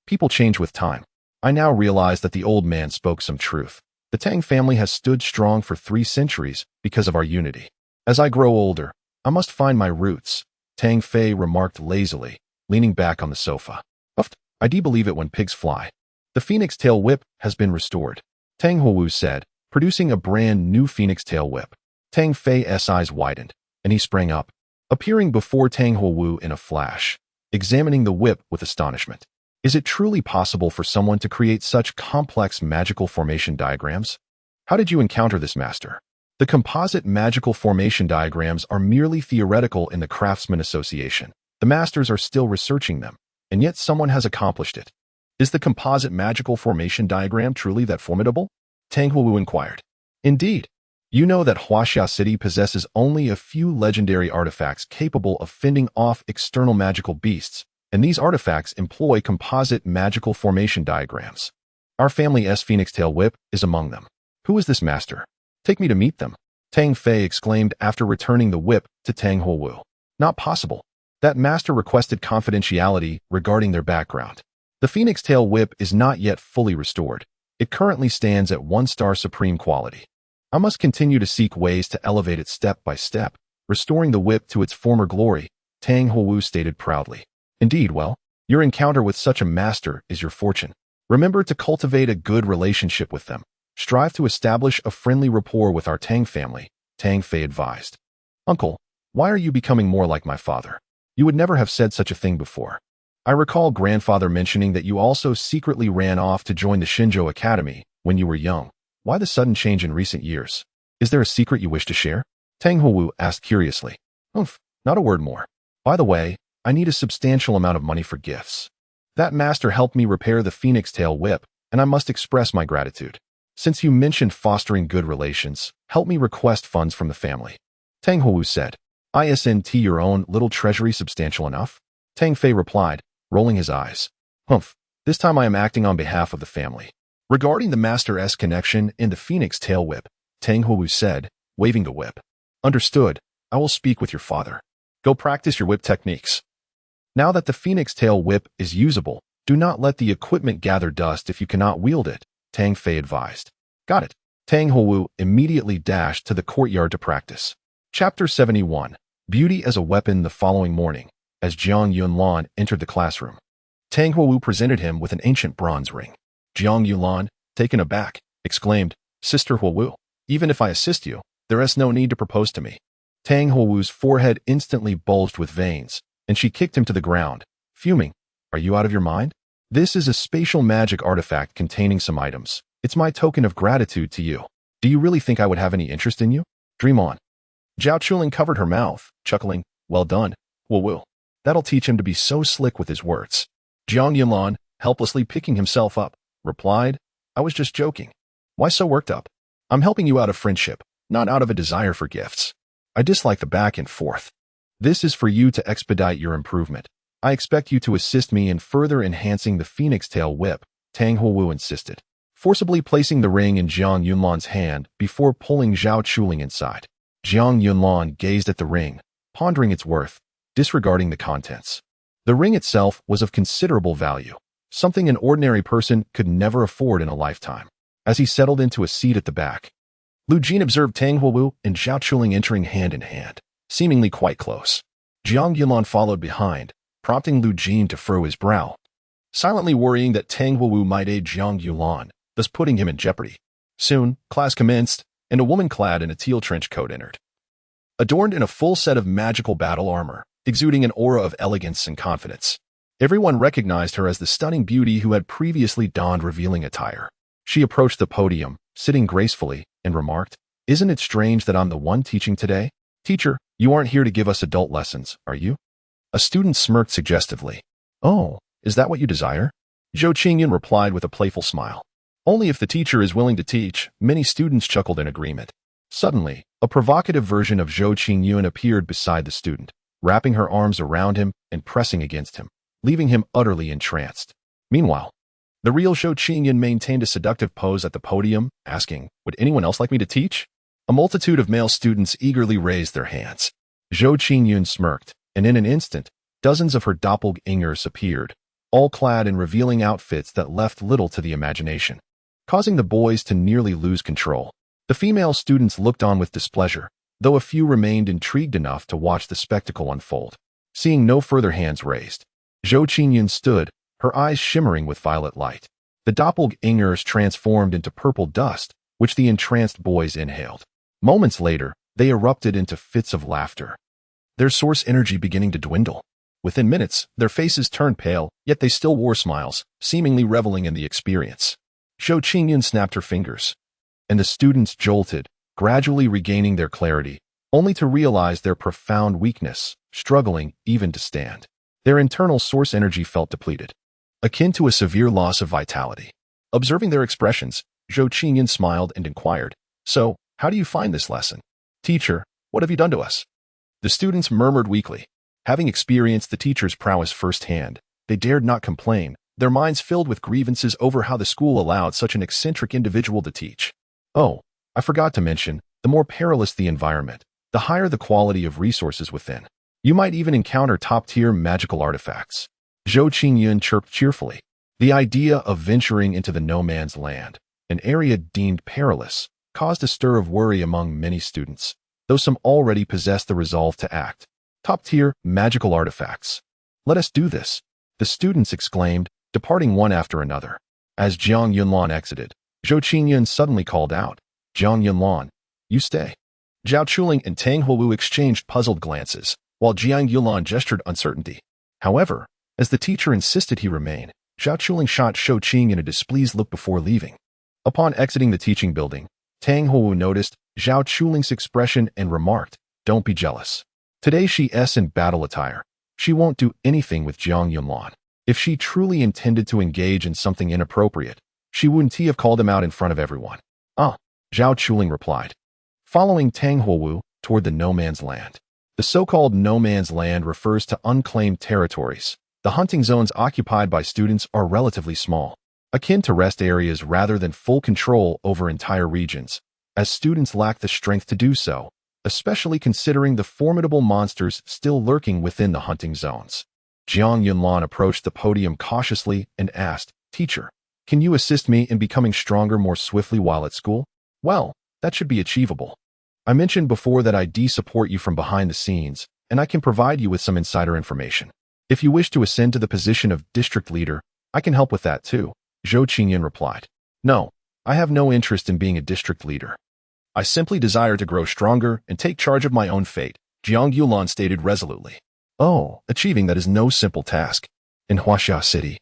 A: People change with time. I now realize that the old man spoke some truth. The Tang family has stood strong for 3 centuries because of our unity. As I grow older, I must find my roots, Tang Fei remarked lazily, leaning back on the sofa. I do believe it when pigs fly. The phoenix tail whip has been restored, Tang Huowu said, producing a brand new phoenix tail whip. Tang Fei's eyes widened, and he sprang up, appearing before Tang Huowu in a flash, examining the whip with astonishment. Is it truly possible for someone to create such complex magical formation diagrams? How did you encounter this, master? The composite magical formation diagrams are merely theoretical in the Craftsman Association. The masters are still researching them, and yet someone has accomplished it. Is the composite magical formation diagram truly that formidable? Tang Huowu inquired. Indeed. You know that Huaxia City possesses only a few legendary artifacts capable of fending off external magical beasts, and these artifacts employ composite magical formation diagrams. Our family's phoenix tail whip is among them. Who is this master? Take me to meet them, Tang Fei exclaimed after returning the whip to Tang Huowu. Not possible. That master requested confidentiality regarding their background. The phoenix tail whip is not yet fully restored. It currently stands at 1-star supreme quality. I must continue to seek ways to elevate it step by step, restoring the whip to its former glory, Tang Huowu stated proudly. Indeed, your encounter with such a master is your fortune. Remember to cultivate a good relationship with them. Strive to establish a friendly rapport with our Tang family, Tang Fei advised. Uncle, why are you becoming more like my father? You would never have said such a thing before. I recall grandfather mentioning that you also secretly ran off to join the Shinjo Academy when you were young. Why the sudden change in recent years? Is there a secret you wish to share? Tang Huowu asked curiously. Not a word more. By the way, I need a substantial amount of money for gifts. That master helped me repair the phoenix tail whip, and I must express my gratitude. Since you mentioned fostering good relations, help me request funds from the family. Tang Huowu said. Isn't your own little treasury substantial enough? Tang Fei replied, rolling his eyes. This time I am acting on behalf of the family. Regarding the master's connection in the phoenix tail whip, Tang Huowu said, waving the whip. Understood. I will speak with your father. Go practice your whip techniques. Now that the phoenix tail whip is usable, do not let the equipment gather dust if you cannot wield it, Tang Fei advised. Got it. Tang Huowu immediately dashed to the courtyard to practice. Chapter 71. Beauty as a Weapon. The following morning, as Jiang Yunlan entered the classroom, Tang Huowu presented him with an ancient bronze ring. Jiang Yunlan, taken aback, exclaimed, Sister Huowu, even if I assist you, there is no need to propose to me. Tang Huowu's forehead instantly bulged with veins, and she kicked him to the ground, fuming. Are you out of your mind? This is a spatial magic artifact containing some items. It's my token of gratitude to you. Do you really think I would have any interest in you? Dream on. Zhao Chuling covered her mouth, chuckling. Well done, Huowu. That'll teach him to be so slick with his words. Jiang Yunlan, helplessly picking himself up, replied, I was just joking. Why so worked up? I'm helping you out of friendship, not out of a desire for gifts. I dislike the back and forth. This is for you to expedite your improvement. I expect you to assist me in further enhancing the phoenix tail whip, Tang Huowu insisted, forcibly placing the ring in Jiang Yunlan's hand before pulling Zhao Chuling inside. Jiang Yunlan gazed at the ring, pondering its worth, disregarding the contents. The ring itself was of considerable value, something an ordinary person could never afford in a lifetime. As he settled into a seat at the back, Lu Jin observed Tang Huowu and Zhao Chuling entering hand in hand, seemingly quite close. Jiang Yunlan followed behind, prompting Lu Jin to furrow his brow, silently worrying that Tang Huowu might aid Jiang Yunlan, thus putting him in jeopardy. Soon, class commenced, and a woman clad in a teal trench coat entered. adorned in a full set of magical battle armor, exuding an aura of elegance and confidence. Everyone recognized her as the stunning beauty who had previously donned revealing attire. She approached the podium, sitting gracefully, and remarked, "Isn't it strange that I'm the one teaching today? Teacher, you aren't here to give us adult lessons, are you?" A student smirked suggestively. "Oh, is that what you desire?" Zhou Qingyun replied with a playful smile. "Only if the teacher is willing to teach." Many students chuckled in agreement. Suddenly, a provocative version of Zhou Qingyun appeared beside the student, wrapping her arms around him and pressing against him, leaving him utterly entranced. Meanwhile, the real Zhou Qingyun maintained a seductive pose at the podium, asking, "Would anyone else like me to teach?" A multitude of male students eagerly raised their hands. Zhou Qingyun smirked, and in an instant, dozens of her doppelgangers appeared, all clad in revealing outfits that left little to the imagination, causing the boys to nearly lose control. The female students looked on with displeasure, though a few remained intrigued enough to watch the spectacle unfold. Seeing no further hands raised, Zhou Qingyun stood, her eyes shimmering with violet light. The doppelgangers transformed into purple dust, which the entranced boys inhaled. Moments later, they erupted into fits of laughter, their source energy beginning to dwindle. Within minutes, their faces turned pale, yet they still wore smiles, seemingly reveling in the experience. Zhou Qingyun snapped her fingers, and the students jolted, gradually regaining their clarity, only to realize their profound weakness, struggling even to stand. Their internal source energy felt depleted, akin to a severe loss of vitality. Observing their expressions, Zhou Qingyun smiled and inquired, "So, how do you find this lesson? Teacher, what have you done to us?" The students murmured weakly. Having experienced the teacher's prowess firsthand, they dared not complain, their minds filled with grievances over how the school allowed such an eccentric individual to teach. "Oh, I forgot to mention, the more perilous the environment, the higher the quality of resources within. You might even encounter top-tier magical artifacts." Zhou Qingyun chirped cheerfully. The idea of venturing into the no-man's land, an area deemed perilous, caused a stir of worry among many students, though some already possessed the resolve to act. Top-tier magical artifacts. "Let us do this," the students exclaimed, departing one after another. As Jiang Yunlan exited, Zhou Qingyun suddenly called out, "Jiang Yunlan, you stay." Zhao Chuling and Tang Huowu exchanged puzzled glances, while Jiang Yunlan gestured uncertainty. However, as the teacher insisted he remain, Zhao Chuling shot Zhou Qingyun a displeased look before leaving. Upon exiting the teaching building, Tang Huowu noticed Zhao Chuling's expression and remarked, "Don't be jealous. Today she's in battle attire. She won't do anything with Jiang Yunlan. If she truly intended to engage in something inappropriate, she wouldn't have called him out in front of everyone." "Ah," Zhao Chuling replied, following Tang Huowu toward the no-man's land. The so-called no-man's land refers to unclaimed territories. The hunting zones occupied by students are relatively small, akin to rest areas rather than full control over entire regions, as students lack the strength to do so, especially considering the formidable monsters still lurking within the hunting zones. Jiang Yunlan approached the podium cautiously and asked, "Teacher, can you assist me in becoming stronger more swiftly while at school?" "Well, that should be achievable. I mentioned before that I support you from behind the scenes, and I can provide you with some insider information. If you wish to ascend to the position of district leader, I can help with that too," Zhou Qingyun replied. "No, I have no interest in being a district leader. I simply desire to grow stronger and take charge of my own fate," Jiang Yunlan stated resolutely. "Oh, achieving that is no simple task. In Huaxia City,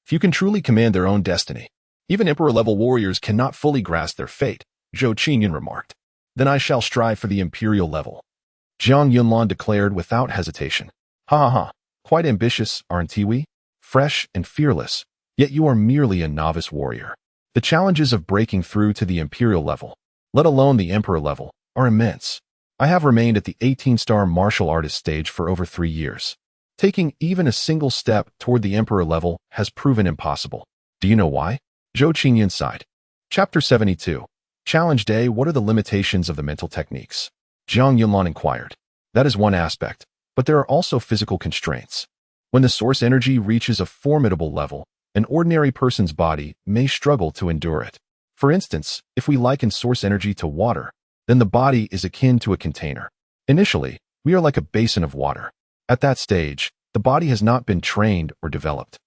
A: few can truly command their own destiny. Even emperor-level warriors cannot fully grasp their fate," Zhou Qingyun remarked. "Then I shall strive for the imperial level," Jiang Yunlan declared without hesitation. "Ha ha ha, quite ambitious, aren't we? Fresh and fearless, yet you are merely a novice warrior. The challenges of breaking through to the imperial level, let alone the emperor level, are immense. I have remained at the 18-star martial artist stage for over 3 years. Taking even a single step toward the emperor level has proven impossible. Do you know why?" Zhou Qingyun sighed. Chapter 72. Challenge Day. What are the limitations of the mental techniques? Jiang Yunlan inquired. "That is one aspect, but there are also physical constraints. When the source energy reaches a formidable level, an ordinary person's body may struggle to endure it. For instance, if we liken source energy to water, then the body is akin to a container. Initially, we are like a basin of water. At that stage, the body has not been trained or developed,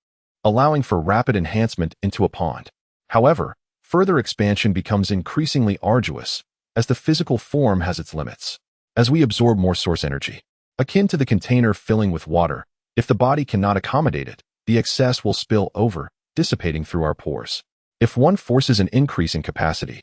A: allowing for rapid enhancement into a pond. However, further expansion becomes increasingly arduous, as the physical form has its limits. as we absorb more source energy. Akin to the container filling with water, if the body cannot accommodate it, the excess will spill over, dissipating through our pores. If one forces an increase in capacity,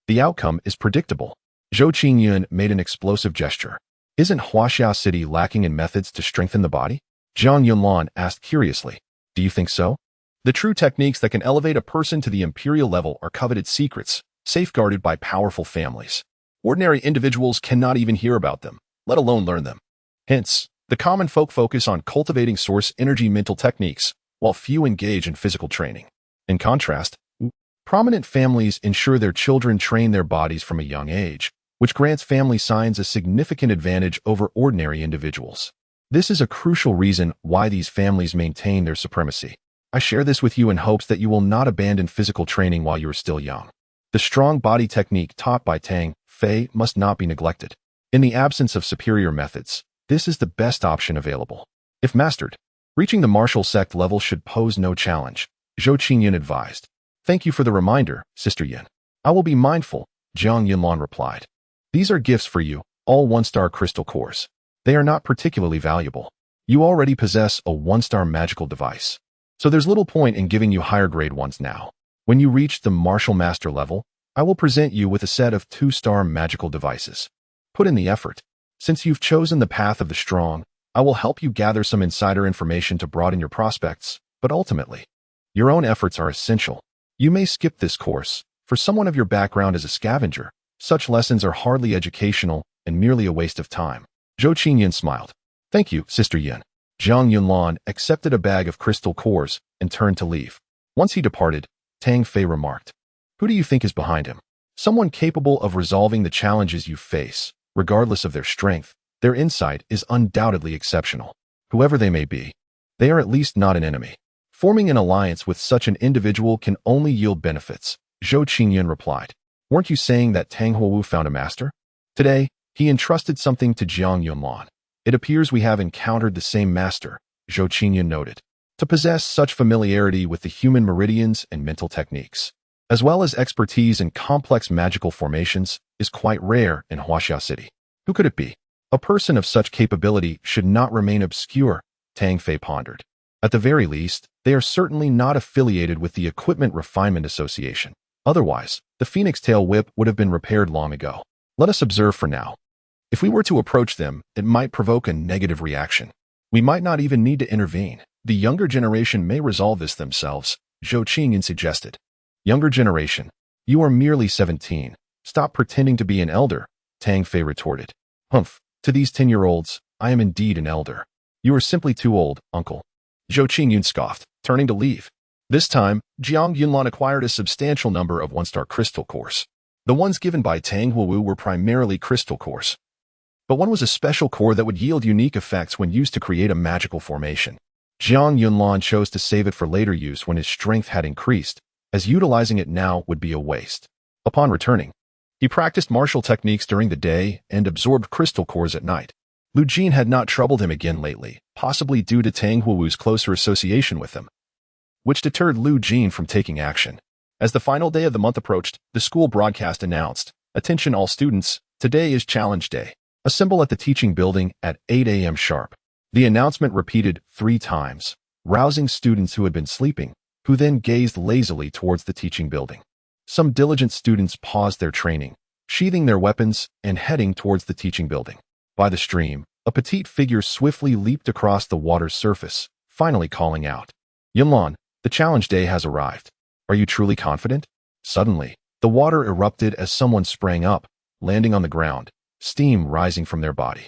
A: the outcome is predictable. Zhou Qingyun made an explosive gesture. Isn't Huaxia City lacking in methods to strengthen the body? Zhang Yunlan asked curiously. Do you think so? The true techniques that can elevate a person to the imperial level are coveted secrets, safeguarded by powerful families. Ordinary individuals cannot even hear about them, let alone learn them. Hence, the common folk focus on cultivating source energy mental techniques, while few engage in physical training. In contrast, prominent families ensure their children train their bodies from a young age, which grants family signs a significant advantage over ordinary individuals. This is a crucial reason why these families maintain their supremacy. I share this with you in hopes that you will not abandon physical training while you are still young. The strong body technique taught by Tang Fei must not be neglected. In the absence of superior methods, this is the best option available. If mastered, reaching the martial sect level should pose no challenge, Zhou Qingyun advised. Thank you for the reminder, Sister Yin. I will be mindful, Jiang Yunlan replied. These are gifts for you, all one-star crystal cores. They are not particularly valuable. You already possess a one-star magical device, so there's little point in giving you higher grade ones now. When you reach the martial master level, I will present you with a set of 2-star magical devices. Put in the effort. Since you've chosen the path of the strong, I will help you gather some insider information to broaden your prospects, but ultimately, your own efforts are essential. You may skip this course. For someone of your background as a scavenger, such lessons are hardly educational and merely a waste of time. Zhou Qingyun smiled. Thank you, Sister Yin. Zhang Yunlan accepted a bag of crystal cores and turned to leave. Once he departed, Tang Fei remarked, who do you think is behind him? Someone capable of resolving the challenges you face, regardless of their strength. Their insight is undoubtedly exceptional. Whoever they may be, they are at least not an enemy. Forming an alliance with such an individual can only yield benefits, Zhou Qingyun replied. Weren't you saying that Tang Huowu found a master? Today, he entrusted something to Jiang Yunlan. It appears we have encountered the same master, Zhou Qingyun noted. To possess such familiarity with the human meridians and mental techniques, as well as expertise in complex magical formations, is quite rare in Huaxia City. Who could it be? A person of such capability should not remain obscure, Tang Fei pondered. At the very least, they are certainly not affiliated with the Equipment Refinement Association. Otherwise, the Phoenix Tail Whip would have been repaired long ago. Let us observe for now. If we were to approach them, it might provoke a negative reaction. We might not even need to intervene. The younger generation may resolve this themselves, Zhou Qingyun suggested. Younger generation? You are merely 17. Stop pretending to be an elder, Tang Fei retorted. Humph, to these 10-year-olds, I am indeed an elder. You are simply too old, uncle. Zhou Qingyun scoffed, turning to leave. This time, Jiang Yunlan acquired a substantial number of one-star crystal cores. The ones given by Tang Huowu were primarily crystal cores, but one was a special core that would yield unique effects when used to create a magical formation. Jiang Yunlan chose to save it for later use when his strength had increased, as utilizing it now would be a waste. Upon returning, he practiced martial techniques during the day and absorbed crystal cores at night. Lu Jin had not troubled him again lately, possibly due to Tang Huowu's closer association with him, which deterred Lu Jin from taking action. As the final day of the month approached, the school broadcast announced, "Attention all students, today is Challenge Day. Assemble at the teaching building at 8 a.m. sharp." The announcement repeated 3 times, rousing students who had been sleeping, who then gazed lazily towards the teaching building. Some diligent students paused their training, sheathing their weapons and heading towards the teaching building. By the stream, a petite figure swiftly leaped across the water's surface, finally calling out, "Yunlan, the challenge day has arrived. Are you truly confident?" Suddenly, the water erupted as someone sprang up, landing on the ground, steam rising from their body.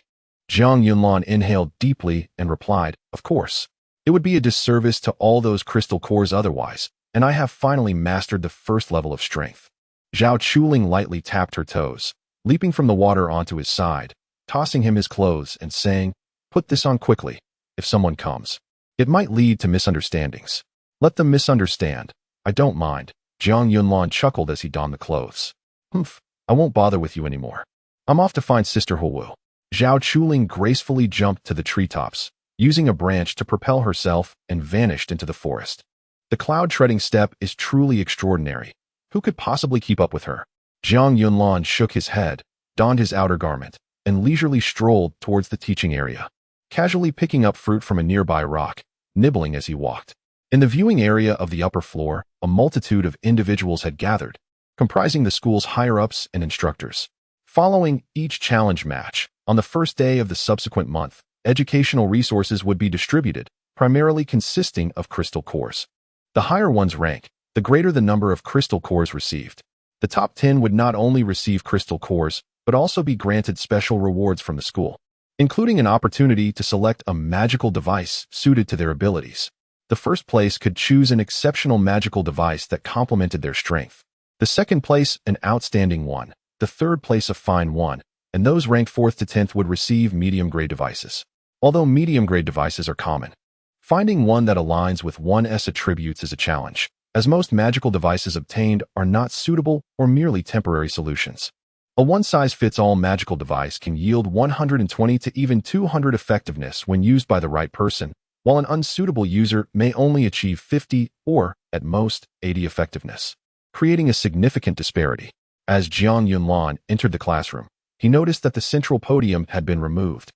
A: Jiang Yunlan inhaled deeply and replied, "Of course. It would be a disservice to all those crystal cores otherwise, and I have finally mastered the first level of strength." Zhao Chuling lightly tapped her toes, leaping from the water onto his side, tossing him his clothes and saying, "Put this on quickly. If someone comes, it might lead to misunderstandings. Let them misunderstand. I don't mind." Jiang Yunlan chuckled as he donned the clothes. "Humph, I won't bother with you anymore. I'm off to find Sister Huowu." Zhao Chuling gracefully jumped to the treetops, using a branch to propel herself, and vanished into the forest. The cloud-treading step is truly extraordinary. Who could possibly keep up with her? Jiang Yunlan shook his head, donned his outer garment, and leisurely strolled towards the teaching area, casually picking up fruit from a nearby rock, nibbling as he walked. In the viewing area of the upper floor, a multitude of individuals had gathered, comprising the school's higher-ups and instructors. Following each challenge match, on the first day of the subsequent month, educational resources would be distributed, primarily consisting of crystal cores. The higher one's rank, the greater the number of crystal cores received. The top 10 would not only receive crystal cores, but also be granted special rewards from the school, including an opportunity to select a magical device suited to their abilities. The first place could choose an exceptional magical device that complemented their strength. The second place, an outstanding one. The third place, a fine one, and those ranked 4th to 10th would receive medium-grade devices. Although medium-grade devices are common, finding one that aligns with one's attributes is a challenge, as most magical devices obtained are not suitable or merely temporary solutions. A one-size-fits-all magical device can yield 120 to even 200 effectiveness when used by the right person, while an unsuitable user may only achieve 50 or, at most, 80 effectiveness, creating a significant disparity. As Jiang Yunlan entered the classroom, he noticed that the central podium had been removed,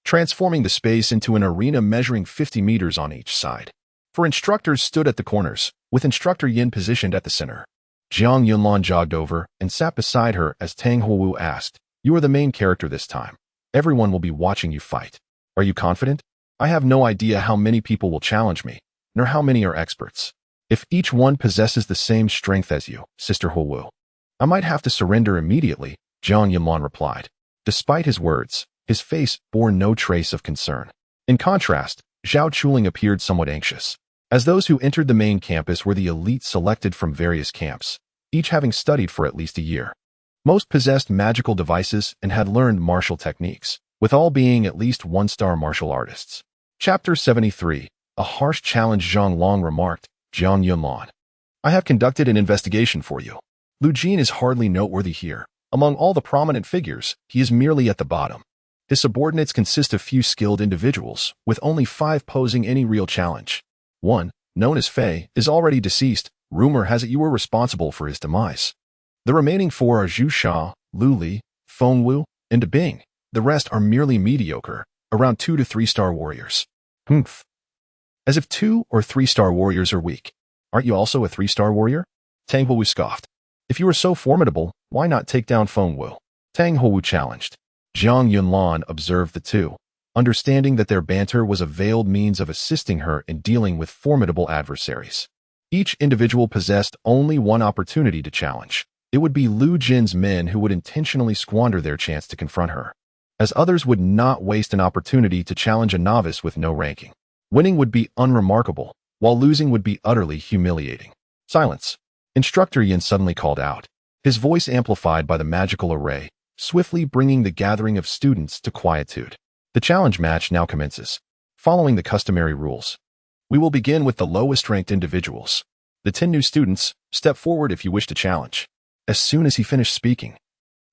A: transforming the space into an arena measuring 50 meters on each side. Four instructors stood at the corners, with Instructor Yin positioned at the center. Jiang Yunlan jogged over and sat beside her as Tang Huowu asked, "You are the main character this time. Everyone will be watching you fight. Are you confident? I have no idea how many people will challenge me, nor how many are experts. If each one possesses the same strength as you, Sister Huowu, I might have to surrender immediately," Jiang Yunlan replied. Despite his words, his face bore no trace of concern. In contrast, Zhao Chuling appeared somewhat anxious, as those who entered the main campus were the elite selected from various camps, each having studied for at least a year. Most possessed magical devices and had learned martial techniques, with all being at least one-star martial artists. Chapter 73. A harsh challenge. Zhang Long remarked, "Jiang Yunlan, I have conducted an investigation for you. Lu Jin is hardly noteworthy here. Among all the prominent figures, he is merely at the bottom. His subordinates consist of few skilled individuals, with only 5 posing any real challenge. One, known as Fei, is already deceased. Rumor has it you were responsible for his demise. The remaining 4 are Zhu Sha, Lu Li, Feng Wu, and Bing. The rest are merely mediocre, around 2 to 3-star warriors." Humph. As if 2 or 3-star warriors are weak. Aren't you also a 3-star warrior? Tang Huowu scoffed. If you are so formidable, why not take down Feng Wu? Tang Huowu challenged. Jiang Yunlan observed the two, understanding that their banter was a veiled means of assisting her in dealing with formidable adversaries. Each individual possessed only one opportunity to challenge. It would be Lu Jin's men who would intentionally squander their chance to confront her, as others would not waste an opportunity to challenge a novice with no ranking. Winning would be unremarkable, while losing would be utterly humiliating. Silence. Instructor Yin suddenly called out, his voice amplified by the magical array, swiftly bringing the gathering of students to quietude. The challenge match now commences. Following the customary rules, we will begin with the lowest-ranked individuals. The 10 new students, step forward if you wish to challenge. As soon as he finished speaking,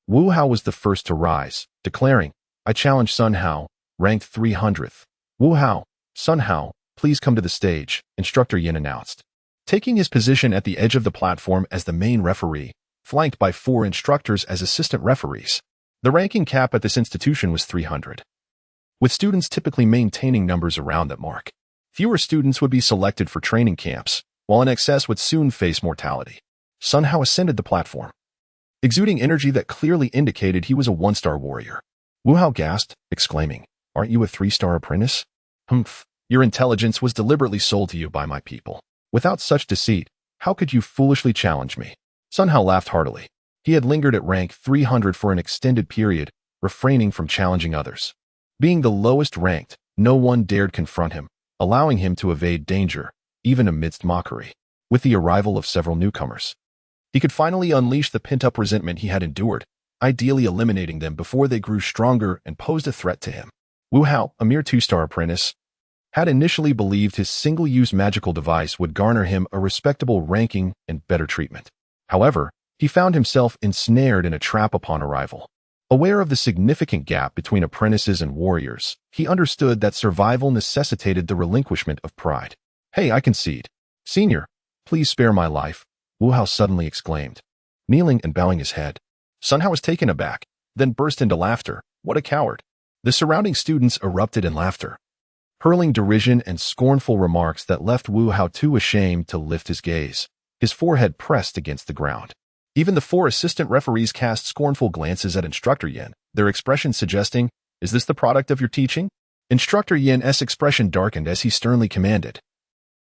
A: Wu Hao was the first to rise, declaring, "I challenge Sun Hao, ranked 300th. Wu Hao, Sun Hao, please come to the stage," Instructor Yin announced. Taking his position at the edge of the platform as the main referee, flanked by 4 instructors as assistant referees. The ranking cap at this institution was 300, with students typically maintaining numbers around that mark. Fewer students would be selected for training camps, while in excess would soon face mortality. Sun Hao ascended the platform, exuding energy that clearly indicated he was a 1-star warrior. Wu Hao gasped, exclaiming, "Aren't you a 3-star apprentice?" "Humph, your intelligence was deliberately sold to you by my people. Without such deceit, how could you foolishly challenge me?" Sun Hao laughed heartily. He had lingered at rank 300 for an extended period, refraining from challenging others. Being the lowest ranked, no one dared confront him, allowing him to evade danger, even amidst mockery. With the arrival of several newcomers, he could finally unleash the pent-up resentment he had endured, ideally eliminating them before they grew stronger and posed a threat to him. Wu Hao, a mere 2-star apprentice, had initially believed his single-use magical device would garner him a respectable ranking and better treatment. However, he found himself ensnared in a trap upon arrival. Aware of the significant gap between apprentices and warriors, he understood that survival necessitated the relinquishment of pride. "Hey, I concede. Senior, please spare my life," Wu Hao suddenly exclaimed, kneeling and bowing his head. Sun Hao was taken aback, then burst into laughter, What a coward. The surrounding students erupted in laughter, hurling derision and scornful remarks that left Wu Hao too ashamed to lift his gaze, his forehead pressed against the ground. Even the 4 assistant referees cast scornful glances at Instructor Yin, their expressions suggesting, "Is this the product of your teaching?" Instructor Yin's expression darkened as he sternly commanded,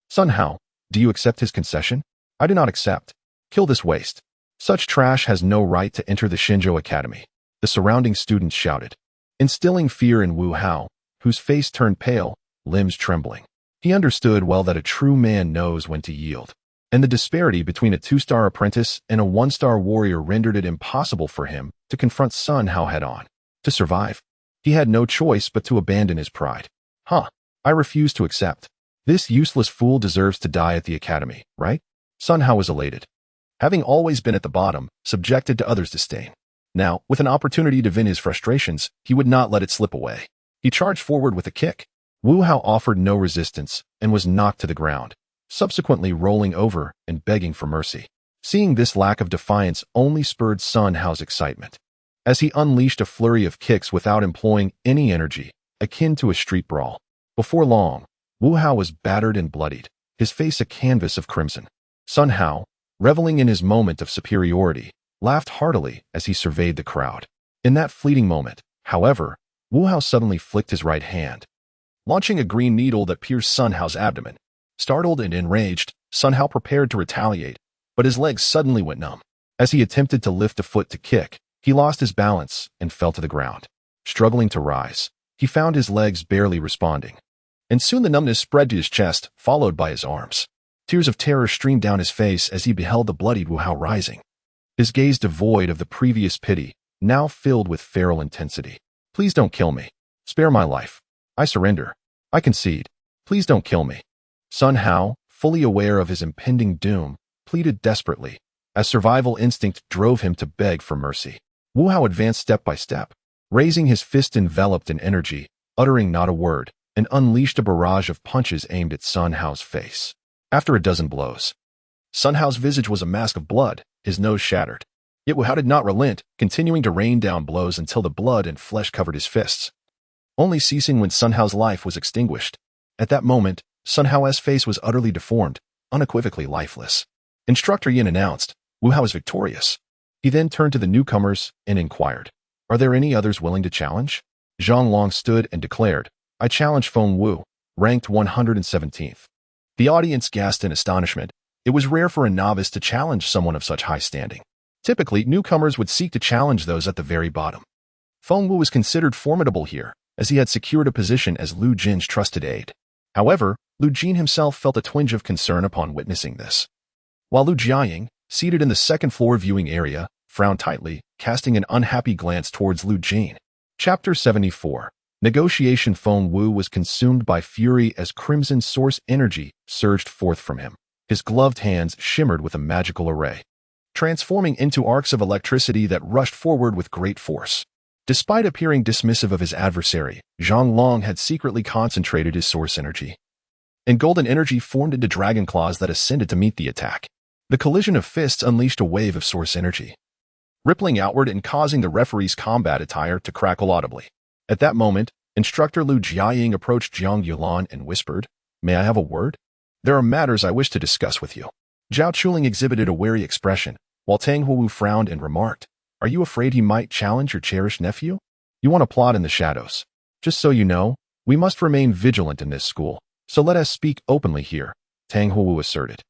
A: "Sun Hao, do you accept his concession?" "I do not accept. Kill this waste. Such trash has no right to enter the Shinjo Academy," the surrounding students shouted, instilling fear in Wu Hao, whose face turned pale, limbs trembling. He understood well that a true man knows when to yield, and the disparity between a 2-star apprentice and a 1-star warrior rendered it impossible for him to confront Sun Hao head-on. To survive, he had no choice but to abandon his pride. I refuse to accept. This useless fool deserves to die at the academy, right?" Sun Hao was elated. Having always been at the bottom, subjected to others' disdain. Now, with an opportunity to vent his frustrations, he would not let it slip away. He charged forward with a kick. Wu Hao offered no resistance and was knocked to the ground, subsequently rolling over and begging for mercy. Seeing this lack of defiance only spurred Sun Hao's excitement, as he unleashed a flurry of kicks without employing any energy, akin to a street brawl. Before long, Wu Hao was battered and bloodied, his face a canvas of crimson. Sun Hao, reveling in his moment of superiority, laughed heartily as he surveyed the crowd. In that fleeting moment, however, Wu Hao suddenly flicked his right hand, launching a green needle that pierced Sun Hao's abdomen. Startled and enraged, Sun Hao prepared to retaliate, but his legs suddenly went numb. As he attempted to lift a foot to kick, he lost his balance and fell to the ground. Struggling to rise, he found his legs barely responding, and soon the numbness spread to his chest, followed by his arms. Tears of terror streamed down his face as he beheld the bloodied Wu Hao rising, his gaze devoid of the previous pity, now filled with feral intensity. "Please don't kill me. Spare my life. I surrender. I concede. Please don't kill me." Sun Hao, fully aware of his impending doom, pleaded desperately, as survival instinct drove him to beg for mercy. Wu Hao advanced step by step, raising his fist enveloped in energy, uttering not a word, and unleashed a barrage of punches aimed at Sun Hao's face. After a dozen blows, Sun Hao's visage was a mask of blood, his nose shattered. Yet Wu Hao did not relent, continuing to rain down blows until the blood and flesh covered his fists, only ceasing when Sun Hao's life was extinguished. At that moment, Sun Hao's face was utterly deformed, unequivocally lifeless. Instructor Yin announced, "Wu Hao is victorious." He then turned to the newcomers and inquired, "Are there any others willing to challenge?" Zhang Long stood and declared, "I challenge Feng Wu, ranked 117th. The audience gasped in astonishment. It was rare for a novice to challenge someone of such high standing. Typically, newcomers would seek to challenge those at the very bottom. Feng Wu was considered formidable here, as he had secured a position as Lu Jin's trusted aide. However, Lu Jin himself felt a twinge of concern upon witnessing this. While Lu Jiaying, seated in the second-floor viewing area, frowned tightly, casting an unhappy glance towards Lu Jin. Chapter 74. Negotiation. Feng Wu was consumed by fury as crimson source energy surged forth from him. His gloved hands shimmered with a magical array, transforming into arcs of electricity that rushed forward with great force. Despite appearing dismissive of his adversary, Zhang Long had secretly concentrated his source energy, and golden energy formed into dragon claws that ascended to meet the attack. The collision of fists unleashed a wave of source energy, rippling outward and causing the referee's combat attire to crackle audibly. At that moment, Instructor Lu Jiaying approached Jiang Yulan and whispered, "May I have a word? There are matters I wish to discuss with you." Zhao Chuling exhibited a wary expression, while Tang Huowu frowned and remarked, "Are you afraid he might challenge your cherished nephew? You want to plot in the shadows. Just so you know, we must remain vigilant in this school, so let us speak openly here," Tang Huowu asserted.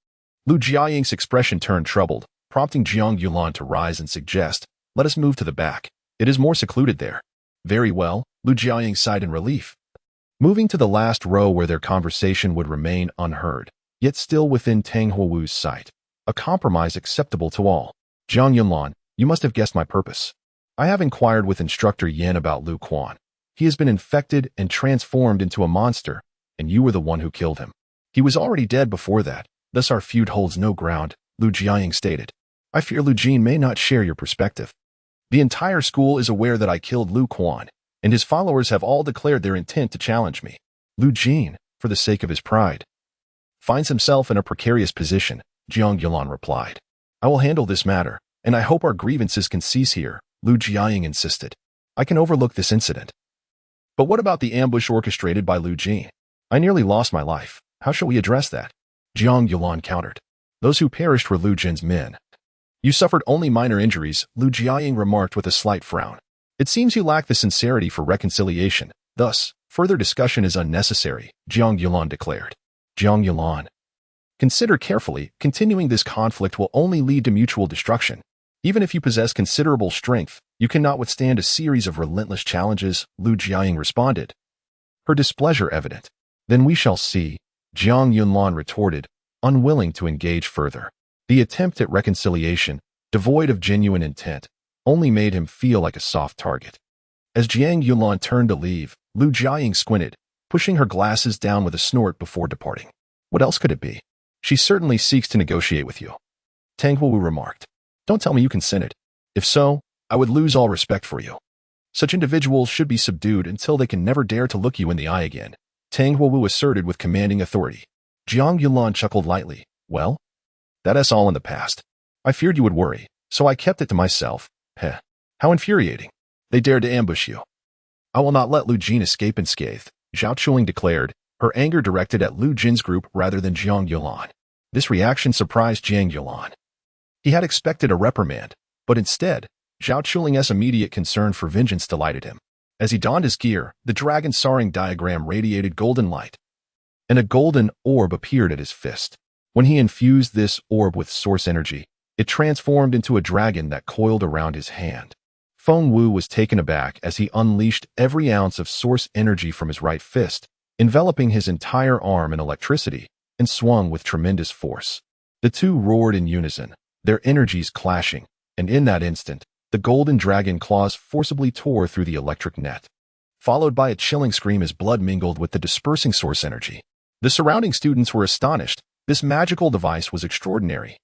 A: Lu Jiaying's expression turned troubled, prompting Jiang Yulan to rise and suggest, "Let us move to the back. It is more secluded there." "Very well," Lu Jiaying sighed in relief, moving to the last row where their conversation would remain unheard, yet still within Tang Huowu's sight. A compromise acceptable to all. "Jiang Yulan, you must have guessed my purpose. I have inquired with Instructor Yin about Lu Quan. He has been infected and transformed into a monster, and you were the one who killed him. He was already dead before that, thus our feud holds no ground," Lu Jiaying stated. "I fear Lu Jin may not share your perspective. The entire school is aware that I killed Lu Quan, and his followers have all declared their intent to challenge me. Lu Jin, for the sake of his pride, finds himself in a precarious position," Jiang Yulan replied. "I will handle this matter, and I hope our grievances can cease here," Lu Jiaying insisted. I can overlook this incident. But what about the ambush orchestrated by Lu Jin? I nearly lost my life. How shall we address that? Jiang Yulan countered. Those who perished were Lu Jin's men. You suffered only minor injuries, Lu Jiaying remarked with a slight frown. It seems you lack the sincerity for reconciliation. Thus, further discussion is unnecessary, Jiang Yulan declared. Jiang Yulan. Consider carefully, continuing this conflict will only lead to mutual destruction. Even if you possess considerable strength, you cannot withstand a series of relentless challenges, Lu Jiaying responded. Her displeasure evident. Then we shall see, Jiang Yunlan retorted, unwilling to engage further. The attempt at reconciliation, devoid of genuine intent, only made him feel like a soft target. As Jiang Yunlan turned to leave, Lu Jiaying squinted, pushing her glasses down with a snort before departing. What else could it be? She certainly seeks to negotiate with you. Tang Huowu remarked. Don't tell me you consented. If so, I would lose all respect for you. Such individuals should be subdued until they can never dare to look you in the eye again, Tang Huowu asserted with commanding authority. Jiang Yunlan chuckled lightly. Well, that's all in the past. I feared you would worry, so I kept it to myself. Heh. How infuriating. They dared to ambush you. I will not let Lu Jin escape unscathed, Zhao Chuling declared, her anger directed at Lu Jin's group rather than Jiang Yulan. This reaction surprised Jiang Yulan. He had expected a reprimand, but instead, Zhao Chuling's immediate concern for vengeance delighted him. As he donned his gear, the dragon soaring diagram radiated golden light, and a golden orb appeared at his fist. When he infused this orb with source energy, it transformed into a dragon that coiled around his hand. Feng Wu was taken aback as he unleashed every ounce of source energy from his right fist, enveloping his entire arm in electricity, and swung with tremendous force. The two roared in unison, their energies clashing, and in that instant, the golden dragon claws forcibly tore through the electric net, followed by a chilling scream as blood mingled with the dispersing source energy. The surrounding students were astonished. This magical device was extraordinary,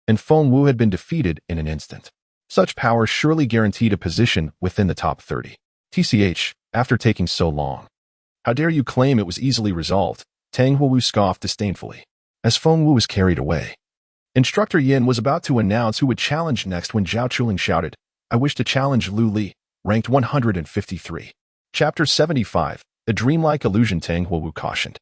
A: and Feng Wu had been defeated in an instant. Such power surely guaranteed a position within the top 30. TCH, after taking so long. How dare you claim it was easily resolved? Tang Huowu scoffed disdainfully. As Feng Wu was carried away, Instructor Yin was about to announce who would challenge next when Zhao Chuling shouted, I wish to challenge Lu Li, ranked 153. Chapter 75, A Dreamlike Illusion. Tang Huowu cautioned.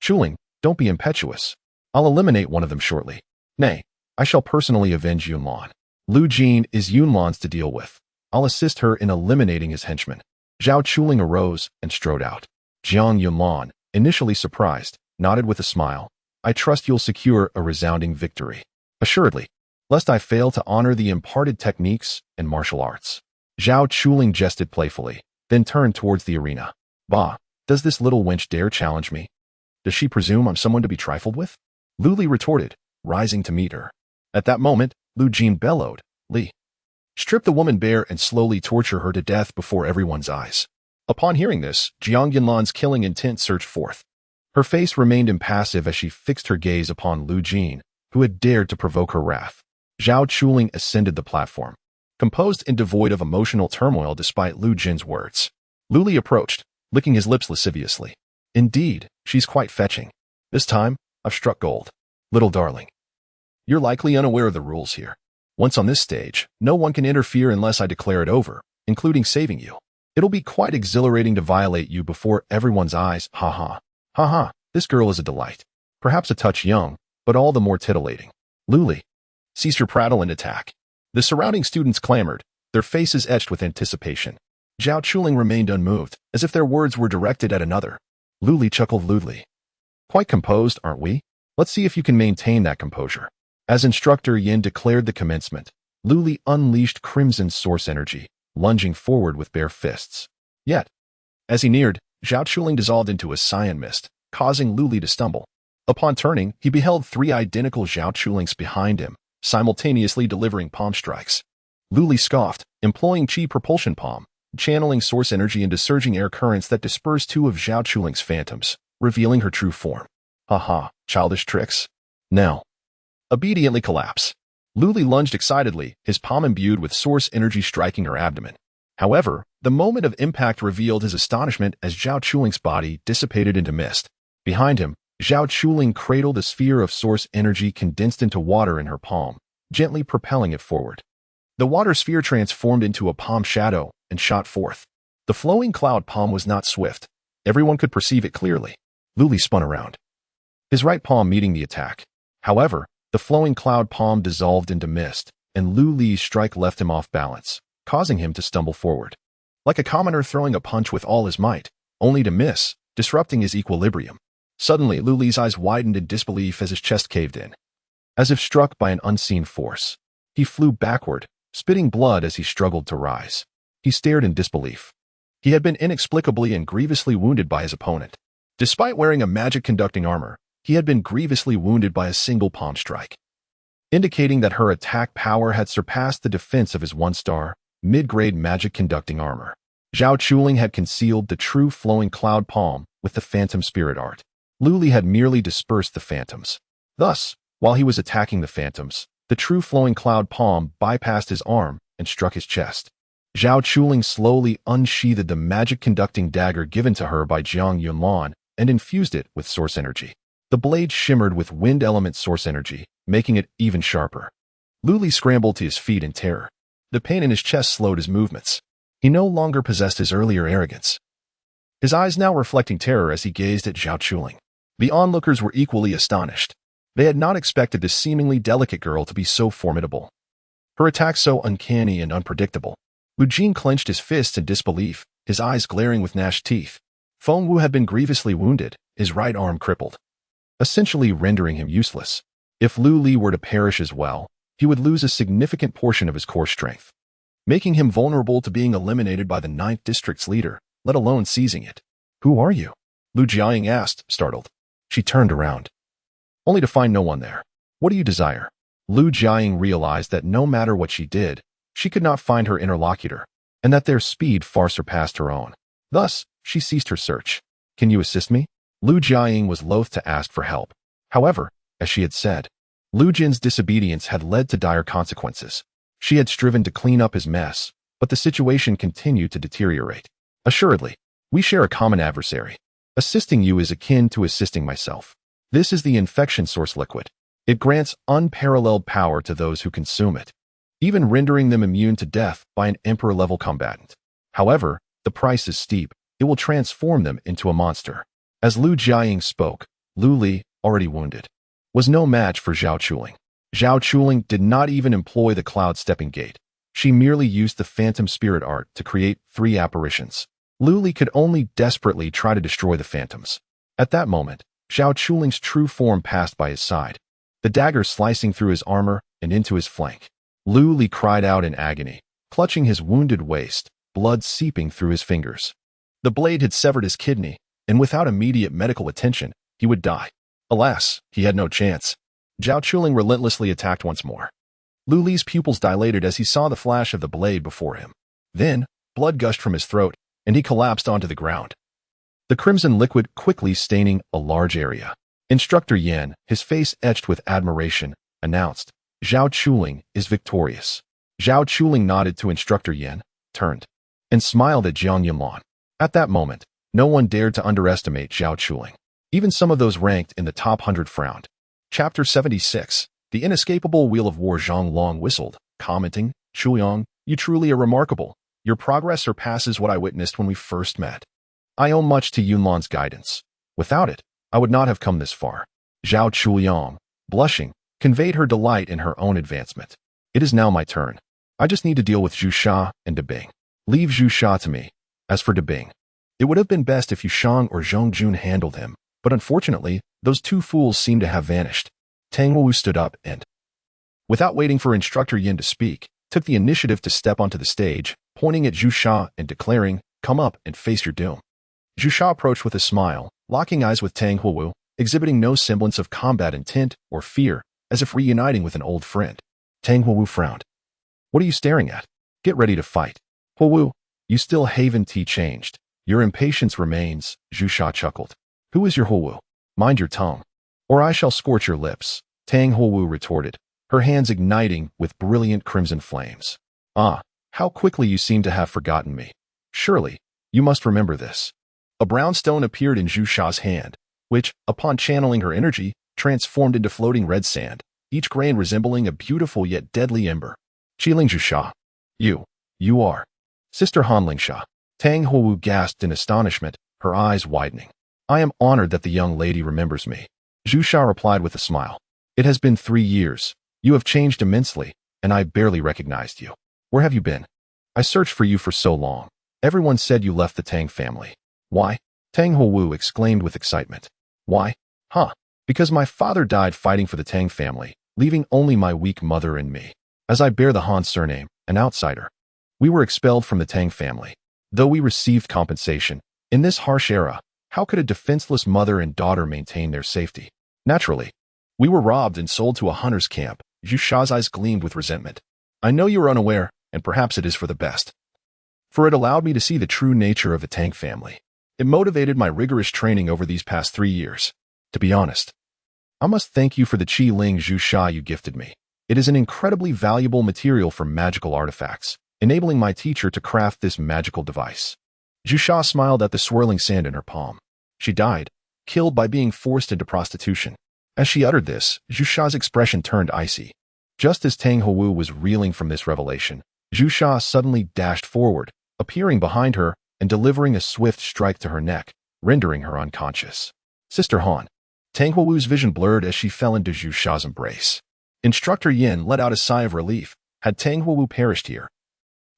A: Chuling, don't be impetuous. I'll eliminate one of them shortly. Nay, I shall personally avenge Yunlan. Lu Jin is Yunlan's to deal with. I'll assist her in eliminating his henchmen. Zhao Chuling arose and strode out. Jiang Yunlan, initially surprised, nodded with a smile. I trust you'll secure a resounding victory. Assuredly, lest I fail to honor the imparted techniques and martial arts. Zhao Chuling jested playfully, then turned towards the arena. Bah, does this little wench dare challenge me? Does she presume I'm someone to be trifled with? Lu Li retorted, rising to meet her. At that moment, Lu Jin bellowed, Li, strip the woman bare and slowly torture her to death before everyone's eyes. Upon hearing this, Jiang Yunlan's killing intent surged forth. Her face remained impassive as she fixed her gaze upon Lu Jin, who had dared to provoke her wrath. Zhao Chuling ascended the platform, composed and devoid of emotional turmoil despite Lu Jin's words. Lu Li approached, licking his lips lasciviously. Indeed, she's quite fetching. This time, I've struck gold. Little darling. You're likely unaware of the rules here. Once on this stage, no one can interfere unless I declare it over, including saving you. It'll be quite exhilarating to violate you before everyone's eyes. Ha ha. Ha ha, this girl is a delight. Perhaps a touch young, but all the more titillating. Lu Li, cease your prattle and attack. The surrounding students clamored, their faces etched with anticipation. Zhao Chuling remained unmoved, as if their words were directed at another. Lu Li chuckled lewdly. Quite composed, aren't we? Let's see if you can maintain that composure. As Instructor Yin declared the commencement, Lu Li unleashed crimson source energy, lunging forward with bare fists. Yet, as he neared, Zhao Chuling dissolved into a cyan mist, causing Lu Li to stumble. Upon turning, he beheld three identical Zhao Chulings behind him, simultaneously delivering palm strikes. Lu Li scoffed, employing Qi propulsion palm, channeling source energy into surging air currents that dispersed two of Zhao Chuling's phantoms, revealing her true form. Ha, childish tricks. Now, obediently collapse. Lu Li lunged excitedly, his palm imbued with source energy striking her abdomen. However, the moment of impact revealed his astonishment as Zhao Chuling's body dissipated into mist. Behind him, Zhao Chuling cradled a sphere of source energy condensed into water in her palm, gently propelling it forward. The water sphere transformed into a palm shadow and shot forth. The flowing cloud palm was not swift. Everyone could perceive it clearly. Luli spun around, his right palm meeting the attack. However, the flowing cloud palm dissolved into mist, and Lu Li's strike left him off balance, causing him to stumble forward. Like a commoner throwing a punch with all his might, only to miss, disrupting his equilibrium. Suddenly, Lu Li's eyes widened in disbelief as his chest caved in. As if struck by an unseen force, he flew backward, spitting blood as he struggled to rise. He stared in disbelief. He had been inexplicably and grievously wounded by his opponent. Despite wearing a magic-conducting armor, he had been grievously wounded by a single palm strike, indicating that her attack power had surpassed the defense of his one-star, mid-grade magic-conducting armor. Zhao Chuling had concealed the true flowing cloud palm with the phantom spirit art. Lu Li had merely dispersed the phantoms. Thus, while he was attacking the phantoms, the true flowing cloud palm bypassed his arm and struck his chest. Zhao Chuling slowly unsheathed the magic-conducting dagger given to her by Jiang Yunlan and infused it with source energy. The blade shimmered with wind element source energy, making it even sharper. Lu Li scrambled to his feet in terror. The pain in his chest slowed his movements. He no longer possessed his earlier arrogance, his eyes now reflecting terror as he gazed at Zhao Chuling. The onlookers were equally astonished. They had not expected this seemingly delicate girl to be so formidable, her attacks so uncanny and unpredictable. Lu Jing clenched his fists in disbelief, his eyes glaring with gnashed teeth. Feng Wu had been grievously wounded, his right arm crippled, essentially rendering him useless. If Lu Li were to perish as well, he would lose a significant portion of his core strength, making him vulnerable to being eliminated by the 9th District's leader, let alone seizing it. "Who are you?" Lu Jiaying asked, startled. She turned around, only to find no one there. "What do you desire?" Lu Jiaying realized that no matter what she did, she could not find her interlocutor, and that their speed far surpassed her own. Thus, she ceased her search. "Can you assist me?" Lu Jiaying was loath to ask for help. However, as she had said, Lu Jin's disobedience had led to dire consequences. She had striven to clean up his mess, but the situation continued to deteriorate. "Assuredly, we share a common adversary. Assisting you is akin to assisting myself. This is the infection source liquid. It grants unparalleled power to those who consume it, even rendering them immune to death by an emperor-level combatant. However, the price is steep. It will transform them into a monster." As Lu Jiaying spoke, Lu Li, already wounded, was no match for Zhao Chuling. Zhao Chuling did not even employ the cloud stepping gate. She merely used the phantom spirit art to create 3 apparitions. Lu Li could only desperately try to destroy the phantoms. At that moment, Zhao Chuling's true form passed by his side, the dagger slicing through his armor and into his flank. Lu Li cried out in agony, clutching his wounded waist, blood seeping through his fingers. The blade had severed his kidney, and without immediate medical attention, he would die. Alas, he had no chance. Zhao Chuling relentlessly attacked once more. Lu Li's pupils dilated as he saw the flash of the blade before him. Then, blood gushed from his throat, and he collapsed onto the ground, the crimson liquid quickly staining a large area. Instructor Yan, his face etched with admiration, announced, "Zhao Chuling is victorious." Zhao Chuling nodded to Instructor Yan, turned, and smiled at Jiang Yunlan. At that moment, no one dared to underestimate Zhao Chuling. Even some of those ranked in the top 100 frowned. Chapter 76. The inescapable Wheel of War. Zhang Long whistled, commenting, "Chuyang, you truly are remarkable. Your progress surpasses what I witnessed when we first met. I owe much to Yunlan's guidance. Without it, I would not have come this far." Zhao Chuyang, blushing, conveyed her delight in her own advancement. "It is now my turn. I just need to deal with Zhu Sha and De Bing. Leave Zhu Sha to me. As for De Bing, it would have been best if Yushang or Zhong Jun handled him, but unfortunately, those 2 fools seem to have vanished." Tang Wu stood up and, without waiting for Instructor Yin to speak, took the initiative to step onto the stage, pointing at Zhu Sha and declaring, "Come up and face your doom." Zhu Sha approached with a smile, locking eyes with Tang Wu, exhibiting no semblance of combat intent or fear, as if reuniting with an old friend. Tang Wu frowned. "What are you staring at? Get ready to fight." "Wu, you still haven't changed. Your impatience remains," Zhu Sha chuckled. "Who is your Wu? Mind your tongue, or I shall scorch your lips," Tang Wu retorted, her hands igniting with brilliant crimson flames. "Ah, how quickly you seem to have forgotten me. Surely, you must remember this." A brown stone appeared in Zhu Sha's hand, which, upon channeling her energy, transformed into floating red sand, each grain resembling a beautiful yet deadly ember. Qiling Zhusha. You are. Sister Hanlingsha. Tang Huowu gasped in astonishment, her eyes widening. I am honored that the young lady remembers me. Zhusha replied with a smile. It has been 3 years. You have changed immensely, and I barely recognized you. Where have you been? I searched for you for so long. Everyone said you left the Tang family. Why? Tang Huowu exclaimed with excitement. Why? Because my father died fighting for the Tang family, leaving only my weak mother and me. As I bear the Han surname, an outsider. We were expelled from the Tang family. Though we received compensation, in this harsh era, how could a defenseless mother and daughter maintain their safety? Naturally, we were robbed and sold to a hunter's camp. Zhusha's eyes gleamed with resentment. I know you are unaware, and perhaps it is for the best. For it allowed me to see the true nature of the Tang family. It motivated my rigorous training over these past 3 years. To be honest, I must thank you for the Qiling Zhusha you gifted me. It is an incredibly valuable material for magical artifacts, enabling my teacher to craft this magical device. Zhusha smiled at the swirling sand in her palm. She died, killed by being forced into prostitution. As she uttered this, Zhusha's expression turned icy. Just as Tang Huowu was reeling from this revelation, Zhusha suddenly dashed forward, appearing behind her and delivering a swift strike to her neck, rendering her unconscious. Sister Han. Tang Huowu's vision blurred as she fell into Zhusha's embrace. Instructor Yin let out a sigh of relief. Had Tang Huowu perished here,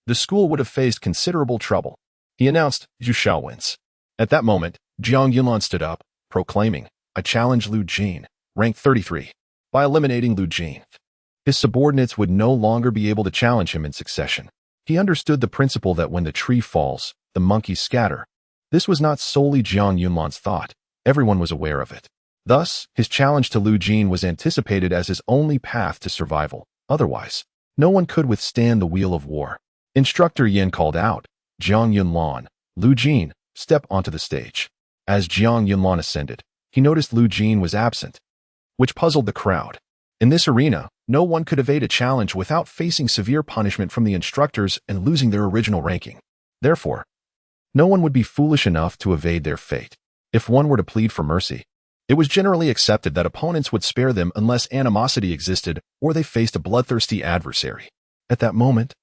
A: the school would have faced considerable trouble. He announced, Zhusha wins. At that moment, Jiang Yunlan stood up, proclaiming, I challenge Lu Jin, rank 33. By eliminating Lu Jin, his subordinates would no longer be able to challenge him in succession. He understood the principle that when the tree falls, the monkeys scatter. This was not solely Jiang Yunlan's thought. Everyone was aware of it. Thus, his challenge to Lu Jin was anticipated as his only path to survival. Otherwise, no one could withstand the wheel of war. Instructor Yin called out, Jiang Yunlan, Lu Jin, step onto the stage. As Jiang Yunlan ascended, he noticed Lu Jin was absent, which puzzled the crowd. In this arena, no one could evade a challenge without facing severe punishment from the instructors and losing their original ranking. Therefore, no one would be foolish enough to evade their fate. If one were to plead for mercy, it was generally accepted that opponents would spare them unless animosity existed or they faced a bloodthirsty adversary. At that moment,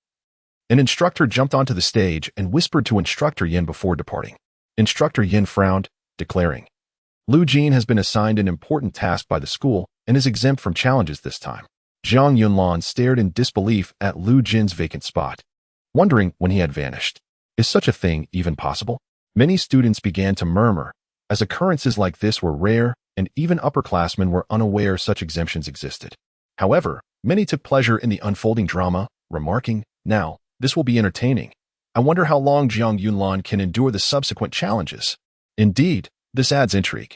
A: an instructor jumped onto the stage and whispered to Instructor Yin before departing. Instructor Yin frowned, declaring, Lu Jin has been assigned an important task by the school and is exempt from challenges this time. Jiang Yunlan stared in disbelief at Lu Jin's vacant spot, wondering when he had vanished. Is such a thing even possible? Many students began to murmur, as occurrences like this were rare and even upperclassmen were unaware such exemptions existed. However, many took pleasure in the unfolding drama, remarking, now, this will be entertaining. I wonder how long Jiang Yunlan can endure the subsequent challenges. Indeed, this adds intrigue.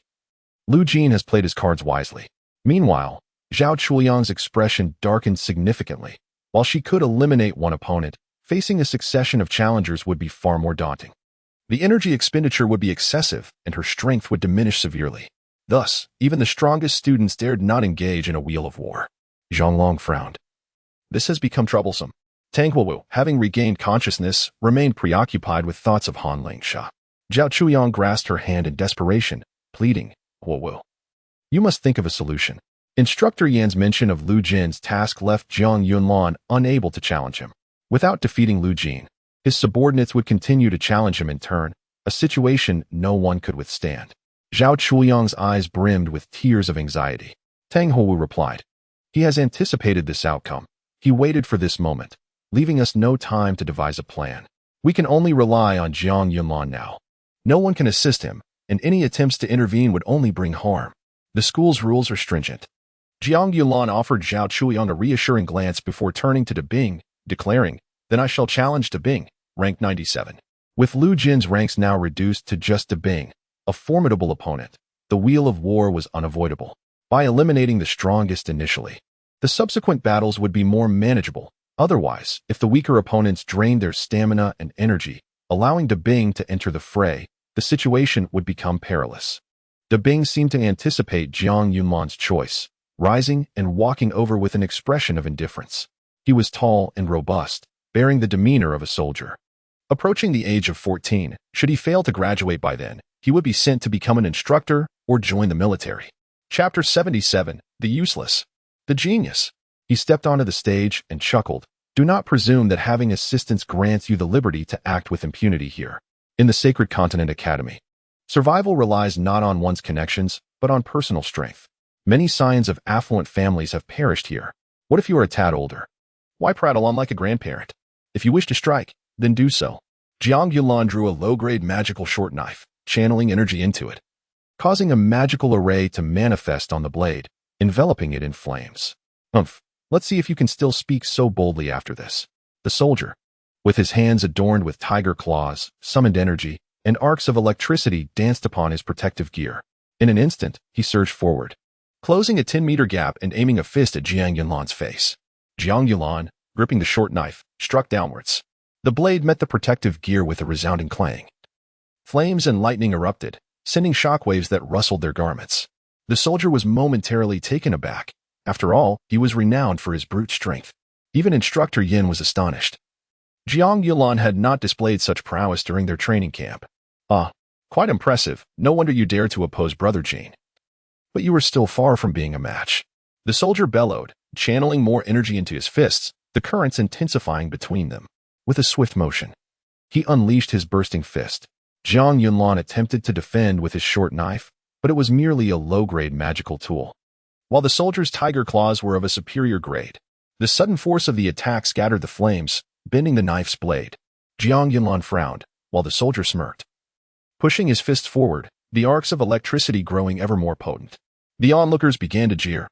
A: Lu Jin has played his cards wisely. Meanwhile, Zhao Chuliang's expression darkened significantly. While she could eliminate one opponent, facing a succession of challengers would be far more daunting. The energy expenditure would be excessive, and her strength would diminish severely. Thus, even the strongest students dared not engage in a wheel of war. Zhang Long frowned. This has become troublesome. Tang Huowu, having regained consciousness, remained preoccupied with thoughts of Han Lingsha. Zhao Chuyang grasped her hand in desperation, pleading, Huowu, you must think of a solution. Instructor Yan's mention of Lu Jin's task left Jiang Yunlan unable to challenge him. Without defeating Lu Jin, his subordinates would continue to challenge him in turn, a situation no one could withstand. Zhao Chuyang's eyes brimmed with tears of anxiety. Tang Huowu replied, he has anticipated this outcome. He waited for this moment, leaving us no time to devise a plan. We can only rely on Jiang Yunlan now. No one can assist him, and any attempts to intervene would only bring harm. The school's rules are stringent. Jiang Yunlan offered Zhao Chuyang a reassuring glance before turning to De Bing, declaring, then I shall challenge De Bing, rank 97. With Lu Jin's ranks now reduced to just De Bing, a formidable opponent, the wheel of war was unavoidable. By eliminating the strongest initially, the subsequent battles would be more manageable. Otherwise, if the weaker opponents drained their stamina and energy, allowing De Bing to enter the fray, the situation would become perilous. De Bing seemed to anticipate Jiang Yunlan's choice, rising and walking over with an expression of indifference. He was tall and robust, bearing the demeanor of a soldier. Approaching the age of 14, should he fail to graduate by then, he would be sent to become an instructor or join the military. Chapter 77, The Useless. The Genius. He stepped onto the stage and chuckled, Do not presume that having assistance grants you the liberty to act with impunity here. In the Sacred Continent Academy, survival relies not on one's connections, but on personal strength. Many scions of affluent families have perished here. What if you are a tad older? Why prattle on like a grandparent? If you wish to strike, then do so. Jiang Yulan drew a low-grade magical short knife, channeling energy into it, causing a magical array to manifest on the blade, enveloping it in flames. Let's see if you can still speak so boldly after this. The soldier, with his hands adorned with tiger claws, summoned energy, and arcs of electricity danced upon his protective gear. In an instant, he surged forward, closing a 10-meter gap and aiming a fist at Jiang Yulan's face. Jiang Yulan, gripping the short knife, struck downwards. The blade met the protective gear with a resounding clang. Flames and lightning erupted, sending shockwaves that rustled their garments. The soldier was momentarily taken aback. After all, he was renowned for his brute strength. Even Instructor Yin was astonished. Jiang Yulan had not displayed such prowess during their training camp. Quite impressive. No wonder you dared to oppose Brother Jin. But you were still far from being a match. The soldier bellowed, channeling more energy into his fists, the currents intensifying between them. With a swift motion, he unleashed his bursting fist. Jiang Yulan attempted to defend with his short knife, but it was merely a low-grade magical tool. While the soldier's tiger claws were of a superior grade, the sudden force of the attack scattered the flames, bending the knife's blade. Jiang Yulan frowned, while the soldier smirked, pushing his fists forward, the arcs of electricity growing ever more potent. The onlookers began to jeer.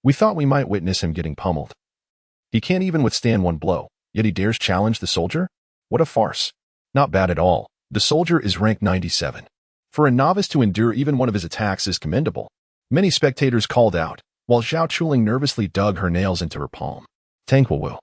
A: We thought we might witness him getting pummeled. He can't even withstand one blow, yet he dares challenge the soldier? What a farce. Not bad at all. The soldier is rank 97. For a novice to endure even one of his attacks is commendable. Many spectators called out, while Zhao Chuling nervously dug her nails into her palm. Tang Huowu,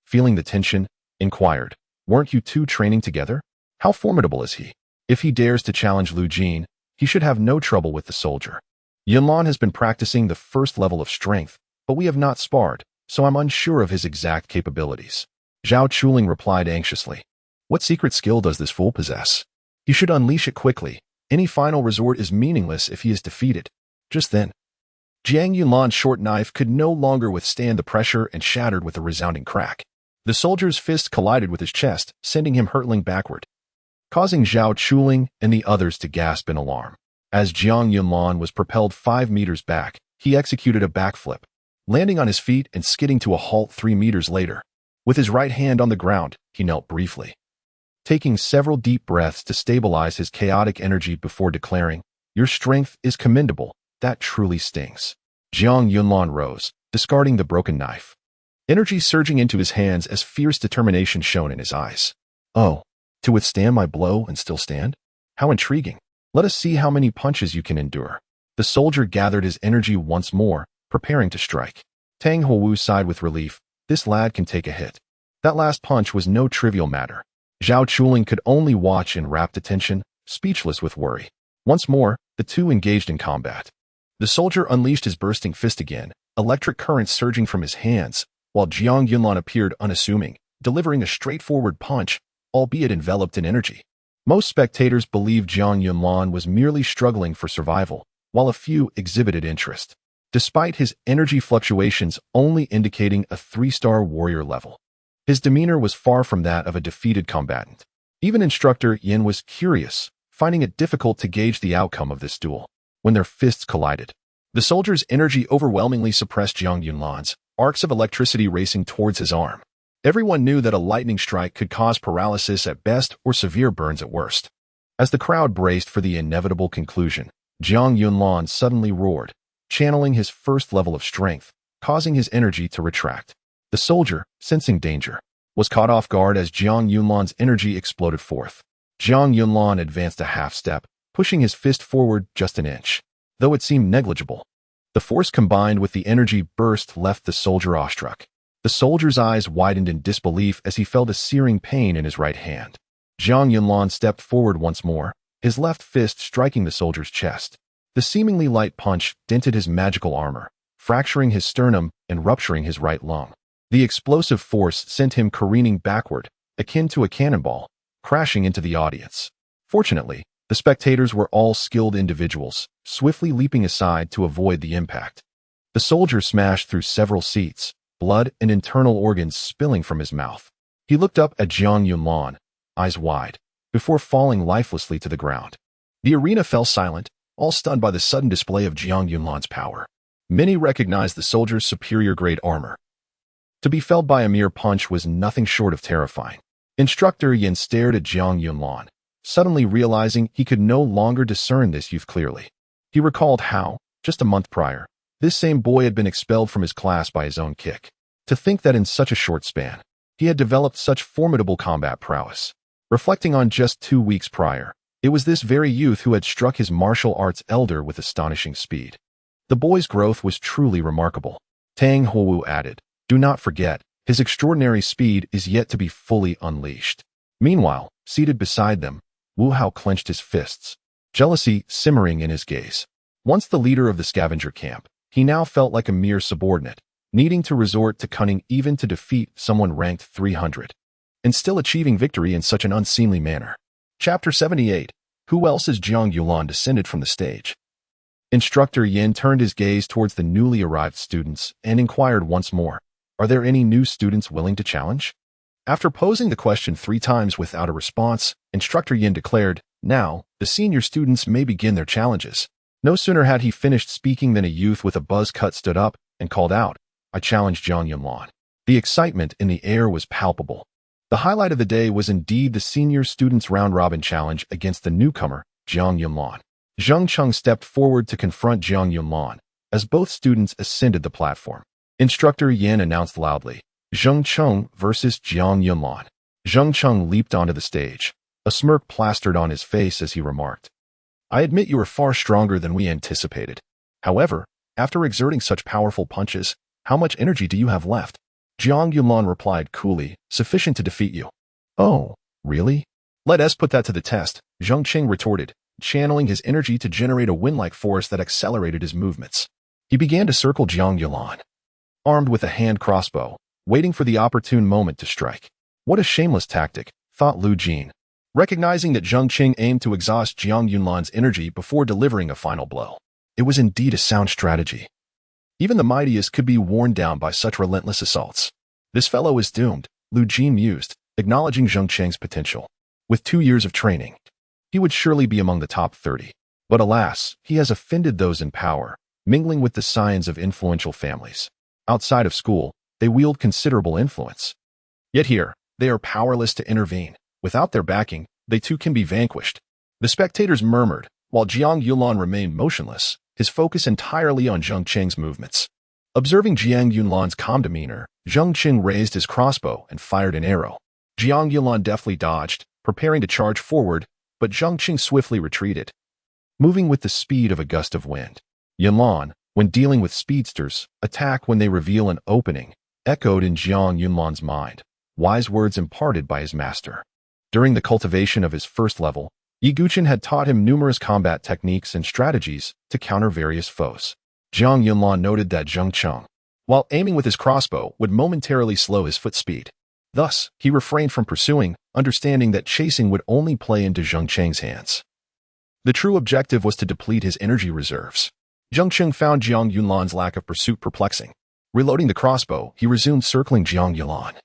A: feeling the tension, inquired, weren't you two training together? How formidable is he? If he dares to challenge Lu Jin, he should have no trouble with the soldier. Yunlan has been practicing the first level of strength, but we have not sparred, so I'm unsure of his exact capabilities. Zhao Chuling replied anxiously. What secret skill does this fool possess? He should unleash it quickly. Any final resort is meaningless if he is defeated. Just then, Jiang Yulan's short knife could no longer withstand the pressure and shattered with a resounding crack. The soldier's fist collided with his chest, sending him hurtling backward, causing Zhao Chuling and the others to gasp in alarm. As Jiang Yulan was propelled 5 meters back, he executed a backflip, landing on his feet and skidding to a halt 3 meters later. With his right hand on the ground, he knelt briefly, taking several deep breaths to stabilize his chaotic energy before declaring, "Your strength is commendable. That truly stings." Jiang Yulan rose, discarding the broken knife, energy surging into his hands as fierce determination shone in his eyes. Oh, to withstand my blow and still stand? How intriguing. Let us see how many punches you can endure. The soldier gathered his energy once more, preparing to strike. Tang Huowu sighed with relief. This lad can take a hit. That last punch was no trivial matter. Zhao Chuling could only watch in rapt attention, speechless with worry. Once more, the two engaged in combat. The soldier unleashed his bursting fist again, electric currents surging from his hands, while Jiang Yulan appeared unassuming, delivering a straightforward punch, albeit enveloped in energy. Most spectators believed Jiang Yulan was merely struggling for survival, while a few exhibited interest, despite his energy fluctuations only indicating a 3-star warrior level. His demeanor was far from that of a defeated combatant. Even Instructor Yin was curious, finding it difficult to gauge the outcome of this duel. When their fists collided, the soldier's energy overwhelmingly suppressed Jiang Yulan's, arcs of electricity racing towards his arm. Everyone knew that a lightning strike could cause paralysis at best or severe burns at worst. As the crowd braced for the inevitable conclusion, Jiang Yulan suddenly roared, channeling his first level of strength, causing his energy to retract. The soldier, sensing danger, was caught off guard as Jiang Yulan's energy exploded forth. Jiang Yulan advanced a half step, pushing his fist forward just an inch. Though it seemed negligible, the force combined with the energy burst left the soldier awestruck. The soldier's eyes widened in disbelief as he felt a searing pain in his right hand. Jiang Yulan stepped forward once more, his left fist striking the soldier's chest. The seemingly light punch dented his magical armor, fracturing his sternum and rupturing his right lung. The explosive force sent him careening backward, akin to a cannonball, crashing into the audience. Fortunately, the spectators were all skilled individuals, swiftly leaping aside to avoid the impact. The soldier smashed through several seats, blood and internal organs spilling from his mouth. He looked up at Jiang Yunlan, eyes wide, before falling lifelessly to the ground. The arena fell silent, all stunned by the sudden display of Jiang Yunlan's power. Many recognized the soldier's superior grade armor. To be felled by a mere punch was nothing short of terrifying. Instructor Yin stared at Jiang Yunlan, suddenly realizing he could no longer discern this youth clearly. He recalled how, just a month prior, this same boy had been expelled from his class by his own kick. To think that in such a short span, he had developed such formidable combat prowess. Reflecting on just 2 weeks prior, it was this very youth who had struck his martial arts elder with astonishing speed. The boy's growth was truly remarkable. Tang Houwu added, "Do not forget, his extraordinary speed is yet to be fully unleashed." Meanwhile, seated beside them, Wu Hao clenched his fists, jealousy simmering in his gaze. Once the leader of the scavenger camp, he now felt like a mere subordinate, needing to resort to cunning even to defeat someone ranked 300, and still achieving victory in such an unseemly manner. Chapter 78. Who else is Jiang Yulan descended from the stage? Instructor Yin turned his gaze towards the newly arrived students and inquired once more, "Are there any new students willing to challenge?" After posing the question 3 times without a response, Instructor Yin declared, "Now, the senior students may begin their challenges." No sooner had he finished speaking than a youth with a buzz cut stood up and called out, "I challenge Jiang Yunlan." The excitement in the air was palpable. The highlight of the day was indeed the senior students' round-robin challenge against the newcomer, Jiang Yunlan. Zheng Cheng stepped forward to confront Jiang Yunlan as both students ascended the platform. Instructor Yin announced loudly, "Zheng Cheng versus Jiang Yunlan." Zheng Cheng leaped onto the stage. A smirk plastered on his face as he remarked, "I admit you are far stronger than we anticipated. However, after exerting such powerful punches, how much energy do you have left?" Jiang Yunlan replied coolly, "Sufficient to defeat you." "Oh, really? Let us put that to the test," Zheng Cheng retorted, channeling his energy to generate a wind-like force that accelerated his movements. He began to circle Jiang Yunlan, armed with a hand crossbow, waiting for the opportune moment to strike. What a shameless tactic, thought Lu Jin, recognizing that Zheng Cheng aimed to exhaust Jiang Yunlan's energy before delivering a final blow. It was indeed a sound strategy. Even the mightiest could be worn down by such relentless assaults. This fellow is doomed, Lu Jin mused, acknowledging Zheng Cheng's potential. With 2 years of training, he would surely be among the top 30. But alas, he has offended those in power, mingling with the scions of influential families. Outside of school, they wield considerable influence. Yet here, they are powerless to intervene. Without their backing, they too can be vanquished. The spectators murmured, while Jiang Yunlan remained motionless, his focus entirely on Zheng Cheng's movements. Observing Jiang Yunlan's calm demeanor, Zheng Cheng raised his crossbow and fired an arrow. Jiang Yunlan deftly dodged, preparing to charge forward, but Zheng Cheng swiftly retreated, moving with the speed of a gust of wind. Yunlan, when dealing with speedsters, attack when they reveal an opening, echoed in Jiang Yunlan's mind, wise words imparted by his master. During the cultivation of his first level, Yi Guqin had taught him numerous combat techniques and strategies to counter various foes. Jiang Yunlan noted that Zheng Cheng, while aiming with his crossbow, would momentarily slow his foot speed. Thus, he refrained from pursuing, understanding that chasing would only play into Zheng Cheng's hands. The true objective was to deplete his energy reserves. Zheng Cheng found Jiang Yunlan's lack of pursuit perplexing. Reloading the crossbow, he resumed circling Jiang Yunlan,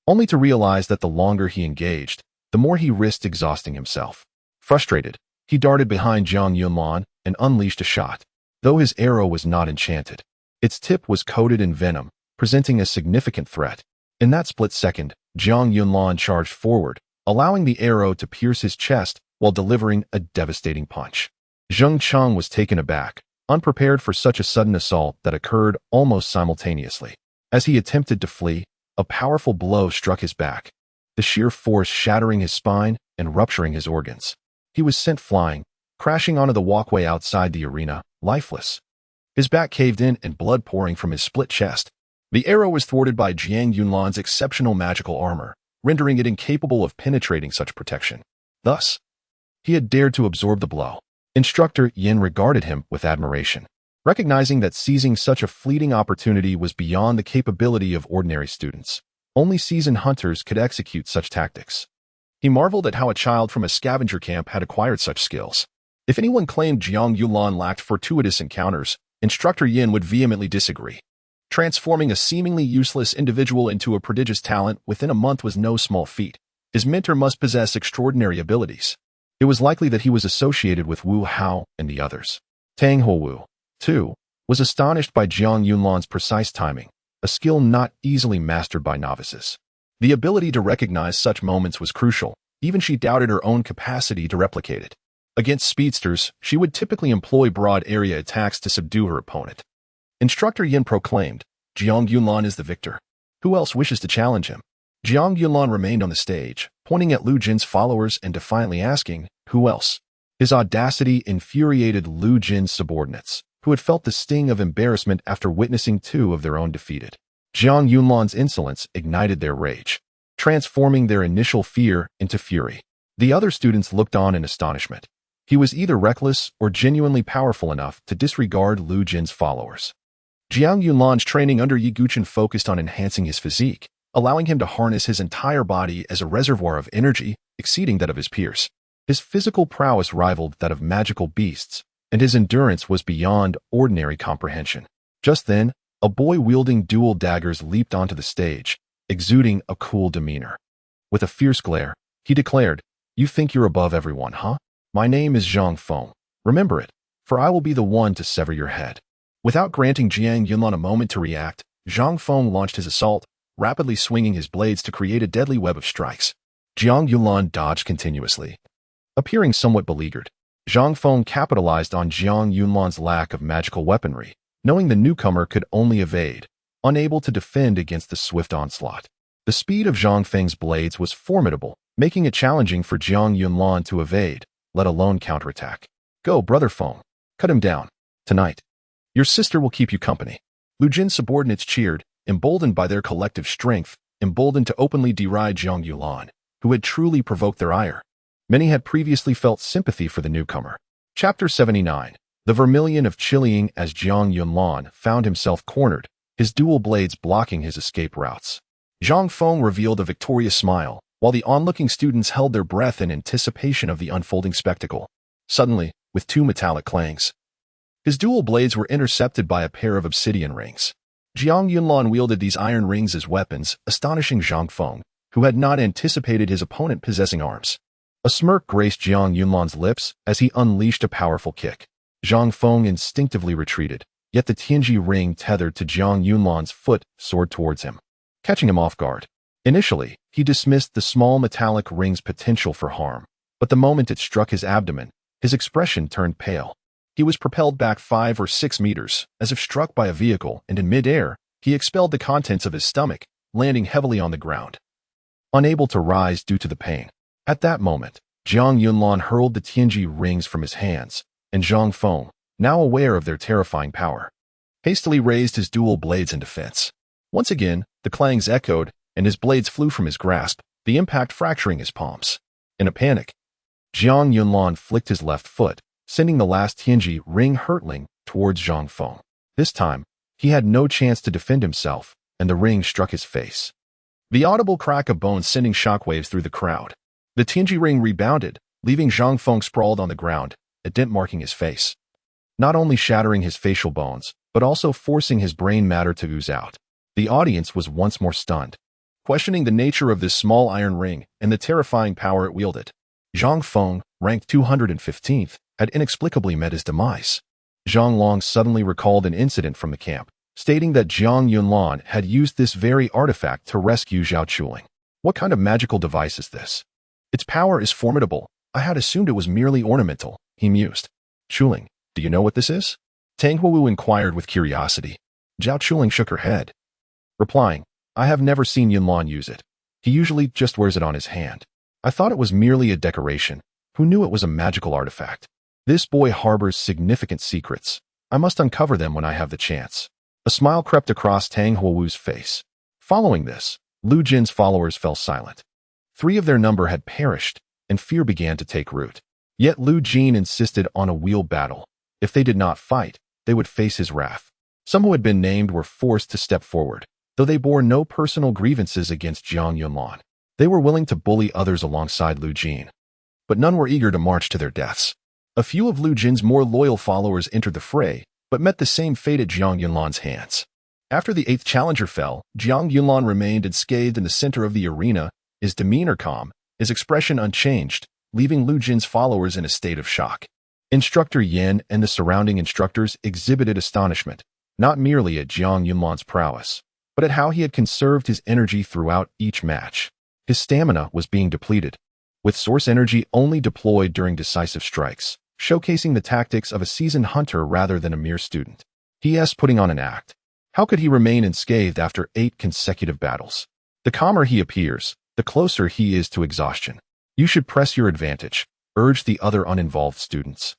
A: only to realize that the longer he engaged, the more he risked exhausting himself. Frustrated, he darted behind Jiang Yunlan and unleashed a shot. Though his arrow was not enchanted, its tip was coated in venom, presenting a significant threat. In that split second, Jiang Yunlan charged forward, allowing the arrow to pierce his chest while delivering a devastating punch. Zheng Cheng was taken aback, unprepared for such a sudden assault that occurred almost simultaneously. As he attempted to flee, a powerful blow struck his back, the sheer force shattering his spine and rupturing his organs. He was sent flying, crashing onto the walkway outside the arena, lifeless. His back caved in and blood pouring from his split chest. The arrow was thwarted by Jiang Yunlan's exceptional magical armor, rendering it incapable of penetrating such protection. Thus, he had dared to absorb the blow. Instructor Yin regarded him with admiration, recognizing that seizing such a fleeting opportunity was beyond the capability of ordinary students. Only seasoned hunters could execute such tactics. He marveled at how a child from a scavenger camp had acquired such skills. If anyone claimed Jiang Yunlan lacked fortuitous encounters, Instructor Yin would vehemently disagree. Transforming a seemingly useless individual into a prodigious talent within a month was no small feat. His mentor must possess extraordinary abilities. It was likely that he was associated with Wu Hao and the others. Tang Houwu, too, was astonished by Jiang Yunlan's precise timing, a skill not easily mastered by novices. The ability to recognize such moments was crucial. Even she doubted her own capacity to replicate it. Against speedsters, she would typically employ broad area attacks to subdue her opponent. Instructor Yin proclaimed, "Jiang Yunlan is the victor. Who else wishes to challenge him?" Jiang Yunlan remained on the stage, pointing at Lu Jin's followers and defiantly asking, "Who else?" His audacity infuriated Lu Jin's subordinates, who had felt the sting of embarrassment after witnessing two of their own defeated. Jiang Yunlan's insolence ignited their rage, transforming their initial fear into fury. The other students looked on in astonishment. He was either reckless or genuinely powerful enough to disregard Lu Jin's followers. Jiang Yunlan's training under Yi Guchen focused on enhancing his physique, allowing him to harness his entire body as a reservoir of energy, exceeding that of his peers. His physical prowess rivaled that of magical beasts, and his endurance was beyond ordinary comprehension. Just then, a boy wielding dual daggers leaped onto the stage, exuding a cool demeanor. With a fierce glare, he declared, "You think you're above everyone, huh? My name is Zhang Feng. Remember it, for I will be the one to sever your head." Without granting Jiang Yunlan a moment to react, Zhang Feng launched his assault, rapidly swinging his blades to create a deadly web of strikes. Jiang Yunlan dodged continuously. Appearing somewhat beleaguered, Zhang Feng capitalized on Jiang Yunlan's lack of magical weaponry, knowing the newcomer could only evade, unable to defend against the swift onslaught. The speed of Zhang Feng's blades was formidable, making it challenging for Jiang Yunlan to evade, let alone counterattack. "Go, brother Feng. Cut him down. Tonight. Your sister will keep you company." Lu Jin's subordinates cheered, emboldened by their collective strength, emboldened to openly deride Jiang Yunlan, who had truly provoked their ire. Many had previously felt sympathy for the newcomer. Chapter 79. The Vermilion of Chilling. As Jiang Yunlan found himself cornered, his dual blades blocking his escape routes. Zhang Feng revealed a victorious smile, while the onlooking students held their breath in anticipation of the unfolding spectacle. Suddenly, with two metallic clangs, his dual blades were intercepted by a pair of obsidian rings. Jiang Yunlan wielded these iron rings as weapons, astonishing Zhang Feng, who had not anticipated his opponent possessing arms. A smirk graced Jiang Yunlan's lips as he unleashed a powerful kick. Zhang Feng instinctively retreated, yet the Tianji ring tethered to Jiang Yunlan's foot soared towards him, catching him off guard. Initially, he dismissed the small metallic ring's potential for harm, but the moment it struck his abdomen, his expression turned pale. He was propelled back 5 or 6 meters, as if struck by a vehicle, and in mid-air, he expelled the contents of his stomach, landing heavily on the ground, unable to rise due to the pain. At that moment, Jiang Yunlan hurled the Tianji rings from his hands, and Zhang Feng, now aware of their terrifying power, hastily raised his dual blades in defense. Once again, the clangs echoed, and his blades flew from his grasp, the impact fracturing his palms. In a panic, Jiang Yunlan flicked his left foot, sending the last Tianji ring hurtling towards Zhang Feng. This time, he had no chance to defend himself, and the ring struck his face. The audible crack of bones sending shockwaves through the crowd. The Tianji ring rebounded, leaving Zhang Feng sprawled on the ground, a dent marking his face, not only shattering his facial bones, but also forcing his brain matter to ooze out. The audience was once more stunned, questioning the nature of this small iron ring and the terrifying power it wielded. Zhang Feng, ranked 215th, had inexplicably met his demise. Zhang Long suddenly recalled an incident from the camp, stating that Jiang Yunlan had used this very artifact to rescue Zhao Chuling. What kind of magical device is this? Its power is formidable. I had assumed it was merely ornamental, he mused. Chuling, do you know what this is? Tang Huowu inquired with curiosity. Zhao Chuling shook her head, replying, I have never seen Yunlan use it. He usually just wears it on his hand. I thought it was merely a decoration. Who knew it was a magical artifact? This boy harbors significant secrets. I must uncover them when I have the chance. A smile crept across Tang Huowu's face. Following this, Lu Jin's followers fell silent. 3 of their number had perished, and fear began to take root. Yet Lu Jin insisted on a wheel battle. If they did not fight, they would face his wrath. Some who had been named were forced to step forward, though they bore no personal grievances against Jiang Yunlan. They were willing to bully others alongside Lu Jin, but none were eager to march to their deaths. A few of Lu Jin's more loyal followers entered the fray, but met the same fate at Jiang Yunlan's hands. After the 8th challenger fell, Jiang Yunlan remained unscathed in the center of the arena, his demeanor calm, his expression unchanged, leaving Lu Jin's followers in a state of shock. Instructor Yan and the surrounding instructors exhibited astonishment, not merely at Jiang Yunlan's prowess, but at how he had conserved his energy throughout each match. His stamina was being depleted, with source energy only deployed during decisive strikes, showcasing the tactics of a seasoned hunter rather than a mere student. P.S. Putting on an act. How could he remain unscathed after 8 consecutive battles? The calmer he appears, the closer he is to exhaustion. You should press your advantage, urged the other uninvolved students,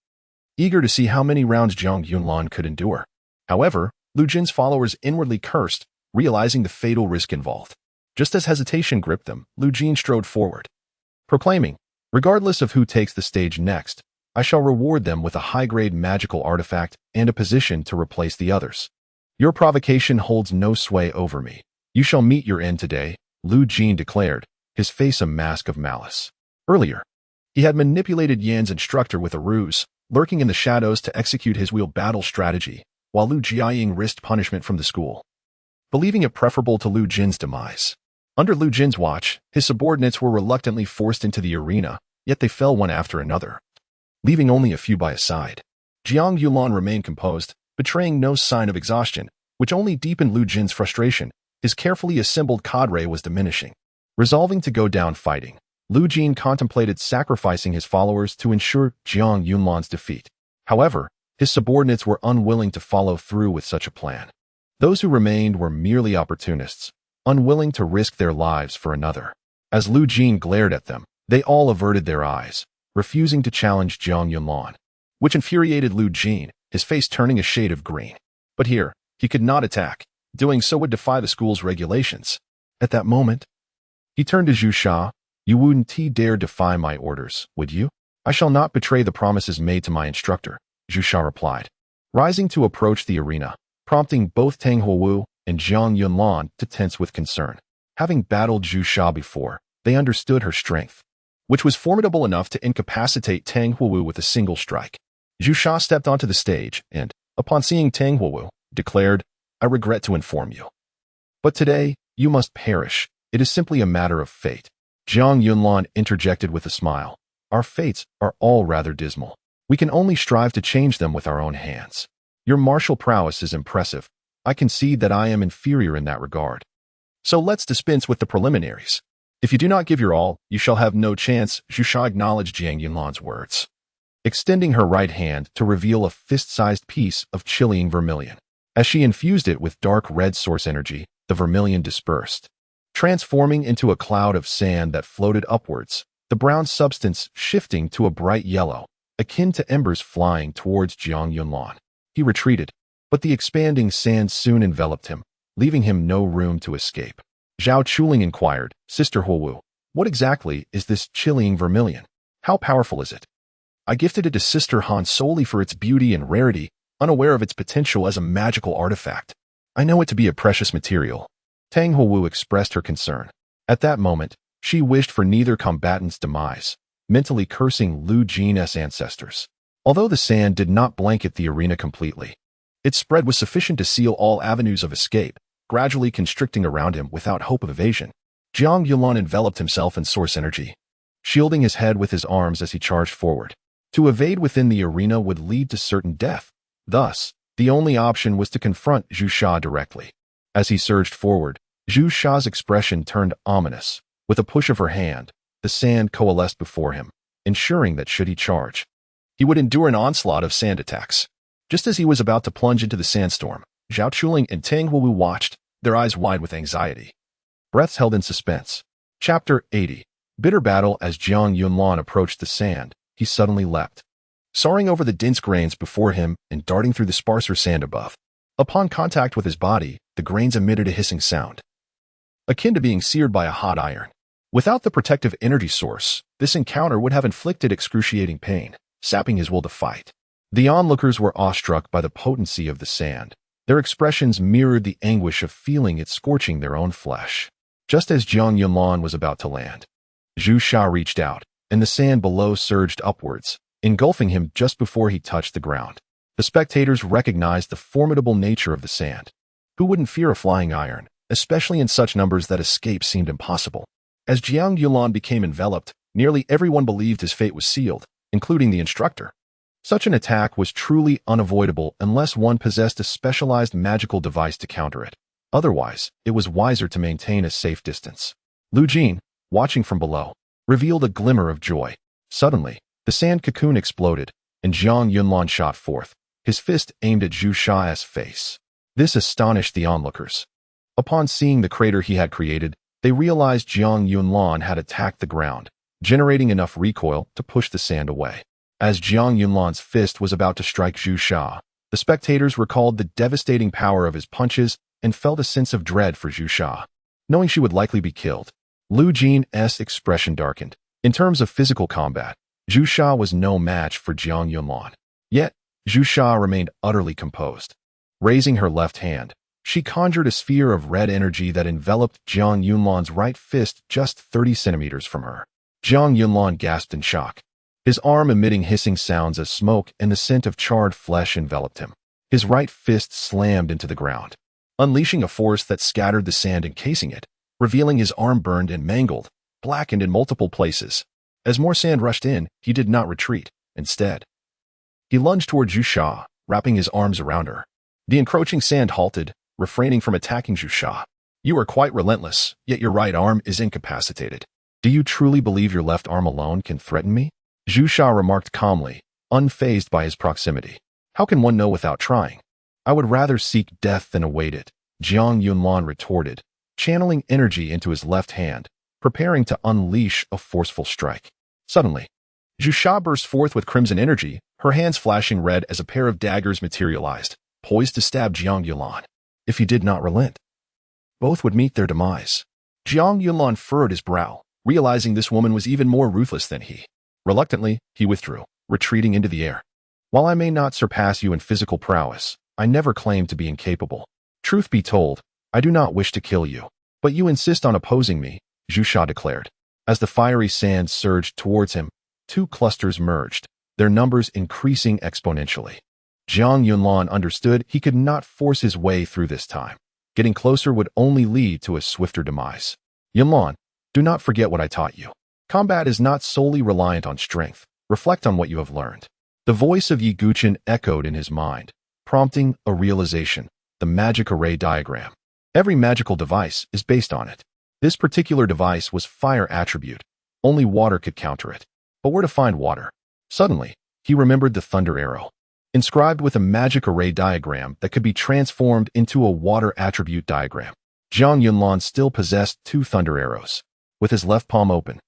A: eager to see how many rounds Jiang Yunlan could endure. However, Lu Jin's followers inwardly cursed, realizing the fatal risk involved. Just as hesitation gripped them, Lu Jin strode forward, proclaiming, "Regardless of who takes the stage next, I shall reward them with a high-grade magical artifact and a position to replace the others. Your provocation holds no sway over me. You shall meet your end today," Lu Jin declared, his face a mask of malice. Earlier, he had manipulated Yan's instructor with a ruse, lurking in the shadows to execute his wheel battle strategy, while Lu Jiaying risked punishment from the school, believing it preferable to Lu Jin's demise. Under Lu Jin's watch, his subordinates were reluctantly forced into the arena, yet they fell one after another, leaving only a few by his side. Jiang Yunlan remained composed, betraying no sign of exhaustion, which only deepened Lu Jin's frustration. His carefully assembled cadre was diminishing. Resolving to go down fighting, Lu Jin contemplated sacrificing his followers to ensure Jiang Yunlan's defeat. However, his subordinates were unwilling to follow through with such a plan. Those who remained were merely opportunists, unwilling to risk their lives for another. As Lu Jin glared at them, they all averted their eyes, refusing to challenge Jiang Yunlan, which infuriated Lu Jin, his face turning a shade of green. But here, he could not attack. Doing so would defy the school's regulations. At that moment, he turned to Zhu Sha. "You wouldn't dare defy my orders, would you?" "I shall not betray the promises made to my instructor," Zhu Sha replied, rising to approach the arena, prompting both Tang Huowu and Jiang Yunlan to tense with concern. Having battled Zhu Sha before, they understood her strength, which was formidable enough to incapacitate Tang Huowu with a single strike. Zhu Sha stepped onto the stage and, upon seeing Tang Huowu, declared, "I regret to inform you, but today, you must perish. It is simply a matter of fate." Jiang Yunlan interjected with a smile. "Our fates are all rather dismal. We can only strive to change them with our own hands. Your martial prowess is impressive. I concede that I am inferior in that regard. So let's dispense with the preliminaries. If you do not give your all, you shall have no chance." Zhu Sha acknowledged Jiang Yunlan's words, extending her right hand to reveal a fist-sized piece of chilling vermilion. As she infused it with dark red source energy, the vermilion dispersed, transforming into a cloud of sand that floated upwards, the brown substance shifting to a bright yellow, akin to embers flying towards Jiang Yunlan. He retreated, but the expanding sand soon enveloped him, leaving him no room to escape. Zhao Chuling inquired, "Sister Huowu, what exactly is this chilling vermilion? How powerful is it?" "I gifted it to Sister Han solely for its beauty and rarity, unaware of its potential as a magical artifact. I know it to be a precious material." Tang Huowu expressed her concern. At that moment, she wished for neither combatant's demise, mentally cursing Lu Jin's ancestors. Although the sand did not blanket the arena completely, its spread was sufficient to seal all avenues of escape, gradually constricting around him without hope of evasion. Jiang Yunlan enveloped himself in source energy, shielding his head with his arms as he charged forward. To evade within the arena would lead to certain death. Thus, the only option was to confront Zhu Sha directly. As he surged forward, Zhu Sha's expression turned ominous. With a push of her hand, the sand coalesced before him, ensuring that should he charge, he would endure an onslaught of sand attacks. Just as he was about to plunge into the sandstorm, Zhao Chuling and Tang Huowu watched, their eyes wide with anxiety, breaths held in suspense. Chapter 80. Bitter battle. As Jiang Yunlan approached the sand, he suddenly leapt, soaring over the dense grains before him and darting through the sparser sand above. Upon contact with his body, the grains emitted a hissing sound, akin to being seared by a hot iron. Without the protective energy source, this encounter would have inflicted excruciating pain, sapping his will to fight. The onlookers were awestruck by the potency of the sand. Their expressions mirrored the anguish of feeling it scorching their own flesh. Just as Jiang Yunlan was about to land, Zhu Sha reached out, and the sand below surged upwards, engulfing him just before he touched the ground. The spectators recognized the formidable nature of the sand. Who wouldn't fear a flying iron, especially in such numbers that escape seemed impossible? As Jiang Yunlan became enveloped, nearly everyone believed his fate was sealed, including the instructor. Such an attack was truly unavoidable unless one possessed a specialized magical device to counter it. Otherwise, it was wiser to maintain a safe distance. Lu Jin, watching from below, revealed a glimmer of joy. Suddenly, the sand cocoon exploded, and Jiang Yunlan shot forth, his fist aimed at Zhu Sha's face. This astonished the onlookers. Upon seeing the crater he had created, they realized Jiang Yunlan had attacked the ground, generating enough recoil to push the sand away. As Jiang Yunlan's fist was about to strike Zhu Sha, the spectators recalled the devastating power of his punches and felt a sense of dread for Zhu Sha. Knowing she would likely be killed, Lu Jin's expression darkened. In terms of physical combat, Zhu Sha was no match for Jiang Yunlan. Yet, Zhu Sha remained utterly composed. Raising her left hand, she conjured a sphere of red energy that enveloped Jiang Yunlan's right fist just 30 centimeters from her. Jiang Yunlan gasped in shock, his arm emitting hissing sounds as smoke and the scent of charred flesh enveloped him. His right fist slammed into the ground, unleashing a force that scattered the sand encasing it, revealing his arm burned and mangled, blackened in multiple places. As more sand rushed in, he did not retreat. Instead, he lunged toward Zhu Sha, wrapping his arms around her. The encroaching sand halted, refraining from attacking Zhu Sha. You are quite relentless, yet your right arm is incapacitated. Do you truly believe your left arm alone can threaten me? Zhu Sha remarked calmly, unfazed by his proximity. How can one know without trying? I would rather seek death than await it, Jiang Yunlan retorted, channeling energy into his left hand, preparing to unleash a forceful strike. Suddenly, Zhu Sha burst forth with crimson energy, her hands flashing red as a pair of daggers materialized, poised to stab Jiang Yunlan. If he did not relent, both would meet their demise. Jiang Yunlan furrowed his brow, realizing this woman was even more ruthless than he. Reluctantly, he withdrew, retreating into the air. While I may not surpass you in physical prowess, I never claimed to be incapable. Truth be told, I do not wish to kill you, but you insist on opposing me, Zhu Sha declared. As the fiery sand surged towards him, two clusters merged, their numbers increasing exponentially. Jiang Yunlan understood he could not force his way through this time. Getting closer would only lead to a swifter demise. Yunlan, do not forget what I taught you. Combat is not solely reliant on strength. Reflect on what you have learned. The voice of Yi Guqin echoed in his mind, prompting a realization: the magic array diagram. Every magical device is based on it. This particular device was fire attribute. Only water could counter it. But where to find water? Suddenly, he remembered the thunder arrow, inscribed with a magic array diagram that could be transformed into a water attribute diagram. Jiang Yunlan still possessed two thunder arrows. With his left palm open,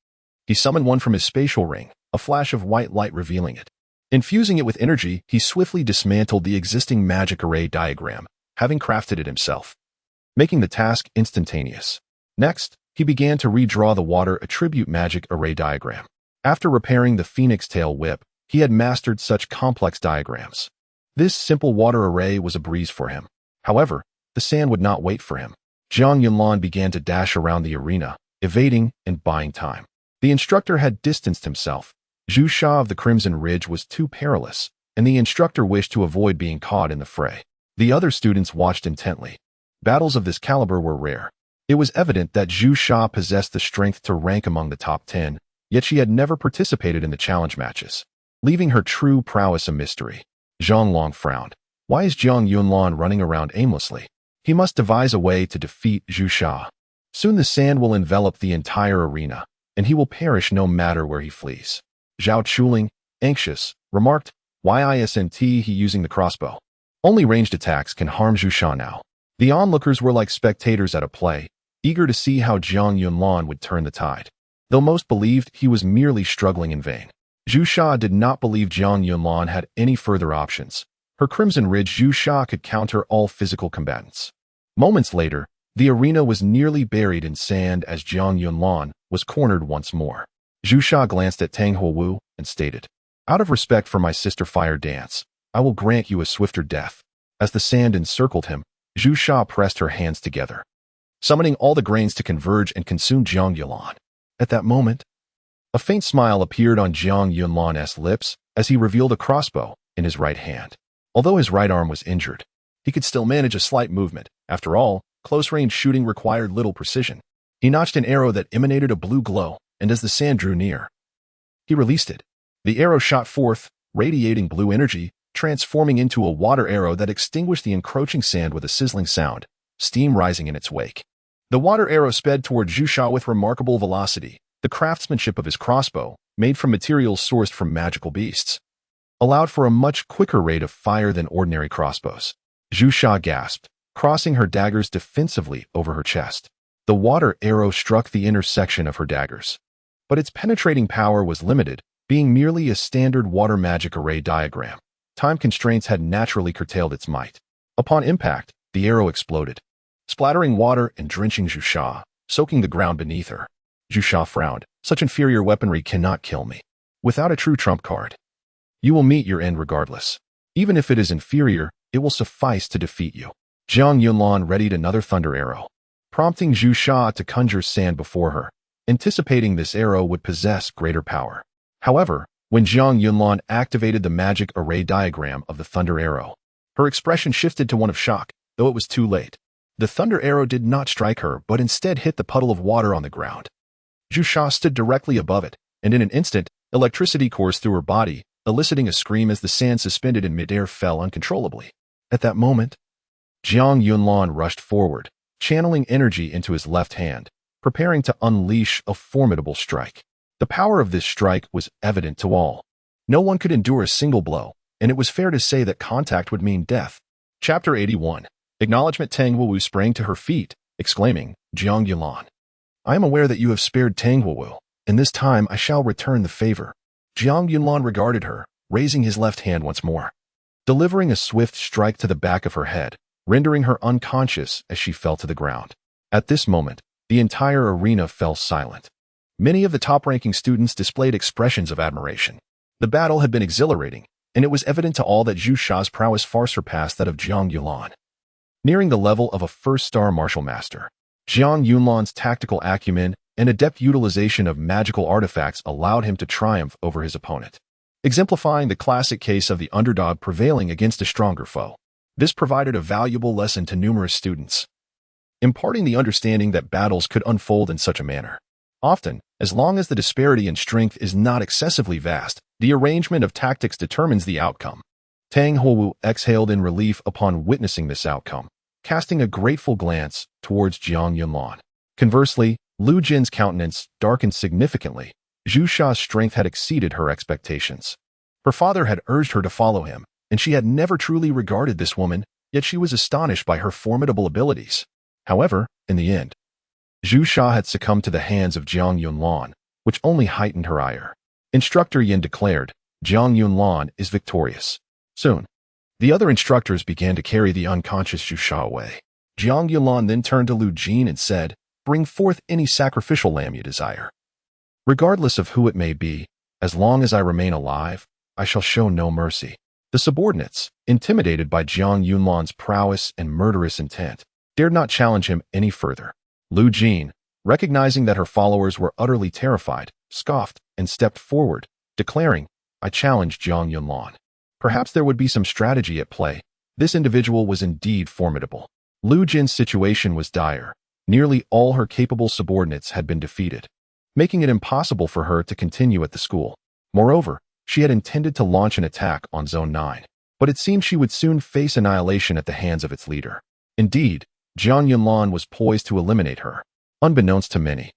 A: he summoned one from his spatial ring, a flash of white light revealing it. Infusing it with energy, he swiftly dismantled the existing magic array diagram, having crafted it himself, making the task instantaneous. Next, he began to redraw the water attribute magic array diagram. After repairing the phoenix tail whip, he had mastered such complex diagrams. This simple water array was a breeze for him. However, the sand would not wait for him. Jiang Yunlan began to dash around the arena, evading and buying time. The instructor had distanced himself. Zhu Sha of the Crimson Ridge was too perilous, and the instructor wished to avoid being caught in the fray. The other students watched intently. Battles of this caliber were rare. It was evident that Zhu Sha possessed the strength to rank among the top 10, yet she had never participated in the challenge matches, leaving her true prowess a mystery. Zhang Long frowned. Why is Jiang Yunlan running around aimlessly? He must devise a way to defeat Zhu Sha. Soon the sand will envelop the entire arena, and he will perish no matter where he flees. Zhao Chuling, anxious, remarked, why isn't he using the crossbow? Only ranged attacks can harm Zhu Sha now. The onlookers were like spectators at a play, eager to see how Jiang Yunlan would turn the tide. Though most believed he was merely struggling in vain, Zhu Sha did not believe Jiang Yunlan had any further options. Her Crimson Ridge Zhu Sha could counter all physical combatants. Moments later, the arena was nearly buried in sand as Jiang Yunlan was cornered once more. Zhu Sha glanced at Tang Huowu and stated, out of respect for my sister Fire Dance, I will grant you a swifter death. As the sand encircled him, Zhu Sha pressed her hands together, summoning all the grains to converge and consume Jiang Yunlan. At that moment, a faint smile appeared on Jiang Yunlan's lips as he revealed a crossbow in his right hand. Although his right arm was injured, he could still manage a slight movement. After all, close-range shooting required little precision. He notched an arrow that emanated a blue glow, and as the sand drew near, he released it. The arrow shot forth, radiating blue energy, transforming into a water arrow that extinguished the encroaching sand with a sizzling sound, steam rising in its wake. The water arrow sped toward Zhu Sha with remarkable velocity. The craftsmanship of his crossbow, made from materials sourced from magical beasts, allowed for a much quicker rate of fire than ordinary crossbows. Zhu Sha gasped, crossing her daggers defensively over her chest. The water arrow struck the intersection of her daggers, but its penetrating power was limited, being merely a standard water magic array diagram. Time constraints had naturally curtailed its might. Upon impact, the arrow exploded, splattering water and drenching Zhu Sha, soaking the ground beneath her. Zhu Sha frowned. Such inferior weaponry cannot kill me. Without a true trump card, you will meet your end regardless. Even if it is inferior, it will suffice to defeat you. Jiang Yunlan readied another thunder arrow, prompting Zhu Sha to conjure sand before her, anticipating this arrow would possess greater power. However, when Jiang Yunlan activated the magic array diagram of the thunder arrow, her expression shifted to one of shock, though it was too late. The thunder arrow did not strike her, but instead hit the puddle of water on the ground. Zhu Sha stood directly above it, and in an instant, electricity coursed through her body, eliciting a scream as the sand suspended in midair fell uncontrollably. At that moment, Jiang Yunlan rushed forward, channeling energy into his left hand, preparing to unleash a formidable strike. The power of this strike was evident to all. No one could endure a single blow, and it was fair to say that contact would mean death. Chapter 81. Acknowledgement. Tang Wuwu sprang to her feet, exclaiming, Jiang Yunlan, I am aware that you have spared Tang Wuwu, and this time I shall return the favor. Jiang Yunlan regarded her, raising his left hand once more, delivering a swift strike to the back of her head, rendering her unconscious as she fell to the ground. At this moment, the entire arena fell silent. Many of the top-ranking students displayed expressions of admiration. The battle had been exhilarating, and it was evident to all that Zhu Sha's prowess far surpassed that of Jiang Yunlan. Nearing the level of a first-star martial master, Jiang Yunlan's tactical acumen and adept utilization of magical artifacts allowed him to triumph over his opponent, exemplifying the classic case of the underdog prevailing against a stronger foe. This provided a valuable lesson to numerous students, imparting the understanding that battles could unfold in such a manner. Often, as long as the disparity in strength is not excessively vast, the arrangement of tactics determines the outcome. Tang Wuwu exhaled in relief upon witnessing this outcome, casting a grateful glance towards Jiang Yunlan. Conversely, Lu Jin's countenance darkened significantly. Zhu Sha's strength had exceeded her expectations. Her father had urged her to follow him, and she had never truly regarded this woman, yet she was astonished by her formidable abilities. However, in the end, Zhu Sha had succumbed to the hands of Jiang Yunlan, which only heightened her ire. Instructor Yin declared, Jiang Yunlan is victorious. Soon, the other instructors began to carry the unconscious Zhu Sha away. Jiang Yunlan then turned to Lu Jin and said, Bring forth any sacrificial lamb you desire. Regardless of who it may be, as long as I remain alive, I shall show no mercy. The subordinates, intimidated by Jiang Yunlan's prowess and murderous intent, dared not challenge him any further. Lu Jin, recognizing that her followers were utterly terrified, scoffed and stepped forward, declaring, I challenge Jiang Yunlan. Perhaps there would be some strategy at play. This individual was indeed formidable. Lu Jin's situation was dire. Nearly all her capable subordinates had been defeated, making it impossible for her to continue at the school. Moreover, she had intended to launch an attack on Zone 9, but it seemed she would soon face annihilation at the hands of its leader. Indeed, Jiang Yunlan was poised to eliminate her. Unbeknownst to many,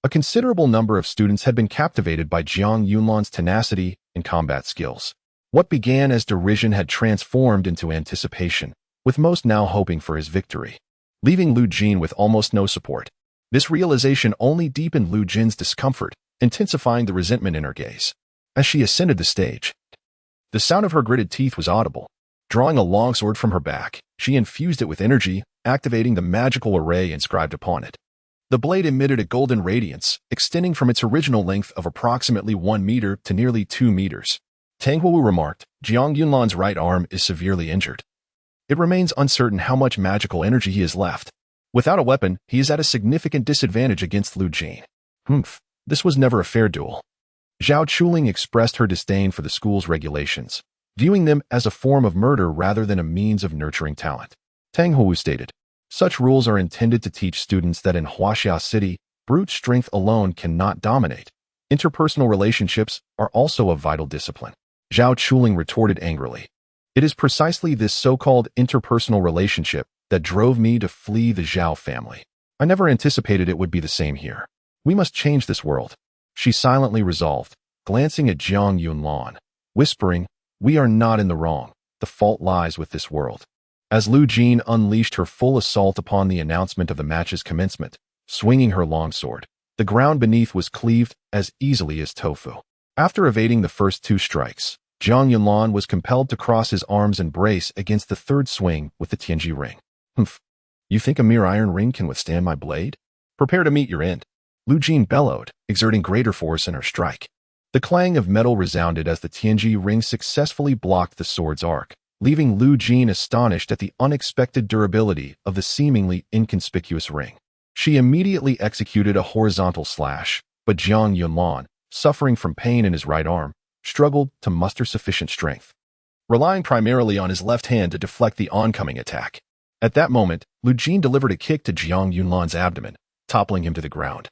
A: a considerable number of students had been captivated by Jiang Yunlan's tenacity and combat skills. What began as derision had transformed into anticipation, with most now hoping for his victory, leaving Lu Jin with almost no support. This realization only deepened Lu Jin's discomfort, intensifying the resentment in her gaze. As she ascended the stage, the sound of her gritted teeth was audible. Drawing a long sword from her back, she infused it with energy, activating the magical array inscribed upon it. The blade emitted a golden radiance, extending from its original length of approximately 1 meter to nearly 2 meters. Tang Wuwu remarked, Jiang Yunlan's right arm is severely injured. It remains uncertain how much magical energy he has left. Without a weapon, he is at a significant disadvantage against Lu Jin. This was never a fair duel. Zhao Chuling expressed her disdain for the school's regulations, viewing them as a form of murder rather than a means of nurturing talent. Tang Hou stated, "Such rules are intended to teach students that in Huaxia City, brute strength alone cannot dominate. Interpersonal relationships are also a vital discipline." Zhao Chuling retorted angrily, "It is precisely this so-called interpersonal relationship that drove me to flee the Zhao family. I never anticipated it would be the same here. We must change this world." She silently resolved, glancing at Jiang Yunlan, whispering, "We are not in the wrong. The fault lies with this world." As Lu Jin unleashed her full assault upon the announcement of the match's commencement, swinging her longsword, the ground beneath was cleaved as easily as tofu. After evading the first two strikes, Jiang Yunlan was compelled to cross his arms and brace against the third swing with the Tianji ring. "Humph! You think a mere iron ring can withstand my blade? Prepare to meet your end." Lu Jin bellowed, exerting greater force in her strike. The clang of metal resounded as the Tianji ring successfully blocked the sword's arc, leaving Lu Jin astonished at the unexpected durability of the seemingly inconspicuous ring. She immediately executed a horizontal slash, but Jiang Yunlan, suffering from pain in his right arm, struggled to muster sufficient strength, relying primarily on his left hand to deflect the oncoming attack. At that moment, Lu Jin delivered a kick to Jiang Yunlan's abdomen, toppling him to the ground,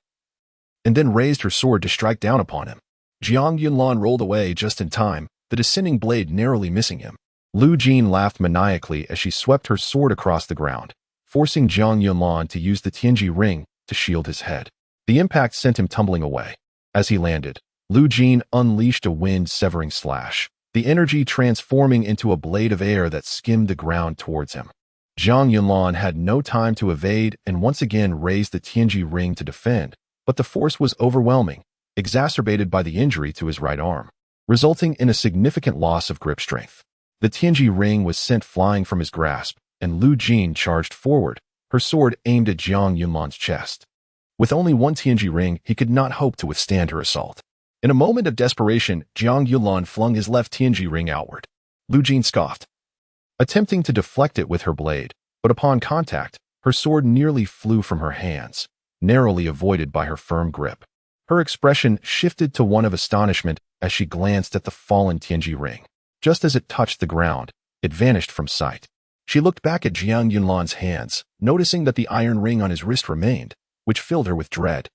A: and then raised her sword to strike down upon him. Jiang Yunlan rolled away just in time, the descending blade narrowly missing him. Lu Jin laughed maniacally as she swept her sword across the ground, forcing Jiang Yunlan to use the Tianji ring to shield his head. The impact sent him tumbling away. As he landed, Lu Jin unleashed a wind-severing slash, the energy transforming into a blade of air that skimmed the ground towards him. Jiang Yunlan had no time to evade and once again raised the Tianji ring to defend, but the force was overwhelming, exacerbated by the injury to his right arm, resulting in a significant loss of grip strength. The Tianji ring was sent flying from his grasp, and Lu Jin charged forward, her sword aimed at Jiang Yunlan's chest. With only one Tianji ring, he could not hope to withstand her assault. In a moment of desperation, Jiang Yunlan flung his left Tianji ring outward. Lu Jin scoffed, attempting to deflect it with her blade, but upon contact, her sword nearly flew from her hands, narrowly avoided by her firm grip. Her expression shifted to one of astonishment as she glanced at the fallen Tianji ring. Just as it touched the ground, it vanished from sight. She looked back at Jiang Yunlan's hands, noticing that the iron ring on his wrist remained, which filled her with dread.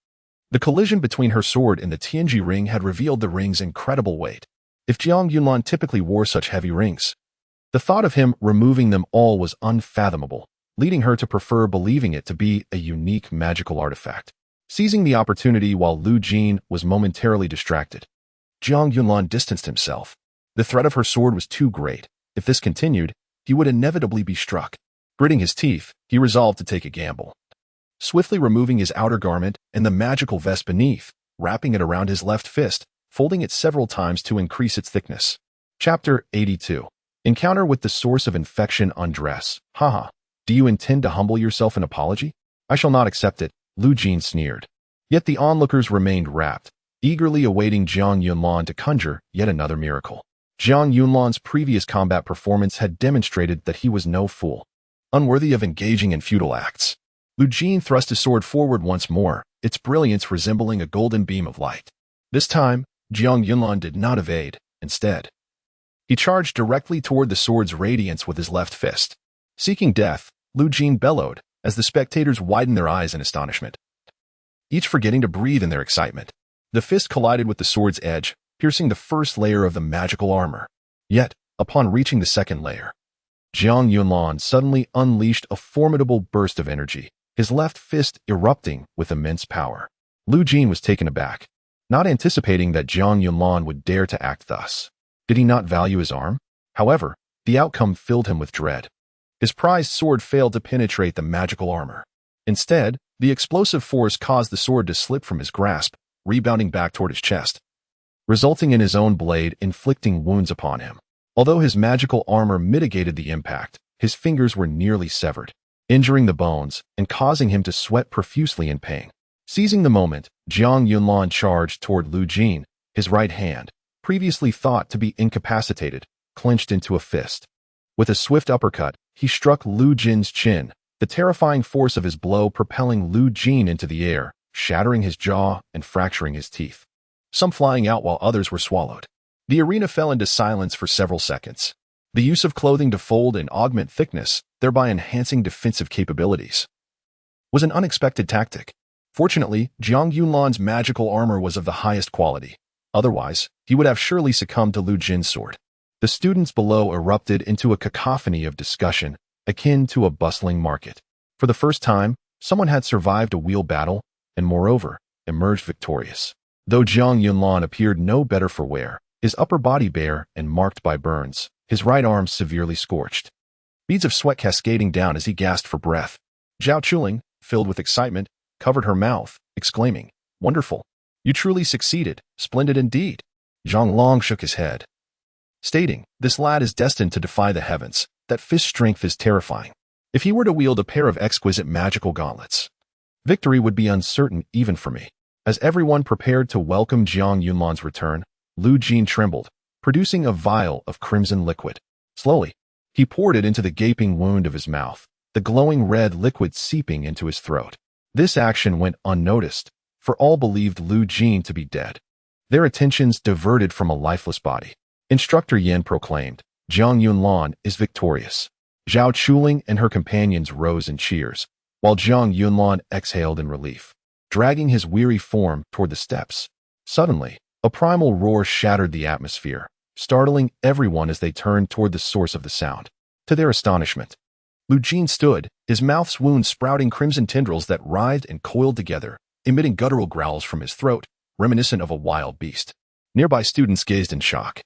A: The collision between her sword and the Tianji ring had revealed the ring's incredible weight. If Jiang Yunlan typically wore such heavy rings, the thought of him removing them all was unfathomable, leading her to prefer believing it to be a unique magical artifact. Seizing the opportunity while Lu Jin was momentarily distracted, Jiang Yunlan distanced himself. The threat of her sword was too great. If this continued, he would inevitably be struck. Gritting his teeth, he resolved to take a gamble. Swiftly removing his outer garment and the magical vest beneath, wrapping it around his left fist, folding it several times to increase its thickness. Chapter 82. Encounter with the source of infection undress. Haha. Do you intend to humble yourself in apology? I shall not accept it, Lu Jin sneered. Yet the onlookers remained rapt, eagerly awaiting Jiang Yunlan to conjure yet another miracle. Jiang Yunlan's previous combat performance had demonstrated that he was no fool, unworthy of engaging in futile acts. Lu Jin thrust his sword forward once more, its brilliance resembling a golden beam of light. This time, Jiang Yunlan did not evade. Instead, he charged directly toward the sword's radiance with his left fist. Seeking death, Lu Jin bellowed as the spectators widened their eyes in astonishment, each forgetting to breathe in their excitement. The fist collided with the sword's edge, piercing the first layer of the magical armor. Yet, upon reaching the second layer, Jiang Yunlan suddenly unleashed a formidable burst of energy, his left fist erupting with immense power. Lu Jin was taken aback, not anticipating that Jiang Yunlan would dare to act thus. Did he not value his arm? However, the outcome filled him with dread. His prized sword failed to penetrate the magical armor. Instead, the explosive force caused the sword to slip from his grasp, rebounding back toward his chest, resulting in his own blade inflicting wounds upon him. Although his magical armor mitigated the impact, his fingers were nearly severed, injuring the bones and causing him to sweat profusely in pain. Seizing the moment, Jiang Yunlan charged toward Lu Jin, his right hand, previously thought to be incapacitated, clenched into a fist. With a swift uppercut, he struck Lu Jin's chin, the terrifying force of his blow propelling Lu Jin into the air, shattering his jaw and fracturing his teeth, some flying out while others were swallowed. The arena fell into silence for several seconds. The use of clothing to fold and augment thickness, thereby enhancing defensive capabilities, was an unexpected tactic. Fortunately, Jiang Yunlan's magical armor was of the highest quality. Otherwise, he would have surely succumbed to Lu Jin's sword. The students below erupted into a cacophony of discussion, akin to a bustling market. For the first time, someone had survived a wheel battle, and moreover, emerged victorious. Though Jiang Yunlan appeared no better for wear, his upper body bare and marked by burns, his right arm severely scorched. Beads of sweat cascading down as he gasped for breath. Zhao Chuling, filled with excitement, covered her mouth, exclaiming, "Wonderful! You truly succeeded, splendid indeed." Zhang Long shook his head, stating, "This lad is destined to defy the heavens. That fist strength is terrifying. If he were to wield a pair of exquisite magical gauntlets, victory would be uncertain even for me." As everyone prepared to welcome Jiang Yunlan's return, Lu Jin trembled, producing a vial of crimson liquid. Slowly, he poured it into the gaping wound of his mouth, the glowing red liquid seeping into his throat. This action went unnoticed, for all believed Lu Jin to be dead. Their attentions diverted from a lifeless body. Instructor Yin proclaimed, "Jiang Yunlan is victorious." Zhao Chuling and her companions rose in cheers, while Jiang Yunlan exhaled in relief, dragging his weary form toward the steps. Suddenly, a primal roar shattered the atmosphere, startling everyone as they turned toward the source of the sound. To their astonishment, Lu Jin stood, his mouth's wound sprouting crimson tendrils that writhed and coiled together, emitting guttural growls from his throat, reminiscent of a wild beast. Nearby students gazed in shock,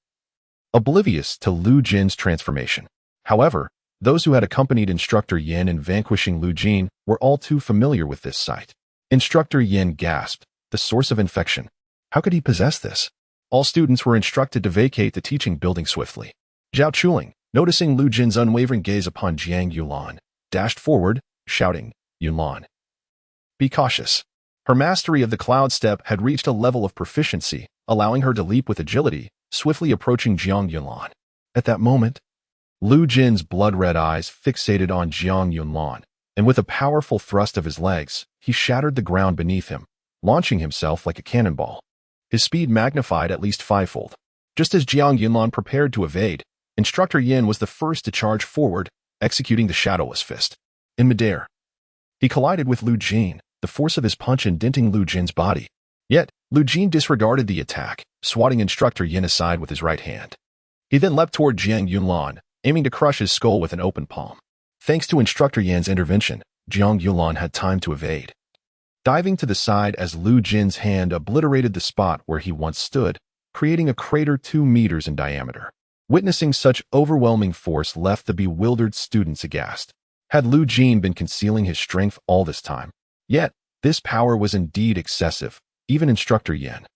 A: oblivious to Lu Jin's transformation. However, those who had accompanied Instructor Yin in vanquishing Lu Jin were all too familiar with this sight. Instructor Yin gasped, "The source of infection. How could he possess this?" All students were instructed to vacate the teaching building swiftly. Zhao Chuling, noticing Lu Jin's unwavering gaze upon Jiang Yunlan, dashed forward, shouting, "Yunlan, be cautious." Her mastery of the cloud step had reached a level of proficiency, allowing her to leap with agility, swiftly approaching Jiang Yunlan. At that moment, Lu Jin's blood-red eyes fixated on Jiang Yunlan, and with a powerful thrust of his legs, he shattered the ground beneath him, launching himself like a cannonball. His speed magnified at least fivefold. Just as Jiang Yunlan prepared to evade, Instructor Yin was the first to charge forward, executing the shadowless fist. In midair, he collided with Lu Jin, the force of his punch indenting Lu Jin's body. Yet, Lu Jin disregarded the attack, swatting Instructor Yin aside with his right hand. He then leapt toward Jiang Yunlan, aiming to crush his skull with an open palm. Thanks to Instructor Yin's intervention, Jiang Yunlan had time to evade, diving to the side as Lu Jin's hand obliterated the spot where he once stood, creating a crater 2 meters in diameter. Witnessing such overwhelming force left the bewildered students aghast. Had Lu Jin been concealing his strength all this time? Yet, this power was indeed excessive. Even Instructor Yin,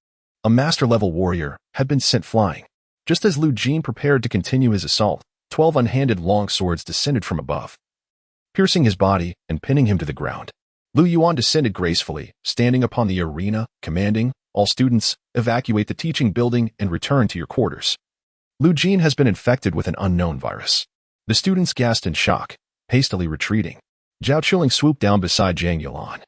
A: a master-level warrior, had been sent flying. Just as Lu Jin prepared to continue his assault, 12 unhanded long swords descended from above, piercing his body and pinning him to the ground. Lu Yuan descended gracefully, standing upon the arena, commanding, "All students, evacuate the teaching building and return to your quarters. Lu Jin has been infected with an unknown virus." The students gasped in shock, hastily retreating. Zhao Chuling swooped down beside Jiang Yunlan,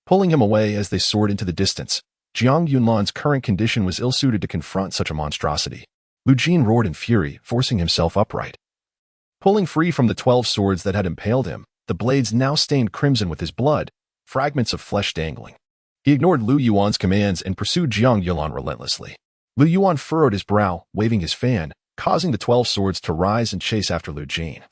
A: pulling him away as they soared into the distance. Jiang Yunlan's current condition was ill-suited to confront such a monstrosity. Lu Jin roared in fury, forcing himself upright. Pulling free from the 12 swords that had impaled him, the blades now stained crimson with his blood, fragments of flesh dangling. He ignored Lu Yuan's commands and pursued Jiang Yunlan relentlessly. Lu Yuan furrowed his brow, waving his fan, causing the 12 swords to rise and chase after Lu Jin,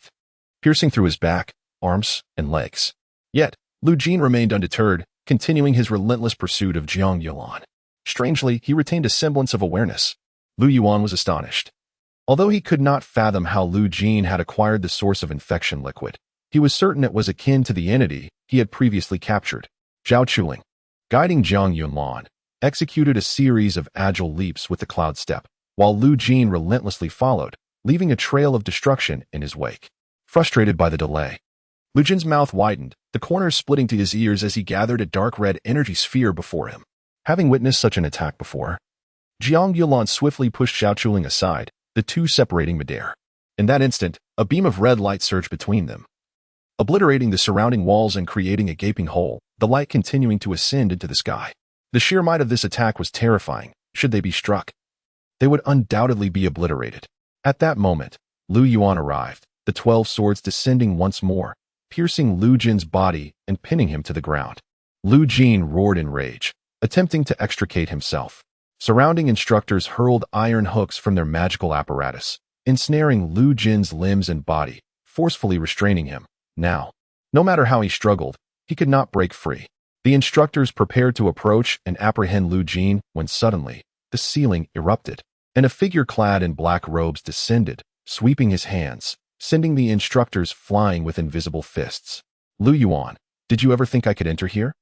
A: piercing through his back, arms, and legs. Yet, Lu Jin remained undeterred, continuing his relentless pursuit of Jiang Yunlan. Strangely, he retained a semblance of awareness. Lu Yuan was astonished. Although he could not fathom how Lu Jin had acquired the source of infection liquid, he was certain it was akin to the entity he had previously captured. Zhao Chuling, guiding Jiang Yunlan, executed a series of agile leaps with the cloud step, while Lu Jin relentlessly followed, leaving a trail of destruction in his wake. Frustrated by the delay, Lu Jin's mouth widened, the corners splitting to his ears as he gathered a dark red energy sphere before him. Having witnessed such an attack before, Jiang Yunlan swiftly pushed Zhao Chuling aside, the two separating midair. In that instant, a beam of red light surged between them, obliterating the surrounding walls and creating a gaping hole, the light continuing to ascend into the sky. The sheer might of this attack was terrifying, should they be struck. they would undoubtedly be obliterated. At that moment, Lu Yuan arrived, the 12 swords descending once more, piercing Lu Jin's body and pinning him to the ground. Lu Jin roared in rage, attempting to extricate himself. Surrounding instructors hurled iron hooks from their magical apparatus, ensnaring Lu Jin's limbs and body, forcefully restraining him. Now, no matter how he struggled, he could not break free. The instructors prepared to approach and apprehend Lu Jin when suddenly, the ceiling erupted, and a figure clad in black robes descended, sweeping his hands, sending the instructors flying with invisible fists. Lu Yuan, did you ever think I could enter here?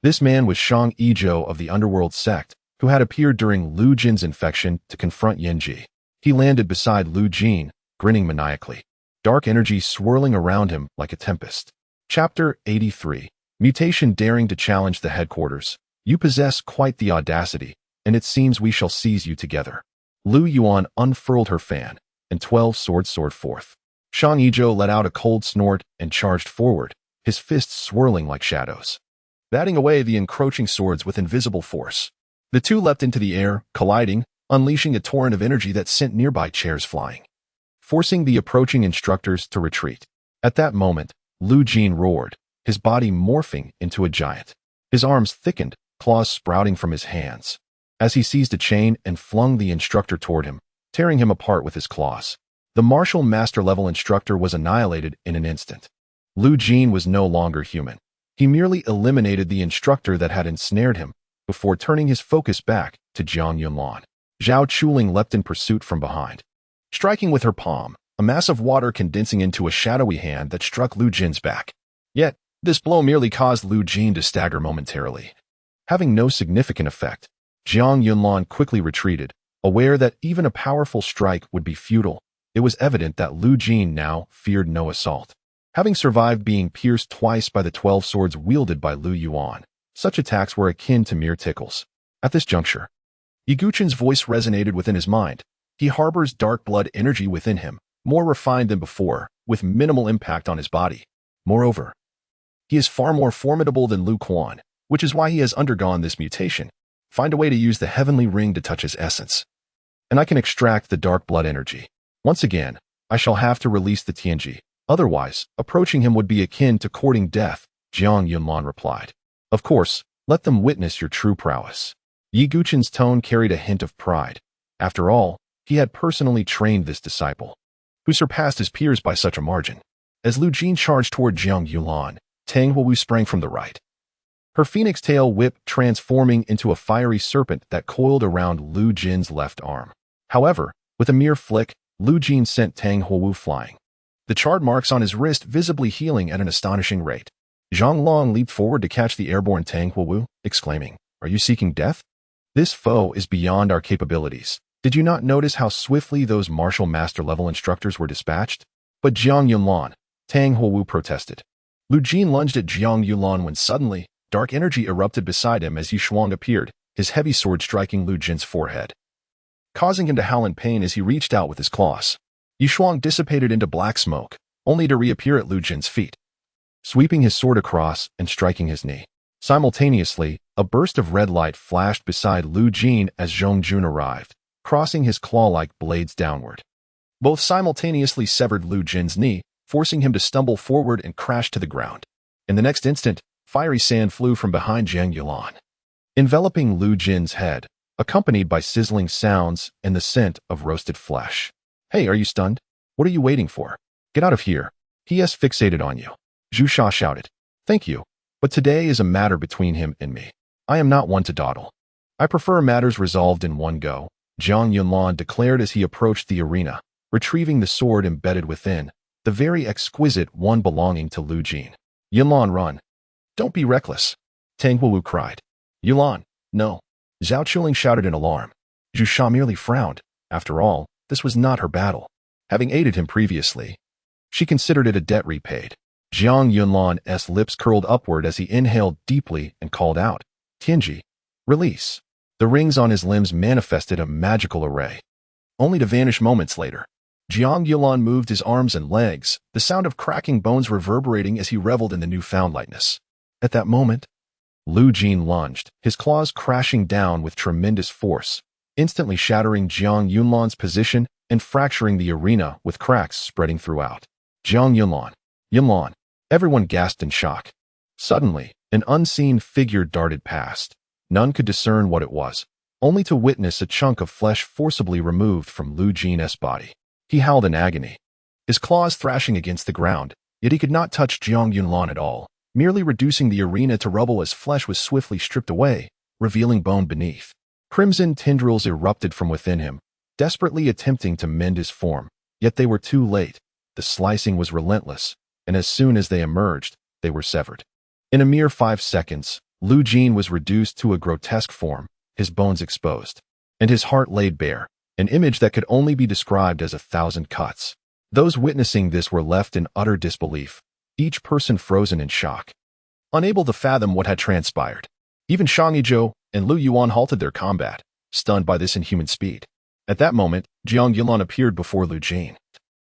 A: This man was Shang Yizhou of the underworld sect, who had appeared during Lu Jin's infection to confront Yanji. He landed beside Lu Jin, grinning maniacally, dark energy swirling around him like a tempest. Chapter 83. Mutation daring to challenge the headquarters. You possess quite the audacity, and it seems we shall seize you together. Lu Yuan unfurled her fan, and 12 swords soared forth. Shang Yizhou let out a cold snort and charged forward, his fists swirling like shadows, batting away the encroaching swords with invisible force. The two leapt into the air, colliding, unleashing a torrent of energy that sent nearby chairs flying, forcing the approaching instructors to retreat. At that moment, Lu Jin roared, his body morphing into a giant. His arms thickened, claws sprouting from his hands, as he seized a chain and flung the instructor toward him, tearing him apart with his claws. The martial master-level instructor was annihilated in an instant. Lu Jin was no longer human. He merely eliminated the instructor that had ensnared him, before turning his focus back to Jiang Yunlan. Zhao Chuling leapt in pursuit from behind, striking with her palm, a mass of water condensing into a shadowy hand that struck Lu Jin's back. Yet, this blow merely caused Lu Jin to stagger momentarily. Having no significant effect, Jiang Yunlan quickly retreated, aware that even a powerful strike would be futile. It was evident that Lu Jin now feared no assault. Having survived being pierced twice by the 12 swords wielded by Lu Yuan, such attacks were akin to mere tickles. At this juncture, Yiguchen's voice resonated within his mind. He harbors dark blood energy within him, more refined than before, with minimal impact on his body. Moreover, he is far more formidable than Lu Quan, which is why he has undergone this mutation. Find a way to use the heavenly ring to touch his essence, and I can extract the dark blood energy. Once again, I shall have to release the Tianji. Otherwise, approaching him would be akin to courting death, Jiang Yunlan replied. Of course, let them witness your true prowess. Yi Guchen's tone carried a hint of pride. After all, he had personally trained this disciple, who surpassed his peers by such a margin. As Lu Jin charged toward Jiang Yunlan, Tang Huowu sprang from the right, her phoenix tail whip transforming into a fiery serpent that coiled around Lu Jin's left arm. However, with a mere flick, Lu Jin sent Tang Huowu flying, the charred marks on his wrist visibly healing at an astonishing rate. Zhang Long leaped forward to catch the airborne Tang Huowu, exclaiming, "Are you seeking death? This foe is beyond our capabilities. Did you not notice how swiftly those martial master-level instructors were dispatched?" But Jiang Yunlan, Tang Huowu protested. Lu Jin lunged at Jiang Yunlan when suddenly, dark energy erupted beside him as Yishuang appeared, his heavy sword striking Lu Jin's forehead, causing him to howl in pain as he reached out with his claws. Yishuang dissipated into black smoke, only to reappear at Lu Jin's feet, sweeping his sword across and striking his knee. Simultaneously, a burst of red light flashed beside Lu Jin as Zhong Jun arrived, crossing his claw-like blades downward. Both simultaneously severed Lu Jin's knee, forcing him to stumble forward and crash to the ground. In the next instant, fiery sand flew from behind Jiang Yunlan, enveloping Lu Jin's head, accompanied by sizzling sounds and the scent of roasted flesh. "Hey, are you stunned? What are you waiting for? Get out of here. He has fixated on you," Zhu Sha shouted. "Thank you, but today is a matter between him and me. I am not one to dawdle. I prefer matters resolved in one go," Jiang Yunlan declared as he approached the arena, retrieving the sword embedded within, the very exquisite one belonging to Lu Jin. "Yunlan, run. Don't be reckless," Tang Huowu cried. "Yunlan, no," Zhao Chuling shouted in alarm. Zhu Sha merely frowned. After all, this was not her battle. Having aided him previously, she considered it a debt repaid. Jiang Yunlan's lips curled upward as he inhaled deeply and called out, "Tianji, release." The rings on his limbs manifested a magical array, only to vanish moments later. Jiang Yunlan moved his arms and legs, the sound of cracking bones reverberating as he reveled in the newfound lightness. At that moment, Lu Jin lunged, his claws crashing down with tremendous force, instantly shattering Jiang Yunlan's position and fracturing the arena with cracks spreading throughout. Jiang Yunlan. Yunlan. Everyone gasped in shock. Suddenly, an unseen figure darted past. None could discern what it was, only to witness a chunk of flesh forcibly removed from Lu Jin's body. He howled in agony, his claws thrashing against the ground, yet he could not touch Jiang Yunlan at all, merely reducing the arena to rubble as flesh was swiftly stripped away, revealing bone beneath. Crimson tendrils erupted from within him, desperately attempting to mend his form, yet they were too late. The slicing was relentless, and as soon as they emerged, they were severed. In a mere 5 seconds, Lu Jin was reduced to a grotesque form, his bones exposed, and his heart laid bare, an image that could only be described as 1,000 cuts. Those witnessing this were left in utter disbelief, each person frozen in shock, unable to fathom what had transpired. Even Shang Yizhou and Lu Yuan halted their combat, stunned by this inhuman speed. At that moment, Jiang Yunlan appeared before Lu Jin,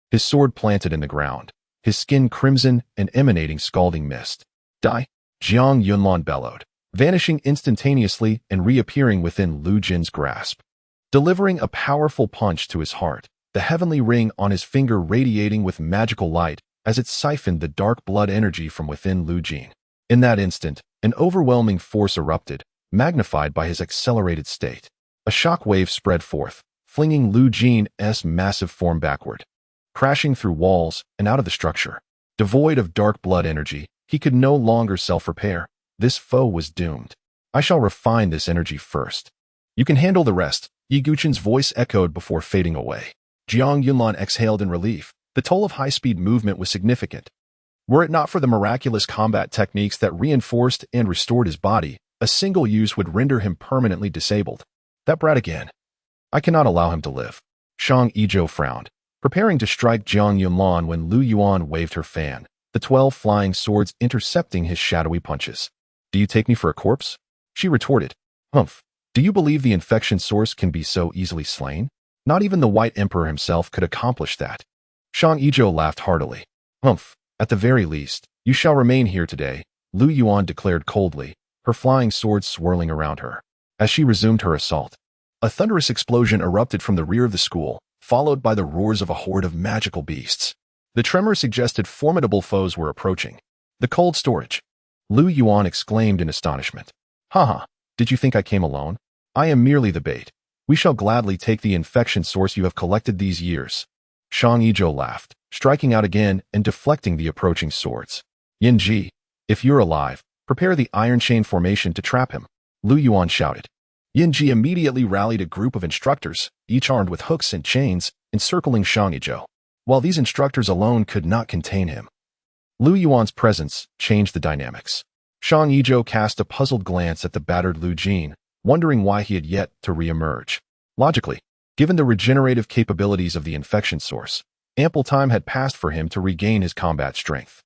A: his sword planted in the ground, his skin crimson and emanating scalding mist. Die! Jiang Yunlan bellowed, vanishing instantaneously and reappearing within Lu Jin's grasp, delivering a powerful punch to his heart, the heavenly ring on his finger radiating with magical light as it siphoned the dark blood energy from within Lu Jin. In that instant, an overwhelming force erupted, magnified by his accelerated state. A shock wave spread forth, flinging Lu Jin's massive form backward, crashing through walls and out of the structure. Devoid of dark blood energy, he could no longer self-repair. This foe was doomed. I shall refine this energy first. You can handle the rest, Yi Guqin's voice echoed before fading away. Jiang Yunlan exhaled in relief. The toll of high-speed movement was significant. Were it not for the miraculous combat techniques that reinforced and restored his body, a single use would render him permanently disabled. That brat again. I cannot allow him to live. Shang Yizhou frowned, preparing to strike Jiang Yunlan when Lu Yuan waved her fan, the 12 flying swords intercepting his shadowy punches. Do you take me for a corpse? She retorted. Humph. Do you believe the infection source can be so easily slain? Not even the White Emperor himself could accomplish that. Shang Yizhou laughed heartily. Humph. At the very least, you shall remain here today, Lu Yuan declared coldly, her flying swords swirling around her. As she resumed her assault, a thunderous explosion erupted from the rear of the school, followed by the roars of a horde of magical beasts. The tremor suggested formidable foes were approaching. The cold storage. Lu Yuan exclaimed in astonishment. Haha, did you think I came alone? I am merely the bait. We shall gladly take the infection source you have collected these years. Shang Yizhou laughed, striking out again and deflecting the approaching swords. Yin Ji, if you're alive, prepare the iron chain formation to trap him, Lu Yuan shouted. Yin Ji immediately rallied a group of instructors, each armed with hooks and chains, encircling Shang Yizhou. While these instructors alone could not contain him, Lu Yuan's presence changed the dynamics. Shang Yizhou cast a puzzled glance at the battered Lu Jin, wondering why he had yet to re-emerge. Logically, given the regenerative capabilities of the infection source, ample time had passed for him to regain his combat strength.